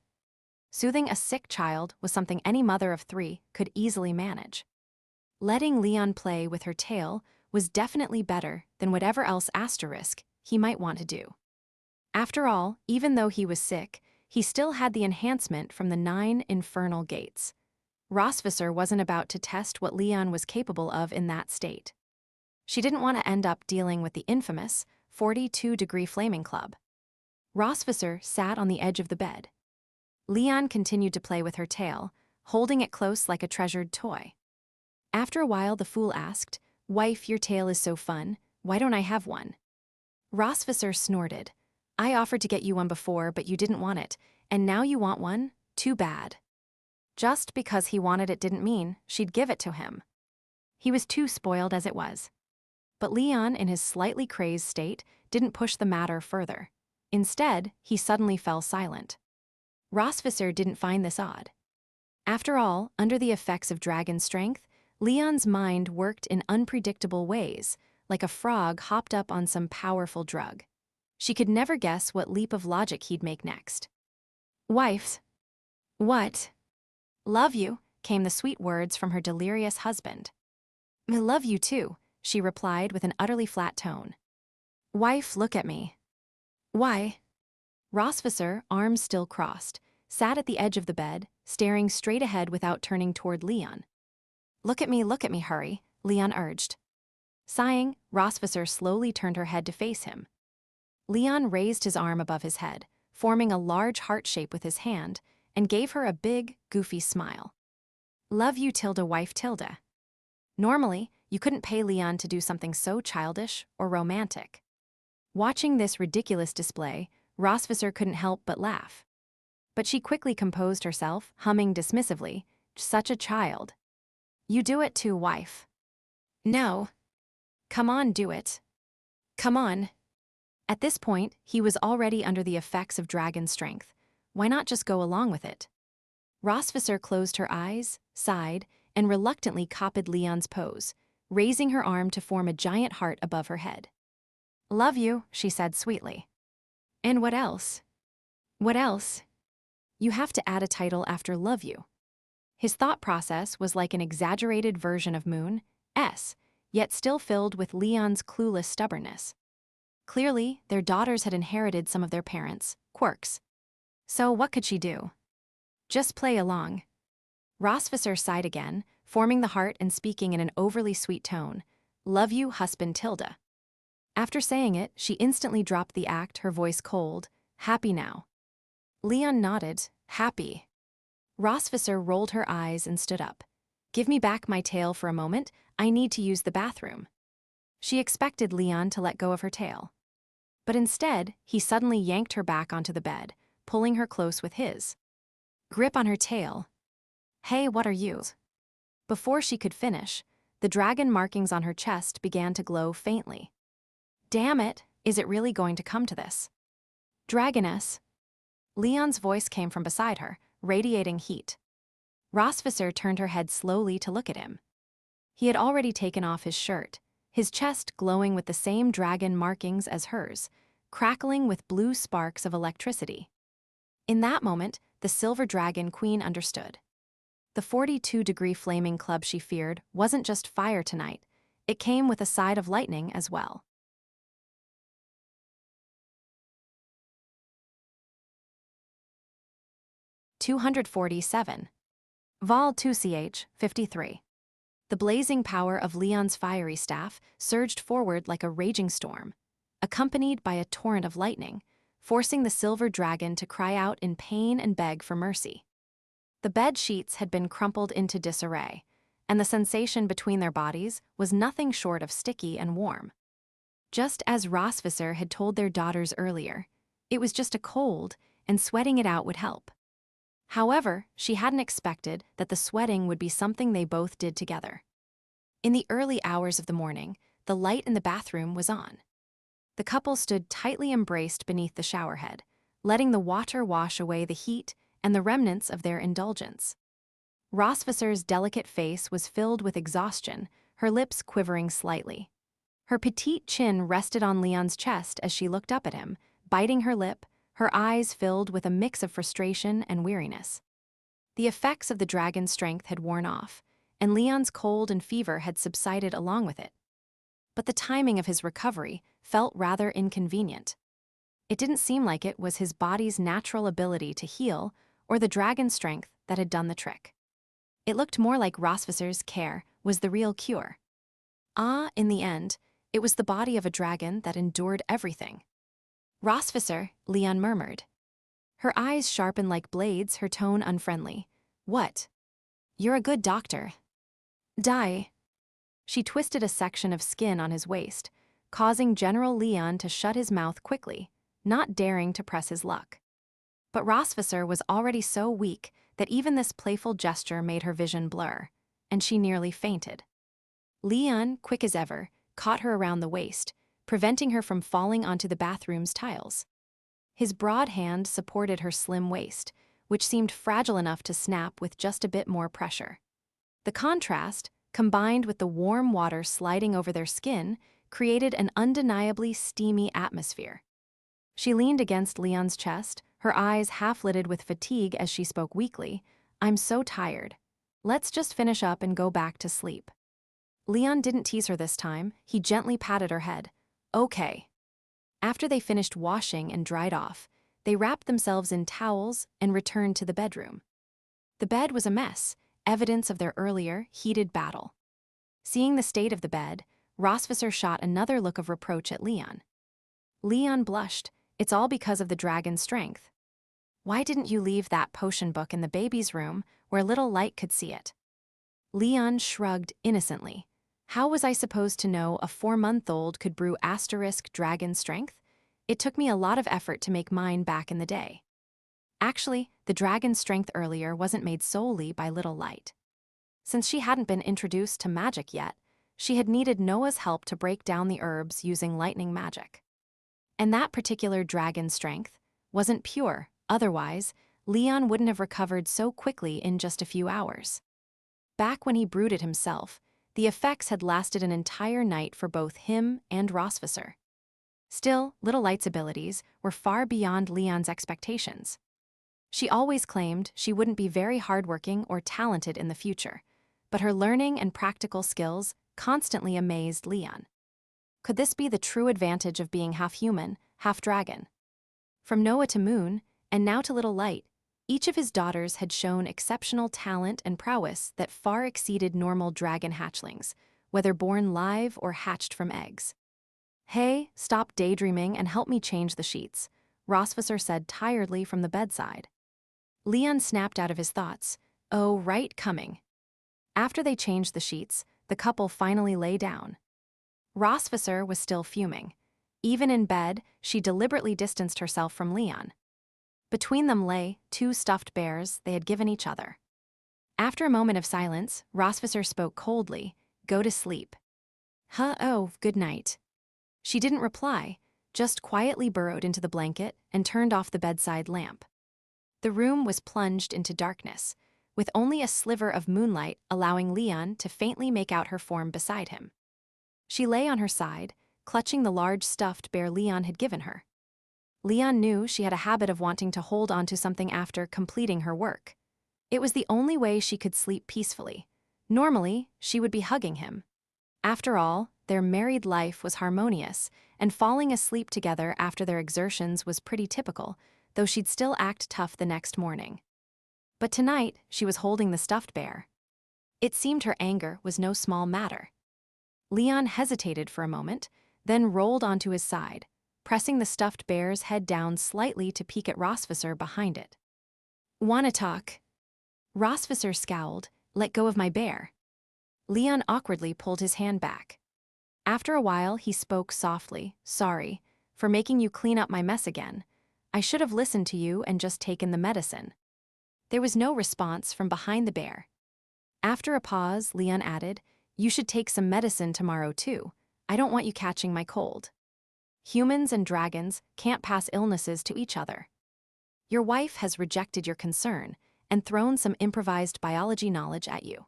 Soothing a sick child was something any mother of 3 could easily manage. Letting Leon play with her tail was definitely better than whatever else he might want to do. After all, even though he was sick, he still had the enhancement from the 9 infernal gates. Rosvisser wasn't about to test what Leon was capable of in that state. She didn't want to end up dealing with the infamous 42-degree flaming club. Rosvisser sat on the edge of the bed. Leon continued to play with her tail, holding it close like a treasured toy. After a while, the fool asked, "Wife, your tail is so fun, why don't I have one?" Rosvisser snorted. "I offered to get you one before, but you didn't want it, and now you want one? Too bad." Just because he wanted it didn't mean she'd give it to him. He was too spoiled as it was. But Leon, in his slightly crazed state, didn't push the matter further. Instead, he suddenly fell silent. Rosvisser didn't find this odd. After all, under the effects of dragon strength, Leon's mind worked in unpredictable ways, like a frog hopped up on some powerful drug. She could never guess what leap of logic he'd make next. "Wife." "What?" "Love you," came the sweet words from her delirious husband. "I love you too," she replied with an utterly flat tone. "Wife, look at me." "Why?" Rosvisser, arms still crossed, sat at the edge of the bed, staring straight ahead without turning toward Leon. Look at me, hurry," Leon urged. Sighing, Rosvisser slowly turned her head to face him. Leon raised his arm above his head, forming a large heart shape with his hand, and gave her a big, goofy smile. "Love you, Tilda, wife Tilda." Normally, you couldn't pay Leon to do something so childish or romantic. Watching this ridiculous display, Rosvisser couldn't help but laugh. But she quickly composed herself, humming dismissively, "Such a child." "You do it too, wife." "No." "Come on, do it." "Come on." At this point, he was already under the effects of dragon strength. Why not just go along with it? Rosvisser closed her eyes, sighed, and reluctantly copied Leon's pose, raising her arm to form a giant heart above her head. "Love you," she said sweetly. "And what else?" "What else?" "You have to add a title after love you." His thought process was like an exaggerated version of Moon, yet still filled with Leon's clueless stubbornness. Clearly, their daughters had inherited some of their parents' quirks. So what could she do? Just play along. Rosvisser sighed again, forming the heart and speaking in an overly sweet tone. "Love you, husband Tilda." After saying it, she instantly dropped the act, her voice cold. "Happy now?" Leon nodded. "Happy." Rosvisser rolled her eyes and stood up. "Give me back my tail for a moment. I need to use the bathroom." She expected Leon to let go of her tail. But instead, he suddenly yanked her back onto the bed, pulling her close with his grip on her tail. "Hey, what are you?" Before she could finish, the dragon markings on her chest began to glow faintly. "Damn it, is it really going to come to this?" "Dragoness." Leon's voice came from beside her, radiating heat. Rosvisser turned her head slowly to look at him. He had already taken off his shirt, his chest glowing with the same dragon markings as hers, crackling with blue sparks of electricity. In that moment, the Silver Dragon Queen understood. The 42-degree flaming club she feared wasn't just fire tonight, it came with a side of lightning as well. "247. Vol 2ch, 53. The blazing power of Leon's fiery staff surged forward like a raging storm. Accompanied by a torrent of lightning, forcing the silver dragon to cry out in pain and beg for mercy. The bed sheets had been crumpled into disarray, and the sensation between their bodies was nothing short of sticky and warm. Just as Rosvisser had told their daughters earlier, it was just a cold, and sweating it out would help. However, she hadn't expected that the sweating would be something they both did together. In the early hours of the morning, the light in the bathroom was on. The couple stood tightly embraced beneath the showerhead, letting the water wash away the heat and the remnants of their indulgence. Rosvisser's delicate face was filled with exhaustion, her lips quivering slightly. Her petite chin rested on Leon's chest as she looked up at him, biting her lip, her eyes filled with a mix of frustration and weariness. The effects of the dragon's strength had worn off, and Leon's cold and fever had subsided along with it. But the timing of his recovery felt rather inconvenient. It didn't seem like it was his body's natural ability to heal or the dragon's strength that had done the trick. It looked more like Rosvisser's care was the real cure. In the end, it was the body of a dragon that endured everything. Rosvisser, Leon murmured. Her eyes sharpened like blades, her tone unfriendly. What? You're a good doctor. Die. She twisted a section of skin on his waist, causing General Leon to shut his mouth quickly, not daring to press his luck. But Rosvisser was already so weak that even this playful gesture made her vision blur, and she nearly fainted. Leon, quick as ever, caught her around the waist, preventing her from falling onto the bathroom's tiles. His broad hand supported her slim waist, which seemed fragile enough to snap with just a bit more pressure. The contrast, combined with the warm water sliding over their skin, created an undeniably steamy atmosphere. She leaned against Leon's chest, her eyes half-lidded with fatigue as she spoke weakly. I'm so tired. Let's just finish up and go back to sleep. Leon didn't tease her this time, he gently patted her head. Okay. After they finished washing and dried off, they wrapped themselves in towels and returned to the bedroom. The bed was a mess, evidence of their earlier, heated battle. Seeing the state of the bed, Rosvisser shot another look of reproach at Leon. Leon blushed. It's all because of the dragon's strength. Why didn't you leave that potion book in the baby's room where little Light could see it? Leon shrugged innocently. How was I supposed to know a 4-month-old could brew * dragon strength? It took me a lot of effort to make mine back in the day. Actually, the dragon's strength earlier wasn't made solely by little Light. Since she hadn't been introduced to magic yet, she had needed Noah's help to break down the herbs using lightning magic. And that particular dragon strength wasn't pure, otherwise, Leon wouldn't have recovered so quickly in just a few hours. Back when he brewed it himself, the effects had lasted an entire night for both him and Rosvisser. Still, little Light's abilities were far beyond Leon's expectations. She always claimed she wouldn't be very hardworking or talented in the future, but her learning and practical skills constantly amazed Leon. Could this be the true advantage of being half human, half dragon? From Noah to Moon, and now to little Light, each of his daughters had shown exceptional talent and prowess that far exceeded normal dragon hatchlings, whether born live or hatched from eggs. Hey, stop daydreaming and help me change the sheets, Rosvisser said tiredly from the bedside. Leon snapped out of his thoughts. Oh, right coming. After they changed the sheets, the couple finally lay down. Rosvisser was still fuming. Even in bed, she deliberately distanced herself from Leon. Between them lay 2 stuffed bears they had given each other. After a moment of silence, Rosvisser spoke coldly, "Go to sleep." Oh, good night." She didn't reply, just quietly burrowed into the blanket and turned off the bedside lamp. The room was plunged into darkness, with only a sliver of moonlight allowing Leon to faintly make out her form beside him. She lay on her side, clutching the large stuffed bear Leon had given her. Leon knew she had a habit of wanting to hold onto something after completing her work. It was the only way she could sleep peacefully. Normally, she would be hugging him. After all, their married life was harmonious, and falling asleep together after their exertions was pretty typical, though she'd still act tough the next morning. But tonight, she was holding the stuffed bear. It seemed her anger was no small matter. Leon hesitated for a moment, then rolled onto his side, pressing the stuffed bear's head down slightly to peek at Rosvisser behind it. "Wanna talk?" Rosvisser scowled. "Let go of my bear." Leon awkwardly pulled his hand back. After a while, he spoke softly. "Sorry for making you clean up my mess again. I should have listened to you and just taken the medicine." There was no response from behind the bear. After a pause, Leon added, "You should take some medicine tomorrow too. I don't want you catching my cold. Humans and dragons can't pass illnesses to each other. Your wife has rejected your concern and thrown some improvised biology knowledge at you."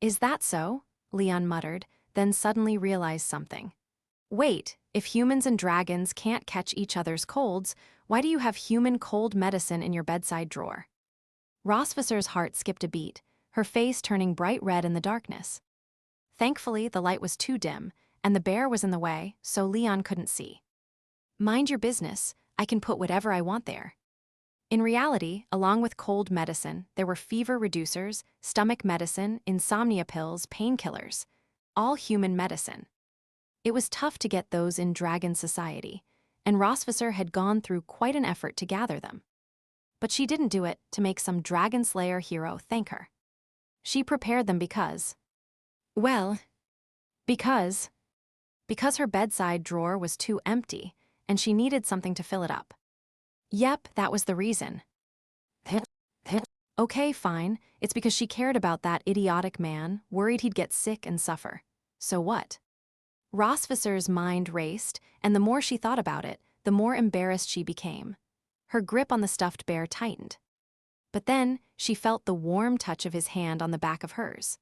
"Is that so?" Leon muttered, then suddenly realized something. "Wait, if humans and dragons can't catch each other's colds, why do you have human cold medicine in your bedside drawer?" Rosvisser's heart skipped a beat, her face turning bright red in the darkness. Thankfully, the light was too dim, and the bear was in the way, so Leon couldn't see. "Mind your business, I can put whatever I want there." In reality, along with cold medicine, there were fever reducers, stomach medicine, insomnia pills, painkillers, all human medicine. It was tough to get those in dragon society, and Rosvisser had gone through quite an effort to gather them. But she didn't do it to make some dragon slayer hero thank her. She prepared them because because her bedside drawer was too empty, and she needed something to fill it up. Yep, that was the reason. Okay, fine, it's because she cared about that idiotic man, worried he'd get sick and suffer. So what? Rosvisser's mind raced, and the more she thought about it, the more embarrassed she became. Her grip on the stuffed bear tightened. But then, she felt the warm touch of his hand on the back of hers.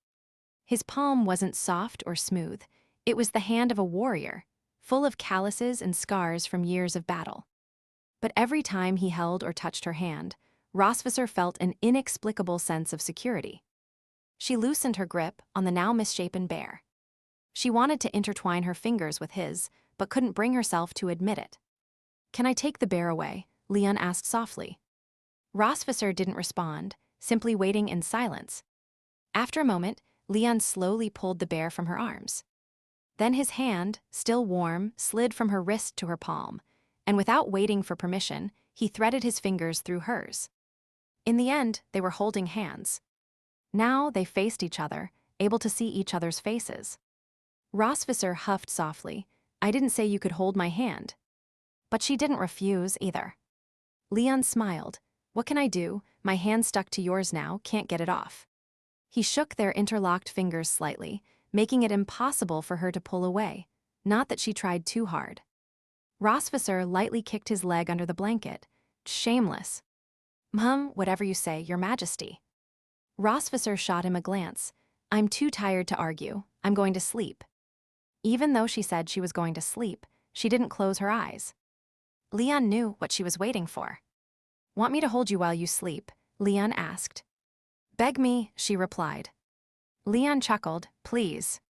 His palm wasn't soft or smooth. It was the hand of a warrior, full of calluses and scars from years of battle. But every time he held or touched her hand, Rosvisser felt an inexplicable sense of security. She loosened her grip on the now misshapen bear. She wanted to intertwine her fingers with his, but couldn't bring herself to admit it. "Can I take the bear away?" Leon asked softly. Rosvisser didn't respond, simply waiting in silence. After a moment, Leon slowly pulled the bear from her arms. Then his hand, still warm, slid from her wrist to her palm, and without waiting for permission, he threaded his fingers through hers. In the end, they were holding hands. Now they faced each other, able to see each other's faces. Rosvisser huffed softly. "I didn't say you could hold my hand." But she didn't refuse either. Leon smiled. "What can I do? My hand's stuck to yours now, can't get it off." He shook their interlocked fingers slightly, making it impossible for her to pull away, not that she tried too hard. Rosvisser lightly kicked his leg under the blanket. "Shameless." Whatever you say, Your Majesty." Rosvisser shot him a glance. "I'm too tired to argue. I'm going to sleep." Even though she said she was going to sleep, she didn't close her eyes. Leon knew what she was waiting for. "Want me to hold you while you sleep?" Leon asked. "Beg me," she replied. Leon chuckled. "Please."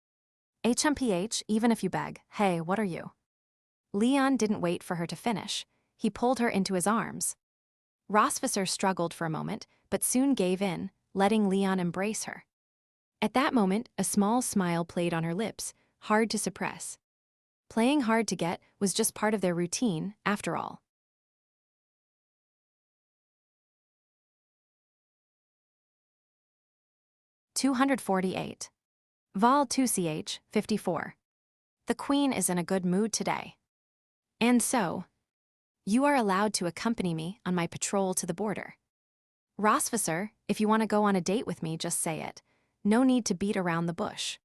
"HMPH, even if you beg. Hey, what are you?" Leon didn't wait for her to finish. He pulled her into his arms. Rosvisser struggled for a moment, but soon gave in, letting Leon embrace her. At that moment, a small smile played on her lips, hard to suppress. Playing hard to get was just part of their routine, after all. 248. Vol 2ch, 54. The Queen is in a good mood today. And so, you are allowed to accompany me on my patrol to the border. Rosvisser, if you want to go on a date with me, just say it. No need to beat around the bush.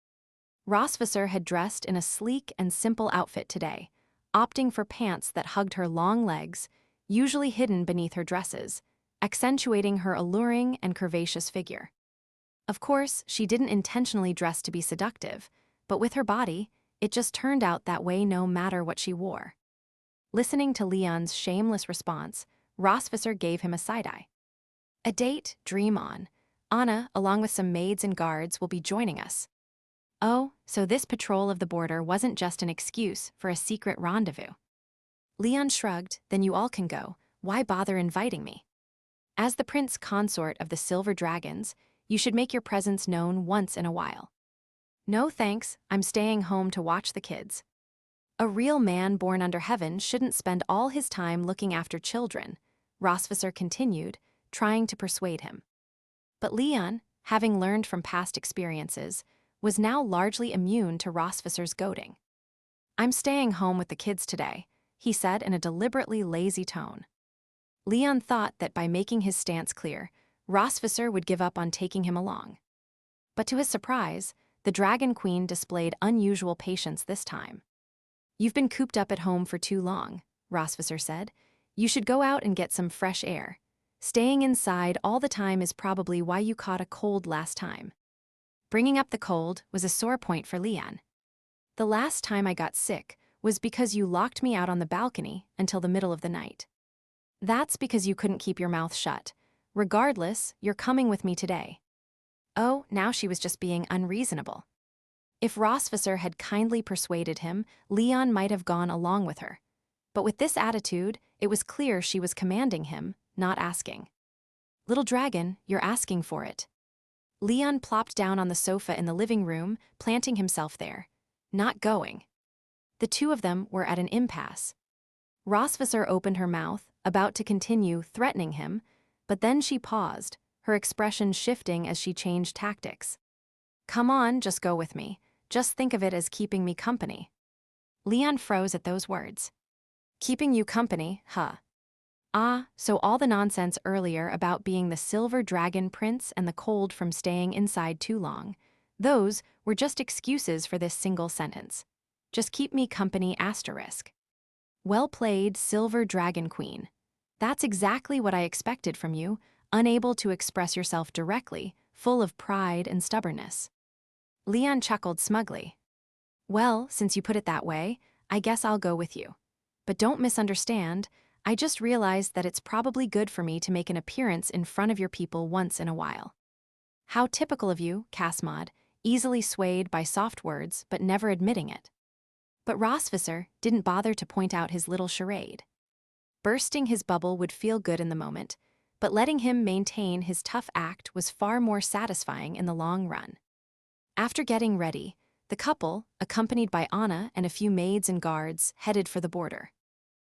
Rosvisser had dressed in a sleek and simple outfit today, opting for pants that hugged her long legs, usually hidden beneath her dresses, accentuating her alluring and curvaceous figure. Of course, she didn't intentionally dress to be seductive, but with her body, it just turned out that way no matter what she wore. Listening to Leon's shameless response, Rosvisser gave him a side-eye. "A date? Dream on. Anna, along with some maids and guards, will be joining us." Oh, so this patrol of the border wasn't just an excuse for a secret rendezvous. Leon shrugged. "Then you all can go. Why bother inviting me? As the prince consort of the Silver Dragons, you should make your presence known once in a while." "No thanks, I'm staying home to watch the kids." A real man born under heaven shouldn't spend all his time looking after children, Rosvisser continued, trying to persuade him. But Leon, having learned from past experiences, was now largely immune to Rosvisser's goading. I'm staying home with the kids today, he said in a deliberately lazy tone. Leon thought that by making his stance clear, Rosvisser would give up on taking him along. But to his surprise, the Dragon Queen displayed unusual patience this time. You've been cooped up at home for too long, Rosvisser said. You should go out and get some fresh air. Staying inside all the time is probably why you caught a cold last time. Bringing up the cold was a sore point for Leon. The last time I got sick was because you locked me out on the balcony until the middle of the night. That's because you couldn't keep your mouth shut. Regardless, you're coming with me today. Oh, now she was just being unreasonable. If Rosvisser had kindly persuaded him, Leon might have gone along with her. But with this attitude, it was clear she was commanding him, not asking. Little dragon, you're asking for it. Leon plopped down on the sofa in the living room, planting himself there. Not going. The two of them were at an impasse. Rosvisser opened her mouth, about to continue threatening him, but then she paused, her expression shifting as she changed tactics. Come on, just go with me. Just think of it as keeping me company. Leon froze at those words. Keeping you company, huh? Ah, so all the nonsense earlier about being the Silver Dragon Prince and the cold from staying inside too long, those were just excuses for this single sentence. Just keep me company asterisk. Well played, Silver Dragon Queen. That's exactly what I expected from you, unable to express yourself directly, full of pride and stubbornness. Leon chuckled smugly. Well, since you put it that way, I guess I'll go with you. But don't misunderstand, I just realized that it's probably good for me to make an appearance in front of your people once in a while. How typical of you, Casmod, easily swayed by soft words but never admitting it. But Rosvisser didn't bother to point out his little charade. Bursting his bubble would feel good in the moment, but letting him maintain his tough act was far more satisfying in the long run. After getting ready, the couple, accompanied by Anna and a few maids and guards, headed for the border.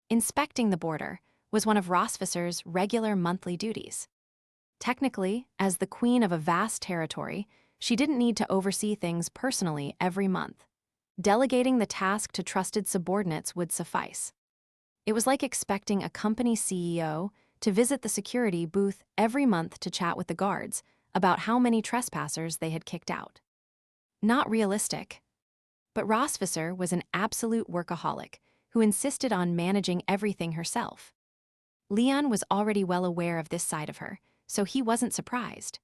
Inspecting the border was one of Rosvisser's regular monthly duties. Technically, as the queen of a vast territory, she didn't need to oversee things personally every month. Delegating the task to trusted subordinates would suffice. It was like expecting a company CEO to visit the security booth every month to chat with the guards about how many trespassers they had kicked out. Not realistic. But Rosvisser was an absolute workaholic who insisted on managing everything herself. Leon was already well aware of this side of her, so he wasn't surprised.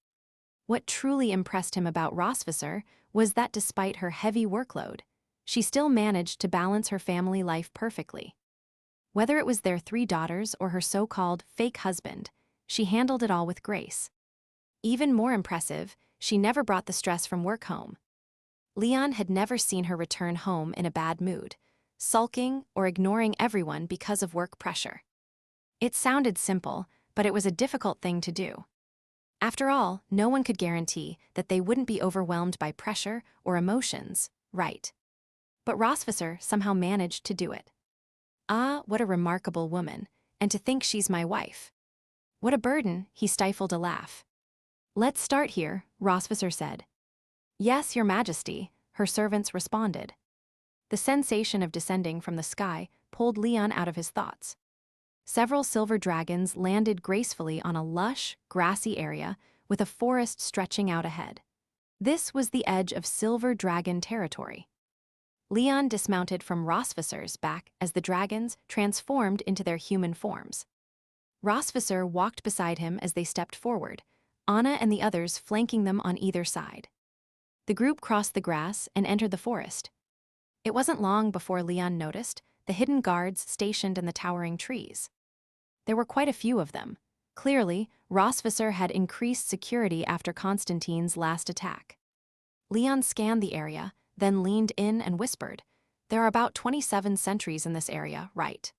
What truly impressed him about Rosvisser was that despite her heavy workload, she still managed to balance her family life perfectly. Whether it was their 3 daughters or her so-called fake husband, she handled it all with grace. Even more impressive, she never brought the stress from work home. Leon had never seen her return home in a bad mood, sulking or ignoring everyone because of work pressure. It sounded simple, but it was a difficult thing to do. After all, no one could guarantee that they wouldn't be overwhelmed by pressure or emotions, right? But Rosvisser somehow managed to do it. Ah, what a remarkable woman, and to think she's my wife. What a burden, he stifled a laugh. Let's start here, Rosvisser said. Yes, Your Majesty, her servants responded. The sensation of descending from the sky pulled Leon out of his thoughts. Several silver dragons landed gracefully on a lush, grassy area with a forest stretching out ahead. This was the edge of Silver Dragon territory. Leon dismounted from Rosvisser's back as the dragons transformed into their human forms. Rosvisser walked beside him as they stepped forward, Anna and the others flanking them on either side. The group crossed the grass and entered the forest. It wasn't long before Leon noticed the hidden guards stationed in the towering trees. There were quite a few of them. Clearly, Rosvisser had increased security after Constantine's last attack. Leon scanned the area, then leaned in and whispered, "There are about 27 sentries in this area, right?"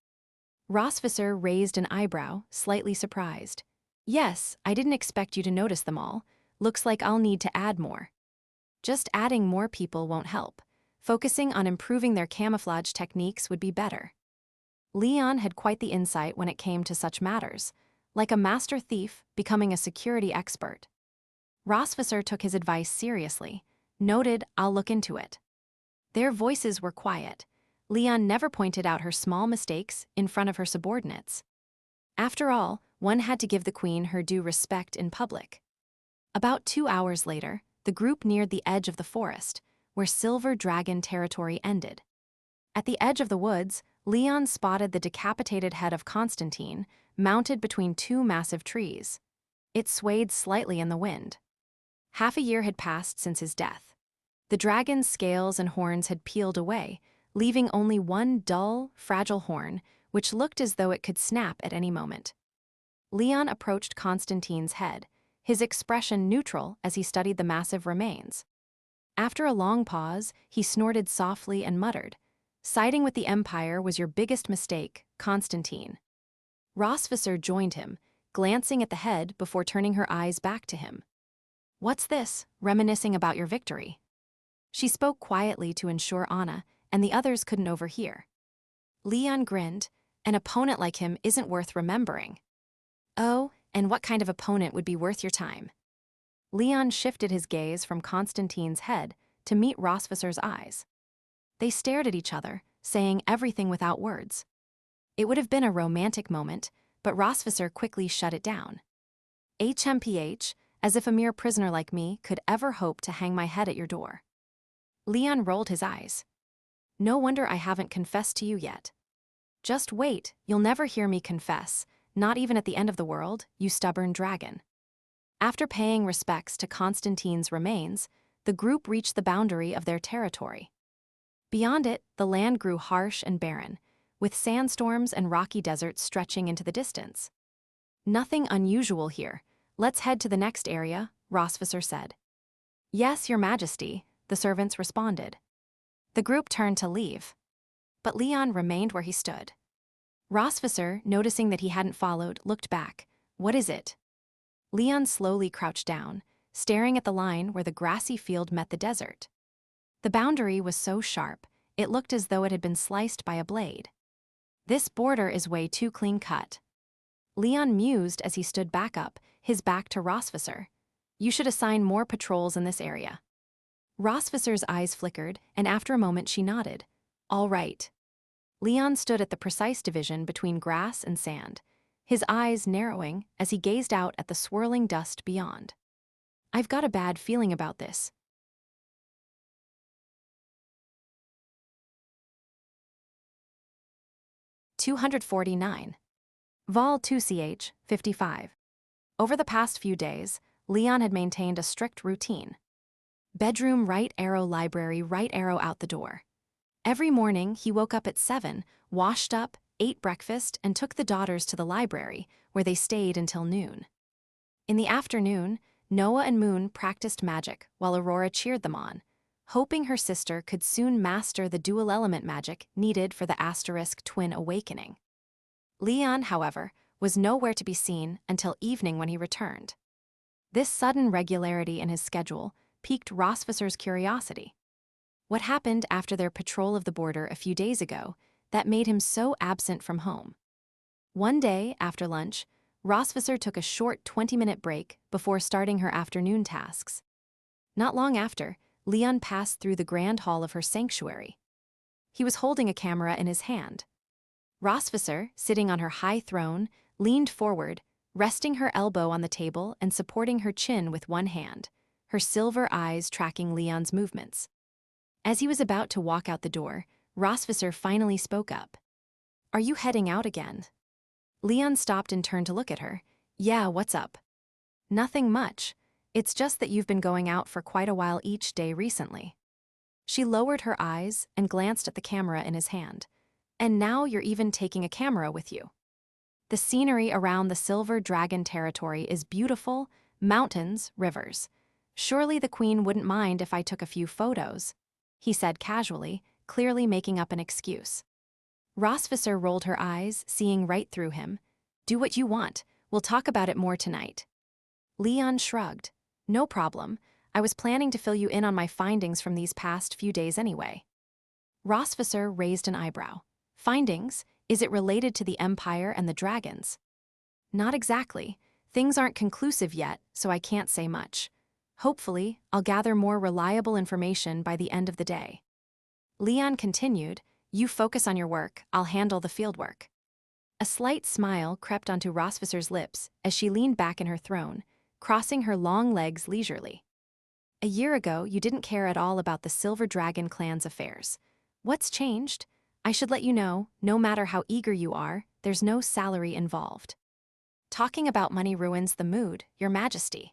Rosvisser raised an eyebrow, slightly surprised. "Yes, I didn't expect you to notice them all. Looks like I'll need to add more." Just adding more people won't help. focusing on improving their camouflage techniques would be better. Leon had quite the insight when it came to such matters, like a master thief becoming a security expert. Rossvisser took his advice seriously, noted, "I'll look into it." Their voices were quiet. Leon never pointed out her small mistakes in front of her subordinates. After all, one had to give the queen her due respect in public. About 2 hours later, the group neared the edge of the forest, where Silver Dragon territory ended. At the edge of the woods, Leon spotted the decapitated head of Constantine, mounted between two massive trees. It swayed slightly in the wind. Half a year had passed since his death. The dragon's scales and horns had peeled away, leaving only one dull, fragile horn, which looked as though it could snap at any moment. Leon approached Constantine's head, his expression neutral as he studied the massive remains. After a long pause, he snorted softly and muttered, "Siding with the Empire was your biggest mistake, Constantine." Rossvisser joined him, glancing at the head before turning her eyes back to him. "What's this, reminiscing about your victory?" She spoke quietly to ensure Anna and the others couldn't overhear. Leon grinned. "An opponent like him isn't worth remembering." "Oh, and what kind of opponent would be worth your time?" Leon shifted his gaze from Constantine's head to meet Rossvisser's eyes. They stared at each other, saying everything without words. It would have been a romantic moment, but Rossvisser quickly shut it down. "HMPH, as if a mere prisoner like me could ever hope to hang my head at your door." Leon rolled his eyes. "No wonder I haven't confessed to you yet." "Just wait, you'll never hear me confess, not even at the end of the world, you stubborn dragon." After paying respects to Constantine's remains, the group reached the boundary of their territory. Beyond it, the land grew harsh and barren, with sandstorms and rocky deserts stretching into the distance. "Nothing unusual here. Let's head to the next area," Rossvisser said. "Yes, Your Majesty," the servants responded. The group turned to leave, but Leon remained where he stood. Rossvisser, noticing that he hadn't followed, looked back. "What is it?" Leon slowly crouched down, staring at the line where the grassy field met the desert. The boundary was so sharp, it looked as though it had been sliced by a blade. "This border is way too clean-cut." Leon mused as he stood back up, his back to Rossvisser. "You should assign more patrols in this area." Rossvisser's eyes flickered, and after a moment she nodded. "All right." Leon stood at the precise division between grass and sand, his eyes narrowing as he gazed out at the swirling dust beyond. "I've got a bad feeling about this." (249) Vol 2CH 55. Over the past few days, Leon had maintained a strict routine. Bedroom right arrow, library right arrow, out the door. Every morning, he woke up at 7, washed up, ate breakfast, and took the daughters to the library, where they stayed until noon. In the afternoon, Noah and Moon practiced magic while Aurora cheered them on, hoping her sister could soon master the dual-element magic needed for the asterisk twin awakening. Leon, however, was nowhere to be seen until evening when he returned. This sudden regularity in his schedule piqued Rossvisser's curiosity. What happened after their patrol of the border a few days ago that made him so absent from home? One day, after lunch, Rossvisser took a short 20-minute break before starting her afternoon tasks. Not long after, Leon passed through the grand hall of her sanctuary. He was holding a camera in his hand. Rossvisser, sitting on her high throne, leaned forward, resting her elbow on the table and supporting her chin with one hand, her silver eyes tracking Leon's movements. As he was about to walk out the door, Rossvisser finally spoke up. "Are you heading out again?" Leon stopped and turned to look at her. "Yeah, what's up?" "Nothing much. It's just that you've been going out for quite a while each day recently." She lowered her eyes and glanced at the camera in his hand. "And now you're even taking a camera with you." "The scenery around the Silver Dragon territory is beautiful, mountains, rivers. Surely the Queen wouldn't mind if I took a few photos," he said casually, clearly making up an excuse. Rossvisser rolled her eyes, seeing right through him. "Do what you want. We'll talk about it more tonight." Leon shrugged. "No problem. I was planning to fill you in on my findings from these past few days anyway." Rossvisor raised an eyebrow. Findings? Is it related to the Empire and the dragons? Not exactly. Things aren't conclusive yet, so I can't say much. Hopefully, I'll gather more reliable information by the end of the day. Leon continued, you focus on your work, I'll handle the fieldwork. A slight smile crept onto Rossvisor's lips as she leaned back in her throne, crossing her long legs leisurely. A year ago, you didn't care at all about the Silver Dragon clan's affairs. What's changed? I should let you know, no matter how eager you are, there's no salary involved. Talking about money ruins the mood, Your Majesty.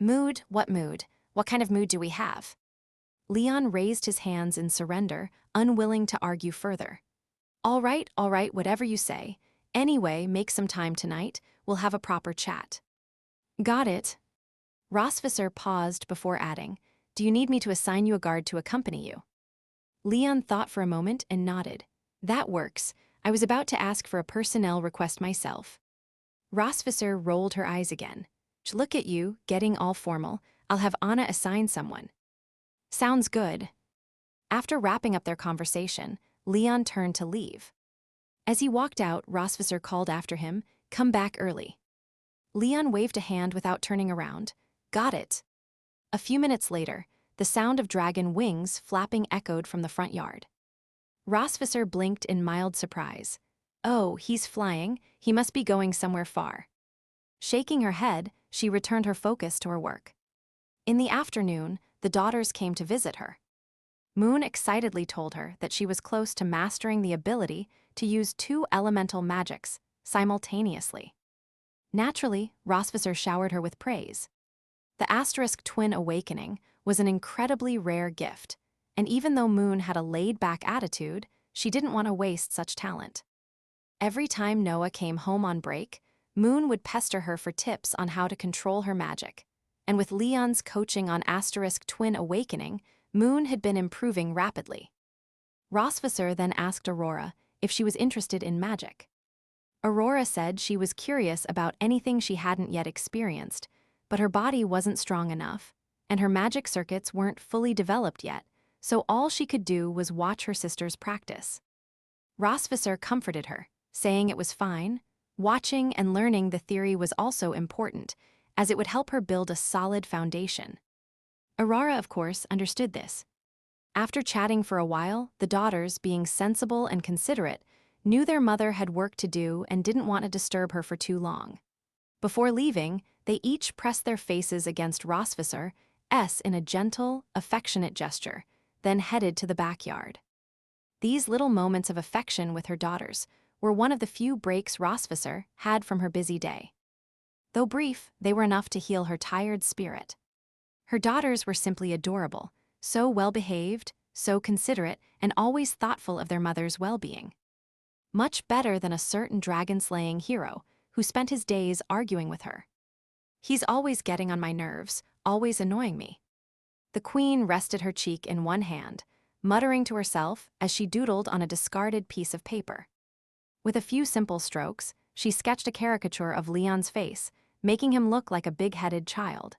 Mood? What mood? What kind of mood do we have? Leon raised his hands in surrender, unwilling to argue further. All right, whatever you say. Anyway, make some time tonight, we'll have a proper chat. Got it. Rossvisor paused before adding, do you need me to assign you a guard to accompany you? Leon thought for a moment and nodded. That works. I was about to ask for a personnel request myself. Rossvisor rolled her eyes again. Look at you, getting all formal. I'll have Anna assign someone. Sounds good. After wrapping up their conversation, Leon turned to leave. As he walked out, Rossvisor called after him, come back early. Leon waved a hand without turning around. Got it. A few minutes later, the sound of dragon wings flapping echoed from the front yard. Rossvisor blinked in mild surprise. Oh, he's flying. He must be going somewhere far. Shaking her head, she returned her focus to her work. In the afternoon, the daughters came to visit her. Moon excitedly told her that she was close to mastering the ability to use 2 elemental magics simultaneously. Naturally, Rossvisor showered her with praise. The asterisk twin awakening was an incredibly rare gift, and even though Moon had a laid-back attitude, she didn't want to waste such talent. Every time Noah came home on break, Moon would pester her for tips on how to control her magic, and with Leon's coaching on asterisk twin awakening, Moon had been improving rapidly. Rossvisor then asked Aurora if she was interested in magic. Aurora said she was curious about anything she hadn't yet experienced, but her body wasn't strong enough, and her magic circuits weren't fully developed yet, so all she could do was watch her sisters practice. Rossvisor comforted her, saying it was fine. Watching and learning the theory was also important, as it would help her build a solid foundation. Aurora, of course, understood this. After chatting for a while, the daughters, being sensible and considerate, knew their mother had work to do and didn't want to disturb her for too long. Before leaving, they each pressed their faces against Rossvisor's in a gentle, affectionate gesture, then headed to the backyard. These little moments of affection with her daughters were one of the few breaks Rossvisor had from her busy day. Though brief, they were enough to heal her tired spirit. Her daughters were simply adorable, so well-behaved, so considerate, and always thoughtful of their mother's well-being. Much better than a certain dragon-slaying hero who spent his days arguing with her. He's always getting on my nerves, always annoying me. The queen rested her cheek in one hand, muttering to herself as she doodled on a discarded piece of paper. With a few simple strokes, she sketched a caricature of Leon's face, making him look like a big-headed child.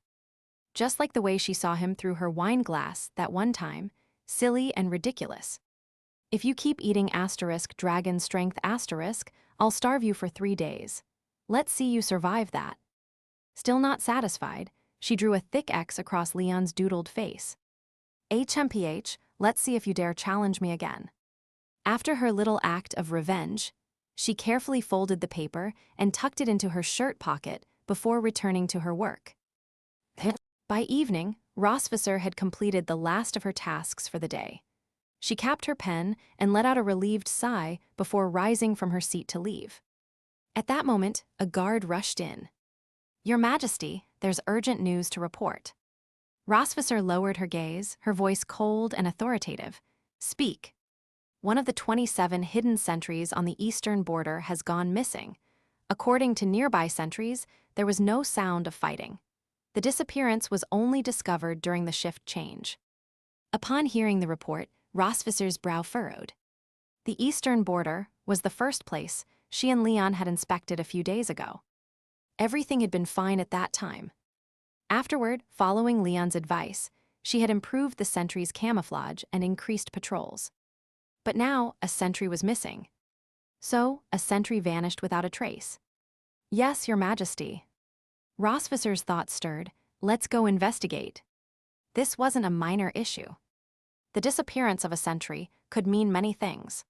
Just like the way she saw him through her wine glass that one time, silly and ridiculous. If you keep eating asterisk dragon strength asterisk, I'll starve you for 3 days. Let's see you survive that. Still not satisfied, she drew a thick X across Leon's doodled face. HMPH, let's see if you dare challenge me again. After her little act of revenge, she carefully folded the paper and tucked it into her shirt pocket before returning to her work. By evening, Rossvisor had completed the last of her tasks for the day. She capped her pen and let out a relieved sigh before rising from her seat to leave. At that moment, a guard rushed in. Your Majesty, there's urgent news to report. Rossvisor lowered her gaze, her voice cold and authoritative. Speak. One of the 27 hidden sentries on the eastern border has gone missing. According to nearby sentries, there was no sound of fighting. The disappearance was only discovered during the shift change. Upon hearing the report, Rossvisor's brow furrowed. The eastern border was the first place she and Leon had inspected a few days ago. Everything had been fine at that time. Afterward, following Leon's advice, she had improved the sentries' camouflage and increased patrols. But now, a sentry was missing. So, a sentry vanished without a trace. Yes, Your Majesty. Rossvisser's thoughts stirred. Let's go investigate. This wasn't a minor issue. The disappearance of a sentry could mean many things.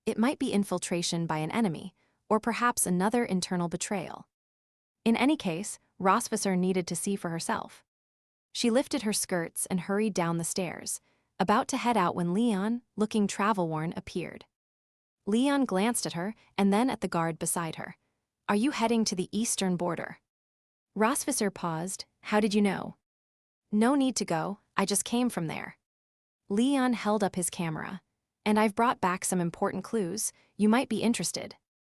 It might be infiltration by an enemy, or perhaps another internal betrayal. In any case, Rossvisser needed to see for herself. She lifted her skirts and hurried down the stairs, about to head out when Leon, looking travel-worn, appeared. Leon glanced at her and then at the guard beside her. Are you heading to the eastern border? Rossvisser paused. How did you know? No need to go, I just came from there. Leon held up his camera. And I've brought back some important clues, you might be interested.